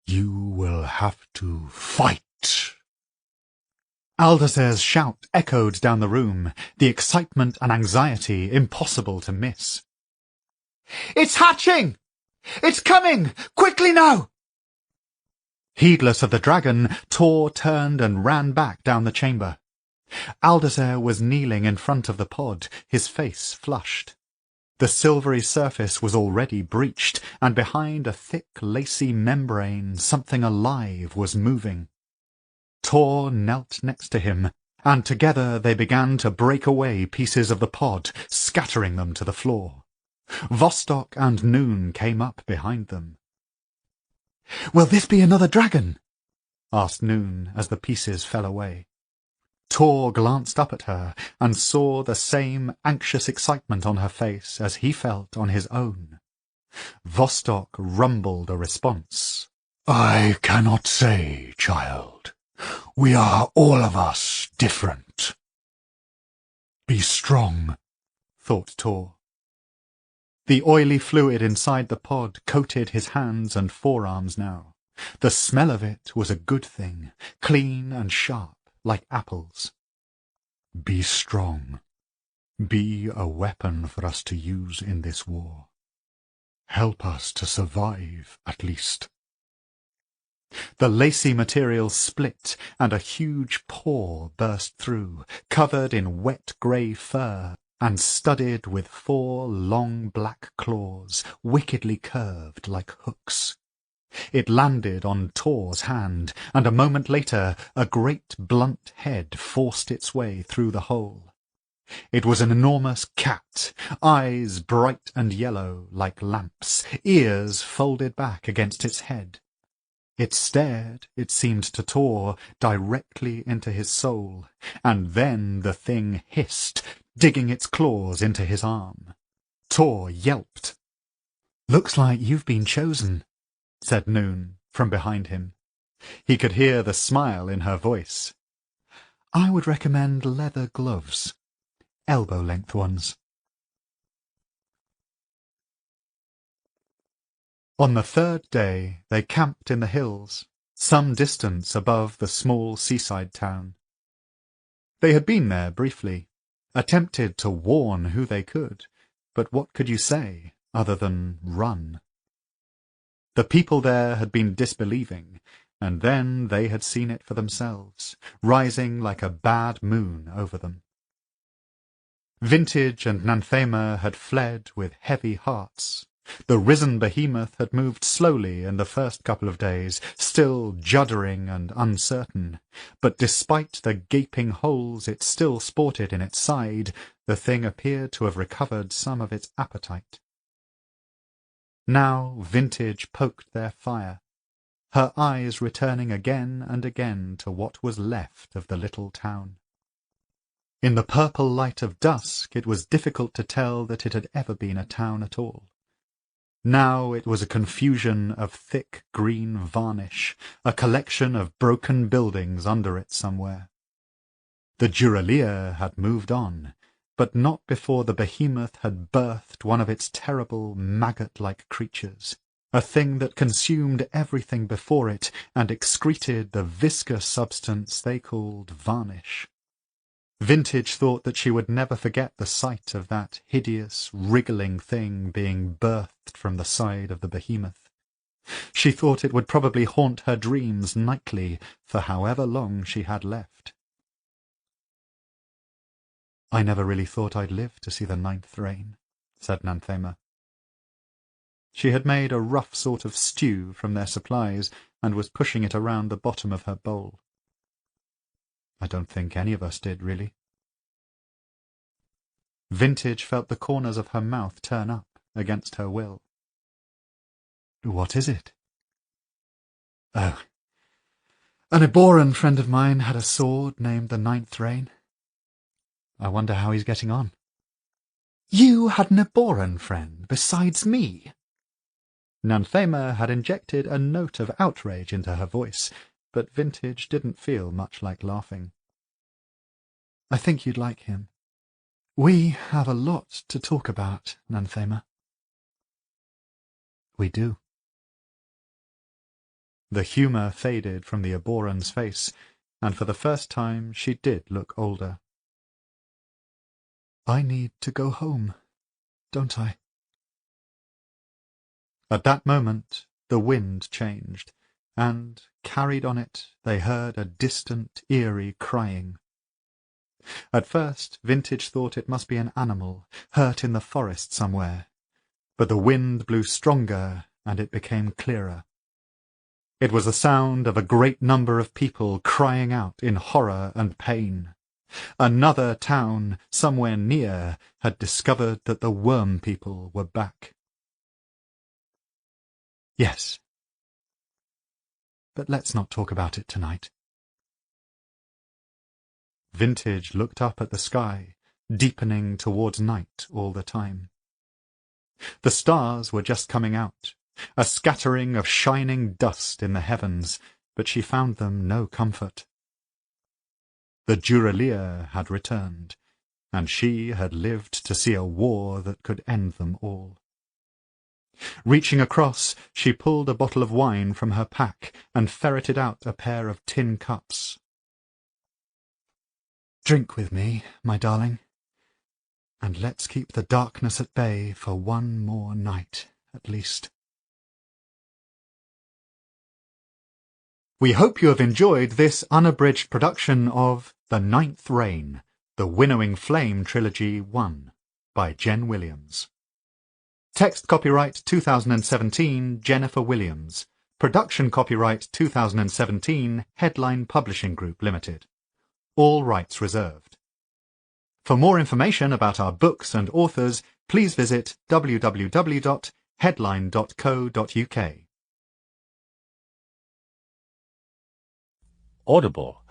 Speaker 1: You will have to fight.
Speaker 4: Aldazer's shout echoed down the room, the excitement and anxiety impossible to miss.
Speaker 2: It's hatching! It's coming! Quickly now!
Speaker 4: Heedless of the dragon, Tor turned and ran back down the chamber. Aldazer was kneeling in front of the pod, his face flushed. The silvery surface was already breached, and behind a thick, lacy membrane something alive was moving. Tor knelt next to him, and together they began to break away pieces of the pod, scattering them to the floor. Vostok and Noon came up behind them.
Speaker 2: Will this be another dragon?
Speaker 4: asked Noon as the pieces fell away. Tor glanced up at her and saw the same anxious excitement on her face as he felt on his own. Vostok rumbled a response.
Speaker 3: I cannot say, child. We are all of us different. Be strong,
Speaker 4: thought Tor. The oily fluid inside the pod coated his hands and forearms now. The smell of it was a good thing, clean and sharp, like apples.
Speaker 3: Be strong. Be a weapon for us to use in this war. Help us to survive, at least.
Speaker 4: The lacy material split, and a huge paw burst through, covered in wet grey fur, and studded with 4 long black claws, wickedly curved like hooks. It landed on Tor's hand, and a moment later a great blunt head forced its way through the hole. It was an enormous cat, eyes bright and yellow like lamps, ears folded back against its head. It stared, it seemed to Tor, directly into his soul, and then the thing hissed, digging its claws into his arm. Tor yelped. "Looks like you've been chosen," said Noon from behind him. He could hear the smile in her voice. "I would recommend leather gloves, elbow-length ones." On the 3rd day they camped in the hills, some distance above the small seaside town. They had been there briefly, attempted to warn who they could, but what could you say other than run? The people there had been disbelieving, and then they had seen it for themselves, rising like a bad moon over them. Vintage and Nanthema had fled with heavy hearts. The risen behemoth had moved slowly in the first couple of days, still juddering and uncertain, but despite the gaping holes it still sported in its side, the thing appeared to have recovered some of its appetite. Now Vintage poked their fire, her eyes returning again and again to what was left of the little town. In the purple light of dusk it was difficult to tell that it had ever been a town at all. Now it was a confusion of thick green varnish, a collection of broken buildings under it somewhere. The Duralia had moved on, but not before the behemoth had birthed one of its terrible maggot-like creatures, a thing that consumed everything before it and excreted the viscous substance they called varnish. Vintage thought that she would never forget the sight of that hideous, wriggling thing being birthed from the side of the behemoth. She thought it would probably haunt her dreams nightly for however long she had left. "I never really thought I'd live to see the 9th rain," said Nanthema. She had made a rough sort of stew from their supplies and was pushing it around the bottom of her bowl. "I don't think any of us did, really." Vintage felt the corners of her mouth turn up against her will. "What is it?" "Oh, an Eboran friend of mine had a sword named the 9th Rain. I wonder how he's getting on." "You had an Eboran friend besides me?" Nanthema had injected a note of outrage into her voice, but Vintage didn't feel much like laughing. "I think you'd like him. We have a lot to talk about, Nanthema." "We do." The humour faded from the Eboran's face, and for the first time she did look older. "I need to go home, don't I?" At that moment the wind changed, and, carried on it, they heard a distant, eerie crying. At first Vintage thought it must be an animal, hurt in the forest somewhere, but the wind blew stronger and it became clearer. It was the sound of a great number of people crying out in horror and pain. Another town, somewhere near, had discovered that the worm people were back. Yes. but let's not talk about it tonight. Vintage looked up at the sky, deepening towards night all the time. The stars were just coming out, a scattering of shining dust in the heavens, but she found them no comfort. The Duralia had returned, and she had lived to see a war that could end them all. Reaching across, she pulled a bottle of wine from her pack and ferreted out a pair of tin cups. "Drink with me, my darling, and let's keep the darkness at bay for one more night, at least." We hope you have enjoyed this unabridged production of The Ninth Reign, the Winnowing Flame Trilogy 1, by Jen Williams. Text copyright 2017, Jennifer Williams. Production copyright 2017, Headline Publishing Group Limited. All rights reserved. For more information about our books and authors, please visit www.headline.co.uk.
Speaker 5: Audible